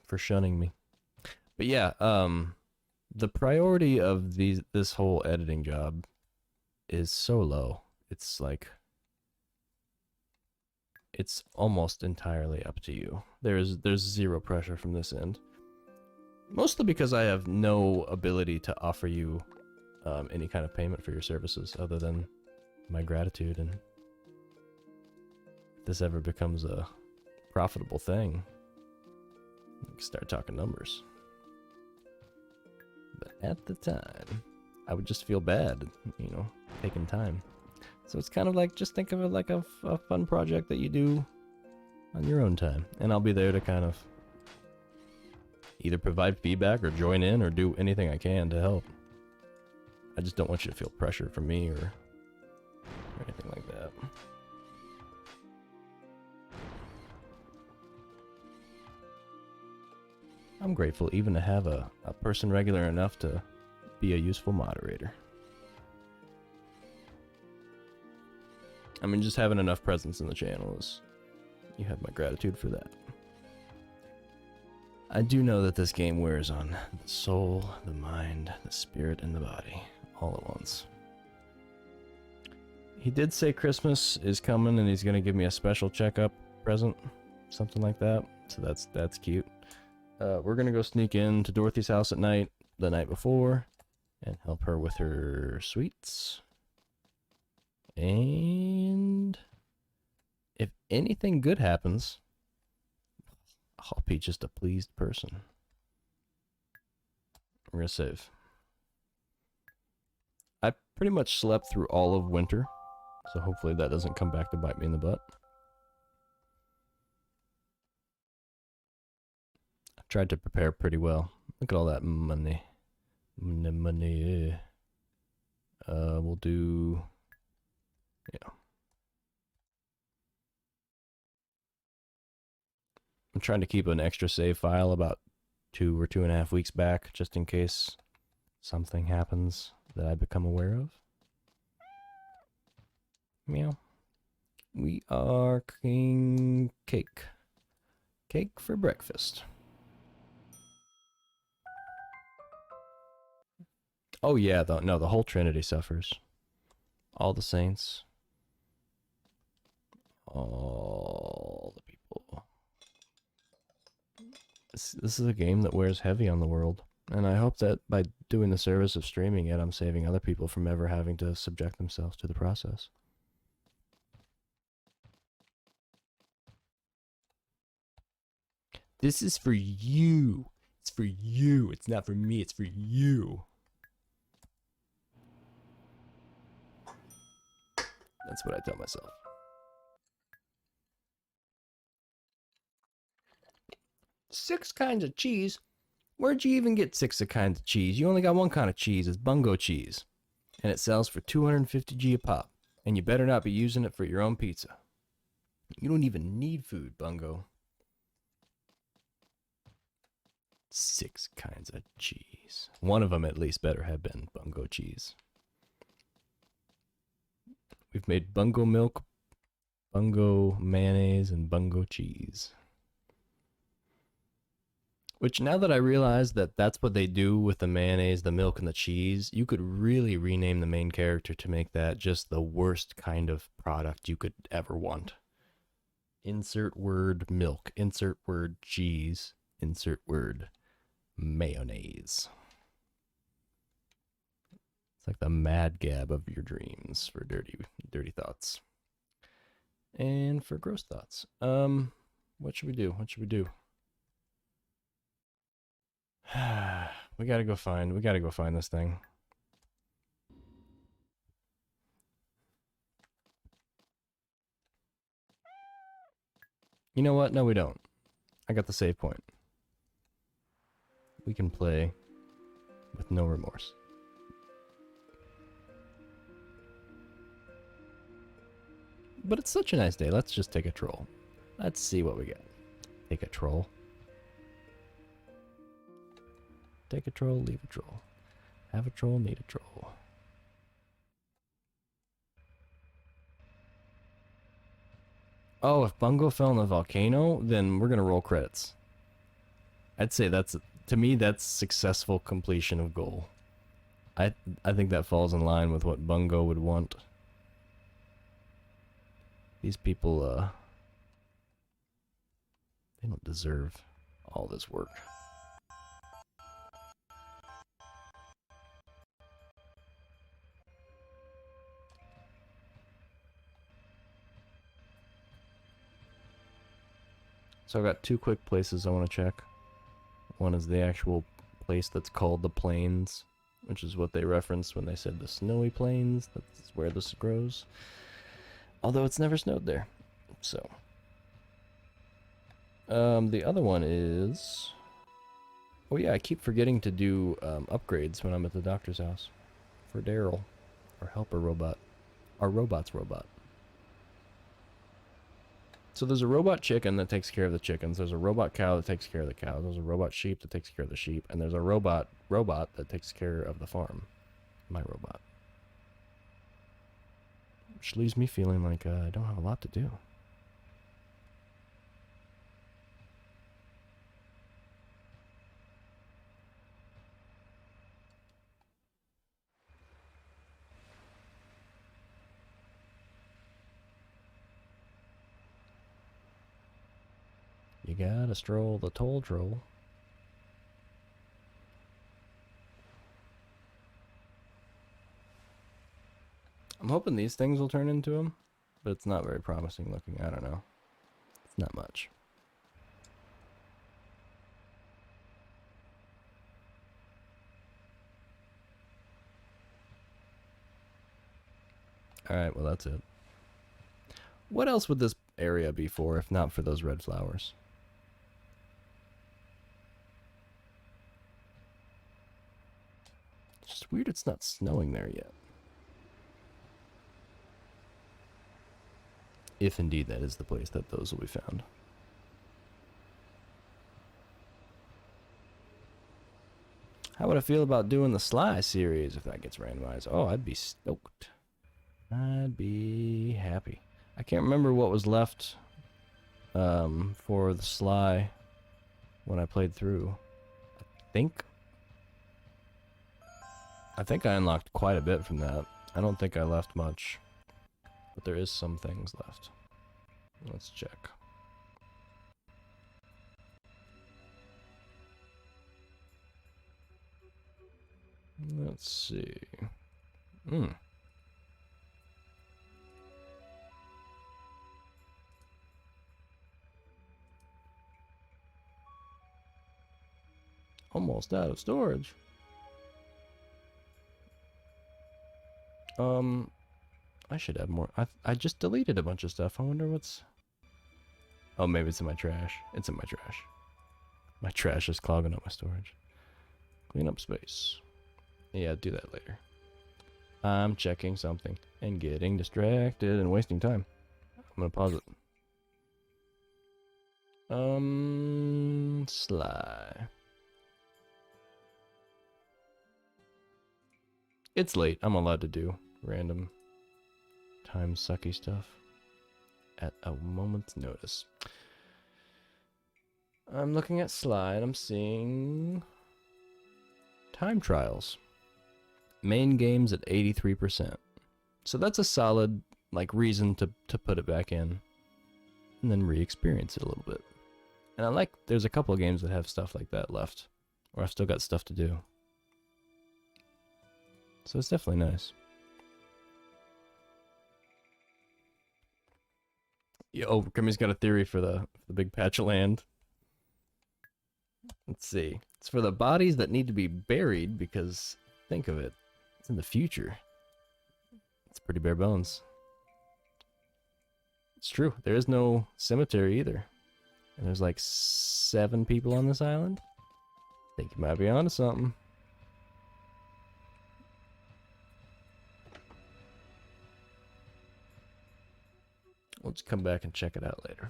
A: For shunning me. But yeah, the priority of this whole editing job is so low. It's like... It's almost entirely up to you. There's zero pressure from this end. Mostly because I have no ability to offer you any kind of payment for your services other than my gratitude, and if this ever becomes a profitable thing, we can start talking numbers. But at the time, I would just feel bad, you know, taking time. So it's kind of like, just think of it like a fun project that you do on your own time. And I'll be there to kind of either provide feedback or join in or do anything I can to help. I just don't want you to feel pressure from me or anything like that. I'm grateful even to have a person regular enough to be a useful moderator. I mean, just having enough presence in the channel is... You have my gratitude for that. I do know that this game wears on the soul, the mind, the spirit, and the body, all at once. He did say Christmas is coming and he's going to give me a special checkup present, something like that, so that's cute. We're going to go sneak in to Dorothy's house at night, the night before, and help her with her sweets. And if anything good happens, I'll be just a pleased person. We're gonna save. I pretty much slept through all of winter, so hopefully that doesn't come back to bite me in the butt. I tried to prepare pretty well. Look at all that money. Money. We'll do... Yeah. I'm trying to keep an extra save file about 2 or 2.5 weeks back, just in case something happens that I become aware of. Meow. We are cooking cake. Cake for breakfast. Oh yeah, no, the whole Trinity suffers. All the saints. All the people. This is a game that wears heavy on the world. And I hope that by doing the service of streaming it, I'm saving other people from ever having to subject themselves to the process. This is for you. It's for you. It's not for me. It's for you. That's what I tell myself. Six kinds of cheese? Where'd you even get six kinds of cheese? You only got one kind of cheese. It's bungo cheese. And it sells for 250G a pop. And you better not be using it for your own pizza. You don't even need food, bungo. Six kinds of cheese. One of them at least better have been bungo cheese. We've made bungo milk, bungo mayonnaise, and bungo cheese. Which, now that I realize that that's what they do with the mayonnaise, the milk, and the cheese, you could really rename the main character to make that just the worst kind of product you could ever want. Insert word milk, insert word cheese, insert word mayonnaise. It's like the mad gab of your dreams for dirty thoughts. And for gross thoughts. What should we do? What should we do? we gotta go find this thing. You know what? No, we don't. I got the save point. We can play with no remorse. But it's such a nice day. Let's just take a troll. Let's see what we get. Take a troll. Take a troll, leave a troll. Have a troll, need a troll. Oh, if Bungo fell in the volcano, then we're gonna roll credits. I'd say that's, to me, that's successful completion of goal. I think that falls in line with what Bungo would want. These people, they don't deserve all this work. So I've got two quick places I want to check. One is the actual place that's called the Plains, which is what they referenced when they said the snowy plains. That's where this grows. Although it's never snowed there. So. The other one is... Oh yeah, I keep forgetting to do upgrades when I'm at the doctor's house. For Daryl. Our helper robot. Our robot's robot. So there's a robot chicken that takes care of the chickens. There's a robot cow that takes care of the cows. There's a robot sheep that takes care of the sheep. And there's a robot that takes care of the farm. My robot. Which leaves me feeling like I don't have a lot to do. You gotta stroll the toll troll. I'm hoping these things will turn into them, but it's not very promising looking. I don't know. It's not much. Alright, well that's it. What else would this area be for if not for those red flowers? It's just weird it's not snowing there yet. If indeed that is the place that those will be found. How would I feel about doing the Sly series if that gets randomized? Oh, I'd be stoked. I'd be happy. I can't remember what was left for the Sly when I played through. I think I unlocked quite a bit from that. I don't think I left much. But there is some things left. Let's check. Let's see. Almost out of storage. I should have more. I just deleted a bunch of stuff. I wonder what's... Oh, maybe it's in my trash. It's in my trash. My trash is clogging up my storage. Clean up space. Yeah, do that later. I'm checking something and getting distracted and wasting time. I'm gonna pause it. Sly. It's late. I'm allowed to do random time sucky stuff at a moment's notice. I'm looking at Sly and I'm seeing time trials. Main games at 83%. So that's a solid like reason to put it back in and then re-experience it a little bit. And I like there's a couple of games that have stuff like that left, or I've still got stuff to do. So it's definitely nice. Yo, Kimmy's got a theory for the big patch of land. Let's see. It's for the bodies that need to be buried because, think of it, it's in the future. It's pretty bare bones. It's true. There is no cemetery either. And there's like 7 people on this island. Think you might be onto something. We'll just come back and check it out later.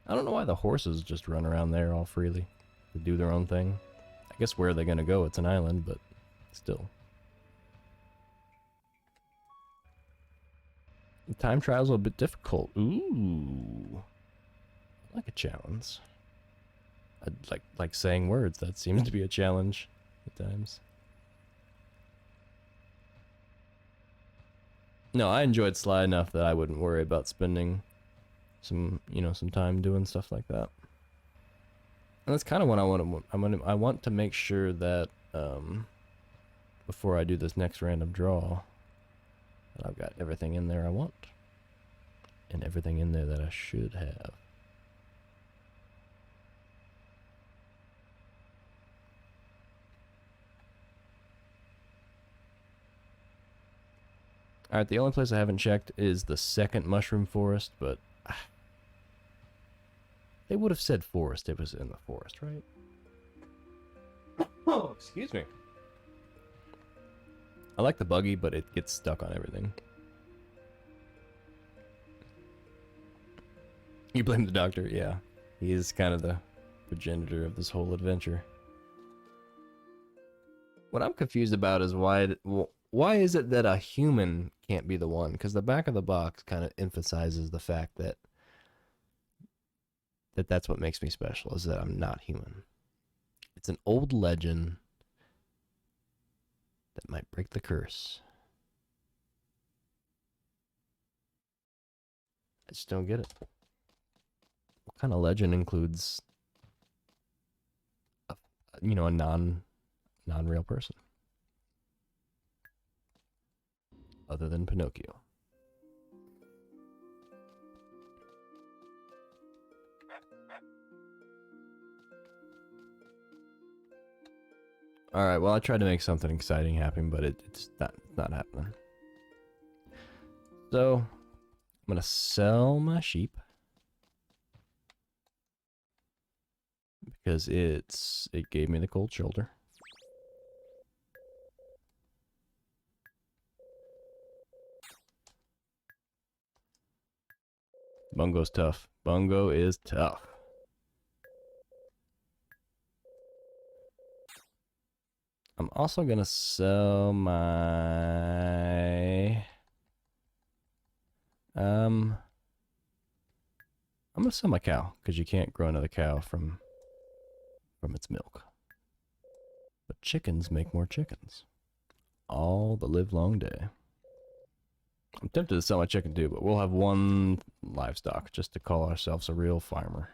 A: I don't know why the horses just run around there all freely. They do their own thing. I guess where are they gonna go? It's an island, but still. The time trials are a bit difficult. Ooh. I like a challenge. I'd like saying words. That seems to be a challenge at times. No, I enjoyed Sly enough that I wouldn't worry about spending some time doing stuff like that. And that's kind of what I want to make sure that before I do this next random draw, that I've got everything in there I want and everything in there that I should have. Alright, the only place I haven't checked is the second mushroom forest, but they would have said forest. It was in the forest, right? Oh, excuse me. I like the buggy, but it gets stuck on everything. You blame the doctor? Yeah. He is kind of the progenitor of this whole adventure. What I'm confused about is why is it that a human can't be the one? Because the back of the box kind of emphasizes the fact that that's what makes me special, is that I'm not human. It's an old legend that might break the curse. I just don't get it. What kind of legend includes a non-real person? Other than Pinocchio. Alright, well I tried to make something exciting happen, but it's not happening. So, I'm gonna sell my sheep. Because it gave me the cold shoulder. Bungo's tough. Bungo is tough. I'm also gonna sell my I'm gonna sell my cow, because you can't grow another cow from its milk. But chickens make more chickens. All the live long day. I'm tempted to sell my chicken too, but we'll have one livestock just to call ourselves a real farmer.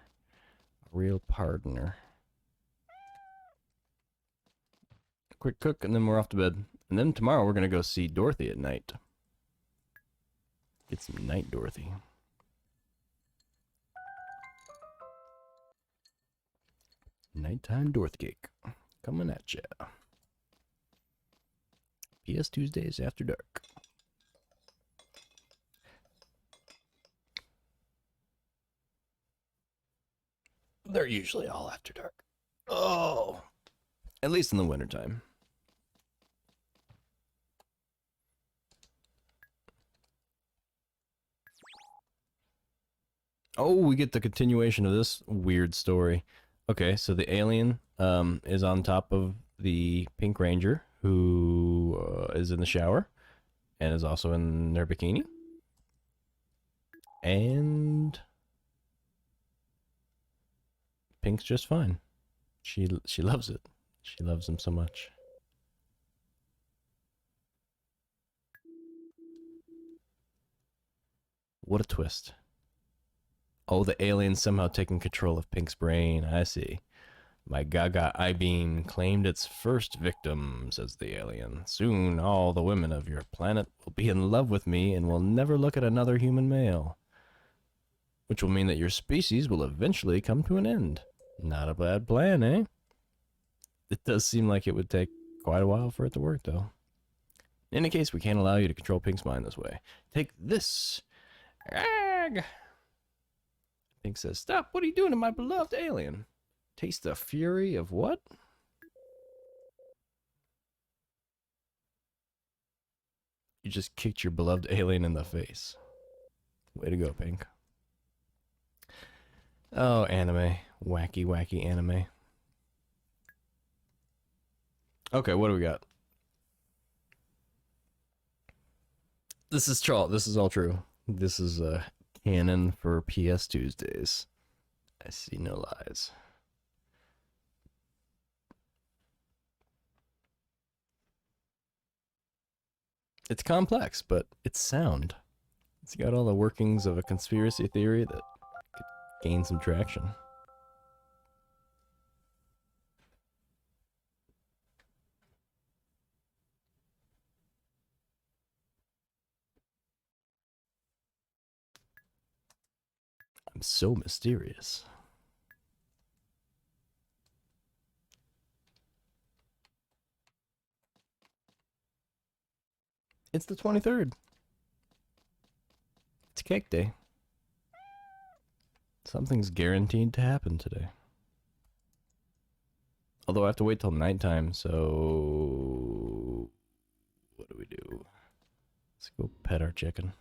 A: A real partner. Quick cook and then we're off to bed. And then tomorrow we're going to go see Dorothy at night. Get some night Dorothy. Nighttime Dorothy cake. Coming at ya. PS2uesdays after dark. They're usually all after dark. Oh, at least in the wintertime. Oh, we get the continuation of this weird story. Okay, so the alien is on top of the Pink Ranger, who is in the shower and is also in their bikini. And Pink's just fine. She loves it. She loves him so much. What a twist. Oh, the alien's somehow taking control of Pink's brain. I see. My Gaga I-beam claimed its first victim, says the alien. Soon all the women of your planet will be in love with me and will never look at another human male. Which will mean that your species will eventually come to an end. Not a bad plan, eh? It does seem like it would take quite a while for it to work, though. In any case, we can't allow you to control Pink's mind this way. Take this. Ag! Pink says, stop, what are you doing to my beloved alien? Taste the fury of what? You just kicked your beloved alien in the face. Way to go, Pink. Oh, anime. Wacky, wacky anime. Okay, what do we got? This is all true. This is canon for PS2uesdays. I see no lies. It's complex, but it's sound. It's got all the workings of a conspiracy theory that could gain some traction. I'm so mysterious. It's the 23rd. It's cake day. Something's guaranteed to happen today. Although I have to wait till nighttime, so... What do we do? Let's go pet our chicken.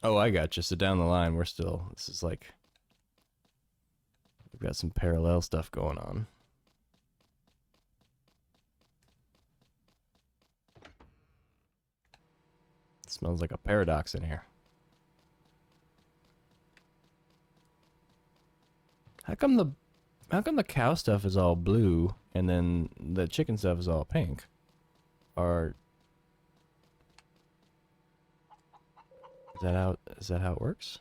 A: Oh, I got you. So down the line, we're still... This is like... We've got some parallel stuff going on. It smells like a paradox in here. How come the cow stuff is all blue and then the chicken stuff is all pink? Or is that how it works?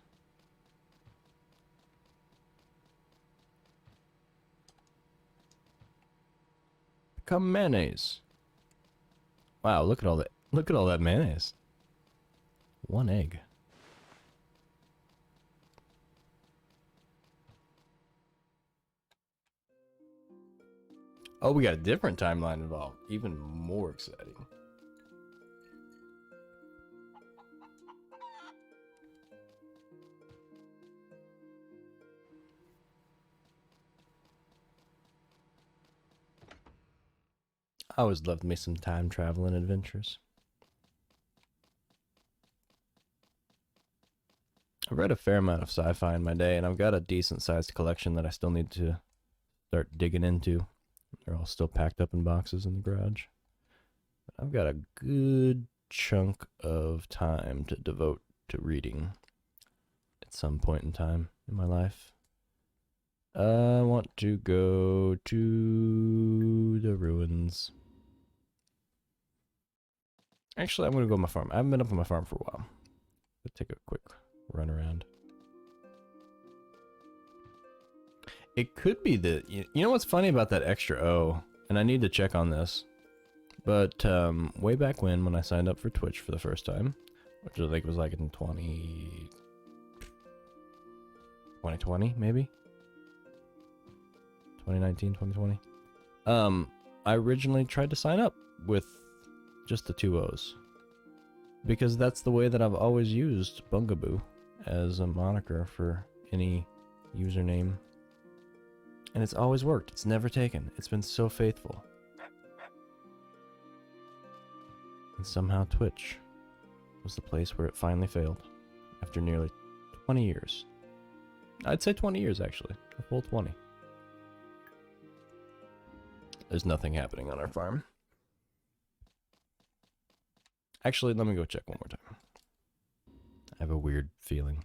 A: Become mayonnaise. Wow, look at all that mayonnaise. One egg. Oh, we got a different timeline involved. Even more exciting. I always loved me some time traveling adventures. I've read a fair amount of sci-fi in my day, and I've got a decent sized collection that I still need to start digging into. They're all still packed up in boxes in the garage. But I've got a good chunk of time to devote to reading at some point in time in my life. I want to go to the ruins. Actually, I'm going to go on my farm. I haven't been up on my farm for a while. Let's take a quick run around. It could be that, you know what's funny about that extra O, and I need to check on this, but way back when I signed up for Twitch for the first time, which I think was like in 2020, maybe? 2019, 2020. I originally tried to sign up with just the 2 O's. Because that's the way that I've always used Bungaboo as a moniker for any username. And it's always worked. It's never taken. It's been so faithful. And somehow Twitch was the place where it finally failed. After nearly 20 years. I'd say 20 years, actually. A full 20. There's nothing happening on our farm. Actually, let me go check one more time. I have a weird feeling.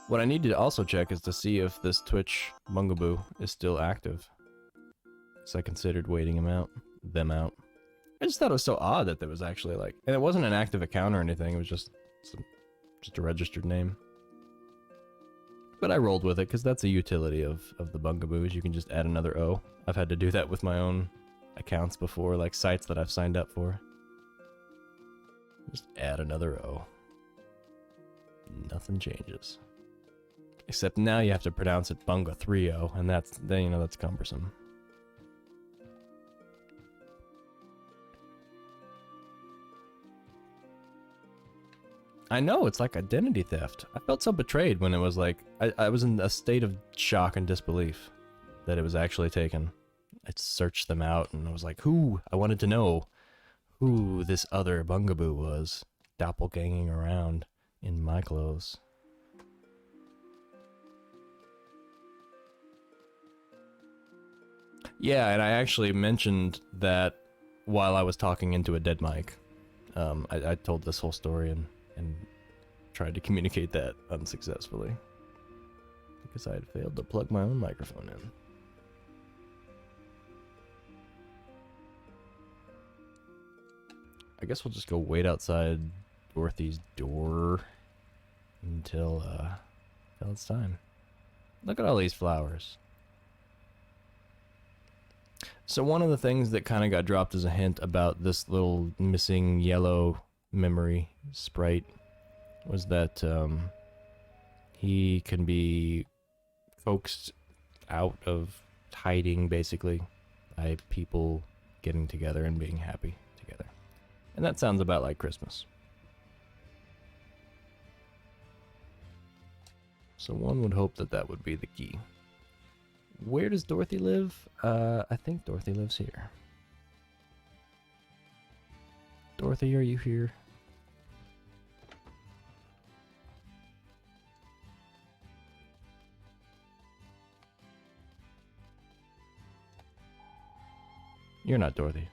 A: What I need to also check is to see if this Twitch Bungaboo is still active. So I considered waiting them out. I just thought it was so odd that there was actually like, and it wasn't an active account or anything. It was just a registered name. But I rolled with it because that's a utility of the Bungaboo, is you can just add another O. I've had to do that with my own accounts before, like sites that I've signed up for. Just add another O. Nothing changes. Except now you have to pronounce it Bunga 3-O, and that's, then, you know, that's cumbersome. I know, it's like identity theft. I felt so betrayed when it was like, I was in a state of shock and disbelief that it was actually taken. I searched them out and I was like, I wanted to know who this other Bungaboo was doppelganging around in my clothes. Yeah, and I actually mentioned that while I was talking into a dead mic. I told this whole story and tried to communicate that unsuccessfully because I had failed to plug my own microphone in. I guess we'll just go wait outside Dorothy's door until it's time. Look at all these flowers. So one of the things that kind of got dropped as a hint about this little missing yellow memory sprite was that he can be coaxed out of hiding, basically, by people getting together and being happy together. And that sounds about like Christmas. So one would hope that that would be the key. Where does Dorothy live? I think Dorothy lives here. Dorothy, are you here? You're not Dorothy.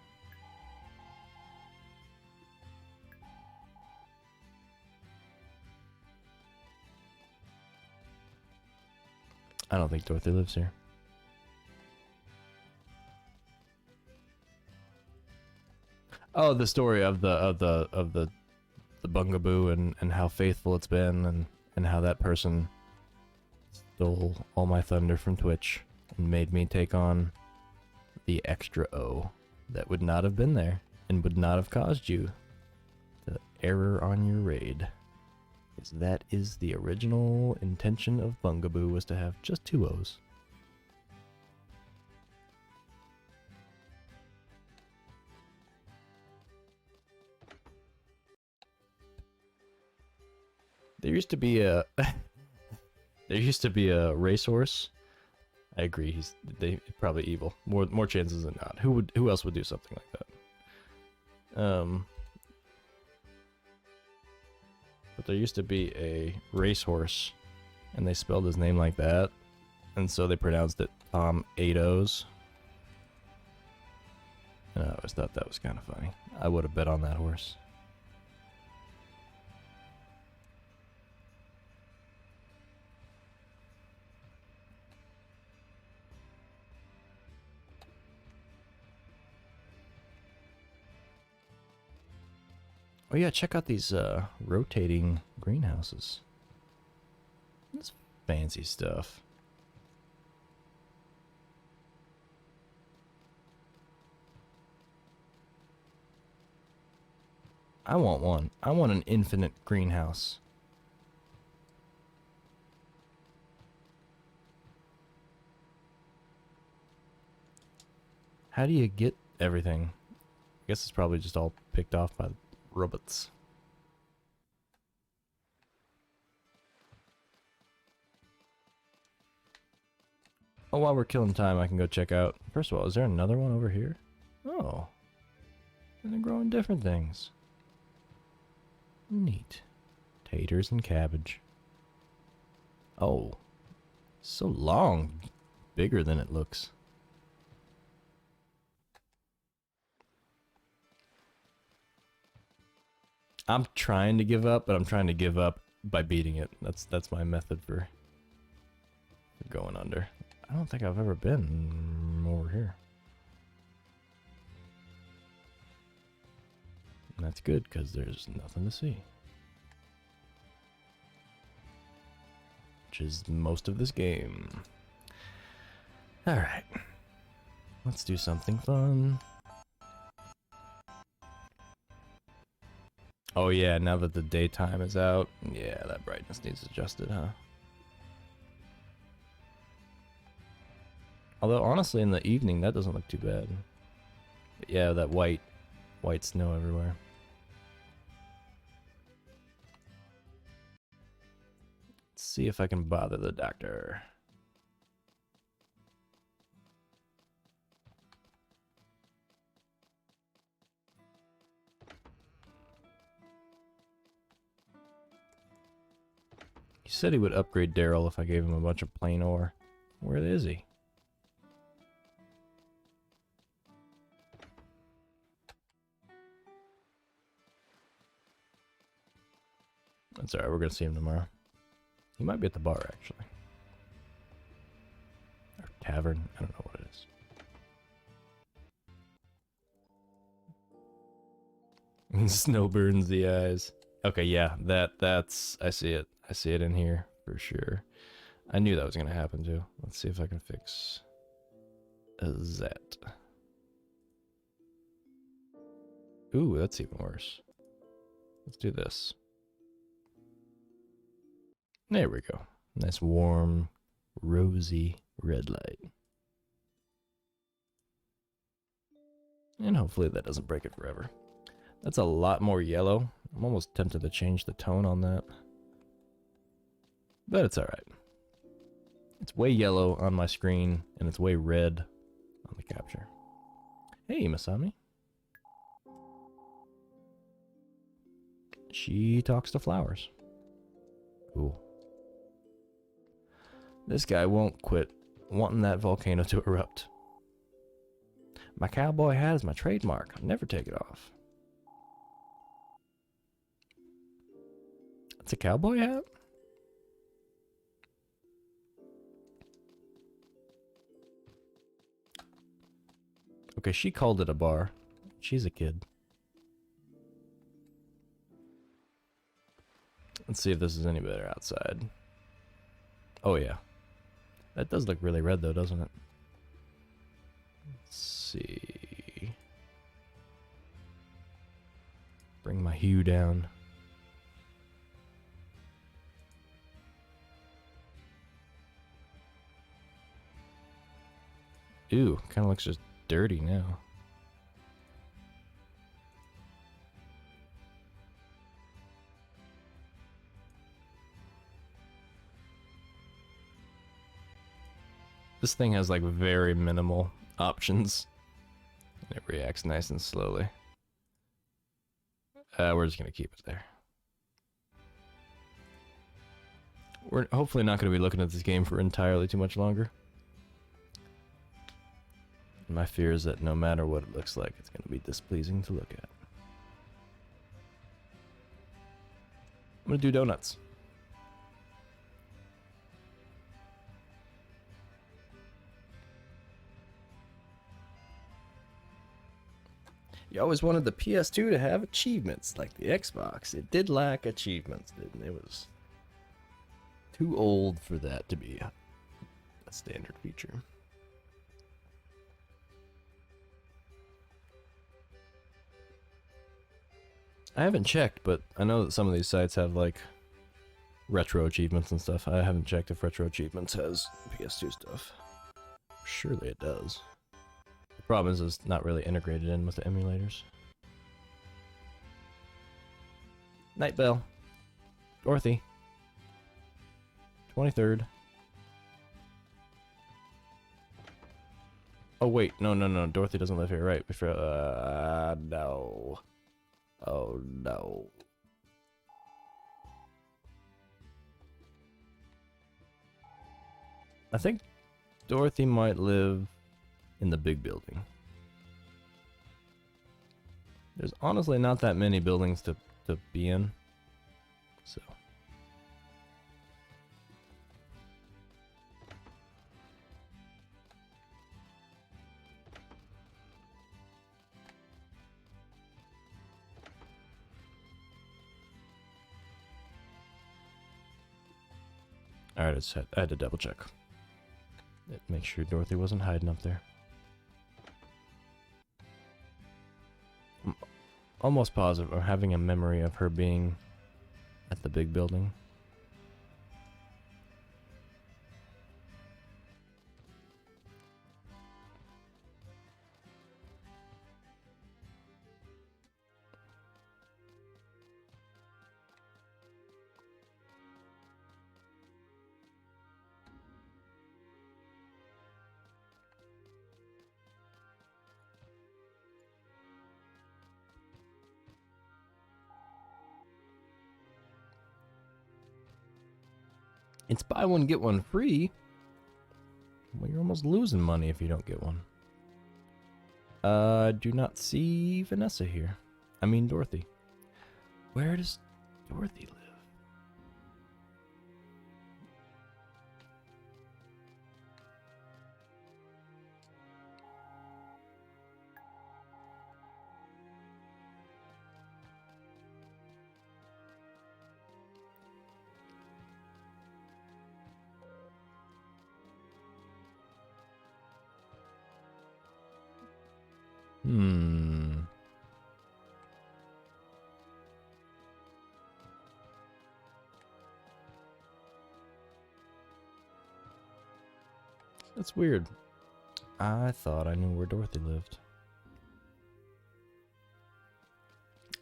A: I don't think Dorothy lives here. Oh, the story of the Bungaboo and how faithful it's been and how that person stole all my thunder from Twitch and made me take on the extra O that would not have been there and would not have caused you to error on your raid. Because that is the original intention of Bungaboo, was to have just 2 O's. There used to be a racehorse. I agree. They probably evil. More chances than not. Who else would do something like that? But there used to be a racehorse, and they spelled his name like that, and so they pronounced it Tom 8 O's. And I always thought that was kind of funny. I would have bet on that horse. Oh yeah, check out these rotating greenhouses. That's fancy stuff. I want one. I want an infinite greenhouse. How do you get everything? I guess it's probably just all picked off by robots. Oh, while we're killing time, I can go check out. First of all, is there another one over here? Oh. And they're growing different things. Neat. Taters and cabbage. Oh. So long. Bigger than it looks. I'm trying to give up, but I'm trying to give up by beating it. That's my method for going under. I don't think I've ever been over here. And that's good, because there's nothing to see. Which is most of this game. Alright. Let's do something fun. Oh yeah, now that the daytime is out, yeah, that brightness needs adjusted, huh? Although, honestly, in the evening, that doesn't look too bad. But yeah, that white snow everywhere. Let's see if I can bother the doctor. He said he would upgrade Daryl if I gave him a bunch of plain ore. Where is he? That's alright, we're gonna see him tomorrow. He might be at the bar, actually. Or tavern, I don't know what it is. Snow burns the eyes. Okay, yeah, that's... I see it. I see it in here, for sure. I knew that was gonna happen, too. Let's see if I can fix... that. Ooh, that's even worse. Let's do this. There we go. Nice warm, rosy red light. And hopefully that doesn't break it forever. That's a lot more yellow. I'm almost tempted to change the tone on that. But it's alright. It's way yellow on my screen, and it's way red on the capture. Hey, Masami. She talks to flowers. Cool. This guy won't quit wanting that volcano to erupt. My cowboy hat is my trademark. I'll never take it off. It's a cowboy hat? Okay, she called it a bar. She's a kid. Let's see if this is any better outside. Oh yeah. That does look really red though, doesn't it? Let's see. Bring my hue down. Ooh, kind of looks just dirty now. This thing has like very minimal options. It reacts nice and slowly. We're just gonna keep it there. We're hopefully not gonna be looking at this game for entirely too much longer. My fear is that no matter what it looks like, it's gonna be displeasing to look at. I'm gonna do donuts. You always wanted the PS2 to have achievements like the Xbox. It did lack achievements, didn't it? It was too old for that to be a standard feature. I haven't checked, but I know that some of these sites have like retro achievements and stuff. I haven't checked if retro achievements has PS2 stuff. Surely it does. Problem is, it's not really integrated in with the emulators. Night Bell. Dorothy. 23rd. Oh wait, no. Dorothy doesn't live here, right? No. Oh no. I think Dorothy might live in the big building. There's honestly not that many buildings to be in. So. Alright, I had to double check. Make sure Dorothy wasn't hiding up there. I'm almost positive I'm having a memory of her being at the big building. It's buy one, get one free. Well, you're almost losing money if you don't get one. Do not see Vanessa here. I mean Dorothy. Where does Dorothy live? That's weird. I thought I knew where Dorothy lived.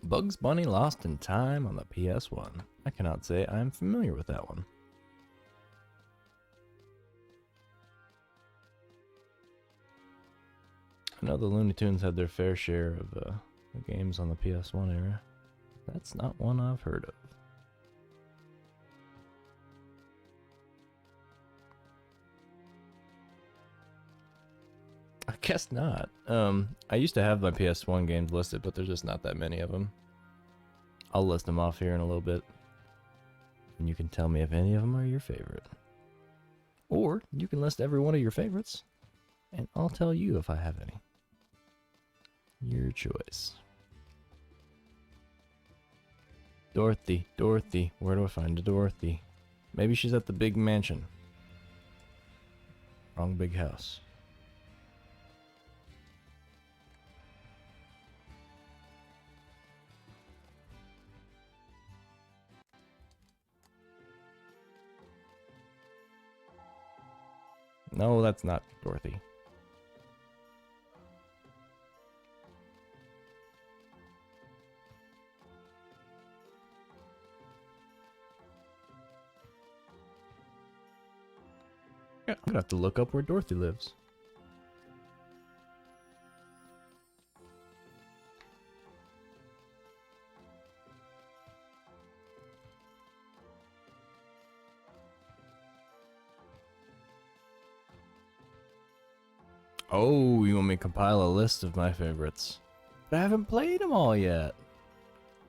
A: Bugs Bunny Lost in Time on the PS1. I cannot say I am familiar with that one. I know the Looney Tunes had their fair share of the games on the PS1 era. That's not one I've heard of. I guess not. I used to have my PS1 games listed, but there's just not that many of them. I'll list them off here in a little bit. And you can tell me if any of them are your favorite. Or you can list every one of your favorites, and I'll tell you if I have any. Your choice. Dorothy, Dorothy. Where do I find a Dorothy? Maybe she's at the big mansion. Wrong big house. No, that's not Dorothy. Yeah, I'm gonna have to look up where Dorothy lives. Oh, you want me to compile a list of my favorites? But I haven't played them all yet.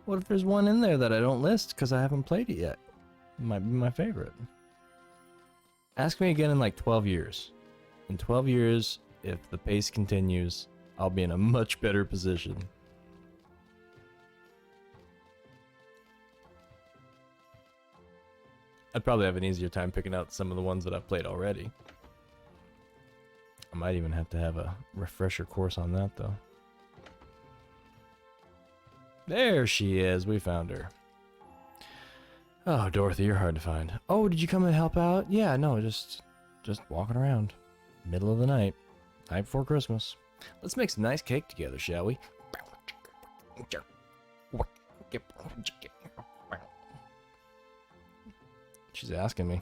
A: What if there's one in there that I don't list because I haven't played it yet? It might be my favorite. Ask me again in like 12 years. In 12 years, if the pace continues, I'll be in a much better position. I'd probably have an easier time picking out some of the ones that I've played already. I might even have to have a refresher course on that, though. There she is. We found her. Oh, Dorothy, you're hard to find. Oh, did you come and help out? Yeah, no, just walking around. Middle of the night. Night before Christmas. Let's make some nice cake together, shall we? She's asking me,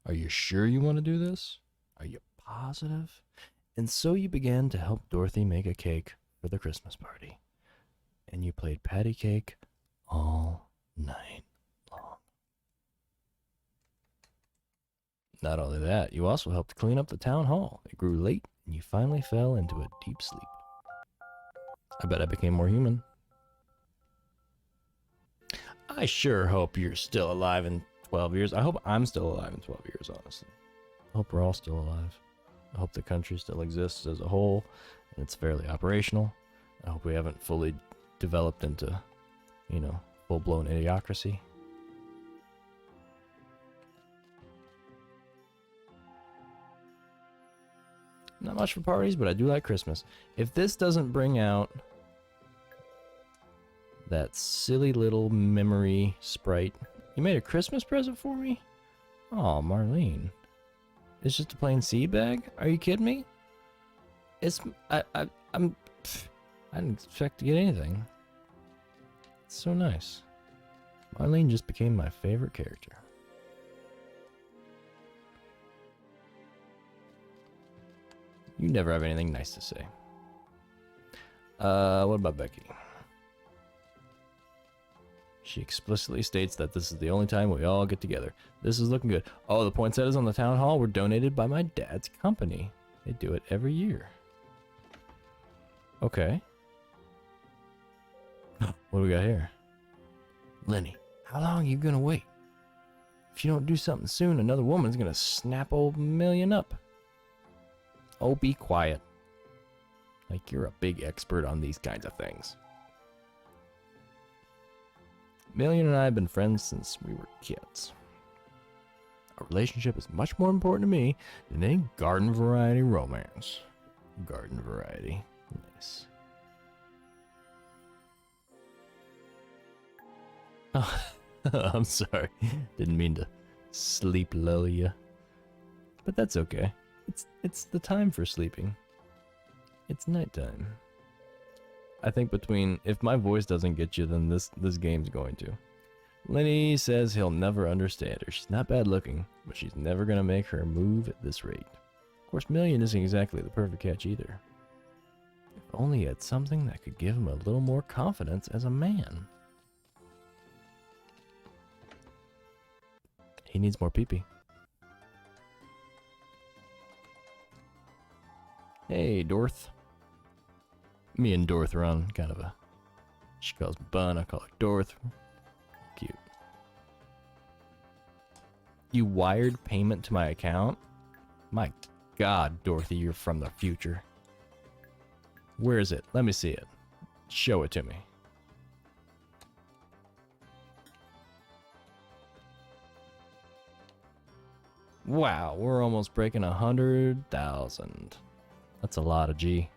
A: are you sure you want to do this? Are you positive? And so you began to help Dorothy make a cake for the Christmas party. And you played patty cake all night long. Not only that, you also helped clean up the town hall. It grew late, and you finally fell into a deep sleep. I bet I became more human. I sure hope you're still alive in 12 years. I hope I'm still alive in 12 years, honestly. I hope we're all still alive. I hope the country still exists as a whole, and it's fairly operational. I hope we haven't fully developed into, you know, full-blown idiocracy. Not much for parties, but I do like Christmas. If this doesn't bring out that silly little memory sprite. You made a Christmas present for me? Oh, Marlene. It's just a plain seed bag? Are you kidding me? I didn't expect to get anything. It's so nice. Marlene just became my favorite character. You never have anything nice to say. What about Becky? She explicitly states that this is the only time we all get together. This is looking good. Oh, the poinsettias on the town hall were donated by my dad's company. They do it every year. Okay. What do we got here? Lenny, how long are you gonna wait? If you don't do something soon, another woman's gonna snap old Million up. Oh, be quiet. Like you're a big expert on these kinds of things. Million and I have been friends since we were kids. Our relationship is much more important to me than any garden variety romance. Garden variety. Nice. Oh, I'm sorry. Didn't mean to sleep lull you. But that's okay. It's the time for sleeping. It's nighttime. I think between, if my voice doesn't get you, then this game's going to. Lenny says he'll never understand her. She's not bad looking, but she's never gonna make her move at this rate. Of course, Million isn't exactly the perfect catch either. If only he had something that could give him a little more confidence as a man. He needs more pee-pee. Hey, Dorth. Me and Dorth are on kind of a... She calls me Bun, I call her Dorth. Cute. You wired payment to my account? My God, Dorothy, you're from the future. Where is it? Let me see it. Show it to me. Wow, we're almost breaking 100,000. That's a lot of G.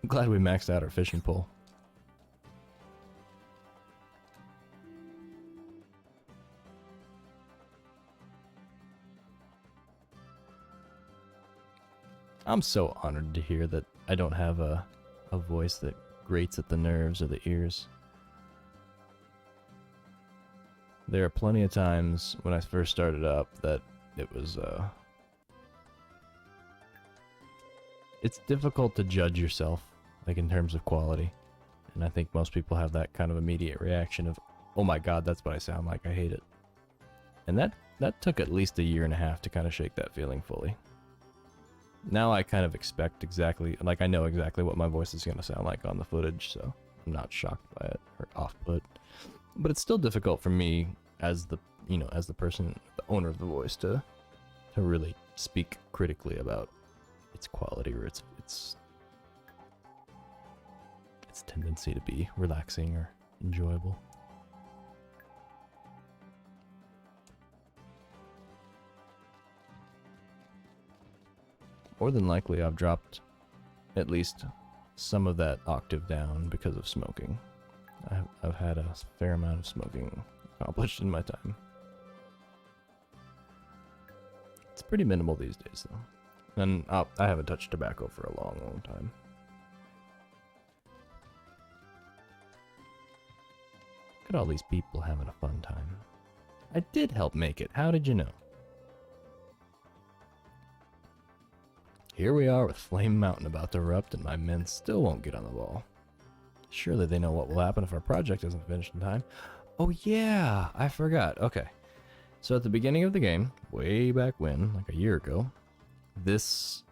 A: I'm glad we maxed out our fishing pole. I'm so honored to hear that I don't have a voice that grates at the nerves or the ears. There are plenty of times when I first started up that it was, it's difficult to judge yourself, like in terms of quality. And I think most people have that kind of immediate reaction of, oh my God, that's what I sound like, I hate it. And that took at least a year and a half to kind of shake that feeling fully. Now I kind of expect exactly, like I know exactly what my voice is going to sound like on the footage, so I'm not shocked by it or off-put. But it's still difficult for me as the, you know, as the person, the owner of the voice to really speak critically about its quality or its tendency to be relaxing or enjoyable. More than likely, I've dropped at least some of that octave down because of smoking. I've had a fair amount of smoking accomplished in my time. It's pretty minimal these days, though. And I haven't touched tobacco for a long, long time. Look at all these people having a fun time. I did help make it. How did you know? Here we are with Flame Mountain about to erupt, and my men still won't get on the ball. Surely they know what will happen if our project isn't finished in time. Oh yeah, I forgot. Okay. So at the beginning of the game, way back when, like a year ago, this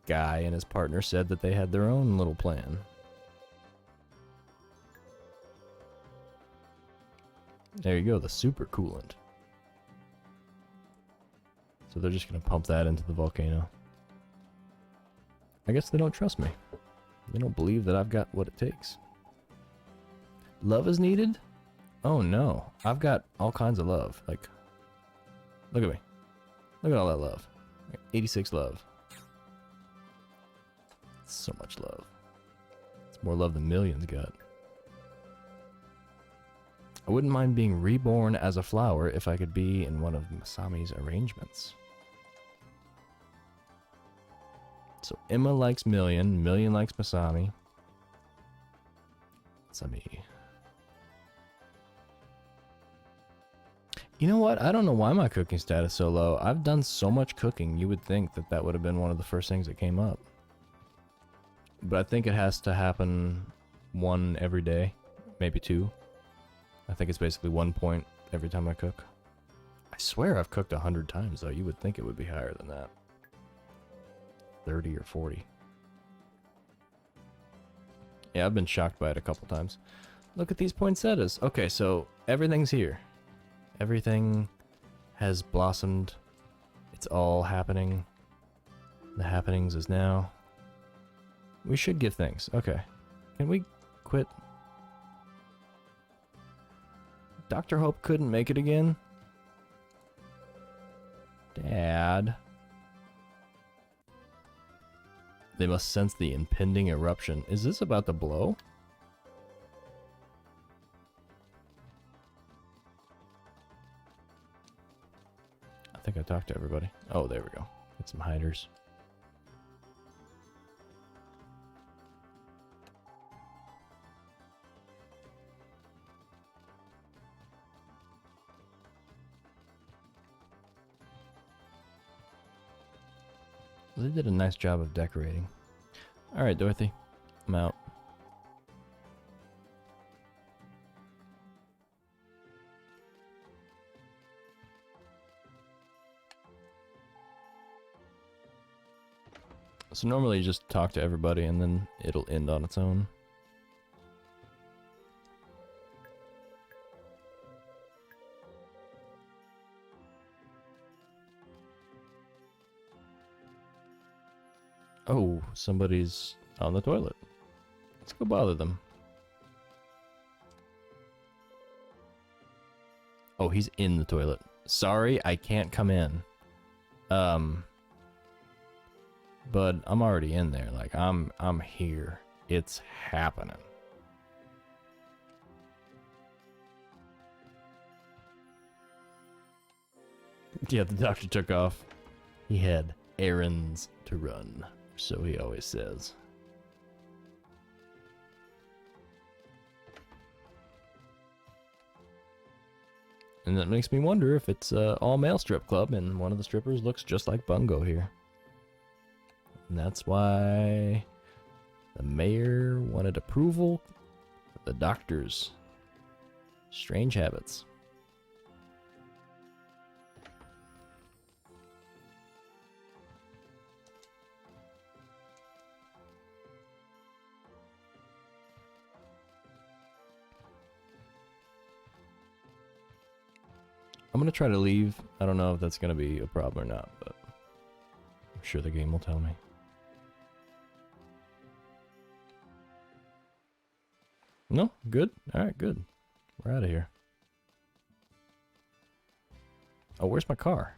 A: guy and his partner said that they had their own little plan. There you go, the super coolant. So they're just going to pump that into the volcano. I guess they don't trust me. They don't believe that I've got what it takes. Love is needed? Oh no, I've got all kinds of love. Like, look at me. Look at all that love. 86 love. So much love. It's more love than millions got. I wouldn't mind being reborn as a flower if I could be in one of Masami's arrangements. So Emma likes Million, Million likes Masami. Masami. You know what? I don't know why my cooking status is so low. I've done so much cooking, you would think that that would have been one of the first things that came up. But I think it has to happen one every day, maybe two. I think it's basically 1 point every time I cook. I swear I've cooked 100 times, though. You would think it would be higher than that. 30 or 40. Yeah, I've been shocked by it a couple times. Look at these poinsettias. Okay, so everything's here. Everything has blossomed. It's all happening. The happenings is now. We should give thanks. Okay. Can we quit? Dr. Hope couldn't make it again? Dad. They must sense the impending eruption. Is this about to blow? I think I talked to everybody. Oh, there we go. Get some hiders. They did a nice job of decorating. Alright, Dorothy. I'm out. So normally you just talk to everybody and then it'll end on its own. Oh, somebody's on the toilet. Let's go bother them. Oh, he's in the toilet. Sorry, I can't come in. But I'm already in there. Like, I'm here. It's happening. Yeah, the doctor took off. He had errands to run. So he always says. And that makes me wonder if it's an all-male strip club and one of the strippers looks just like Bungo here. And that's why the mayor wanted approval for the doctor's strange habits. I'm going to try to leave. I don't know if that's going to be a problem or not, but I'm sure the game will tell me. No? Good? Alright, good. We're out of here. Oh, where's my car?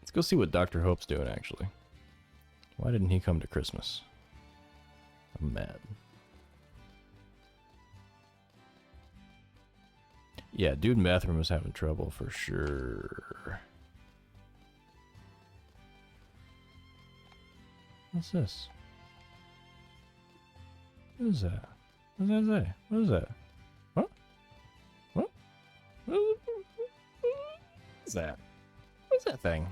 A: Let's go see what Dr. Hope's doing, actually. Why didn't he come to Christmas? I'm mad. Yeah, dude in the bathroom was having trouble for sure. What's this? What is that? What does that say? What is that? What? What? What is that? What's that thing?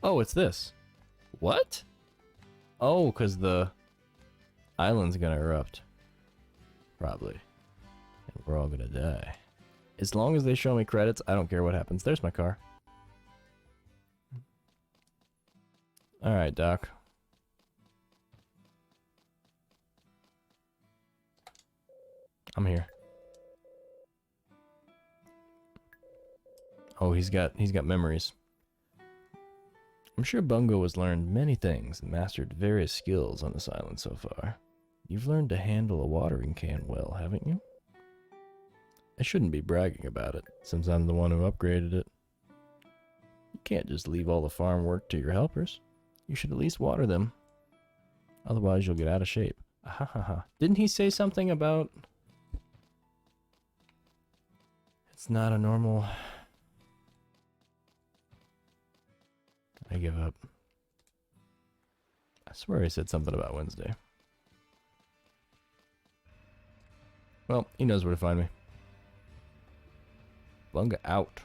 A: Oh, it's this. What? Oh, because the island's gonna erupt. Probably. And we're all gonna die. As long as they show me credits, I don't care what happens. There's my car. Alright, Doc. I'm here. Oh, he's got memories. I'm sure Bungo has learned many things and mastered various skills on this island so far. You've learned to handle a watering can well, haven't you? I shouldn't be bragging about it, since I'm the one who upgraded it. You can't just leave all the farm work to your helpers. You should at least water them. Otherwise you'll get out of shape. Ahahaha. Didn't he say something about... It's not a normal... I give up. I swear he said something about Wednesday. Well, he knows where to find me. Bunga out.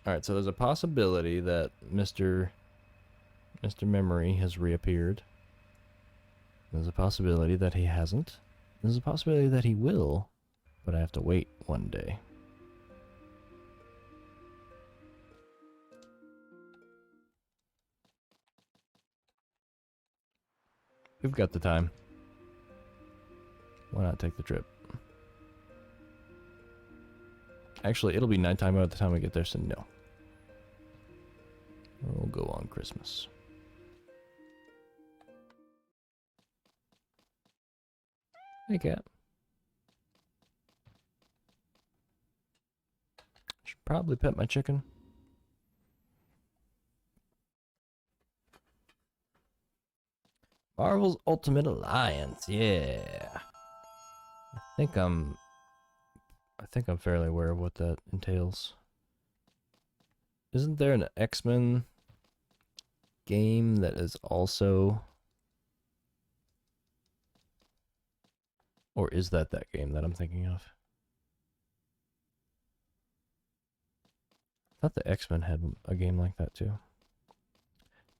A: Alright, so there's a possibility that Mr. Memory has reappeared. There's a possibility that he hasn't. There's a possibility that he will, but I have to wait one day. We've got the time. Why not take the trip? Actually, it'll be nighttime by the time we get there, so no. We'll go on Christmas. Hey, cat. Should probably pet my chicken. Marvel's Ultimate Alliance, yeah. I think I'm fairly aware of what that entails. Isn't there an X-Men game that is also... Or is that game that I'm thinking of? I thought the X-Men had a game like that too.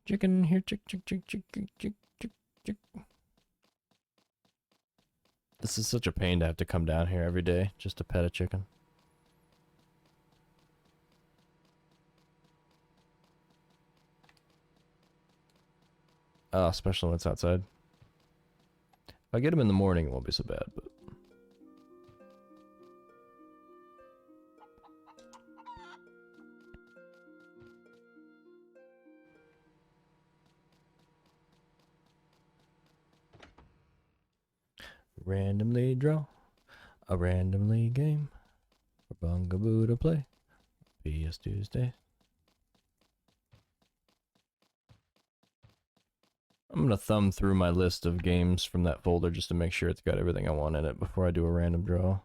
A: Chicken here, chick. This is such a pain to have to come down here every day just to pet a chicken. Especially when it's outside. If I get him in the morning, it won't be so bad, but... Randomly draw a randomly game for Bungaboo to play. PS2uesdays. I'm gonna thumb through my list of games from that folder just to make sure it's got everything I want in it before I do a random draw.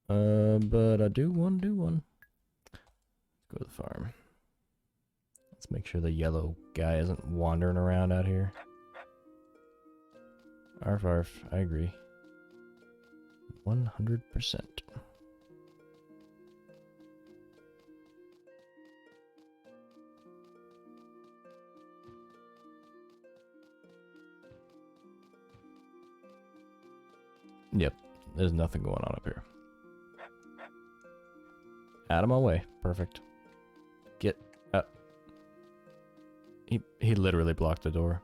A: But I do want to do one. Let's go to the farm. Let's make sure the yellow guy isn't wandering around out here. Arf arf, I agree. 100%. Yep, there's nothing going on up here. Out of my way. Perfect. Get up. He literally blocked the door.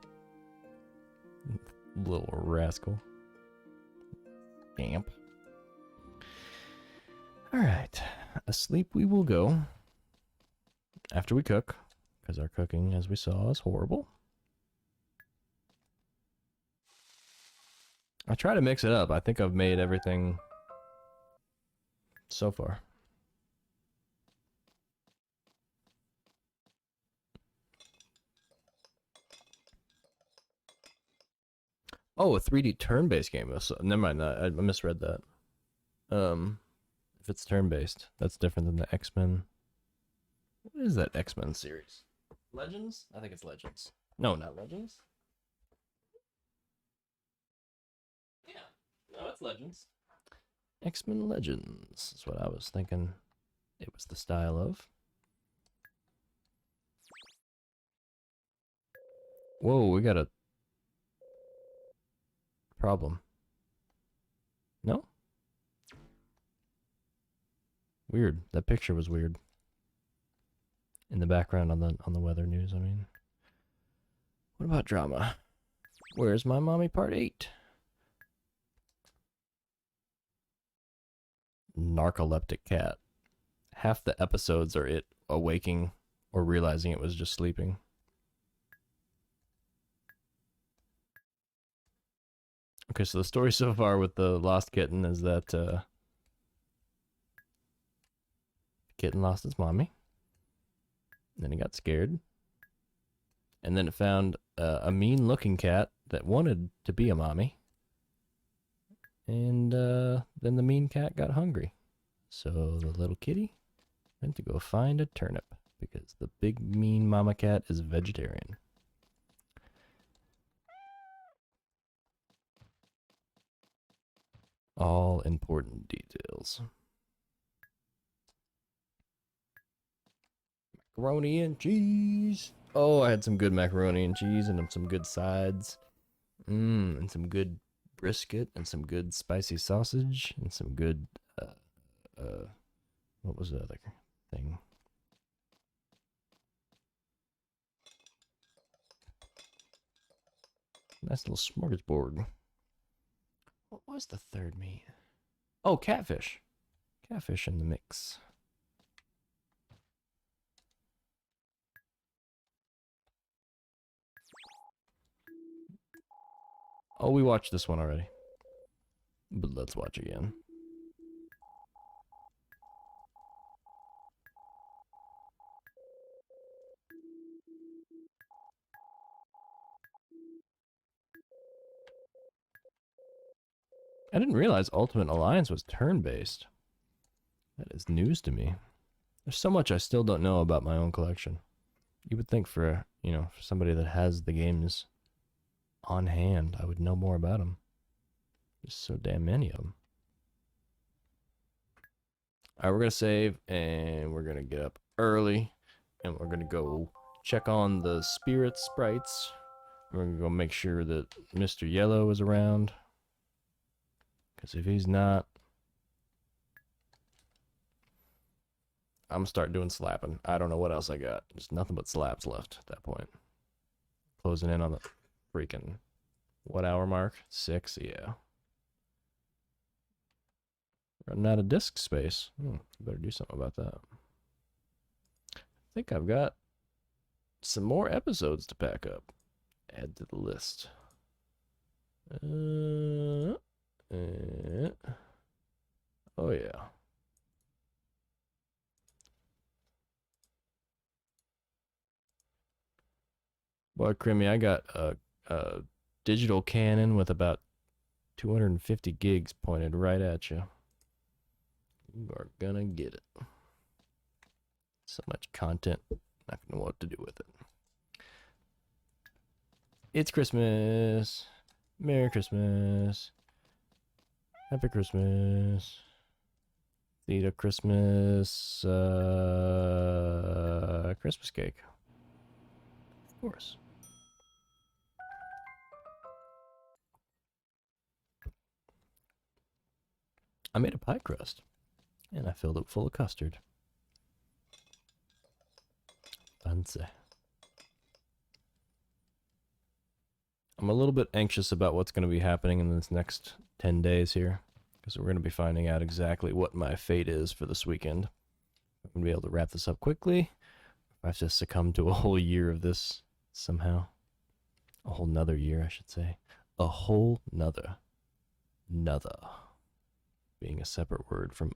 A: Little rascal. Damp. Alright. Asleep we will go. After we cook. Because our cooking, as we saw, is horrible. I try to mix it up. I think I've made everything so far. Oh, a 3D turn-based game. So, never mind that. I misread that. If it's turn-based, that's different than the X-Men. What is that X-Men series? Legends? I think it's Legends. No, not Legends. Yeah. No, it's Legends. X-Men Legends is what I was thinking it was the style of. Whoa, we got a problem. No? Weird. That picture was weird. In the background on the weather news, I mean. What about drama? Where's my mommy part 8? Narcoleptic cat. Half the episodes are it awaking or realizing it was just sleeping. Okay, so the story so far with the lost kitten is that kitten lost its mommy. Then it got scared. And then it found a mean-looking cat that wanted to be a mommy. And then the mean cat got hungry. So the little kitty went to go find a turnip because the big mean mama cat is vegetarian. All important details. Macaroni and cheese. Oh, I had some good macaroni and cheese and some good sides. And some good brisket and some good spicy sausage and some good what was the other thing? Nice little smorgasbord. What was the third meat? Oh, catfish. Catfish in the mix. Oh, we watched this one already. But let's watch again. I didn't realize Ultimate Alliance was turn-based. That is news to me. There's so much I still don't know about my own collection. You would think for, for somebody that has the games on hand, I would know more about them. There's so damn many of them. All right, we're going to save, and we're going to get up early, and we're going to go check on the spirit sprites. We're going to go make sure that Mr. Yellow is around. Because if he's not, I'm going to start doing slapping. I don't know what else I got. There's nothing but slaps left at that point. Closing in on the freaking, what hour mark? 6, yeah. Running out of disk space. Better do something about that. I think I've got some more episodes to pack up. Add to the list. Oh yeah. Boy, Crimmy, I got a digital cannon with about 250 gigs pointed right at you. You are gonna get it. So much content, not gonna know what to do with it. It's Christmas. Merry Christmas. Happy Christmas. Eat a Christmas Christmas cake. Of course. I made a pie crust, and I filled it full of custard. Fancy. I'm a little bit anxious about what's going to be happening in this next 10 days here, because we're going to be finding out exactly what my fate is for this weekend. I'm going to be able to wrap this up quickly. If I have to succumb to a whole year of this somehow. A whole nother year, I should say. A whole nother. Nother. Being a separate word from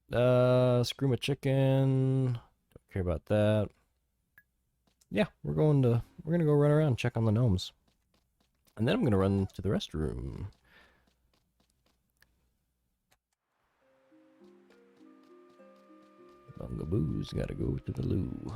A: Screw my chicken. Don't care about that. Yeah, we're gonna go run around and check on the gnomes. And then I'm gonna run to the restroom. Bungaboo's gotta go to the loo.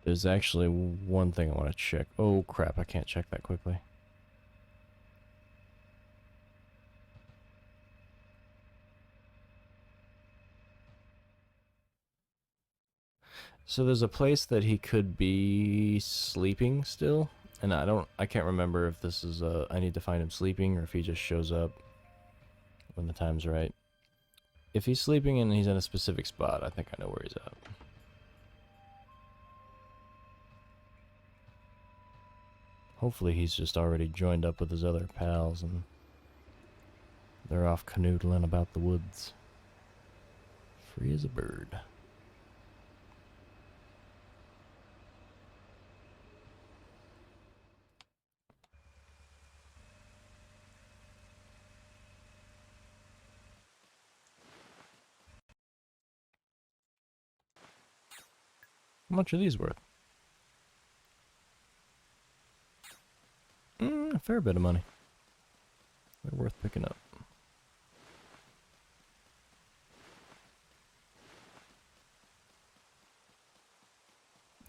A: There's actually one thing I want to check. Oh crap, I can't check that quickly. So there's a place that he could be sleeping still, and I can't remember if this is I need to find him sleeping or if he just shows up when the time's right. If he's sleeping and he's in a specific spot, I think I know where he's at. Hopefully he's just already joined up with his other pals and they're off canoodling about the woods. Free as a bird. How much are these worth? A fair bit of money. They're worth picking up.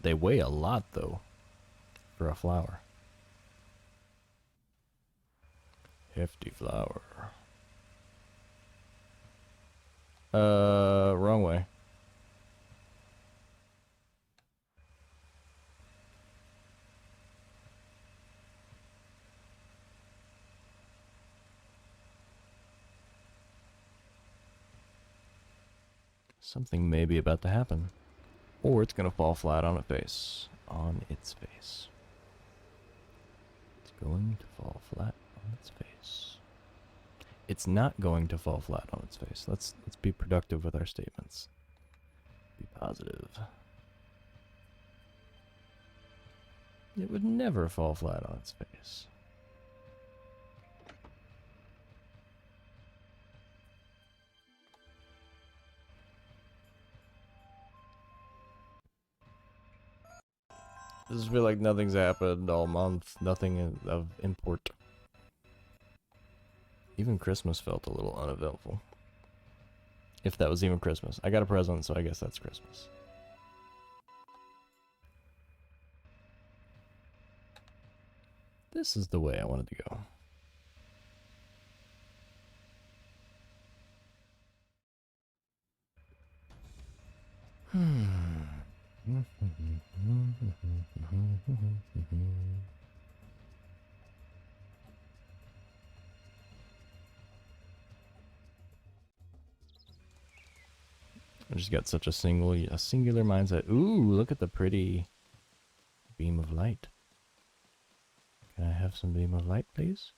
A: They weigh a lot, though, for a flower. Hefty flower. Wrong way. Something may be about to happen. Or it's gonna fall flat on its face. On its face. It's going to fall flat on its face. It's not going to fall flat on its face. Let's be productive with our statements. Be positive. It would never fall flat on its face. I just feel like nothing's happened all month. Nothing of import. Even Christmas felt a little uneventful. If that was even Christmas. I got a present, so I guess that's Christmas. This is the way I wanted to go. I just got such a singular mindset. Ooh, look at the pretty beam of light. Can I have some beam of light, please?